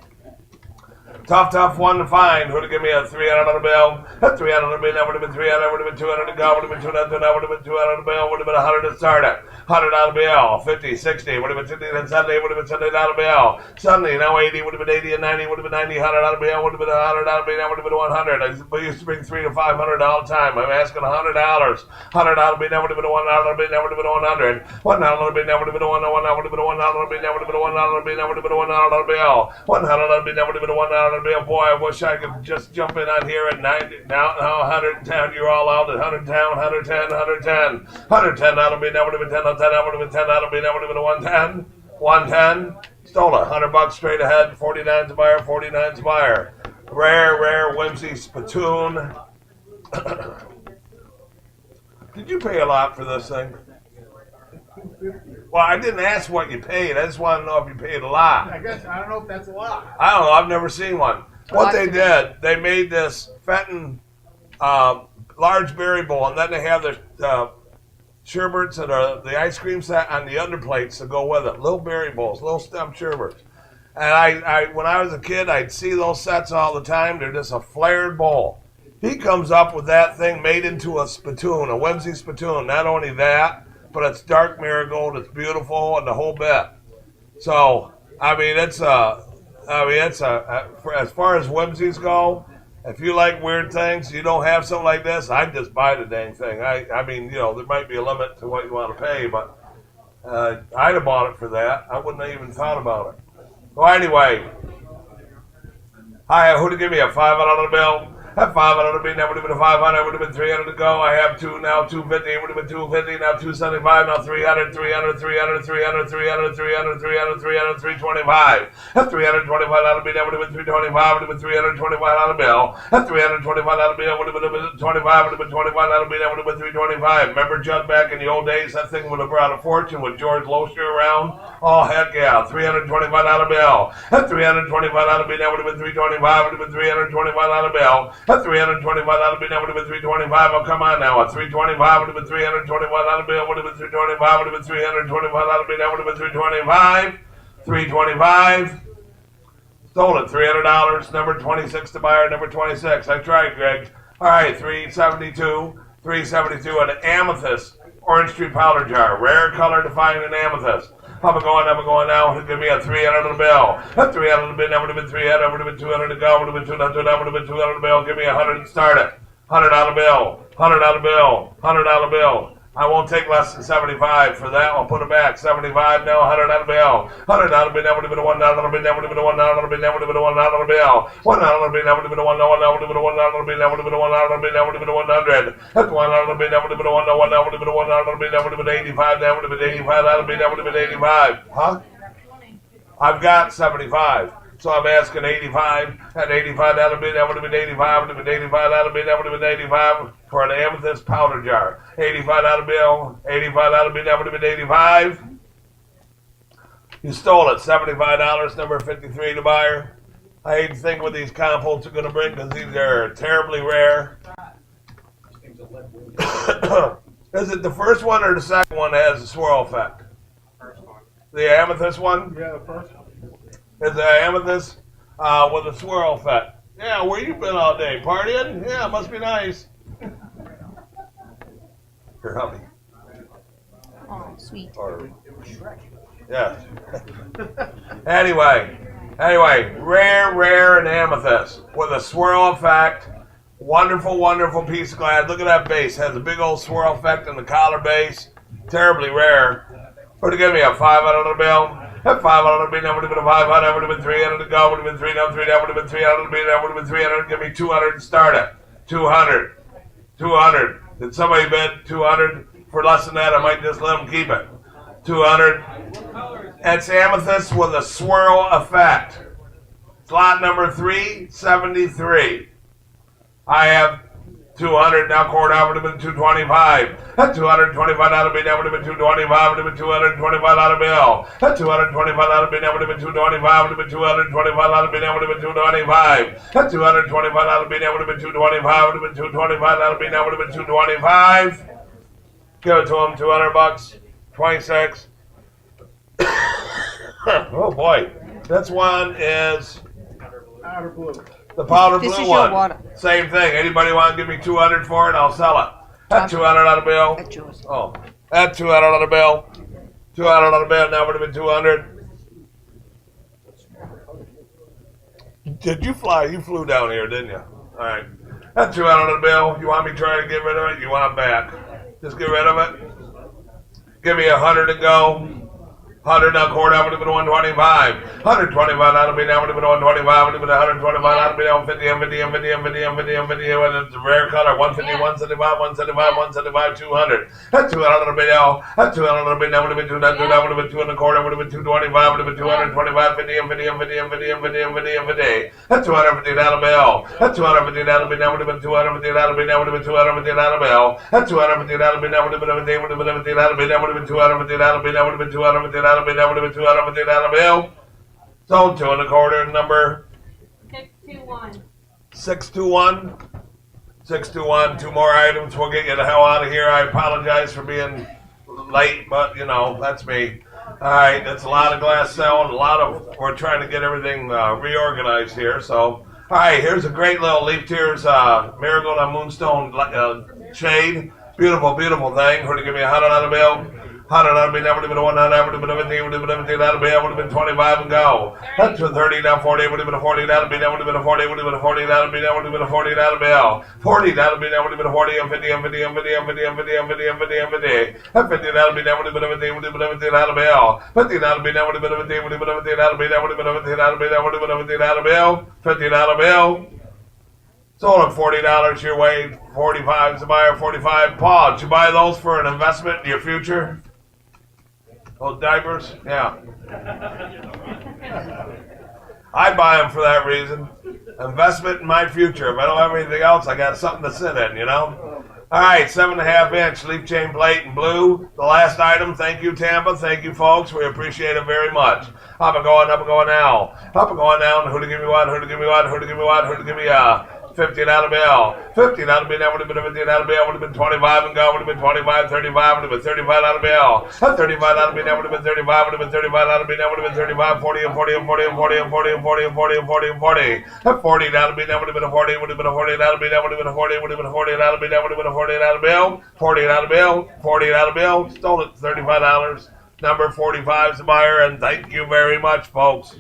Tough one to find. Who'd have given me a 300 bill? At 300 bill, that would have been 300, would have been 200 to go, would have been 200, that would have been 200 bill, would have been 100 to start it. 100 out of bill, 50, 60, would have been 50 and Sunday, would have been 70 out of bill. Sunday, now 80, would have been 80 and 90, would have been 90, 100 out of bill, would have been 100 out of bill, that would have been 100. I used to bring $300 to $500 all the time. I'm asking $100. 100 out of bill, that would have been $1 out of bill, that would have been 100. $1 out of bill, that would have been $1, that would have been $1 out of bill, that would have been $1 out of bill, that would have been $1 out of bill. $1 out of bill, that would have been $1 out of bill. Boy, I wish I could just jump in on here at 90, now 110, you're all out at 110, 110, 110. 110 out of me, that would have been 10, 10, that would have been 10 out of me, that would have been 110. 110, stole it, $100 straight ahead, 49's a buyer, 49's a buyer. Rare Whimsy Spittoon. Did you pay a lot for this thing? Well, I didn't ask what you paid, I just want to know if you paid a lot. I guess, I don't know if that's a lot. I don't know, I've never seen one. What they did, they made this Fenton large berry bowl, and then they have the sherbets and the ice cream set on the underplates to go with it. Little berry bowls, little stem sherbets. And I when I was a kid, I'd see those sets all the time. They're just a flared bowl. He comes up with that thing made into a spittoon, a Whimsy spittoon. Not only that, but it's dark marigold, it's beautiful, and the whole bit. So, I mean, it's as far as whimsies go, if you like weird things, you don't have something like this, I'd just buy the dang thing. I mean, you know, there might be a limit to what you want to pay, but I'd have bought it for that. I wouldn't have even thought about it. Well, anyway, hi, who'd give me a $500 bill? At 500 would have been a 500, would have been 300 to go. I have two now, 250, would have been 250, now 275, now 300, 300, 300, 300, 300, 300, 300, 300, 325. At 325 out of me, that would have been 325, would have been 325 out of bill. At 325 out of me, that would have been 25, would have been 25 out of me, that would have been 325. Remember, Judd, back in the old days, that thing would have brought a fortune with George Loester around? Oh, heck yeah, 325 out of bill. At 325 out of me, that would have been 325, would have been 325 out of bill. At 325 out of me, that would have been 325. Oh, come on now. At 325 would have been 325 out of me, would have been 325, would have been 325 out of me, that would have been 325. 325. Stole it. $300. Number 26 to buyer. Number 26. I tried, Greg. All right. 372. 372. An amethyst orange tree powder jar. Rare color to find in amethyst. I'm going now. Give me a 300 on the bill. A 300 on the bill. That would have been 300. Would have been 200 to go. Would have been 200. That would have been 200 on the bill. Give me 100 and start it. $100 bill. $100 bill. $100 bill. I won't take less than 75 for that. I'll put it back. 75 now. $100 bill. $100 bill. That would have been a $1 bill. That would have been a $1 bill. That would have been a $1 bill. $1 bill. That would have been a $1. That would have been a $1 bill. That would have been a $1 bill. That would have been a 100. That's $1 bill. That would have been a $1. That would have been a $1 bill. That would have been 85. That would have been 85. That would have been 85. Huh? I've got 75. So I'm asking 85. At 85, that would have been 85. Would have been 85. That would have been 85 for an amethyst powder jar. 85 out of bill. 85 out of bill. That would have been 85. You stole it. $75. Number 53 to buyer. I hate to think what these compotes are going to bring because these are terribly rare. Is it the first one or the second one that has the swirl effect? First one. The amethyst one? Yeah, the first one. Is the amethyst with a swirl effect? Yeah, where you been all day? Partying? Yeah, must be nice. Here, help me. Oh, sweet. Or, yeah. Anyway, rare and amethyst with a swirl effect. Wonderful, wonderful piece of glass. Look at that base. Has a big old swirl effect in the collar base. Terribly rare. Or to give me a $500 bill. That 500 bill, that would have been a 500, that would have been 300 to go, would have been 300, that would have been 300 bill, that would have been 300. Give me 200 and start it. 200. 200. Did somebody bid 200? For less than that, I might just let them keep it. 200. It's amethyst with a swirl effect. Slot number 373. I have 200, now quarter out would have been 225. At 225 out of me, that would have been 225, would have been 225 out of bill. At 225 out of me, that would have been 225, would have been 225 out of me, that would have been 225. At 225 out of me, that would have been 225, would have been 225 out of me, that would have been 225. Give it to him, $200. 26. Oh boy. This one is Outer blue. the powder This blue is your one. water. Same thing. Anybody want to give me 200 for it? I'll sell it. At 200 on a bill. That's yours. Oh, at 200 on a bill. 200 on a bill. Now would have been 200. Did you fly? You flew down here, didn't you? All right. At 200 on a bill. You want me trying to get rid of it? You want it back? Just get rid of it. Give me 100 to go. 100 now quarter out would have been 125. 125 out of me now would have been 125. Would have been 125 out of me now 50, 50, 50, 50, 50, 50, 50. It's a rare color. 150, 175, 175, 175, 200. At 200 out of me now. At 200 out of me now would have been 200. That would have been 2 and a quarter. Would have been 225. Would have been 225, 50, 50, 50, 50, 50, 50, 50. At 250 out of bill. At 250 out of me now would have been 250 out of me now would have been 250 out of bill. At 250 out of me now would have been 50, would have been 50 out of me now would have been 250 out of me now would have been 250 out of me. That would have been 250 out of bill. Sold 2 and a quarter. Number 621. 621. 621. 2 more items. We'll get you the hell out of here. I apologize for being late, but you know that's me. All right, that's a lot of glass selling. We're trying to get everything reorganized here. So, all right, here's a great little Leaf Tears Marigold on Moonstone shade. Beautiful, beautiful thing. Who'd give me 100 on a bill? 100 out of me, that would have been 100, that would have been 50, would have been 50, that would have been 25 and go. That's 30, now 40, would have been a 40, that would be, that would have been a 40, would have been a 40, that would be, that would have been a 40, that would be all. 40, that would be, that would have been a 40, and 50, and 50, and 50, and 50, and 50, and 50, and 50, and 50. And 50, that would be, that would have been a 50, would have been a 50, that would be all. 50, that would be, that would have been a 50, would have been a 50, that would be, that would have been a 50, that would be, that would have been a 50, that would be all. 50, that would be all. Sold at $40 your way. 45 is the buyer. 45. Paul, did you buy those for an investment in your future? Those diapers? Yeah. I buy them for that reason. Investment in my future. If I don't have anything else, I got something to sit in, you know? All right, 7.5 inch leaf chain plate in blue. The last item. Thank you, Tampa. Thank you, folks. We appreciate it very much. Up and going now. Up and going down. Who to give me what? Who to give me what? Who to give me what? Who to give me $50 bill. $50 bill. That would have been a $50 bill. Would have been 25 and go. Would have been 25, 35. Would have been $35 bill. A $35 bill. That would have been 35. Would have been $35 bill. That would have been 35, 40 and 40 and 40 and 40 and 40 and 40 and 40 and 40 and 40. A $40 bill. That would have been a 40. Would have been a $40 bill. That would have been a 40. Would have been a $40 bill. That would have been a $40 bill. $40 bill. $40 bill. Stole it. $35. Number 45 is the buyer, and thank you very much, folks.